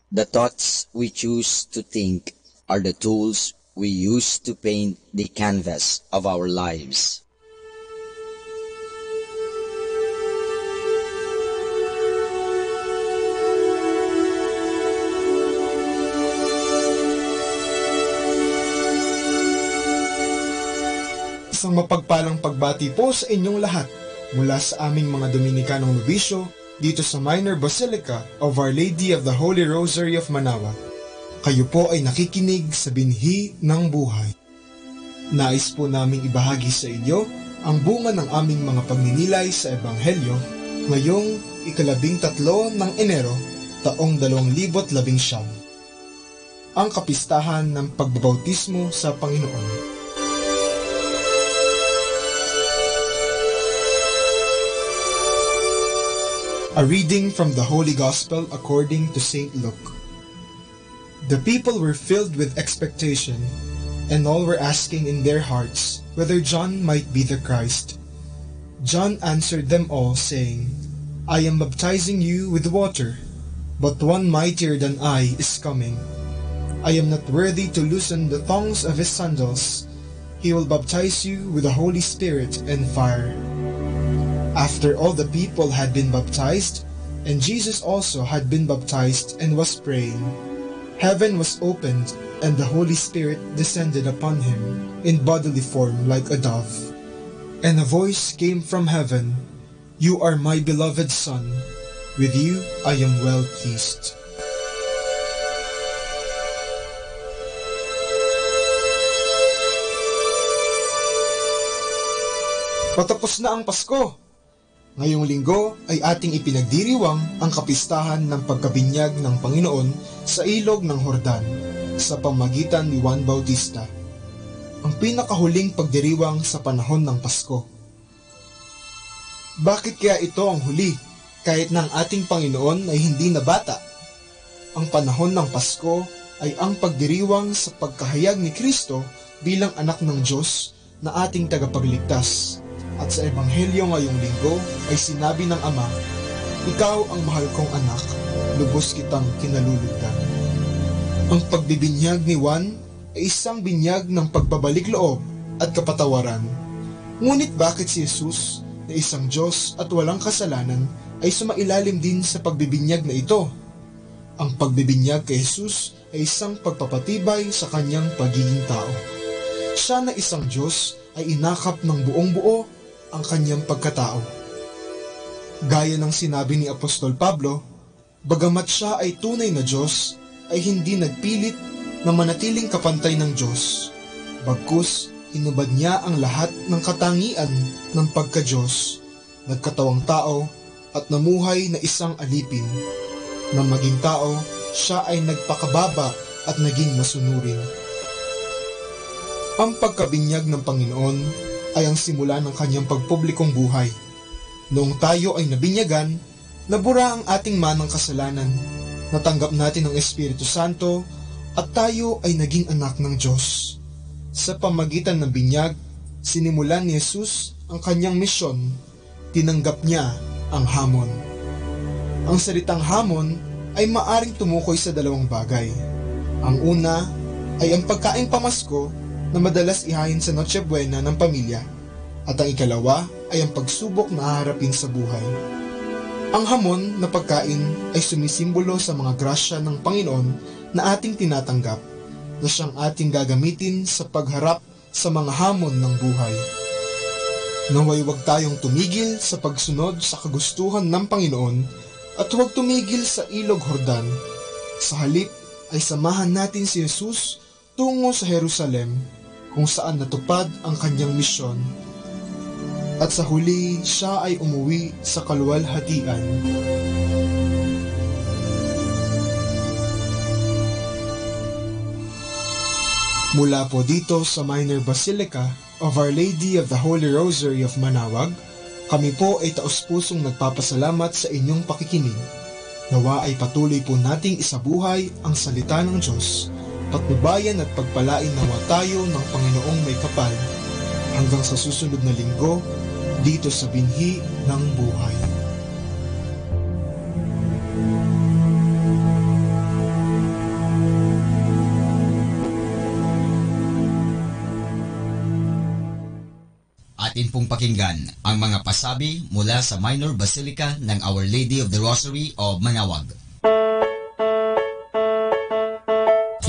The thoughts we choose to think are the tools we use to paint the canvas of our lives. Isang mapagpalang pagbati po sa inyong lahat mula sa aming mga Dominikanong nobisyo dito sa Minor Basilica of Our Lady of the Holy Rosary of Manawag. Kayo po ay nakikinig sa binhi ng buhay. Nais po naming ibahagi sa inyo ang bunga ng aming mga pagninilay sa Ebanghelyo ngayong 13 ng Enero taong 2019. Ang kapistahan ng pagbabautismo sa Panginoon. A reading from the Holy Gospel according to St. Luke. The people were filled with expectation, and all were asking in their hearts whether John might be the Christ. John answered them all, saying, I am baptizing you with water, but one mightier than I is coming. I am not worthy to loosen the thongs of his sandals. He will baptize you with the Holy Spirit and fire. After all the people had been baptized, and Jesus also had been baptized and was praying, heaven was opened, and the Holy Spirit descended upon him in bodily form like a dove. And a voice came from heaven, You are my beloved Son, with you I am well pleased. Patapos na ang Pasko. Ngayong linggo ay ating ipinagdiriwang ang kapistahan ng pagkabinyag ng Panginoon sa ilog ng Jordan sa pamagitan ni Juan Bautista, ang pinakahuling pagdiriwang sa panahon ng Pasko. Bakit kaya ito ang huli kahit na ang ating Panginoon ay hindi na bata? Ang panahon ng Pasko ay ang pagdiriwang sa pagkahayag ni Kristo bilang anak ng Diyos na ating tagapagligtas. At sa Ebanghelyo ngayong linggo ay sinabi ng Ama, Ikaw ang mahal kong anak, lubos kitang kinalulugdan. Ang pagbibinyag ni Juan ay isang binyag ng pagbabalik loob at kapatawaran. Ngunit bakit si Jesus, na isang Diyos at walang kasalanan, ay sumailalim din sa pagbibinyag na ito? Ang pagbibinyag kay Jesus ay isang pagpapatibay sa kanyang pagiging tao. Siya na isang Diyos ay inakap ng buong buo ang kanyang pagkatao. Gaya ng sinabi ni Apostol Pablo, bagamat siya ay tunay na Diyos, ay hindi nagpilit na manatiling kapantay ng Diyos. Bagkus, inubad niya ang lahat ng katangian ng pagka-Diyos, nagkatawang tao at namuhay na isang alipin. Nang maging tao, siya ay nagpakababa at naging masunurin. Ang pagkabinyag ng Panginoon ay ang simula ng kanyang pagpublikong buhay. Noong tayo ay nabinyagan, nabura ang ating manang kasalanan, natanggap natin ang Espiritu Santo, at tayo ay naging anak ng Diyos. Sa pamagitan ng binyag, sinimulan ni Jesus ang kanyang misyon, tinanggap niya ang hamon. Ang salitang hamon ay maaring tumukoy sa dalawang bagay. Ang una ay ang pagkaing pamasko na madalas ihain sa Noche Buena ng pamilya, at ang ikalawa ay ang pagsubok na haharapin sa buhay. Ang hamon na pagkain ay sumisimbolo sa mga grasya ng Panginoon na ating tinatanggap, na siyang ating gagamitin sa pagharap sa mga hamon ng buhay. Naway huwag tayong tumigil sa pagsunod sa kagustuhan ng Panginoon at huwag tumigil sa ilog Jordan. Sa halip ay samahan natin si Jesus tungo sa Jerusalem, kung saan natupad ang kanyang misyon. At sa huli, siya ay umuwi sa kaluwalhatian. Mula po dito sa Minor Basilica of Our Lady of the Holy Rosary of Manawag, kami po ay taos-pusong nagpapasalamat sa inyong pakikinig. Nawa ay patuloy po nating isabuhay ang salita ng Diyos, patnubayan at pagpalain nawa tayo ng Panginoong may kapal hanggang sa susunod na linggo dito sa binhi ng buhay. Atin pong pakinggan ang mga pasabi mula sa Minor Basilica ng Our Lady of the Rosary of Manawag.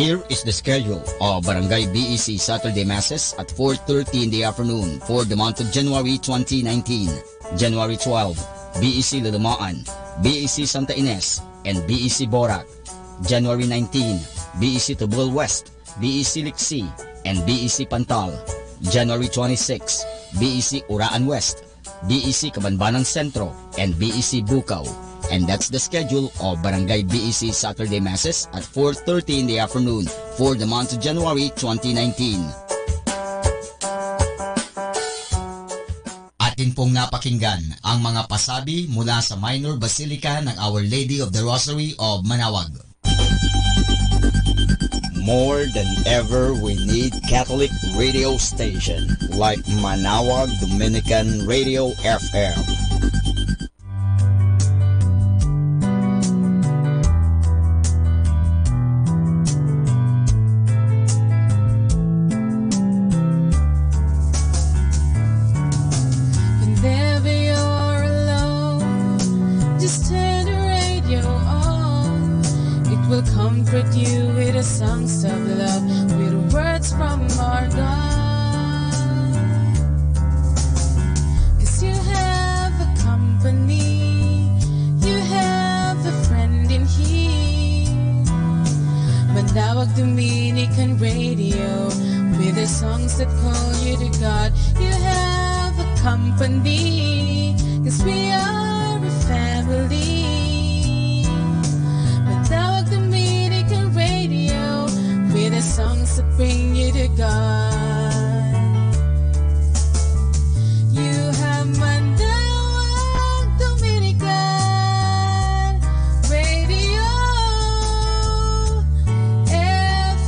Here is the schedule of Barangay BEC Saturday Masses at 4:30 in the afternoon for the month of January 2019. January 12, BEC Lulumaan, BEC Santa Ines, and BEC Borac. January 19, BEC Tubol West, BEC Liksi, and BEC Pantal. January 26, BEC Uraan West, BEC Kabanbanang Sentro, and BEC Bukaw. And that's the schedule of Barangay BEC Saturday Masses at 4:30 in the afternoon for the month of January 2019. Atin pong napakinggan ang mga pasabi mula sa Minor Basilica ng Our Lady of the Rosary of Manawag. More than ever, we need Catholic radio station like Manawag Dominican Radio FM. Whenever you're alone, just turn the radio on. It will comfort you with the songs of love, with words from our God. 'Cause you have a company, you have a friend in here. Manawag Dominican Radio, with the songs that call you to God. You have a company, 'cause we are a family. Manawag Dominican Radio, with the songs that bring you to God. You have Manawag Dominican Radio FM.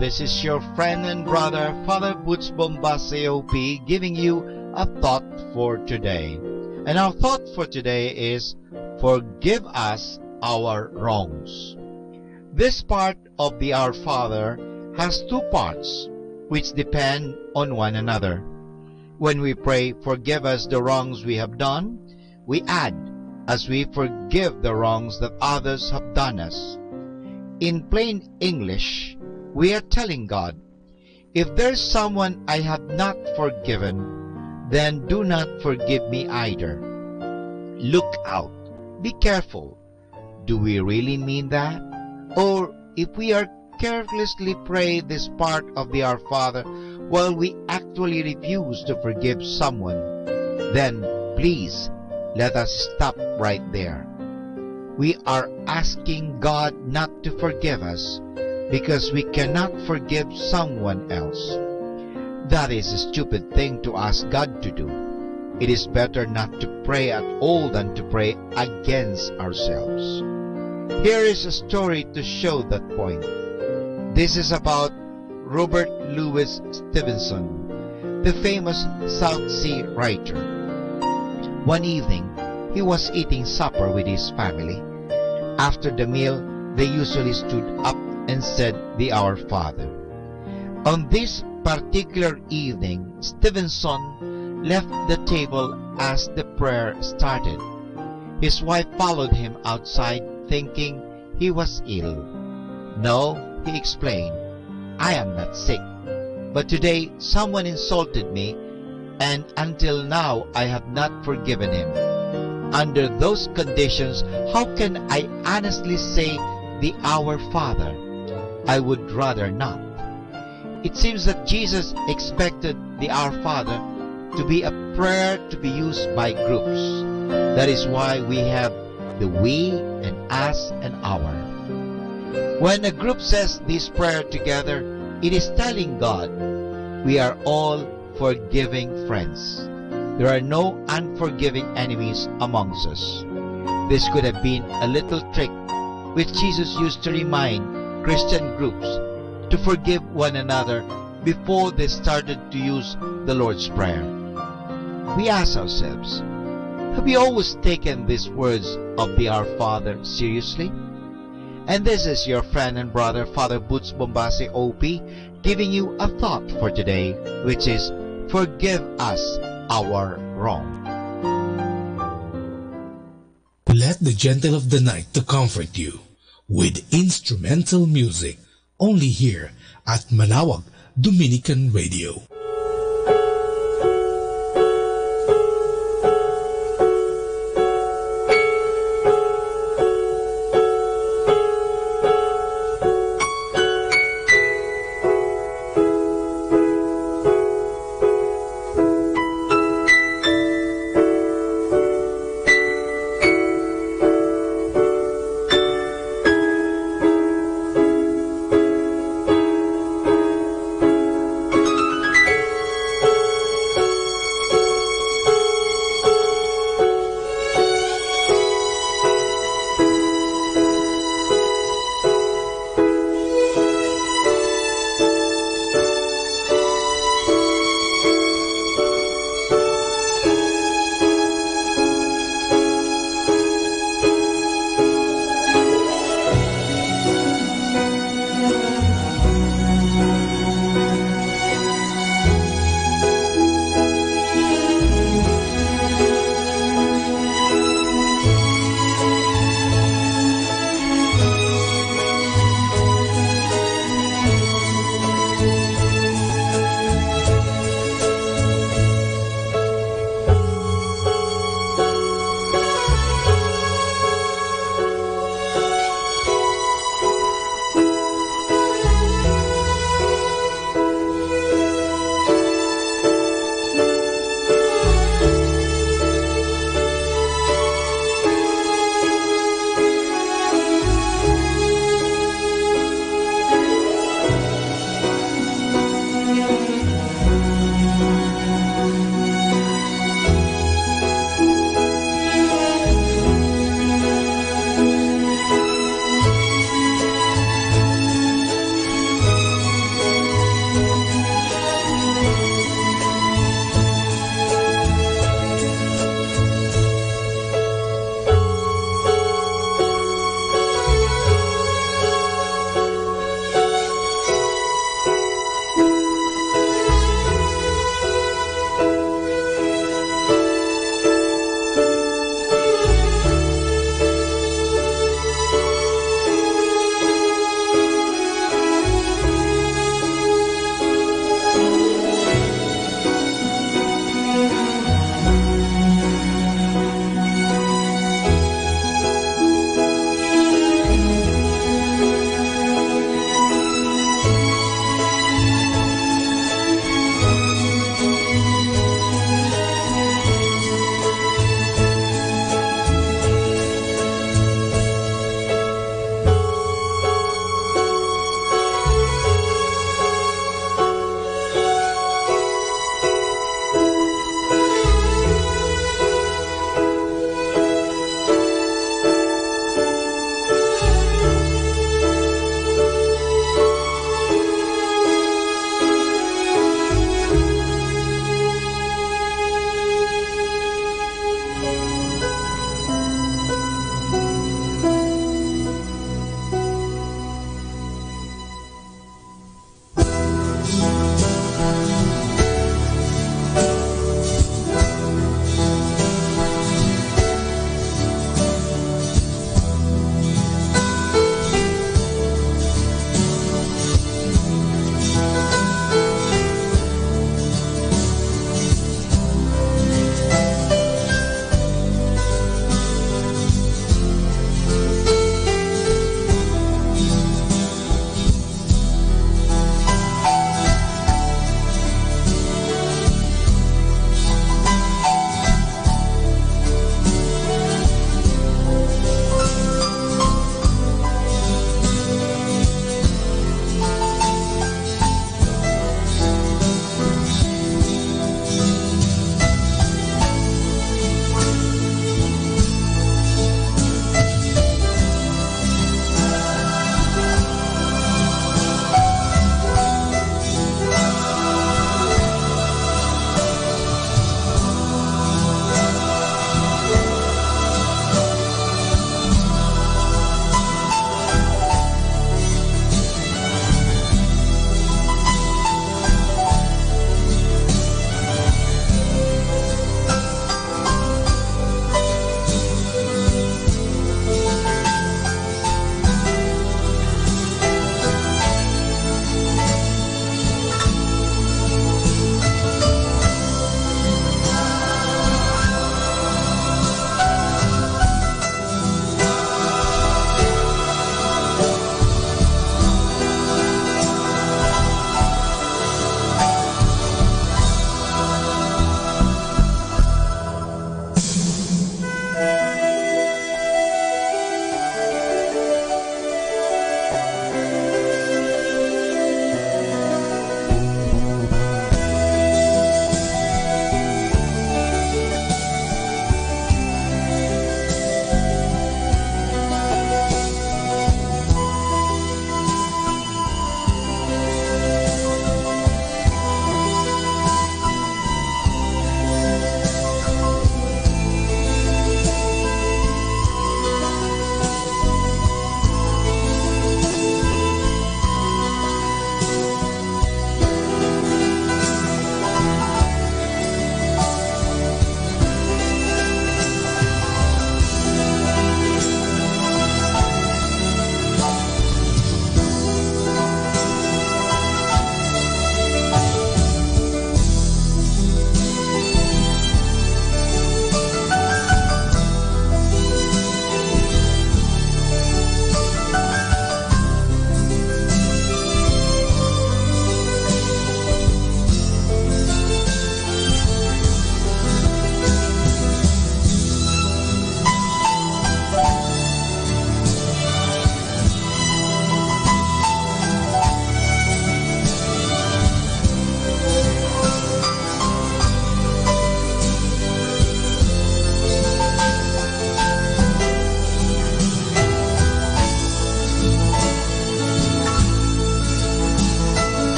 this is your friend and brother, Father Boots Bombase OP, giving you a thought for today. And our thought for today is, forgive us our wrongs. This part of the Our Father has two parts, which depend on one another. When we pray, forgive us the wrongs we have done, we add, as we forgive the wrongs that others have done us. In plain English, we are telling God, if there's someone I have not forgiven, then do not forgive me either. Look out. Be careful. Do we really mean that? Or if we are carelessly pray this part of the Our Father while we actually refuse to forgive someone, then please let us stop right there. We are asking God not to forgive us because we cannot forgive someone else. That is a stupid thing to ask God to do. It is better not to pray at all than to pray against ourselves. Here is a story to show that point. This is about Robert Louis Stevenson, the famous South Sea writer. One evening, he was eating supper with his family. After the meal, they usually stood up and said the Our Father. On this particular evening, Stevenson left the table as the prayer started. His wife followed him outside, thinking he was ill. No, he explained, I am not sick, but today someone insulted me, and until now I have not forgiven him. Under those conditions, how can I honestly say the Our Father? I would rather not. It seems that Jesus expected the Our Father to be a prayer to be used by groups. That is why we have the we and us and our. When a group says this prayer together, it is telling God, we are all forgiving friends. There are no unforgiving enemies amongst us. This could have been a little trick which Jesus used to remind Christian groups to forgive one another before they started to use the Lord's Prayer. We ask ourselves, have we always taken these words of the Our Father seriously? And this is your friend and brother, Father Boots Bombase OP, giving you a thought for today, which is, forgive us our wrong. Let the gentle of the night to comfort you with instrumental music, only here at Manawag Dominican Radio.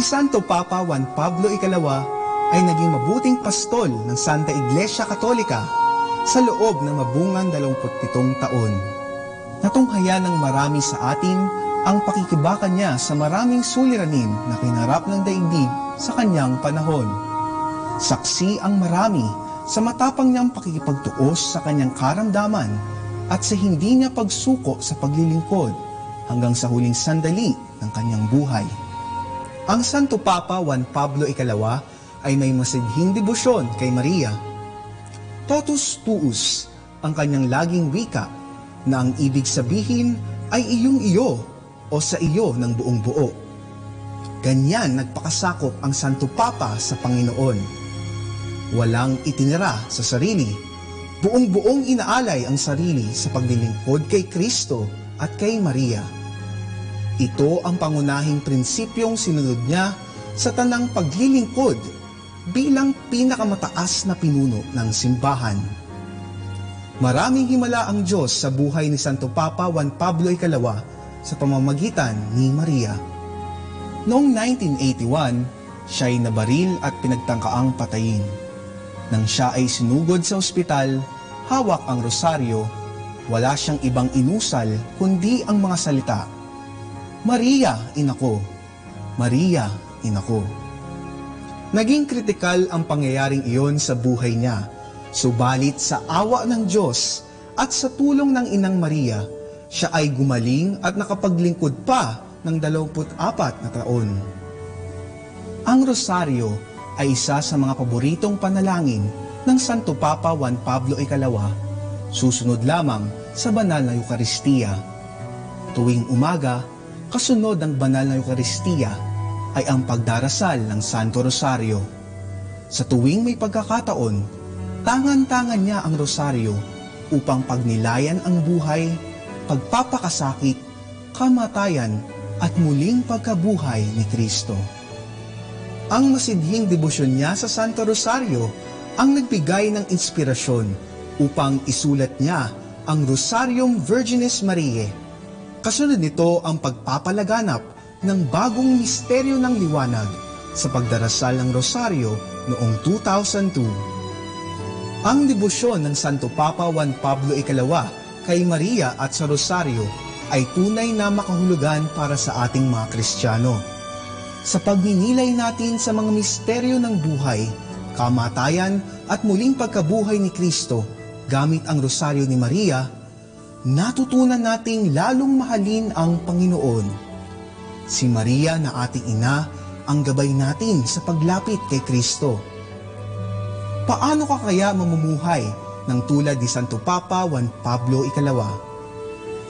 Santo Papa Juan Pablo Ikalawa ay naging mabuting pastol ng Santa Iglesia Katolika sa loob ng mabungang 27 taon. Natunghayan ng marami sa atin ang pakikibaka niya sa maraming suliranin na kinarap ng daigdig sa kanyang panahon. Saksi ang marami sa matapang niyang pakikipagtuos sa kanyang karamdaman at sa hindi niya pagsuko sa paglilingkod hanggang sa huling sandali ng kanyang buhay. Ang Santo Papa Juan Pablo Ikalawa ay may masidhing debosyon kay Maria. Totus tuus ang kanyang laging wika na ang ibig sabihin ay iyong iyo o sa iyo ng buong buo. Ganyan nagpakasakop ang Santo Papa sa Panginoon. Walang itinira sa sarili, buong-buong inaalay ang sarili sa paglilingkod kay Kristo at kay Maria. Ito ang pangunahing prinsipyong sinunod niya sa tanang paglilingkod bilang pinakamataas na pinuno ng simbahan. Maraming himala ang Diyos sa buhay ni Santo Papa Juan Pablo Ikalawa sa pamamagitan ni Maria. Noong 1981, siya ay nabaril at pinagtangkaang patayin. Nang siya ay sinugod sa ospital, hawak ang rosaryo, wala siyang ibang inusal kundi ang mga salita, "Maria, inako! Maria, inako!" Naging kritikal ang pangyayaring iyon sa buhay niya, subalit sa awa ng Diyos at sa tulong ng Inang Maria, siya ay gumaling at nakapaglingkod pa ng 24 na taon. Ang rosaryo ay isa sa mga paboritong panalangin ng Santo Papa Juan Pablo Ikalawa, susunod lamang sa banal na Eukaristiya. Tuwing umaga, kasunod ng banal na Eukaristiya ay ang pagdarasal ng Santo Rosario. Sa tuwing may pagkakataon, tangan-tangan niya ang rosaryo upang pagnilayan ang buhay, pagpapakasakit, kamatayan at muling pagkabuhay ni Kristo. Ang masidhing debosyon niya sa Santo Rosario ang nagbigay ng inspirasyon upang isulat niya ang Rosaryong Virginis Mariae. Kasunod nito ang pagpapalaganap ng bagong misteryo ng liwanag sa pagdarasal ng Rosario noong 2002. Ang debosyon ng Santo Papa Juan Pablo Ikalawa kay Maria at sa Rosario ay tunay na makahulugan para sa ating mga Kristiyano. Sa pagninilay natin sa mga misteryo ng buhay, kamatayan at muling pagkabuhay ni Kristo gamit ang rosaryo ni Maria, natutunan nating lalong mahalin ang Panginoon. Si Maria na ating ina ang gabay natin sa paglapit kay Kristo. Paano ka kaya mamumuhay ng tulad ni Santo Papa Juan Pablo Ikalawa?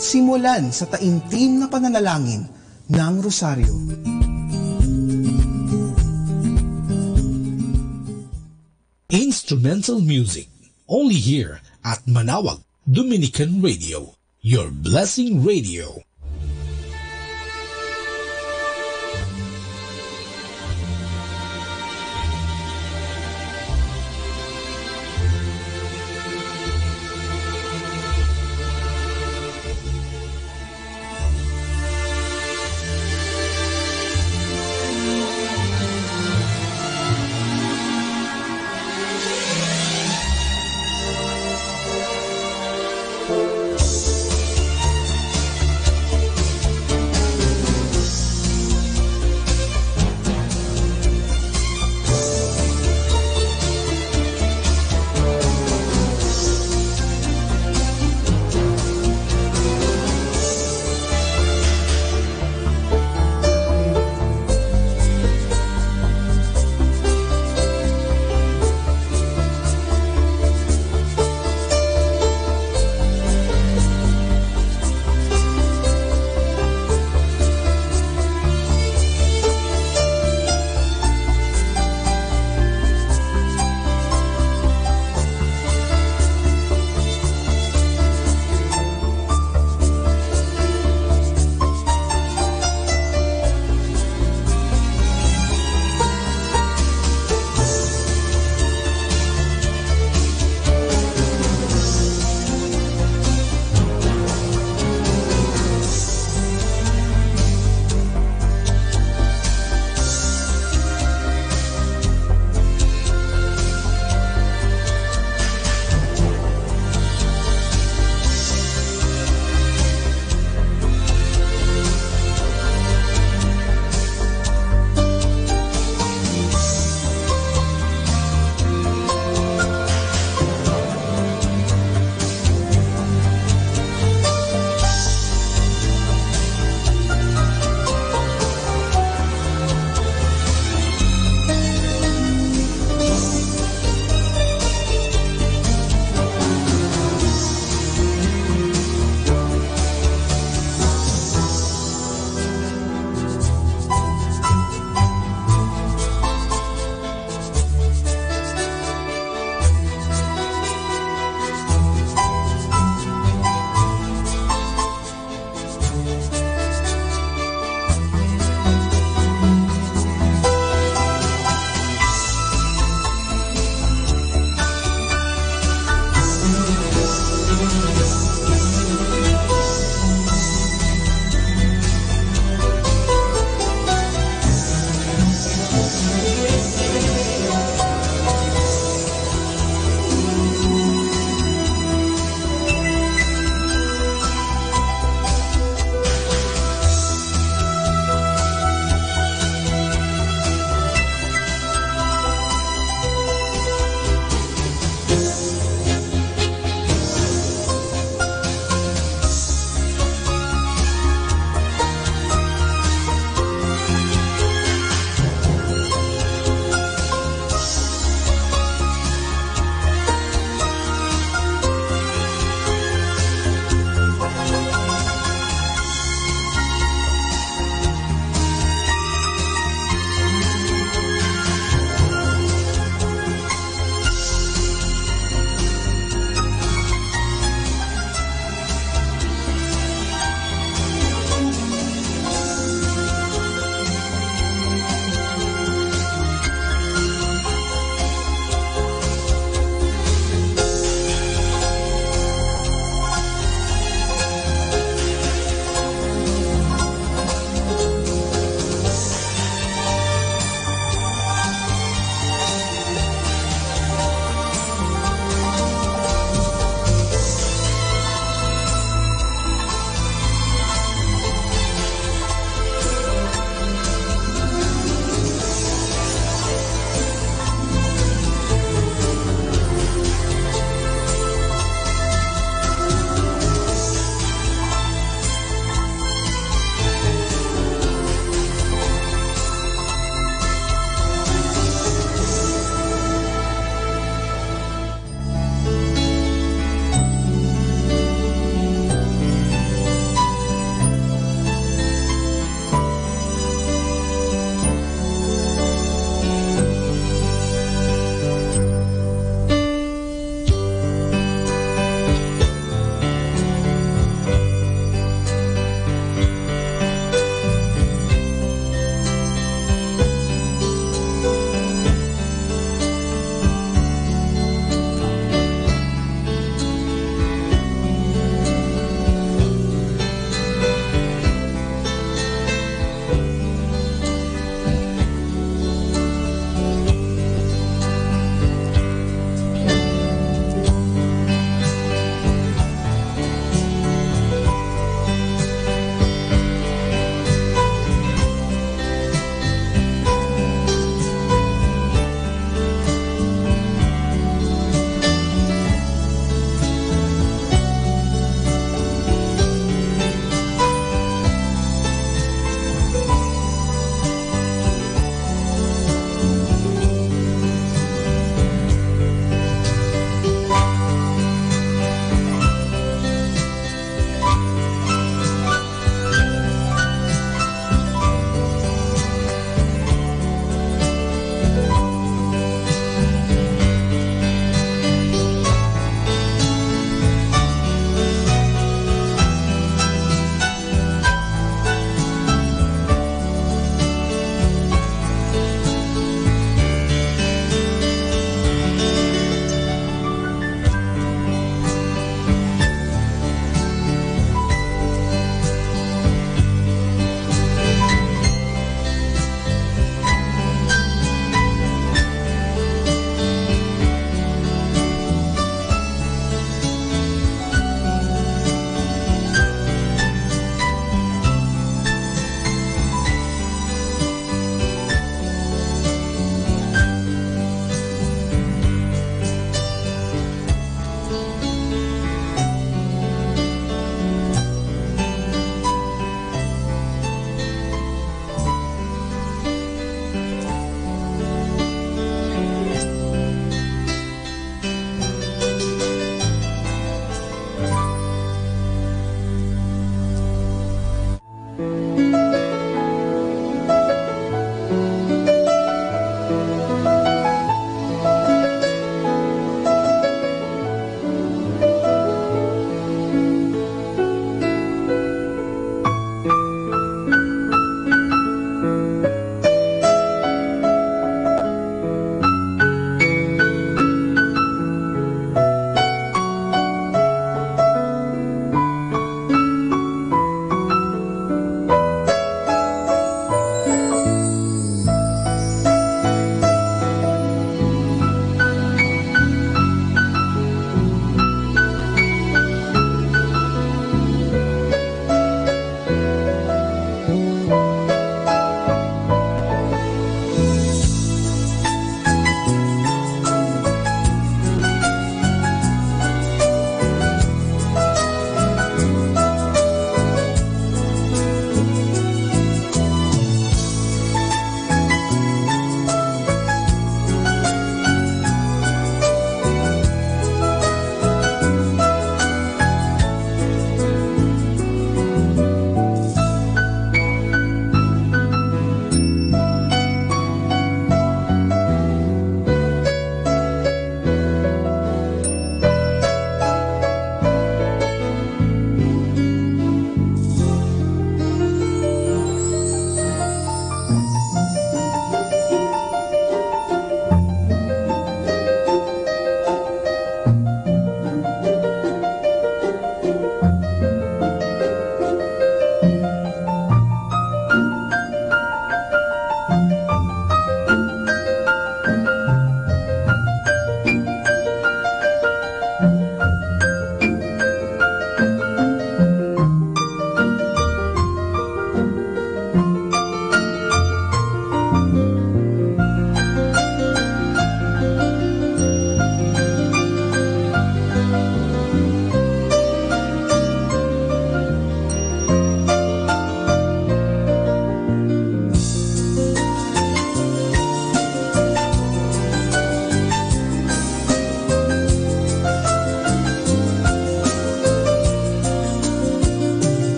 Simulan sa taimtim na pananalangin ng rosaryo. Instrumental music, only here at Manawag Dominican Radio, your blessing radio.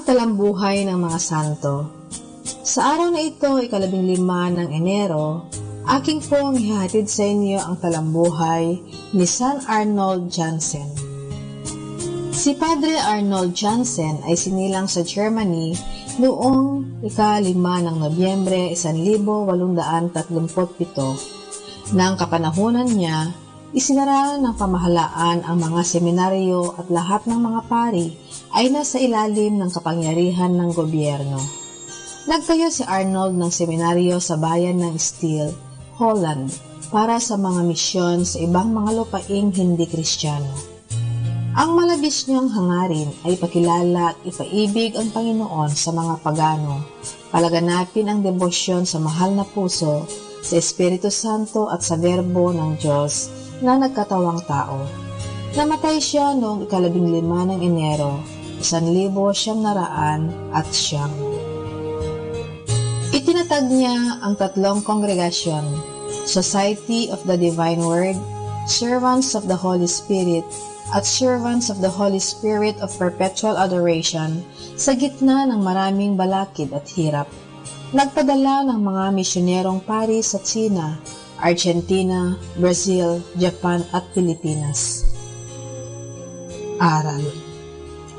talambuhay ng mga santo. Sa araw na ito, 15 ng Enero, aking pong ihahatid sa inyo ang talambuhay ni San Arnold Jansen. Si Padre Arnold Jansen ay sinilang sa Germany noong 5 ng Nobyembre 1837. Nang kapanahunan niya, isinara ng pamahalaan ang mga seminaryo at lahat ng mga pari ay nasa ilalim ng kapangyarihan ng gobyerno. Nagtayo si Arnold ng seminaryo sa bayan ng Still, Holland, para sa mga misyon sa ibang mga lupaing hindi Kristiyano. Ang malabis niyang hangarin ay pakilala at ipaibig ang Panginoon sa mga pagano, palaganapin ang debosyon sa mahal na puso, sa Espiritu Santo at sa Verbo ng Diyos na nagkatawang tao. Namatay siya noong 15 ng Enero, 1909. Itinatag niya ang 3 kongregasyon, Society of the Divine Word, Servants of the Holy Spirit, at Servants of the Holy Spirit of Perpetual Adoration sa gitna ng maraming balakid at hirap. Nagpadala ng mga misyonerong pari sa China, Argentina, Brazil, Japan at Pilipinas. Aral.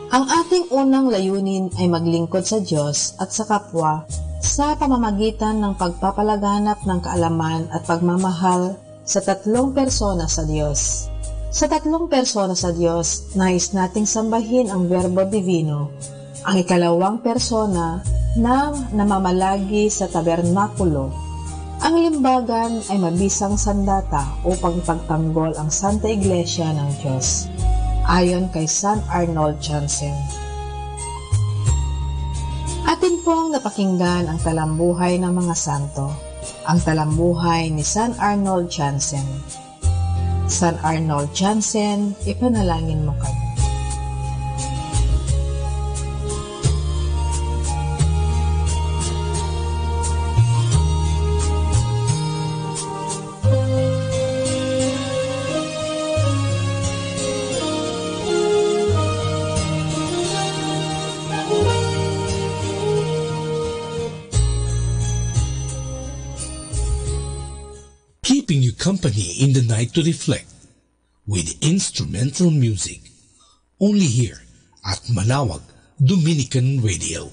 Ang ating unang layunin ay maglingkod sa Diyos at sa kapwa sa pamamagitan ng pagpapalaganap ng kaalaman at pagmamahal sa 3 persona sa Diyos. Sa 3 persona sa Diyos, nais nating sambahin ang Verbo Divino, ang 2 persona na namamalagi sa tabernakulo. Ang limbagan ay mabisang sandata upang ipagtanggol ang Santa Iglesia ng Diyos, ayon kay San Arnold Jansen. Atin pong napakinggan ang talambuhay ng mga santo, ang talambuhay ni San Arnold Jansen. San Arnold Jansen, ipanalangin mo kami. Keeping you company in the night to reflect with instrumental music, only here at Manawag Dominican Radio.